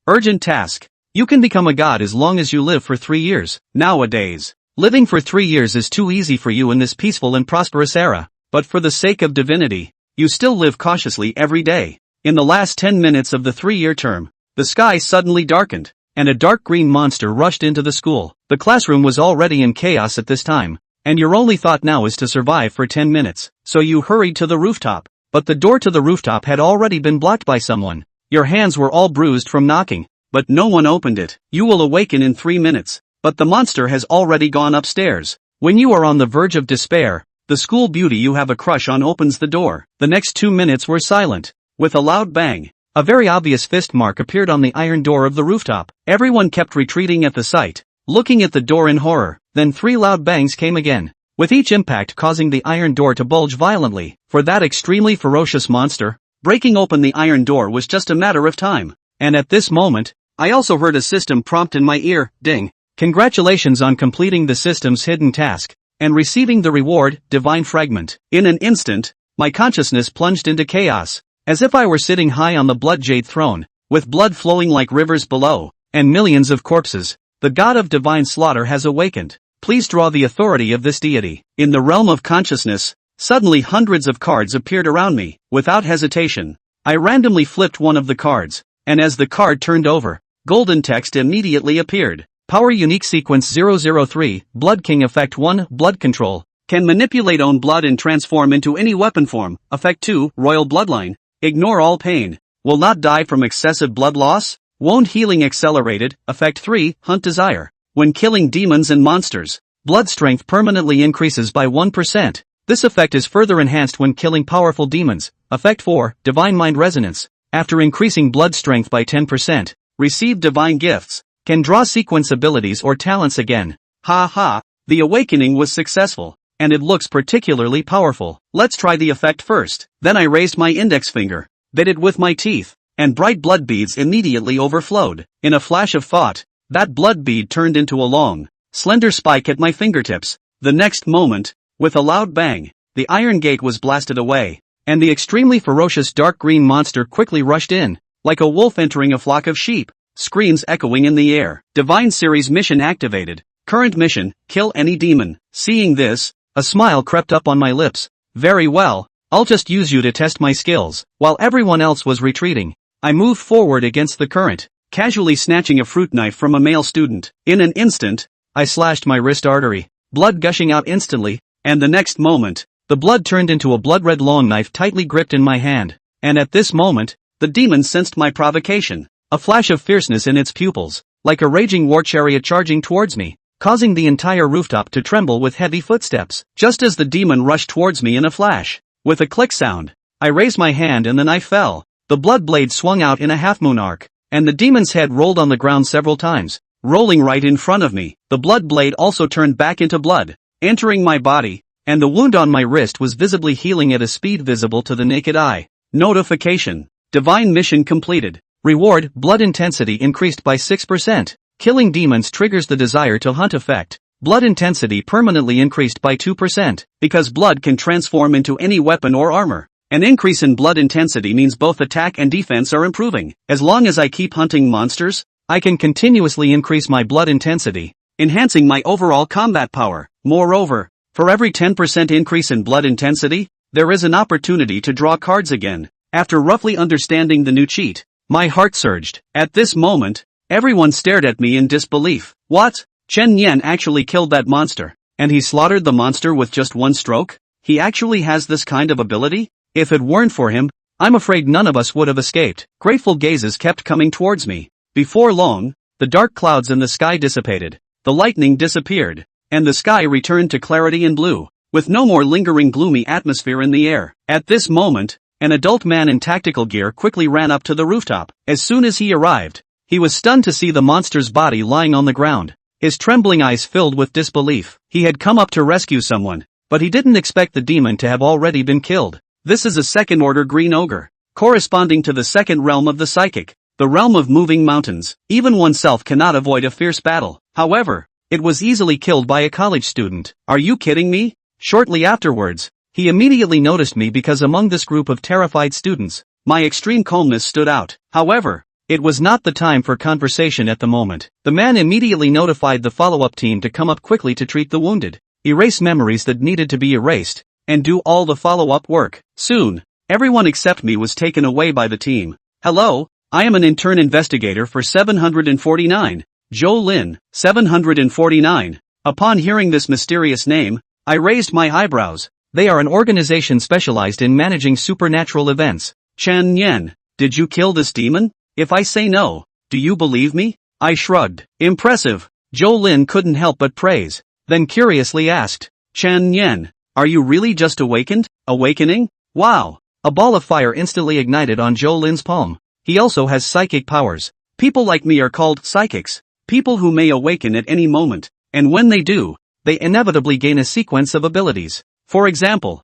Urgent task. You can become a god as long as you live for 3 years. Nowadays, living for 3 years is too easy for you in this peaceful and prosperous era. But for the sake of divinity, you still live cautiously every day. In the last 10 minutes of the 3-year term, the sky suddenly darkened, and a dark green monster rushed into the school. The classroom was already in chaos at this time, and your only thought now is to survive for 10 minutes. So you hurried to the rooftop, but the door to the rooftop had already been blocked by someone. Your hands were all bruised from knocking, but no one opened it. You will awaken in 3 minutes, but the monster has already gone upstairs. When you are on the verge of despair, the school beauty you have a crush on opens the door. The next 2 minutes were silent. With a loud bang, a very obvious fist mark appeared on the iron door of the rooftop. Everyone kept retreating at the sight, looking at the door in horror. Then 3 loud bangs came again, with each impact causing the iron door to bulge violently. For that extremely ferocious monster, breaking open the iron door was just a matter of time. And at this moment, I also heard a system prompt in my ear, ding. Congratulations on completing the system's hidden task, and receiving the reward, Divine Fragment. In an instant, my consciousness plunged into chaos, as if I were sitting high on the blood jade throne, with blood flowing like rivers below, and millions of corpses. The god of divine slaughter has awakened. Please draw the authority of this deity. In the realm of consciousness, suddenly hundreds of cards appeared around me. Without hesitation, I randomly flipped one of the cards, and as the card turned over, golden text immediately appeared. Power Unique Sequence 003, Blood King Effect 1, Blood Control. Can manipulate own blood and transform into any weapon form. Effect 2, Royal Bloodline. Ignore all pain. Will not die from excessive blood loss. Wound Healing Accelerated. Effect 3, Hunt Desire. When killing demons and monsters, blood strength permanently increases by 1%. This effect is further enhanced when killing powerful demons. Effect 4, Divine Mind Resonance. After increasing blood strength by 10%, receive divine gifts. Can draw sequence abilities or talents again. Ha ha, the awakening was successful, and it looks particularly powerful. Let's try the effect first. Then I raised my index finger, bit it with my teeth, and bright blood beads immediately overflowed. In a flash of thought, that blood bead turned into a long, slender spike at my fingertips. The next moment, with a loud bang, the iron gate was blasted away, and the extremely ferocious dark green monster quickly rushed in, like a wolf entering a flock of sheep. Screams echoing in the air. Divine Series mission activated. Current mission, kill any demon. Seeing this, a smile crept up on my lips. Very well, I'll just use you to test my skills. While everyone else was retreating, I moved forward against the current, casually snatching a fruit knife from a male student. In an instant, I slashed my wrist artery, blood gushing out instantly, and the next moment, the blood turned into a blood-red long knife tightly gripped in my hand. And at this moment, the demon sensed my provocation. A flash of fierceness in its pupils, like a raging war chariot charging towards me, causing the entire rooftop to tremble with heavy footsteps. Just as the demon rushed towards me in a flash, with a click sound, I raised my hand and the knife fell. The blood blade swung out in a half-moon arc, and the demon's head rolled on the ground several times, rolling right in front of me. The blood blade also turned back into blood, entering my body, and the wound on my wrist was visibly healing at a speed visible to the naked eye. Notification. Divine mission completed. Reward, blood intensity increased by 6%. Killing demons triggers the desire to hunt effect. Blood intensity permanently increased by 2%. Because blood can transform into any weapon or armor. An increase in blood intensity means both attack and defense are improving. As long as I keep hunting monsters, I can continuously increase my blood intensity, enhancing my overall combat power. Moreover, for every 10% increase in blood intensity, there is an opportunity to draw cards again. After roughly understanding the new cheat, my heart surged. At this moment, everyone stared at me in disbelief. What? Chen Yan actually killed that monster, and he slaughtered the monster with just one stroke? He actually has this kind of ability? If it weren't for him, I'm afraid none of us would have escaped. Grateful gazes kept coming towards me. Before long, the dark clouds in the sky dissipated, the lightning disappeared, and the sky returned to clarity and blue, with no more lingering gloomy atmosphere in the air. At this moment, an adult man in tactical gear quickly ran up to the rooftop. As soon as he arrived, he was stunned to see the monster's body lying on the ground. His trembling eyes filled with disbelief. He had come up to rescue someone, but he didn't expect the demon to have already been killed. This is a second-order green ogre, corresponding to the second realm of the psychic, the realm of moving mountains. Even oneself cannot avoid a fierce battle. However, it was easily killed by a college student. Are you kidding me? Shortly afterwards, he immediately noticed me because among this group of terrified students, my extreme calmness stood out. However, It was not the time for conversation at the moment. The man immediately notified the follow-up team to come up quickly to treat the wounded, erase memories that needed to be erased, and do all the follow-up work. Soon, everyone except me was taken away by the team. Hello, I am an intern investigator for 749. Joe Lin, 749. Upon hearing this mysterious name, I raised my eyebrows. They are an organization specialized in managing supernatural events. Chen Yen, did you kill this demon? If I say no, do you believe me? I shrugged. Impressive. Joe Lin couldn't help but praise, then curiously asked, Chen Yen, are you really just awakened? Awakening? Wow. A ball of fire instantly ignited on Joe Lin's palm. He also has psychic powers. People like me are called psychics, people who may awaken at any moment, and when they do, they inevitably gain a sequence of abilities. For example,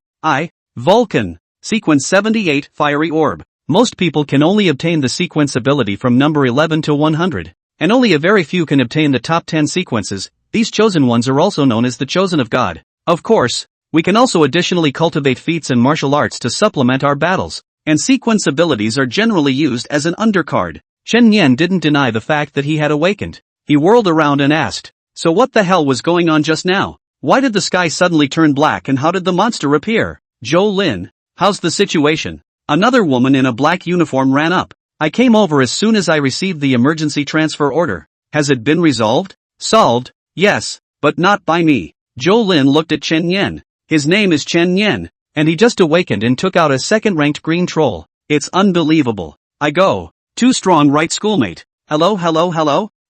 Vulcan, sequence 78, fiery orb. Most people can only obtain the sequence ability from number 11 to 100, and only a very few can obtain the top 10 sequences. These chosen ones are also known as the chosen of God. Of course, we can also additionally cultivate feats and martial arts to supplement our battles, and sequence abilities are generally used as an undercard. Chen Yan didn't deny the fact that he had awakened. He whirled around and asked, so what the hell was going on just now? Why did the sky suddenly turn black and how did the monster appear? Joe Lin, how's the situation? Another woman in a black uniform ran up. I came over as soon as I received the emergency transfer order. Has it been resolved? Solved? Yes, but not by me. Joe Lin looked at Chen Yen. His name is Chen Yen, and he just awakened and took out a second-ranked green troll. It's unbelievable. I go. Too strong, right, schoolmate? Hello?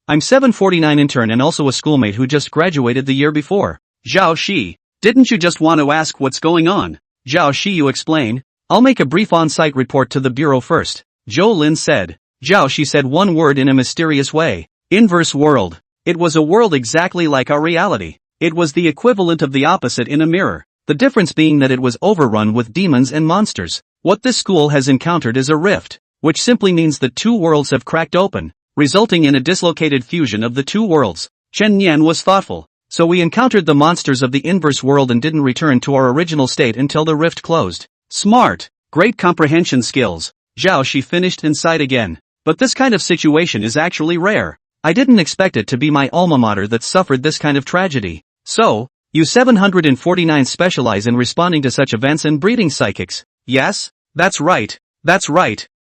I'm 749 intern and also a schoolmate who just graduated the year before. Zhao Shi, didn't you just want to ask what's going on? Zhao Shi, you explain. I'll make a brief on-site report to the bureau first. Joe Lin said. Zhao Shi said one word in a mysterious way. Inverse world. It was a world exactly like our reality. It was the equivalent of the opposite in a mirror. The difference being that it was overrun with demons and monsters. What this school has encountered is a rift, which simply means that two worlds have cracked open, resulting in a dislocated fusion of the two worlds. Chen Yan was thoughtful. So we encountered the monsters of the inverse world and didn't return to our original state until the rift closed. Smart. Great comprehension skills. Zhao Shi finished and sighed again. But this kind of situation is actually rare. I didn't expect it to be my alma mater that suffered this kind of tragedy. So, you 749 specialize in responding to such events and breeding psychics. Yes? That's right.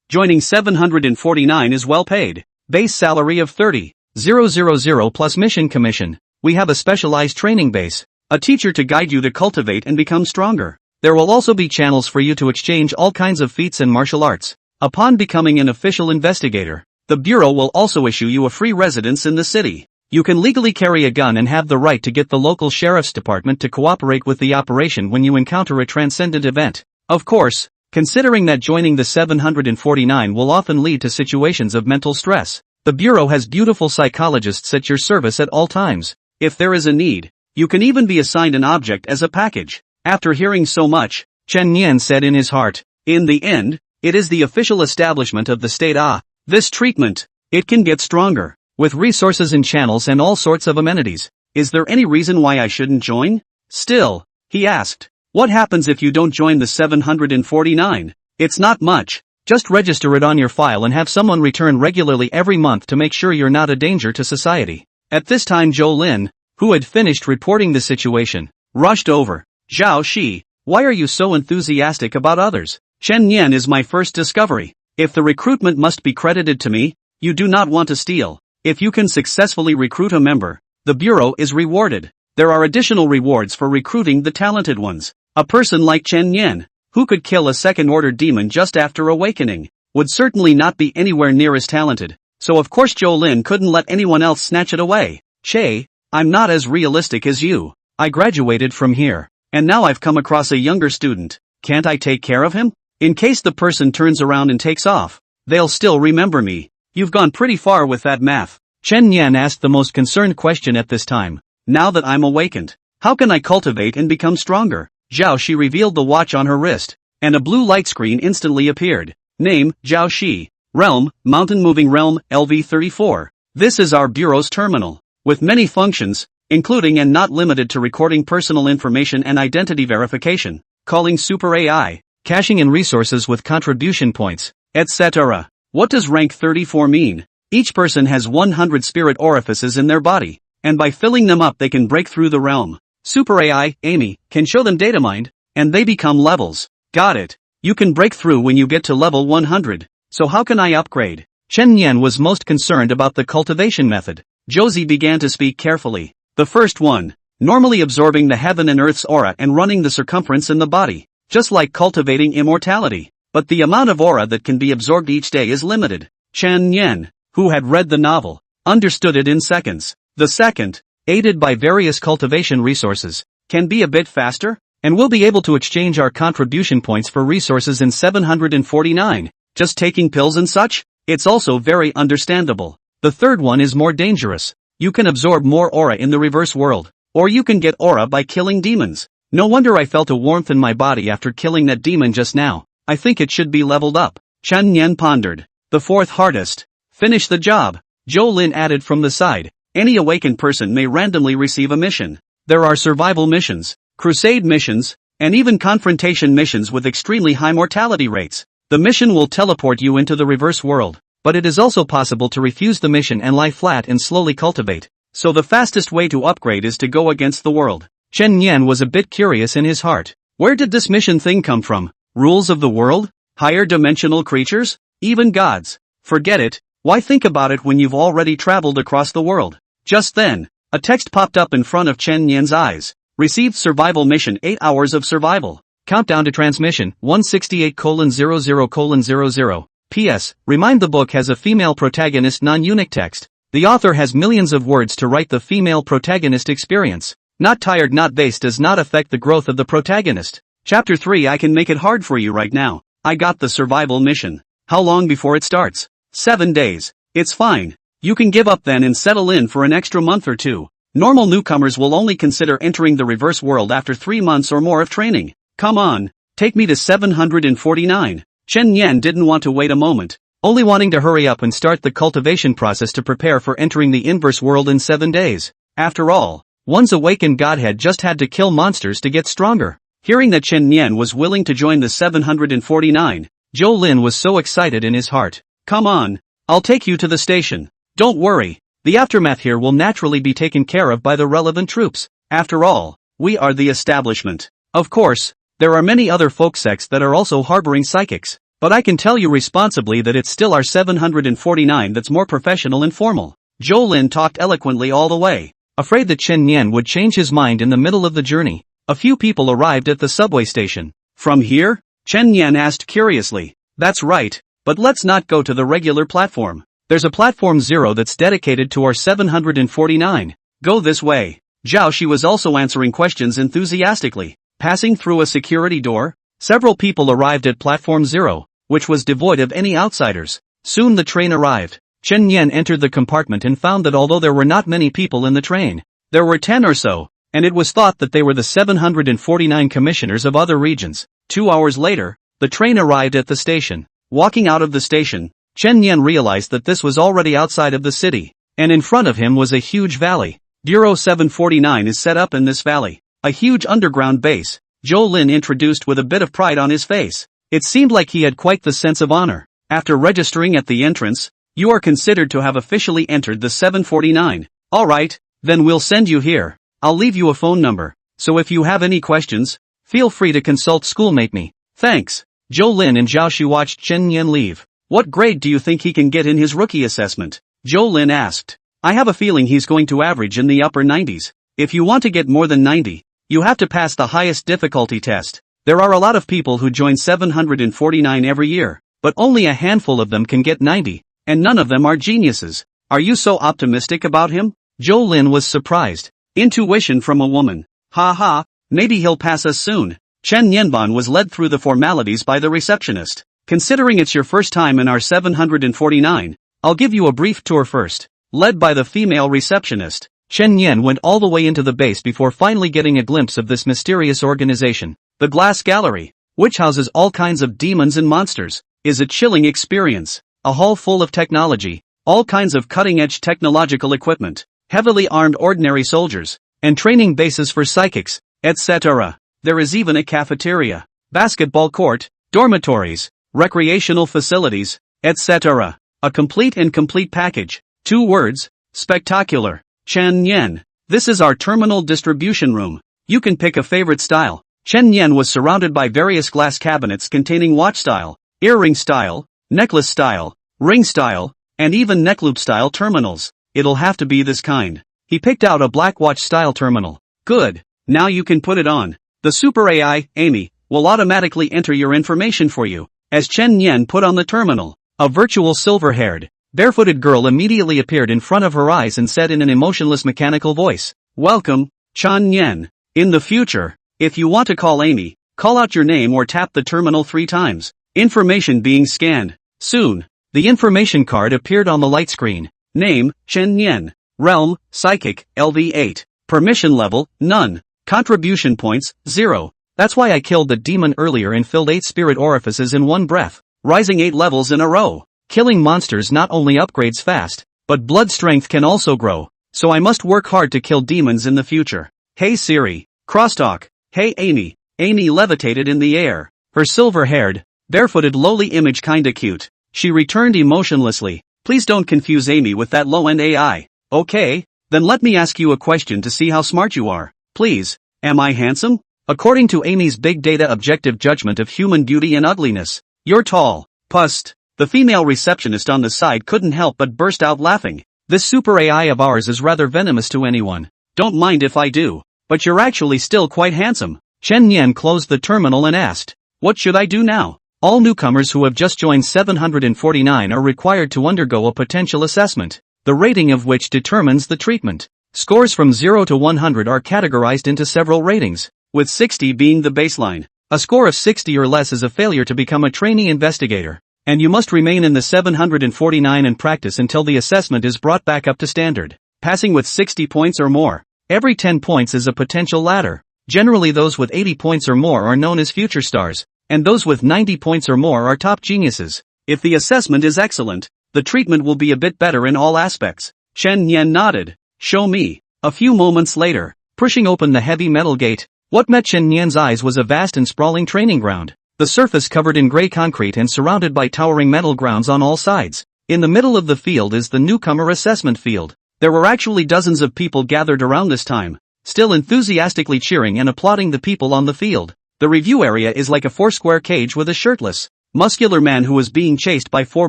Joining 749 is well paid. Base salary of 30,000 plus mission commission. We have a specialized training base. A teacher to guide you to cultivate and become stronger. There will also be channels for you to exchange all kinds of feats and martial arts. Upon becoming an official investigator, the Bureau will also issue you a free residence in the city. You can legally carry a gun and have the right to get the local sheriff's department to cooperate with the operation when you encounter a transcendent event. Of course, considering that joining the 749 will often lead to situations of mental stress, the Bureau has beautiful psychologists at your service at all times. If there is a need, you can even be assigned an object as a package. After hearing so much, Chen Yan said in his heart, in the end, it is the official establishment of the state. This treatment, it can get stronger, with resources and channels and all sorts of amenities. Is there any reason why I shouldn't join? Still, he asked, what happens if you don't join the 749? It's not much. Just register it on your file and have someone return regularly every month to make sure you're not a danger to society. At this time Joe Lin, who had finished reporting the situation, rushed over. Zhao Shi, why are you so enthusiastic about others? Chen Yan is my first discovery. If the recruitment must be credited to me, you do not want to steal. If you can successfully recruit a member, the Bureau is rewarded. There are additional rewards for recruiting the talented ones. A person like Chen Yan, who could kill a second-order demon just after awakening, would certainly not be anywhere near as talented. So of course Joe Lin couldn't let anyone else snatch it away. Che, I'm not as realistic as you. I graduated from here, and now I've come across a younger student. Can't I take care of him? In case the person turns around and takes off, they'll still remember me. You've gone pretty far with that math. Chen Yan asked the most concerned question at this time. Now that I'm awakened, how can I cultivate and become stronger? Zhao Shi revealed the watch on her wrist, and a blue light screen instantly appeared. Name, Zhao Shi. Realm, Mountain Moving Realm, LV34. This is our Bureau's terminal, with many functions, including and not limited to recording personal information and identity verification, calling super AI, cashing in resources with contribution points, etc. What does rank 34 mean? Each person has 100 spirit orifices in their body, and by filling them up they can break through the realm. Super AI, Amy, can show them data mined, and they become levels. Got it. You can break through when you get to level 100. So how can I upgrade? Chen Yan was most concerned about the cultivation method. Josie began to speak carefully. The first one. Normally absorbing the heaven and earth's aura and running the circumference in the body. Just like cultivating immortality. But the amount of aura that can be absorbed each day is limited. Chen Yan, who had read the novel, understood it in seconds. The second, aided by various cultivation resources, can be a bit faster, and we'll be able to exchange our contribution points for resources in 749. Just taking pills and such? It's also very understandable. The third one is more dangerous. You can absorb more aura in the reverse world. Or you can get aura by killing demons. No wonder I felt a warmth in my body after killing that demon just now. I think it should be leveled up. Chen Yan pondered. The fourth hardest. Finish the job. Zhou Lin added from the side. Any awakened person may randomly receive a mission. There are survival missions, crusade missions, and even confrontation missions with extremely high mortality rates. The mission will teleport you into the reverse world, but it is also possible to refuse the mission and lie flat and slowly cultivate. So the fastest way to upgrade is to go against the world. Chen Yan was a bit curious in his heart. Where did this mission thing come from? Rules of the world? Higher dimensional creatures? Even gods? Forget it. Why think about it when you've already traveled across the world? Just then, a text popped up in front of Chen Yan's eyes. Received survival mission 8 hours of survival. Countdown to transmission 168:00:00. P.S. Remind the book has a female protagonist non-unique text. The author has millions of words to write the female protagonist experience. Not tired not based does not affect the growth of the protagonist. Chapter 3 I can make it hard for you right now. I got the survival mission. How long before it starts? 7 days. It's fine. You can give up then and settle in for an extra month or two. Normal newcomers will only consider entering the reverse world after 3 months or more of training. Come on. Take me to 749. Chen Yan didn't want to wait a moment, only wanting to hurry up and start the cultivation process to prepare for entering the inverse world in 7 days. After all, one's awakened godhead just had to kill monsters to get stronger. Hearing that Chen Yan was willing to join the 749, Zhou Lin was so excited in his heart. Come on, I'll take you to the station. Don't worry, the aftermath here will naturally be taken care of by the relevant troops. After all, we are the establishment. Of course, there are many other folk sects that are also harboring psychics, but I can tell you responsibly that it's still our 749 that's more professional and formal. Zhou Lin talked eloquently all the way, afraid that Chen Yan would change his mind in the middle of the journey. A few people arrived at the subway station. From here? Chen Yan asked curiously. That's right, but let's not go to the regular platform. There's a platform 0 that's dedicated to our 749. Go this way. Zhao Shi was also answering questions enthusiastically. Passing through a security door, several people arrived at platform 0, which was devoid of any outsiders. Soon the train arrived. Chen Yan entered the compartment and found that although there were not many people in the train, there were 10 or so, and it was thought that they were the 749 commissioners of other regions. 2 hours later, the train arrived at the station. Walking out of the station, Chen Yan realized that this was already outside of the city, and in front of him was a huge valley. Bureau 749 is set up in this valley. A huge underground base, Zhou Lin introduced with a bit of pride on his face. It seemed like he had quite the sense of honor. After registering at the entrance, you are considered to have officially entered the 749. Alright, then we'll send you here. I'll leave you a phone number, so if you have any questions, feel free to consult schoolmate me. Thanks. Zhou Lin and Zhao Shi watched Chen Yan leave. What grade do you think he can get in his rookie assessment? Zhou Lin asked. I have a feeling he's going to average in the upper 90s. If you want to get more than 90, you have to pass the highest difficulty test. There are a lot of people who join 749 every year, but only a handful of them can get 90, and none of them are geniuses. Are you so optimistic about him? Zhou Lin was surprised. Intuition from a woman. Ha ha, maybe he'll pass us soon. Chen Yanban was led through the formalities by the receptionist. Considering it's your first time in our 749, I'll give you a brief tour first. Led by the female receptionist, Chen Yan went all the way into the base before finally getting a glimpse of this mysterious organization. The Glass Gallery, which houses all kinds of demons and monsters, is a chilling experience. A hall full of technology, all kinds of cutting-edge technological equipment, heavily armed ordinary soldiers, and training bases for psychics, etc. There is even a cafeteria, basketball court, dormitories, recreational facilities, etc. A complete and complete package. 2 words, spectacular. Chen Yan. This is our terminal distribution room. You can pick a favorite style. Chen Yan was surrounded by various glass cabinets containing watch style, earring style, necklace style, ring style, and even neckloop style terminals. It'll have to be this kind. He picked out a black watch style terminal. Good. Now you can put it on. The super AI, Amy, will automatically enter your information for you. As Chen Yan put on the terminal, a virtual silver-haired, barefooted girl immediately appeared in front of her eyes and said in an emotionless mechanical voice, "Welcome, Chen Yan. In the future, if you want to call Amy, call out your name or tap the terminal 3 times. Information being scanned. Soon, the information card appeared on the light screen. Name, Chen Yan. Realm, Psychic, LV8. Permission level, none. Contribution points, 0. That's why I killed the demon earlier and filled 8 spirit orifices in one breath, rising 8 levels in a row. Killing monsters not only upgrades fast, but blood strength can also grow, so I must work hard to kill demons in the future. Hey Siri. Crosstalk. Hey Amy. Amy levitated in the air. Her silver-haired, barefooted lowly image kinda cute. She returned emotionlessly. Please don't confuse Amy with that low-end AI. Okay, then let me ask you a question to see how smart you are. Please, am I handsome? According to Amy's big data objective judgment of human beauty and ugliness, you're tall. Pust. The female receptionist on the side couldn't help but burst out laughing. This super AI of ours is rather venomous to anyone. Don't mind if I do, but you're actually still quite handsome. Chen Yan closed the terminal and asked, "What should I do now?" All newcomers who have just joined 749 are required to undergo a potential assessment, the rating of which determines the treatment. Scores from 0 to 100 are categorized into several ratings, with 60 being the baseline. A score of 60 or less is a failure to become a trainee investigator, and you must remain in the 749 and practice until the assessment is brought back up to standard. Passing with 60 points or more. Every 10 points is a potential ladder. Generally those with 80 points or more are known as future stars, and those with 90 points or more are top geniuses. If the assessment is excellent, the treatment will be a bit better in all aspects. Chen Yan nodded. Show me. A few moments later, pushing open the heavy metal gate, what met Chen Yan's eyes was a vast and sprawling training ground. The surface covered in gray concrete and surrounded by towering metal grounds on all sides. In the middle of the field is the newcomer assessment field. There were actually dozens of people gathered around this time, still enthusiastically cheering and applauding the people on the field. The review area is like a 4-square cage with a shirtless, muscular man who is being chased by 4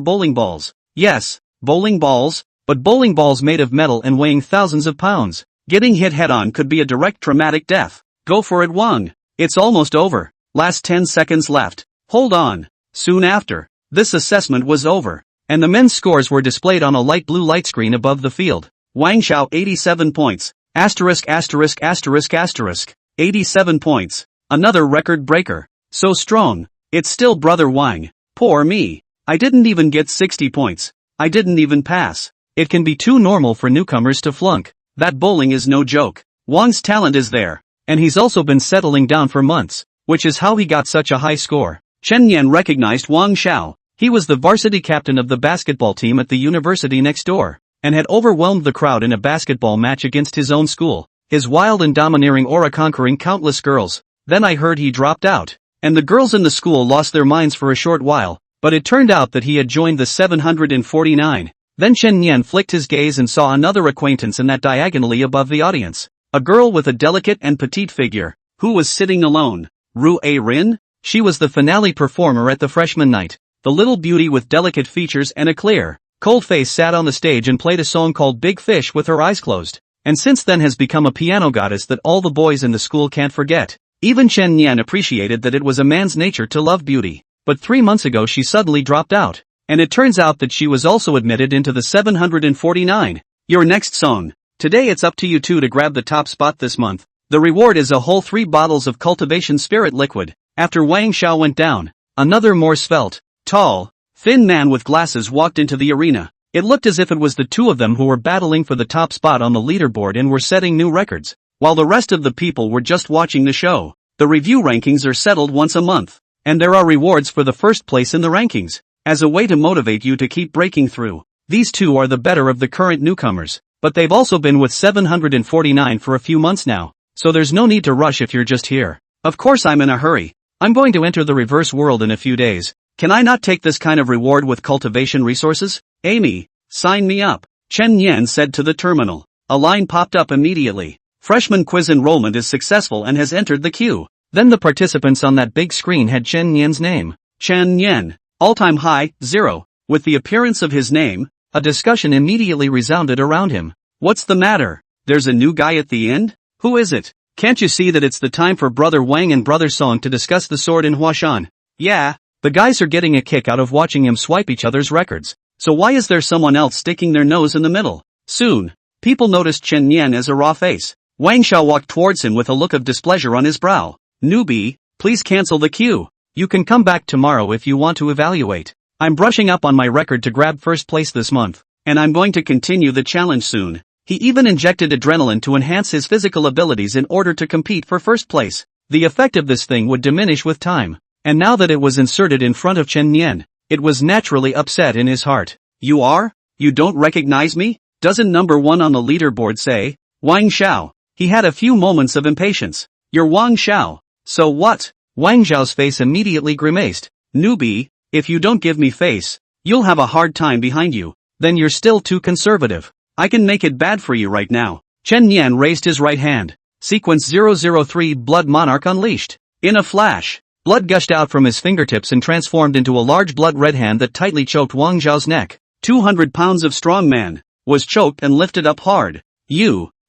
bowling balls. Yes, bowling balls, but bowling balls made of metal and weighing thousands of pounds. Getting hit head-on could be a direct traumatic death. Go for it, Wang. It's almost over. Last 10 seconds left. Hold on. Soon after, this assessment was over, and the men's scores were displayed on a light blue light screen above the field. Wang Xiao 87 points. Asterisk asterisk asterisk asterisk. 87 points. Another record breaker. So strong. It's still brother Wang. Poor me. I didn't even get 60 points. I didn't even pass. It can be too normal for newcomers to flunk. That bowling is no joke. Wang's talent is there, and he's also been settling down for months, which is how he got such a high score. Chen Yan recognized Wang Xiao. He was the varsity captain of the basketball team at the university next door, and had overwhelmed the crowd in a basketball match against his own school, his wild and domineering aura conquering countless girls. Then I heard he dropped out, and the girls in the school lost their minds for a short while, but it turned out that he had joined the 749. Then Chen Yan flicked his gaze and saw another acquaintance in that diagonally above the audience. A girl with a delicate and petite figure, who was sitting alone. Ru A Rin? She was the finale performer at the freshman night. The little beauty with delicate features and a clear, cold face sat on the stage and played a song called Big Fish with her eyes closed, and since then has become a piano goddess that all the boys in the school can't forget. Even Chen Yan appreciated that it was a man's nature to love beauty, but 3 months ago she suddenly dropped out, and it turns out that she was also admitted into the 749. Your next song. Today it's up to you two to grab the top spot this month. The reward is a whole 3 bottles of cultivation spirit liquid. After Wang Xiao went down, another more svelte, tall, thin man with glasses walked into the arena. It looked as if it was the two of them who were battling for the top spot on the leaderboard and were setting new records, while the rest of the people were just watching the show. The review rankings are settled once a month, and there are rewards for the first place in the rankings, as a way to motivate you to keep breaking through. These two are the better of the current newcomers, but they've also been with 749 for a few months now, so there's no need to rush if you're just here. Of course I'm in a hurry. I'm going to enter the reverse world in a few days. Can I not take this kind of reward with cultivation resources? Amy, sign me up, Chen Yan said to the terminal. A line popped up immediately. Freshman quiz enrollment is successful and has entered the queue. Then the participants on that big screen had Chen Yan's name. Chen Yan, all-time high, 0. With the appearance of his name, a discussion immediately resounded around him. What's the matter? There's a new guy at the end? Who is it? Can't you see that it's the time for Brother Wang and Brother Song to discuss the sword in Huashan? Yeah, the guys are getting a kick out of watching him swipe each other's records. So why is there someone else sticking their nose in the middle? Soon, people noticed Chen Yan as a raw face. Wang Xiao walked towards him with a look of displeasure on his brow. Newbie, please cancel the queue. You can come back tomorrow if you want to evaluate. I'm brushing up on my record to grab first place this month, and I'm going to continue the challenge soon. He even injected adrenaline to enhance his physical abilities in order to compete for first place. The effect of this thing would diminish with time, and now that it was inserted in front of Chen Yan, it was naturally upset in his heart. You are? You don't recognize me? Doesn't number 1 on the leaderboard say? Wang Xiao. He had a few moments of impatience. You're Wang Xiao. So what? Wang Xiao's face immediately grimaced. Newbie, if you don't give me face, you'll have a hard time behind you. Then you're still too conservative. I can make it bad for you right now. Chen Yan raised his right hand. Sequence 003 Blood Monarch unleashed. In a flash, blood gushed out from his fingertips and transformed into a large blood red hand that tightly choked Wang Xiao's neck. 200 pounds of strong man was choked and lifted up hard.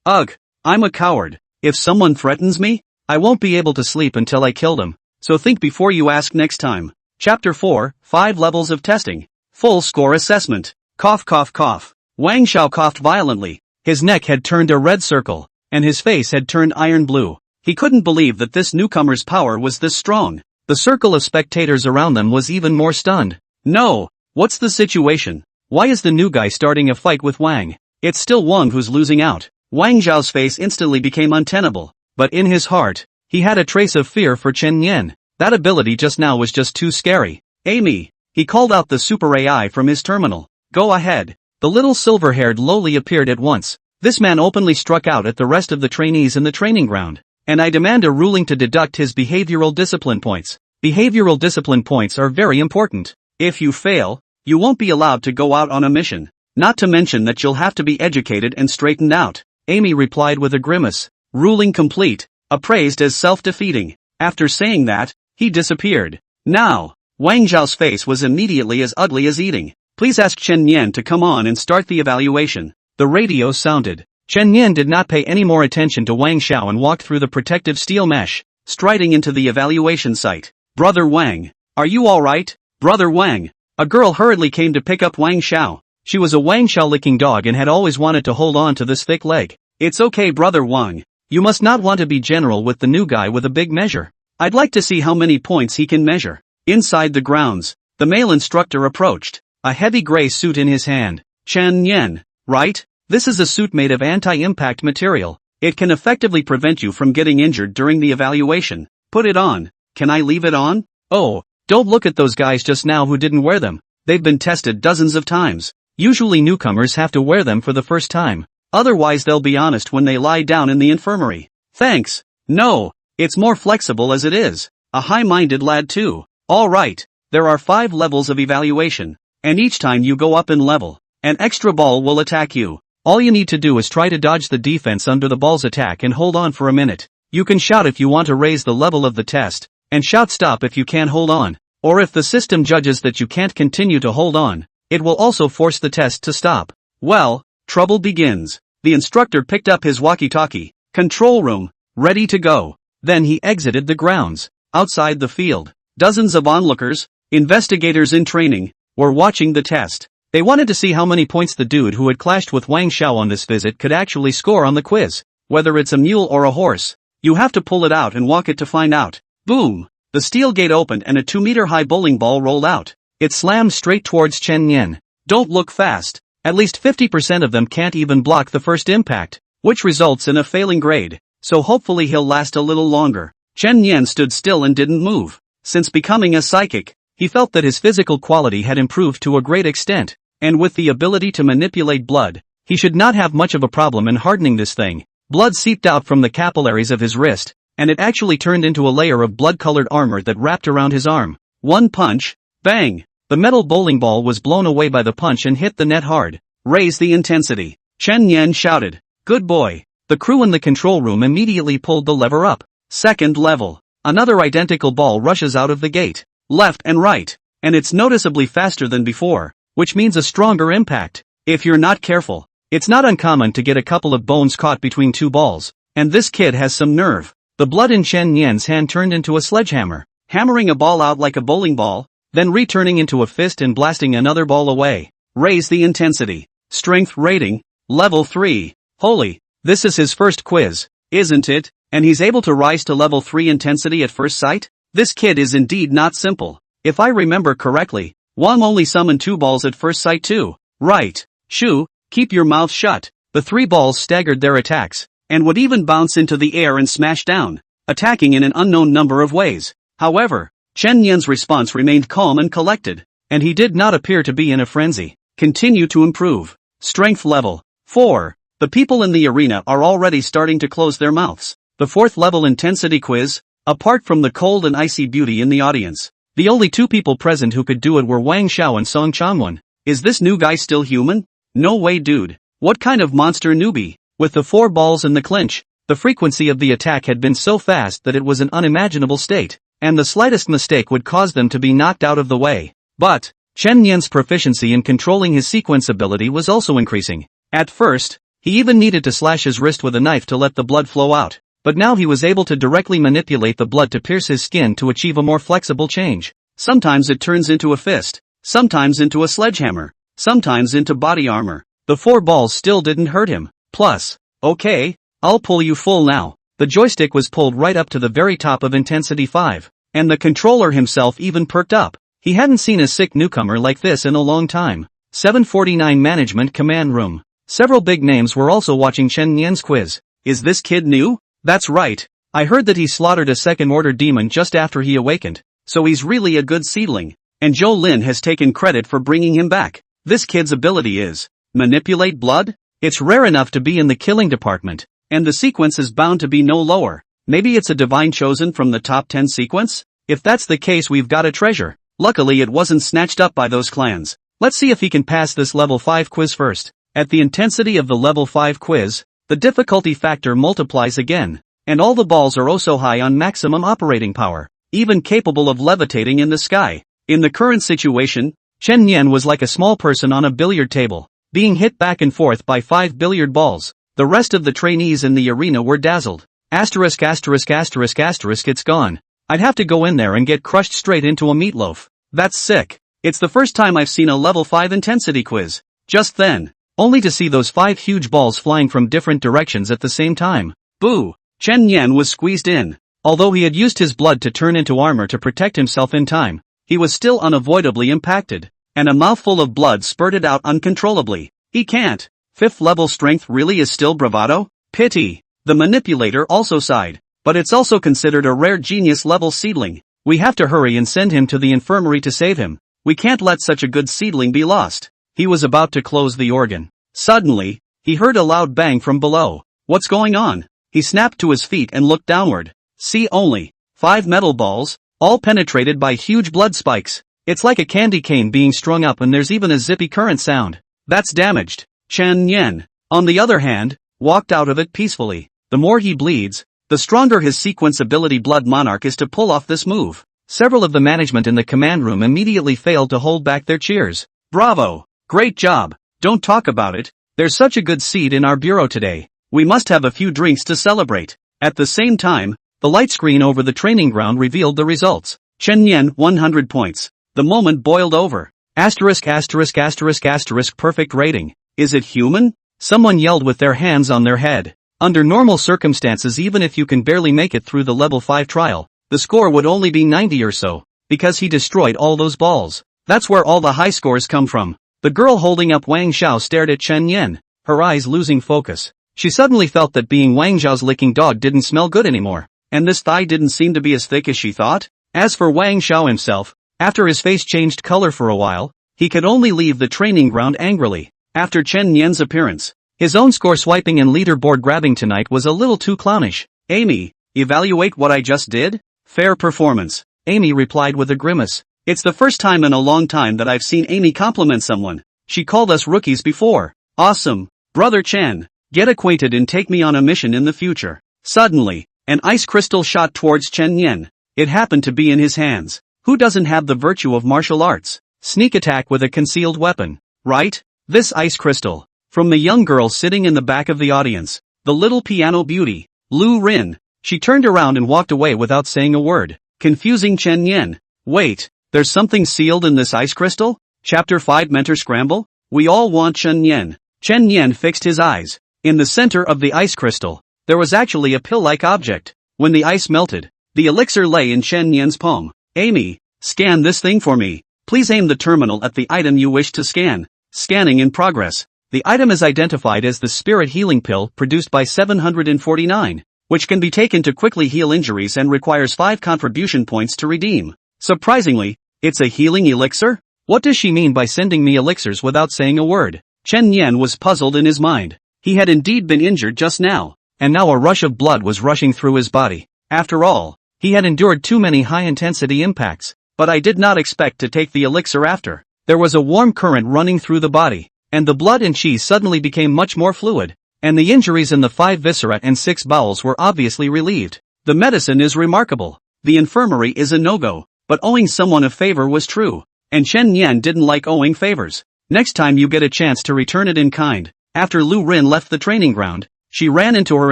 Ugh, I'm a coward. If someone threatens me, I won't be able to sleep until I kill them. So think before you ask next time. Chapter 4, 5 Levels of Testing. Full Score Assessment. Cough cough cough. Wang Xiao coughed violently. His neck had turned a red circle, and his face had turned iron blue. He couldn't believe that this newcomer's power was this strong. The circle of spectators around them was even more stunned. No, what's the situation? Why is the new guy starting a fight with Wang? It's still Wang who's losing out. Wang Xiao's face instantly became untenable, but in his heart, he had a trace of fear for Chen Yan. That ability just now was just too scary. Amy, he called out the super AI from his terminal. Go ahead. The little silver-haired lowly appeared at once. This man openly struck out at the rest of the trainees in the training ground, and I demand a ruling to deduct his behavioral discipline points. Behavioral discipline points are very important. If you fail, you won't be allowed to go out on a mission. Not to mention that you'll have to be educated and straightened out. Amy replied with a grimace. Ruling complete. Appraised as self-defeating. After saying that, he disappeared. Now, Wang Zhao's face was immediately as ugly as eating. Please ask Chen Yan to come on and start the evaluation. The radio sounded. Chen Yan did not pay any more attention to Wang Xiao and walked through the protective steel mesh, striding into the evaluation site. Brother Wang, are you alright? Brother Wang. A girl hurriedly came to pick up Wang Xiao. She was a Wang Xiao-licking dog and had always wanted to hold on to this thick leg. It's okay, Brother Wang. You must not want to be general with the new guy with a big measure. I'd like to see how many points he can measure. Inside the grounds, the male instructor approached, a heavy gray suit in his hand. Chen Yan, right? This is a suit made of anti-impact material. It can effectively prevent you from getting injured during the evaluation. Put it on. Can I leave it on? Oh, don't look at those guys just now who didn't wear them. They've been tested dozens of times. Usually newcomers have to wear them for the first time. Otherwise they'll be honest when they lie down in the infirmary. Thanks. No, it's more flexible as it is. A high-minded lad too. Alright, there are 5 levels of evaluation, and each time you go up in level, an extra ball will attack you. All you need to do is try to dodge the defense under the ball's attack and hold on for a minute. You can shout if you want to raise the level of the test, and shout stop if you can't hold on. Or if the system judges that you can't continue to hold on, it will also force the test to stop. Well, trouble begins. The instructor picked up his walkie-talkie. Control room, ready to go. Then he exited the grounds. Outside the field, dozens of onlookers, investigators in training, were watching the test. They wanted to see how many points the dude who had clashed with Wang Xiao on this visit could actually score on the quiz. Whether it's a mule or a horse, you have to pull it out and walk it to find out. Boom! The steel gate opened and a 2-meter-high bowling ball rolled out. It slammed straight towards Chen Yan. Don't look fast. At least 50% of them can't even block the first impact, which results in a failing grade, so hopefully he'll last a little longer. Chen Yan stood still and didn't move. Since becoming a psychic, he felt that his physical quality had improved to a great extent, and with the ability to manipulate blood, he should not have much of a problem in hardening this thing. Blood seeped out from the capillaries of his wrist, and it actually turned into a layer of blood-colored armor that wrapped around his arm. One punch, Bang! The metal bowling ball was blown away by the punch and hit the net hard. Raise the intensity. Chen Yan shouted. Good boy. The crew in the control room immediately pulled the lever up. Second level. Another identical ball rushes out of the gate. Left and right. And it's noticeably faster than before, which means a stronger impact. If you're not careful, it's not uncommon to get a couple of bones caught between two balls. And this kid has some nerve. The blood in Chen Yan's hand turned into a sledgehammer, hammering a ball out like a bowling ball, then returning into a fist and blasting another ball away. Raise the intensity. Strength rating, level 3. Holy, this is his first quiz, isn't it? And he's able to rise to level 3 intensity at first sight? This kid is indeed not simple. If I remember correctly, Wang only summoned 2 balls at first sight too. Right. Shu, keep your mouth shut. The 3 balls staggered their attacks, and would even bounce into the air and smash down, attacking in an unknown number of ways. However, Chen Yan's response remained calm and collected, and he did not appear to be in a frenzy. Continue to improve. Strength level 4. The people in the arena are already starting to close their mouths. The 4th level intensity quiz. Apart from the cold and icy beauty in the audience, the only 2 people present who could do it were Wang Xiao and Song Changwen. Is this new guy still human? No way, dude. What kind of monster newbie? With the 4 balls in the clinch, the frequency of the attack had been so fast that it was an unimaginable state, and the slightest mistake would cause them to be knocked out of the way. But Chen Yan's proficiency in controlling his sequence ability was also increasing. At first, he even needed to slash his wrist with a knife to let the blood flow out, but now he was able to directly manipulate the blood to pierce his skin to achieve a more flexible change. Sometimes it turns into a fist, sometimes into a sledgehammer, sometimes into body armor. The 4 balls still didn't hurt him. Plus, okay, I'll pull you full now. The joystick was pulled right up to the very top of intensity 5, and the controller himself even perked up. He hadn't seen a sick newcomer like this in a long time. 749 Management Command Room. Several big names were also watching Chen Yan's quiz. Is this kid new? That's right. I heard that he slaughtered a second-order demon just after he awakened, so he's really a good seedling. And Zhou Lin has taken credit for bringing him back. This kid's ability is manipulate blood? It's rare enough to be in the killing department, and the sequence is bound to be no lower. Maybe it's a divine chosen from the top 10 sequence? If that's the case, we've got a treasure. Luckily it wasn't snatched up by those clans. Let's see if he can pass this level 5 quiz first. At the intensity of the level 5 quiz, the difficulty factor multiplies again, and all the balls are also high on maximum operating power, even capable of levitating in the sky. In the current situation, Chen Yan was like a small person on a billiard table, being hit back and forth by 5 billiard balls. The rest of the trainees in the arena were dazzled. Asterisk asterisk asterisk asterisk, it's gone. I'd have to go in there and get crushed straight into a meatloaf. That's sick. It's the first time I've seen a level 5 intensity quiz. Just then, only to see those 5 huge balls flying from different directions at the same time. Boo! Chen Yan was squeezed in. Although he had used his blood to turn into armor to protect himself in time, he was still unavoidably impacted, and a mouthful of blood spurted out uncontrollably. He can't. 5th level strength really is still bravado? Pity. The manipulator also sighed. But it's also considered a rare genius level seedling. We have to hurry and send him to the infirmary to save him. We can't let such a good seedling be lost. He was about to close the organ. Suddenly, he heard a loud bang from below. What's going on? He snapped to his feet and looked downward. See only 5 metal balls, all penetrated by huge blood spikes. It's like a candy cane being strung up, and there's even a zippy current sound. That's damaged. Chen Yan, on the other hand, walked out of it peacefully. The more he bleeds, the stronger his sequence ability Blood Monarch is to pull off this move. Several of the management in the command room immediately failed to hold back their cheers. Bravo! Great job! Don't talk about it. There's such a good seed in our bureau today. We must have a few drinks to celebrate. At the same time, the light screen over the training ground revealed the results. Chen Yan 100 points. The moment boiled over. Asterisk asterisk asterisk asterisk perfect rating. Is it human? Someone yelled with their hands on their head. Under normal circumstances, even if you can barely make it through the level 5 trial, the score would only be 90 or so, because he destroyed all those balls. That's where all the high scores come from. The girl holding up Wang Xiao stared at Chen Yan, her eyes losing focus. She suddenly felt that being Wang Xiao's licking dog didn't smell good anymore, and this thigh didn't seem to be as thick as she thought. As for Wang Xiao himself, after his face changed color for a while, he could only leave the training ground angrily. After Chen Yan's appearance, his own score swiping and leaderboard grabbing tonight was a little too clownish. Amy, evaluate what I just did? Fair performance. Amy replied with a grimace. It's the first time in a long time that I've seen Amy compliment someone. She called us rookies before. Awesome. Brother Chen, get acquainted and take me on a mission in the future. Suddenly, an ice crystal shot towards Chen Yen. It happened to be in his hands. Who doesn't have the virtue of martial arts? Sneak attack with a concealed weapon, right? This ice crystal. From the young girl sitting in the back of the audience, the little piano beauty, Lu Rin. She turned around and walked away without saying a word, confusing Chen Yen. Wait, there's something sealed in this ice crystal? Chapter 5 Mentor Scramble? We all want Chen Yen. Chen Yen fixed his eyes. In the center of the ice crystal, there was actually a pill-like object. When the ice melted, the elixir lay in Chen Yen's palm. Amy, scan this thing for me. Please aim the terminal at the item you wish to scan. Scanning in progress. The item is identified as the Spirit Healing Pill produced by 749, which can be taken to quickly heal injuries and requires 5 contribution points to redeem. Surprisingly, it's a healing elixir? What does she mean by sending me elixirs without saying a word? Chen Yen was puzzled in his mind. He had indeed been injured just now, and now a rush of blood was rushing through his body. After all, he had endured too many high-intensity impacts, but I did not expect to take the elixir after. There was a warm current running through the body, and the blood and chi suddenly became much more fluid, and the injuries in the 5 viscera and 6 bowels were obviously relieved. The medicine is remarkable. The infirmary is a no-go, but owing someone a favor was true, and Chen Yan didn't like owing favors. Next time you get a chance to return it in kind. After Lu Rin left the training ground, she ran into her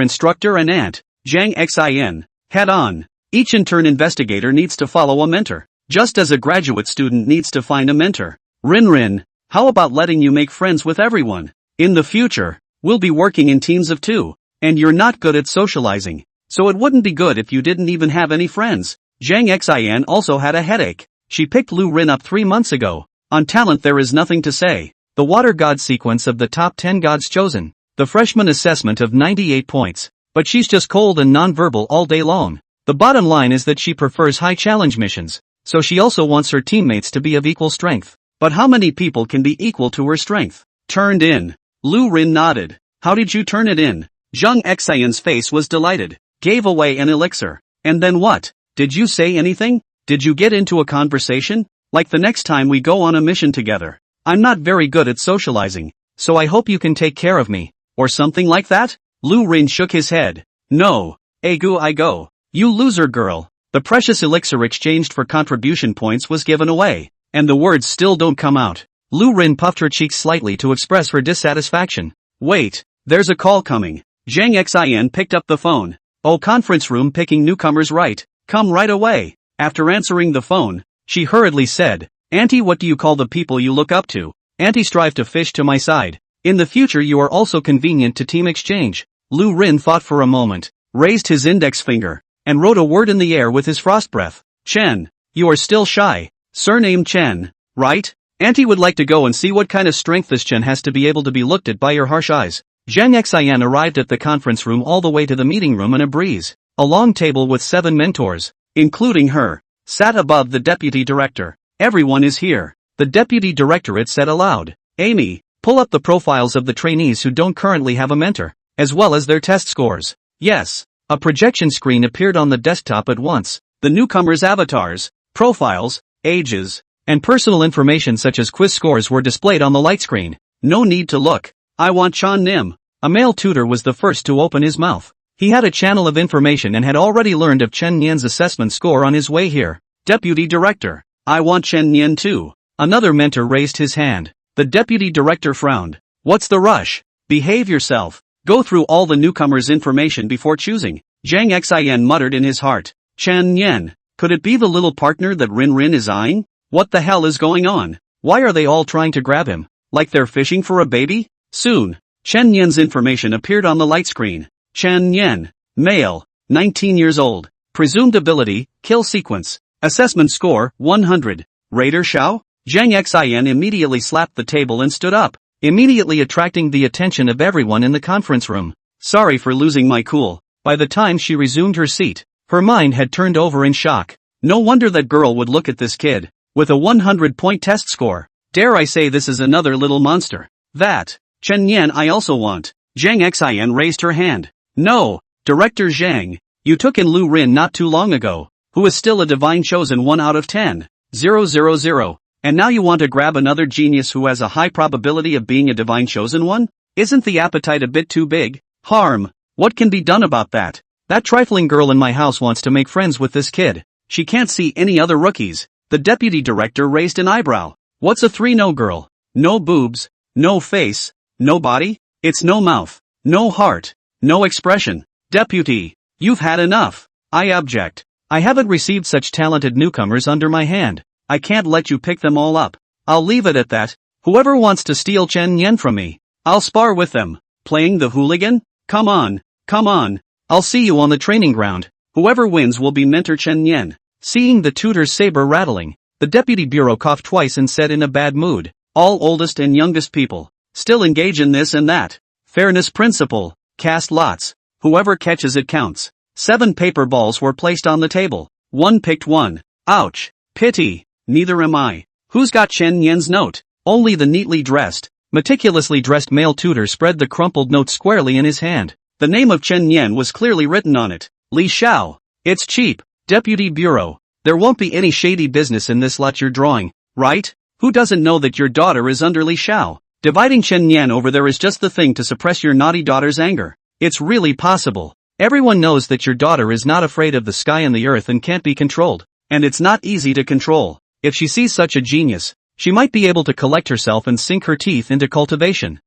instructor and aunt, Zhang Xin, head-on. Each intern investigator needs to follow a mentor, just as a graduate student needs to find a mentor. Rin, how about letting you make friends with everyone? In the future, we'll be working in teams of 2, and you're not good at socializing, so it wouldn't be good if you didn't even have any friends. Zhang Xin also had a headache. She picked Lu Rin up 3 months ago. On talent there is nothing to say. The Water God sequence of the top 10 gods chosen. The freshman assessment of 98 points. But she's just cold and non-verbal all day long. The bottom line is that she prefers high challenge missions, so she also wants her teammates to be of equal strength. But how many people can be equal to her strength? Turned in. Lu Rin nodded. How did you turn it in? Zhang Xian's face was delighted. Gave away an elixir. And then what? Did you say anything? Did you get into a conversation? Like the next time we go on a mission together. I'm not very good at socializing, so I hope you can take care of me. Or something like that? Lu Rin shook his head. No. Egu I go. You loser girl. The precious elixir exchanged for contribution points was given away, and the words still don't come out. Lu Rin puffed her cheeks slightly to express her dissatisfaction. Wait, there's a call coming. Zhang Xin picked up the phone. Oh, conference room picking newcomers right. Come right away. After answering the phone, she hurriedly said, Auntie, what do you call the people you look up to? Auntie, strive to fish to my side. In the future you are also convenient to team exchange. Lu Rin thought for a moment, raised his index finger, and wrote a word in the air with his frost breath. Chen, you are still shy. Surname Chen, right? Auntie would like to go and see what kind of strength this Chen has to be able to be looked at by your harsh eyes. Zhang Xian arrived at the conference room all the way to the meeting room in a breeze. A long table with 7 mentors, including her, sat above the deputy director. Everyone is here. The deputy directorate said aloud. Amy, pull up the profiles of the trainees who don't currently have a mentor, as well as their test scores. Yes. A projection screen appeared on the desktop at once. The newcomers' avatars, profiles, ages, and personal information such as quiz scores were displayed on the light screen. No need to look. I want Chan Nim. A male tutor was the first to open his mouth. He had a channel of information and had already learned of Chen Nian's assessment score on his way here. Deputy Director. I want Chen Nian too. Another mentor raised his hand. The deputy director frowned. What's the rush? Behave yourself. Go through all the newcomers' information before choosing. Zhang Xian muttered in his heart. Chen Nian. Could it be the little partner that Rin is eyeing? What the hell is going on? Why are they all trying to grab him? Like they're fishing for a baby? Soon, Chen Nian's information appeared on the light screen. Chen Nian. Male. 19 years old. Presumed ability, kill sequence. Assessment score, 100. Raider Xiao? Zhang Xian immediately slapped the table and stood up, immediately attracting the attention of everyone in the conference room. Sorry for losing my cool. By the time she resumed her seat, her mind had turned over in shock. No wonder that girl would look at this kid, with a 100-point test score. Dare I say this is another little monster. That, Chen Yan I also want. Zhang Xian raised her hand. No, Director Zhang, you took in Lu Rin not too long ago, who is still a divine chosen 1 out of 10. 000. And now you want to grab another genius who has a high probability of being a divine chosen one? Isn't the appetite a bit too big? Harm. What can be done about that? That trifling girl in my house wants to make friends with this kid. She can't see any other rookies. The deputy director raised an eyebrow. What's a 3-no girl? No boobs, no face, no body? It's no mouth, no heart, no expression. Deputy, you've had enough. I object. I haven't received such talented newcomers under my hand. I can't let you pick them all up. I'll leave it at that. Whoever wants to steal Chen Yen from me, I'll spar with them. Playing the hooligan? Come on, come on. I'll see you on the training ground. Whoever wins will be Mentor Chen Yen. Seeing the tutor's saber rattling, the deputy bureau coughed twice and said in a bad mood, all oldest and youngest people still engage in this and that. Fairness principle. Cast lots. Whoever catches it counts. 7 paper balls were placed on the table. One picked one. Ouch. Pity. Neither am I. Who's got Chen Yen's note? Only the neatly dressed, meticulously dressed male tutor spread the crumpled note squarely in his hand. The name of Chen Yen was clearly written on it. Li Xiao. It's cheap. Deputy Bureau. There won't be any shady business in this lot you're drawing, right? Who doesn't know that your daughter is under Li Xiao? Dividing Chen Yen over there is just the thing to suppress your naughty daughter's anger. It's really possible. Everyone knows that your daughter is not afraid of the sky and the earth and can't be controlled. And it's not easy to control. If she sees such a genius, she might be able to collect herself and sink her teeth into cultivation.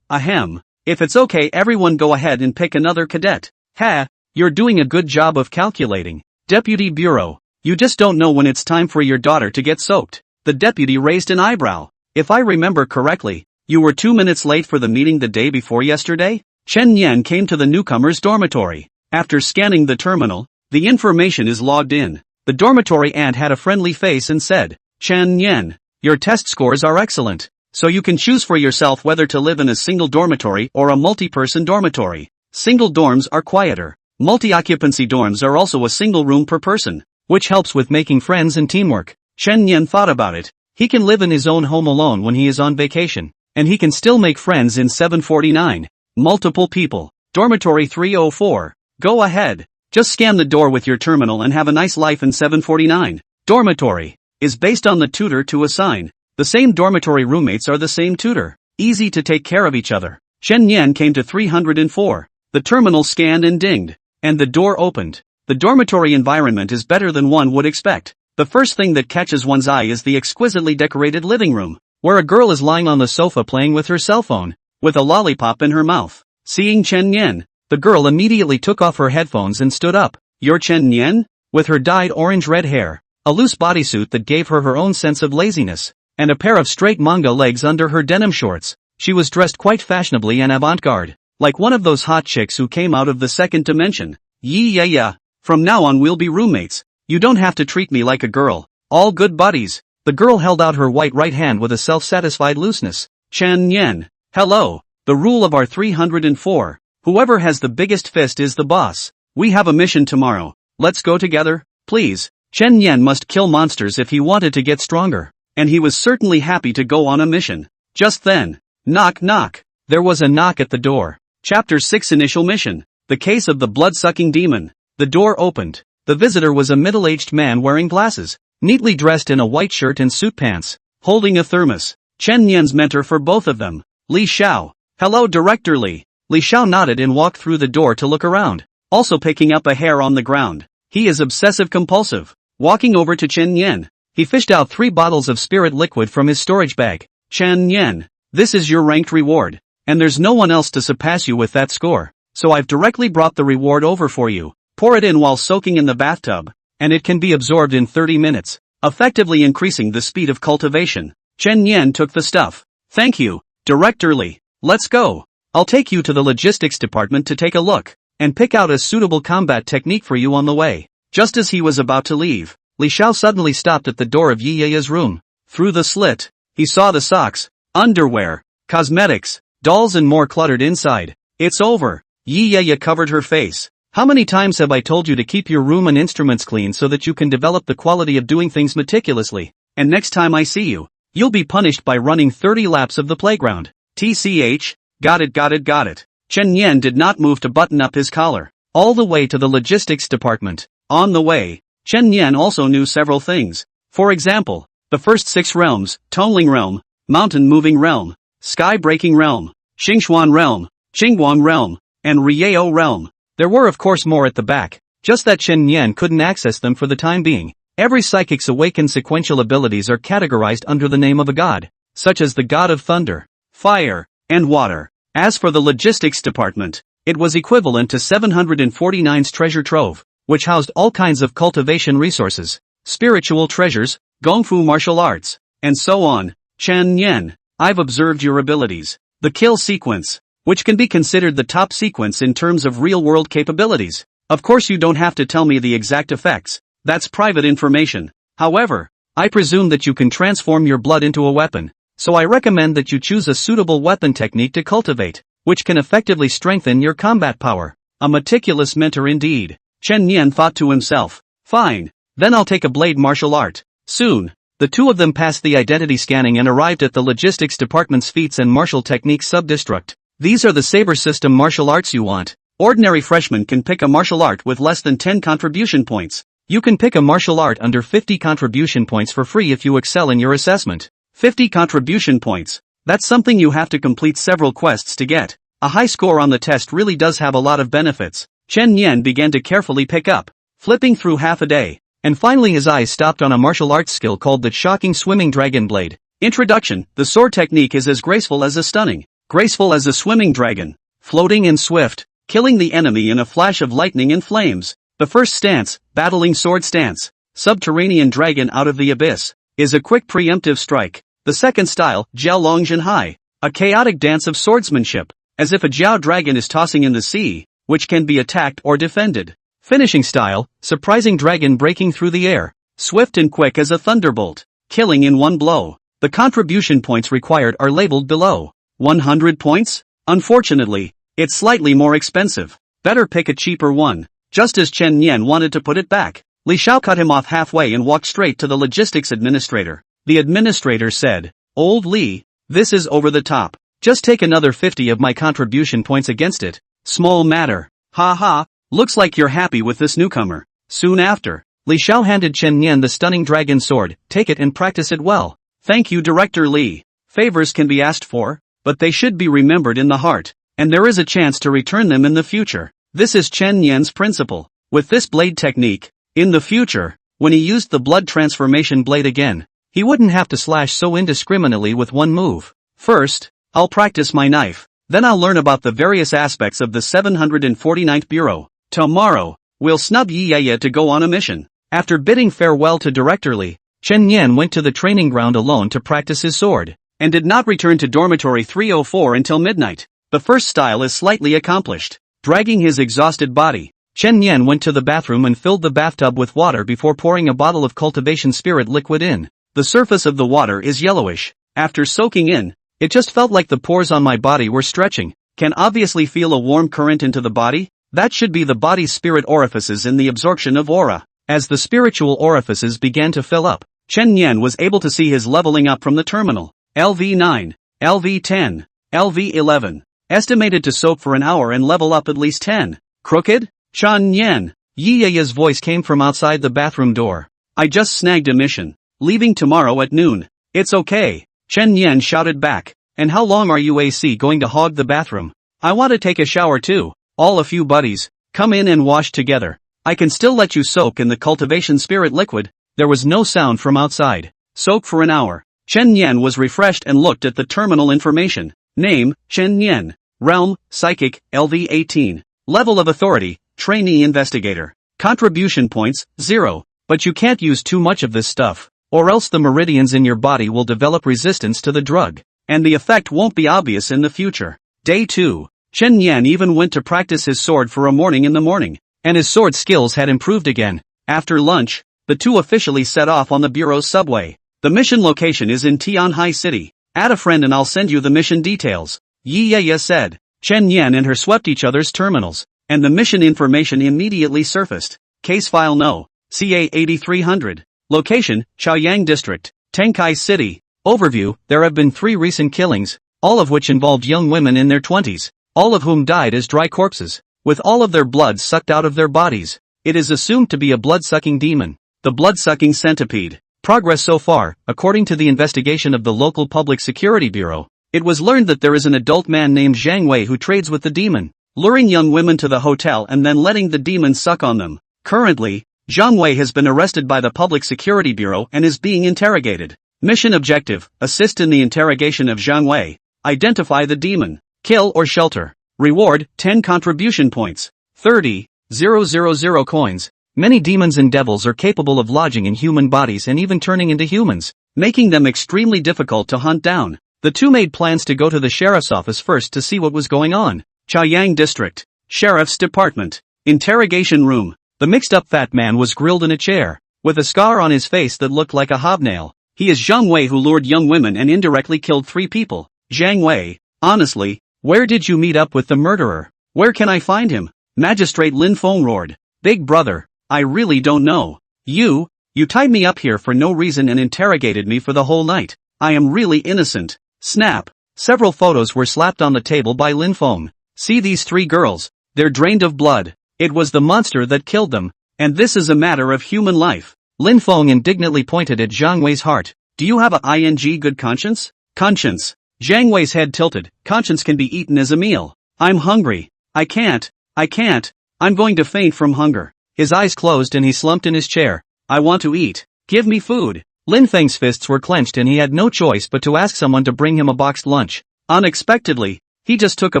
Ahem. If it's okay, everyone go ahead and pick another cadet. Ha, you're doing a good job of calculating. Deputy Bureau, you just don't know when it's time for your daughter to get soaked. The deputy raised an eyebrow. If I remember correctly, you were 2 minutes late for the meeting the day before yesterday? Chen Yen came to the newcomer's dormitory. After scanning the terminal, the information is logged in. The dormitory aunt had a friendly face and said, Chen Yen, your test scores are excellent, so you can choose for yourself whether to live in a single dormitory or a multi-person dormitory. Single dorms are quieter. Multi-occupancy dorms are also a single room per person, which helps with making friends and teamwork. Chen Yen thought about it. He can live in his own home alone when he is on vacation, and he can still make friends in 749. Multiple people. Dormitory 304. Go ahead. Just scan the door with your terminal and have a nice life in 749. Dormitory is based on the tutor to assign. The same dormitory roommates are the same tutor. Easy to take care of each other. Chen Yen came to 304. The terminal scanned and dinged, and the door opened. The dormitory environment is better than one would expect. The first thing that catches one's eye is the exquisitely decorated living room, where a girl is lying on the sofa playing with her cell phone, with a lollipop in her mouth. Seeing Chen Yen, the girl immediately took off her headphones and stood up. You're Chen Yen? With her dyed orange-red hair, a loose bodysuit that gave her her own sense of laziness, and a pair of straight manga legs under her denim shorts, she was dressed quite fashionably and avant-garde, like one of those hot chicks who came out of the second dimension. Yeah. From now on we'll be roommates. You don't have to treat me like a girl. All good buddies. The girl held out her white right hand with a self-satisfied looseness. Chen Yen. Hello. The rule of our 304. Whoever has the biggest fist is the boss. We have a mission tomorrow. Let's go together, please. Chen Yen must kill monsters if he wanted to get stronger, and he was certainly happy to go on a mission. Just then, knock knock. There was a knock at the door. Chapter 6 Initial Mission. The Case of the Blood-Sucking Demon. The door opened. The visitor was a middle-aged man wearing glasses, neatly dressed in a white shirt and suit pants, holding a thermos. Chen Yen's mentor for both of them. Li Xiao. Hello Director Li. Li Xiao nodded and walked through the door to look around, also picking up a hair on the ground. He is obsessive-compulsive. Walking over to Chen Yen, he fished out 3 bottles of spirit liquid from his storage bag. Chen Yen, this is your ranked reward, and there's no one else to surpass you with that score, so I've directly brought the reward over for you. Pour it in while soaking in the bathtub, and it can be absorbed in 30 minutes, effectively increasing the speed of cultivation. Chen Yen took the stuff. Thank you, Director Li. Let's go. I'll take you to the logistics department to take a look, and pick out a suitable combat technique for you on the way. Just as he was about to leave, Li Xiao suddenly stopped at the door of Yi Yaya's room. Through the slit, he saw the socks, underwear, cosmetics, dolls and more cluttered inside. It's over. Yi Yaya covered her face. How many times have I told you to keep your room and instruments clean so that you can develop the quality of doing things meticulously? And next time I see you, you'll be punished by running 30 laps of the playground. TCH, got it. Chen Yen did not move to button up his collar. All the way to the logistics department. On the way, Chen Yen also knew several things. For example, the first 6 realms, Tongling Realm, Mountain Moving Realm, Sky Breaking Realm, Xingxuan Realm, Qingguang Realm, and Rieo Realm. There were of course more at the back, just that Chen Yan couldn't access them for the time being. Every psychic's awakened sequential abilities are categorized under the name of a god, such as the god of thunder, fire, and water. As for the logistics department, it was equivalent to 749's treasure trove, which housed all kinds of cultivation resources, spiritual treasures, gongfu martial arts, and so on. Chen Yan, I've observed your abilities. The kill sequence, which can be considered the top sequence in terms of real-world capabilities. Of course you don't have to tell me the exact effects, that's private information. However, I presume that you can transform your blood into a weapon, so I recommend that you choose a suitable weapon technique to cultivate, which can effectively strengthen your combat power. A meticulous mentor indeed. Chen Yan thought to himself. Fine, then I'll take a blade martial art. Soon, the two of them passed the identity scanning and arrived at the logistics department's feats and martial techniques sub-district. These are the saber system martial arts you want. Ordinary freshmen can pick a martial art with less than 10 contribution points. You can pick a martial art under 50 contribution points for free if you excel in your assessment. 50 contribution points. That's something you have to complete several quests to get. A high score on the test really does have a lot of benefits. Chen Yan began to carefully pick up, flipping through half a day, and finally his eyes stopped on a martial arts skill called the shocking swimming dragon blade. Introduction. The sword technique is as graceful as a stunning, graceful as a swimming dragon, floating and swift, killing the enemy in a flash of lightning and flames. The first stance, battling sword stance, subterranean dragon out of the abyss, is a quick preemptive strike. The second style, Jiaolong Zhenhai, a chaotic dance of swordsmanship, as if a Jiao dragon is tossing in the sea, which can be attacked or defended. Finishing style, surprising dragon breaking through the air, swift and quick as a thunderbolt, killing in one blow. The contribution points required are labeled below. 100 points? Unfortunately, it's slightly more expensive. Better pick a cheaper one. Just as Chen Yan wanted to put it back, Li Xiao cut him off halfway and walked straight to the logistics administrator. The administrator said, Old Li, this is over the top. Just take another 50 of my contribution points against it. Small matter. Ha ha, looks like you're happy with this newcomer. Soon after, Li Xiao handed Chen Yan the stunning dragon sword. Take it and practice it well. Thank you, Director Li. Favors can be asked for, but they should be remembered in the heart, and there is a chance to return them in the future. This is Chen Yan's principle. With this blade technique, in the future, when he used the blood transformation blade again, he wouldn't have to slash so indiscriminately with one move. First, I'll practice my knife, then I'll learn about the various aspects of the 749th Bureau. Tomorrow, we'll snub Yi Yaya to go on a mission. After bidding farewell to Director Li, Chen Yan went to the training ground alone to practice his sword, and did not return to dormitory 304 until midnight. The first style is slightly accomplished. Dragging his exhausted body, Chen Yan went to the bathroom and filled the bathtub with water before pouring a bottle of cultivation spirit liquid in. The surface of the water is yellowish. After soaking in, it just felt like the pores on my body were stretching. Can obviously feel a warm current into the body? That should be the body's spirit orifices in the absorption of aura. As the spiritual orifices began to fill up, Chen Yan was able to see his leveling up from the terminal. LV9, LV10, LV11. Estimated to soak for an hour and level up at least 10. Crooked? Chen Yan. Yi Yaya's voice came from outside the bathroom door. I just snagged a mission. Leaving tomorrow at noon. It's okay. Chen Yan shouted back. And how long are you AC going to hog the bathroom? I want to take a shower too. All a few buddies. Come in and wash together. I can still let you soak in the cultivation spirit liquid. There was no sound from outside. Soak for an hour. Chen Yan was refreshed and looked at the terminal information. Name, Chen Yan. Realm, Psychic, LV18. Level of Authority, Trainee Investigator. Contribution points, 0. But you can't use too much of this stuff, or else the meridians in your body will develop resistance to the drug, and the effect won't be obvious in the future. Day 2. Chen Yan even went to practice his sword for a morning in the morning, and his sword skills had improved again. After lunch, the two officially set off on the Bureau's subway. The mission location is in Tianhai City. Add a friend and I'll send you the mission details. Yi Yaya said. Chen Yan and her swept each other's terminals, and the mission information immediately surfaced. Case file No. CA 8300. Location, Chaoyang District, Tenkai City. Overview, there have been 3 recent killings, all of which involved young women in their 20s, all of whom died as dry corpses, with all of their blood sucked out of their bodies. It is assumed to be a blood-sucking demon. The blood-sucking centipede. Progress so far, according to the investigation of the local public security bureau, it was learned that there is an adult man named Zhang Wei who trades with the demon, luring young women to the hotel and then letting the demon suck on them. Currently, Zhang Wei has been arrested by the public security bureau and is being interrogated. Mission objective: assist in the interrogation of Zhang Wei. Identify the demon. Kill or shelter. Reward: 10 contribution points. 30,000 coins. Many demons and devils are capable of lodging in human bodies and even turning into humans, making them extremely difficult to hunt down. The two made plans to go to the sheriff's office first to see what was going on. Chaoyang District. Sheriff's Department. Interrogation room. The mixed-up fat man was grilled in a chair, with a scar on his face that looked like a hobnail. He is Zhang Wei who lured young women and indirectly killed 3 people. Zhang Wei, honestly, where did you meet up with the murderer? Where can I find him? Magistrate Lin Feng roared. Big brother, I really don't know. You tied me up here for no reason and interrogated me for the whole night. I am really innocent. Snap. Several photos were slapped on the table by Lin Feng. See these 3 girls? They're drained of blood. It was the monster that killed them, and this is a matter of human life. Lin Feng indignantly pointed at Zhang Wei's heart. Do you have a good conscience? Conscience. Zhang Wei's head tilted. Conscience can be eaten as a meal. I'm hungry. I can't. I'm going to faint from hunger. His eyes closed and he slumped in his chair. I want to eat. Give me food. Lin Feng's fists were clenched and he had no choice but to ask someone to bring him a boxed lunch. Unexpectedly, he just took a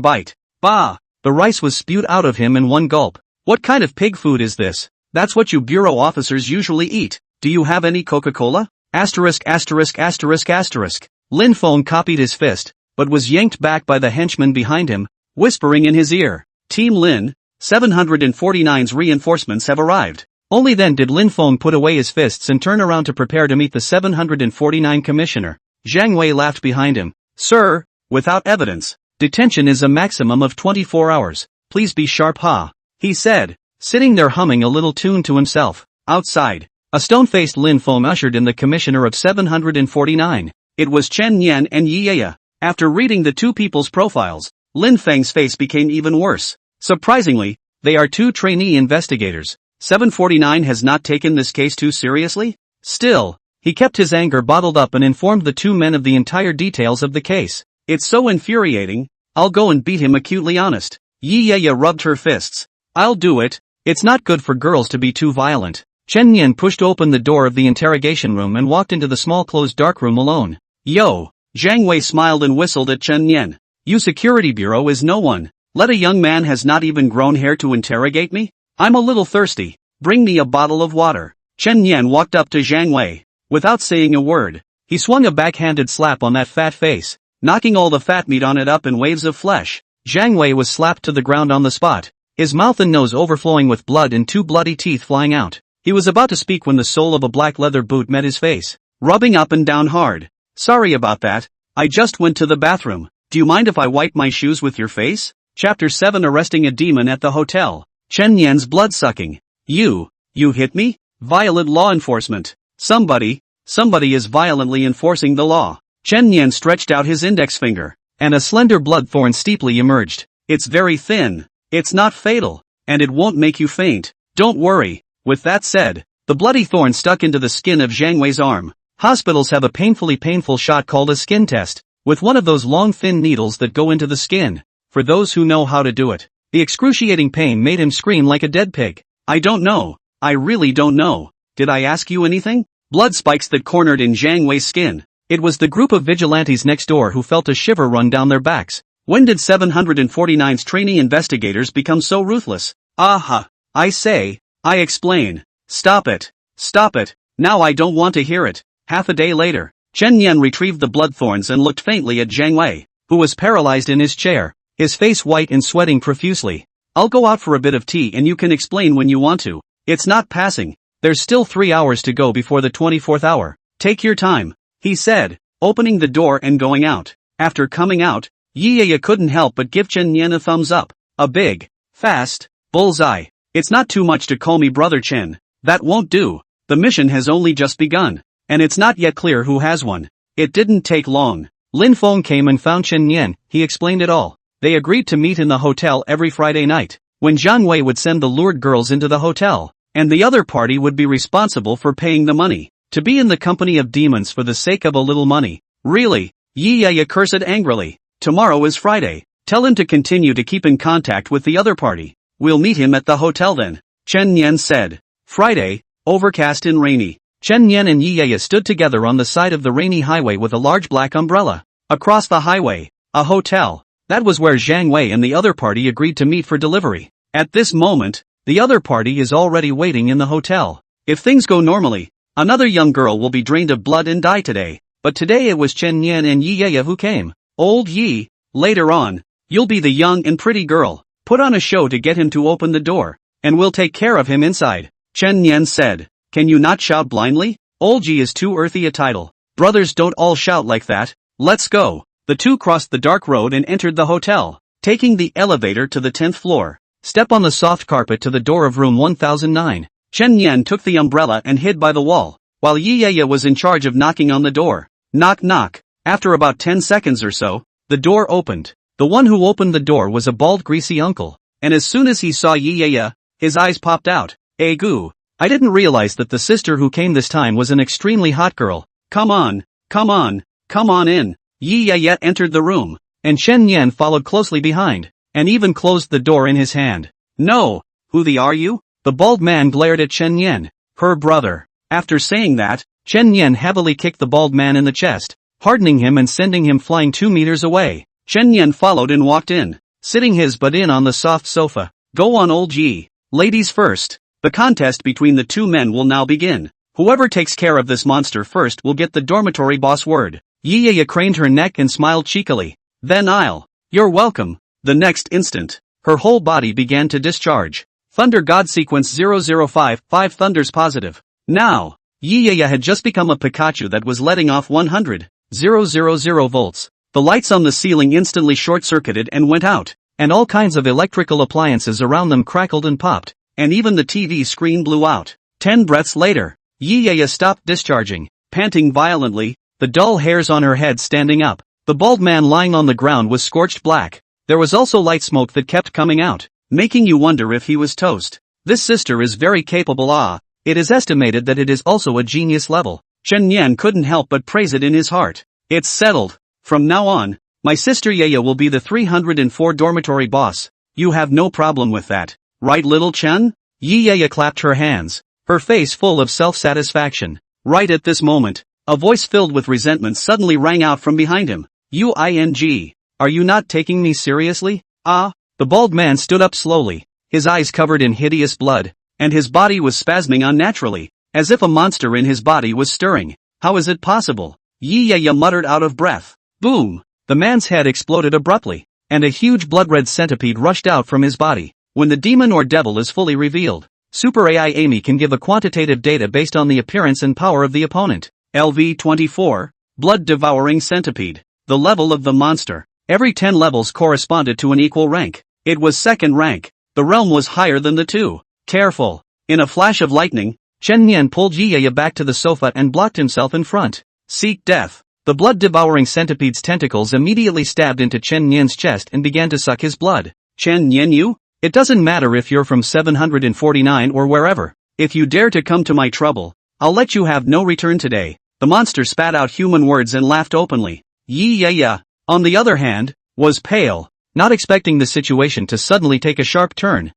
bite. Bah! The rice was spewed out of him in one gulp. What kind of pig food is this? That's what you bureau officers usually eat. Do you have any Coca-Cola? Asterisk. Lin Feng copied his fist, but was yanked back by the henchman behind him, whispering in his ear. Team Lin, 749's reinforcements have arrived. Only then did Lin Feng put away his fists and turn around to prepare to meet the 749 commissioner. Zhang Wei laughed behind him. Sir, without evidence, detention is a maximum of 24 hours. Please be sharp, he said, sitting there humming a little tune to himself. Outside, a stone-faced Lin Feng ushered in the commissioner of 749. It was Chen Yan and Yi Yaya. After reading the 2 people's profiles, Lin Feng's face became even worse. Surprisingly, they are 2 trainee investigators. 749 has not taken this case too seriously? Still, he kept his anger bottled up and informed the 2 men of the entire details of the case. It's so infuriating. I'll go and beat him, acutely honest. Yi Yaya rubbed her fists. I'll do it. It's not good for girls to be too violent. Chen Yan pushed open the door of the interrogation room and walked into the small closed dark room alone. Yo! Zhang Wei smiled and whistled at Chen Yan. You security bureau is no one. Let a young man has not even grown hair to interrogate me? I'm a little thirsty. Bring me a bottle of water. Chen Yan walked up to Zhang Wei. Without saying a word, he swung a backhanded slap on that fat face, knocking all the fat meat on it up in waves of flesh. Zhang Wei was slapped to the ground on the spot, his mouth and nose overflowing with blood and 2 bloody teeth flying out. He was about to speak when the sole of a black leather boot met his face, rubbing up and down hard. Sorry about that. I just went to the bathroom. Do you mind if I wipe my shoes with your face? Chapter 7: Arresting a Demon at the Hotel. Chen Yan's blood-sucking. You hit me? Violent law enforcement. Somebody is violently enforcing the law. Chen Yan stretched out his index finger, and a slender blood thorn steeply emerged. It's very thin. It's not fatal, and it won't make you faint. Don't worry. With that said, the bloody thorn stuck into the skin of Zhang Wei's arm. Hospitals have a painful shot called a skin test, with one of those long thin needles that go into the skin. For those who know how to do it, the excruciating pain made him scream like a dead pig. I don't know. I really don't know. Did I ask you anything? Blood spikes that cornered in Zhang Wei's skin. It was the group of vigilantes next door who felt a shiver run down their backs. When did 749's trainee investigators become so ruthless? Aha! I say, I explain. Stop it. Stop it. Now I don't want to hear it. Half a day later, Chen Yan retrieved the blood thorns and looked faintly at Zhang Wei, who was paralyzed in his chair, his face white and sweating profusely. I'll go out for a bit of tea and you can explain when you want to. It's not passing. There's still 3 hours to go before the 24th hour. Take your time, he said, opening the door and going out. After coming out, Yi Yaya couldn't help but give Chen Yan a thumbs up. A big, fast, bullseye. It's not too much to call me brother Chen. That won't do. The mission has only just begun, and it's not yet clear who has one. It didn't take long. Lin Feng came and found Chen Yan. He explained it all. They agreed to meet in the hotel every Friday night, when Zhang Wei would send the lured girls into the hotel, and the other party would be responsible for paying the money. To be in the company of demons for the sake of a little money. Really? Yi Yaya cursed angrily. Tomorrow is Friday. Tell him to continue to keep in contact with the other party. We'll meet him at the hotel then. Chen Yan said. Friday, overcast and rainy. Chen Yan and Yi Yaya stood together on the side of the rainy highway with a large black umbrella. Across the highway, a hotel. That was where Zhang Wei and the other party agreed to meet for delivery. At this moment, the other party is already waiting in the hotel. If things go normally, another young girl will be drained of blood and die today. But today it was Chen Yan and Yi Yaya who came. Old Yi, later on, you'll be the young and pretty girl. Put on a show to get him to open the door, and we'll take care of him inside. Chen Yan said. Can you not shout blindly? Old Yi is too earthy a title. Brothers don't all shout like that. Let's go. The two crossed the dark road and entered the hotel, taking the elevator to the 10th floor. Step on the soft carpet to the door of room 1009. Chen Yan took the umbrella and hid by the wall, while Yi Yaya was in charge of knocking on the door. Knock knock. After about 10 seconds or so, the door opened. The one who opened the door was a bald greasy uncle, and as soon as he saw Yi Yaya, his eyes popped out. Goo. I didn't realize that the sister who came this time was an extremely hot girl. Come on, come on, come on in. Yi Yaya entered the room, and Chen Yan followed closely behind, and even closed the door in his hand. No, who the are you? The bald man glared at Chen Yan. Her brother. After saying that, Chen Yan heavily kicked the bald man in the chest, hardening him and sending him flying 2 meters away. Chen Yan followed and walked in, sitting his butt in on the soft sofa. Go on old Yi. Ladies first. The contest between the two men will now begin. Whoever takes care of this monster first will get the dormitory boss word. Yi Yaya craned her neck and smiled cheekily. Then I'll. You're welcome. The next instant, her whole body began to discharge. Thunder God sequence 005, 5 thunders positive. Now, Yi Yaya had just become a Pikachu that was letting off 100,000 volts. The lights on the ceiling instantly short-circuited and went out, and all kinds of electrical appliances around them crackled and popped, and even the TV screen blew out. 10 breaths later, Yi Yaya stopped discharging, panting violently, the dull hairs on her head standing up. The bald man lying on the ground was scorched black. There was also light smoke that kept coming out, making you wonder if he was toast. This sister is very capable. It is estimated that it is also a genius level. Chen Yan couldn't help but praise it in his heart. It's settled. From now on, my sister Yaya will be the 304 dormitory boss. You have no problem with that, right little Chen? Yi Yaya clapped her hands, her face full of self-satisfaction. Right at this moment, a voice filled with resentment suddenly rang out from behind him. Uing. Are you not taking me seriously? The bald man stood up slowly, his eyes covered in hideous blood, and his body was spasming unnaturally, as if a monster in his body was stirring. How is it possible? Yi Yaya muttered out of breath. Boom! The man's head exploded abruptly, and a huge blood-red centipede rushed out from his body. When the demon or devil is fully revealed, Super AI Amy can give a quantitative data based on the appearance and power of the opponent. LV24, Blood-Devouring Centipede. The level of the monster. Every 10 levels corresponded to an equal rank. It was second rank. The realm was higher than the two. Careful. In a flash of lightning, Chen Yan pulled Yi Yaya back to the sofa and blocked himself in front. Seek death. The blood-devouring centipede's tentacles immediately stabbed into Chen Yan's chest and began to suck his blood. Chen Yan, you? It doesn't matter if you're from 749 or wherever. If you dare to come to my trouble, I'll let you have no return today. The monster spat out human words and laughed openly. Yi Yaya, on the other hand, was pale, not expecting the situation to suddenly take a sharp turn.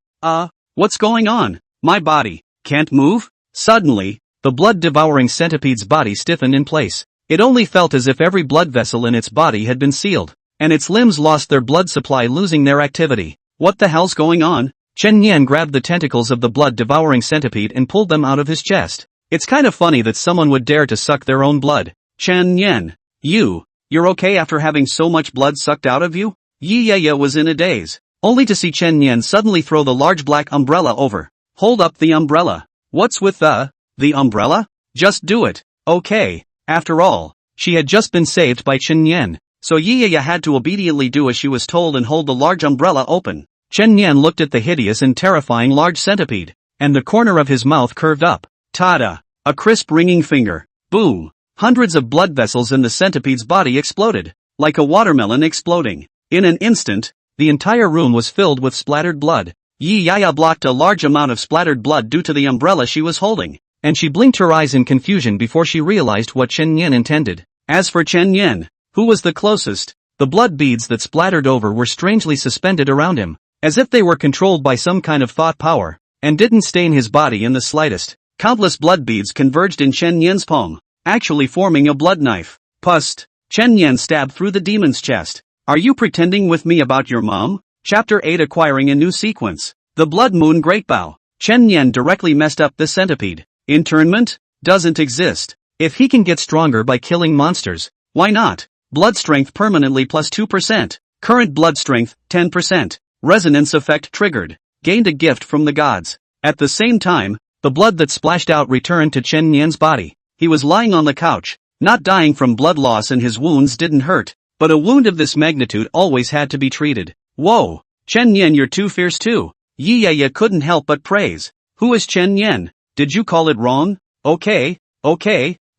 What's going on? My body can't move? Suddenly, the blood-devouring centipede's body stiffened in place. It only felt as if every blood vessel in its body had been sealed, and its limbs lost their blood supply, losing their activity. What the hell's going on? Chen Yan grabbed the tentacles of the blood-devouring centipede and pulled them out of his chest. It's kind of funny that someone would dare to suck their own blood. Chen Yan, you're okay after having so much blood sucked out of you? Yi Yaya was in a daze, only to see Chen Yan suddenly throw the large black umbrella over. Hold up the umbrella. What's with the umbrella? Just do it. Okay. After all, she had just been saved by Chen Yan, so Yi Yaya had to obediently do as she was told and hold the large umbrella open. Chen Yan looked at the hideous and terrifying large centipede, and the corner of his mouth curved up. Tada! A crisp ringing finger. Boom! Hundreds of blood vessels in the centipede's body exploded, like a watermelon exploding. In an instant, the entire room was filled with splattered blood. Yi Yaya blocked a large amount of splattered blood due to the umbrella she was holding. and she blinked her eyes in confusion before she realized what Chen Yan intended. As for Chen Yan, who was the closest, the blood beads that splattered over were strangely suspended around him, as if they were controlled by some kind of thought power, and didn't stain his body in the slightest. Countless blood beads converged in Chen Yan's palm, actually forming a blood knife. Pust! Chen Yan stabbed through the demon's chest. Are you pretending with me about your mom? Chapter 8 Acquiring a new sequence. The Blood Moon Great Bow. Chen Yan directly messed up the centipede. Internment? Doesn't exist. If he can get stronger by killing monsters, why not? Blood strength permanently plus 2%. Current blood strength, 10%. Resonance effect triggered. Gained a gift from the gods. At the same time, the blood that splashed out returned to Chen Yan's body. He was lying on the couch, not dying from blood loss, and his wounds didn't hurt. But a wound of this magnitude always had to be treated. Whoa! Chen Yan, you're too fierce too. Yi couldn't help but praise. Who is Chen Yan? Did you call it wrong? Okay.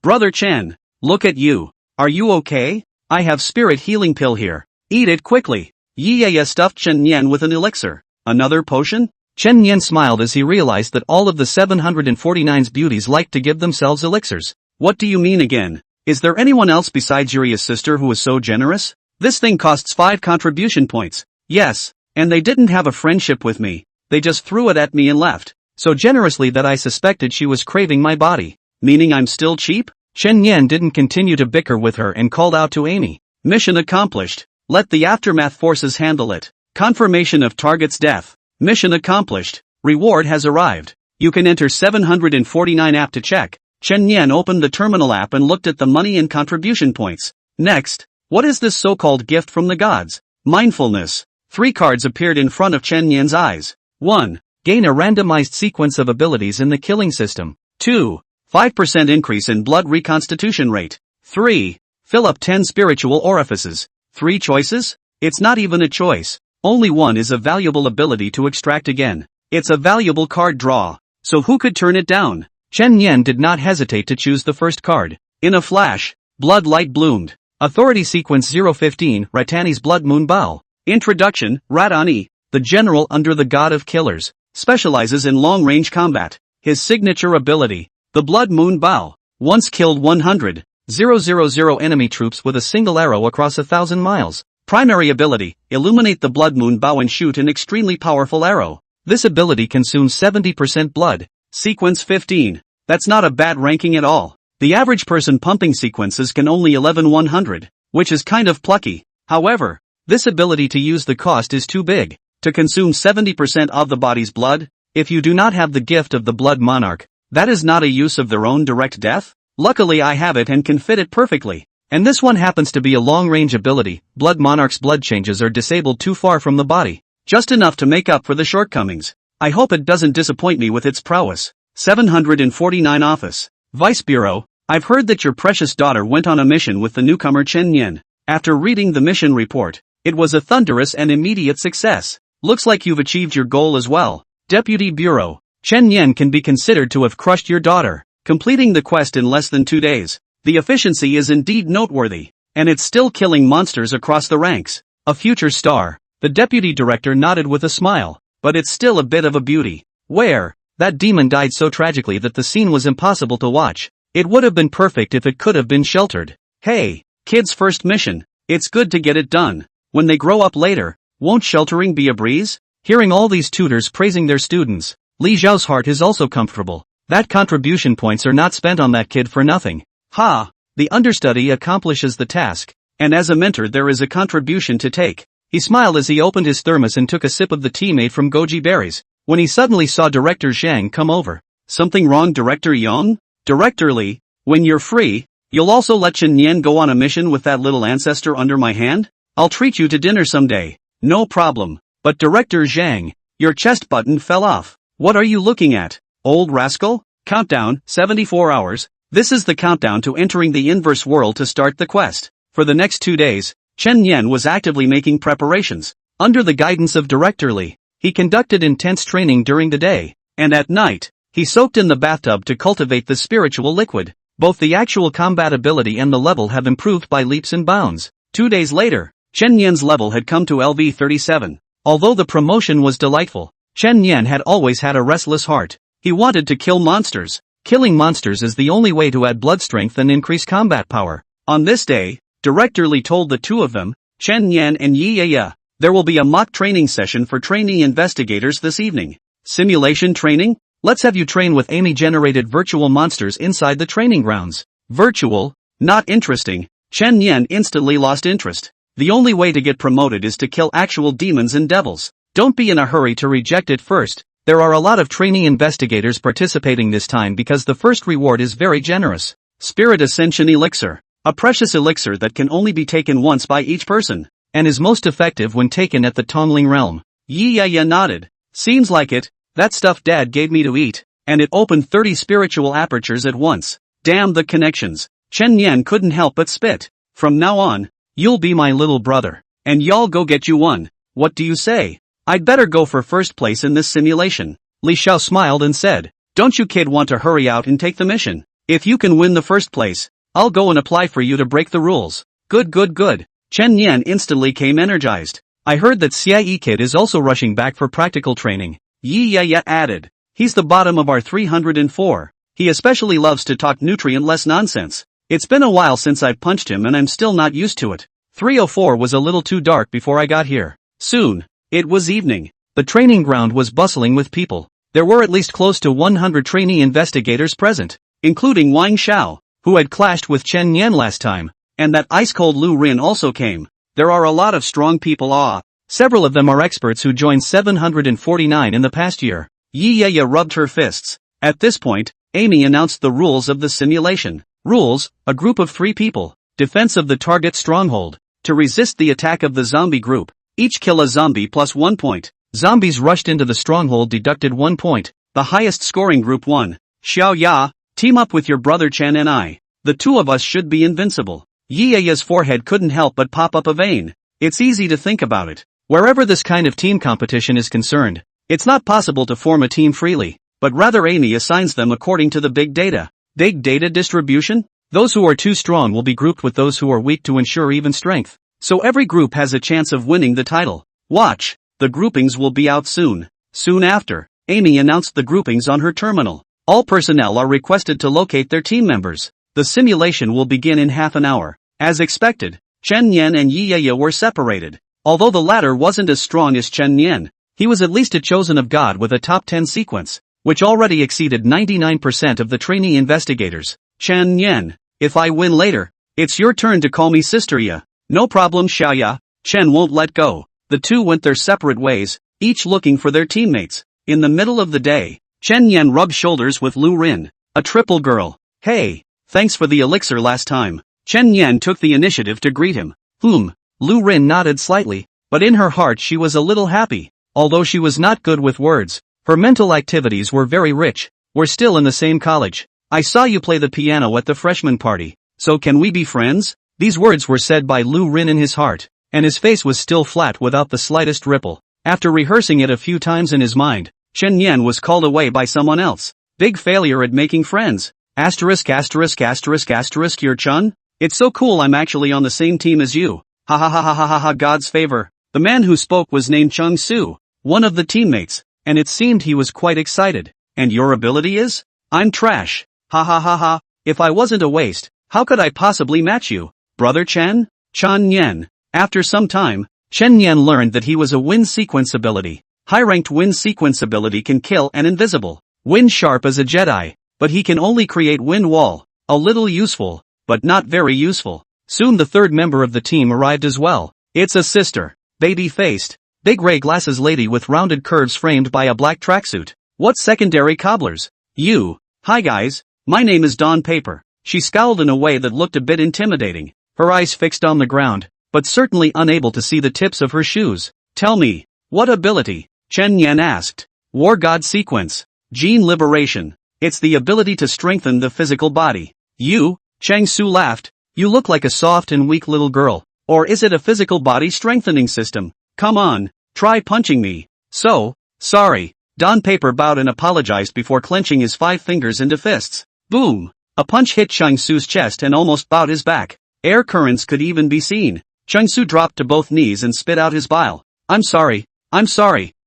Brother Chen. Look at you. Are you okay? I have spirit healing pill here. Eat it quickly. Yi stuffed Chen Yan with an elixir. Another potion? Chen Yan smiled as he realized that all of the 749's beauties liked to give themselves elixirs. What do you mean again? Is there anyone else besides Yuri's sister who is so generous? This thing costs 5 contribution points. Yes, and they didn't have a friendship with me. They just threw it at me and left. So generously that I suspected she was craving my body. Meaning I'm still cheap? Chen Yan didn't continue to bicker with her and called out to Amy. Mission accomplished. Let the aftermath forces handle it. Confirmation of target's death. Mission accomplished. Reward has arrived. You can enter 749 app to check. Chen Yan opened the terminal app and looked at the money and contribution points. Next, what is this so-called gift from the gods? Mindfulness. 3 cards appeared in front of Chen Yan's eyes. 1. Gain a randomized sequence of abilities in the killing system. 2. 5% increase in blood reconstitution rate. 3. Fill up 10 spiritual orifices. 3 choices? It's not even a choice. Only one is a valuable ability to extract again. It's a valuable card draw. So who could turn it down? Chen Yan did not hesitate to choose the first card. In a flash, blood light bloomed. Authority Sequence 015, Ratani's Blood Moon Bow. Introduction, Ratani, the general under the god of killers, specializes in long-range combat. His signature ability, the Blood Moon Bow, once killed 100,000 enemy troops with a single arrow across 1,000 miles. Primary ability, illuminate the Blood Moon Bow and shoot an extremely powerful arrow. This ability consumes 70% blood. Sequence 15. That's not a bad ranking at all. The average person pumping sequences can only 11,100, which is kind of plucky. However, this ability to use the cost is too big. To consume 70% of the body's blood, if you do not have the gift of the Blood Monarch, that is not a use of their own direct death? Luckily I have it and can fit it perfectly. And this one happens to be a long-range ability. Blood Monarch's blood changes are disabled too far from the body. Just enough to make up for the shortcomings. I hope it doesn't disappoint me with its prowess. 749 Office. Vice Bureau, I've heard that your precious daughter went on a mission with the newcomer Chen Yan. After reading the mission report, it was a thunderous and immediate success. Looks like you've achieved your goal as well. Deputy Bureau, Chen Yan can be considered to have crushed your daughter, completing the quest in less than 2 days. The efficiency is indeed noteworthy, and it's still killing monsters across the ranks. A future star. The deputy director nodded with a smile, but it's still a bit of a beauty. Where? That demon died so tragically that the scene was impossible to watch. It would have been perfect if it could have been sheltered. Hey, kid's first mission. It's good to get it done. When they grow up later, won't sheltering be a breeze? Hearing all these tutors praising their students, Li Zhao's heart is also comfortable. That contribution points are not spent on that kid for nothing. Ha! The understudy accomplishes the task, and as a mentor there is a contribution to take. He smiled as he opened his thermos and took a sip of the tea made from goji berries, when he suddenly saw Director Zhang come over. Something wrong, Director Yang? Director Li, when you're free, you'll also let Chen Yan go on a mission with that little ancestor under my hand? I'll treat you to dinner someday. No problem. But Director Zhang, your chest button fell off. What are you looking at, old rascal? Countdown, 74 hours. This is the countdown to entering the inverse world to start the quest. For the next 2 days, Chen Yan was actively making preparations. Under the guidance of Director Li, he conducted intense training during the day, and at night, he soaked in the bathtub to cultivate the spiritual liquid. Both the actual combat ability and the level have improved by leaps and bounds. 2 days later, Chen Yan's level had come to LV 37. Although the promotion was delightful, Chen Yan had always had a restless heart. He wanted to kill monsters. Killing monsters is the only way to add blood strength and increase combat power. On this day, Director Lee told the two of them, Chen Yan and Yi Yaya, there will be a mock training session for trainee investigators this evening. Simulation training? Let's have you train with Amy-generated virtual monsters inside the training grounds. Virtual? Not interesting. Chen Yan instantly lost interest. The only way to get promoted is to kill actual demons and devils. Don't be in a hurry to reject it first. There are a lot of trainee investigators participating this time because the first reward is very generous. Spirit Ascension Elixir. A precious elixir that can only be taken once by each person, and is most effective when taken at the Tongling realm. Yi Yaya nodded. Seems like it. That stuff Dad gave me to eat, and it opened 30 spiritual apertures at once. Damn the connections. Chen Yan couldn't help but spit. From now on, you'll be my little brother, and y'all go get you one. What do you say? I'd better go for first place in this simulation. Li Xiao smiled and said, don't you kid want to hurry out and take the mission? If you can win the first place, I'll go and apply for you to break the rules. Good good good. Chen Yan instantly came energized. I heard that Xie Kid is also rushing back for practical training. Yi Yaya added. He's the bottom of our 304. He especially loves to talk nutrient-less nonsense. It's been a while since I've punched him and I'm still not used to it. 304 was a little too dark before I got here. Soon, it was evening. The training ground was bustling with people. There were at least close to 100 trainee investigators present, including Wang Xiao, who had clashed with Chen Yan last time, and that ice-cold Lu Rin also came. There are a lot of strong people. Several of them are experts who joined 749 in the past year. Yi Yaya rubbed her fists. At this point, Amy announced the rules of the simulation. Rules: a group of 3 people. Defense of the target stronghold. To resist the attack of the zombie group, each kill a zombie plus 1 point. Zombies rushed into the stronghold deducted 1 point. The highest scoring group won. Xiao Ya, team up with your brother Chen and I. The two of us should be invincible. Yi Yaya's forehead couldn't help but pop up a vein. It's easy to think about it. Wherever this kind of team competition is concerned, it's not possible to form a team freely, but rather Amy assigns them according to the big data. Big data distribution? Those who are too strong will be grouped with those who are weak to ensure even strength. So every group has a chance of winning the title. Watch, the groupings will be out soon. Soon after, Amy announced the groupings on her terminal. All personnel are requested to locate their team members. The simulation will begin in half an hour. As expected, Chen Yan and Yi Yaya were separated. Although the latter wasn't as strong as Chen Yan, he was at least a chosen of God with a top 10 sequence, which already exceeded 99% of the trainee investigators. Chen Yan, if I win later, it's your turn to call me Sister Ya. No problem Xiaoya. Chen won't let go. The two went their separate ways, each looking for their teammates. In the middle of the day, Chen Yan rubbed shoulders with Lu Rin, a triple girl. Hey, thanks for the elixir last time. Chen Yan took the initiative to greet him. Lu Rin nodded slightly, but in her heart she was a little happy. Although she was not good with words, her mental activities were very rich. We're still in the same college. I saw you play the piano at the freshman party, so can we be friends? These words were said by Lu Rin in his heart, and his face was still flat without the slightest ripple. After rehearsing it a few times in his mind, Chen Yan was called away by someone else. Big failure at making friends. Your Chun? It's so cool I'm actually on the same team as you. Ha ha ha ha ha ha ha God's favor. The man who spoke was named Chung Su, one of the teammates, and it seemed he was quite excited. And your ability is? I'm trash. Ha ha ha ha. If I wasn't a waste, how could I possibly match you? Brother Chen? Chen Yan. After some time, Chen Yan learned that he was a wind sequence ability. High-ranked wind sequence ability can kill an invisible. Wind sharp as a Jedi, but he can only create wind wall. A little useful, but not very useful. Soon the third member of the team arrived as well. It's a sister. Baby-faced, big gray glasses lady with rounded curves framed by a black tracksuit. What secondary cobblers? You. Hi guys, my name is Dawn Paper. She scowled in a way that looked a bit intimidating, her eyes fixed on the ground, but certainly unable to see the tips of her shoes. Tell me, what ability? Chen Yan asked. War God Sequence. Gene Liberation. It's the ability to strengthen the physical body. You? Chang Su laughed. You look like a soft and weak little girl. Or is it a physical body strengthening system? Come on, try punching me. So, sorry. Don Paper bowed and apologized before clenching his 5 fingers into fists. Boom! A punch hit Chang Su's chest and almost bowed his back. Air currents could even be seen. Chang Su dropped to both knees and spit out his bile. I'm sorry.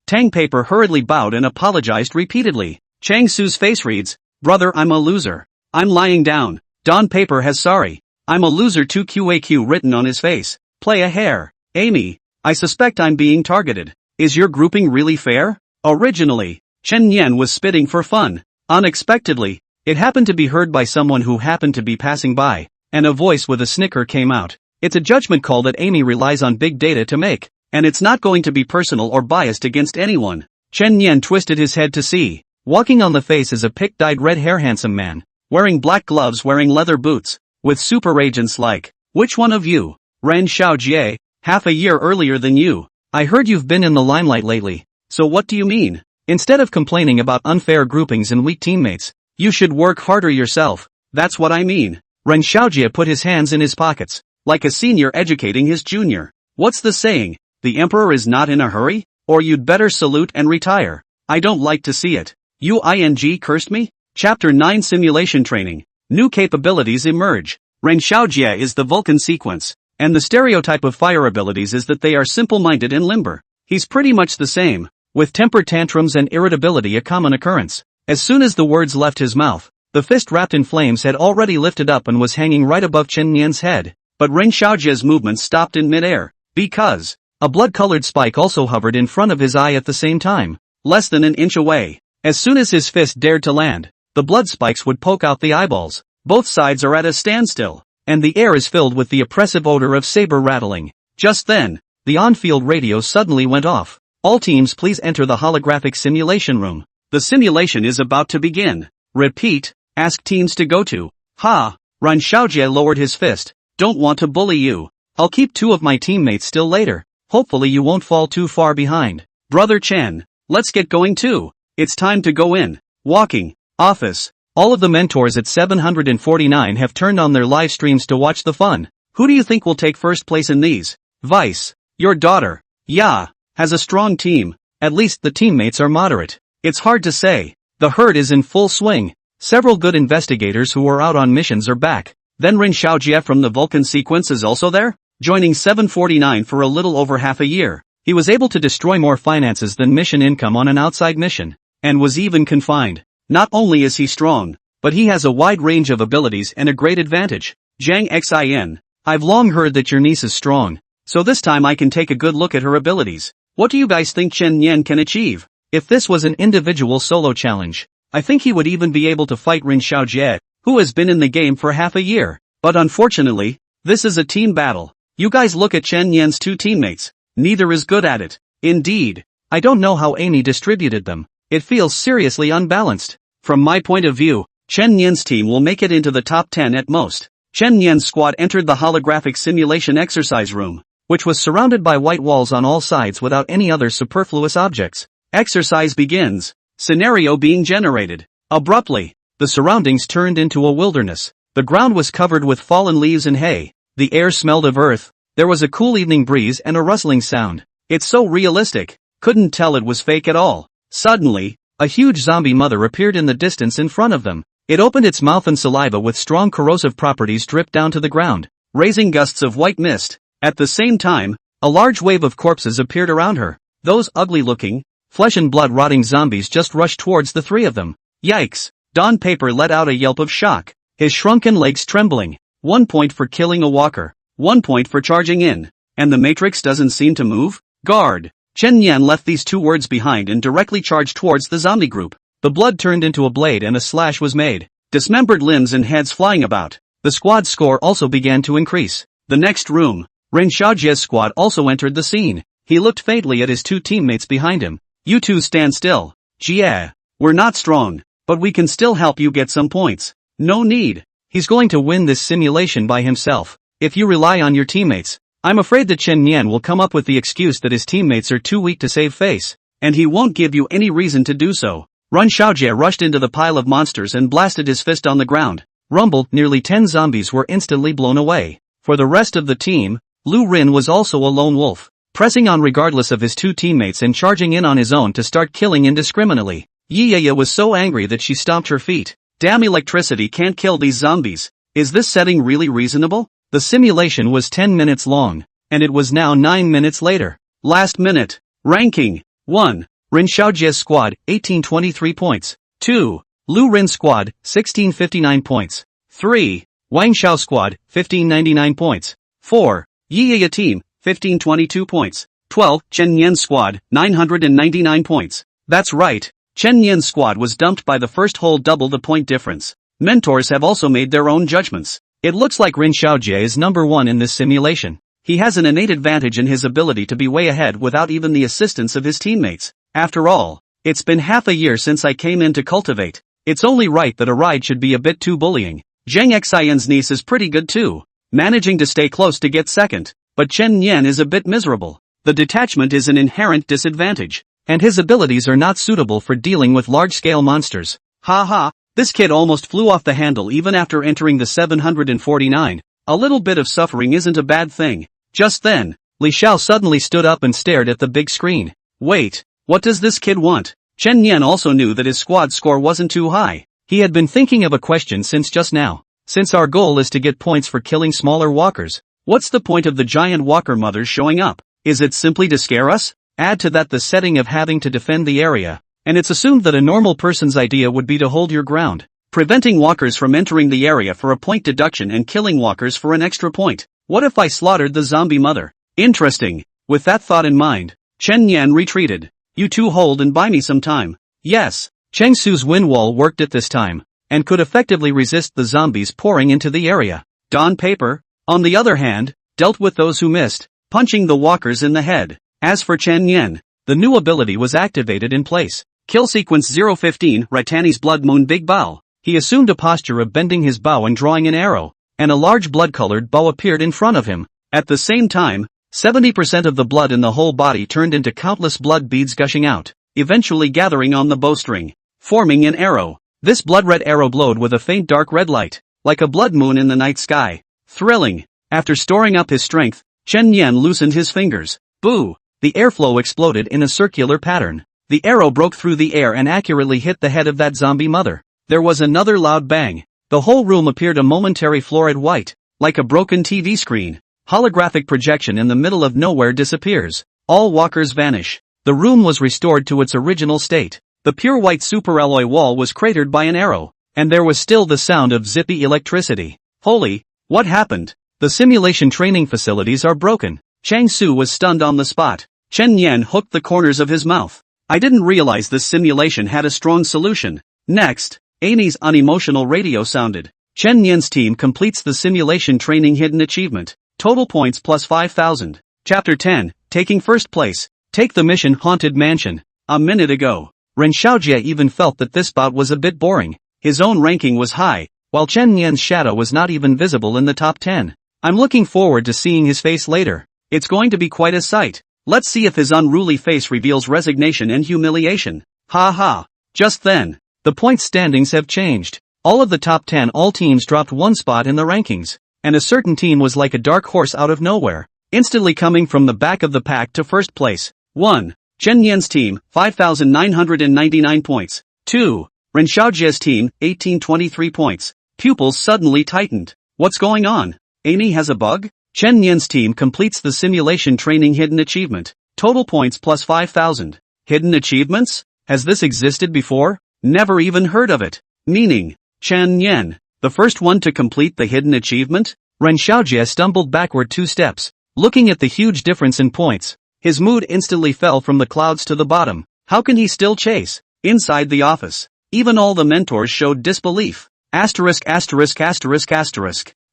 Tang Paper hurriedly bowed and apologized repeatedly. Chang Su's face reads, Brother, I'm a loser. I'm lying down. Don Paper has sorry. I'm a loser 2QAQ written on his face. Play a hair. Amy, I suspect I'm being targeted. Is your grouping really fair? Originally, Chen Yan was spitting for fun. Unexpectedly, it happened to be heard by someone who happened to be passing by, and a voice with a snicker came out. It's a judgment call that Amy relies on big data to make, and it's not going to be personal or biased against anyone. Chen Yan twisted his head to see. Walking on the face is a pick-dyed red hair handsome man, wearing black gloves, wearing leather boots, with super agents like, which one of you? Ren Xiaojie, half a year earlier than you. I heard you've been in the limelight lately. So what do you mean? Instead of complaining about unfair groupings and weak teammates, you should work harder yourself. That's what I mean. Ren Xiaojie put his hands in his pockets, like a senior educating his junior. What's the saying? The emperor is not in a hurry? Or you'd better salute and retire. I don't like to see it. UING cursed me? Chapter 9 Simulation Training. New capabilities emerge. Ren Xiaojie is the Vulcan sequence, and the stereotype of fire abilities is that they are simple-minded and limber. He's pretty much the same, with temper tantrums and irritability a common occurrence. As soon as the words left his mouth, the fist wrapped in flames had already lifted up and was hanging right above Chen Yan's head. But Ren Xiaojie's movement stopped in midair, because a blood-colored spike also hovered in front of his eye at the same time, less than an inch away. As soon as his fist dared to land, the blood spikes would poke out the eyeballs. Both sides are at a standstill, and the air is filled with the oppressive odor of saber rattling. Just then, the on-field radio suddenly went off. All teams please enter the holographic simulation room. The simulation is about to begin. Repeat, ask teams to go to. Ha! Ren Xiaojie lowered his fist. Don't want to bully you. I'll keep 2 of my teammates still later. Hopefully you won't fall too far behind. Brother Chen, let's get going too. It's time to go in. Walking. Office. All of the mentors at 749 have turned on their live streams to watch the fun. Who do you think will take first place in these? Vice. Your daughter. Yeah. Has a strong team. At least the teammates are moderate. It's hard to say. The herd is in full swing. Several good investigators who were out on missions are back. Then Ren Xiaojie from the Vulcan sequence is also there, joining 749 for a little over half a year. He was able to destroy more finances than mission income on an outside mission, and was even confined. Not only is he strong, but he has a wide range of abilities and a great advantage. Zhang Xin, I've long heard that your niece is strong, so this time I can take a good look at her abilities. What do you guys think Chen Yan can achieve? If this was an individual solo challenge, I think he would even be able to fight Ren Xiaojie, who has been in the game for half a year. But unfortunately, this is a team battle. You guys look at Chen Yan's 2 teammates. Neither is good at it. Indeed. I don't know how Amy distributed them. It feels seriously unbalanced. From my point of view, Chen Yan's team will make it into the top 10 at most. Chen Yan's squad entered the holographic simulation exercise room, which was surrounded by white walls on all sides without any other superfluous objects. Exercise begins. Scenario being generated. Abruptly, the surroundings turned into a wilderness. The ground was covered with fallen leaves and hay. The air smelled of earth. There was a cool evening breeze and a rustling sound. It's so realistic. Couldn't tell it was fake at all. Suddenly, a huge zombie mother appeared in the distance in front of them. It opened its mouth and saliva with strong corrosive properties dripped down to the ground, raising gusts of white mist. At the same time, a large wave of corpses appeared around her. Those ugly-looking, flesh and blood rotting zombies just rushed towards the 3 of them. Yikes! Don Paper let out a yelp of shock, his shrunken legs trembling. 1 point for killing a walker. 1 point for charging in. And the Matrix doesn't seem to move? Guard! Chen Yan left these 2 words behind and directly charged towards the zombie group. The blood turned into a blade and a slash was made. Dismembered limbs and heads flying about. The squad's score also began to increase. The next room. Ren Xiaojie's squad also entered the scene. He looked fatally at his 2 teammates behind him. You 2 stand still. Jie. We're not strong, but we can still help you get some points. No need. He's going to win this simulation by himself. If you rely on your teammates, I'm afraid that Chen Yan will come up with the excuse that his teammates are too weak to save face, and he won't give you any reason to do so. Ren Xiaojie rushed into the pile of monsters and blasted his fist on the ground. Rumbled, nearly 10 zombies were instantly blown away. For the rest of the team, Lu Rin was also a lone wolf, pressing on regardless of his 2 teammates and charging in on his own to start killing indiscriminately. Yiyaya was so angry that she stomped her feet. Damn, electricity can't kill these zombies. Is this setting really reasonable? The simulation was 10 minutes long, and it was now 9 minutes later. Last minute. Ranking. 1. Ren Xiaojie's squad, 1823 points. 2. Lu Rin Squad, 1659 points. 3. Wang Xiao Squad, 1599 points. 4. Yiya Team, 1522 points. 12. Chen Yen Squad, 999 points. That's right, Chen Yen's squad was dumped by the first hole, double the point difference. Mentors have also made their own judgments. It looks like Rin Xiaojie is number 1 in this simulation. He has an innate advantage in his ability to be way ahead without even the assistance of his teammates. After all, it's been half a year since I came in to cultivate. It's only right that a ride should be a bit too bullying. Zhang Xian's niece is pretty good too, managing to stay close to get second, but Chen Yan is a bit miserable. The detachment is an inherent disadvantage, and his abilities are not suitable for dealing with large-scale monsters. Haha, this kid almost flew off the handle even after entering the 749. A little bit of suffering isn't a bad thing. Just then, Li Xiao suddenly stood up and stared at the big screen. Wait, what does this kid want? Chen Yan also knew that his squad score wasn't too high. He had been thinking of a question since just now. Since our goal is to get points for killing smaller walkers, what's the point of the giant walker mothers showing up? Is it simply to scare us? Add to that the setting of having to defend the area, and it's assumed that a normal person's idea would be to hold your ground, preventing walkers from entering the area for a point deduction and killing walkers for an extra point. What if I slaughtered the zombie mother? Interesting. With that thought in mind, Chen Yan retreated. You two hold and buy me some time. Yes, Cheng Su's wind wall worked at this time, and could effectively resist the zombies pouring into the area. Dawn Paper, on the other hand, dealt with those who missed, punching the walkers in the head. As for Chen Yan, the new ability was activated in place. Kill sequence 015, Ratani's Blood Moon Big Bow. He assumed a posture of bending his bow and drawing an arrow, and a large blood-colored bow appeared in front of him. At the same time, 70% of the blood in the whole body turned into countless blood beads gushing out, eventually gathering on the bowstring, forming an arrow. This blood-red arrow glowed with a faint dark red light, like a blood moon in the night sky. Thrilling. After storing up his strength, Chen Yan loosened his fingers. Boo! The airflow exploded in a circular pattern. The arrow broke through the air and accurately hit the head of that zombie mother. There was another loud bang. The whole room appeared a momentary florid white, like a broken TV screen. Holographic projection in the middle of nowhere disappears. All walkers vanish. The room was restored to its original state. The pure white superalloy wall was cratered by an arrow, and there was still the sound of zippy electricity. Holy, what happened? The simulation training facilities are broken. Chang Su was stunned on the spot. Chen Yan hooked the corners of his mouth. I didn't realize this simulation had a strong solution. Next, Amy's unemotional radio sounded. Chen Yan's team completes the simulation training hidden achievement. Total points plus 5,000. Chapter 10, taking first place. Take the mission Haunted Mansion. A minute ago, Ren Xiaojie even felt that this bout was a bit boring. His own ranking was high, while Chen Yan's shadow was not even visible in the top 10. I'm looking forward to seeing his face later. It's going to be quite a sight. Let's see if his unruly face reveals resignation and humiliation. Ha ha. Just then, the point standings have changed. All of the top 10 all teams dropped one spot in the rankings, and a certain team was like a dark horse out of nowhere, instantly coming from the back of the pack to first place. 1. Chen Yan's team, 5,999 points. 2. Ren Xiaojie's team, 1,823 points. Pupils suddenly tightened. What's going on? Amy has a bug? Chen Yan's team completes the simulation training hidden achievement. Total points plus 5,000. Hidden achievements? Has this existed before? Never even heard of it. Meaning, Chen Yan, the first one to complete the hidden achievement? Ren Xiaojie stumbled backward 2 steps, looking at the huge difference in points. His mood instantly fell from the clouds to the bottom. How can he still chase? Inside the office, even all the mentors showed disbelief. Asterisk.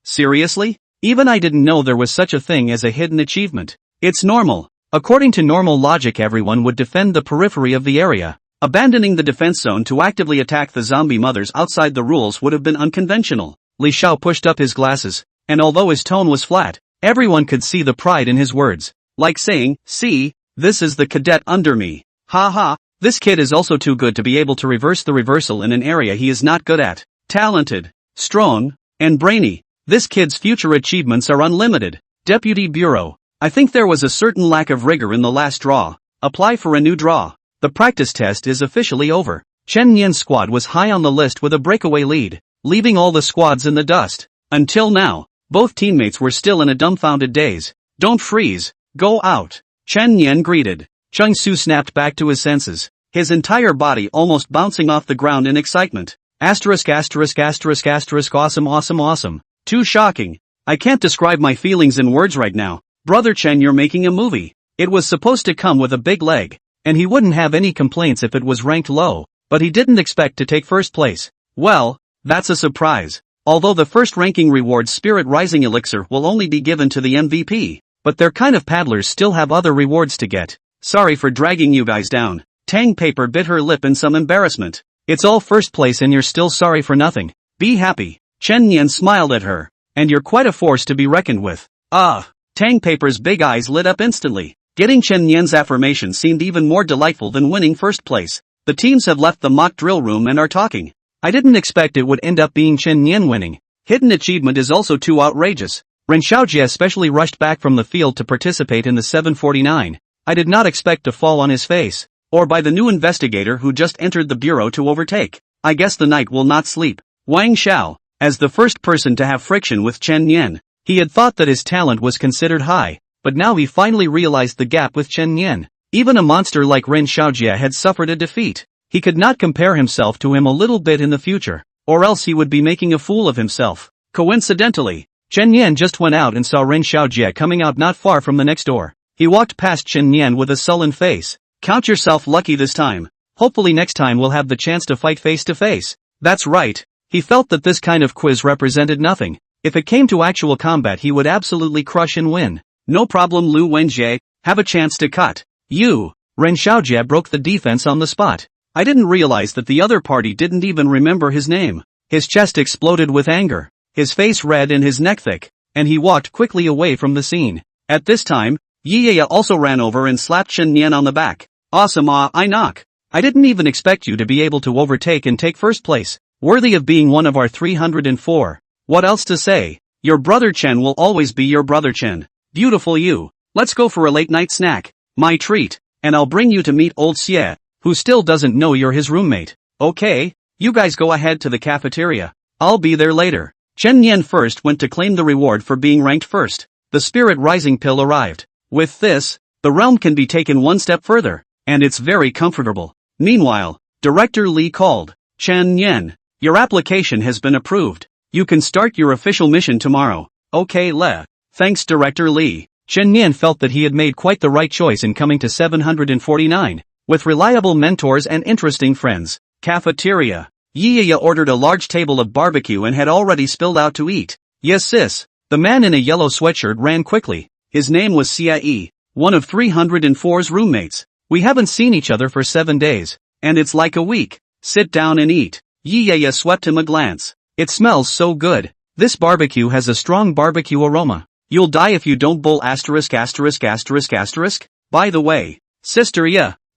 Seriously? Even I didn't know there was such a thing as a hidden achievement. It's normal. According to normal logic, everyone would defend the periphery of the area. Abandoning the defense zone to actively attack the zombie mothers outside the rules would have been unconventional. Li Xiao pushed up his glasses, and although his tone was flat, everyone could see the pride in his words. Like saying, see, this is the cadet under me. Ha ha, this kid is also too good to be able to reverse the reversal in an area he is not good at. Talented, strong, and brainy. This kid's future achievements are unlimited. Deputy Bureau. I think there was a certain lack of rigor in the last draw. Apply for a new draw. The practice test is officially over. Chen Yan's squad was high on the list with a breakaway lead, leaving all the squads in the dust. Until now, both teammates were still in a dumbfounded daze. Don't freeze, go out. Chen Yan greeted. Cheng Su snapped back to his senses, his entire body almost bouncing off the ground in excitement. Asterisk asterisk asterisk asterisk awesome awesome awesome. Too shocking. I can't describe my feelings in words right now. Brother Chen, you're making a movie. It was supposed to come with a big leg, and he wouldn't have any complaints if it was ranked low, but he didn't expect to take first place. Well, that's a surprise. Although the first ranking reward Spirit Rising Elixir will only be given to the MVP, but their kind of paddlers still have other rewards to get. Sorry for dragging you guys down. Tang Paper bit her lip in some embarrassment. It's all first place and you're still sorry for nothing. Be happy. Chen Nian smiled at her. And you're quite a force to be reckoned with. Ah. Tang Paper's big eyes lit up instantly. Getting Chen Nian's affirmation seemed even more delightful than winning first place. The teams have left the mock drill room and are talking. I didn't expect it would end up being Chen Nian winning. Hidden achievement is also too outrageous. Ren Xiaojie especially rushed back from the field to participate in the 749. I did not expect to fall on his face, or by the new investigator who just entered the bureau to overtake. I guess the night will not sleep. Wang Xiao, as the first person to have friction with Chen Nian, he had thought that his talent was considered high, but now he finally realized the gap with Chen Nian. Even a monster like Ren Xiaojie had suffered a defeat. He could not compare himself to him a little bit in the future, or else he would be making a fool of himself. Coincidentally, Chen Nian just went out and saw Ren Xiaojie coming out not far from the next door. He walked past Chen Nian with a sullen face. Count yourself lucky this time. Hopefully next time we'll have the chance to fight face to face. That's right. He felt that this kind of quiz represented nothing. If it came to actual combat he would absolutely crush and win. No problem Lu Wenjie, have a chance to cut. You. Ren Xiaojie broke the defense on the spot. I didn't realize that the other party didn't even remember his name. His chest exploded with anger, his face red and his neck thick, and he walked quickly away from the scene. At this time, Yiyaya also ran over and slapped Chen Nian on the back. Awesome I knock. I didn't even expect you to be able to overtake and take first place. Worthy of being one of our 304. What else to say? Your brother Chen will always be your brother Chen. Beautiful you. Let's go for a late night snack. My treat. And I'll bring you to meet old Xie, who still doesn't know you're his roommate. Okay, you guys go ahead to the cafeteria. I'll be there later. Chen Nian first went to claim the reward for being ranked first. The Spirit Rising pill arrived. With this, the realm can be taken one step further, and it's very comfortable. Meanwhile, Director Li called. Chen Nian, your application has been approved. You can start your official mission tomorrow. Okay Le. Thanks Director Li. Chen Nian felt that he had made quite the right choice in coming to 749. With reliable mentors and interesting friends. Cafeteria. Yiyaya ordered a large table of barbecue and had already spilled out to eat. Yes sis. The man in a yellow sweatshirt ran quickly. His name was Xie, one of 304's roommates. We haven't seen each other for 7 days, and it's like a week. Sit down and eat. Yiyaya swept him a glance. It smells so good. This barbecue has a strong barbecue aroma. You'll die if you don't bowl asterisk asterisk asterisk asterisk. By the way, sister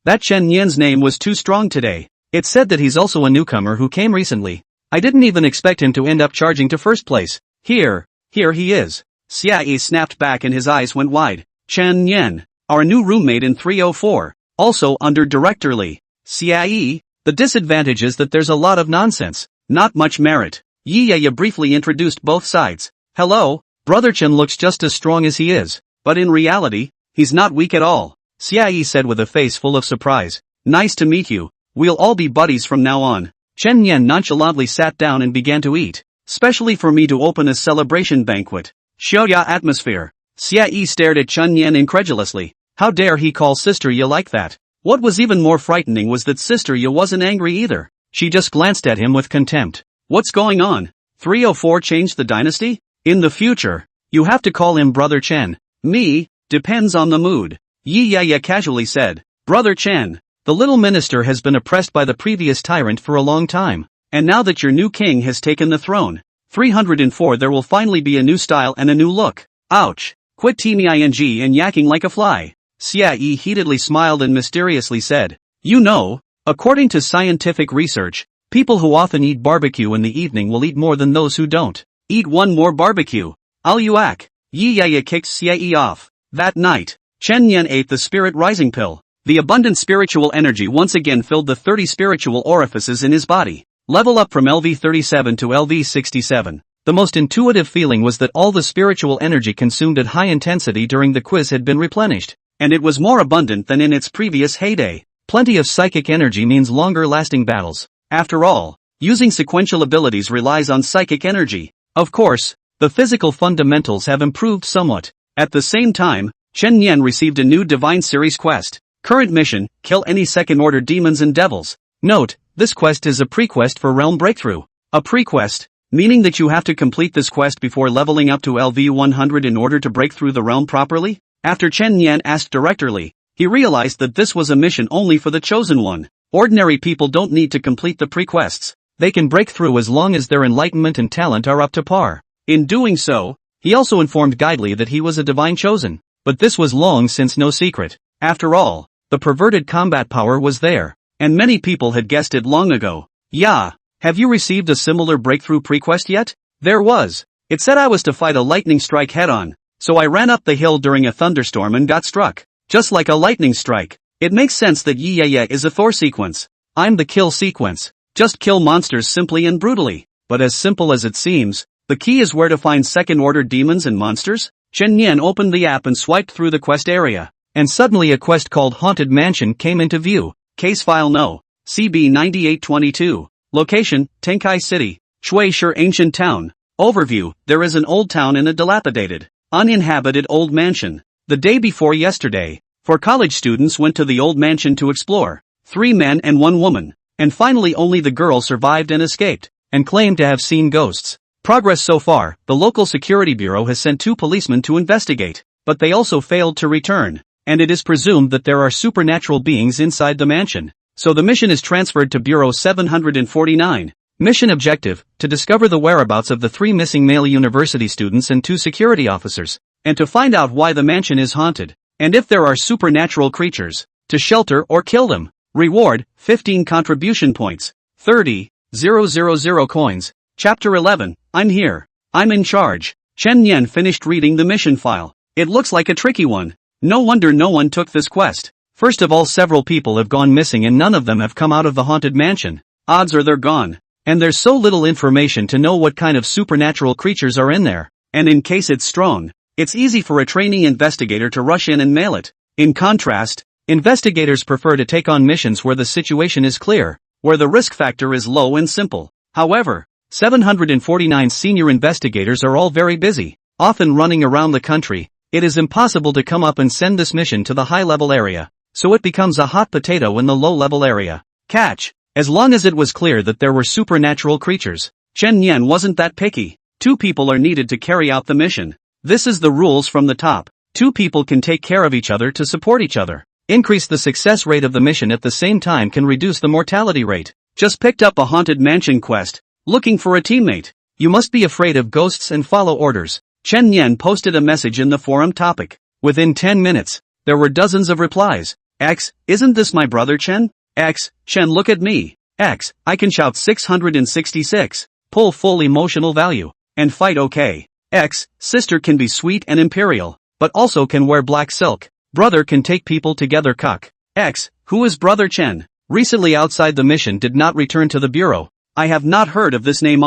that Chen Nian's name was too strong today. It said that he's also a newcomer who came recently. I didn't even expect him to end up charging to first place. Here he is. Xie snapped back and his eyes went wide. Chen Nian, our new roommate in 304, also under Director Li. Xie, the disadvantage is that there's a lot of nonsense, not much merit. Yiyaya briefly introduced both sides. Hello, Brother Chen looks just as strong as he is, but in reality, he's not weak at all. Xie said with a face full of surprise. Nice to meet you. We'll all be buddies from now on. Chen Nian nonchalantly sat down and began to eat. Specially for me to open a celebration banquet. Xiaoya atmosphere. Xie stared at Chen Nian incredulously. How dare he call Sister Ye like that? What was even more frightening was that Sister Ye wasn't angry either. She just glanced at him with contempt. What's going on? 304 changed the dynasty? In the future, you have to call him Brother Chen. Me, depends on the mood. Yiyaya casually said. Brother Chen, the little minister has been oppressed by the previous tyrant for a long time. And now that your new king has taken the throne, 304 there will finally be a new style and a new look. Ouch. Quit teaming and yakking like a fly. Xie heatedly smiled and mysteriously said. You know, according to scientific research, people who often eat barbecue in the evening will eat more than those who don't. Eat one more barbecue. I'll yuck. Yiyaya kicked Xie off. That night, Chen Nian ate the Spirit Rising pill. The abundant spiritual energy once again filled the 30 spiritual orifices in his body. Level up from LV37 to LV67. The most intuitive feeling was that all the spiritual energy consumed at high intensity during the quiz had been replenished, and it was more abundant than in its previous heyday. Plenty of psychic energy means longer lasting battles. After all, Using sequential abilities relies on psychic energy. Of course, the physical fundamentals have improved somewhat. At the same time, Chen Yan received a new Divine Series quest. Current mission, kill any second-order demons and devils. Note, this quest is a pre-quest for Realm Breakthrough. A pre-quest, meaning that you have to complete this quest before leveling up to LV100 in order to break through the realm properly? After Chen Yan asked directly, he realized that this was a mission only for the chosen one. Ordinary people don't need to complete the pre-quests. They can break through as long as their enlightenment and talent are up to par. In doing so, he also informed Guidely that he was a divine chosen. But this was long since no secret. After all, the perverted combat power was there. And many people had guessed it long ago. Yeah, have you received a similar breakthrough pre-quest yet? There was. It said I was to fight a lightning strike head-on. So I ran up the hill during a thunderstorm and got struck. Just like a lightning strike. It makes sense that yeah is a Thor sequence. I'm the kill sequence. Just kill monsters simply and brutally. But as simple as it seems, the key is where to find second-order demons and monsters? Chen Yan opened the app and swiped through the quest area. And suddenly a quest called Haunted Mansion came into view. Case file no. CB 9822. Location, Tenkai City. Shui Shi Ancient Town. Overview, there is an old town in a dilapidated, uninhabited old mansion. The day before yesterday, 4 college students went to the old mansion to explore. 3 men and 1 woman. And finally only the girl survived and escaped, and claimed to have seen ghosts. Progress so far, the local security bureau has sent 2 policemen to investigate, but they also failed to return, and it is presumed that there are supernatural beings inside the mansion. So the mission is transferred to Bureau 749. Mission objective, to discover the whereabouts of the 3 missing male university students and 2 security officers, and to find out why the mansion is haunted, and if there are supernatural creatures, to shelter or kill them. Reward, 15 contribution points, 30,000 coins. Chapter 11, I'm here. I'm in charge. Chen Yan finished reading the mission file. It looks like a tricky one. No wonder no one took this quest. First of all, several people have gone missing and none of them have come out of the haunted mansion. Odds are they're gone. And there's so little information to know what kind of supernatural creatures are in there. And in case it's strong, it's easy for a trainee investigator to rush in and mail it. In contrast, investigators prefer to take on missions where the situation is clear, where the risk factor is low and simple. However, 749 senior investigators are all very busy, often running around the country. It is impossible to come up and send this mission to the high-level area, so it becomes a hot potato in the low-level area. Catch. As long as it was clear that there were supernatural creatures, Chen Yan wasn't that picky. 2 people are needed to carry out the mission. This is the rules from the top. 2 people can take care of each other to support each other. Increase the success rate of the mission at the same time can reduce the mortality rate. Just picked up a haunted mansion quest. Looking for a teammate. You must be afraid of ghosts and follow orders. Chen Yan posted a message in the forum topic. Within 10 minutes, there were dozens of replies. X, isn't this my brother Chen? X, Chen look at me. X, I can shout 666. Pull full emotional value. And fight okay. X, sister can be sweet and imperial, but also can wear black silk. Brother can take people together cuck. X, who is brother Chen? Recently outside the mission did not return to the bureau. I have not heard of this name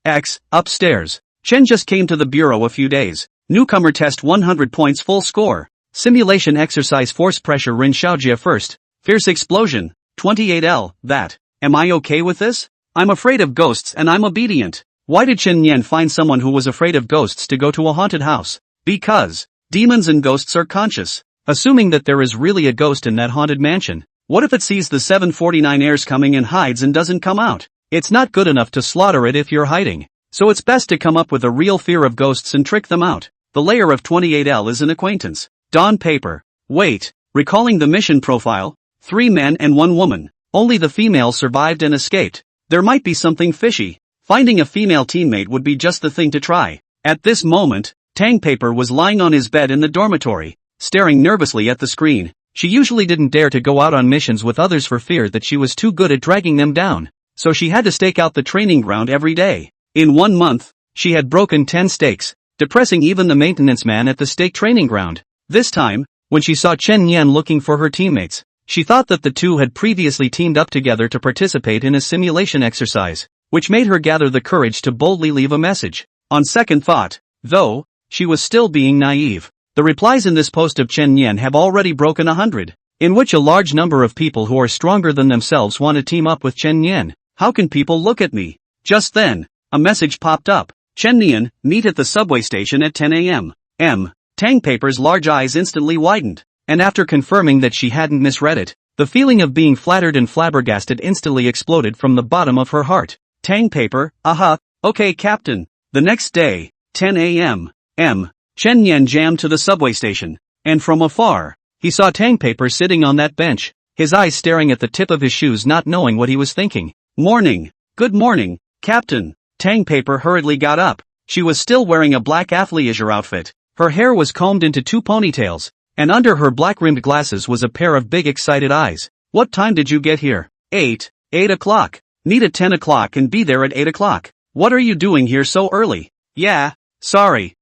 X, upstairs. Chen just came to the bureau a few days. Newcomer test 100 points full score. Simulation exercise force pressure Rin Xiaojia first. Fierce explosion. 28L, that. Am I okay with this? I'm afraid of ghosts and I'm obedient. Why did Chen Yan find someone who was afraid of ghosts to go to a haunted house? Because demons and ghosts are conscious. Assuming that there is really a ghost in that haunted mansion. What if it sees the 749 heirs coming and hides and doesn't come out? It's not good enough to slaughter it if you're hiding. So it's best to come up with a real fear of ghosts and trick them out. The layer of 28L is an acquaintance. Dawn paper. Wait. Recalling the mission profile. 3 men and 1 woman. Only the female survived and escaped. There might be something fishy. Finding a female teammate would be just the thing to try. At this moment, Tang Paper was lying on his bed in the dormitory, staring nervously at the screen. She usually didn't dare to go out on missions with others for fear that she was too good at dragging them down. So she had to stake out the training ground every day. In 1 month, she had broken 10 stakes, depressing even the maintenance man at the stake training ground. This time, when she saw Chen Yan looking for her teammates, she thought that the 2 had previously teamed up together to participate in a simulation exercise, which made her gather the courage to boldly leave a message. On second thought, though, she was still being naive. The replies in this post of Chen Yan have already broken 100, in which a large number of people who are stronger than themselves want to team up with Chen Yan. How can people look at me? Just then, a message popped up. Chen Nian, meet at the subway station at 10 a.m. Tang Paper's large eyes instantly widened, and after confirming that she hadn't misread it, the feeling of being flattered and flabbergasted instantly exploded from the bottom of her heart. Tang Paper, okay Captain. The next day, 10 a.m. Chen Nian jammed to the subway station, and from afar, he saw Tang Paper sitting on that bench, his eyes staring at the tip of his shoes not knowing what he was thinking. Morning. Good morning, Captain. Tang Paper hurriedly got up. She was still wearing a black athleisure outfit. Her hair was combed into 2 ponytails, and under her black-rimmed glasses was a pair of big excited eyes. What time did you get here? 8 o'clock. Meet at 10 o'clock and be there at 8 o'clock. What are you doing here so early? Yeah, sorry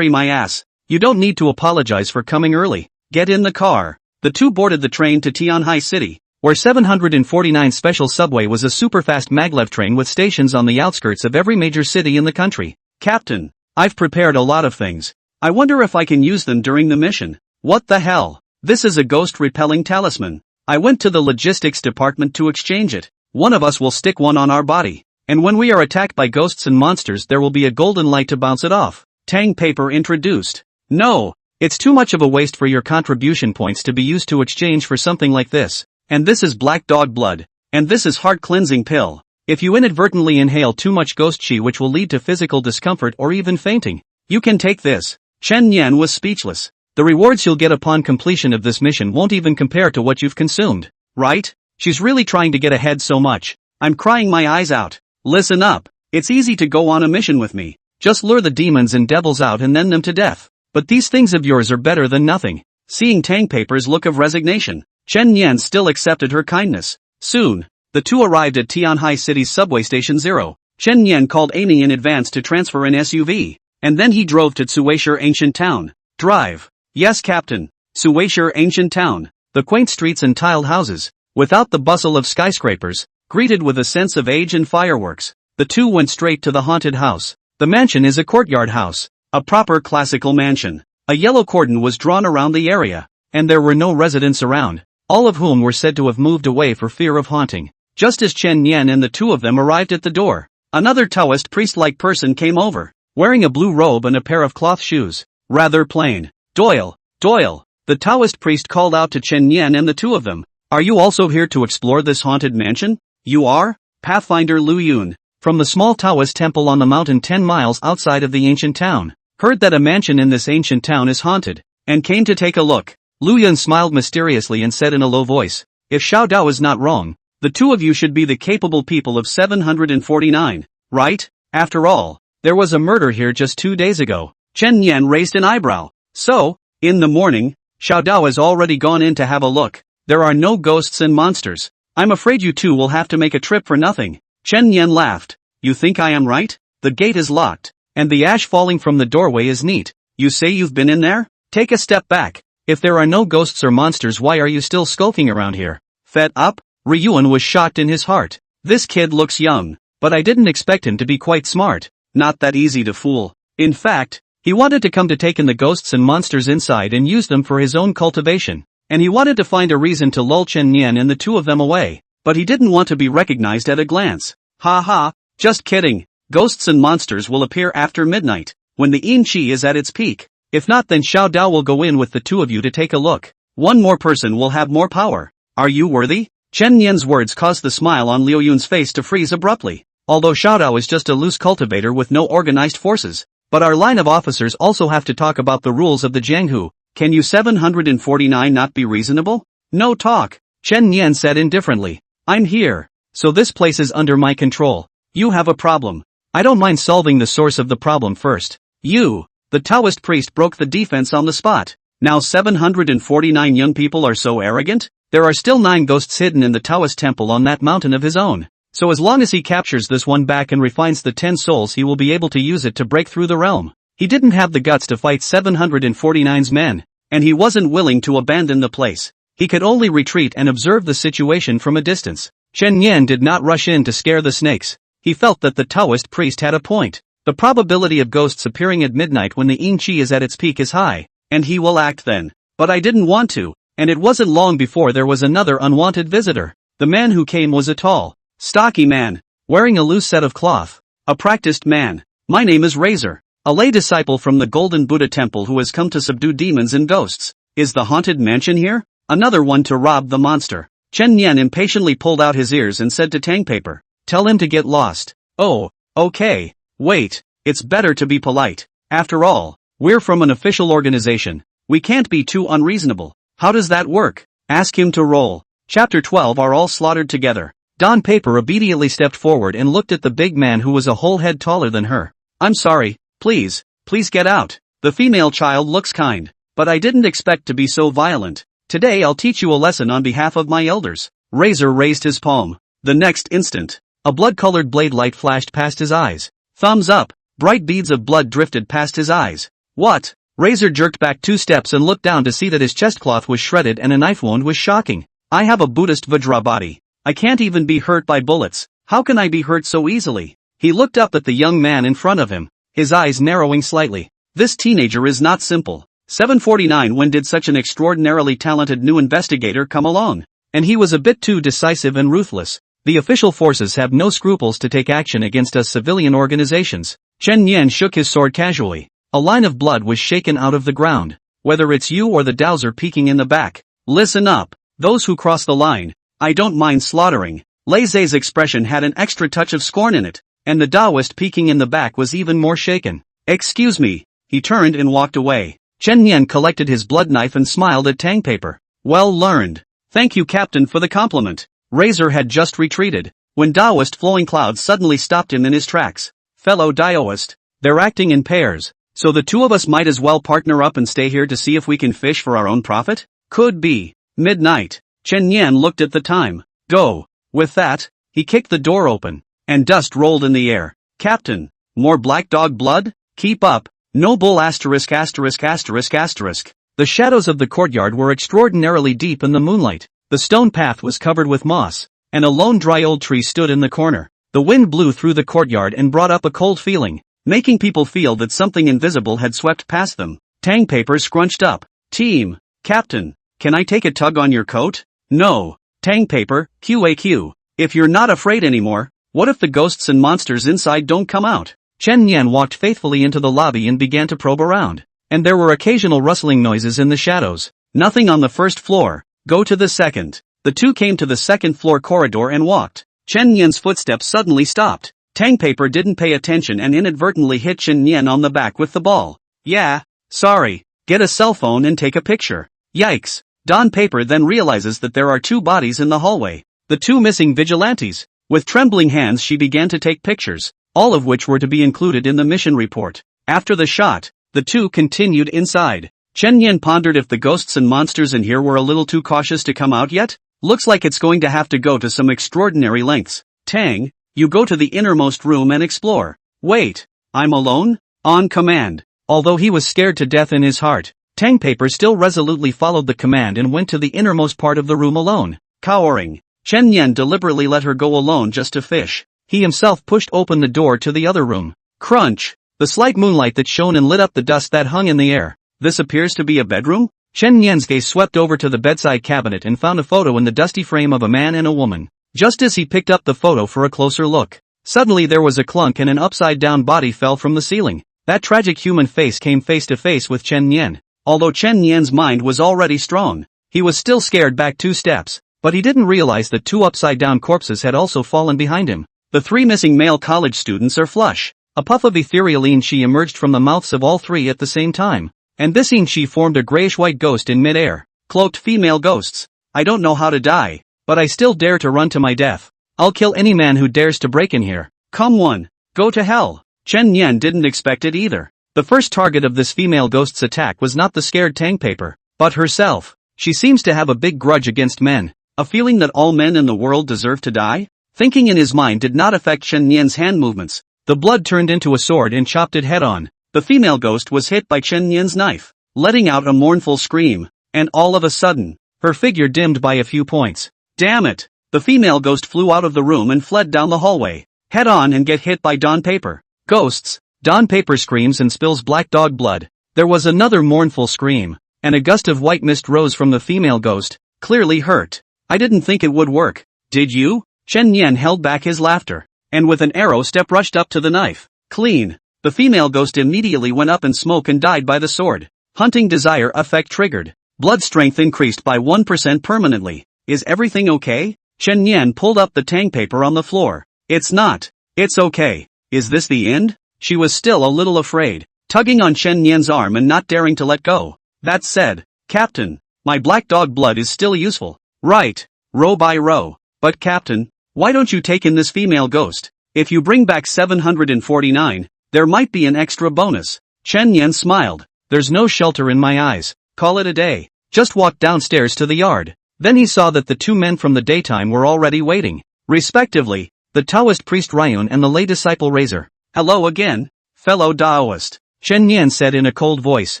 my ass. You don't need to apologize for coming early. Get in the car. The two boarded the train to Tianhai City, where 749 Special Subway was a superfast maglev train with stations on the outskirts of every major city in the country. Captain, I've prepared a lot of things. I wonder if I can use them during the mission. What the hell? This is a ghost-repelling talisman. I went to the logistics department to exchange it. One of us will stick one on our body, and when we are attacked by ghosts and monsters there will be a golden light to bounce it off. Tang Paper introduced. No, it's too much of a waste for your contribution points to be used to exchange for something like this. And this is black dog blood. And this is heart cleansing pill. If you inadvertently inhale too much ghost chi which will lead to physical discomfort or even fainting, you can take this. Chen Nian was speechless. The rewards you'll get upon completion of this mission won't even compare to what you've consumed. Right? She's really trying to get ahead so much. I'm crying my eyes out. Listen up. It's easy to go on a mission with me. Just lure the demons and devils out and then them to death. But these things of yours are better than nothing. Seeing Tang Paper's look of resignation, Chen Nian still accepted her kindness. Soon, the two arrived at Tianhai City's subway station 0. Chen Nian called Amy in advance to transfer an SUV, and then he drove to Suishir Ancient Town. Drive. Yes Captain. Suishir Ancient Town. The quaint streets and tiled houses, without the bustle of skyscrapers, greeted with a sense of age and fireworks. The two went straight to the haunted house. The mansion is a courtyard house, a proper classical mansion. A yellow cordon was drawn around the area, and there were no residents around, all of whom were said to have moved away for fear of haunting. Just as Chen Nian and the two of them arrived at the door, another Taoist priest-like person came over, wearing a blue robe and a pair of cloth shoes. Rather plain. Doyle, the Taoist priest called out to Chen Nian and the two of them. Are you also here to explore this haunted mansion? You are? Pathfinder Lu Yun, from the small Taoist temple on the mountain 10 miles outside of the ancient town, heard that a mansion in this ancient town is haunted, and came to take a look. Lu Yun smiled mysteriously and said in a low voice, if Xiao Dao is not wrong, the two of you should be the capable people of 749, right? After all, there was a murder here just 2 days ago. Chen Nian raised an eyebrow. So, in the morning, Xiao Dao has already gone in to have a look. There are no ghosts and monsters. I'm afraid you two will have to make a trip for nothing. Chen Nian laughed. You think I am right? The gate is locked, and the ash falling from the doorway is neat. You say you've been in there? Take a step back. If there are no ghosts or monsters, why are you still skulking around here? Fed up? Ryuan was shocked in his heart. This kid looks young, but I didn't expect him to be quite smart. Not that easy to fool. In fact, he wanted to come to take in the ghosts and monsters inside and use them for his own cultivation, and he wanted to find a reason to lull Chen Nian and the two of them away, but he didn't want to be recognized at a glance. Ha ha, just kidding. Ghosts and monsters will appear after midnight, when the yin qi is at its peak. If not, then Xiao Dao will go in with the two of you to take a look. One more person will have more power. Are you worthy? Chen Nian's words caused the smile on Liu Yun's face to freeze abruptly. Although Xiao Dao is just a loose cultivator with no organized forces, but our line of officers also have to talk about the rules of the Jianghu. Can you 749 not be reasonable? No talk, Chen Nian said indifferently. I'm here, so this place is under my control. You have a problem. I don't mind solving the source of the problem first. You, the Taoist priest broke the defense on the spot. Now 749 young people are so arrogant? There are still 9 ghosts hidden in the Taoist temple on that mountain of his own. So as long as he captures this one back and refines the 10 souls, he will be able to use it to break through the realm. He didn't have the guts to fight 749's men, and he wasn't willing to abandon the place. He could only retreat and observe the situation from a distance. Chen Nian did not rush in to scare the snakes. He felt that the Taoist priest had a point. The probability of ghosts appearing at midnight when the yin qi is at its peak is high, and he will act then. But I didn't want to, and it wasn't long before there was another unwanted visitor. The man who came was a tall, Stocky man. Wearing a loose set of cloth. A practiced man. My name is Razor. A lay disciple from the Golden Buddha Temple who has come to subdue demons and ghosts. Is the haunted mansion here? Another one to rob the monster. Chen Nian impatiently pulled out his ears and said to Tang Paper, tell him to get lost. Oh, okay. Wait, it's better to be polite. After all, we're from an official organization. We can't be too unreasonable. How does that work? Ask him to roll. Chapter 12 are all slaughtered together. Don Paper obediently stepped forward and looked at the big man who was a whole head taller than her. I'm sorry, please get out. The female child looks kind, but I didn't expect to be so violent. Today I'll teach you a lesson on behalf of my elders. Razor raised his palm. The next instant, a blood-colored blade light flashed past his eyes. Thumbs up. Bright beads of blood drifted past his eyes. What? Razor jerked back 2 steps and looked down to see that his chest cloth was shredded and a knife wound was shocking. I have a Buddhist Vajra body. I can't even be hurt by bullets. How can I be hurt so easily? He looked up at the young man in front of him, his eyes narrowing slightly. This teenager is not simple. 749 When did such an extraordinarily talented new investigator come along? And he was a bit too decisive and ruthless. The official forces have no scruples to take action against us civilian organizations. Chen Nian shook his sword casually. A line of blood was shaken out of the ground. Whether it's you or the dowser peeking in the back. Listen up. Those who cross the line, I don't mind slaughtering. Lei Zhe's expression had an extra touch of scorn in it, and the Taoist peeking in the back was even more shaken. Excuse me. He turned and walked away. Chen Nian collected his blood knife and smiled at Tang Paper. Well learned. Thank you, Captain, for the compliment. Razor had just retreated, when Taoist Flowing Clouds suddenly stopped him in his tracks. Fellow Taoist, they're acting in pairs, so the two of us might as well partner up and stay here to see if we can fish for our own profit? Could be. Midnight. Chen Nian looked at the time. Go. With that, he kicked the door open, and dust rolled in the air. Captain, more black dog blood? Keep up. No bull asterisk asterisk asterisk asterisk. The shadows of the courtyard were extraordinarily deep in the moonlight. The stone path was covered with moss, and a lone dry old tree stood in the corner. The wind blew through the courtyard and brought up a cold feeling, making people feel that something invisible had swept past them. Tang Paper scrunched up. Team, Captain, can I take a tug on your coat? No. Tang Paper, QAQ. If you're not afraid anymore, what if the ghosts and monsters inside don't come out? Chen Nian walked faithfully into the lobby and began to probe around, and there were occasional rustling noises in the shadows. Nothing on the first floor. Go to the second. The two came to the second floor corridor and walked. Chen Nian's footsteps suddenly stopped. Tang Paper didn't pay attention and inadvertently hit Chen Nian on the back with the ball. Yeah, sorry. Get a cell phone and take a picture. Yikes. Don Paper then realizes that there are 2 bodies in the hallway. The 2 missing vigilantes. With trembling hands she began to take pictures, all of which were to be included in the mission report. After the shot, the 2 continued inside. Chen Nian pondered if the ghosts and monsters in here were a little too cautious to come out yet. Looks like it's going to have to go to some extraordinary lengths. Tang, you go to the innermost room and explore. Wait, I'm alone? On command. Although he was scared to death in his heart, Tang Paper still resolutely followed the command and went to the innermost part of the room alone. Cowering, Chen Nian deliberately let her go alone just to fish. He himself pushed open the door to the other room. Crunch! The slight moonlight that shone and lit up the dust that hung in the air. This appears to be a bedroom? Chen Nian's gaze swept over to the bedside cabinet and found a photo in the dusty frame of a man and a woman. Just as he picked up the photo for a closer look, suddenly there was a clunk and an upside-down body fell from the ceiling. That tragic human face came face to face with Chen Nian. Although Chen Nian's mind was already strong, he was still scared back 2 steps, but he didn't realize that 2 upside-down corpses had also fallen behind him. The 3 missing male college students are flush. A puff of ethereal qi emerged from the mouths of all 3 at the same time, and this qi formed a grayish-white ghost in mid-air. Cloaked female ghosts. I don't know how to die, but I still dare to run to my death. I'll kill any man who dares to break in here. Come one. Go to hell. Chen Nian didn't expect it either. The first target of this female ghost's attack was not the scared Tang Paper, but herself. She seems to have a big grudge against men. A feeling that all men in the world deserve to die? Thinking in his mind did not affect Chen Nian's hand movements. The blood turned into a sword and chopped it head on. The female ghost was hit by Chen Nian's knife, letting out a mournful scream, and all of a sudden, her figure dimmed by a few points. Damn it! The female ghost flew out of the room and fled down the hallway, head on and get hit by Don Paper. Ghosts! Don Paper screams and spills black dog blood. There was another mournful scream, and a gust of white mist rose from the female ghost, clearly hurt. I didn't think it would work. Did you? Chen Yan held back his laughter, and with an arrow step rushed up to the knife. Clean. The female ghost immediately went up in smoke and died by the sword. Hunting desire effect triggered. Blood strength increased by 1% permanently. Is everything okay? Chen Yan pulled up the tang paper on the floor. It's not. It's okay. Is this the end? She was still a little afraid, tugging on Chen Yan's arm and not daring to let go. That said, Captain, my black dog blood is still useful. Right. Row by row. But Captain, why don't you take in this female ghost? If you bring back 749, there might be an extra bonus. Chen Yan smiled. There's no shelter in my eyes. Call it a day. Just walked downstairs to the yard. Then he saw that the two men from the daytime were already waiting, respectively, the Taoist priest Ryun and the lay disciple Razor. Hello again, fellow Taoist, Chen Yan said in a cold voice.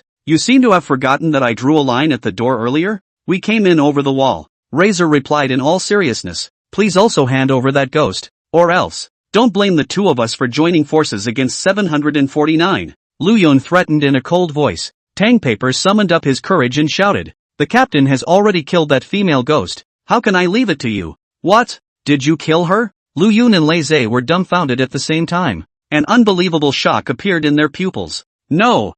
You seem to have forgotten that I drew a line at the door earlier? We came in over the wall. Razor replied in all seriousness. Please also hand over that ghost, or else. Don't blame the two of us for joining forces against 749. Lu Yun threatened in a cold voice. Tang Paper summoned up his courage and shouted. The captain has already killed that female ghost. How can I leave it to you? What? Did you kill her? Lu Yun and Lei Zhe were dumbfounded at the same time. An unbelievable shock appeared in their pupils. No.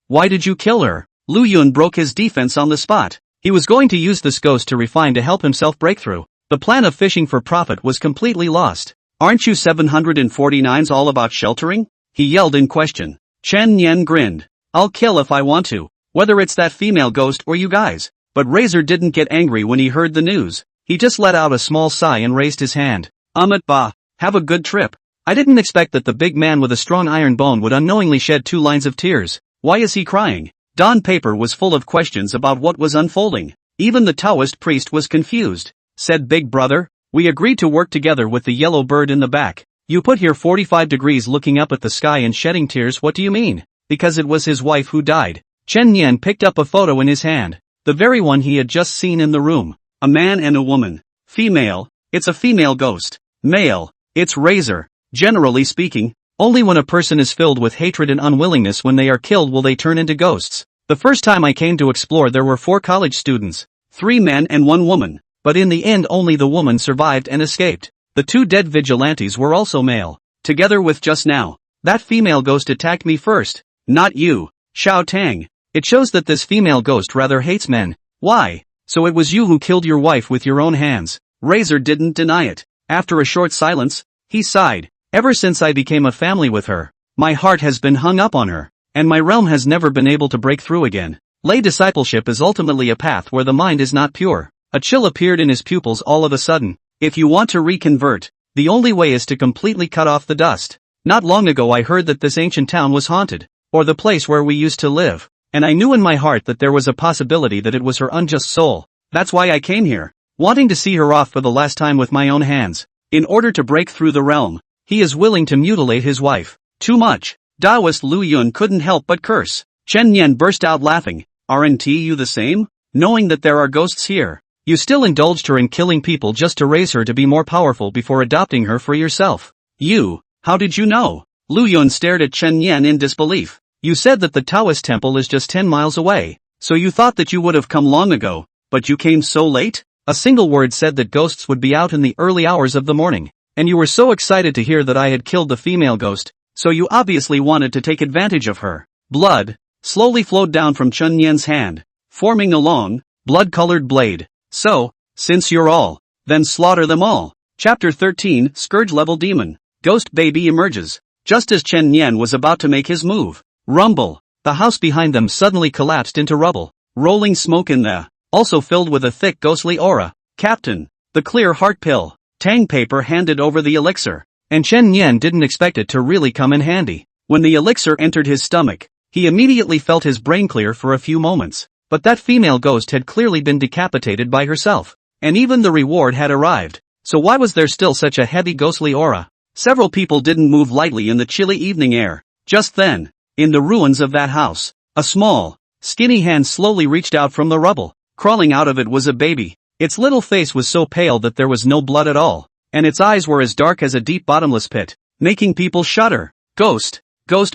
Why did you kill her? Lu Yun broke his defense on the spot. He was going to use this ghost to refine to help himself break through. The plan of fishing for profit was completely lost. Aren't you 749s all about sheltering? He yelled in question. Chen Yan grinned. I'll kill if I want to, whether it's that female ghost or you guys. But Razor didn't get angry when he heard the news. He just let out a small sigh and raised his hand. Bah, have a good trip. I didn't expect that the big man with a strong iron bone would unknowingly shed 2 lines of tears. Why is he crying? Don Paper was full of questions about what was unfolding. Even the Taoist priest was confused. Said Big Brother, we agreed to work together with the yellow bird in the back. You put here 45 degrees looking up at the sky and shedding tears. What do you mean? Because it was his wife who died. Chen Yan picked up a photo in his hand. The very one he had just seen in the room. A man and a woman. Female, it's a female ghost. Male, it's Razor. Generally speaking, only when a person is filled with hatred and unwillingness when they are killed will they turn into ghosts. The first time I came to explore there were 4 college students. 3 men and 1 woman. But in the end only the woman survived and escaped. The 2 dead vigilantes were also male. Together with just now. That female ghost attacked me first. Not you, Xiao Tang. It shows that this female ghost rather hates men. Why? So it was you who killed your wife with your own hands. Razor didn't deny it. After a short silence, he sighed. Ever since I became a family with her, my heart has been hung up on her, and my realm has never been able to break through again. Lay discipleship is ultimately a path where the mind is not pure. A chill appeared in his pupils all of a sudden. If you want to reconvert, the only way is to completely cut off the dust. Not long ago I heard that this ancient town was haunted, or the place where we used to live, and I knew in my heart that there was a possibility that it was her unjust soul. That's why I came here, wanting to see her off for the last time with my own hands. In order to break through the realm, he is willing to mutilate his wife. Too much. Taoist Lu Yun couldn't help but curse. Chen Yan burst out laughing. Aren't you the same? Knowing that there are ghosts here, you still indulged her in killing people just to raise her to be more powerful before adopting her for yourself. You, how did you know? Lu Yun stared at Chen Yan in disbelief. You said that the Taoist temple is just 10 miles away, so you thought that you would have come long ago, but you came so late? A single word said that ghosts would be out in the early hours of the morning, and you were so excited to hear that I had killed the female ghost, so you obviously wanted to take advantage of her. Blood slowly flowed down from Chen Yan's hand, forming a long, blood-colored blade. So, since you're all, then slaughter them all. Chapter 13, Scourge-level demon. Ghost baby emerges. Just as Chen Yan was about to make his move. Rumble. The house behind them suddenly collapsed into rubble. Rolling smoke in there, also filled with a thick ghostly aura. Captain. The clear heart pill. Tang Paper handed over the elixir. And Chen Yan didn't expect it to really come in handy. When the elixir entered his stomach, he immediately felt his brain clear for a few moments. But that female ghost had clearly been decapitated by herself. And even the reward had arrived. So why was there still such a heavy ghostly aura? Several people didn't move lightly in the chilly evening air. Just then, in the ruins of that house, a small, skinny hand slowly reached out from the rubble. Crawling out of it was a baby. Its little face was so pale that there was no blood at all. And its eyes were as dark as a deep bottomless pit, making people shudder. Ghost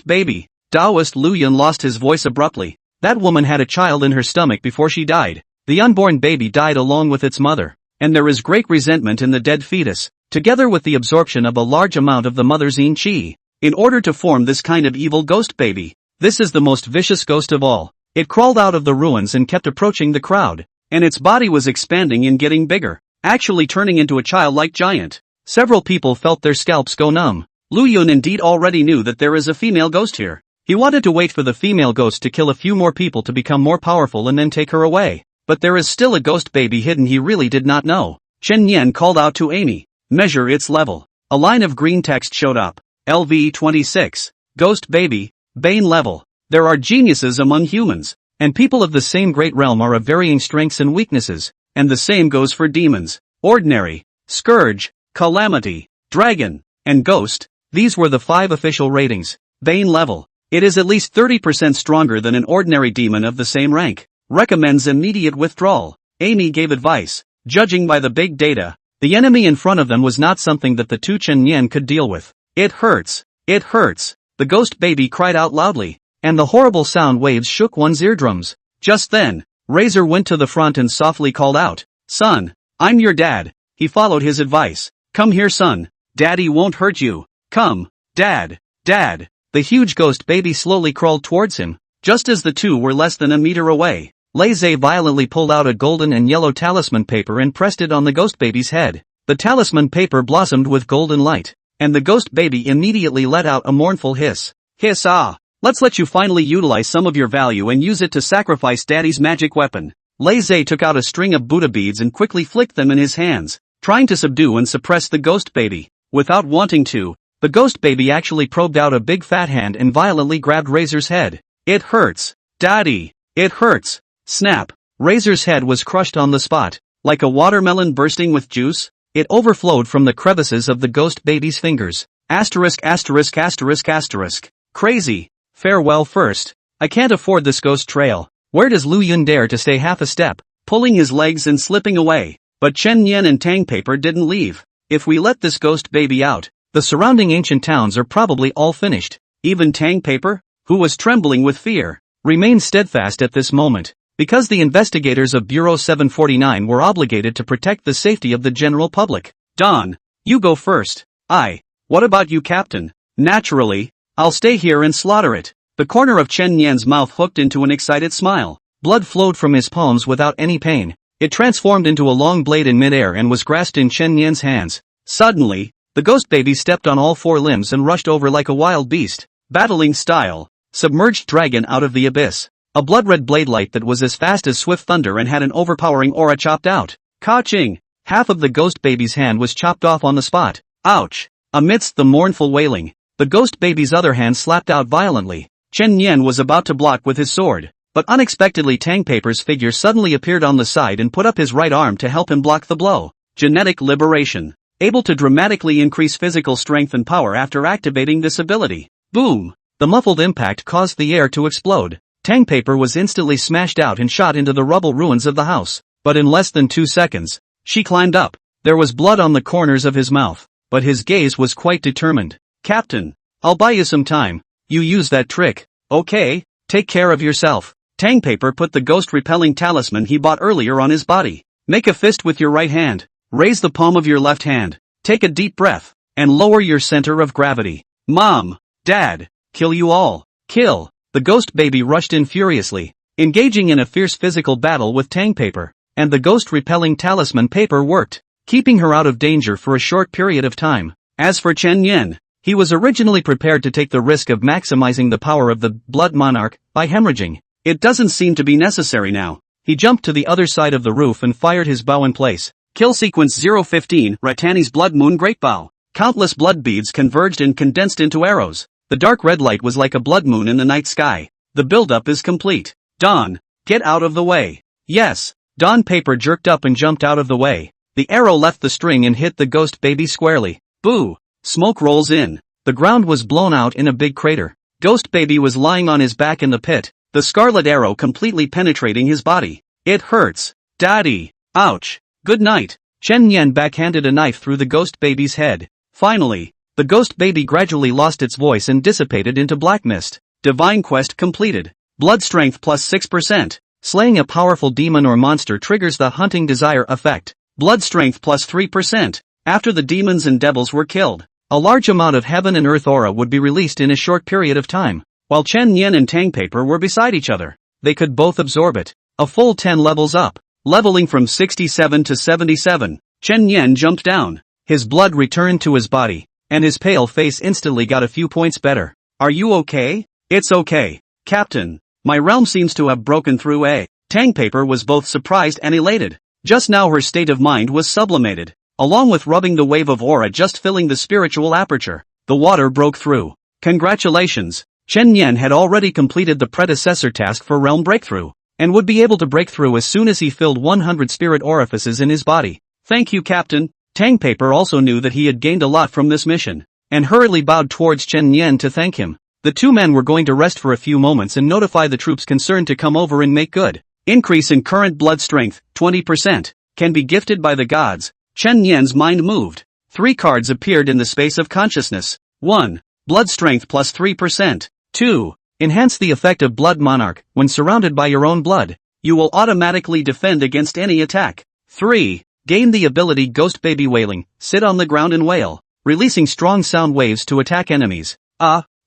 baby. Taoist Lu Yun lost his voice abruptly. That woman had a child in her stomach before she died. The unborn baby died along with its mother. and there is great resentment in the dead fetus, together with the absorption of a large amount of the mother's yin chi, in order to form this kind of evil ghost baby. This is the most vicious ghost of all. It crawled out of the ruins and kept approaching the crowd, and its body was expanding and getting bigger, actually turning into a childlike giant. Several people felt their scalps go numb. Lu Yun indeed already knew that there is a female ghost here. He wanted to wait for the female ghost to kill a few more people to become more powerful and then take her away. But there is still a ghost baby hidden he really did not know. Chen Yan called out to Amy. Measure its level. A line of green text showed up. LV26. Ghost baby, Bane level. There are geniuses among humans, and people of the same great realm are of varying strengths and weaknesses, and the same goes for demons, ordinary, scourge, calamity, dragon, and ghost. These were the 5 official ratings. Bane level. It is at least 30% stronger than an ordinary demon of the same rank. Recommends immediate withdrawal. Amy gave advice. Judging by the big data, the enemy in front of them was not something that the two Chen Yan could deal with. It hurts. It hurts. The ghost baby cried out loudly, and the horrible sound waves shook one's eardrums. Just then, Razor went to the front and softly called out, "Son, I'm your dad." He followed his advice. "Come here, son. Daddy won't hurt you. Come, Dad, Dad." The huge ghost baby slowly crawled towards him. Just as the two were less than a meter away, Lei violently pulled out a golden and yellow talisman paper and pressed it on the ghost baby's head. The talisman paper blossomed with golden light, and the ghost baby immediately let out a mournful hiss. "Hiss ah! Let's let you finally utilize some of your value and use it to sacrifice Daddy's magic weapon." Lei took out a string of Buddha beads and quickly flicked them in his hands, trying to subdue and suppress the ghost baby. Without wanting to, the ghost baby actually probed out a big fat hand and violently grabbed Razor's head. "It hurts. Daddy. It hurts." Snap. Razor's head was crushed on the spot. Like a watermelon bursting with juice, it overflowed from the crevices of the ghost baby's fingers. Asterisk asterisk asterisk asterisk. Crazy. Farewell first. I can't afford this ghost trail. Where does Lu Yun dare to stay half a step, pulling his legs and slipping away? But Chen Yan and Tang Paper didn't leave. If we let this ghost baby out, the surrounding ancient towns are probably all finished. Even Tang Paper, who was trembling with fear, remained steadfast at this moment, because the investigators of Bureau 749 were obligated to protect the safety of the general public. "Don, you go first." What about you, Captain?" "Naturally, I'll stay here and slaughter it." The corner of Chen Yan's mouth hooked into an excited smile. Blood flowed from his palms without any pain. It transformed into a long blade in midair and was grasped in Chen Yan's hands. Suddenly, the ghost baby stepped on all 4 limbs and rushed over like a wild beast, battling style, submerged dragon out of the abyss. A blood-red blade light that was as fast as swift thunder and had an overpowering aura chopped out. Ka-ching! Half of the ghost baby's hand was chopped off on the spot. Ouch! Amidst the mournful wailing, the ghost baby's other hand slapped out violently. Chen Yan was about to block with his sword, but unexpectedly Tang Paper's figure suddenly appeared on the side and put up his right arm to help him block the blow. Genetic liberation. Able to dramatically increase physical strength and power after activating this ability. Boom! The muffled impact caused the air to explode. Tang Paper was instantly smashed out and shot into the rubble ruins of the house. But in less than 2 seconds, she climbed up. There was blood on the corners of his mouth, but his gaze was quite determined. "Captain, I'll buy you some time. You use that trick, okay? Take care of yourself." Tang Paper put the ghost-repelling talisman he bought earlier on his body. "Make a fist with your right hand. Raise the palm of your left hand. Take a deep breath, and lower your center of gravity. Mom, Dad, kill you all. Kill." The ghost baby rushed in furiously, engaging in a fierce physical battle with Tang Paper, and the ghost-repelling talisman paper worked, keeping her out of danger for a short period of time. As for Chen Yan, he was originally prepared to take the risk of maximizing the power of the Blood Monarch by hemorrhaging. It doesn't seem to be necessary now. He jumped to the other side of the roof and fired his bow in place. Kill sequence 015, Ratani's Blood Moon Great Bow. Countless blood beads converged and condensed into arrows. The dark red light was like a blood moon in the night sky. The buildup is complete. "Don, get out of the way." "Yes." Don Paper jerked up and jumped out of the way. The arrow left the string and hit the ghost baby squarely. Boo! Smoke rolls in. The ground was blown out in a big crater. Ghost baby was lying on his back in the pit, the scarlet arrow completely penetrating his body. "It hurts. Daddy. Ouch. Good night." Chen Yan backhanded a knife through the ghost baby's head. Finally, the ghost baby gradually lost its voice and dissipated into black mist. Divine quest completed. Blood strength plus 6%. Slaying a powerful demon or monster triggers the hunting desire effect. Blood strength plus 3%. After the demons and devils were killed, a large amount of heaven and earth aura would be released in a short period of time. While Chen Yen and Tang Paper were beside each other, they could both absorb it. A full 10 levels up. Leveling from 67 to 77, Chen Yen jumped down. His blood returned to his body, and his pale face instantly got a few points better. Are you okay? It's okay, Captain. My realm seems to have broken through. Tang Paper was both surprised and elated. Just now her state of mind was sublimated. Along with rubbing the wave of aura just filling the spiritual aperture, the water broke through. Congratulations! Chen Yen had already completed the predecessor task for realm breakthrough, and would be able to break through as soon as he filled 100 spirit orifices in his body. Thank you, Captain. Tang Paper also knew that he had gained a lot from this mission, and hurriedly bowed towards Chen Yen to thank him. The two men were going to rest for a few moments and notify the troops concerned to come over and make good. Increase in current blood strength, 20%, can be gifted by the gods. Chen Yen's mind moved. 3 cards appeared in the space of consciousness. 1. Blood strength plus 3%. 2. Enhance the effect of Blood Monarch. When surrounded by your own blood, you will automatically defend against any attack. 3. Gain the ability Ghost Baby Wailing. Sit on the ground and wail, releasing strong sound waves to attack enemies.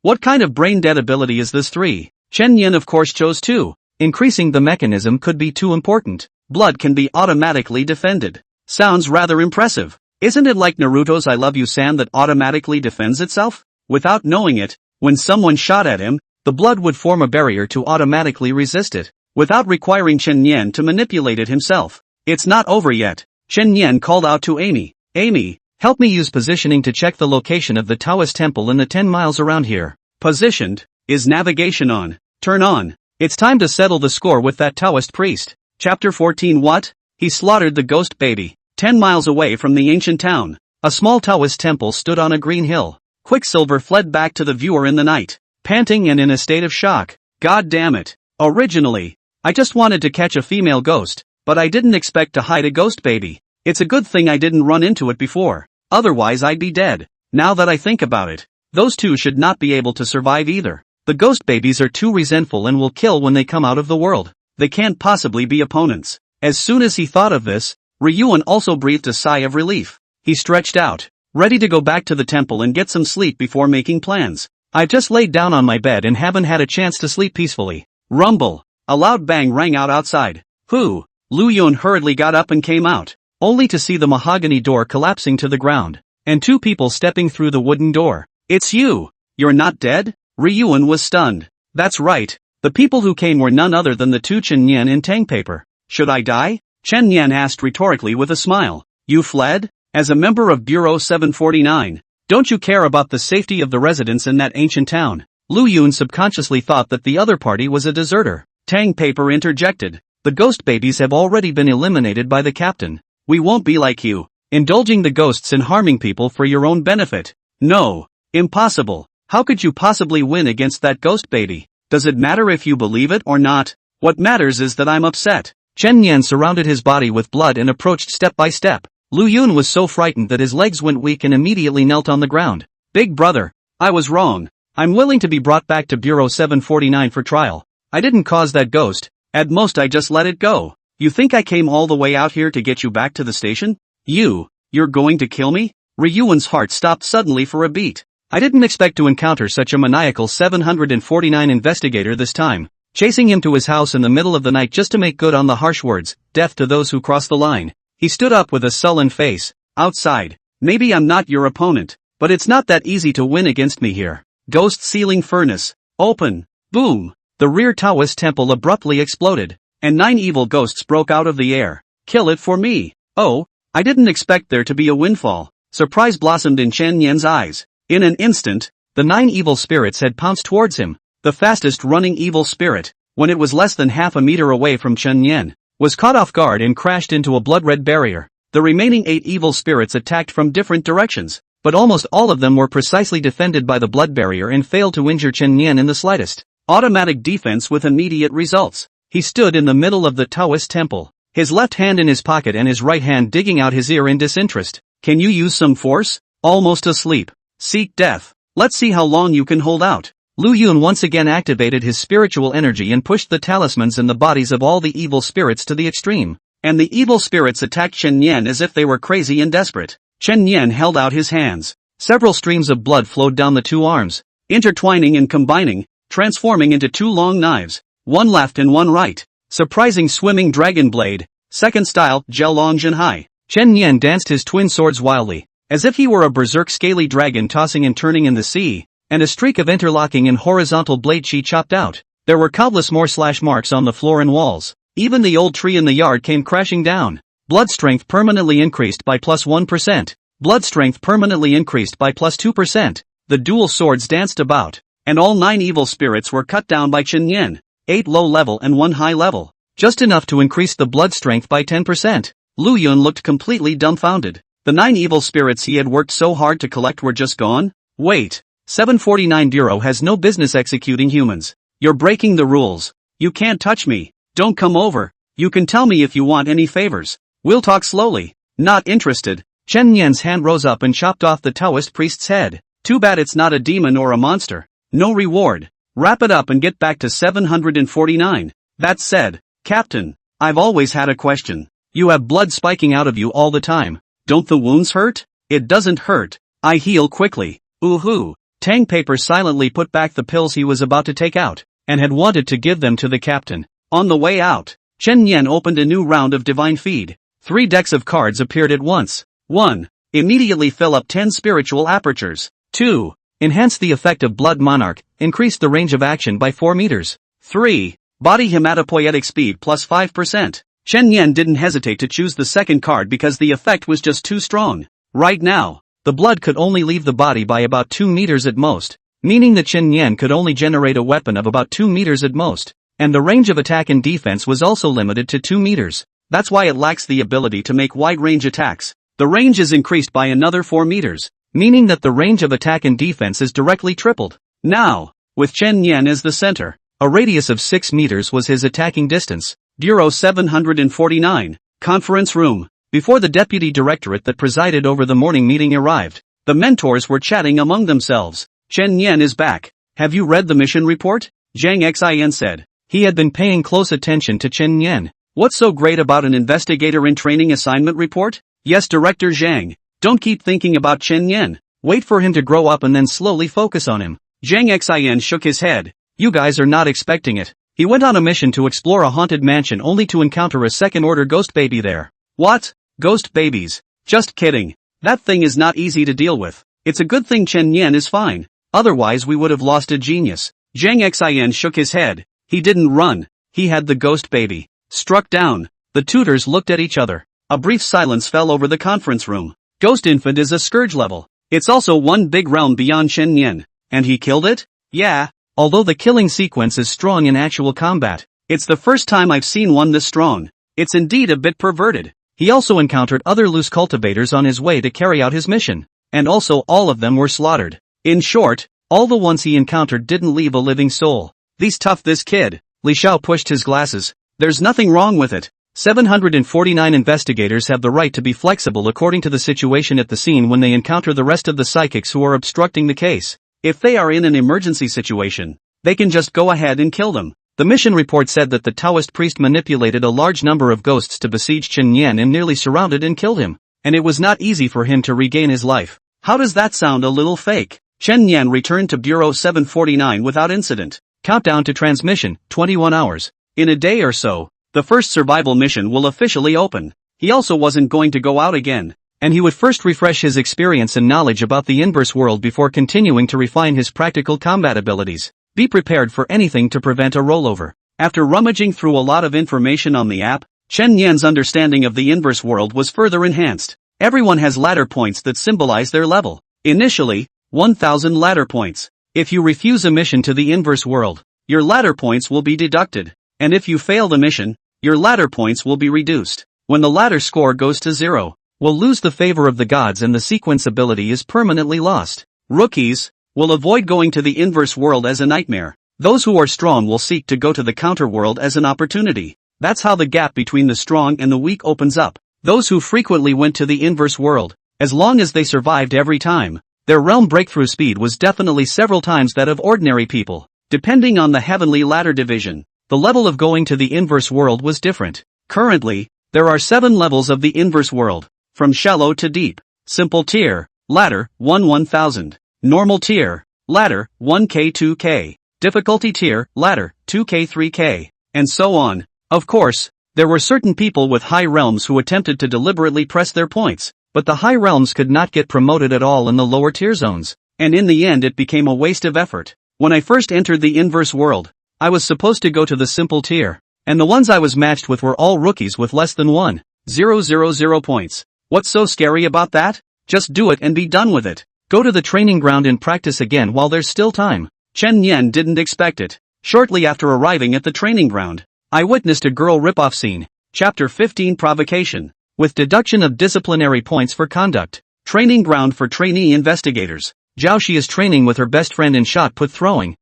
What kind of brain-dead ability is this? 3. Chen Yen of course chose 2. Increasing the mechanism could be too important. Blood can be automatically defended. Sounds rather impressive. Isn't it like Naruto's I Love You San that automatically defends itself? Without knowing it, when someone shot at him, the blood would form a barrier to automatically resist it, without requiring Chen Yen to manipulate it himself. It's not over yet. Chen Yen called out to Amy. Amy, help me use positioning to check the location of the Taoist temple in the 10 miles around here. Positioned? Is navigation on? Turn on. It's time to settle the score with that Taoist priest. Chapter 14. What? He slaughtered the ghost baby. 10 miles away from the ancient town, a small Taoist temple stood on a green hill. Quicksilver fled back to the viewer in the night, panting and in a state of shock. God damn it. Originally, I just wanted to catch a female ghost, but I didn't expect to hide a ghost baby. It's a good thing I didn't run into it before. Otherwise I'd be dead. Now that I think about it, those two should not be able to survive either. The ghost babies are too resentful and will kill when they come out of the world. They can't possibly be opponents. As soon as he thought of this, Ryuan also breathed a sigh of relief. He stretched out, ready to go back to the temple and get some sleep before making plans. I've just laid down on my bed and haven't had a chance to sleep peacefully. Rumble. A loud bang rang out outside. Who? Lu Yun hurriedly got up and came out, only to see the mahogany door collapsing to the ground, and 2 people stepping through the wooden door. It's you! You're not dead? Ryuan was stunned. That's right. The people who came were none other than the 2 Chen Yen and Tang Paper. Should I die? Chen Yen asked rhetorically with a smile. You fled? As a member of Bureau 749, don't you care about the safety of the residents in that ancient town? Lu Yun subconsciously thought that the other party was a deserter. Tang Paper interjected. The ghost babies have already been eliminated by the captain. We won't be like you, indulging the ghosts and harming people for your own benefit. No. Impossible. How could you possibly win against that ghost baby? Does it matter if you believe it or not? What matters is that I'm upset. Chen Yan surrounded his body with blood and approached step by step. Lu Yun was so frightened that his legs went weak and immediately knelt on the ground. Big brother, I was wrong. I'm willing to be brought back to Bureau 749 for trial. I didn't cause that ghost. At most I just let it go. You think I came all the way out here to get you back to the station? You're going to kill me? Ryuan's heart stopped suddenly for a beat. I didn't expect to encounter such a maniacal 749 investigator this time, chasing him to his house in the middle of the night just to make good on the harsh words, death to those who cross the line. He stood up with a sullen face. Outside. Maybe I'm not your opponent, but it's not that easy to win against me here. Ghost ceiling furnace. Open. Boom. The rear Taoist temple abruptly exploded, and 9 evil ghosts broke out of the air. Kill it for me. Oh, I didn't expect there to be a windfall. Surprise blossomed in Chen Yan's eyes. In an instant, the 9 evil spirits had pounced towards him. The fastest running evil spirit, when it was less than half a meter away from Chen Yan, was caught off guard and crashed into a blood-red barrier. The remaining 8 evil spirits attacked from different directions, but almost all of them were precisely defended by the blood barrier and failed to injure Chen Yan in the slightest. Automatic defense with immediate results. He stood in the middle of the Taoist temple, his left hand in his pocket and his right hand digging out his ear in disinterest. Can you use some force? Almost asleep. Seek death. Let's see how long you can hold out. Lu Yun once again activated his spiritual energy and pushed the talismans in the bodies of all the evil spirits to the extreme. and the evil spirits attacked Chen Yan as if they were crazy and desperate. Chen Yan held out his hands. Several streams of blood flowed down the two arms, intertwining and combining, transforming into two long knives, one left and one right. Surprising swimming dragon blade, second style, Zheolong Zhenhai. Chen Yan danced his twin swords wildly, as if he were a berserk scaly dragon tossing and turning in the sea, and a streak of interlocking and horizontal blade she chopped out. There were countless more slash marks on the floor and walls. Even the old tree in the yard came crashing down. Blood strength permanently increased by plus 1%. Blood strength permanently increased by plus 2%. The dual swords danced about, and all 9 evil spirits were cut down by Chen Yan. 8 low level and 1 high level. Just enough to increase the blood strength by 10%. Lu Yun looked completely dumbfounded. The 9 evil spirits he had worked so hard to collect were just gone? Wait. 749 Bureau has no business executing humans. You're breaking the rules. You can't touch me. Don't come over. You can tell me if you want any favors. We'll talk slowly. Not interested. Chen Yan's hand rose up and chopped off the Taoist priest's head. Too bad it's not a demon or a monster. No reward. Wrap it up and get back to 749. That said, Captain, I've always had a question. You have blood spiking out of you all the time. Don't the wounds hurt? It doesn't hurt. I heal quickly. Ooh-hoo. Tang Paper silently put back the pills he was about to take out, and had wanted to give them to the captain. On the way out, Chen Yan opened a new round of divine feed. 3 decks of cards appeared at once. 1. Immediately fill up 10 spiritual apertures. 2. Enhance the effect of Blood Monarch, increase the range of action by 4 meters. 3. Body hematopoietic speed plus 5%. Chen Yan didn't hesitate to choose the second card because the effect was just too strong. Right now, the blood could only leave the body by about 2 meters at most, meaning that Chen Yan could only generate a weapon of about 2 meters at most, and the range of attack and defense was also limited to 2 meters. That's why it lacks the ability to make wide-range attacks. The range is increased by another 4 meters, meaning that the range of attack and defense is directly tripled. Now, with Chen Yan as the center, a radius of 6 meters was his attacking distance. Bureau 749, conference room. Before the deputy directorate that presided over the morning meeting arrived, the mentors were chatting among themselves. Chen Yan is back. Have you read the mission report? Zhang Xin said. He had been paying close attention to Chen Yan. What's so great about an investigator in training assignment report? Yes, Director Zhang. Don't keep thinking about Chen Yan. Wait for him to grow up and then slowly focus on him. Zhang Xin shook his head. You guys are not expecting it. He went on a mission to explore a haunted mansion only to encounter a second-order ghost baby there. What? Ghost babies? Just kidding. That thing is not easy to deal with. It's a good thing Chen Yan is fine. Otherwise we would have lost a genius. Zhang Xin shook his head. He didn't run. He had the ghost baby. Struck down. The tutors looked at each other. A brief silence fell over the conference room. Ghost infant is a scourge level. It's also one big realm beyond Chen Yan. And he killed it? Yeah. Although the killing sequence is strong in actual combat, it's the first time I've seen one this strong. It's indeed a bit perverted. He also encountered other loose cultivators on his way to carry out his mission. And also all of them were slaughtered. In short, all the ones he encountered didn't leave a living soul. This kid. Li Xiao pushed his glasses. There's nothing wrong with it. 749 investigators have the right to be flexible according to the situation at the scene when they encounter the rest of the psychics who are obstructing the case. If they are in an emergency situation, they can just go ahead and kill them. The mission report said that the Taoist priest manipulated a large number of ghosts to besiege Chen Yan and nearly surrounded and killed him, and it was not easy for him to regain his life. How does that sound a little fake? Chen Yan returned to Bureau 749 without incident. Countdown to transmission, 21 hours. In a day or so, the first survival mission will officially open. He also wasn't going to go out again, and he would first refresh his experience and knowledge about the inverse world before continuing to refine his practical combat abilities. Be prepared for anything to prevent a rollover. After rummaging through a lot of information on the app, Chen Yan's understanding of the inverse world was further enhanced. Everyone has ladder points that symbolize their level. Initially, 1,000 ladder points. If you refuse a mission to the inverse world, your ladder points will be deducted. And if you fail the mission, your ladder points will be reduced. When the ladder score goes to 0, will lose the favor of the gods and the sequence ability is permanently lost. Rookies will avoid going to the inverse world as a nightmare. Those who are strong will seek to go to the counter world as an opportunity. That's how the gap between the strong and the weak opens up. Those who frequently went to the inverse world, as long as they survived every time, their realm breakthrough speed was definitely several times that of ordinary people. Depending on the heavenly ladder division, the level of going to the inverse world was different. Currently, There are 7 levels of the inverse world, from shallow to deep. Simple tier, ladder, 1-1000. Normal tier, ladder, 1k 2k. Difficulty tier, ladder, 2k 3k. And so on. Of course, there were certain people with high realms who attempted to deliberately press their points, but the high realms could not get promoted at all in the lower tier zones, and in the end it became a waste of effort. When I first entered the inverse world, I was supposed to go to the simple tier, and the ones I was matched with were all rookies with less than 1,000 points. What's so scary about that? Just do it and be done with it. Go to the training ground and practice again while there's still time. Chen Nian didn't expect it. Shortly after arriving at the training ground, I witnessed a girl ripoff scene. Chapter 15 Provocation. With deduction of disciplinary points for conduct. Training ground for trainee investigators. Zhao Shi is training with her best friend in shot put throwing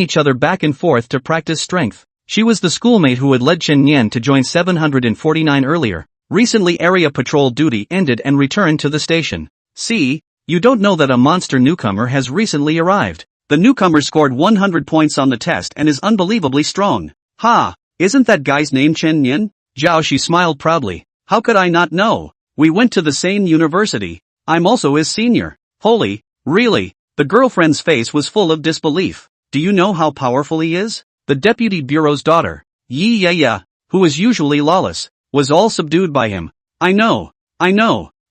each other back and forth to practice strength. She was the schoolmate who had led Chen Nian to join 749 earlier. Recently area patrol duty ended and returned to the station. See, you don't know that a monster newcomer has recently arrived. The newcomer scored 100 points on the test and is unbelievably strong. Ha! Isn't that guy's name Chen Nian? Zhao Shi smiled proudly. How could I not know? We went to the same university. I'm also his senior. Holy, really? The girlfriend's face was full of disbelief. Do you know how powerful he is? The deputy bureau's daughter, Yi, who is usually lawless, was all subdued by him. I know.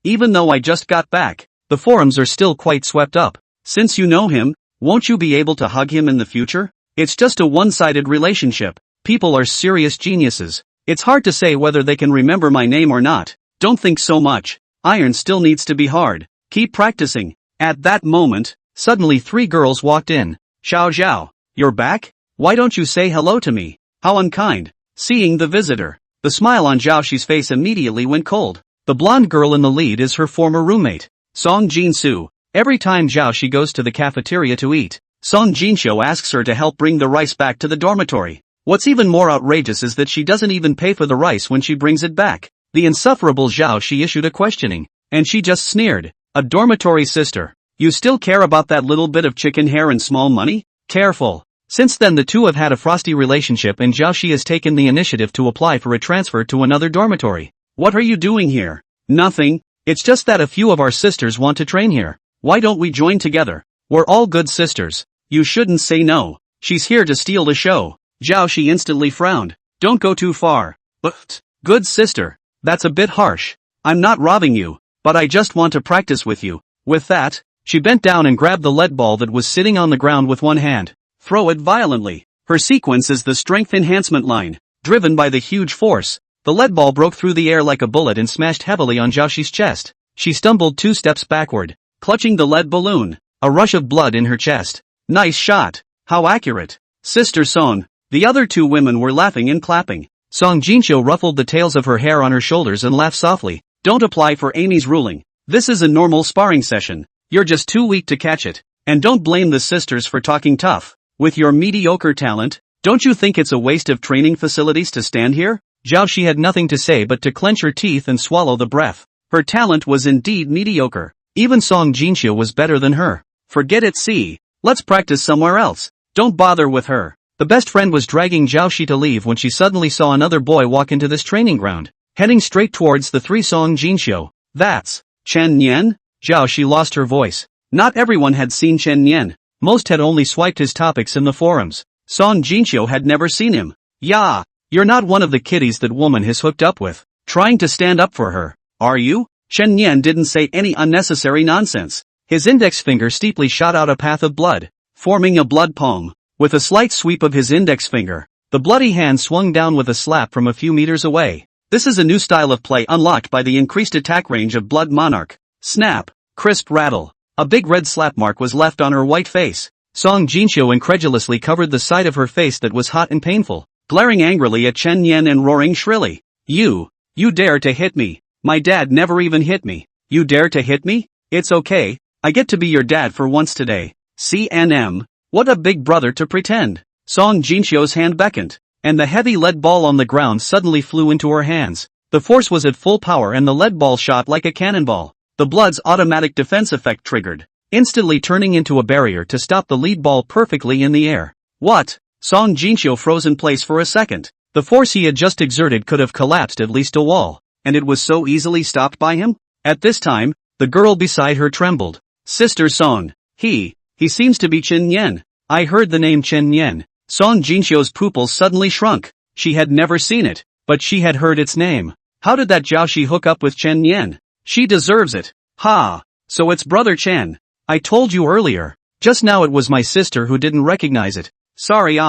Even though I just got back, the forums are still quite swept up. Since you know him, won't you be able to hug him in the future? It's just a one-sided relationship. People are serious geniuses. It's hard to say whether they can remember my name or not. Don't think so much. Iron still needs to be hard. Keep practicing. At that moment, suddenly 3 girls walked in. Xiao, you're back? Why don't you say hello to me? How unkind. Seeing the visitor, the smile on Zhao Shi's face immediately went cold. The blonde girl in the lead is her former roommate, Song Jinsu. Every time Zhao Shi goes to the cafeteria to eat, Song Jinsho asks her to help bring the rice back to the dormitory. What's even more outrageous is that she doesn't even pay for the rice when she brings it back. The insufferable Zhao Shi issued a questioning, and she just sneered. A dormitory sister. You still care about that little bit of chicken hair and small money? Careful. Since then the two have had a frosty relationship and Zhao Shi has taken the initiative to apply for a transfer to another dormitory. What are you doing here? Nothing. It's just that a few of our sisters want to train here. Why don't we join together? We're all good sisters. You shouldn't say no. She's here to steal the show. Zhao Shi instantly frowned. Don't go too far. But, good sister. That's a bit harsh. I'm not robbing you, but I just want to practice with you. With that, she bent down and grabbed the lead ball that was sitting on the ground with one hand. Throw it violently. Her sequence is the strength enhancement line. Driven by the huge force, the lead ball broke through the air like a bullet and smashed heavily on Zhao Shi's chest. She stumbled 2 steps backward, clutching the lead balloon. A rush of blood in her chest. Nice shot. How accurate. Sister Song. The other 2 women were laughing and clapping. Song Jinsho ruffled the tails of her hair on her shoulders and laughed softly. Don't apply for Amy's ruling. This is a normal sparring session. You're just too weak to catch it. And don't blame the sisters for talking tough. With your mediocre talent, don't you think it's a waste of training facilities to stand here? Zhao Shi had nothing to say but to clench her teeth and swallow the breath. Her talent was indeed mediocre. Even Song Jinsho was better than her. Forget it. See. Let's practice somewhere else. Don't bother with her. The best friend was dragging Zhao Shi to leave when she suddenly saw another boy walk into this training ground, heading straight towards the 3 Song Jinsho. That's Chen Nian? Zhao Shi lost her voice. Not everyone had seen Chen Nian. Most had only swiped his topics in the forums. Song Jinsho had never seen him. Yeah, you're not one of the kiddies that woman has hooked up with, trying to stand up for her, are you? Chen Nian didn't say any unnecessary nonsense. His index finger steeply shot out a path of blood, forming a blood palm. With a slight sweep of his index finger, the bloody hand swung down with a slap from a few meters away. This is a new style of play unlocked by the increased attack range of Blood Monarch. Snap, crisp rattle. A big red slap mark was left on her white face. Song Jinsho incredulously covered the side of her face that was hot and painful, glaring angrily at Chen Nian and roaring shrilly. You dare to hit me. My dad never even hit me. You dare to hit me? It's okay. I get to be your dad for once today. CNM. What a big brother to pretend. Song Jinsho's hand beckoned, and the heavy lead ball on the ground suddenly flew into her hands. The force was at full power and the lead ball shot like a cannonball. The blood's automatic defense effect triggered, instantly turning into a barrier to stop the lead ball perfectly in the air. What? Song Jinsho froze in place for a second. The force he had just exerted could have collapsed at least a wall, and it was so easily stopped by him? At this time, the girl beside her trembled. Sister Song. He seems to be Chen Yen. I heard the name Chen Yen. Song Jinxiu's pupils suddenly shrunk. She had never seen it, but she had heard its name. How did that Jiaoshi hook up with Chen Yen? She deserves it. Ha! So it's Brother Chen. I told you earlier. Just now it was my sister who didn't recognize it. Sorry.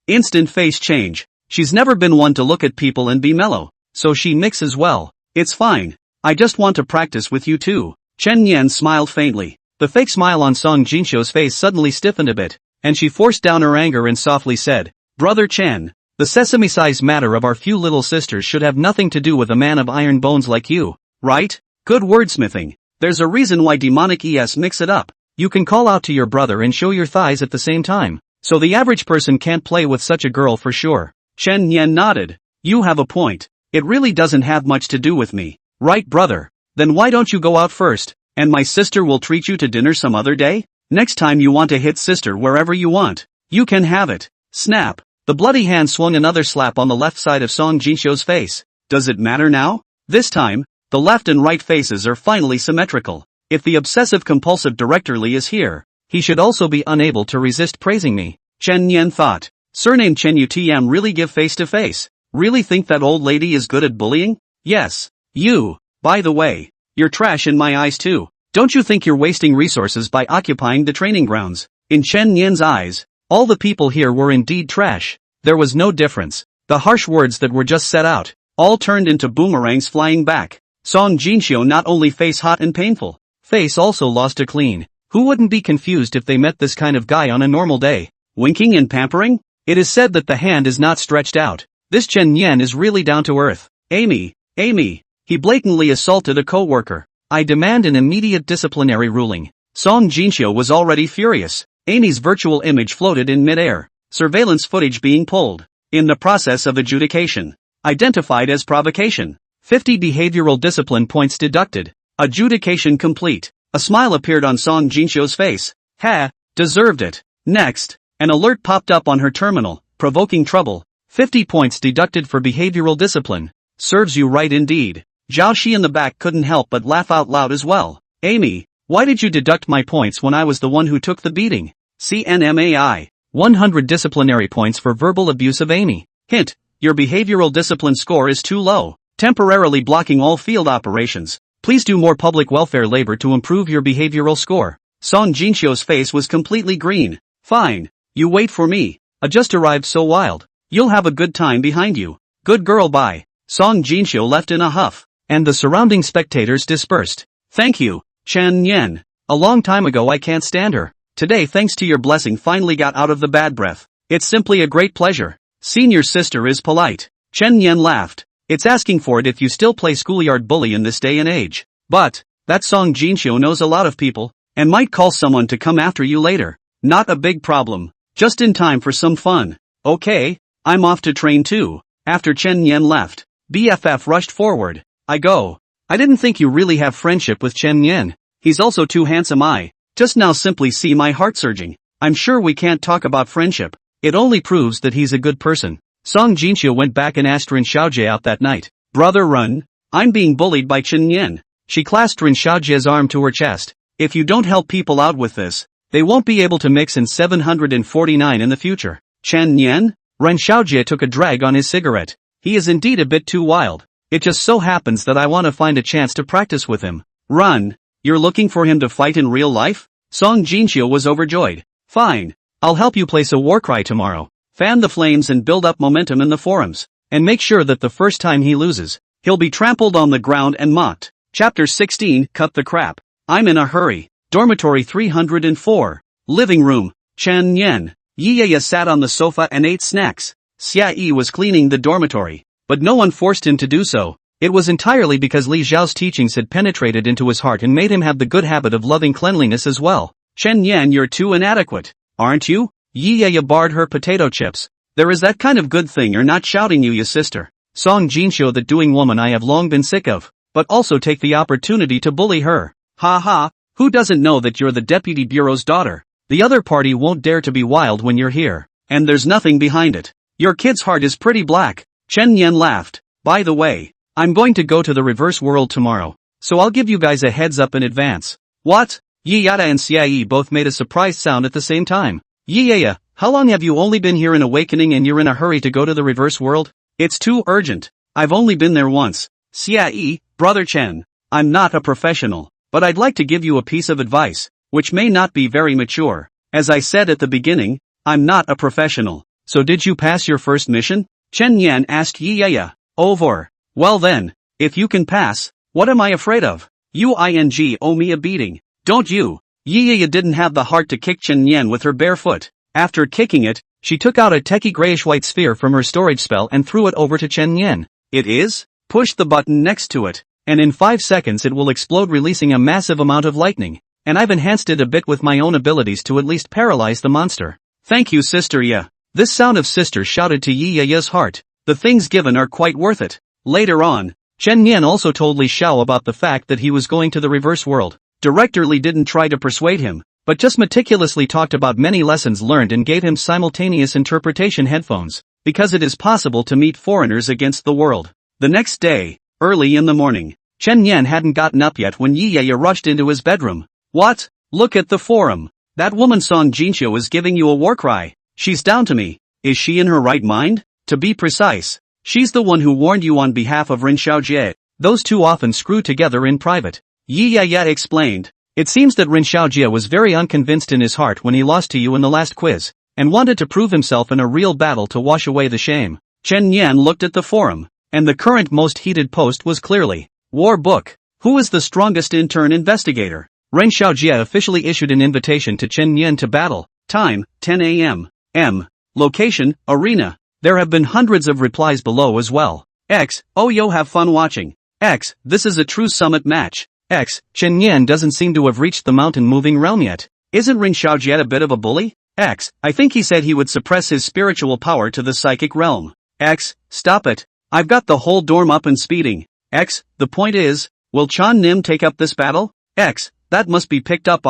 Instant face change. She's never been one to look at people and be mellow, so she mixes well. It's fine. I just want to practice with you too. Chen Yen smiled faintly. The fake smile on Song Jinxiu's face suddenly stiffened a bit, and she forced down her anger and softly said, Brother Chen, the sesame-sized matter of our few little sisters should have nothing to do with a man of iron bones like you, right? Good wordsmithing. There's a reason why demonic ES mix it up. You can call out to your brother and show your thighs at the same time. So the average person can't play with such a girl for sure. Chen Yen nodded. You have a point. It really doesn't have much to do with me. Right, brother? Then why don't you go out first, and my sister will treat you to dinner some other day? Next time you want to hit sister wherever you want, you can have it. Snap. The bloody hand swung another slap on the left side of Song Jinxiu's face. Does it matter now? This time, the left and right faces are finally symmetrical. If the obsessive-compulsive director Li is here, he should also be unable to resist praising me. Chen Yen thought. Surname Chen UTM really give face-to-face? Really think that old lady is good at bullying? Yes. You. By the way, you're trash in my eyes too. Don't you think you're wasting resources by occupying the training grounds? In Chen Yen's eyes, all the people here were indeed trash. There was no difference. The harsh words that were just set out, all turned into boomerangs flying back. Song Jinxiu not only face hot and painful, face also lost a clean. Who wouldn't be confused if they met this kind of guy on a normal day? Winking and pampering? It is said that the hand is not stretched out. This Chen Yen is really down to earth. Amy. He blatantly assaulted a co-worker. I demand an immediate disciplinary ruling. Song Jinxiu was already furious. Amy's virtual image floated in midair. Surveillance footage being pulled. In the process of adjudication. Identified as provocation. 50 behavioral discipline points deducted. Adjudication complete. A smile appeared on Song Jinxiu's face. Deserved it. Next, an alert popped up on her terminal, provoking trouble. 50 points deducted for behavioral discipline. Serves you right indeed. Zhao Shi in the back couldn't help but laugh out loud as well. Amy, why did you deduct my points when I was the one who took the beating? CNMAI. 100 disciplinary points for verbal abuse of Amy. Hint, your behavioral discipline score is too low, temporarily blocking all field operations. Please do more public welfare labor to improve your behavioral score. Song Jinxiu's face was completely green. Fine. You wait for me. I just arrived so wild. You'll have a good time behind you. Good girl bye. Song Jinxiu left in a huff, and the surrounding spectators dispersed. Thank you, Chen Yen. A long time ago I can't stand her. Today thanks to your blessing finally got out of the bad breath. It's simply a great pleasure. Senior sister is polite. Chen Yen laughed. It's asking for it if you still play schoolyard bully in this day and age. But, that Song Jinxiu knows a lot of people, and might call someone to come after you later. Not a big problem. Just in time for some fun. Okay, I'm off to train too. After Chen Yen left, BFF rushed forward. I didn't think you really have friendship with Chen Yen. He's also too handsome. I just now simply see my heart surging. I'm sure we can't talk about friendship. It only proves that he's a good person. Song Jinxiu went back and asked Rin Xiaojie out that night. Brother Run, I'm being bullied by Chen Yen. She clasped Rin Xiaojie's arm to her chest. If you don't help people out with this, they won't be able to mix in 749 in the future. Chen Yen? Ren Xiaojie took a drag on his cigarette. He is indeed a bit too wild. It just so happens that I want to find a chance to practice with him. Run, you're looking for him to fight in real life? Song Jinxiu was overjoyed. Fine. I'll help you place a war cry tomorrow. Fan the flames and build up momentum in the forums. And make sure that the first time he loses, he'll be trampled on the ground and mocked. Chapter 16, Cut the Crap. I'm in a hurry. Dormitory 304. Living room. Chen Yen. Yiyaya sat on the sofa and ate snacks. Xia Yi was cleaning the dormitory, but no one forced him to do so. It was entirely because Li Zhao's teachings had penetrated into his heart and made him have the good habit of loving cleanliness as well. Chen Yen, you're too inadequate, aren't you? Yiyaya barred her potato chips. There is that kind of good thing you're not shouting you sister. Song Jinxiu, that doing woman I have long been sick of, but also take the opportunity to bully her. Ha ha, who doesn't know that you're the deputy bureau's daughter? The other party won't dare to be wild when you're here, and there's nothing behind it. Your kid's heart is pretty black. Chen Yan laughed. By the way, I'm going to go to the reverse world tomorrow, so I'll give you guys a heads up in advance. What? Yiyata and Xiaoyi both made a surprised sound at the same time. Yiyaya, how long have you only been here in Awakening and you're in a hurry to go to the reverse world? It's too urgent. I've only been there once. Xiaoyi, brother Chen, I'm not a professional, but I'd like to give you a piece of advice, which may not be very mature. As I said at the beginning, I'm not a professional. So did you pass your first mission? Chen Yan asked Yiyaya. Over. Well then, if you can pass, what am I afraid of? You owe me a beating. Don't you? Yiyaya didn't have the heart to kick Chen Yan with her bare foot. After kicking it, she took out a techie grayish-white sphere from her storage spell and threw it over to Chen Yan. It is? Push the button next to it, and in 5 seconds it will explode, releasing a massive amount of lightning. And I've enhanced it a bit with my own abilities to at least paralyze the monster. Thank you, Sister Ya. This sound of sister shouted to Yiyaya's heart. The things given are quite worth it. Later on, Chen Yan also told Li Xiao about the fact that he was going to the reverse world. Director Li didn't try to persuade him, but just meticulously talked about many lessons learned and gave him simultaneous interpretation headphones, because it is possible to meet foreigners against the world. The next day, early in the morning, Chen Yan hadn't gotten up yet when Yiyaya rushed into his bedroom. What? Look at the forum. That woman Song Jinxiu is giving you a war cry. She's down to me. Is she in her right mind? To be precise, she's the one who warned you on behalf of Ren Xiaojie. Those two often screw together in private. Yiyaya explained. It seems that Ren Xiaojie was very unconvinced in his heart when he lost to you in the last quiz, and wanted to prove himself in a real battle to wash away the shame. Chen Yan looked at the forum, and the current most heated post was clearly, War Book. Who is the strongest intern investigator? Ren Xiaojie officially issued an invitation to Chen Yan to battle. Time, 10 a.m. Location, Arena. There have been hundreds of replies below as well. X, oh yo, have fun watching. X, this is a true summit match. X, Chen Yan doesn't seem to have reached the mountain moving realm yet. Isn't Ren Xiaojie a bit of a bully? X, I think he said he would suppress his spiritual power to the psychic realm. X, stop it. I've got the whole dorm up and speeding. X, the point is, will Chan Nim take up this battle? X, that must be picked up.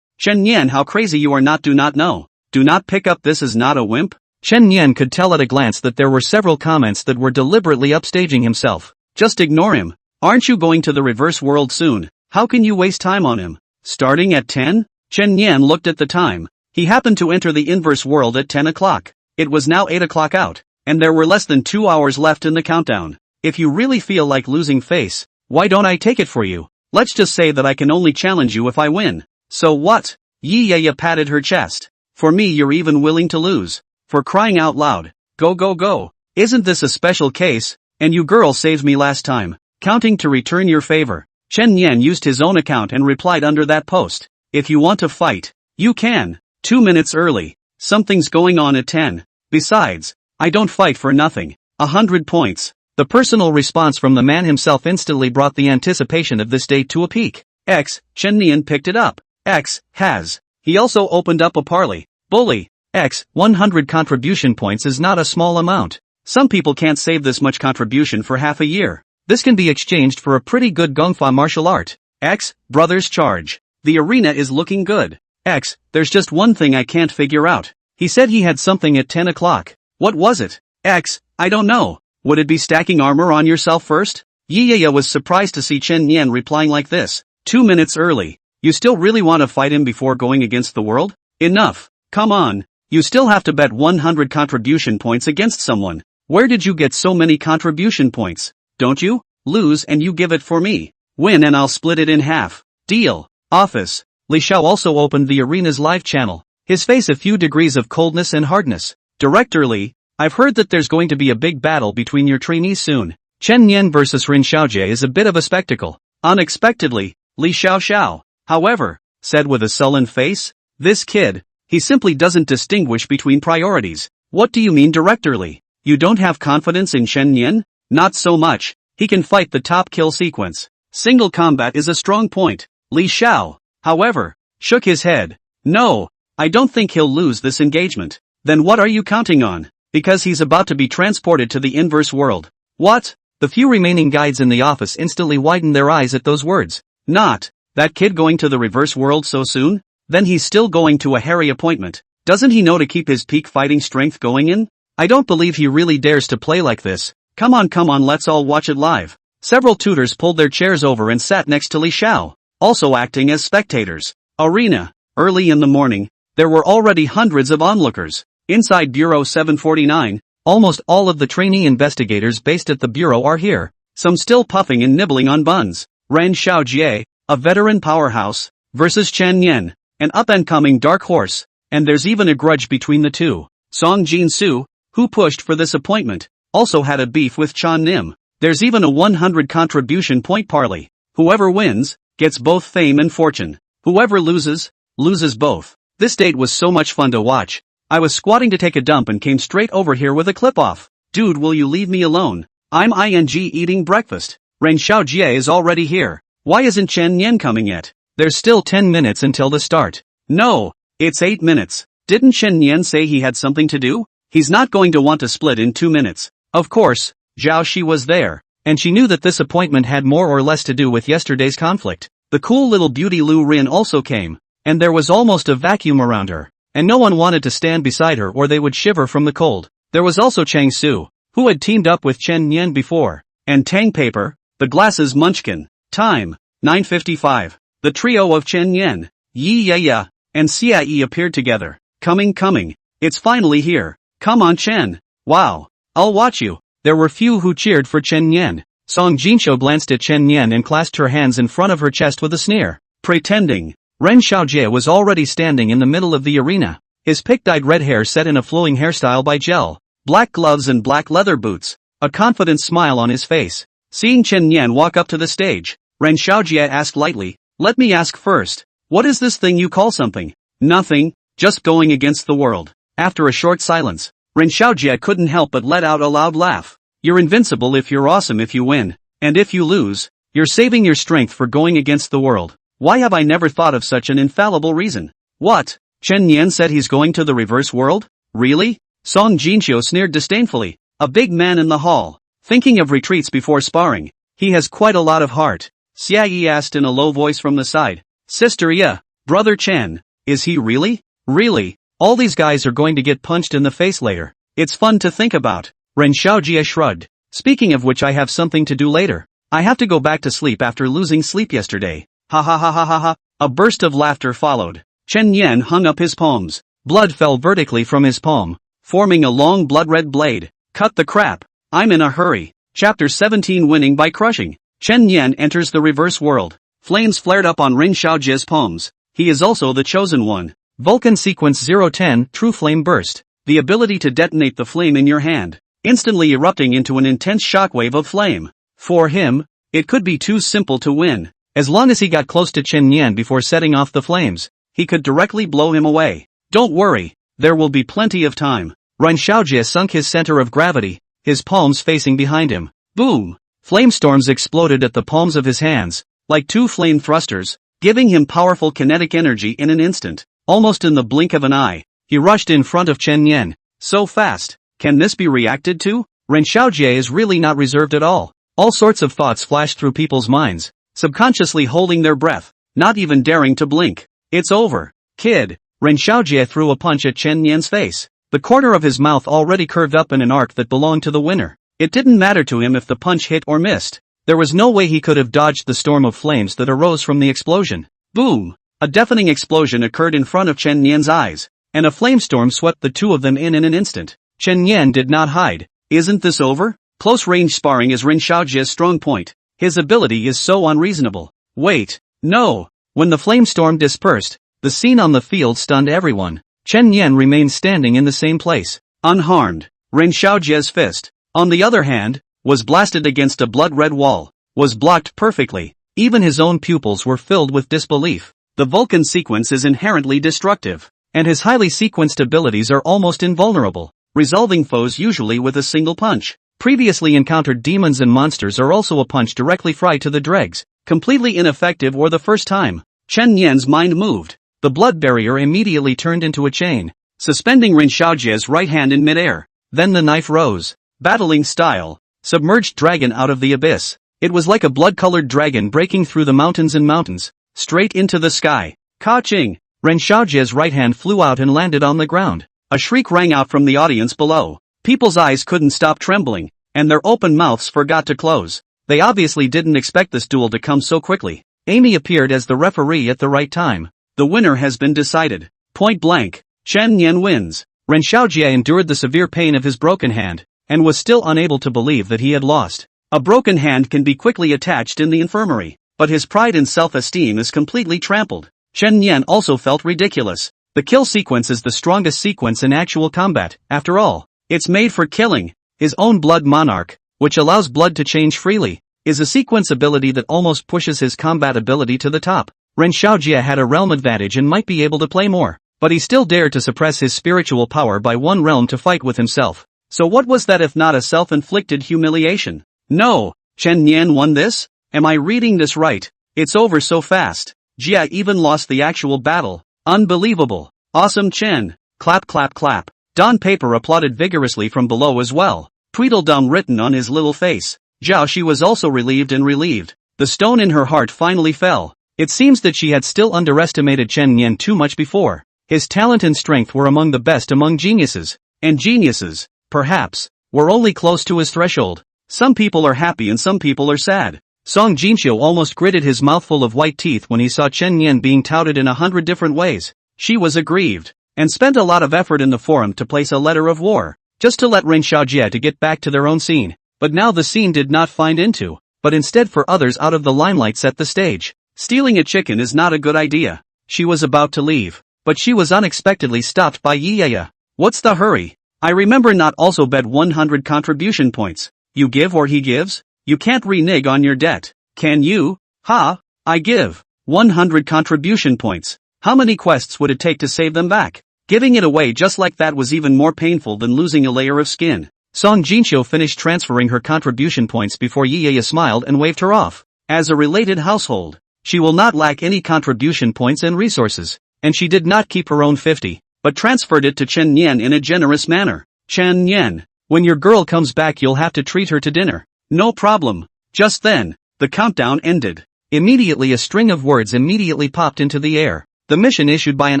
Chen Yan, how crazy you are, not do not know. Do not pick up, this is not a wimp. Chen Yan could tell at a glance that there were several comments that were deliberately upstaging himself. Just ignore him. Aren't you going to the reverse world soon? How can you waste time on him? Starting at 10? Chen Yan looked at the time. He happened to enter the inverse world at 10 o'clock. It was now 8 o'clock out, and there were less than 2 hours left in the countdown. If you really feel like losing face, why don't I take it for you? Let's just say that I can only challenge you if I win. So what? Yiyaya patted her chest. For me, you're even willing to lose. For crying out loud. Go go go. Isn't this a special case? And you girl saved me last time. Counting to return your favor. Chen Yan used his own account and replied under that post. If you want to fight, you can. 2 minutes early. Something's going on at 10. Besides, I don't fight for nothing. 100 points. The personal response from the man himself instantly brought the anticipation of this day to a peak. X, Chen Nian picked it up. X, has. He also opened up a parley. Bully. X, 100 contribution points is not a small amount. Some people can't save this much contribution for half a year. This can be exchanged for a pretty good gongfa martial art. X, brothers charge. The arena is looking good. X, there's just one thing I can't figure out. He said he had something at 10 o'clock. What was it? X, I don't know. Would it be stacking armor on yourself first? Yiyaya was surprised to see Chen Yan replying like this. 2 minutes early. You still really want to fight him before going against the world? Enough. Come on. You still have to bet 100 contribution points against someone. Where did you get so many contribution points? Don't you? Lose and you give it for me. Win and I'll split it in half. Deal. Office. Li Xiao also opened the arena's live channel. His face a few degrees of coldness and hardness. Director Li, I've heard that there's going to be a big battle between your trainees soon. Chen Yan versus Ren Xiaojie is a bit of a spectacle. Unexpectedly, Li Xiao, however, said with a sullen face, this kid, he simply doesn't distinguish between priorities. What do you mean, Director Li? You don't have confidence in Chen Yan? Not so much. He can fight the top kill sequence. Single combat is a strong point. Li Xiao, however, shook his head. No, I don't think he'll lose this engagement. Then what are you counting on? Because he's about to be transported to the inverse world. What? The few remaining guides in the office instantly widened their eyes at those words. Not. That kid going to the reverse world so soon? Then he's still going to a hairy appointment. Doesn't he know to keep his peak fighting strength going in? I don't believe he really dares to play like this. Come on, let's all watch it live. Several tutors pulled their chairs over and sat next to Li Xiao, also acting as spectators. Arena. Early in the morning, there were already hundreds of onlookers. Inside Bureau 749, almost all of the trainee investigators based at the bureau are here, some still puffing and nibbling on buns. Ren Xiaojie, a veteran powerhouse, versus Chen Yan, an up-and-coming dark horse, and there's even a grudge between the two. Song Jin-su, who pushed for this appointment, also had a beef with Chan Nim. There's even a 100 contribution point parley. Whoever wins, gets both fame and fortune. Whoever loses, loses both. This date was so much fun to watch. I was squatting to take a dump and came straight over here with a clip-off. Dude, will you leave me alone? I'm eating breakfast. Ren Xiaojie is already here. Why isn't Chen Yan coming yet? There's still 10 minutes until the start. No, it's 8 minutes. Didn't Chen Yan say he had something to do? He's not going to want to split in 2 minutes. Of course, Zhao Shi was there, and she knew that this appointment had more or less to do with yesterday's conflict. The cool little beauty Lu Rin also came, and there was almost a vacuum around her, and no one wanted to stand beside her or they would shiver from the cold. There was also Chang Su, who had teamed up with Chen Yan before, and Tang Paper, the glasses munchkin. Time, 9:55. The trio of Chen Yan, Yi Ya, and Xia appeared together. Coming. It's finally here. Come on, Chen. Wow. I'll watch you. There were few who cheered for Chen Yan. Song Jinsho glanced at Chen Yan and clasped her hands in front of her chest with a sneer. Pretending. Ren Xiaojie was already standing in the middle of the arena. His pick-dyed red hair set in a flowing hairstyle by gel, black gloves and black leather boots, a confident smile on his face. Seeing Chen Yan walk up to the stage, Ren Xiaojie asked lightly, "Let me ask first, what is this thing you call something?" "Nothing, just going against the world." After a short silence, Ren Xiaojie couldn't help but let out a loud laugh. "You're invincible if you're awesome if you win, and if you lose, you're saving your strength for going against the world. Why have I never thought of such an infallible reason?" "What? Chen Yan said he's going to the reverse world? Really?" Song Jinxiu sneered disdainfully, a big man in the hall, thinking of retreats before sparring. "He has quite a lot of heart." Xia Yi asked in a low voice from the side. "Sister Ya, brother Chen, is he really? Really? All these guys are going to get punched in the face later. It's fun to think about." Ren Xiaojie shrugged. "Speaking of which, I have something to do later. I have to go back to sleep after losing sleep yesterday." Ha ha ha ha ha ha. A burst of laughter followed. Chen Yan hung up his palms. Blood fell vertically from his palm, forming a long blood-red blade. Cut the crap. I'm in a hurry. Chapter 17 Winning by Crushing. Chen Yan enters the reverse world. Flames flared up on Ren Xiaojie's palms. He is also the chosen one. Vulcan Sequence 010 True Flame Burst. The ability to detonate the flame in your hand, instantly erupting into an intense shockwave of flame. For him, it could be too simple to win. As long as he got close to Chen Yan before setting off the flames, he could directly blow him away. Don't worry, there will be plenty of time. Ren Xiaojie sunk his center of gravity, his palms facing behind him. Boom! Flame storms exploded at the palms of his hands, like two flame thrusters, giving him powerful kinetic energy in an instant. Almost in the blink of an eye, he rushed in front of Chen Yan. So fast. Can this be reacted to? Ren Xiaojie is really not reserved at all. All sorts of thoughts flashed through people's minds, subconsciously holding their breath, not even daring to blink. It's over, kid. Ren Xiaojie threw a punch at Chen Yan's face, the corner of his mouth already curved up in an arc that belonged to the winner. It didn't matter to him if the punch hit or missed. There was no way he could have dodged the storm of flames that arose from the explosion. Boom! A deafening explosion occurred in front of Chen Yan's eyes, and a flamestorm swept the two of them in an instant. Chen Yan did not hide. Isn't this over? Close-range sparring is Ren Xiaojie's strong point. His ability is so unreasonable. Wait, no! When the flamestorm dispersed, the scene on the field stunned everyone. Chen Yan remained standing in the same place, unharmed. Ren Xiaojie's fist, on the other hand, was blasted against a blood-red wall, was blocked perfectly. Even his own pupils were filled with disbelief. The Vulcan sequence is inherently destructive, and his highly sequenced abilities are almost invulnerable, resolving foes usually with a single punch. Previously encountered demons and monsters are also a punch directly fried to the dregs, completely ineffective or the first time. Chen Yan's mind moved. The blood barrier immediately turned into a chain, suspending Ren Xiaojie's right hand in midair. Then the knife rose, battling style, submerged dragon out of the abyss. It was like a blood-colored dragon breaking through the mountains and mountains, straight into the sky. Ka-ching! Ren Xiaojie's right hand flew out and landed on the ground. A shriek rang out from the audience below. People's eyes couldn't stop trembling, and their open mouths forgot to close. They obviously didn't expect this duel to come so quickly. Amy appeared as the referee at the right time. The winner has been decided. Point blank. Chen Nian wins. Ren Xiaojie endured the severe pain of his broken hand, and was still unable to believe that he had lost. A broken hand can be quickly attached in the infirmary, but his pride and self-esteem is completely trampled. Chen Nian also felt ridiculous. The kill sequence is the strongest sequence in actual combat, after all. It's made for killing. His own blood monarch, which allows blood to change freely, is a sequence ability that almost pushes his combat ability to the top. Ren Xiaojie had a realm advantage and might be able to play more, but he still dared to suppress his spiritual power by one realm to fight with himself. So what was that if not a self-inflicted humiliation? No, Chen Nian won this? Am I reading this right? It's over so fast. Jia even lost the actual battle. Unbelievable. Awesome Chen. Clap clap clap. Don Paper applauded vigorously from below as well. Tweedledum written on his little face. Zhao Shi was also relieved and relieved. The stone in her heart finally fell. It seems that she had still underestimated Chen Nian too much before. His talent and strength were among the best among geniuses. And geniuses, perhaps, were only close to his threshold. Some people are happy and some people are sad. Song Jinxiu almost gritted his mouthful of white teeth when he saw Chen Nian being touted in 100 different ways. She was aggrieved, and spent a lot of effort in the forum to place a letter of war, just to let Ren Xiaojie to get back to their own scene. But now the scene did not find into, but instead for others out of the limelight set the stage. Stealing a chicken is not a good idea. She was about to leave, but she was unexpectedly stopped by Yiyaya. What's the hurry? I remember not also bet 100 contribution points. You give or he gives? You can't renege on your debt, can you? Ha, I give 100 contribution points. How many quests would it take to save them back? Giving it away just like that was even more painful than losing a layer of skin. Song Jinxiu finished transferring her contribution points before Yiyaya smiled and waved her off. As a related household, she will not lack any contribution points and resources, and she did not keep her own 50, but transferred it to Chen Nian in a generous manner. Chen Nian, when your girl comes back you'll have to treat her to dinner. No problem. Just then, the countdown ended. Immediately a string of words immediately popped into the air. The mission issued by an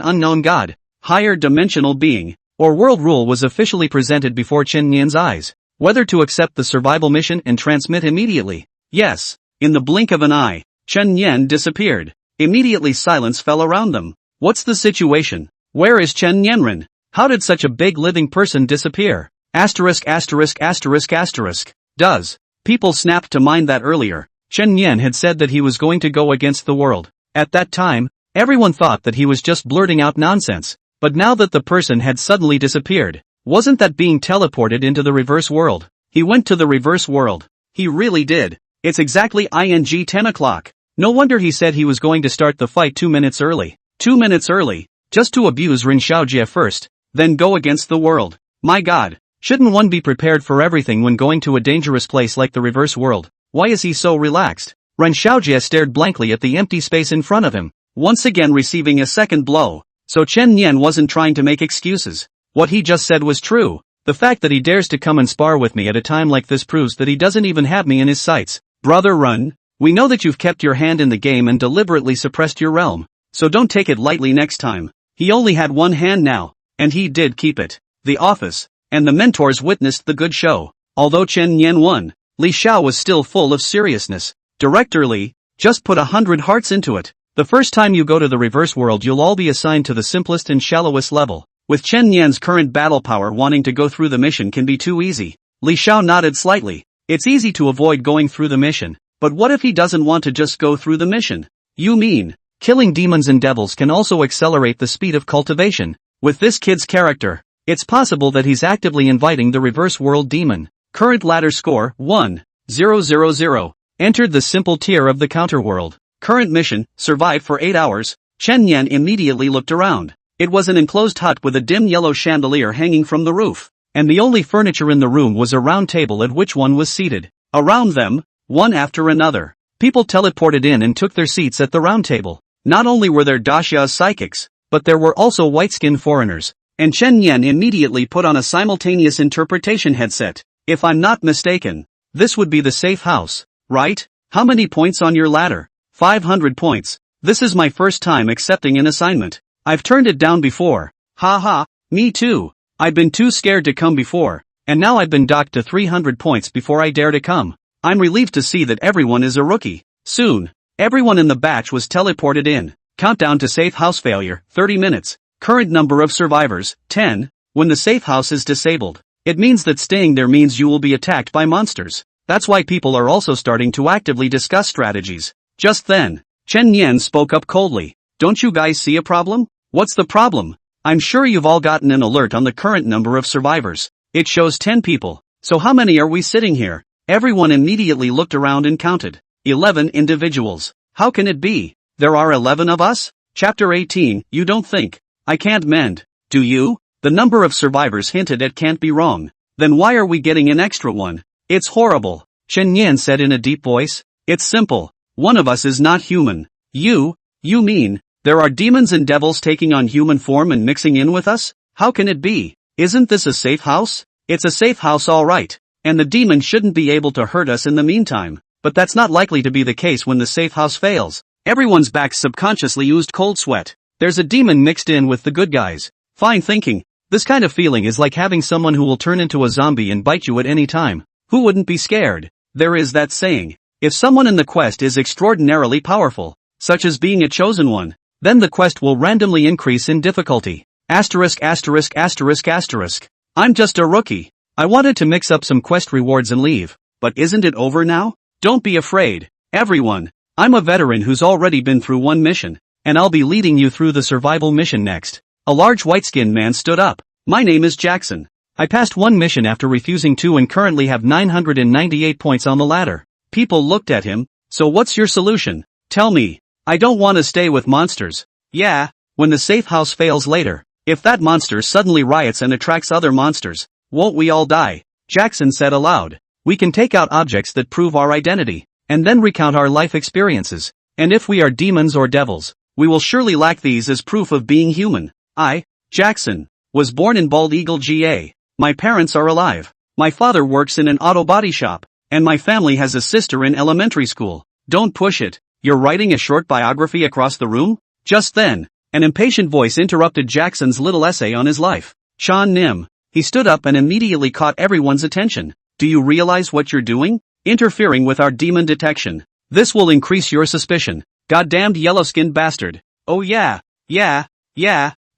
unknown god, higher dimensional being, or world rule was officially presented before Chen Nian's eyes. Whether to accept the survival mission and transmit immediately. Yes. In the blink of an eye, Chen Nian disappeared. Immediately silence fell around them. What's the situation? Where is Chen Nianren? How did such a big living person disappear? Asterisk asterisk asterisk asterisk. Does. People snapped to mind that earlier, Chen Nian had said that he was going to go against the world. At that time, everyone thought that he was just blurting out nonsense. But now that the person had suddenly disappeared, wasn't that being teleported into the reverse world? He went to the reverse world. He really did. It's exactly ing 10 o'clock. No wonder he said he was going to start the fight 2 minutes early. 2 minutes early, just to abuse Ren Xiaojie first, then go against the world. My god. Shouldn't one be prepared for everything when going to a dangerous place like the reverse world? Why is he so relaxed? Ren Xiaojie stared blankly at the empty space in front of him, once again receiving a second blow. So Chen Nian wasn't trying to make excuses. What he just said was true. The fact that he dares to come and spar with me at a time like this proves that he doesn't even have me in his sights. Brother Run, we know that you've kept your hand in the game and deliberately suppressed your realm. So don't take it lightly next time. He only had one hand now, and he did keep it. The office and the mentors witnessed the good show. Although Chen Nian won, Li Xiao was still full of seriousness. Director Li, just put 100 hearts into it. The first time you go to the reverse world you'll all be assigned to the simplest and shallowest level. With Chen Nian's current battle power wanting to go through the mission can be too easy. Li Xiao nodded slightly. It's easy to avoid going through the mission. But what if he doesn't want to just go through the mission? You mean, killing demons and devils can also accelerate the speed of cultivation. With this kid's character, it's possible that he's actively inviting the reverse world demon. Current ladder score, 1,000. Entered the simple tier of the counterworld. Current mission, survive for 8 hours. Chen Nian immediately looked around. It was an enclosed hut with a dim yellow chandelier hanging from the roof. And the only furniture in the room was a round table at which one was seated. Around them, one after another, people teleported in and took their seats at the round table. Not only were there Daxia's psychics, but there were also white-skinned foreigners. And Chen Nian immediately put on a simultaneous interpretation headset. If I'm not mistaken, this would be the safe house, right? How many points on your ladder? 500 points. This is my first time accepting an assignment. I've turned it down before. Ha ha, me too. I've been too scared to come before. and now I've been docked to 300 points before I dare to come. I'm relieved to see that everyone is a rookie. Soon, everyone in the batch was teleported in. Countdown to safe house failure, 30 minutes. Current number of survivors, 10. When the safe house is disabled, it means that staying there means you will be attacked by monsters. That's why people are also starting to actively discuss strategies. Just then, Chen Yan spoke up coldly. Don't you guys see a problem? What's the problem? I'm sure you've all gotten an alert on the current number of survivors. It shows 10 people. So how many are we sitting here? Everyone immediately looked around and counted. 11 individuals. How can it be? There are 11 of us? Chapter 18, you don't think I can't mend, do you? The number of survivors hinted at can't be wrong. Then why are we getting an extra one? It's horrible, Chen Yan said in a deep voice. It's simple. One of us is not human. You mean, there are demons and devils taking on human form and mixing in with us? How can it be? Isn't this a safe house? It's a safe house all right. And the demon shouldn't be able to hurt us in the meantime. But that's not likely to be the case when the safe house fails. Everyone's back subconsciously oozed cold sweat. There's a demon mixed in with the good guys. Fine thinking. This kind of feeling is like having someone who will turn into a zombie and bite you at any time. Who wouldn't be scared? There is that saying. If someone in the quest is extraordinarily powerful, such as being a chosen one, then the quest will randomly increase in difficulty. Asterisk asterisk asterisk asterisk. I'm just a rookie. I wanted to mix up some quest rewards and leave. But isn't it over now? Don't be afraid, everyone. I'm a veteran who's already been through one mission, and I'll be leading you through the survival mission next. A large white-skinned man stood up. My name is Jackson. I passed one mission after refusing 2 and currently have 998 points on the ladder. People looked at him. So what's your solution? Tell me. I don't want to stay with monsters. Yeah, when the safe house fails later, if that monster suddenly riots and attracts other monsters, won't we all die? Jackson said aloud. We can take out objects that prove our identity, and then recount our life experiences. And if we are demons or devils, we will surely lack these as proof of being human. I, Jackson, was born in Bald Eagle, GA. My parents are alive. My father works in an auto body shop, and my family has a sister in elementary school. Don't push it. You're writing a short biography across the room? Just then, an impatient voice interrupted Jackson's little essay on his life. Sean Nim. He stood up and immediately caught everyone's attention. Do you realize what you're doing? Interfering with our demon detection. This will increase your suspicion. Goddamned yellow-skinned bastard. Oh yeah.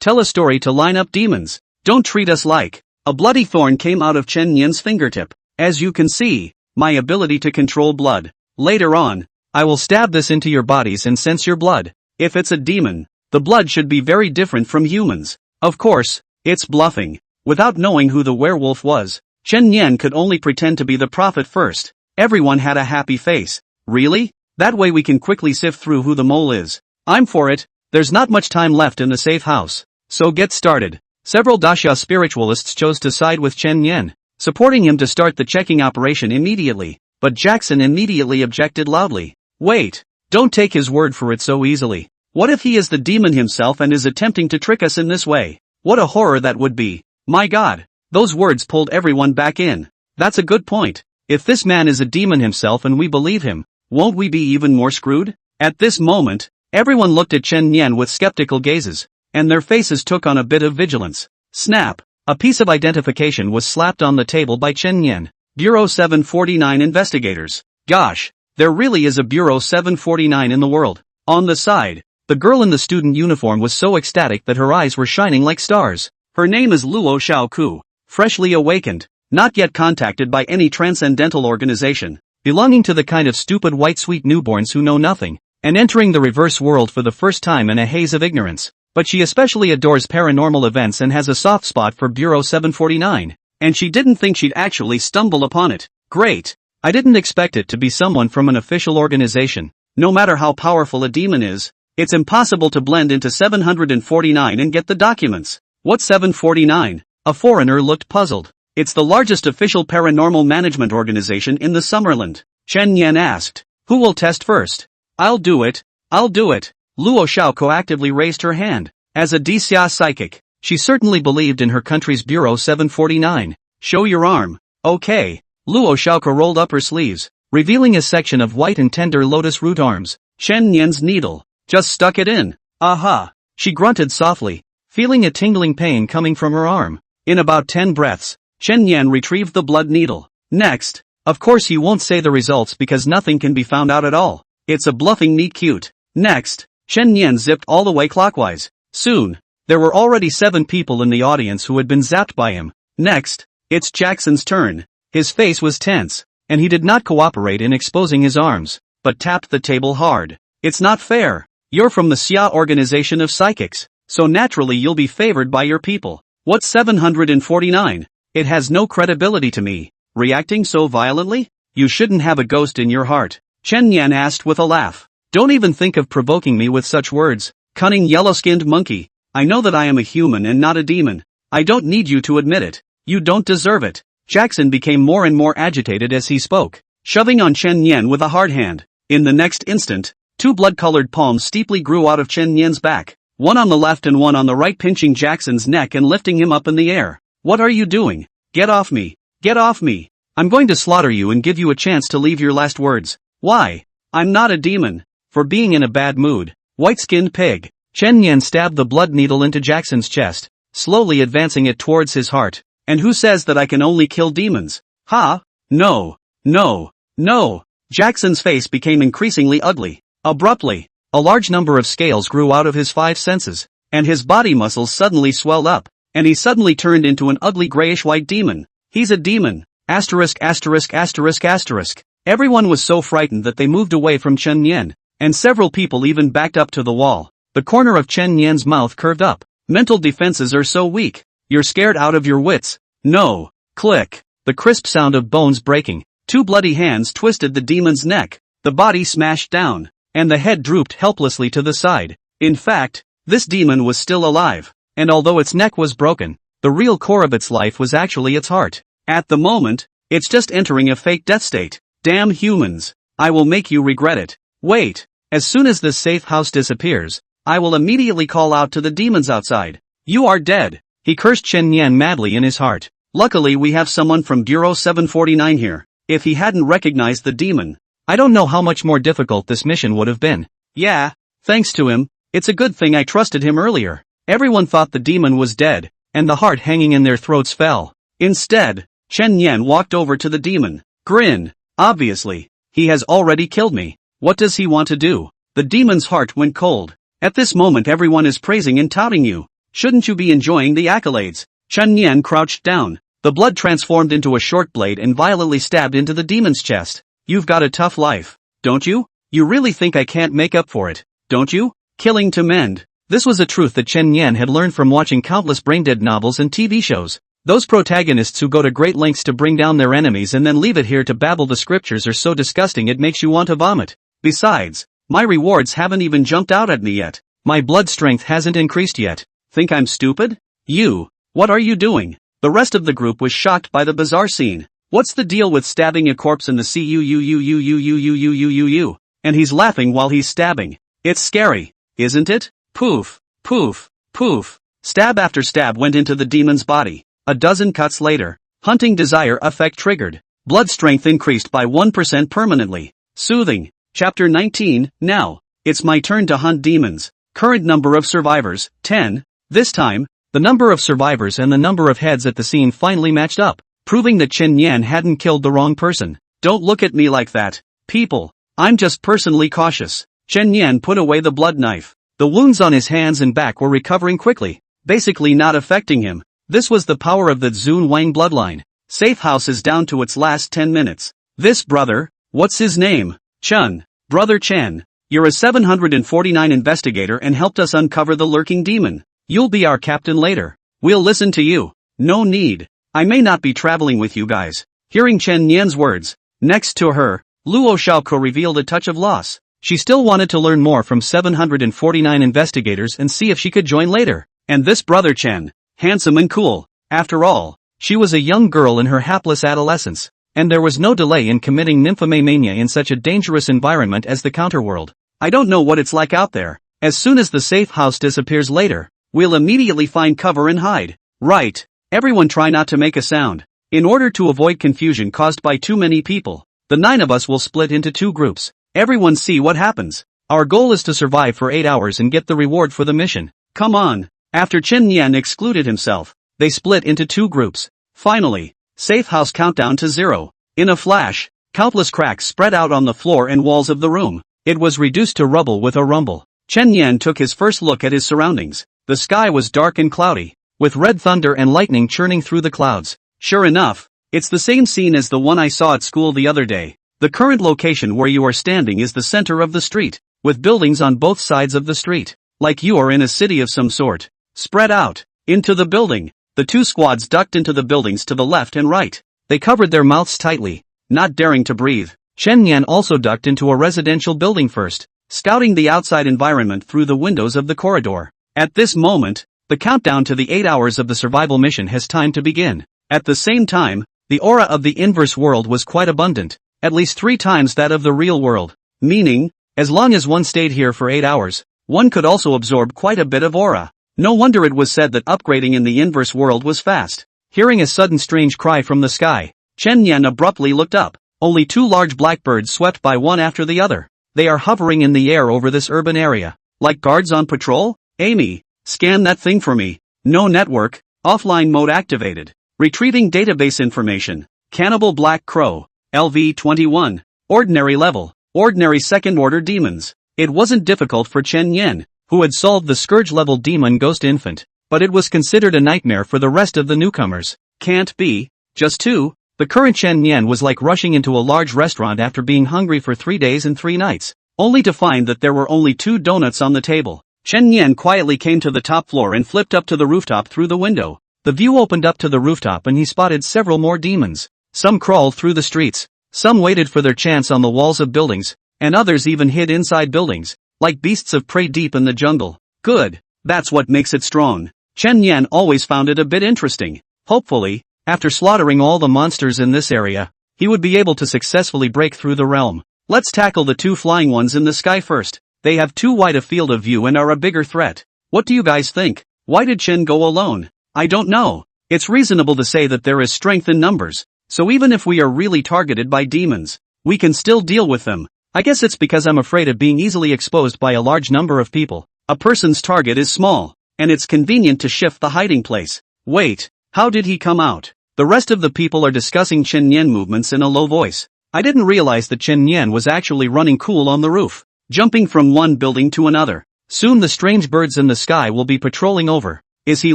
Tell a story to line up demons. Don't treat us like. A bloody thorn came out of Chen Yin's fingertip. As you can see, my ability to control blood. Later on, I will stab this into your bodies and sense your blood. If it's a demon, the blood should be very different from humans. Of course, it's bluffing. Without knowing who the werewolf was, Chen Yan could only pretend to be the prophet first. Everyone had a happy face. Really? That way we can quickly sift through who the mole is. I'm for it. There's not much time left in the safe house. So get started. Several Daxia spiritualists chose to side with Chen Yan, supporting him to start the checking operation immediately. But Jackson immediately objected loudly. Wait. Don't take his word for it so easily. What if he is the demon himself and is attempting to trick us in this way? What a horror that would be. My God. Those words pulled everyone back in. That's a good point. If this man is a demon himself and we believe him, won't we be even more screwed? At this moment, everyone looked at Chen Yan with skeptical gazes, and their faces took on a bit of vigilance. Snap! A piece of identification was slapped on the table by Chen Yan. Bureau 749 investigators. Gosh, there really is a Bureau 749 in the world. On the side, the girl in the student uniform was so ecstatic that her eyes were shining like stars. Her name is Luo Xiaoku, freshly awakened, not yet contacted by any transcendental organization, belonging to the kind of stupid white sweet newborns who know nothing, and entering the reverse world for the first time in a haze of ignorance. But she especially adores paranormal events and has a soft spot for Bureau 749, and she didn't think she'd actually stumble upon it. Great. I didn't expect it to be someone from an official organization. No matter how powerful a demon is, it's impossible to blend into 749 and get the documents. What's 749? A foreigner looked puzzled. It's the largest official paranormal management organization in the Summerland. Chen Yan asked. Who will test first? I'll do it. Luo Xiaoku actively raised her hand. As a Dixia psychic, she certainly believed in her country's Bureau 749. Show your arm. Okay. Luo Xiaoku rolled up her sleeves, revealing a section of white and tender lotus root arms. Chen Yan's needle. Just stuck it in. Aha. She grunted softly, feeling a tingling pain coming from her arm. In about 10 breaths, Chen Yan retrieved the blood needle. Next. Of course you won't say the results because nothing can be found out at all. It's a bluffing meet cute. Next. Chen Yan zipped all the way clockwise. Soon. There were already 7 people in the audience who had been zapped by him. Next. It's Jackson's turn. His face was tense, and he did not cooperate in exposing his arms, but tapped the table hard. It's not fair. You're from the Xia organization of psychics, so naturally you'll be favored by your people. What's 749? It has no credibility to me. Reacting so violently? You shouldn't have a ghost in your heart. Chen Yan asked with a laugh. Don't even think of provoking me with such words. Cunning yellow-skinned monkey. I know that I am a human and not a demon. I don't need you to admit it. You don't deserve it. Jackson became more and more agitated as he spoke, shoving on Chen Yan with a hard hand. In the next instant, 2 blood-colored palms steeply grew out of Chen Yan's back, one on the left and one on the right, pinching Jackson's neck and lifting him up in the air. What are you doing? Get off me. Get off me. I'm going to slaughter you and give you a chance to leave your last words. Why? I'm not a demon. For being in a bad mood. White-skinned pig. Chen Yan stabbed the blood needle into Jackson's chest, slowly advancing it towards his heart. And who says that I can only kill demons? Ha? No. No. No. Jackson's face became increasingly ugly. Abruptly, a large number of scales grew out of his 5 senses, and his body muscles suddenly swelled up, and he suddenly turned into an ugly grayish-white demon. He's a demon. Asterisk asterisk asterisk asterisk. Everyone was so frightened that they moved away from Chen Yan, and several people even backed up to the wall. The corner of Chen Yan's mouth curved up. Mental defenses are so weak. You're scared out of your wits. No. Click. The crisp sound of bones breaking. 2 bloody hands twisted the demon's neck. The body smashed down, and the head drooped helplessly to the side. In fact, this demon was still alive, and although its neck was broken, the real core of its life was actually its heart. At the moment, it's just entering a fake death state. Damn humans. I will make you regret it. Wait. As soon as this safe house disappears, I will immediately call out to the demons outside. You are dead. He cursed Chen Yan madly in his heart. Luckily we have someone from Bureau 749 here. If he hadn't recognized the demon, I don't know how much more difficult this mission would have been. Yeah, thanks to him, it's a good thing I trusted him earlier. Everyone thought the demon was dead, and the heart hanging in their throats fell. Instead, Chen Yan walked over to the demon. Grin. Obviously, he has already killed me. What does he want to do? The demon's heart went cold. At this moment everyone is praising and touting you. Shouldn't you be enjoying the accolades? Chen Yan crouched down. The blood transformed into a short blade and violently stabbed into the demon's chest. You've got a tough life, don't you? You really think I can't make up for it, don't you? Killing to mend. This was a truth that Chen Yan had learned from watching countless brain-dead novels and TV shows. Those protagonists who go to great lengths to bring down their enemies and then leave it here to babble the scriptures are so disgusting it makes you want to vomit. Besides, my rewards haven't even jumped out at me yet. My blood strength hasn't increased yet. Think I'm stupid? You. What are you doing? The rest of the group was shocked by the bizarre scene. What's the deal with stabbing a corpse in the CUUUUUUUUUUUUU? And he's laughing while he's stabbing. It's scary, isn't it? Poof, poof, poof. Stab after stab went into the demon's body. A dozen cuts later, hunting desire effect triggered. Blood strength increased by 1% permanently. Soothing. Chapter 19, now. It's my turn to hunt demons. Current number of survivors, 10. This time, the number of survivors and the number of heads at the scene finally matched up, proving that Chen Yan hadn't killed the wrong person. Don't look at me like that, people. I'm just personally cautious. Chen Yan put away the blood knife. The wounds on his hands and back were recovering quickly, basically not affecting him. This was the power of the Zun Wang bloodline. Safe house is down to its last 10 minutes. This brother, what's his name? Chun. Brother Chen. You're a 749 investigator and helped us uncover the lurking demon. You'll be our captain later. We'll listen to you. No need. I may not be traveling with you guys. Hearing Chen Yan's words, next to her, Luo Xiaoko revealed a touch of loss. She still wanted to learn more from 749 investigators and see if she could join later. And this brother Chen, handsome and cool. After all, she was a young girl in her hapless adolescence, and there was no delay in committing nymphomania in such a dangerous environment as the counterworld. I don't know what it's like out there. As soon as the safe house disappears later, we'll immediately find cover and hide. Right. Everyone try not to make a sound. In order to avoid confusion caused by too many people, the 9 of us will split into 2 groups. Everyone see what happens. Our goal is to survive for 8 hours and get the reward for the mission. Come on. After Chen Yan excluded himself, they split into 2 groups. Finally, safe house countdown to 0. In a flash, countless cracks spread out on the floor and walls of the room. It was reduced to rubble with a rumble. Chen Yan took his first look at his surroundings. The sky was dark and cloudy, with red thunder and lightning churning through the clouds. Sure enough, it's the same scene as the one I saw at school the other day. The current location where you are standing is the center of the street, with buildings on both sides of the street. Like you are in a city of some sort. Spread out. Into the building. The two squads ducked into the buildings to the left and right. They covered their mouths tightly, not daring to breathe. Chen Yan also ducked into a residential building first, scouting the outside environment through the windows of the corridor. At this moment, the countdown to the 8 hours of the survival mission has time to begin. At the same time, the aura of the inverse world was quite abundant, at least 3 times that of the real world. Meaning, as long as one stayed here for 8 hours, one could also absorb quite a bit of aura. No wonder it was said that upgrading in the inverse world was fast. Hearing a sudden strange cry from the sky, Chen Yan abruptly looked up. Only 2 large blackbirds swept by one after the other. They are hovering in the air over this urban area. Like guards on patrol? Amy, scan that thing for me. No network, offline mode activated. Retrieving database information. Cannibal Black Crow, LV-21. Ordinary level. Ordinary second order demons. It wasn't difficult for Chen Yan, who had solved the Scourge-level demon Ghost Infant, but it was considered a nightmare for the rest of the newcomers. Can't be. Just 2? The current Chen Yan was like rushing into a large restaurant after being hungry for 3 days and 3 nights, only to find that there were only 2 donuts on the table. Chen Yan quietly came to the top floor and flipped up to the rooftop through the window. The view opened up to the rooftop and he spotted several more demons. Some crawled through the streets, some waited for their chance on the walls of buildings, and others even hid inside buildings, like beasts of prey deep in the jungle. Good. That's what makes it strong. Chen Yan always found it a bit interesting. Hopefully, after slaughtering all the monsters in this area, he would be able to successfully break through the realm. Let's tackle the 2 flying ones in the sky first. They have too wide a field of view and are a bigger threat. What do you guys think? Why did Chen go alone? I don't know. It's reasonable to say that there is strength in numbers, so even if we are really targeted by demons, we can still deal with them. I guess it's because I'm afraid of being easily exposed by a large number of people. A person's target is small, and it's convenient to shift the hiding place. Wait, how did he come out? The rest of the people are discussing Chen Yan movements in a low voice. I didn't realize that Chen Yan was actually running cool on the roof, jumping from one building to another. Soon the strange birds in the sky will be patrolling over. Is he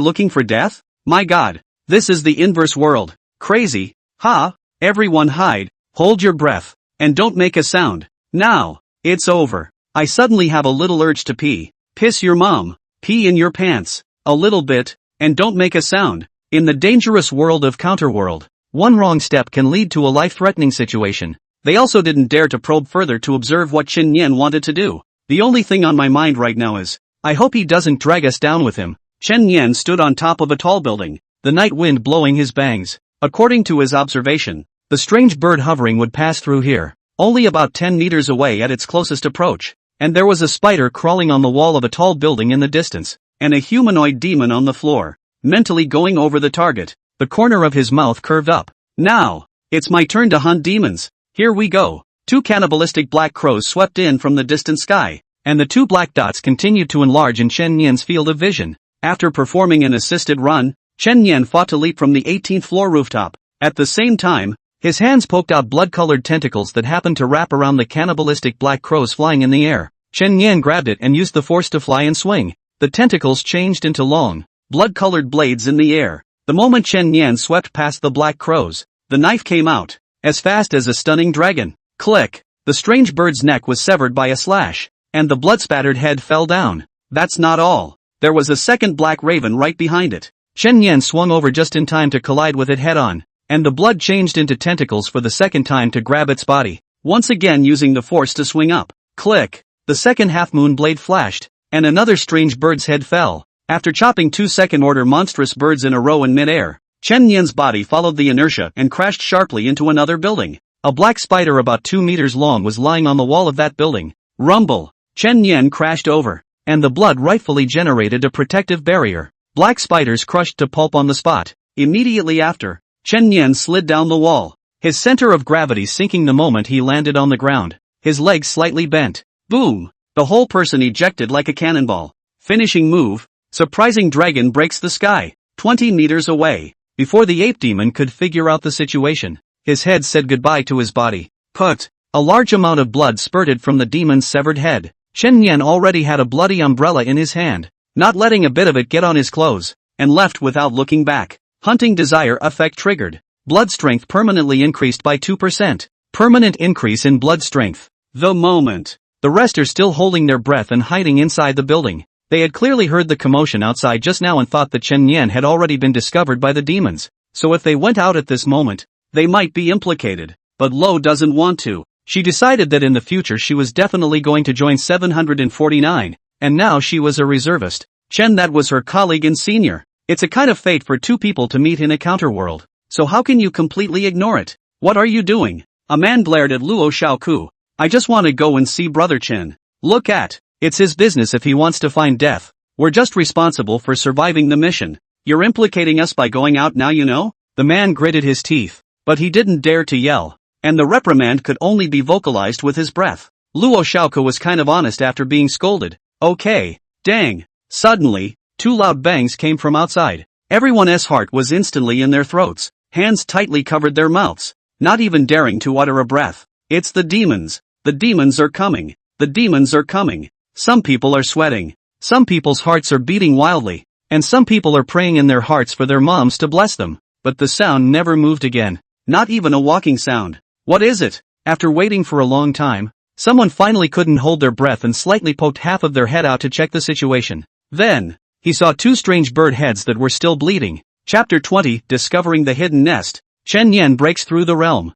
looking for death? My god, this is the inverse world. Crazy, huh? Everyone hide, hold your breath, and don't make a sound. Now, it's over. I suddenly have a little urge to pee. Piss your mom, pee in your pants, a little bit, and don't make a sound. In the dangerous world of Counterworld, one wrong step can lead to a life-threatening situation. They also didn't dare to probe further to observe what Chen Yan wanted to do. The only thing on my mind right now is, I hope he doesn't drag us down with him. Chen Yan stood on top of a tall building, the night wind blowing his bangs. According to his observation, the strange bird hovering would pass through here, only about 10 meters away at its closest approach. And there was a spider crawling on the wall of a tall building in the distance, and a humanoid demon on the floor, mentally going over the target. The corner of his mouth curved up. Now, it's my turn to hunt demons. Here we go. 2 cannibalistic black crows swept in from the distant sky, and the 2 black dots continued to enlarge in Chen Yan's field of vision. After performing an assisted run, Chen Yan fought to leap from the 18th floor rooftop. At the same time, his hands poked out blood-colored tentacles that happened to wrap around the cannibalistic black crows flying in the air. Chen Yan grabbed it and used the force to fly and swing. The tentacles changed into long, blood-colored blades in the air. The moment Chen Yan swept past the black crows, the knife came out, as fast as a stunning dragon. Click! The strange bird's neck was severed by a slash, and the blood-spattered head fell down. That's not all. There was a second black raven right behind it. Chen Yan swung over just in time to collide with it head-on, and the blood changed into tentacles for the second time to grab its body, once again using the force to swing up. Click! The second half-moon blade flashed, and another strange bird's head fell. After chopping 2 second-order monstrous birds in a row in mid-air, Chen Yan's body followed the inertia and crashed sharply into another building. A black spider about 2 meters long was lying on the wall of that building. Rumble! Chen Yan crashed over, and the blood rightfully generated a protective barrier. Black spiders crushed to pulp on the spot. Immediately after, Chen Yan slid down the wall, his center of gravity sinking the moment he landed on the ground. His legs slightly bent. Boom! The whole person ejected like a cannonball. Finishing move. Surprising dragon breaks the sky. 20 meters away. Before the ape demon could figure out the situation, his head said goodbye to his body. Put. A large amount of blood spurted from the demon's severed head. Chen Yan already had a bloody umbrella in his hand, not letting a bit of it get on his clothes, and left without looking back. Hunting desire effect triggered. Blood strength permanently increased by 2%. Permanent increase in blood strength. The moment. The rest are still holding their breath and hiding inside the building. They had clearly heard the commotion outside just now and thought that Chen Yan had already been discovered by the demons. So if they went out at this moment, they might be implicated. But Lo doesn't want to. She decided that in the future she was definitely going to join 749, and now she was a reservist. Chen, that was her colleague and senior. It's a kind of fate for two people to meet in a counterworld. So how can you completely ignore it? What are you doing? A man glared at Luo Xiaoku. I just want to go and see Brother Chen. Look at. It's his business if he wants to find death. We're just responsible for surviving the mission. You're implicating us by going out now, you know? The man gritted his teeth, but he didn't dare to yell. And the reprimand could only be vocalized with his breath. Luo Xiaoku was kind of honest after being scolded. Okay. Dang. Suddenly, two loud bangs came from outside. Everyone's heart was instantly in their throats. Hands tightly covered their mouths, not even daring to utter a breath. It's the demons. The demons are coming. The demons are coming. Some people are sweating. Some people's hearts are beating wildly. And some people are praying in their hearts for their moms to bless them. But the sound never moved again. Not even a walking sound. What is it? After waiting for a long time, someone finally couldn't hold their breath and slightly poked half of their head out to check the situation. Then, he saw two strange bird heads that were still bleeding. Chapter 20, Discovering the Hidden Nest. Chen Yan breaks through the realm.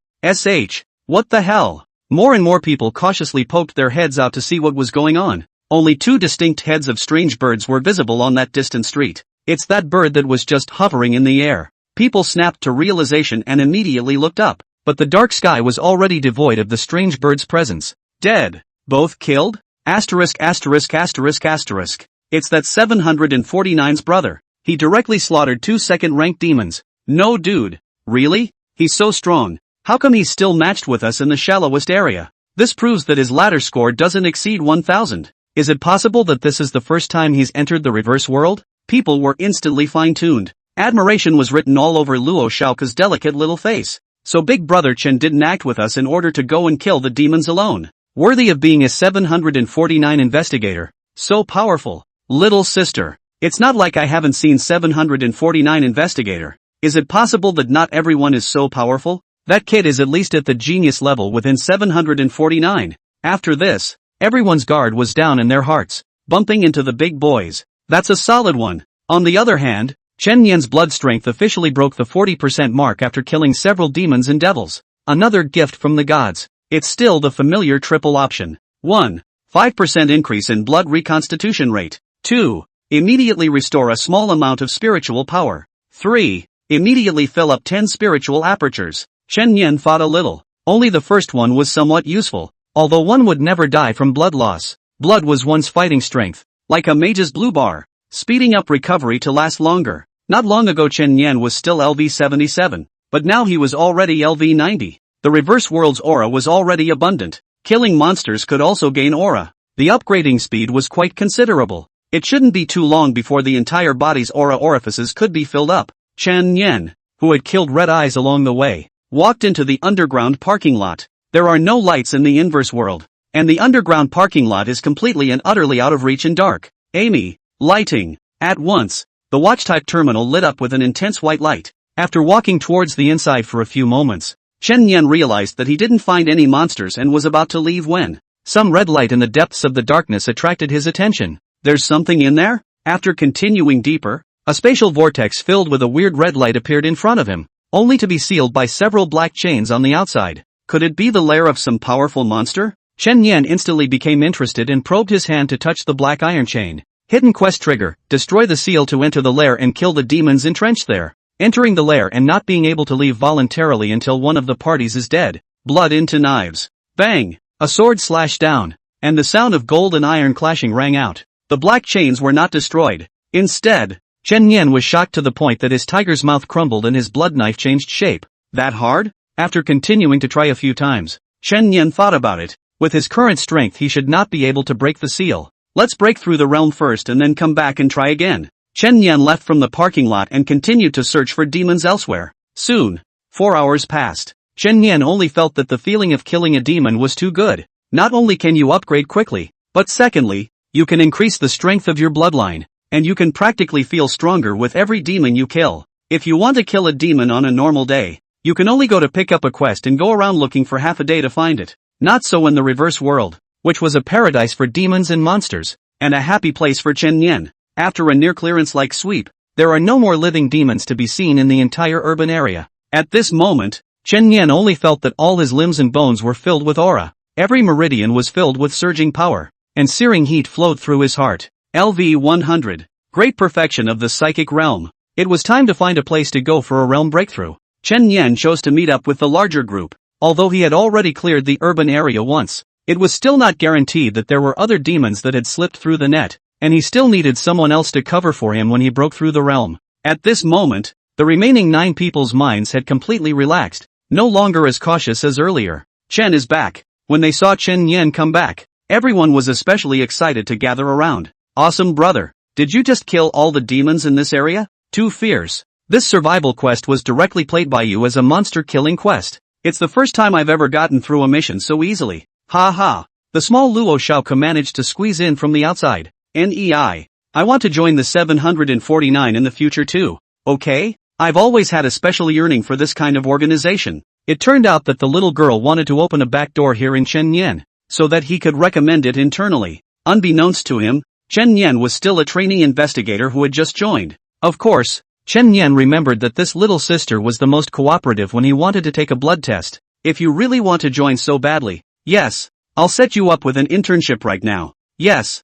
What the hell? More and more people cautiously poked their heads out to see what was going on. Only two distinct heads of strange birds were visible on that distant street. It's that bird that was just hovering in the air. People snapped to realization and immediately looked up. But the dark sky was already devoid of the strange bird's presence. Dead. Both killed? It's that 749's brother. He directly slaughtered two second-ranked demons. No dude. Really? He's so strong. How come he's still matched with us in the shallowest area? This proves that his ladder score doesn't exceed 1000. Is it possible that this is the first time he's entered the reverse world? People were instantly fine-tuned. Admiration was written all over Luo Xiaoku's delicate little face. So Big Brother Chen didn't act with us in order to go and kill the demons alone. Worthy of being a 749 investigator. So powerful. Little sister. It's not like I haven't seen 749 investigator. Is it possible that not everyone is so powerful? That kid is at least at the genius level within 749. After this, everyone's guard was down in their hearts, bumping into the big boys. That's a solid one. On the other hand, Chen Yan's blood strength officially broke the 40% mark after killing several demons and devils. Another gift from the gods. It's still the familiar triple option. 1. 5% increase in blood reconstitution rate. 2. Immediately restore a small amount of spiritual power. 3. Immediately fill up 10 spiritual apertures. Chen Yan thought a little. Only the first one was somewhat useful, although one would never die from blood loss. Blood was one's fighting strength, like a mage's blue bar, speeding up recovery to last longer. Not long ago Chen Yan was still LV77, but now he was already LV90. The reverse world's aura was already abundant. Killing monsters could also gain aura. The upgrading speed was quite considerable. It shouldn't be too long before the entire body's aura orifices could be filled up. Chen Yan, who had killed red eyes along the way, walked into the underground parking lot. There are no lights in the inverse world, and the underground parking lot is completely and utterly out of reach and dark. Amy, lighting. At once, the watch-type terminal lit up with an intense white light. After walking towards the inside for a few moments, Chen Yan realized that he didn't find any monsters and was about to leave when some red light in the depths of the darkness attracted his attention. There's something in there? After continuing deeper, a spatial vortex filled with a weird red light appeared in front of him, only to be sealed by several black chains on the outside. Could it be the lair of some powerful monster? Chen Yan instantly became interested and probed his hand to touch the black iron chain. Hidden quest trigger, destroy the seal to enter the lair and kill the demons entrenched there. Entering the lair and not being able to leave voluntarily until one of the parties is dead. Blood into knives. Bang! A sword slashed down, and the sound of gold and iron clashing rang out. The black chains were not destroyed. Instead, Chen Yan was shocked to the point that his tiger's mouth crumbled and his blood knife changed shape. That hard? After continuing to try a few times, Chen Yan thought about it. With his current strength he should not be able to break the seal. Let's break through the realm first and then come back and try again. Chen Yan left from the parking lot and continued to search for demons elsewhere. Soon, 4 hours passed. Chen Yan only felt that the feeling of killing a demon was too good. Not only can you upgrade quickly, but secondly, you can increase the strength of your bloodline, and you can practically feel stronger with every demon you kill. If you want to kill a demon on a normal day, you can only go to pick up a quest and go around looking for half a day to find it. Not so in the reverse world, which was a paradise for demons and monsters, and a happy place for Chen Yan. After a near-clearance-like sweep, there are no more living demons to be seen in the entire urban area. At this moment, Chen Yan only felt that all his limbs and bones were filled with aura. Every meridian was filled with surging power, and searing heat flowed through his heart. LV 100. Great perfection of the psychic realm. It was time to find a place to go for a realm breakthrough. Chen Yan chose to meet up with the larger group. Although he had already cleared the urban area once, it was still not guaranteed that there were other demons that had slipped through the net, and he still needed someone else to cover for him when he broke through the realm. At this moment, the remaining 9 people's minds had completely relaxed, no longer as cautious as earlier. Chen is back. When they saw Chen Yan come back, everyone was especially excited to gather around. Awesome brother, did you just kill all the demons in this area? Too fierce. This survival quest was directly played by you as a monster killing quest. It's the first time I've ever gotten through a mission so easily. Ha ha. The small Luo Xiaoke managed to squeeze in from the outside. NEI. I want to join the 749 in the future too. Okay? I've always had a special yearning for this kind of organization. It turned out that the little girl wanted to open a back door here in Chen Yan, so that he could recommend it internally. Unbeknownst to him, Chen Yan was still a trainee investigator who had just joined. Of course, Chen Yan remembered that this little sister was the most cooperative when he wanted to take a blood test. If you really want to join so badly, yes, I'll set you up with an internship right now. Yes.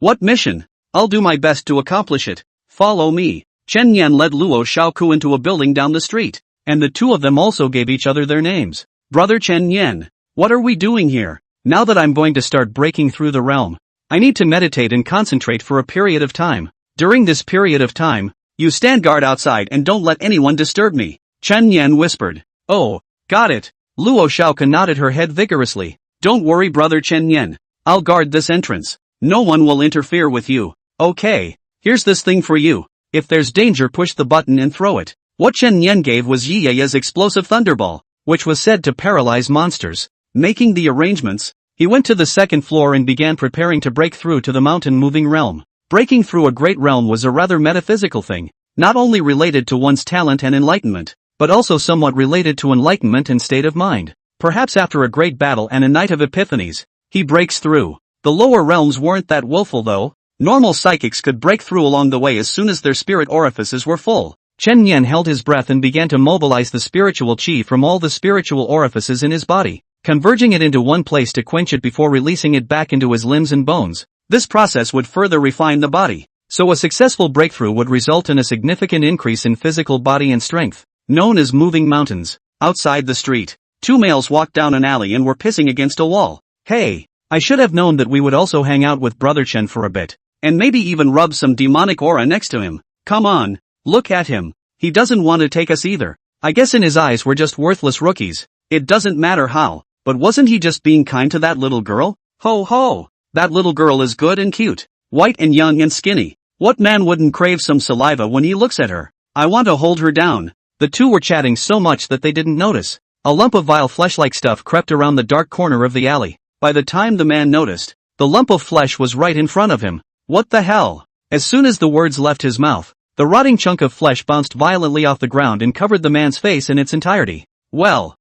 What mission? I'll do my best to accomplish it. Follow me. Chen Yan led Luo Xiaoku into a building down the street, and the two of them also gave each other their names. Brother Chen Yan, what are we doing here? Now that I'm going to start breaking through the realm, I need to meditate and concentrate for a period of time. During this period of time, you stand guard outside and don't let anyone disturb me. Chen Yan whispered. Oh, got it. Luo Xiaoku nodded her head vigorously. Don't worry brother Chen Yan. I'll guard this entrance. No one will interfere with you. Okay, here's this thing for you. If there's danger push the button and throw it. What Chen Yan gave was Yi Ya's explosive thunderball, which was said to paralyze monsters. Making the arrangements, he went to the second floor and began preparing to break through to the mountain-moving realm. Breaking through a great realm was a rather metaphysical thing, not only related to one's talent and enlightenment, but also somewhat related to enlightenment and state of mind. Perhaps after a great battle and a night of epiphanies, he breaks through. The lower realms weren't that willful though. Normal psychics could break through along the way as soon as their spirit orifices were full. Chen Yan held his breath and began to mobilize the spiritual qi from all the spiritual orifices in his body, converging it into one place to quench it before releasing it back into his limbs and bones. This process would further refine the body, so a successful breakthrough would result in a significant increase in physical body and strength, known as moving mountains. Outside the street, 2 males walked down an alley and were pissing against a wall. Hey, I should have known that we would also hang out with Brother Chen for a bit, and maybe even rub some demonic aura next to him. Come on, look at him. He doesn't want to take us either. I guess in his eyes we're just worthless rookies. It doesn't matter how, but wasn't he just being kind to that little girl? Ho ho! That little girl is good and cute, white and young and skinny. What man wouldn't crave some saliva when he looks at her? I want to hold her down. The two were chatting so much that they didn't notice. A lump of vile flesh-like stuff crept around the dark corner of the alley. By the time the man noticed, the lump of flesh was right in front of him. What the hell? As soon as the words left his mouth, the rotting chunk of flesh bounced violently off the ground and covered the man's face in its entirety. Well,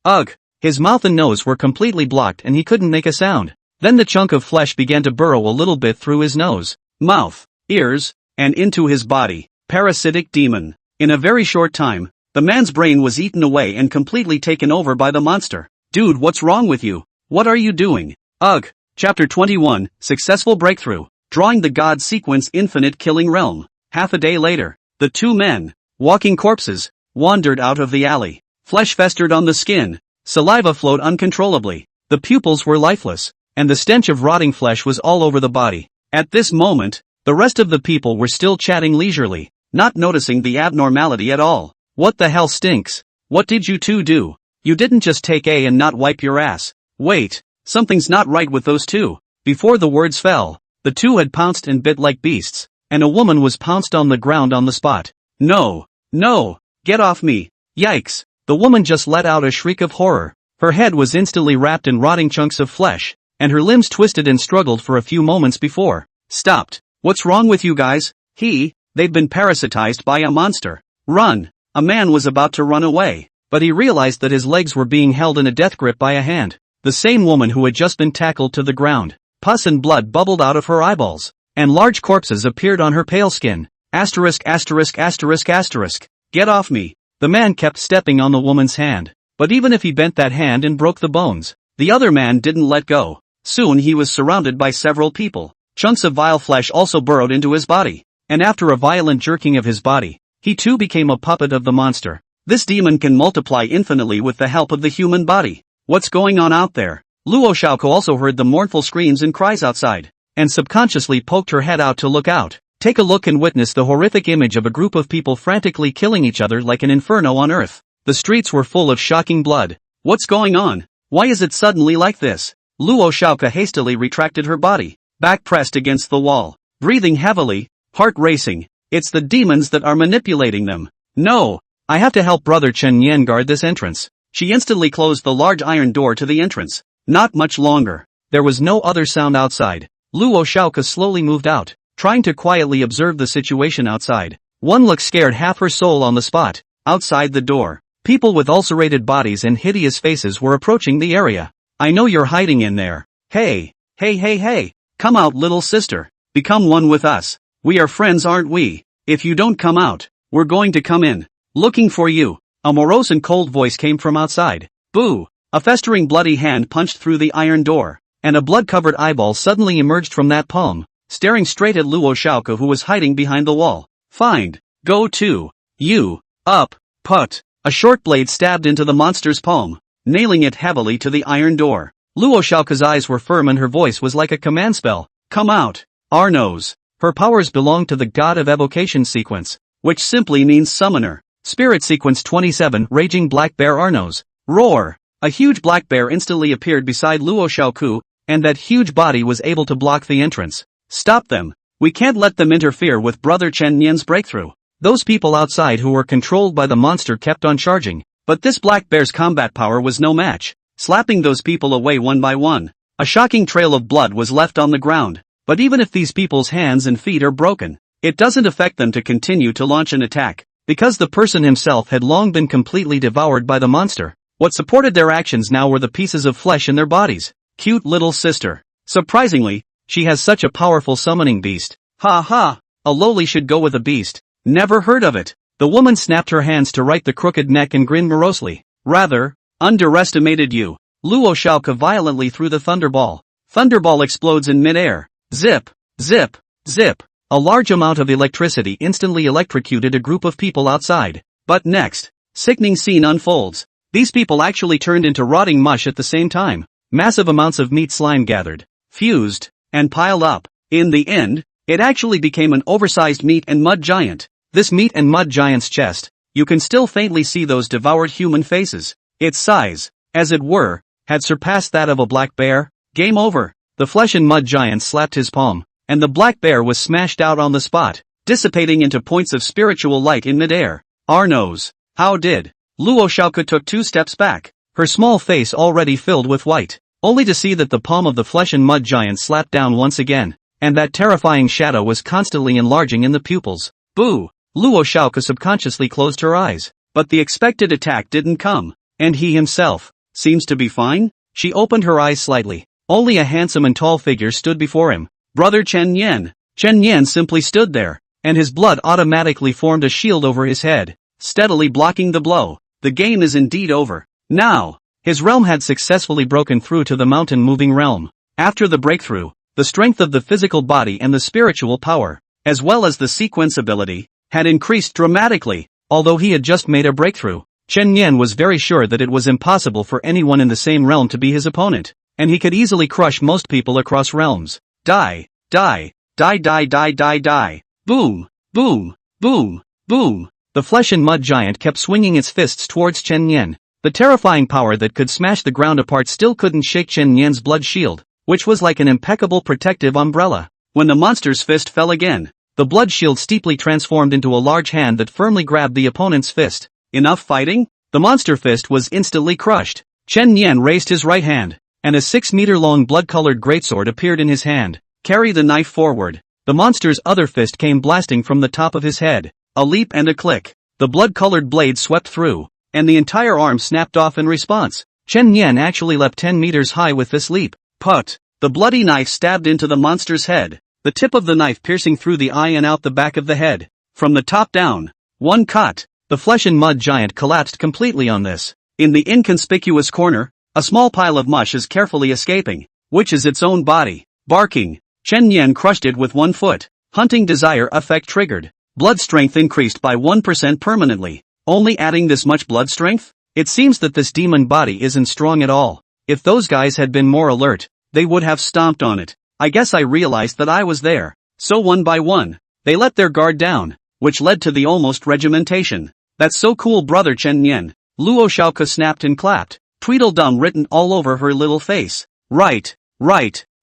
ugh. His mouth and nose were completely blocked and he couldn't make a sound. Then the chunk of flesh began to burrow a little bit through his nose, mouth, ears, and into his body. Parasitic demon. In a very short time, the man's brain was eaten away and completely taken over by the monster. Dude, what's wrong with you? What are you doing? Ugh. Chapter 21, Successful Breakthrough. Drawing the God Sequence Infinite Killing Realm. Half a day later, the 2 men, walking corpses, wandered out of the alley. Flesh festered on the skin. Saliva flowed uncontrollably. The pupils were lifeless, and the stench of rotting flesh was all over the body. At this moment, the rest of the people were still chatting leisurely, not noticing the abnormality at all. What the hell stinks? What did you two do? You didn't just take A and not wipe your ass. Wait, something's not right with those two. Before the words fell, the two had pounced and bit like beasts. and a woman was pounced on the ground on the spot. No! No! Get off me! Yikes! The woman just let out a shriek of horror. Her head was instantly wrapped in rotting chunks of flesh, and her limbs twisted and struggled for a few moments before stopped. What's wrong with you guys? They've been parasitized by a monster. Run! A man was about to run away, but he realized that his legs were being held in a death grip by a hand. The same woman who had just been tackled to the ground. Pus and blood bubbled out of her eyeballs, and large corpses appeared on her pale skin. Asterisk asterisk asterisk asterisk. Get off me! The man kept stepping on the woman's hand, but even if he bent that hand and broke the bones, the other man didn't let go. Soon he was surrounded by several people. Chunks of vile flesh also burrowed into his body, and after a violent jerking of his body, he too became a puppet of the monster. This demon can multiply infinitely with the help of the human body. What's going on out there? Luo Xiaoko also heard the mournful screams and cries outside, and subconsciously poked her head out to look out. Take a look and witness the horrific image of a group of people frantically killing each other like an inferno on earth. The streets were full of shocking blood. What's going on? Why is it suddenly like this? Luo Xiaoko hastily retracted her body, back pressed against the wall, breathing heavily, heart racing. It's the demons that are manipulating them. No! I have to help Brother Chen Yan guard this entrance. She instantly closed the large iron door to the entrance. Not much longer. There was no other sound outside. Luo Xiaoko slowly moved out, trying to quietly observe the situation outside. One look scared half her soul on the spot. Outside the door, people with ulcerated bodies and hideous faces were approaching the area. I know you're hiding in there. Hey! Hey hey hey! Come out, little sister. Become one with us. We are friends, aren't we? If you don't come out, we're going to come in. Looking for you. A morose and cold voice came from outside. Boo! A festering bloody hand punched through the iron door, and a blood-covered eyeball suddenly emerged from that palm, staring straight at Luo Xiaoko, who was hiding behind the wall. Find. Go to. You. Up. Put. A short blade stabbed into the monster's palm, nailing it heavily to the iron door. Luo Xiaoko's eyes were firm and her voice was like a command spell. Come out. Arnos. Her powers belong to the God of Evocation sequence, which simply means summoner. Spirit sequence 27, Raging Black Bear Arnos. Roar! A huge black bear instantly appeared beside Luo Xiaoko, and that huge body was able to block the entrance. Stop them! We can't let them interfere with Brother Chen Yan's breakthrough. Those people outside who were controlled by the monster kept on charging, but this black bear's combat power was no match, slapping those people away one by one. A shocking trail of blood was left on the ground, but even if these people's hands and feet are broken, it doesn't affect them to continue to launch an attack, because the person himself had long been completely devoured by the monster. What supported their actions now were the pieces of flesh in their bodies. Cute little sister. Surprisingly, she has such a powerful summoning beast. Ha ha! A lowly should go with a beast. Never heard of it. The woman snapped her hands to right the crooked neck and grinned morosely. Rather, underestimated you. Luo Xiaoko violently threw the thunderball. Thunderball explodes in midair. Zip! Zip! Zip! A large amount of electricity instantly electrocuted a group of people outside. But next, sickening scene unfolds. These people actually turned into rotting mush at the same time. Massive amounts of meat slime gathered, fused, and piled up. In the end, it actually became an oversized meat and mud giant. This meat and mud giant's chest, you can still faintly see those devoured human faces. Its size, as it were, had surpassed that of a black bear. Game over. The flesh and mud giant slapped his palm, and the black bear was smashed out on the spot, dissipating into points of spiritual light in midair. Arnos. How did? Luo Xiaoko took 2 steps back, her small face already filled with white, only to see that the palm of the flesh and mud giant slapped down once again, and that terrifying shadow was constantly enlarging in the pupils. Boo! Luo Xiaoko subconsciously closed her eyes, but the expected attack didn't come, and he himself seems to be fine. She opened her eyes slightly. Only a handsome and tall figure stood before him. Brother Chen Yan. Chen Yan simply stood there, and his blood automatically formed a shield over his head, steadily blocking the blow. The game is indeed over. Now, his realm had successfully broken through to the mountain-moving realm. After the breakthrough, the strength of the physical body and the spiritual power, as well as the sequence ability, had increased dramatically. Although he had just made a breakthrough, Chen Yan was very sure that it was impossible for anyone in the same realm to be his opponent, and he could easily crush most people across realms. Die, die, die, die, die, die, die. Boom, boom, boom, boom. The flesh and mud giant kept swinging its fists towards Chen Yan. The terrifying power that could smash the ground apart still couldn't shake Chen Yan's blood shield, which was like an impeccable protective umbrella. When the monster's fist fell again, The blood shield steeply transformed into a large hand that firmly grabbed the opponent's fist. Enough fighting? The monster fist was instantly crushed. Chen Yan raised his right hand, and a 6-meter-long blood-colored greatsword appeared in his hand. Carry the knife forward. The monster's other fist came blasting from the top of his head. A leap and a click. The blood-colored blade swept through, and the entire arm snapped off in response. Chen Yan actually leapt 10 meters high with this leap. Put! The bloody knife stabbed into the monster's head, the tip of the knife piercing through the eye and out the back of the head. From the top down. One cut. The flesh and mud giant collapsed completely on this. In the inconspicuous corner, a small pile of mush is carefully escaping, which is its own body. Barking. Chen Yan crushed it with one foot. Hunting desire effect triggered. Blood strength increased by 1% permanently. Only adding this much blood strength? It seems that this demon body isn't strong at all. If those guys had been more alert, they would have stomped on it. I guess I realized that I was there. So one by one, they let their guard down, which led to the almost regimentation. That's so cool, brother Chen Yan. Luo Xiaoke snapped and clapped, Tweedledum written all over her little face. Right.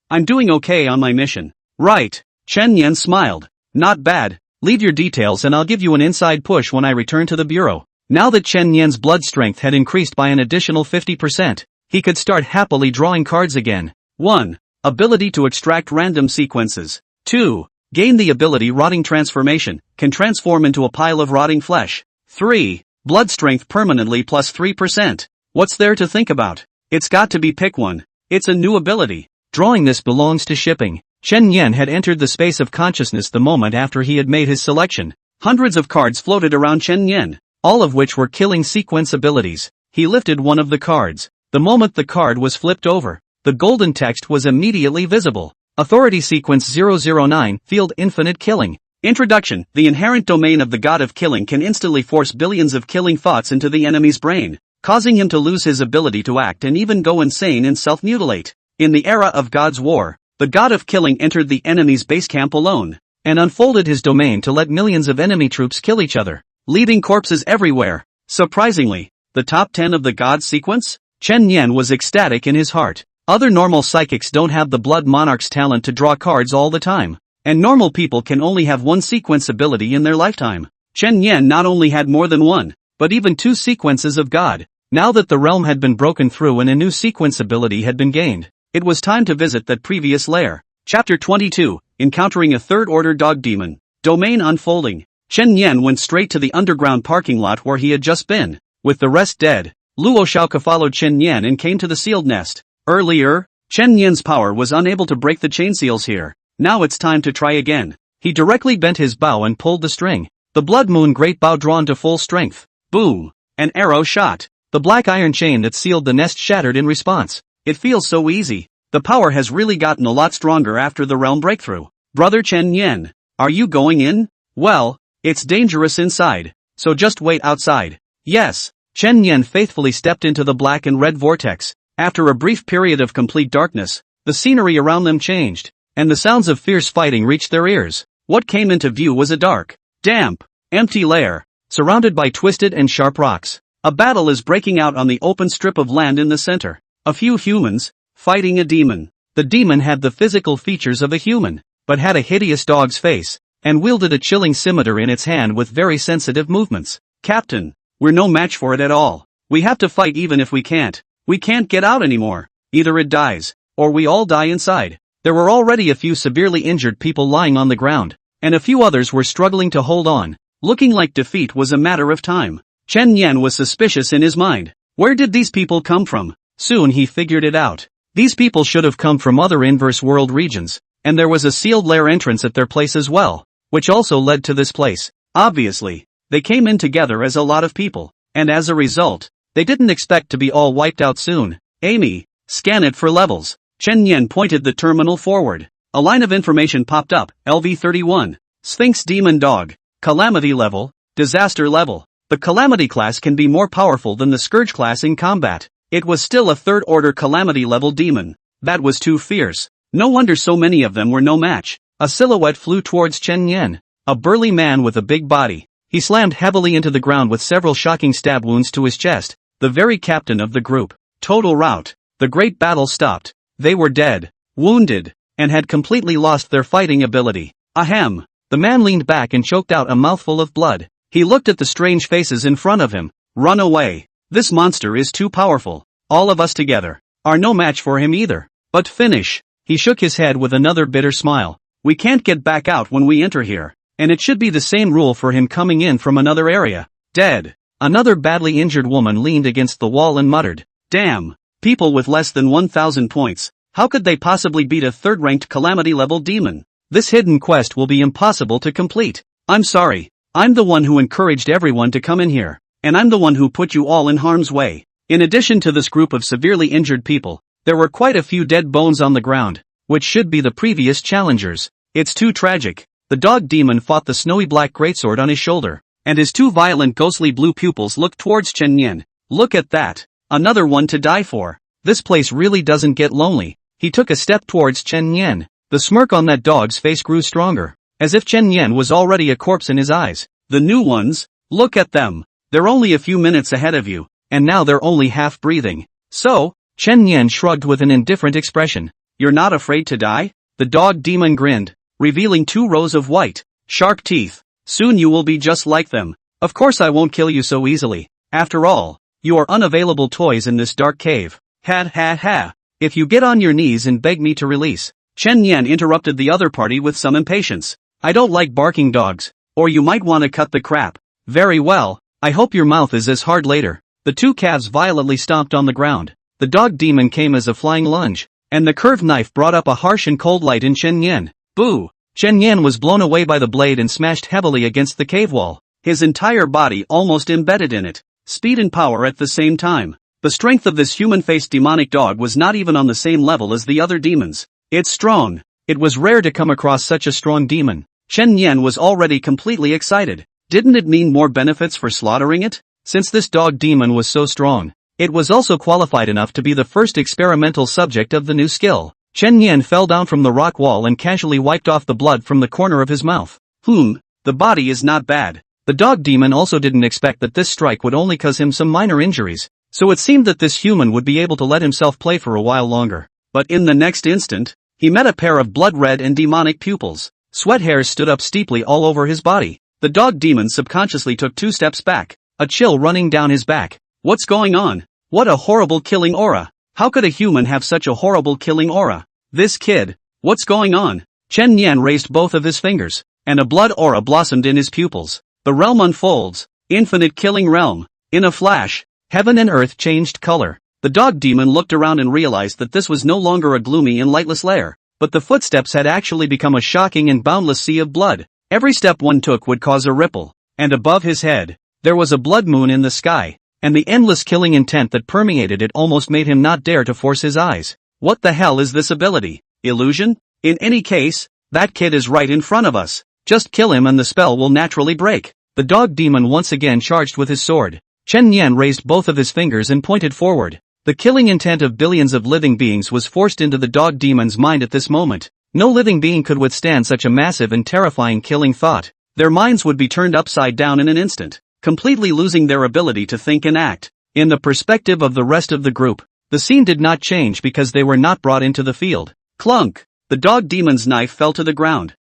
I'm doing okay on my mission. Right. Chen Yan smiled. Not bad. Leave your details and I'll give you an inside push when I return to the bureau. Now that Chen Yan's blood strength had increased by an additional 50%, he could start happily drawing cards again. 1. Ability to extract random sequences. 2. Gain the ability Rotting Transformation, can transform into a pile of rotting flesh. 3. Blood strength permanently plus 3%. What's there to think about? It's got to be pick one. It's a new ability. Drawing this belongs to shipping. Chen Yan had entered the space of consciousness the moment after he had made his selection. Hundreds of cards floated around Chen Yan, all of which were killing sequence abilities. He lifted one of the cards. The moment the card was flipped over, the golden text was immediately visible. Authority Sequence 009, Field Infinite Killing. Introduction. The inherent domain of the god of killing can instantly force billions of killing thoughts into the enemy's brain, causing him to lose his ability to act and even go insane and self-mutilate. In the era of God's War, the god of killing entered the enemy's base camp alone, and unfolded his domain to let millions of enemy troops kill each other, leaving corpses everywhere. Surprisingly, the top 10 of the god sequence? Chen Yan was ecstatic in his heart. Other normal psychics don't have the Blood Monarch's talent to draw cards all the time, and normal people can only have one sequence ability in their lifetime. Chen Yan not only had more than one, but even 2 sequences of God. Now that the realm had been broken through and a new sequence ability had been gained, it was time to visit that previous lair. Chapter 22, Encountering a Third-Order Dog Demon. Domain Unfolding. Chen Yan went straight to the underground parking lot where he had just been. With the rest dead, Luo Xiaoke followed Chen Yan and came to the sealed nest. Earlier, Chen Yan's power was unable to break the chain seals here. Now it's time to try again. He directly bent his bow and pulled the string. The Blood Moon Great Bow drawn to full strength. Boom! An arrow shot. The black iron chain that sealed the nest shattered in response. It feels so easy. The power has really gotten a lot stronger after the realm breakthrough. Brother Chen Yan, are you going in? Well, it's dangerous inside, so just wait outside. Yes. Chen Yan faithfully stepped into the black and red vortex. After a brief period of complete darkness, the scenery around them changed, and the sounds of fierce fighting reached their ears. What came into view was a dark, damp, empty lair, surrounded by twisted and sharp rocks. A battle is breaking out on the open strip of land in the center. A few humans, fighting a demon. The demon had the physical features of a human, but had a hideous dog's face, and wielded a chilling scimitar in its hand with very sensitive movements. Captain, we're no match for it at all. We have to fight even if we can't. We can't get out anymore. Either it dies, or we all die inside. There were already a few severely injured people lying on the ground, and a few others were struggling to hold on, looking like defeat was a matter of time. Chen Yan was suspicious in his mind. Where did these people come from? Soon he figured it out. These people should have come from other inverse world regions, and there was a sealed lair entrance at their place as well, which also led to this place. Obviously, they came in together as a lot of people, and as a result, they didn't expect to be all wiped out soon. Amy, scan it for levels. Chen Yan pointed the terminal forward. A line of information popped up. LV31. Sphinx Demon Dog. Calamity level. Disaster level. The Calamity class can be more powerful than the Scourge class in combat. It was still a third-order Calamity level demon. That was too fierce. No wonder so many of them were no match. A silhouette flew towards Chen Yan. A burly man with a big body. He slammed heavily into the ground with several shocking stab wounds to his chest. The very captain of the group. Total rout. The great battle stopped. They were dead, wounded, and had completely lost their fighting ability. Ahem. The man leaned back and choked out a mouthful of blood. He looked at the strange faces in front of him. Run away. This monster is too powerful. All of us together are no match for him either. But finish. He shook his head with another bitter smile. We can't get back out when we enter here. And it should be the same rule for him coming in from another area. Dead. Another badly injured woman leaned against the wall and muttered. Damn. People with less than 1,000 points. How could they possibly beat a third-ranked calamity-level demon? This hidden quest will be impossible to complete. I'm sorry. I'm the one who encouraged everyone to come in here. And I'm the one who put you all in harm's way. In addition to this group of severely injured people, there were quite a few dead bones on the ground, which should be the previous challengers. It's too tragic. The dog demon fought the snowy black greatsword on his shoulder, and his two violent ghostly blue pupils looked towards Chen Yan. Look at that. Another one to die for. This place really doesn't get lonely. He took a step towards Chen Yan. The smirk on that dog's face grew stronger, as if Chen Yan was already a corpse in his eyes. The new ones? Look at them. They're only a few minutes ahead of you, and now they're only half breathing. So? Chen Yan shrugged with an indifferent expression. You're not afraid to die? The dog demon grinned, revealing 2 rows of white, sharp teeth. Soon you will be just like them. Of course I won't kill you so easily. After all, you are unavailable toys in this dark cave. Ha ha ha. If you get on your knees and beg me to release. Chen Yan interrupted the other party with some impatience. I don't like barking dogs. Or you might want to cut the crap. Very well. I hope your mouth is as hard later. The 2 calves violently stomped on the ground. The dog demon came as a flying lunge, and the curved knife brought up a harsh and cold light in Chen Yan. Boo! Chen Yan was blown away by the blade and smashed heavily against the cave wall, his entire body almost embedded in it. Speed and power at the same time. The strength of this human-faced demonic dog was not even on the same level as the other demons. It's strong. It was rare to come across such a strong demon. Chen Yan was already completely excited. Didn't it mean more benefits for slaughtering it? Since this dog demon was so strong, it was also qualified enough to be the first experimental subject of the new skill. Chen Yan fell down from the rock wall and casually wiped off the blood from the corner of his mouth. The body is not bad. The dog demon also didn't expect that this strike would only cause him some minor injuries, so it seemed that this human would be able to let himself play for a while longer. But in the next instant, he met a pair of blood-red and demonic pupils. Sweat hairs stood up steeply all over his body. The dog demon subconsciously took 2 steps back, a chill running down his back. What's going on? What a horrible killing aura. How could a human have such a horrible killing aura? This kid. What's going on? Chen Yan raised both of his fingers, and a blood aura blossomed in his pupils. The realm unfolds. Infinite killing realm. In a flash, heaven and earth changed color. The dog demon looked around and realized that this was no longer a gloomy and lightless lair, but the footsteps had actually become a shocking and boundless sea of blood. Every step one took would cause a ripple, and above his head, there was a blood moon in the sky, and the endless killing intent that permeated it almost made him not dare to force his eyes. What the hell is this ability? Illusion? In any case, that kid is right in front of us. Just kill him and the spell will naturally break. The dog demon once again charged with his sword. Chen Yan raised both of his fingers and pointed forward. The killing intent of billions of living beings was forced into the dog demon's mind at this moment. No living being could withstand such a massive and terrifying killing thought. Their minds would be turned upside down in an instant, completely losing their ability to think and act. In the perspective of the rest of the group, the scene did not change because they were not brought into the field. Clunk! The dog demon's knife fell to the ground.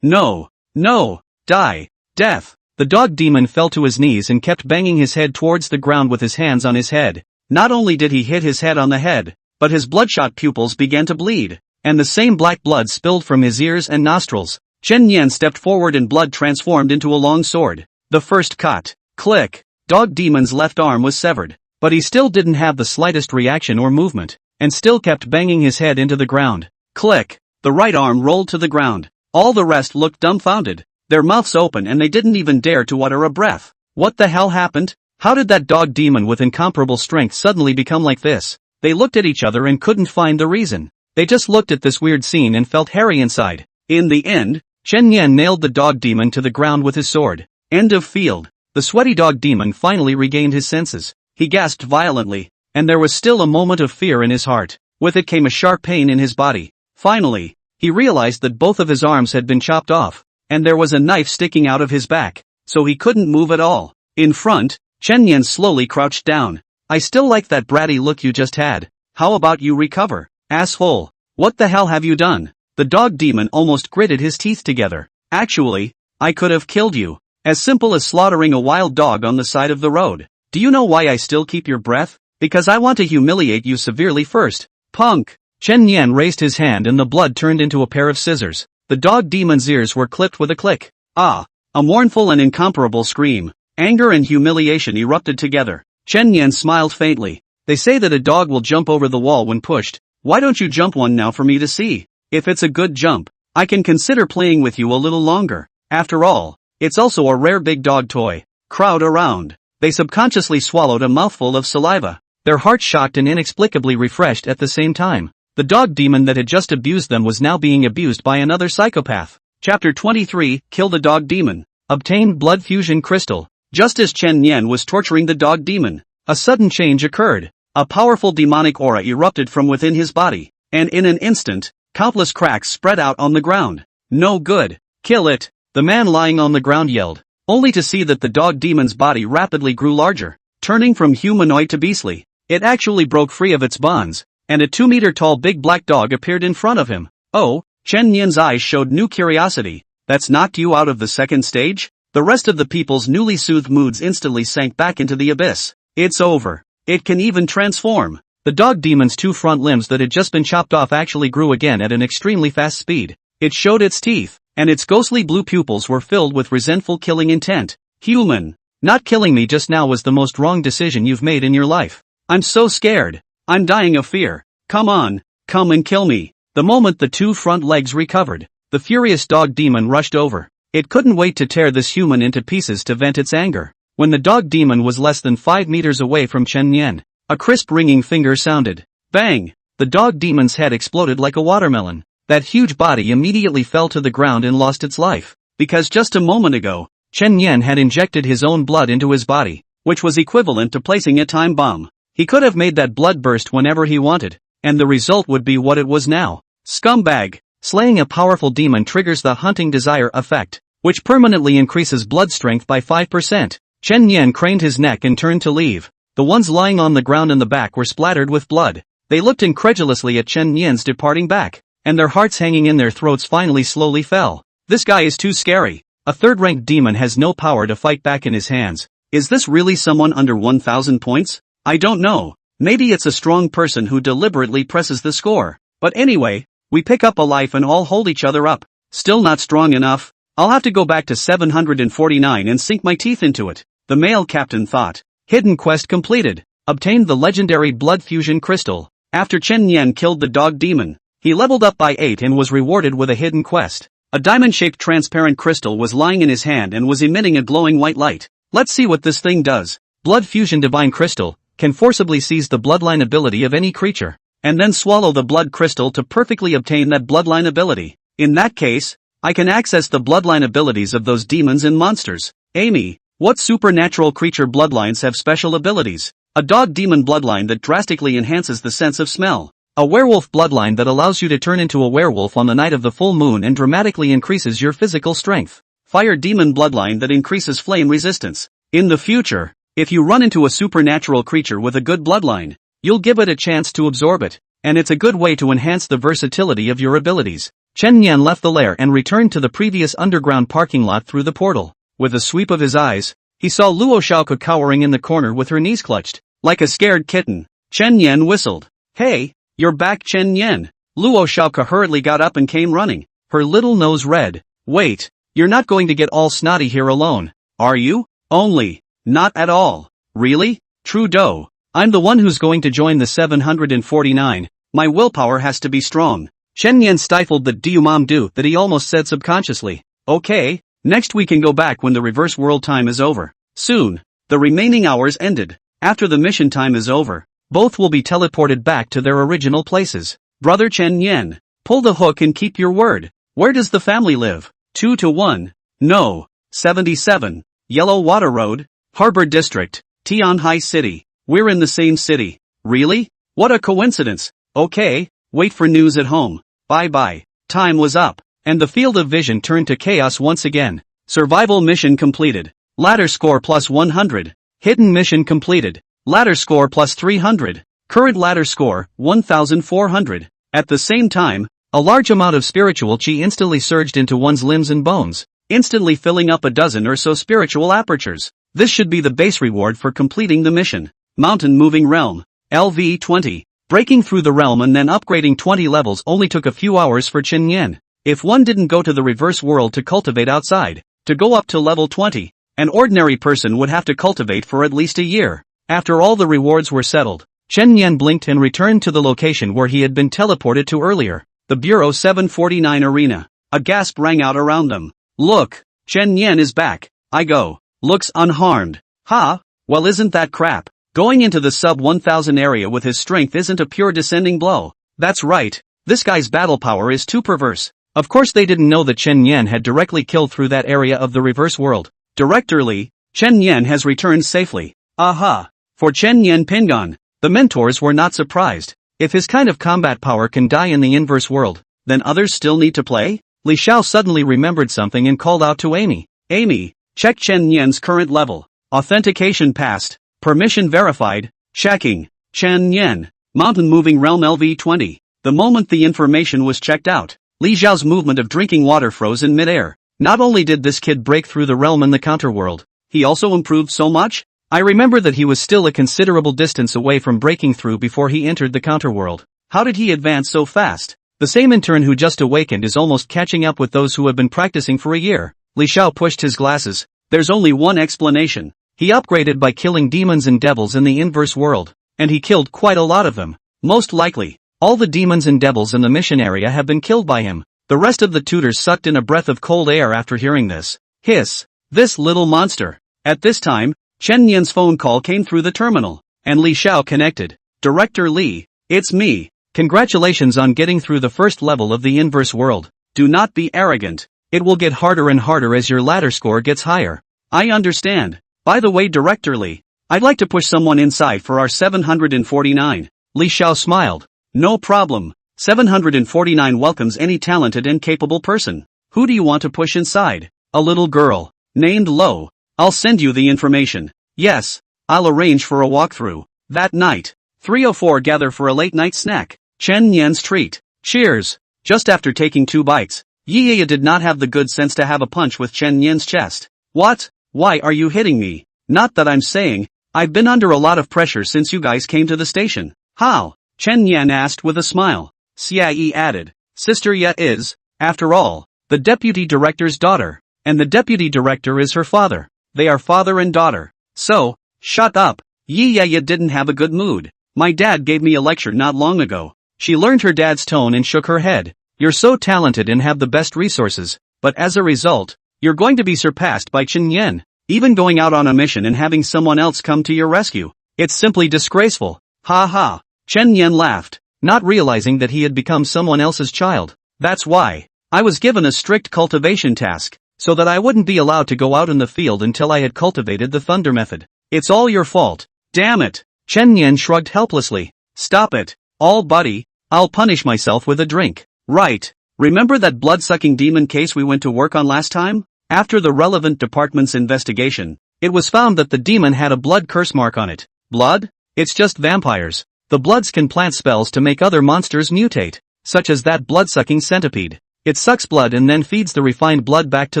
No, die, death. The dog demon fell to his knees and kept banging his head towards the ground with his hands on his head. Not only did he hit his head on the head, but his bloodshot pupils began to bleed, and the same black blood spilled from his ears and nostrils. Chen Yan stepped forward and blood transformed into a long sword. The first cut. Click. Dog demon's left arm was severed, but he still didn't have the slightest reaction or movement, and still kept banging his head into the ground. Click. The right arm rolled to the ground. All the rest looked dumbfounded, their mouths open, and they didn't even dare to utter a breath. What the hell happened? How did that dog demon with incomparable strength suddenly become like this? They looked at each other and couldn't find the reason. They just looked at this weird scene and felt hairy inside. In the end, Chen Yan nailed the dog demon to the ground with his sword. End of field. The sweaty dog demon finally regained his senses. He gasped violently, and there was still a moment of fear in his heart. With it came a sharp pain in his body. Finally, he realized that both of his arms had been chopped off, and there was a knife sticking out of his back, so he couldn't move at all. In front, Chen Yan slowly crouched down. I still like that bratty look you just had. How about you recover, asshole? What the hell have you done? The dog demon almost gritted his teeth together. Actually, I could have killed you. As simple as slaughtering a wild dog on the side of the road. Do you know why I still keep your breath? Because I want to humiliate you severely first. Punk! Chen Yan raised his hand and the blood turned into a pair of scissors. The dog demon's ears were clipped with a click. Ah! A mournful and incomparable scream. Anger and humiliation erupted together. Chen Yan smiled faintly. They say that a dog will jump over the wall when pushed. Why don't you jump one now for me to see? If it's a good jump, I can consider playing with you a little longer. After all, it's also a rare big dog toy. Crowd around. They subconsciously swallowed a mouthful of saliva. Their hearts shocked and inexplicably refreshed at the same time. The dog demon that had just abused them was now being abused by another psychopath. Chapter 23, Kill the Dog Demon. Obtain Blood Fusion Crystal. Just as Chen Yan was torturing the dog demon, a sudden change occurred. A powerful demonic aura erupted from within his body, and in an instant, countless cracks spread out on the ground. No good. Kill it, the man lying on the ground yelled, only to see that the dog demon's body rapidly grew larger, turning from humanoid to beastly. It actually broke free of its bonds, and a 2-meter-tall big black dog appeared in front of him. Oh, Chen Yan's eyes showed new curiosity. That's knocked you out of the second stage? The rest of the people's newly soothed moods instantly sank back into the abyss. It's over. It can even transform. The dog demon's 2 front limbs that had just been chopped off actually grew again at an extremely fast speed. It showed its teeth, and its ghostly blue pupils were filled with resentful killing intent. Human! Not killing me just now was the most wrong decision you've made in your life. I'm so scared. I'm dying of fear. Come on, come and kill me. The moment the 2 front legs recovered, the furious dog demon rushed over. It couldn't wait to tear this human into pieces to vent its anger. When the dog demon was less than 5 meters away from Chen Yan, a crisp ringing finger sounded. Bang! The dog demon's head exploded like a watermelon. That huge body immediately fell to the ground and lost its life. Because just a moment ago, Chen Yan had injected his own blood into his body, which was equivalent to placing a time bomb. He could have made that blood burst whenever he wanted, and the result would be what it was now. Scumbag! Slaying a powerful demon triggers the hunting desire effect, which permanently increases blood strength by 5%. Chen Yan craned his neck and turned to leave. The ones lying on the ground in the back were splattered with blood. They looked incredulously at Chen Yan's departing back, and their hearts hanging in their throats finally slowly fell. This guy is too scary. A third-ranked demon has no power to fight back in his hands. Is this really someone under 1,000 points? I don't know. Maybe it's a strong person who deliberately presses the score. But anyway, we pick up a life and all hold each other up. Still not strong enough? I'll have to go back to 749 and sink my teeth into it. The male captain thought. Hidden quest completed. Obtained the legendary Blood Fusion Crystal. After Chen Yan killed the dog demon, he leveled up by 8 and was rewarded with a hidden quest. A diamond-shaped transparent crystal was lying in his hand and was emitting a glowing white light. Let's see what this thing does. Blood Fusion Divine Crystal can forcibly seize the bloodline ability of any creature, and then swallow the blood crystal to perfectly obtain that bloodline ability. In that case, I can access the bloodline abilities of those demons and monsters. Amy, what supernatural creature bloodlines have special abilities? A dog demon bloodline that drastically enhances the sense of smell. A werewolf bloodline that allows you to turn into a werewolf on the night of the full moon and dramatically increases your physical strength. Fire demon bloodline that increases flame resistance. In the future, if you run into a supernatural creature with a good bloodline, you'll give it a chance to absorb it, and it's a good way to enhance the versatility of your abilities. Chen Yan left the lair and returned to the previous underground parking lot through the portal. With a sweep of his eyes, he saw Luo Xiaoke cowering in the corner with her knees clutched. Like a scared kitten, Chen Yan whistled. Hey, you're back, Chen Yan. Luo Xiaoke hurriedly got up and came running, her little nose red. Wait, you're not going to get all snotty here alone, are you? Only. Not at all. Really? Trudeau. I'm the one who's going to join the 749. My willpower has to be strong. Chen Yan stifled the do that he almost said subconsciously. Okay, next we can go back when the reverse world time is over. Soon. The remaining hours ended. After the mission time is over, both will be teleported back to their original places. Brother Chen Yan, pull the hook and keep your word. Where does the family live? 2-1. No. 77. Yellow Water Road, Harbor District, Tianhai City. We're in the same city. Really? What a coincidence. Okay, wait for news at home. Bye-bye. Time was up, and the field of vision turned to chaos once again. Survival mission completed. Ladder score plus 100. Hidden mission completed. Ladder score plus 300. Current ladder score, 1,400. At the same time, A large amount of spiritual chi instantly surged into one's limbs and bones, instantly filling up a dozen or so spiritual apertures. This should be the base reward for completing the mission. Mountain Moving Realm. LV20. Breaking through the realm and then upgrading 20 levels only took a few hours for Chen Yan. If one didn't go to the reverse world to cultivate outside, to go up to level 20, an ordinary person would have to cultivate for at least a year. After all the rewards were settled, Chen Yan blinked and returned to the location where he had been teleported to earlier, the Bureau 749 arena. A gasp rang out around them. Look, Chen Yan is back. I go. Looks unharmed. Ha, well isn't that crap? Going into the sub-1000 area with his strength isn't a pure descending blow. That's right, this guy's battle power is too perverse. Of course they didn't know that Chen Yan had directly killed through that area of the reverse world. Director Li, Chen Yan has returned safely. Aha! For Chen Yan Pingon, the mentors were not surprised. If his kind of combat power can die in the inverse world, then others still need to play? Li Xiao suddenly remembered something and called out to Amy. Amy, check Chen Yan's current level. Authentication passed. Permission verified. Checking. Chen Yan. Mountain Moving Realm LV20. The moment the information was checked out, Li Xiao's movement of drinking water froze in midair. Not only did this kid break through the realm and the counterworld, he also improved so much? I remember that he was still a considerable distance away from breaking through before he entered the counterworld. How did he advance so fast? The same intern who just awakened is almost catching up with those who have been practicing for a year. Li Xiao pushed his glasses. There's only one explanation. He upgraded by killing demons and devils in the inverse world, and he killed quite a lot of them. Most likely, all the demons and devils in the mission area have been killed by him. The rest of the tutors sucked in a breath of cold air after hearing this. Hiss. This little monster. At this time, Chen Yan's phone call came through the terminal, and Li Xiao connected. Director Li, it's me. Congratulations on getting through the first level of the inverse world. Do not be arrogant. It will get harder and harder as your ladder score gets higher. I understand. By the way, Director Li, I'd like to push someone inside for our 749. Li Xiao smiled. No problem. 749 welcomes any talented and capable person. Who do you want to push inside? A little girl. Named Lo. I'll send you the information. Yes. I'll arrange for a walkthrough. That night, 304 gather for a late night snack. Chen Yan's treat. Cheers. Just after taking 2 bites, Yi did not have the good sense to have a punch with Chen Yan's chest. What? Why are you hitting me? Not that I'm saying, I've been under a lot of pressure since you guys came to the station. How? Chen Yan asked with a smile. Xia added. Sister Ye is, after all, the deputy director's daughter, and the deputy director is her father. They are father and daughter. So, shut up. Yi didn't have a good mood. My dad gave me a lecture not long ago. She learned her dad's tone and shook her head. You're so talented and have the best resources, but as a result, you're going to be surpassed by Chen Yan. Even going out on a mission and having someone else come to your rescue. It's simply disgraceful. Ha ha. Chen Yan laughed, not realizing that he had become someone else's child. That's why I was given a strict cultivation task, so that I wouldn't be allowed to go out in the field until I had cultivated the thunder method. It's all your fault. Damn it. Chen Yan shrugged helplessly. Stop it. All buddy, I'll punish myself with a drink. Right. Remember that blood-sucking demon case we went to work on last time? After the relevant department's investigation, it was found that the demon had a blood curse mark on it. Blood? It's just vampires. The bloods can plant spells to make other monsters mutate, such as that blood-sucking centipede. It sucks blood and then feeds the refined blood back to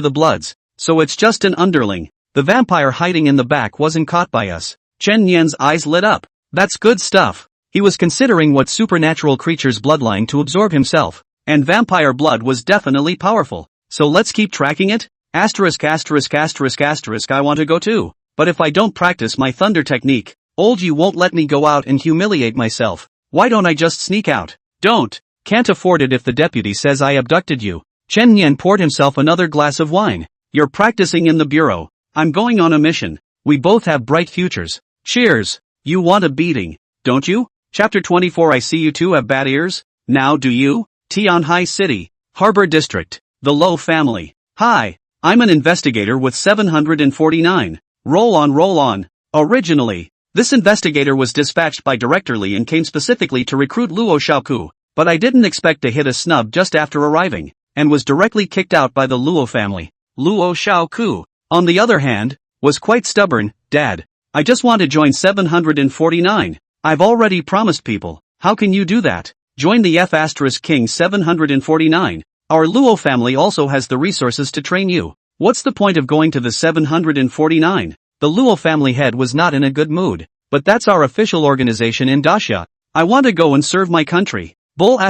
the bloods, so it's just an underling. The vampire hiding in the back wasn't caught by us. Chen Yan's eyes lit up. That's good stuff. He was considering what supernatural creature's bloodline to absorb himself, and vampire blood was definitely powerful. So let's keep tracking it? I want to go too. But if I don't practice my thunder technique, old you won't let me go out and humiliate myself. Why don't I just sneak out? Don't. Can't afford it if the deputy says I abducted you. Chen Yan poured himself another glass of wine. You're practicing in the bureau. I'm going on a mission. We both have bright futures. Cheers. You want a beating, don't you? Chapter 24. I see you two have bad ears. Now do you? Tianhai City, Harbor District, the Lo family. Hi. I'm an investigator with 749. Roll on. Originally, this investigator was dispatched by Director Li and came specifically to recruit Luo Xiaoku, but I didn't expect to hit a snub just after arriving, and was directly kicked out by the Luo family. Luo Xiaoku, on the other hand, was quite stubborn. Dad, I just want to join 749. I've already promised people. How can you do that? Join the King 749. Our Luo family also has the resources to train you. What's the point of going to the 749? The Luo family head was not in a good mood. But that's our official organization in Dacia. I want to go and serve my country. Bull *****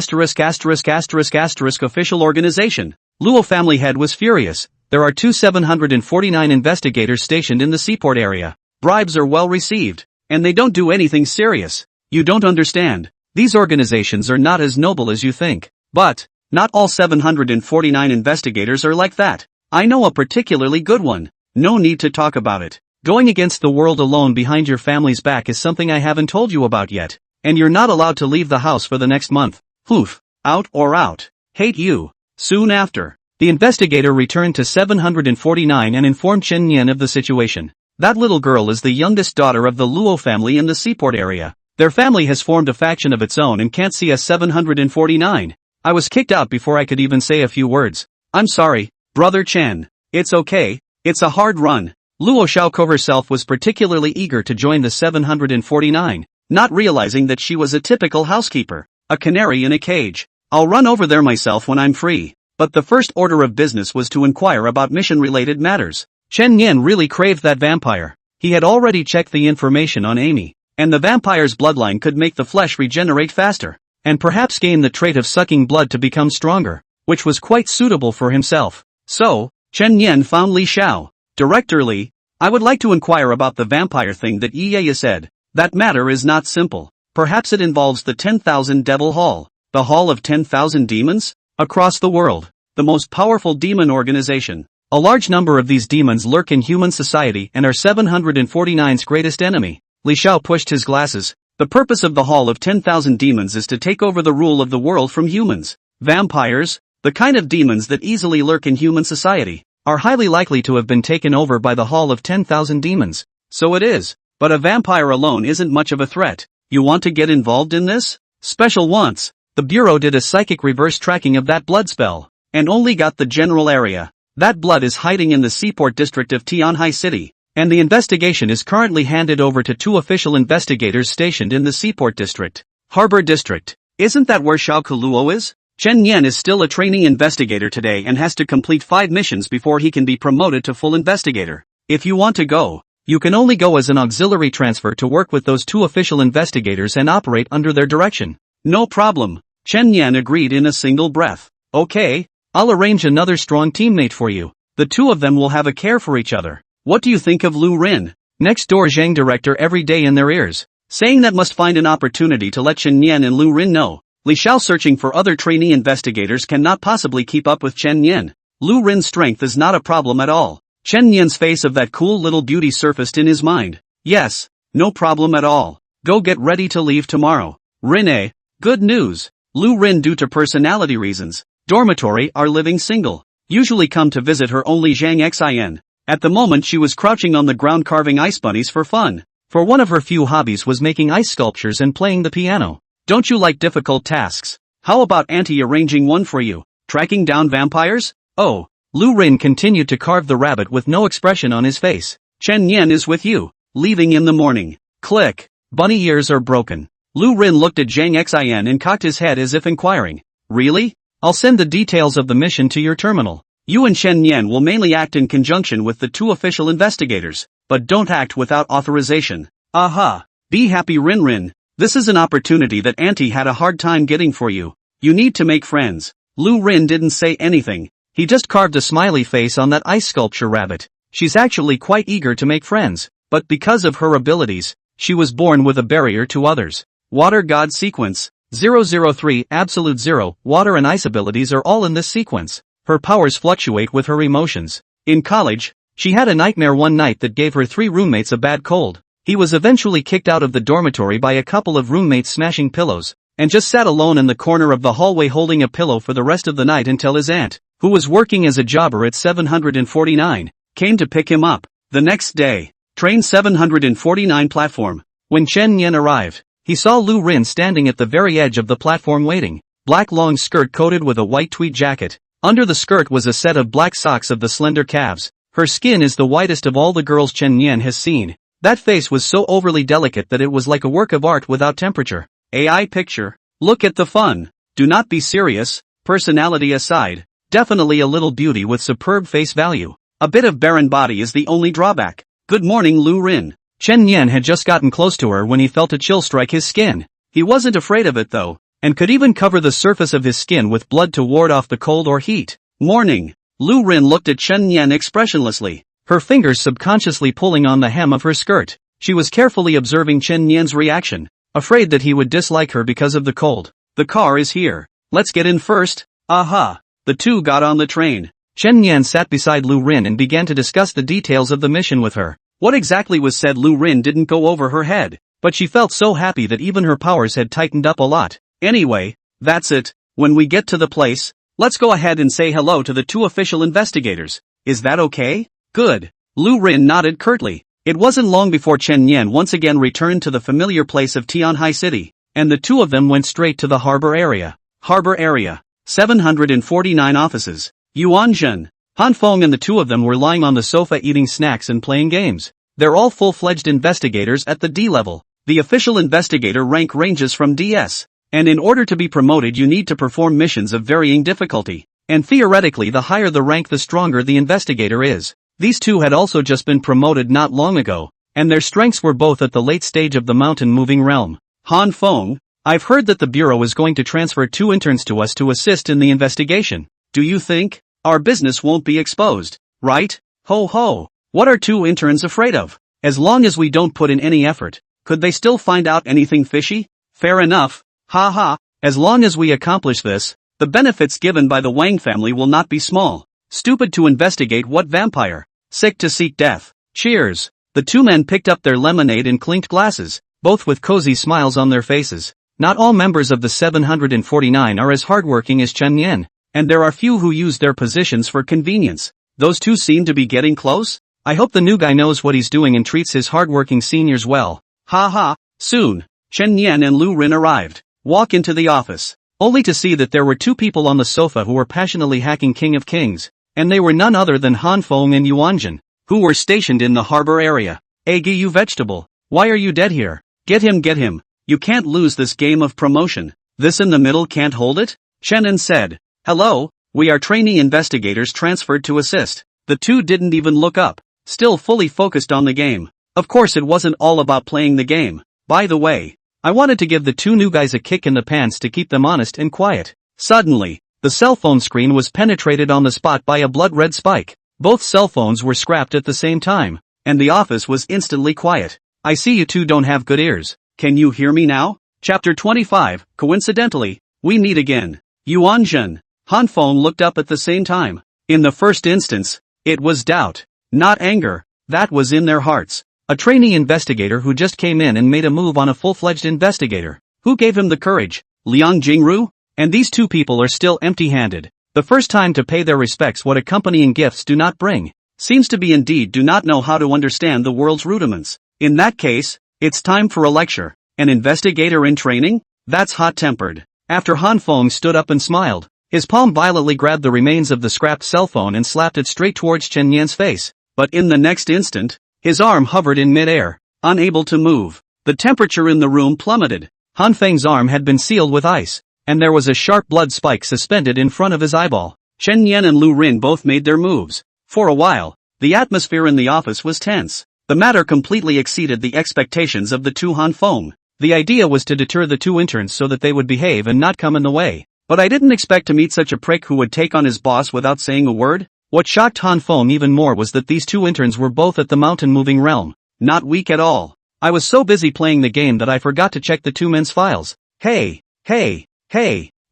official organization. Luo family head was furious. There are two 749 investigators stationed in the seaport area. Bribes are well received. And they don't do anything serious. You don't understand. These organizations are not as noble as you think. But, not all 749 investigators are like that. I know a particularly good one. No need to talk about it. Going against the world alone behind your family's back is something I haven't told you about yet. And you're not allowed to leave the house for the next month. Poof. Out or out. Hate you. Soon after, the investigator returned to 749 and informed Chen Nian of the situation. That little girl is the youngest daughter of the Luo family in the seaport area. Their family has formed a faction of its own and can't see us 749. I was kicked out before I could even say a few words. I'm sorry, Brother Chen. It's okay. It's a hard run. Luo Xiaoko herself was particularly eager to join the 749, not realizing that she was a typical housekeeper, a canary in a cage. I'll run over there myself when I'm free. But the first order of business was to inquire about mission-related matters. Chen Nian really craved that vampire. He had already checked the information on Amy, and the vampire's bloodline could make the flesh regenerate faster, and perhaps gain the trait of sucking blood to become stronger, which was quite suitable for himself. So, Chen Nian found Li Xiao. Director Li, I would like to inquire about the vampire thing that Yaya said. That matter is not simple. Perhaps it involves the 10,000 Devil Hall, the Hall of 10,000 Demons? Across the world, the most powerful demon organization. A large number of these demons lurk in human society and are 749's greatest enemy. Li Xiao pushed his glasses. The purpose of the Hall of 10,000 Demons is to take over the rule of the world from humans. Vampires, the kind of demons that easily lurk in human society, are highly likely to have been taken over by the Hall of 10,000 Demons. So it is. But a vampire alone isn't much of a threat. You want to get involved in this? Special wants. The Bureau did a psychic reverse tracking of that blood spell, and only got the general area. That blood is hiding in the seaport district of Tianhai City, and the investigation is currently handed over to two official investigators stationed in the seaport district. Harbor District. Isn't that where Xiao Kuluo is? Chen Nian is still a training investigator today and has to complete 5 missions before he can be promoted to full investigator. If you want to go, you can only go as an auxiliary transfer to work with those two official investigators and operate under their direction. No problem. Chen Nian agreed in a single breath. Okay, I'll arrange another strong teammate for you. The two of them will have a care for each other. What do you think of Lu Rin? Next door Zhang director every day in their ears, saying that must find an opportunity to let Chen Nian and Lu Rin know. Li Xiao searching for other trainee investigators cannot possibly keep up with Chen Nian. Lu Rin's strength is not a problem at all. Chen Nian's face of that cool little beauty surfaced in his mind. Yes, no problem at all. Go get ready to leave tomorrow. Rin good news. Lu Rin due to personality reasons, dormitory are living single. Usually come to visit her only Zhang Xin. At the moment she was crouching on the ground carving ice bunnies for fun. For one of her few hobbies was making ice sculptures and playing the piano. Don't you like difficult tasks? How about Auntie arranging one for you? Tracking down vampires? Oh. Lu Rin continued to carve the rabbit with no expression on his face. Chen Nian is with you. Leaving in the morning. Click. Bunny ears are broken. Lu Rin looked at Zhang Xin and cocked his head as if inquiring. Really? I'll send the details of the mission to your terminal. You and Chen Nian will mainly act in conjunction with the two official investigators, but don't act without authorization. Aha. Be happy Rin. This is an opportunity that Auntie had a hard time getting for you. You need to make friends. Lu Rin didn't say anything. He just carved a smiley face on that ice sculpture rabbit. She's actually quite eager to make friends, but because of her abilities, she was born with a barrier to others. Water God Sequence. 003 Absolute Zero. Water and ice abilities are all in this sequence. Her powers fluctuate with her emotions. In college, she had a nightmare one night that gave her 3 roommates a bad cold. He was eventually kicked out of the dormitory by a couple of roommates smashing pillows, and just sat alone in the corner of the hallway holding a pillow for the rest of the night until his aunt, who was working as a jobber at 749, came to pick him up. The next day, train 749 platform. When Chen Nian arrived, he saw Lu Rin standing at the very edge of the platform waiting. Black long skirt coated with a white tweed jacket. Under the skirt was a set of black socks of the slender calves. Her skin is the whitest of all the girls Chen Nian has seen. That face was so overly delicate that it was like a work of art without temperature. AI picture. Look at the fun. Do not be serious, personality aside. Definitely a little beauty with superb face value. A bit of barren body is the only drawback. Good morning, Lu Rin. Chen Yan had just gotten close to her when he felt a chill strike his skin. He wasn't afraid of it though, and could even cover the surface of his skin with blood to ward off the cold or heat. Morning. Lu Rin looked at Chen Yan expressionlessly, her fingers subconsciously pulling on the hem of her skirt. She was carefully observing Chen Yan's reaction, afraid that he would dislike her because of the cold. The car is here. Let's get in first. Aha. The two got on the train. Chen Yan sat beside Lu Rin and began to discuss the details of the mission with her. What exactly was said Lu Rin didn't go over her head, but she felt so happy that even her powers had tightened up a lot. Anyway, that's it. When we get to the place, let's go ahead and say hello to the two official investigators. Is that okay? Good. Lu Rin nodded curtly. It wasn't long before Chen Yan once again returned to the familiar place of Tianhai City, and the two of them went straight to the harbor area. Harbor area. 749 offices. Yuanzhen. Han Feng and the two of them were lying on the sofa eating snacks and playing games. They're all full-fledged investigators at the D level. The official investigator rank ranges from DS. And in order to be promoted you need to perform missions of varying difficulty. And theoretically the higher the rank the stronger the investigator is. These two had also just been promoted not long ago, and their strengths were both at the late stage of the mountain-moving realm. Han Feng, I've heard that the Bureau is going to transfer 2 interns to us to assist in the investigation. Do you think our business won't be exposed, right? Ho ho. What are 2 interns afraid of? As long as we don't put in any effort, could they still find out anything fishy? Fair enough. Ha ha. As long as we accomplish this, the benefits given by the Wang family will not be small. Stupid to investigate what vampire. Sick to seek death. Cheers. The two men picked up their lemonade and clinked glasses, both with cozy smiles on their faces. Not all members of the 749 are as hardworking as Chen Yan, and there are few who use their positions for convenience. Those two seem to be getting close. I hope the new guy knows what he's doing and treats his hardworking seniors well. Ha ha. Soon, Chen Yan and Lu Rin arrived. Walk into the office, only to see that there were 2 people on the sofa who were passionately hacking King of Kings, and they were none other than Han Feng and Yuanzhen, who were stationed in the harbor area. Eggy, you vegetable, why are you dead here? Get him. You can't lose this game of promotion. This in the middle can't hold it? Chenin said. Hello, we are trainee investigators transferred to assist. The two didn't even look up, still fully focused on the game. Of course it wasn't all about playing the game. By the way, I wanted to give the 2 new guys a kick in the pants to keep them honest and quiet. Suddenly, the cell phone screen was penetrated on the spot by a blood-red spike. Both cell phones were scrapped at the same time, and the office was instantly quiet. I see you two don't have good ears. Can you hear me now? Chapter 25, coincidentally, we meet again. Yuanzhen. Han Feng looked up at the same time. In the first instance, it was doubt, not anger, that was in their hearts. A trainee investigator who just came in and made a move on a full-fledged investigator. Who gave him the courage? Liang Jingru? And these 2 people are still empty-handed. The first time to pay their respects what accompanying gifts do not bring. Seems to be indeed do not know how to understand the world's rudiments. In that case, it's time for a lecture. An investigator in training? That's hot-tempered. After Han Feng stood up and smiled, his palm violently grabbed the remains of the scrapped cell phone and slapped it straight towards Chen Yan's face. But in the next instant, his arm hovered in mid-air, unable to move. The temperature in the room plummeted. Han Feng's arm had been sealed with ice, and there was a sharp blood spike suspended in front of his eyeball. Chen Yan and Lu Rin both made their moves. For a while, the atmosphere in the office was tense. The matter completely exceeded the expectations of the 2 Han Feng. The idea was to deter the 2 interns so that they would behave and not come in the way. But I didn't expect to meet such a prick who would take on his boss without saying a word. What shocked Han Feng even more was that these 2 interns were both at the mountain-moving realm. Not weak at all. I was so busy playing the game that I forgot to check the 2 men's files. Hey,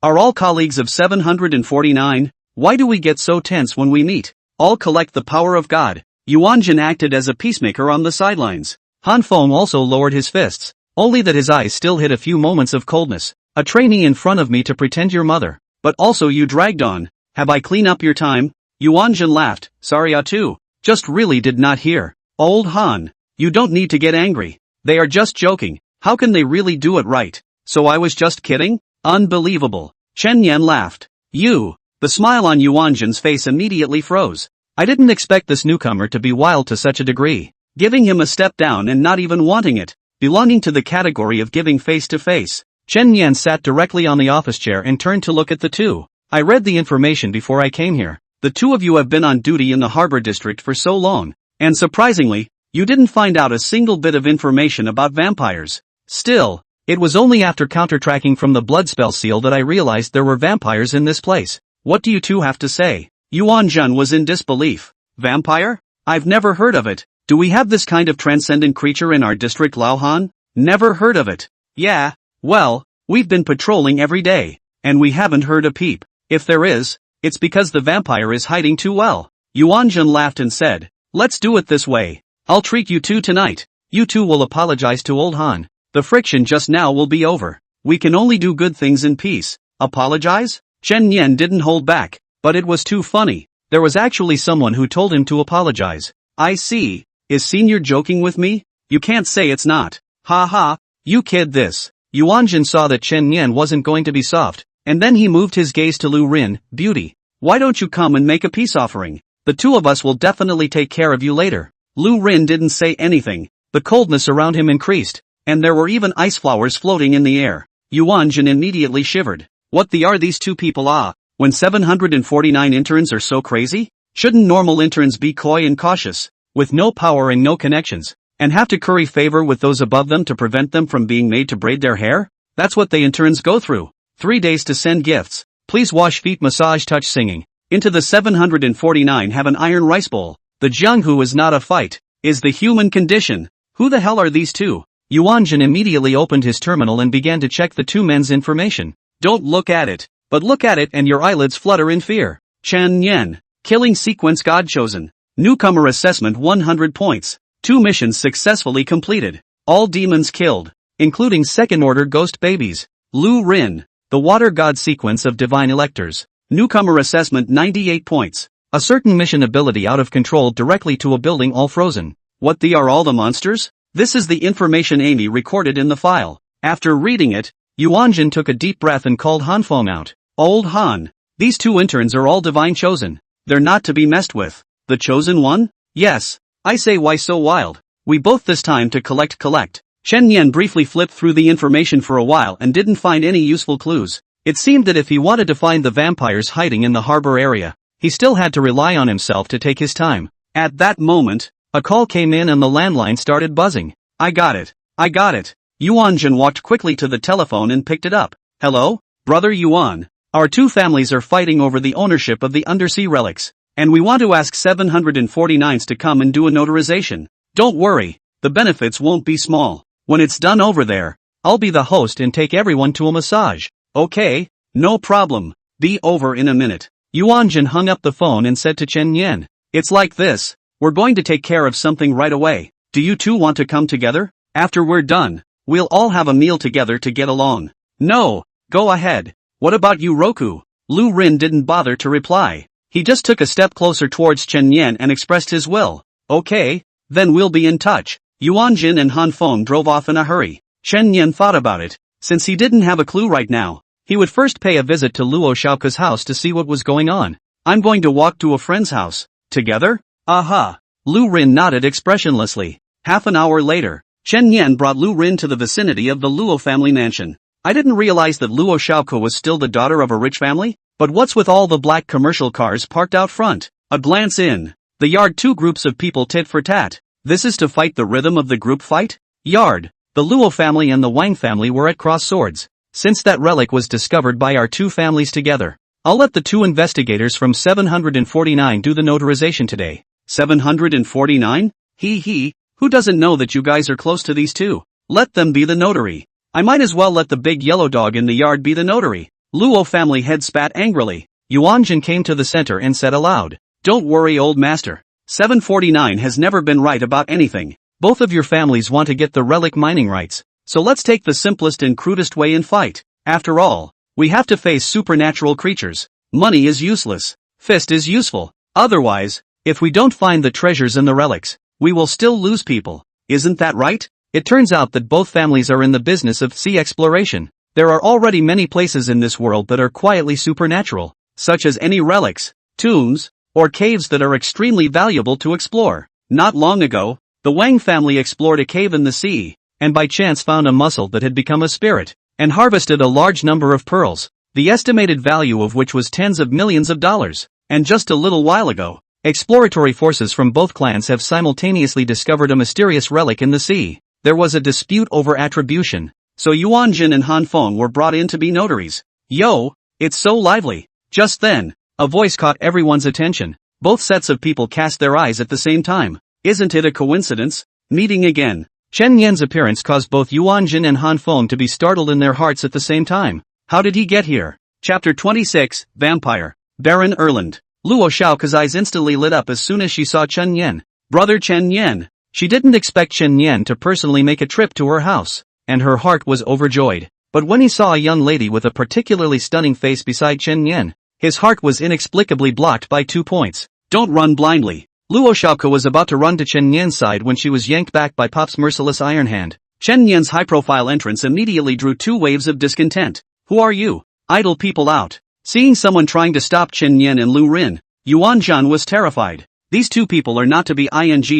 are all colleagues of 749? Why do we get so tense when we meet? All collect the power of God. Yuanzhen acted as a peacemaker on the sidelines. Han Feng also lowered his fists, only that his eyes still hid a few moments of coldness. A trainee in front of me to pretend your mother. But also you dragged on. Have I clean up your time? Yuanzhen laughed. Sorry, too. Just really did not hear. Old Han, you don't need to get angry. They are just joking. How can they really do it right? So I was just kidding? Unbelievable. Chen Yan laughed. You. The smile on Yuanzhen's face immediately froze. I didn't expect this newcomer to be wild to such a degree. Giving him a step down and not even wanting it. Belonging to the category of giving face to face. Chen Yan sat directly on the office chair and turned to look at the two. I read the information before I came here. The two of you have been on duty in the harbor district for so long, and surprisingly, you didn't find out a single bit of information about vampires. Still, it was only after counter-tracking from the blood spell seal that I realized there were vampires in this place. What do you two have to say? Yuan Jun was in disbelief. Vampire? I've never heard of it. Do we have this kind of transcendent creature in our district, Lao Han? Never heard of it. Yeah, well, we've been patrolling every day, and we haven't heard a peep. If there is, it's because the vampire is hiding too well. Yuan Jun laughed and said, let's do it this way. I'll treat you two tonight. You two will apologize to old Han. The friction just now will be over. We can only do good things in peace. Apologize? Chen Yan didn't hold back, but it was too funny. There was actually someone who told him to apologize. I see. Is Senior joking with me? You can't say it's not. Ha ha, you kid this. Yuan Jun saw that Chen Yan wasn't going to be soft, and then he moved his gaze to Lu Rin. Beauty, why don't you come and make a peace offering? The two of us will definitely take care of you later. Lu Rin didn't say anything. The coldness around him increased, and there were even ice flowers floating in the air. Yuan Jun immediately shivered. What the are these two people when 749 interns are so crazy? Shouldn't normal interns be coy and cautious, with no power and no connections, and have to curry favor with those above them to prevent them from being made to braid their hair? That's what the interns go through. 3 days to send gifts. Please wash feet, massage, touch, singing. Into the 749 have an iron rice bowl. The Jianghu is not a fight, is the human condition. Who the hell are these two? Yuan Jun immediately opened his terminal and began to check the two men's information. Don't look at it, but look at it and your eyelids flutter in fear. Chen Yan. Killing sequence God chosen. Newcomer assessment 100 points. 2 missions successfully completed. All demons killed, including second-order ghost babies. Lu Rin. The Water God sequence of divine electors. Newcomer assessment 98 points. A certain mission ability out of control directly to a building all frozen. What the are all the monsters? This is the information Amy recorded in the file. After reading it, Yuan Jun took a deep breath and called Han Feng out. Old Han. These two interns are all divine chosen. They're not to be messed with. The chosen one? Yes. I say why so wild? We both this time to collect. Chen Yan briefly flipped through the information for a while and didn't find any useful clues. It seemed that if he wanted to find the vampires hiding in the harbor area, he still had to rely on himself to take his time. At that moment, a call came in and the landline started buzzing. I got it. Yuan Jun walked quickly to the telephone and picked it up. Hello, brother Yuan. Our two families are fighting over the ownership of the undersea relics, and we want to ask 749s to come and do a notarization. Don't worry, the benefits won't be small. When it's done over there, I'll be the host and take everyone to a massage. Okay, no problem. Be over in a minute. Yuan Jun hung up the phone and said to Chen Yan, it's like this, we're going to take care of something right away. Do you two want to come together? After we're done, we'll all have a meal together to get along. No, go ahead. What about you, Roku? Lu Rin didn't bother to reply. He just took a step closer towards Chen Yan and expressed his will. Okay, then we'll be in touch. Yuan Jun and Han Feng drove off in a hurry. Chen Yan thought about it. Since he didn't have a clue right now, he would first pay a visit to Luo Xiaoke's house to see what was going on. I'm going to walk to a friend's house. Together? Aha. Lu Rin nodded expressionlessly. Half an hour later, Chen Yan brought Lu Rin to the vicinity of the Luo family mansion. I didn't realize that Luo Xiaoke was still the daughter of a rich family, but what's with all the black commercial cars parked out front? A glance in the yard, 2 groups of people tit for tat. This is to fight the rhythm of the group fight? Yard. The Luo family and the Wang family were at cross swords. Since that relic was discovered by our two families together, I'll let the 2 investigators from 749 do the notarization today. 749? He, who doesn't know that you guys are close to these two? Let them be the notary. I might as well let the big yellow dog in the yard be the notary. Luo family head spat angrily. Yuan Jun came to the center and said aloud, don't worry, old master. 749 has never been right about anything. Both of your families want to get the relic mining rights, so let's take the simplest and crudest way and fight. After all, we have to face supernatural creatures. Money is useless. Fist is useful. Otherwise, if we don't find the treasures and the relics, we will still lose people. Isn't that right? It turns out that both families are in the business of sea exploration. There are already many places in this world that are quietly supernatural, such as any relics, tombs, or caves that are extremely valuable to explore. Not long ago, the Wang family explored a cave in the sea, and by chance found a mussel that had become a spirit, and harvested a large number of pearls, the estimated value of which was tens of millions of dollars. And just a little while ago, exploratory forces from both clans have simultaneously discovered a mysterious relic in the sea. There was a dispute over attribution, so Yuan Jin and Han Feng were brought in to be notaries. Yo, it's so lively. Just then, a voice caught everyone's attention. Both sets of people cast their eyes at the same time. Isn't it a coincidence? Meeting again. Chen Yan's appearance caused both Yuan Jin and Han Feng to be startled in their hearts at the same time. How did he get here? Chapter 26, Vampire. Baron Erland. Luo Xiaoke's eyes instantly lit up as soon as she saw Chen Yan. Brother Chen Yan. She didn't expect Chen Yan to personally make a trip to her house, and her heart was overjoyed. But when he saw a young lady with a particularly stunning face beside Chen Yan, his heart was inexplicably blocked by 2 points. Don't run blindly. Luo Xiaoke was about to run to Chen Yan's side when she was yanked back by Pop's merciless iron hand. Chen Yan's high-profile entrance immediately drew 2 waves of discontent. Who are you? Idle people out. Seeing someone trying to stop Chen Yan and Lu Rin, Yuan Zhan was terrified. These 2 people are not to be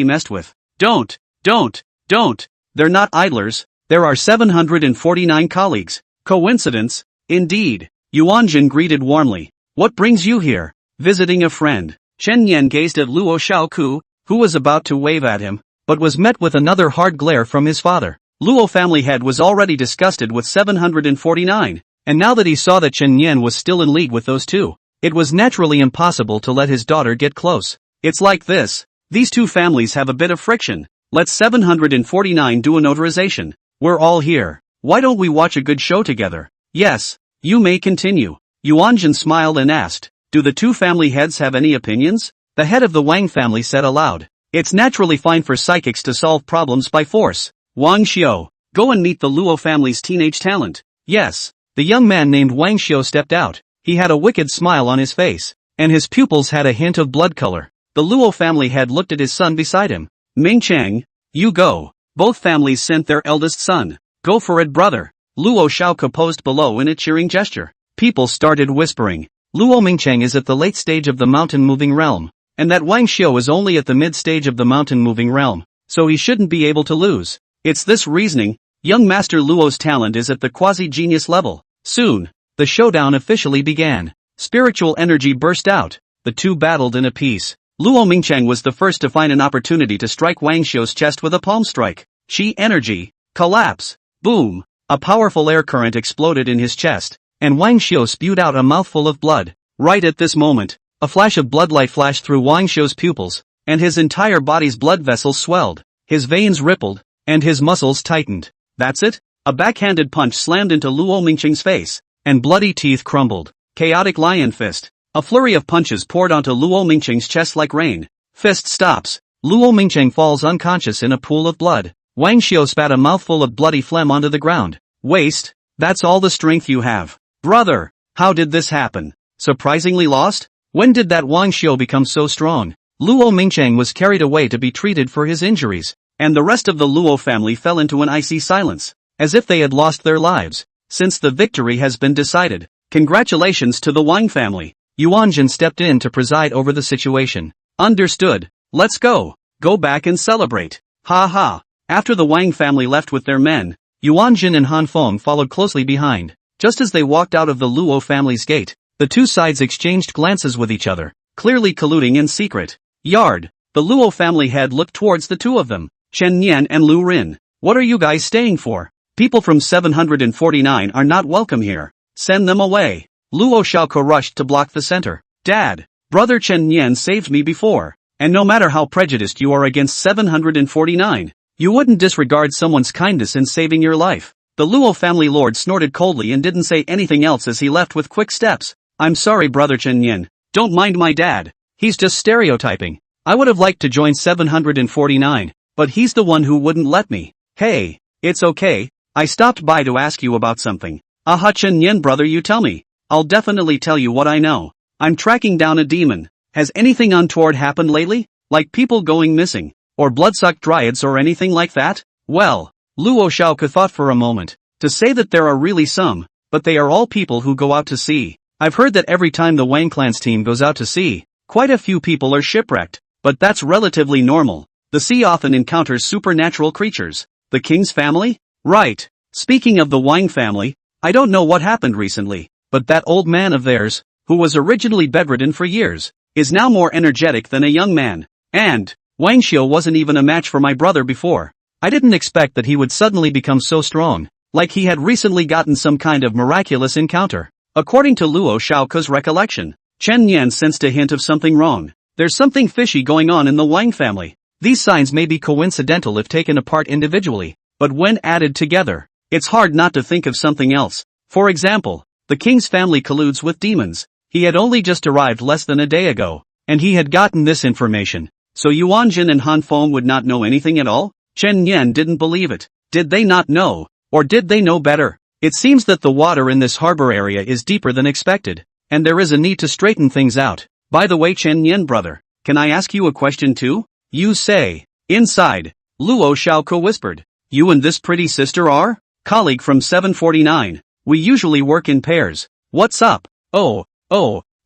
messed with. Don't. They're not idlers. There are 749 colleagues. Coincidence? Indeed. Yuan Zhan greeted warmly. What brings you here? Visiting a friend. Chen Yan gazed at Luo Xiaoku, who was about to wave at him, but was met with another hard glare from his father. Luo family head was already disgusted with 749, and now that he saw that Chen Yan was still in league with those 2, it was naturally impossible to let his daughter get close. It's like this. These 2 families have a bit of friction. Let's 749 do a notarization. We're all here. Why don't we watch a good show together? Yes. You may continue. Yuan Zhan smiled and asked, do the 2 family heads have any opinions? The head of the Wang family said aloud. It's naturally fine for psychics to solve problems by force. Wang Xiao, go and meet the Luo family's teenage talent. Yes. The young man named Wang Xiao stepped out. He had a wicked smile on his face, and his pupils had a hint of blood color. The Luo family head looked at his son beside him. Ming Chang, you go. Both families sent their eldest son. Go for it, brother. Luo Xiaoke posed below in a cheering gesture. People started whispering. Luo Mingcheng is at the late stage of the mountain-moving realm, and that Wang Xiao is only at the mid-stage of the mountain-moving realm, so he shouldn't be able to lose. It's this reasoning. Young Master Luo's talent is at the quasi-genius level. Soon, the showdown officially began. Spiritual energy burst out. The 2 battled in a piece. Luo Mingcheng was the first to find an opportunity to strike Wang Xiao's chest with a palm strike. Chi energy. Collapse. Boom. A powerful air current exploded in his chest, and Wang Xiao spewed out a mouthful of blood. Right at this moment, a flash of bloodlight flashed through Wang Xiao's pupils, and his entire body's blood vessels swelled, his veins rippled, and his muscles tightened. That's it? A backhanded punch slammed into Luo Mingcheng's face, and bloody teeth crumbled. Chaotic lion fist. A flurry of punches poured onto Luo Mingcheng's chest like rain. Fist stops. Luo Mingcheng falls unconscious in a pool of blood. Wang Xiao spat a mouthful of bloody phlegm onto the ground. Waste? That's all the strength you have. Brother, how did this happen? Surprisingly lost? When did that Wang Xiao become so strong? Luo Mingcheng was carried away to be treated for his injuries, and the rest of the Luo family fell into an icy silence, as if they had lost their lives. Since the victory has been decided, congratulations to the Wang family. Yuan Jin stepped in to preside over the situation. Understood. Let's go. Go back and celebrate. Ha ha. After the Wang family left with their men, Yuan Jin and Han Feng followed closely behind. Just as they walked out of the Luo family's gate, the 2 sides exchanged glances with each other, clearly colluding in secret. Yard. The Luo family head looked towards the 2 of them. Chen Yan and Lu Rin. What are you guys staying for? People from 749 are not welcome here. Send them away. Luo Xiaoke rushed to block the center. Dad, brother Chen Yan saved me before, and no matter how prejudiced you are against 749, you wouldn't disregard someone's kindness in saving your life. The Luo family lord snorted coldly and didn't say anything else as he left with quick steps. I'm sorry, brother Chen Yan. Don't mind my dad. He's just stereotyping. I would have liked to join 749, but he's the one who wouldn't let me. Hey, it's okay. I stopped by to ask you about something. Aha, Chen Yan, brother, you tell me. I'll definitely tell you what I know. I'm tracking down a demon. Has anything untoward happened lately? Like people going missing? Or bloodsucked dryads or anything like that? Well, Luo Xiaoke thought for a moment. To say that there are really some, but they are all people who go out to sea. I've heard that every time the Wang clan's team goes out to sea, quite a few people are shipwrecked, but that's relatively normal. The sea often encounters supernatural creatures. The king's family? Right. Speaking of the Wang family, I don't know what happened recently, but that old man of theirs, who was originally bedridden for years, is now more energetic than a young man. And Wang Xiu wasn't even a match for my brother before. I didn't expect that he would suddenly become so strong, like he had recently gotten some kind of miraculous encounter. According to Luo Xiaoke's recollection, Chen Yan sensed a hint of something wrong. There's something fishy going on in the Wang family. These signs may be coincidental if taken apart individually, but when added together, it's hard not to think of something else. For example, the king's family colludes with demons. He had only just arrived less than a day ago, and he had gotten this information. So Yuan Jin and Han Feng would not know anything at all? Chen Yan didn't believe it. Did they not know? Or did they know better? It seems that the water in this harbor area is deeper than expected, and there is a need to straighten things out. By the way, Chen Yan brother, can I ask you a question too? You say. Inside, Luo Xiaoke whispered. You and this pretty sister are? Colleague from 749. We usually work in pairs. What's up? Oh,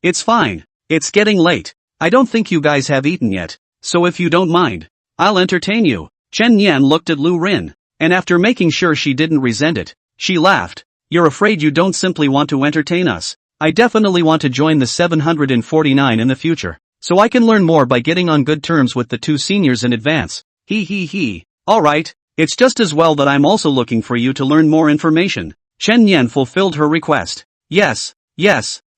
it's fine. It's getting late. I don't think you guys have eaten yet, so if you don't mind, I'll entertain you. Chen Yan looked at Lu Rin, and after making sure she didn't resent it, she laughed. You're afraid you don't simply want to entertain us. I definitely want to join the 749 in the future, so I can learn more by getting on good terms with the two seniors in advance. He. Alright, it's just as well that I'm also looking for you to learn more information. Chen Yan fulfilled her request. Yes,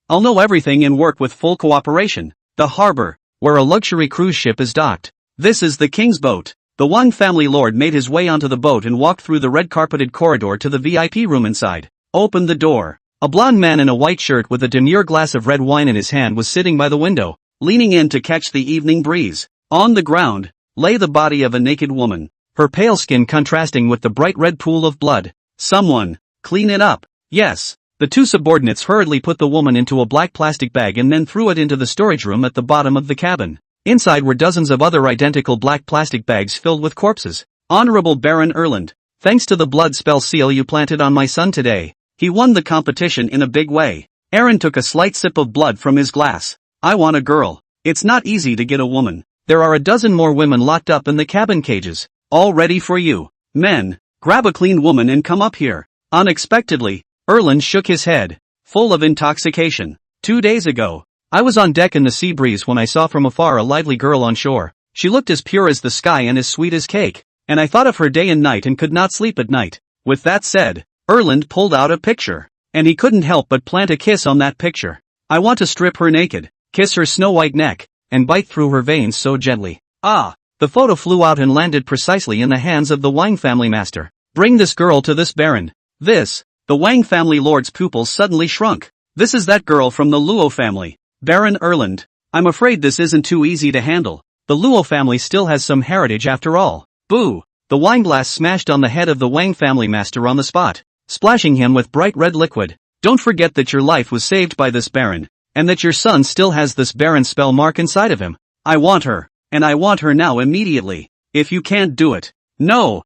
I'll know everything and work with full cooperation. The harbor, where a luxury cruise ship is docked. This is the king's boat. The Wang family lord made his way onto the boat and walked through the red-carpeted corridor to the VIP room inside. Opened the door. A blond man in a white shirt with a demure glass of red wine in his hand was sitting by the window, leaning in to catch the evening breeze. On the ground lay the body of a naked woman, her pale skin contrasting with the bright red pool of blood. Someone, clean it up. Yes. The two subordinates hurriedly put the woman into a black plastic bag and then threw it into the storage room at the bottom of the cabin. Inside were dozens of other identical black plastic bags filled with corpses. Honorable Baron Erland, thanks to the blood spell seal you planted on my son today, he won the competition in a big way. Aaron took a slight sip of blood from his glass. I want a girl. It's not easy to get a woman. There are a dozen more women locked up in the cabin cages, all ready for you. Men, grab a clean woman and come up here. Unexpectedly, Erland shook his head, full of intoxication. 2 days ago, I was on deck in the sea breeze when I saw from afar a lively girl on shore. She looked as pure as the sky and as sweet as cake, and I thought of her day and night and could not sleep at night. With that said, Erland pulled out a picture, and he couldn't help but plant a kiss on that picture. I want to strip her naked, kiss her snow-white neck, and bite through her veins so gently. Ah! The photo flew out and landed precisely in the hands of the Wang family master. Bring this girl to this baron. The Wang family lord's pupils suddenly shrunk. This is that girl from the Luo family. Baron Erland, I'm afraid this isn't too easy to handle. The Luo family still has some heritage after all. Boo! The wineglass smashed on the head of the Wang family master on the spot, splashing him with bright red liquid. Don't forget that your life was saved by this baron, and that your son still has this baron spell mark inside of him. I want her, and I want her now immediately. If you can't do it, no,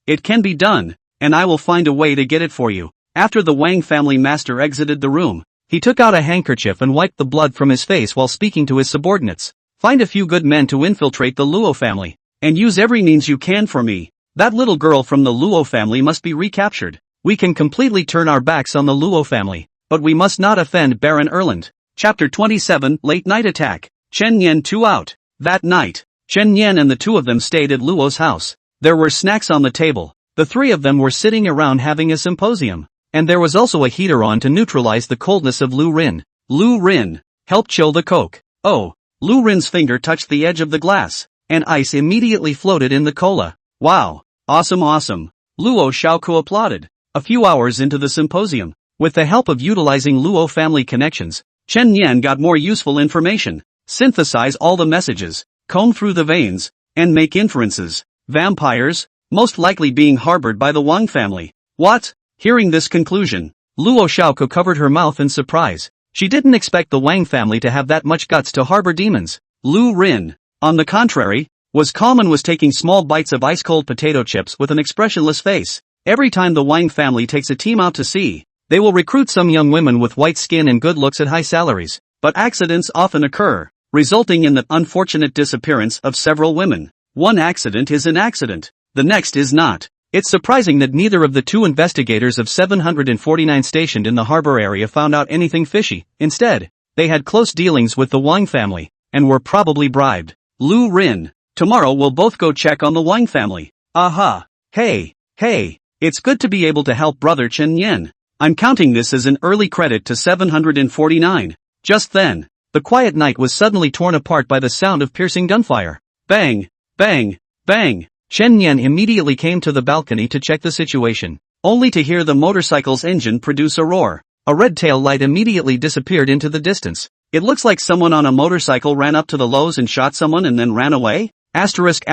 it can be done, and I will find a way to get it for you. After the Wang family master exited the room, he took out a handkerchief and wiped the blood from his face while speaking to his subordinates. Find a few good men to infiltrate the Luo family, and use every means you can for me. That little girl from the Luo family must be recaptured. We can completely turn our backs on the Luo family, but we must not offend Baron Erland. Chapter 27, Late Night Attack. Chen Yan 2 out. That night, Chen Yan and the two of them stayed at Luo's house. There were snacks on the table. The three of them were sitting around having a symposium. And there was also a heater on to neutralize the coldness of Lu Rin. Lu Rin, help chill the coke. Oh, Lu Rin's finger touched the edge of the glass, and ice immediately floated in the cola. Wow, awesome. Luo Xiaoke applauded. A few hours into the symposium, with the help of utilizing Luo family connections, Chen Yan got more useful information. Synthesize all the messages, comb through the veins, and make inferences. Vampires, most likely being harbored by the Wang family. What? Hearing this conclusion, Luo Xiaoke covered her mouth in surprise. She didn't expect the Wang family to have that much guts to harbor demons. Lu Rin, on the contrary, was calm and was taking small bites of ice-cold potato chips with an expressionless face. Every time the Wang family takes a team out to sea, they will recruit some young women with white skin and good looks at high salaries. But accidents often occur, resulting in the unfortunate disappearance of several women. One accident is an accident, the next is not. It's surprising that neither of the two investigators of 749 stationed in the harbor area found out anything fishy. Instead, they had close dealings with the Wang family, and were probably bribed. Lu Rin, tomorrow we'll both go check on the Wang family. Aha. Hey, it's good to be able to help brother Chen Yan. I'm counting this as an early credit to 749. Just then, the quiet night was suddenly torn apart by the sound of piercing gunfire. Bang, bang, bang. Chen Yan immediately came to the balcony to check the situation, only to hear the motorcycle's engine produce a roar. A red tail light immediately disappeared into the distance. It looks like someone on a motorcycle ran up to the Lowe's and shot someone and then ran away? Asterisk.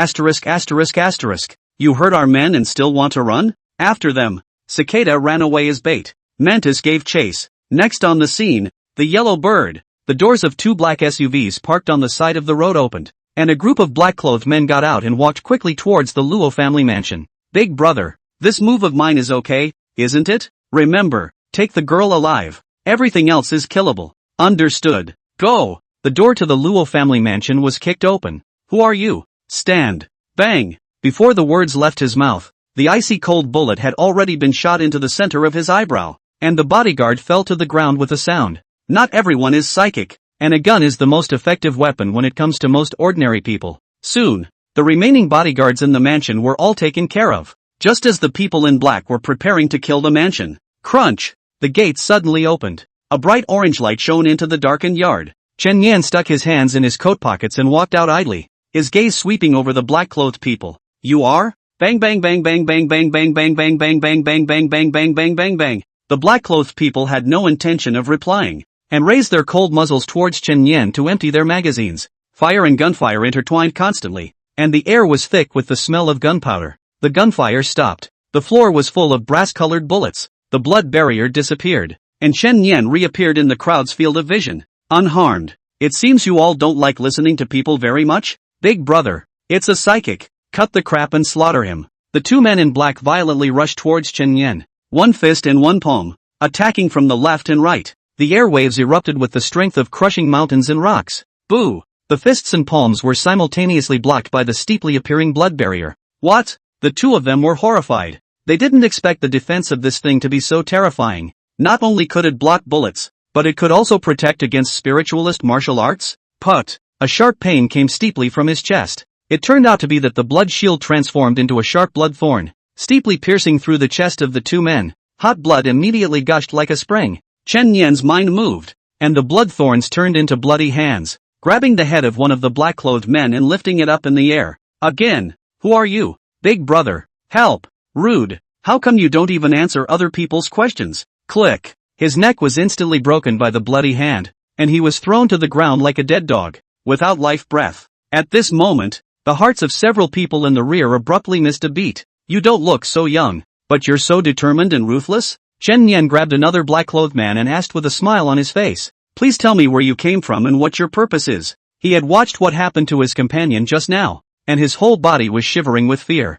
You hurt our men and still want to run? After them. Cicada ran away as bait. Mantis gave chase. Next on the scene, the yellow bird. The doors of two black SUVs parked on the side of the road opened, and a group of black-clothed men got out and walked quickly towards the Luo family mansion. Big brother, this move of mine is okay, isn't it? Remember, take the girl alive. Everything else is killable. Understood. Go. The door to the Luo family mansion was kicked open. Who are you? Stand. Bang. Before the words left his mouth, the icy cold bullet had already been shot into the center of his eyebrow, and the bodyguard fell to the ground with a sound. Not everyone is psychic, and a gun is the most effective weapon when it comes to most ordinary people. Soon, the remaining bodyguards in the mansion were all taken care of, just as the people in black were preparing to kill the mansion. Crunch! The gate suddenly opened. A bright orange light shone into the darkened yard. Chen Yan stuck his hands in his coat pockets and walked out idly, his gaze sweeping over the black-clothed people. You are? Bang bang bang bang bang bang bang bang bang bang bang bang bang bang bang bang bang bang. The black-clothed people had no intention of replying, and raised their cold muzzles towards Chen Yan to empty their magazines. Fire and gunfire intertwined constantly, and the air was thick with the smell of gunpowder. The gunfire stopped. The floor was full of brass-colored bullets. The blood barrier disappeared, and Chen Yan reappeared in the crowd's field of vision, unharmed. It seems you all don't like listening to people very much? Big brother, it's a psychic. Cut the crap and slaughter him. The two men in black violently rushed towards Chen Yan, one fist and one palm, attacking from the left and right. The airwaves erupted with the strength of crushing mountains and rocks. Boo! The fists and palms were simultaneously blocked by the steeply appearing blood barrier. What? The two of them were horrified. They didn't expect the defense of this thing to be so terrifying. Not only could it block bullets, but it could also protect against spiritualist martial arts? Put! A sharp pain came steeply from his chest. It turned out to be that the blood shield transformed into a sharp blood thorn, steeply piercing through the chest of the two men. Hot blood immediately gushed like a spring. Chen Yan's mind moved, and the blood thorns turned into bloody hands, grabbing the head of one of the black-clothed men and lifting it up in the air. Again. Who are you? Big brother. Help. Rude. How come you don't even answer other people's questions? Click. His neck was instantly broken by the bloody hand, and he was thrown to the ground like a dead dog, without life breath. At this moment, the hearts of several people in the rear abruptly missed a beat. You don't look so young, but you're so determined and ruthless? Chen Yan grabbed another black-clothed man and asked with a smile on his face. Please tell me where you came from and what your purpose is. He had watched what happened to his companion just now, and his whole body was shivering with fear.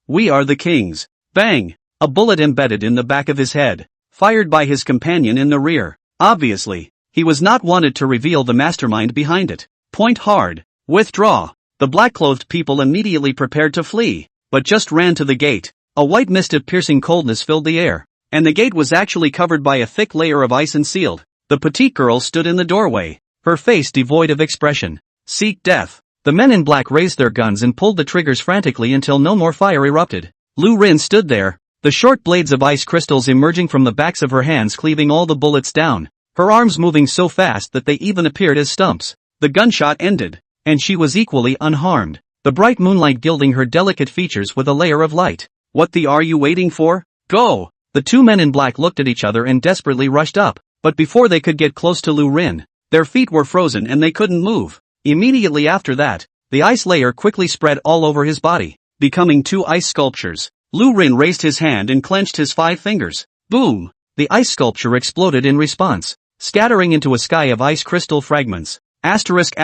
We are the kings. Bang! A bullet embedded in the back of his head, fired by his companion in the rear. Obviously, he was not wanted to reveal the mastermind behind it. Point hard. Withdraw. The black-clothed people immediately prepared to flee, but just ran to the gate. A white mist of piercing coldness filled the air, and the gate was actually covered by a thick layer of ice and sealed. The petite girl stood in the doorway, her face devoid of expression. Seek death. The men in black raised their guns and pulled the triggers frantically until no more fire erupted. Lu Rin stood there, the short blades of ice crystals emerging from the backs of her hands cleaving all the bullets down, her arms moving so fast that they even appeared as stumps. The gunshot ended, and she was equally unharmed, the bright moonlight gilding her delicate features with a layer of light. What the are you waiting for? Go! The two men in black looked at each other and desperately rushed up, but before they could get close to Lu Rin, their feet were frozen and they couldn't move. Immediately after that, the ice layer quickly spread all over his body, becoming two ice sculptures. Lu Rin raised his hand and clenched his 5 fingers. Boom! The ice sculpture exploded in response, scattering into a sky of ice crystal fragments. Asterisk.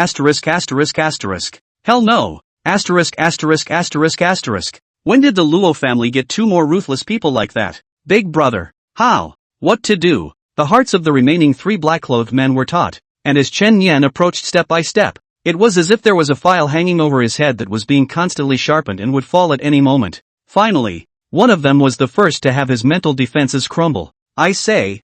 Hell no! Asterisk. When did the Luo family get 2 more ruthless people like that? Big brother. How? What to do? The hearts of the remaining 3 black-clothed men were taut, and as Chen Yan approached step by step, it was as if there was a file hanging over his head that was being constantly sharpened and would fall at any moment. Finally, One of them was the first to have his mental defenses crumble. I say.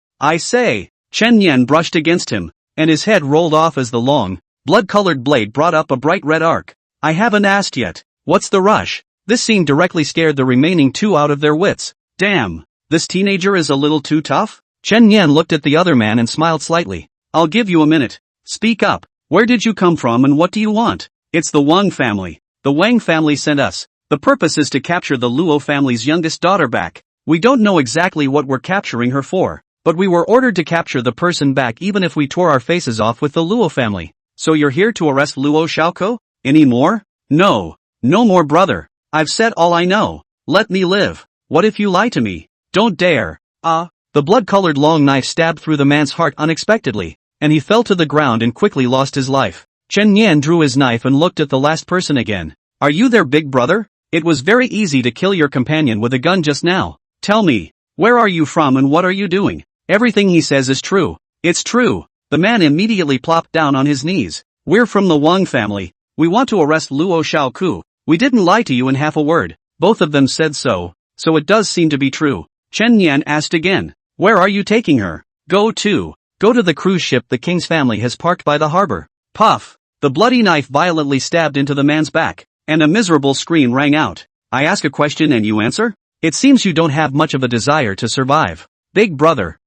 Chen Yan brushed against him, and his head rolled off as the long, blood-colored blade brought up a bright red arc. I haven't asked yet. What's the rush? This scene directly scared the remaining two out of their wits. Damn. This teenager is a little too tough? Chen Yan looked at the other man and smiled slightly. I'll give you a minute. Speak up. Where did you come from and what do you want? It's the Wang family. The Wang family sent us. The purpose is to capture the Luo family's youngest daughter back. We don't know exactly what we're capturing her for, but we were ordered to capture the person back even if we tore our faces off with the Luo family. So you're here to arrest Luo Xiaoko? Any more? No. No more, brother. I've said all I know. Let me live. What if you lie to me? Don't dare. The blood-colored long knife stabbed through the man's heart unexpectedly, and he fell to the ground and quickly lost his life. Chen Yan drew his knife and looked at the last person again. Are you their big brother? It was very easy to kill your companion with a gun just now. Tell me, where are you from and what are you doing? Everything he says is true. It's true. The man immediately plopped down on his knees. We're from the Wang family. We want to arrest Luo Xiaoku. We didn't lie to you in half a word. Both of them said so it does seem to be true. Chen Yan asked again. Where are you taking her? Go to the cruise ship the king's family has parked by the harbor. Puff! The bloody knife violently stabbed into the man's back, and a miserable scream rang out. I ask a question and you answer? It seems you don't have much of a desire to survive. Big brother,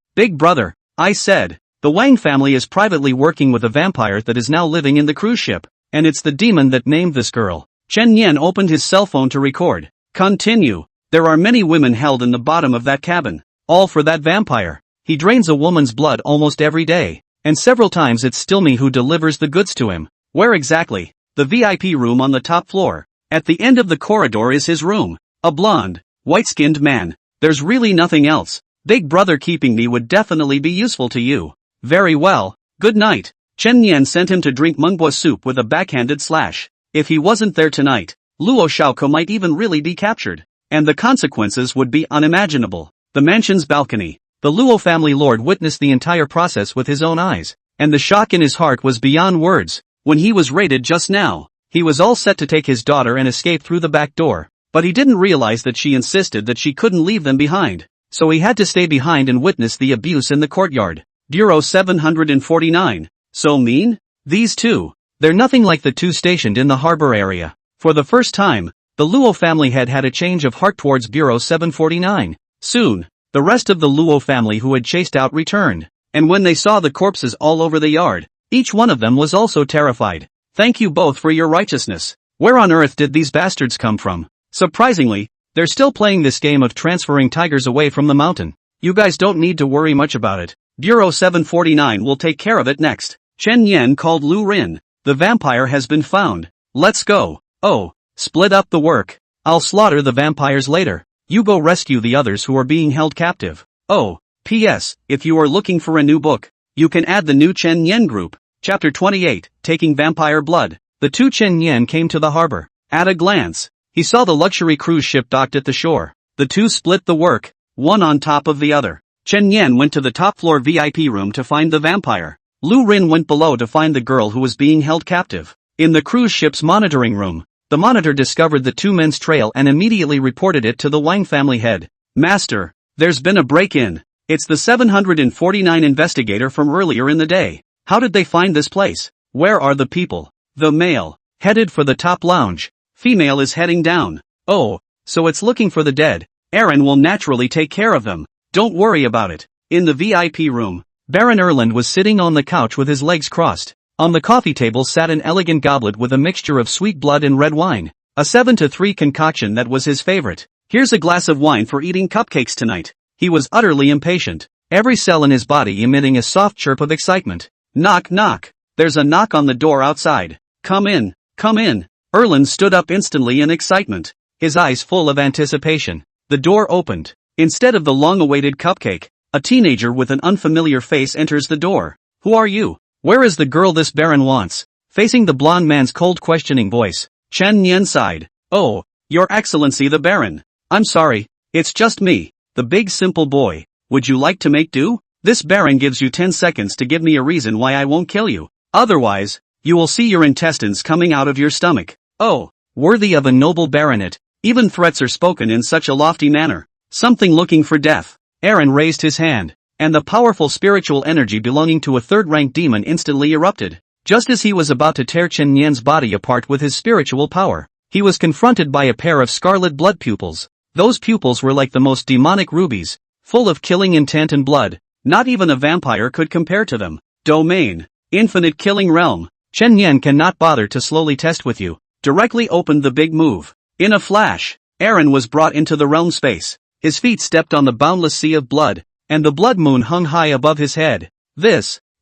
I said. The Wang family is privately working with a vampire that is now living in the cruise ship, and it's the demon that named this girl. Chen Yan opened his cell phone to record. Continue. There are many women held in the bottom of that cabin. All for that vampire. He drains a woman's blood almost every day, and several times it's still me who delivers the goods to him. Where exactly? The VIP room on the top floor. At the end of the corridor is his room. A blonde, white-skinned man. There's really nothing else. Big brother, keeping me would definitely be useful to you. Very well. Good night. Chen Yan sent him to drink manhwa soup with a backhanded slash. If he wasn't there tonight, Luo Xiaoko might even really be captured, and the consequences would be unimaginable. The mansion's balcony. The Luo family lord witnessed the entire process with his own eyes, and the shock in his heart was beyond words. When he was raided just now, he was all set to take his daughter and escape through the back door, but he didn't realize that she insisted that she couldn't leave them behind, so he had to stay behind and witness the abuse in the courtyard. Bureau 749. So mean? These two. They're nothing like the two stationed in the harbor area. For the first time, the Luo family had a change of heart towards Bureau 749. Soon, the rest of the Luo family who had chased out returned, and when they saw the corpses all over the yard, each one of them was also terrified. Thank you both for your righteousness. Where on earth did these bastards come from? Surprisingly, they're still playing this game of transferring tigers away from the mountain. You guys don't need to worry much about it. Bureau 749 will take care of it next. Chen Yan called Lu Rin. The vampire has been found. Let's go. Oh, split up the work. I'll slaughter the vampires later. You go rescue the others who are being held captive. Oh, P.S. If you are looking for a new book, you can add the new Chen Yan group. Chapter 28, Taking Vampire Blood. The two Chen Yan came to the harbor. At a glance, he saw the luxury cruise ship docked at the shore. The two split the work, one on top of the other. Chen Yan went to the top floor VIP room to find the vampire. Lu Rin went below to find the girl who was being held captive. In the cruise ship's monitoring room, the monitor discovered the two men's trail and immediately reported it to the Wang family head. Master, there's been a break-in. It's the 749 investigator from earlier in the day. How did they find this place? Where are the people? The male, headed for the top lounge. Female is heading down. Oh, so it's looking for the dead. Aaron will naturally take care of them. Don't worry about it. In the VIP room, Baron Erland was sitting on the couch with his legs crossed. On the coffee table sat an elegant goblet with a mixture of sweet blood and red wine. A 7-3 concoction that was his favorite. Here's a glass of wine for eating cupcakes tonight. He was utterly impatient, every cell in his body emitting a soft chirp of excitement. Knock knock. There's a knock on the door outside. Come in, come in. Erland stood up instantly in excitement, his eyes full of anticipation. The door opened. Instead of the long-awaited cupcake, a teenager with an unfamiliar face enters the door. Who are you? Where is the girl this Baron wants? Facing the blond man's cold questioning voice, Chen Yan sighed. Oh, Your Excellency the Baron. I'm sorry, it's just me, the big simple boy. Would you like to make do? This Baron gives you 10 seconds to give me a reason why I won't kill you. Otherwise, you will see your intestines coming out of your stomach. Oh, worthy of a noble baronet, Even threats are spoken in such a lofty manner. Something looking for death. Aaron raised his hand, and the powerful spiritual energy belonging to a third-rank demon instantly erupted. Just as he was about to tear Chen Yan's body apart with his spiritual power, he was confronted by a pair of scarlet blood pupils. Those pupils were like the most demonic rubies, full of killing intent and blood. Not even a vampire could compare to them. Domain. Infinite killing realm. Chen Yan cannot bother to slowly test with you. Directly opened the big move. In a flash, Aaron was brought into the realm space. His feet stepped on the boundless sea of blood, and the blood moon hung high above his head.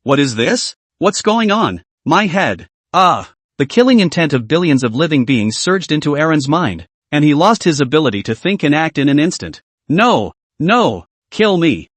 What is this? What's going on? My head. The killing intent of billions of living beings surged into Aaron's mind, and he lost his ability to think and act in an instant. No, kill me.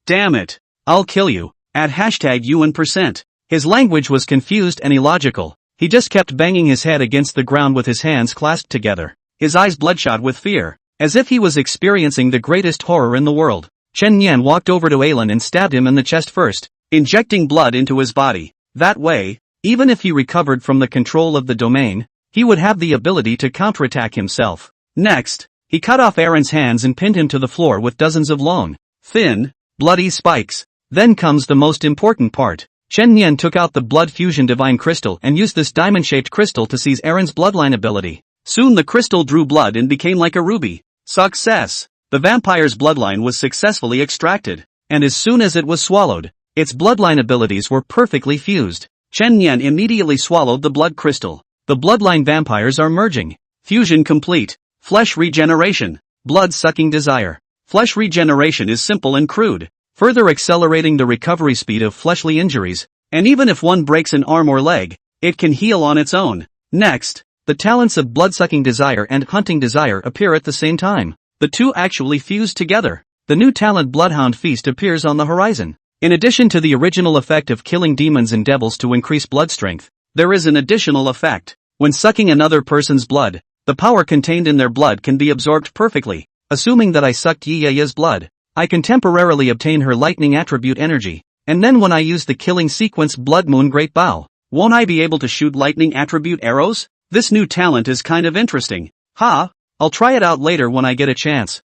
Damn it. I'll kill you. At #UN%. His language was confused and illogical. He just kept banging his head against the ground with his hands clasped together, his eyes bloodshot with fear, as if he was experiencing the greatest horror in the world. Chen Yan walked over to Alan and stabbed him in the chest first, injecting blood into his body. That way, even if he recovered from the control of the domain, he would have the ability to counterattack himself. Next, he cut off Aaron's hands and pinned him to the floor with dozens of long, thin, bloody spikes. Then comes the most important part. Chen Yan took out the blood fusion divine crystal and used this diamond-shaped crystal to seize Aaron's bloodline ability. Soon the crystal drew blood and became like a ruby. Success! The vampire's bloodline was successfully extracted, and as soon as it was swallowed, its bloodline abilities were perfectly fused. Chen Yan immediately swallowed the blood crystal. The bloodline vampires are merging. Fusion complete. Flesh regeneration. Blood-sucking desire. Flesh regeneration is simple and crude, further accelerating the recovery speed of fleshly injuries, and even if one breaks an arm or leg, it can heal on its own. Next, the talents of blood-sucking desire and hunting desire appear at the same time. The two actually fuse together. The new talent Bloodhound Feast appears on the horizon. In addition to the original effect of killing demons and devils to increase blood strength, there is an additional effect. When sucking another person's blood, the power contained in their blood can be absorbed perfectly. Assuming that I sucked Yiya's blood, I can temporarily obtain her lightning attribute energy, and then when I use the killing sequence Blood Moon Great Bow, won't I be able to shoot lightning attribute arrows? This new talent is kind of interesting. I'll try it out later when I get a chance.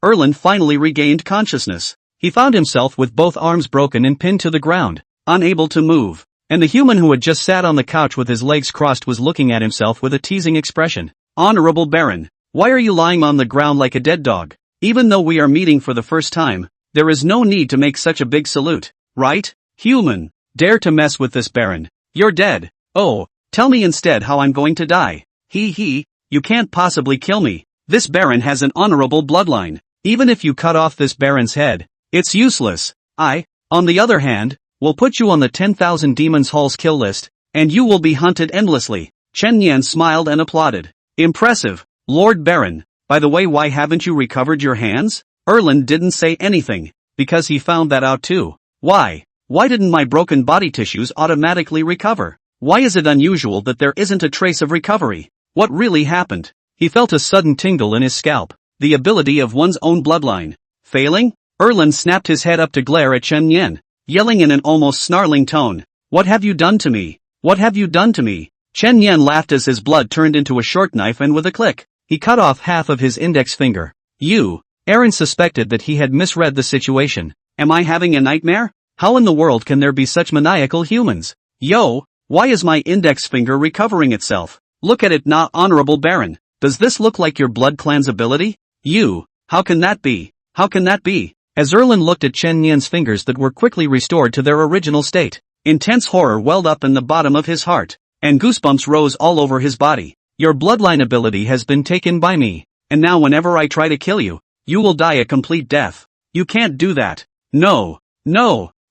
Erland finally regained consciousness. He found himself with both arms broken and pinned to the ground, unable to move, and the human who had just sat on the couch with his legs crossed was looking at himself with a teasing expression. Honorable Baron, why are you lying on the ground like a dead dog? Even though we are meeting for the first time, there is no need to make such a big salute, right? Human, dare to mess with this Baron. You're dead. Oh, tell me instead how I'm going to die. You can't possibly kill me. This Baron has an honorable bloodline. Even if you cut off this Baron's head, it's useless. I, on the other hand, will put you on the 10,000 Demons Hall's kill list, and you will be hunted endlessly. Chen Yan smiled and applauded. Impressive, Lord Baron. By the way, why haven't you recovered your hands? Erland didn't say anything, because he found that out too. Why didn't my broken body tissues automatically recover? Why is it unusual that there isn't a trace of recovery? What really happened? He felt a sudden tingle in his scalp. The ability of one's own bloodline failing? Erland snapped his head up to glare at Chen Yan, yelling in an almost snarling tone. What have you done to me? What have you done to me? Chen Yan laughed as his blood turned into a short knife and with a click, he cut off half of his index finger. Aaron suspected that he had misread the situation. Am I having a nightmare? How in the world can there be such maniacal humans? Why is my index finger recovering itself? Look at it now, Honorable Baron. Does this look like your blood clan's ability? How can that be? How can that be? As Erland looked at Chen Yan's fingers that were quickly restored to their original state, intense horror welled up in the bottom of his heart, and goosebumps rose all over his body. Your bloodline ability has been taken by me, and now whenever I try to kill you, you will die a complete death. You can't do that. No.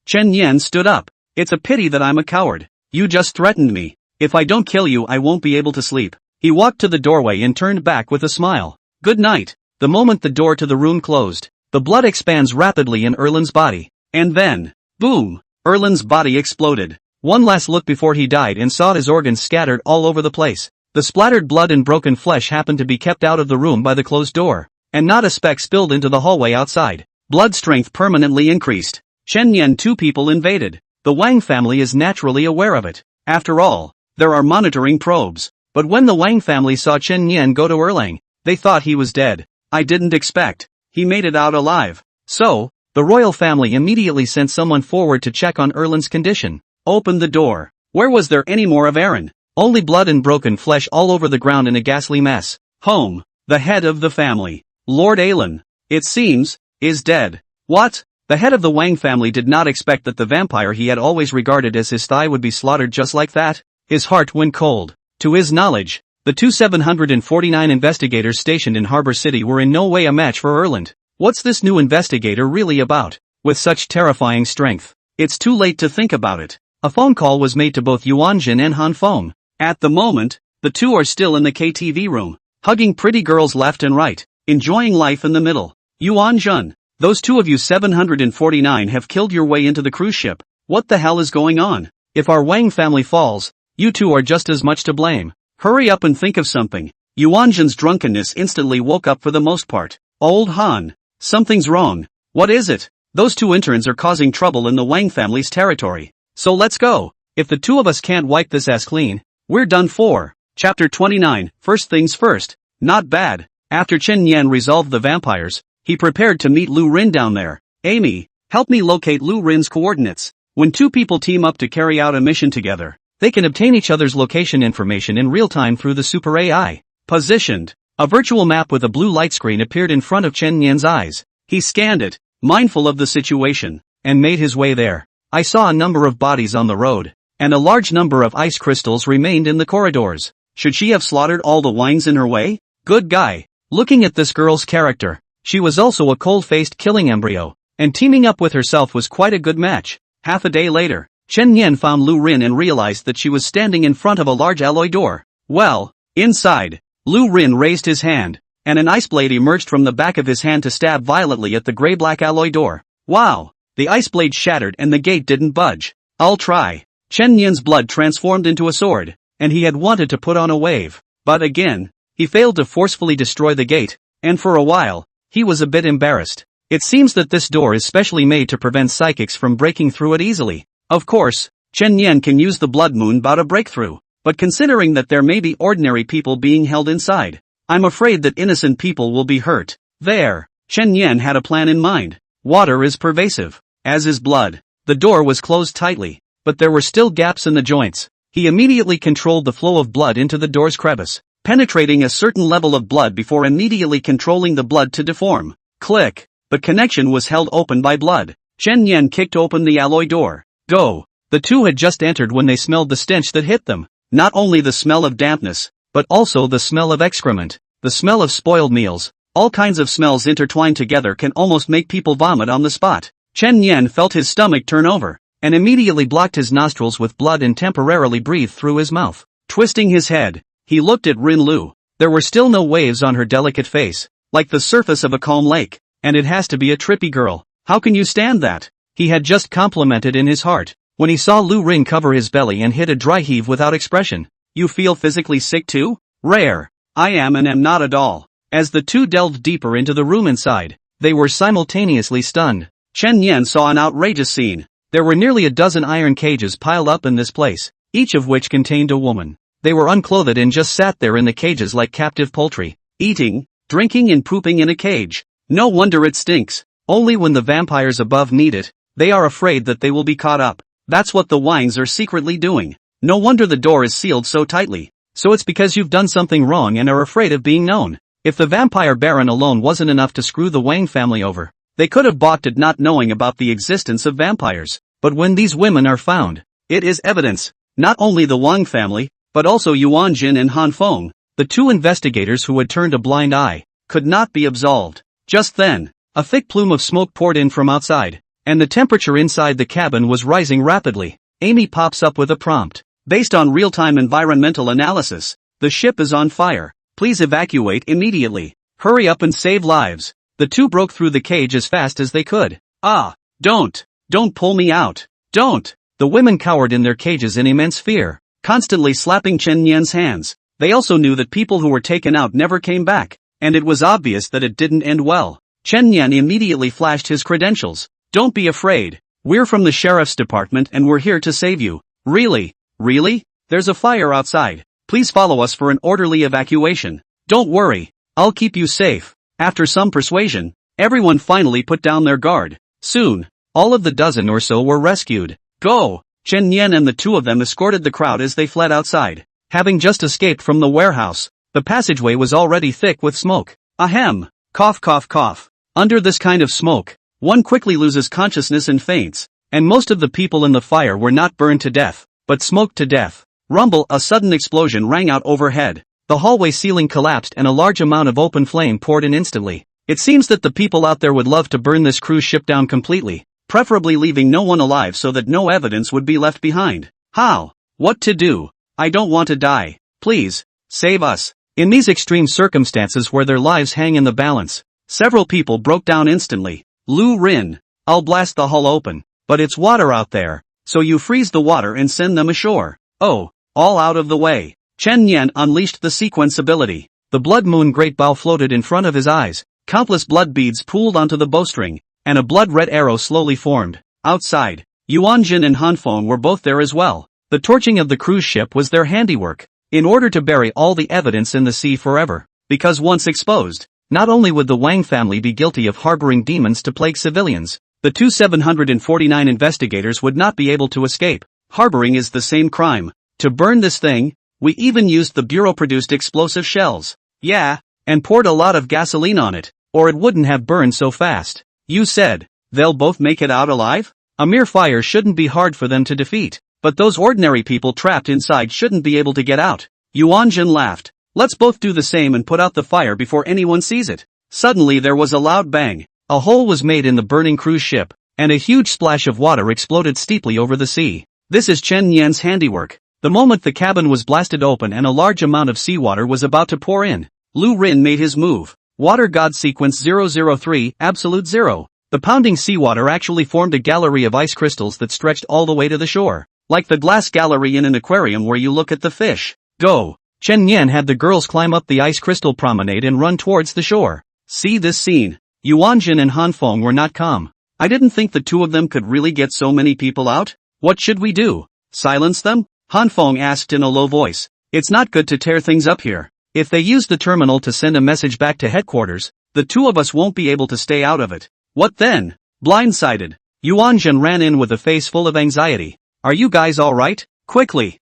Chen Yan stood up. It's a pity that I'm a coward. You just threatened me. If I don't kill you, I won't be able to sleep. He walked to the doorway and turned back with a smile. Good night. The moment the door to the room closed, the blood expands rapidly in Erland's body. And then, boom! Erland's body exploded. One last look before he died and saw his organs scattered all over the place. The splattered blood and broken flesh happened to be kept out of the room by the closed door, and not a speck spilled into the hallway outside. Blood strength permanently increased. Chen Yan, two people invaded. The Wang family is naturally aware of it. After all, there are monitoring probes. But when the Wang family saw Chen Yan go to Erlang, They thought he was dead. I didn't expect. He made it out alive. So, the royal family immediately sent someone forward to check on Erlen's condition. Opened the door. Where was there any more of Eren? Only blood and broken flesh all over the ground in a ghastly mess. Home. The head of the family, Lord Alan, it seems, is dead. What? The head of the Wang family did not expect that the vampire he had always regarded as his thigh would be slaughtered just like that. His heart went cold. To his knowledge, the 749 investigators stationed in Harbor City were in no way a match for Erland. What's this new investigator really about, with such terrifying strength? It's too late to think about it. A phone call was made to both Yuanjin and Han Feng. At the moment, the two are still in the KTV room, hugging pretty girls left and right, enjoying life in the middle. Yuanjun, those two of you 749 have killed your way into the cruise ship. What the hell is going on? If our Wang family falls, you two are just as much to blame. Hurry up and think of something. Yuanjun's drunkenness instantly woke up for the most part. Old Han, something's wrong. What is it? Those two interns are causing trouble in the Wang family's territory. So let's go. If the two of us can't wipe this ass clean, we're done for. Chapter 29, First Things First. Not bad. After Chen Yan resolved the vampires, he prepared to meet Lu Rin down there. Amy, help me locate Lu Rin's coordinates. When two people team up to carry out a mission together, they can obtain each other's location information in real time through the Super AI. Positioned. A virtual map with a blue light screen appeared in front of Chen Yan's eyes. He scanned it, mindful of the situation, and made his way there. I saw a number of bodies on the road, and a large number of ice crystals remained in the corridors. Should she have slaughtered all the Wangs in her way? Good guy. Looking at this girl's character, she was also a cold-faced killing embryo, and teaming up with herself was quite a good match. Half a day later, Chen Yan found Lu Rin and realized that she was standing in front of a large alloy door. Well, inside, Lu Rin raised his hand, and an ice blade emerged from the back of his hand to stab violently at the gray-black alloy door. Wow! The ice blade shattered and the gate didn't budge. I'll try. Chen Yan's blood transformed into a sword, and he had wanted to put on a wave. But again, he failed to forcefully destroy the gate, and for a while, he was a bit embarrassed. It seems that this door is specially made to prevent psychics from breaking through it easily. Of course, Chen Yan can use the blood moon bow to break through, but considering that there may be ordinary people being held inside, I'm afraid that innocent people will be hurt. There, Chen Yan had a plan in mind. Water is pervasive, as is blood. The door was closed tightly, but there were still gaps in the joints. He immediately controlled the flow of blood into the door's crevice, penetrating a certain level of blood before immediately controlling the blood to deform. Click. But connection was held open by blood. Chen Yan kicked open the alloy door. Go. The two had just entered when they smelled the stench that hit them. Not only the smell of dampness, but also the smell of excrement, the smell of spoiled meals. All kinds of smells intertwined together can almost make people vomit on the spot. Chen Yan felt his stomach turn over, and immediately blocked his nostrils with blood and temporarily breathed through his mouth. Twisting his head, he looked at Rin Lu. There were still no waves on her delicate face, like the surface of a calm lake. And it has to be a trippy girl. How can you stand that? He had just complimented in his heart, when he saw Lu Rin cover his belly and hit a dry heave without expression. You feel physically sick too? Rare. I am and am not at all. As the two delved deeper into the room inside, they were simultaneously stunned. Chen Yan saw an outrageous scene. There were nearly a dozen iron cages piled up in this place, each of which contained a woman. They were unclothed and just sat there in the cages like captive poultry, eating, drinking and pooping in a cage. No wonder it stinks. Only when the vampires above need it, they are afraid that they will be caught up. That's what the Wangs are secretly doing. No wonder the door is sealed so tightly. So it's because you've done something wrong and are afraid of being known. If the vampire baron alone wasn't enough to screw the Wang family over, they could have balked at not knowing about the existence of vampires. But when these women are found, it is evidence. Not only the Wang family, but also Yuanjin and Han Feng, the two investigators who had turned a blind eye, could not be absolved. Just then, a thick plume of smoke poured in from outside, and the temperature inside the cabin was rising rapidly. Amy pops up with a prompt. Based on real-time environmental analysis, the ship is on fire. Please evacuate immediately. Hurry up and save lives. The two broke through the cage as fast as they could. Ah, don't pull me out. Don't. The women cowered in their cages in immense fear, constantly slapping Chen Yan's hands. They also knew that people who were taken out never came back. And it was obvious that it didn't end well. Chen Yan immediately flashed his credentials. Don't be afraid. We're from the sheriff's department and we're here to save you. Really? Really? There's a fire outside. Please follow us for an orderly evacuation. Don't worry. I'll keep you safe. After some persuasion, everyone finally put down their guard. Soon, all of the dozen or so were rescued. Go! Chen Yan and the two of them escorted the crowd as they fled outside. Having just escaped from the warehouse, the passageway was already thick with smoke. Ahem! Cough cough cough. Under this kind of smoke, one quickly loses consciousness and faints, and most of the people in the fire were not burned to death, but smoked to death. Rumble! A sudden explosion rang out overhead. The hallway ceiling collapsed and a large amount of open flame poured in instantly. It seems that the people out there would love to burn this cruise ship down completely, preferably leaving no one alive so that no evidence would be left behind. How? What to do? I don't want to die. Please, save us. In these extreme circumstances where their lives hang in the balance, several people broke down instantly. Lu Rin, I'll blast the hull open, but it's water out there, so you freeze the water and send them ashore. Oh, all out of the way. Chen Yan unleashed the sequence ability. The blood moon great bow floated in front of his eyes, countless blood beads pooled onto the bowstring, and a blood-red arrow slowly formed. Outside, Yuanjin and Hanfeng were both there as well. The torching of the cruise ship was their handiwork, in order to bury all the evidence in the sea forever, because once exposed, not only would the Wang family be guilty of harboring demons to plague civilians, the 749 investigators would not be able to escape. Harboring is the same crime. To burn this thing, we even used the bureau-produced explosive shells. Yeah, and poured a lot of gasoline on it, or it wouldn't have burned so fast. You said, they'll both make it out alive? A mere fire shouldn't be hard for them to defeat, but those ordinary people trapped inside shouldn't be able to get out. Yuanjin laughed. Let's both do the same and put out the fire before anyone sees it. Suddenly there was a loud bang. A hole was made in the burning cruise ship, and a huge splash of water exploded steeply over the sea. This is Chen Yan's handiwork. The moment the cabin was blasted open and a large amount of seawater was about to pour in, Lu Rin made his move. Water God Sequence 003, Absolute Zero. The pounding seawater actually formed a gallery of ice crystals that stretched all the way to the shore, like the glass gallery in an aquarium where you look at the fish. Go! Chen Yan had the girls climb up the ice crystal promenade and run towards the shore. See this scene. Yuanjin and Hanfeng were not calm. I didn't think the two of them could really get so many people out. What should we do? Silence them? Hanfeng asked in a low voice. It's not good to tear things up here. If they use the terminal to send a message back to headquarters, the two of us won't be able to stay out of it. What then? Blindsided, Yuanjin ran in with a face full of anxiety. Are you guys alright? Quickly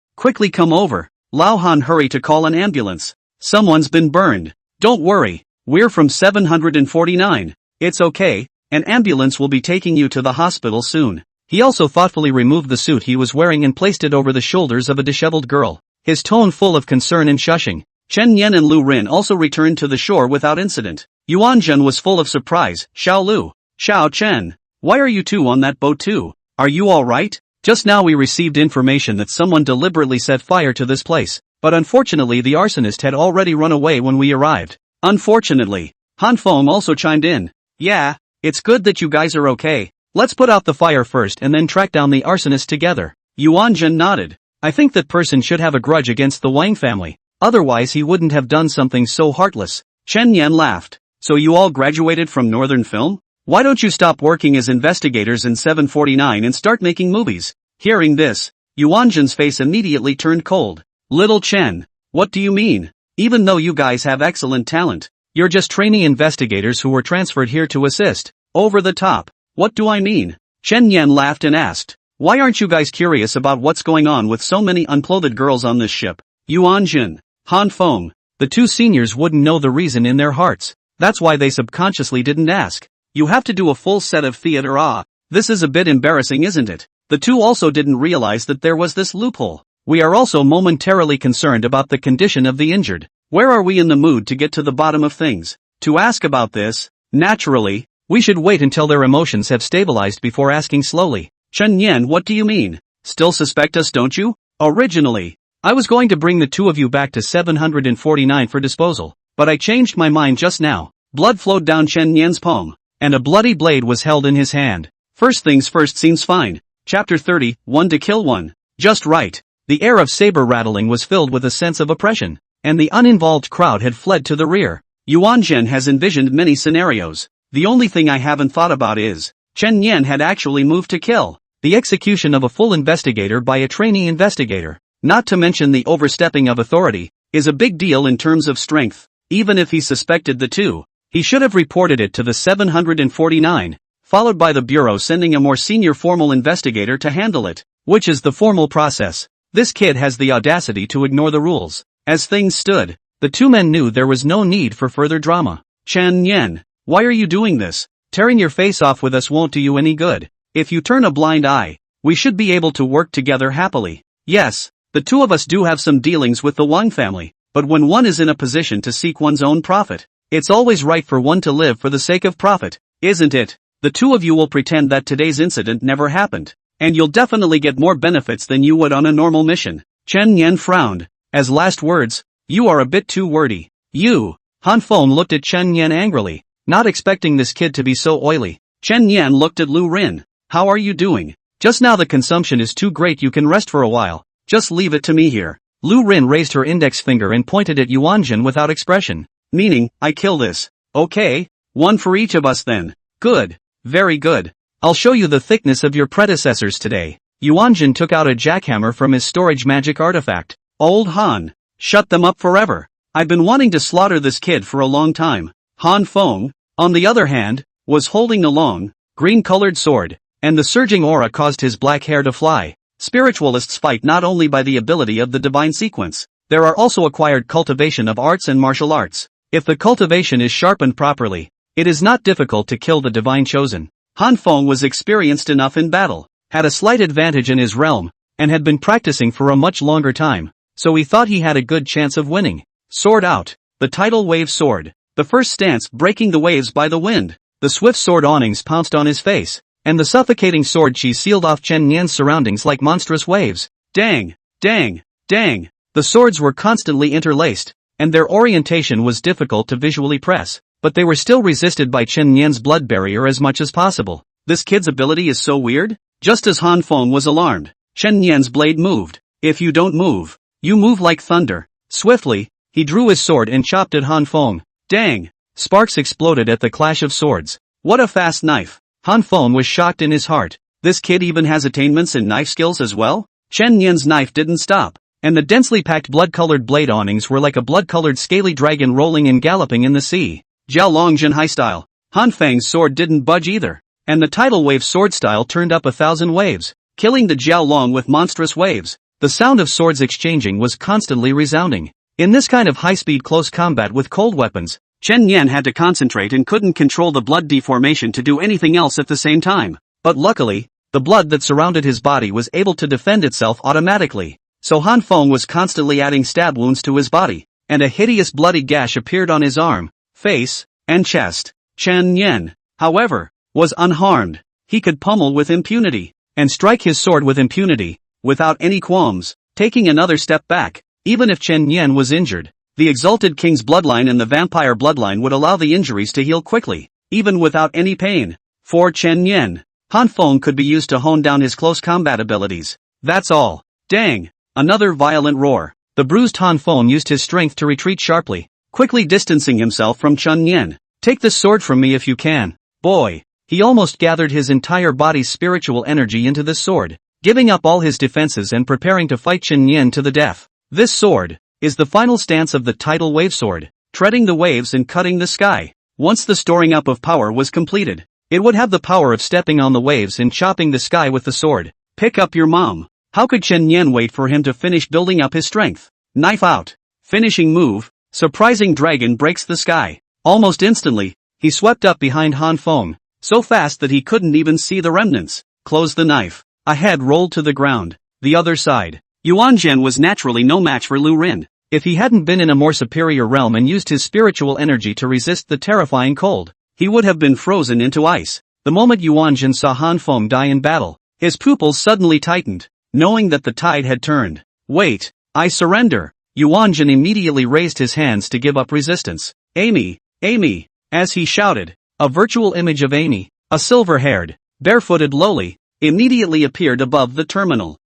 come over. Lao Han hurry to call an ambulance. Someone's been burned. Don't worry, we're from 749. It's okay, an ambulance will be taking you to the hospital soon. He also thoughtfully removed the suit he was wearing and placed it over the shoulders of a disheveled girl, his tone full of concern and shushing. Chen Yan and Lu Rin also returned to the shore without incident. Yuanjin was full of surprise. Xiao Lu, Xiao Chen, why are you two on that boat too? Are you alright? Just now we received information that someone deliberately set fire to this place, but unfortunately the arsonist had already run away when we arrived. Unfortunately, Hanfeng also chimed in. Yeah, it's good that you guys are okay. Let's put out the fire first and then track down the arsonist together. Yuanjin nodded. I think that person should have a grudge against the Wang family. Otherwise he wouldn't have done something so heartless. Chen Yan laughed. So you all graduated from Northern Film? Why don't you stop working as investigators in 749 and start making movies? Hearing this, Yuanjin's face immediately turned cold. Little Chen, what do you mean? Even though you guys have excellent talent, you're just trainee investigators who were transferred here to assist. Over the top. What do I mean? Chen Yan laughed and asked. Why aren't you guys curious about what's going on with so many unclothed girls on this ship? Yuanjin, Hanfeng, the two seniors wouldn't know the reason in their hearts. That's why they subconsciously didn't ask. You have to do a full set of theater. This is a bit embarrassing, isn't it? The two also didn't realize that there was this loophole. We are also momentarily concerned about the condition of the injured. Where are we in the mood to get to the bottom of things? To ask about this, naturally, we should wait until their emotions have stabilized before asking slowly. Chen Yan, what do you mean? Still suspect us, don't you? Originally, I was going to bring the two of you back to 749 for disposal, but I changed my mind just now. Blood flowed down Chen Yan's palm, and a bloody blade was held in his hand. First things first seems fine. Chapter 30, One to Kill One. Just right. The air of saber rattling was filled with a sense of oppression, and the uninvolved crowd had fled to the rear. Yuanjin has envisioned many scenarios. The only thing I haven't thought about is, Chen Yan had actually moved to kill. The execution of a full investigator by a trainee investigator, not to mention the overstepping of authority, is a big deal in terms of strength. Even if he suspected the two, he should have reported it to the 749, followed by the bureau sending a more senior formal investigator to handle it, which is the formal process. This kid has the audacity to ignore the rules. As things stood, the two men knew there was no need for further drama. Chen Yan, why are you doing this? Tearing your face off with us won't do you any good. If you turn a blind eye, we should be able to work together happily. Yes, the two of us do have some dealings with the Wang family, but when one is in a position to seek one's own profit, it's always right for one to live for the sake of profit, isn't it? The two of you will pretend that today's incident never happened, and you'll definitely get more benefits than you would on a normal mission. Chen Yan frowned. As last words, you are a bit too wordy. You. Han Feng looked at Chen Yan angrily, not expecting this kid to be so oily. Chen Yan looked at Lu Rin. How are you doing? Just now the consumption is too great, you can rest for a while. Just leave it to me here. Lu Rin raised her index finger and pointed at Yuanjun without expression. Meaning, I kill this. Okay, one for each of us then. Good. Very good. I'll show you the thickness of your predecessors today. Yuanjun took out a jackhammer from his storage magic artifact. Old Han. Shut them up forever. I've been wanting to slaughter this kid for a long time. Han Feng, on the other hand, was holding a long, green-colored sword, and the surging aura caused his black hair to fly. Spiritualists fight not only by the ability of the divine sequence, there are also acquired cultivation of arts and martial arts. If the cultivation is sharpened properly, it is not difficult to kill the divine chosen. Han Feng was experienced enough in battle, had a slight advantage in his realm, and had been practicing for a much longer time, so he thought he had a good chance of winning. Sword out. The tidal wave sword. The first stance breaking the waves by the wind. The swift sword awnings pounced on his face, and the suffocating sword chi sealed off Chen Yan's surroundings like monstrous waves. Dang! Dang! Dang! The swords were constantly interlaced, and their orientation was difficult to visually press, but they were still resisted by Chen Yan's blood barrier as much as possible. This kid's ability is so weird? Just as Han Feng was alarmed, Chen Yan's blade moved. If you don't move, you move like thunder. Swiftly, he drew his sword and chopped at Han Feng. Dang! Sparks exploded at the clash of swords. What a fast knife! Han Feng was shocked in his heart. This kid even has attainments in knife skills as well? Chen Yan's knife didn't stop, and the densely packed blood-colored blade awnings were like a blood-colored scaly dragon rolling and galloping in the sea. Jiao Longjin high style. Han Feng's sword didn't budge either, and the tidal wave sword style turned up 1,000 waves, killing the Jiao Long with monstrous waves. The sound of swords exchanging was constantly resounding. In this kind of high-speed close combat with cold weapons, Chen Yan had to concentrate and couldn't control the blood deformation to do anything else at the same time. But luckily, the blood that surrounded his body was able to defend itself automatically. So Han Feng was constantly adding stab wounds to his body, and a hideous bloody gash appeared on his arm, face, and chest. Chen Yan, however, was unharmed. He could pummel with impunity, and strike his sword with impunity, without any qualms, taking another step back. Even if Chen Yan was injured, the Exalted King's bloodline and the vampire bloodline would allow the injuries to heal quickly, even without any pain. For Chen Yan, Han Feng could be used to hone down his close combat abilities. That's all. Dang! Another violent roar. The bruised Han Feng used his strength to retreat sharply, quickly distancing himself from Chen Yan. Take this sword from me if you can. Boy! He almost gathered his entire body's spiritual energy into this sword, giving up all his defenses and preparing to fight Chen Yan to the death. This sword is the final stance of the tidal wave sword, treading the waves and cutting the sky. Once the storing up of power was completed, it would have the power of stepping on the waves and chopping the sky with the sword. Pick up your mom. How could Chen Yan wait for him to finish building up his strength? Knife out. Finishing move. Surprising dragon breaks the sky. Almost instantly, he swept up behind Han Feng, so fast that he couldn't even see the remnants. Close the knife. A head rolled to the ground. The other side. Yuanzhen was naturally no match for Lu Rin. If he hadn't been in a more superior realm and used his spiritual energy to resist the terrifying cold, he would have been frozen into ice. The moment Yuanzhen saw Han Feng die in battle, his pupils suddenly tightened, knowing that the tide had turned. Wait, I surrender. Yuanzhen immediately raised his hands to give up resistance. Amy, Amy, as he shouted, a virtual image of Amy, a silver-haired, barefooted loli, immediately appeared above the terminal.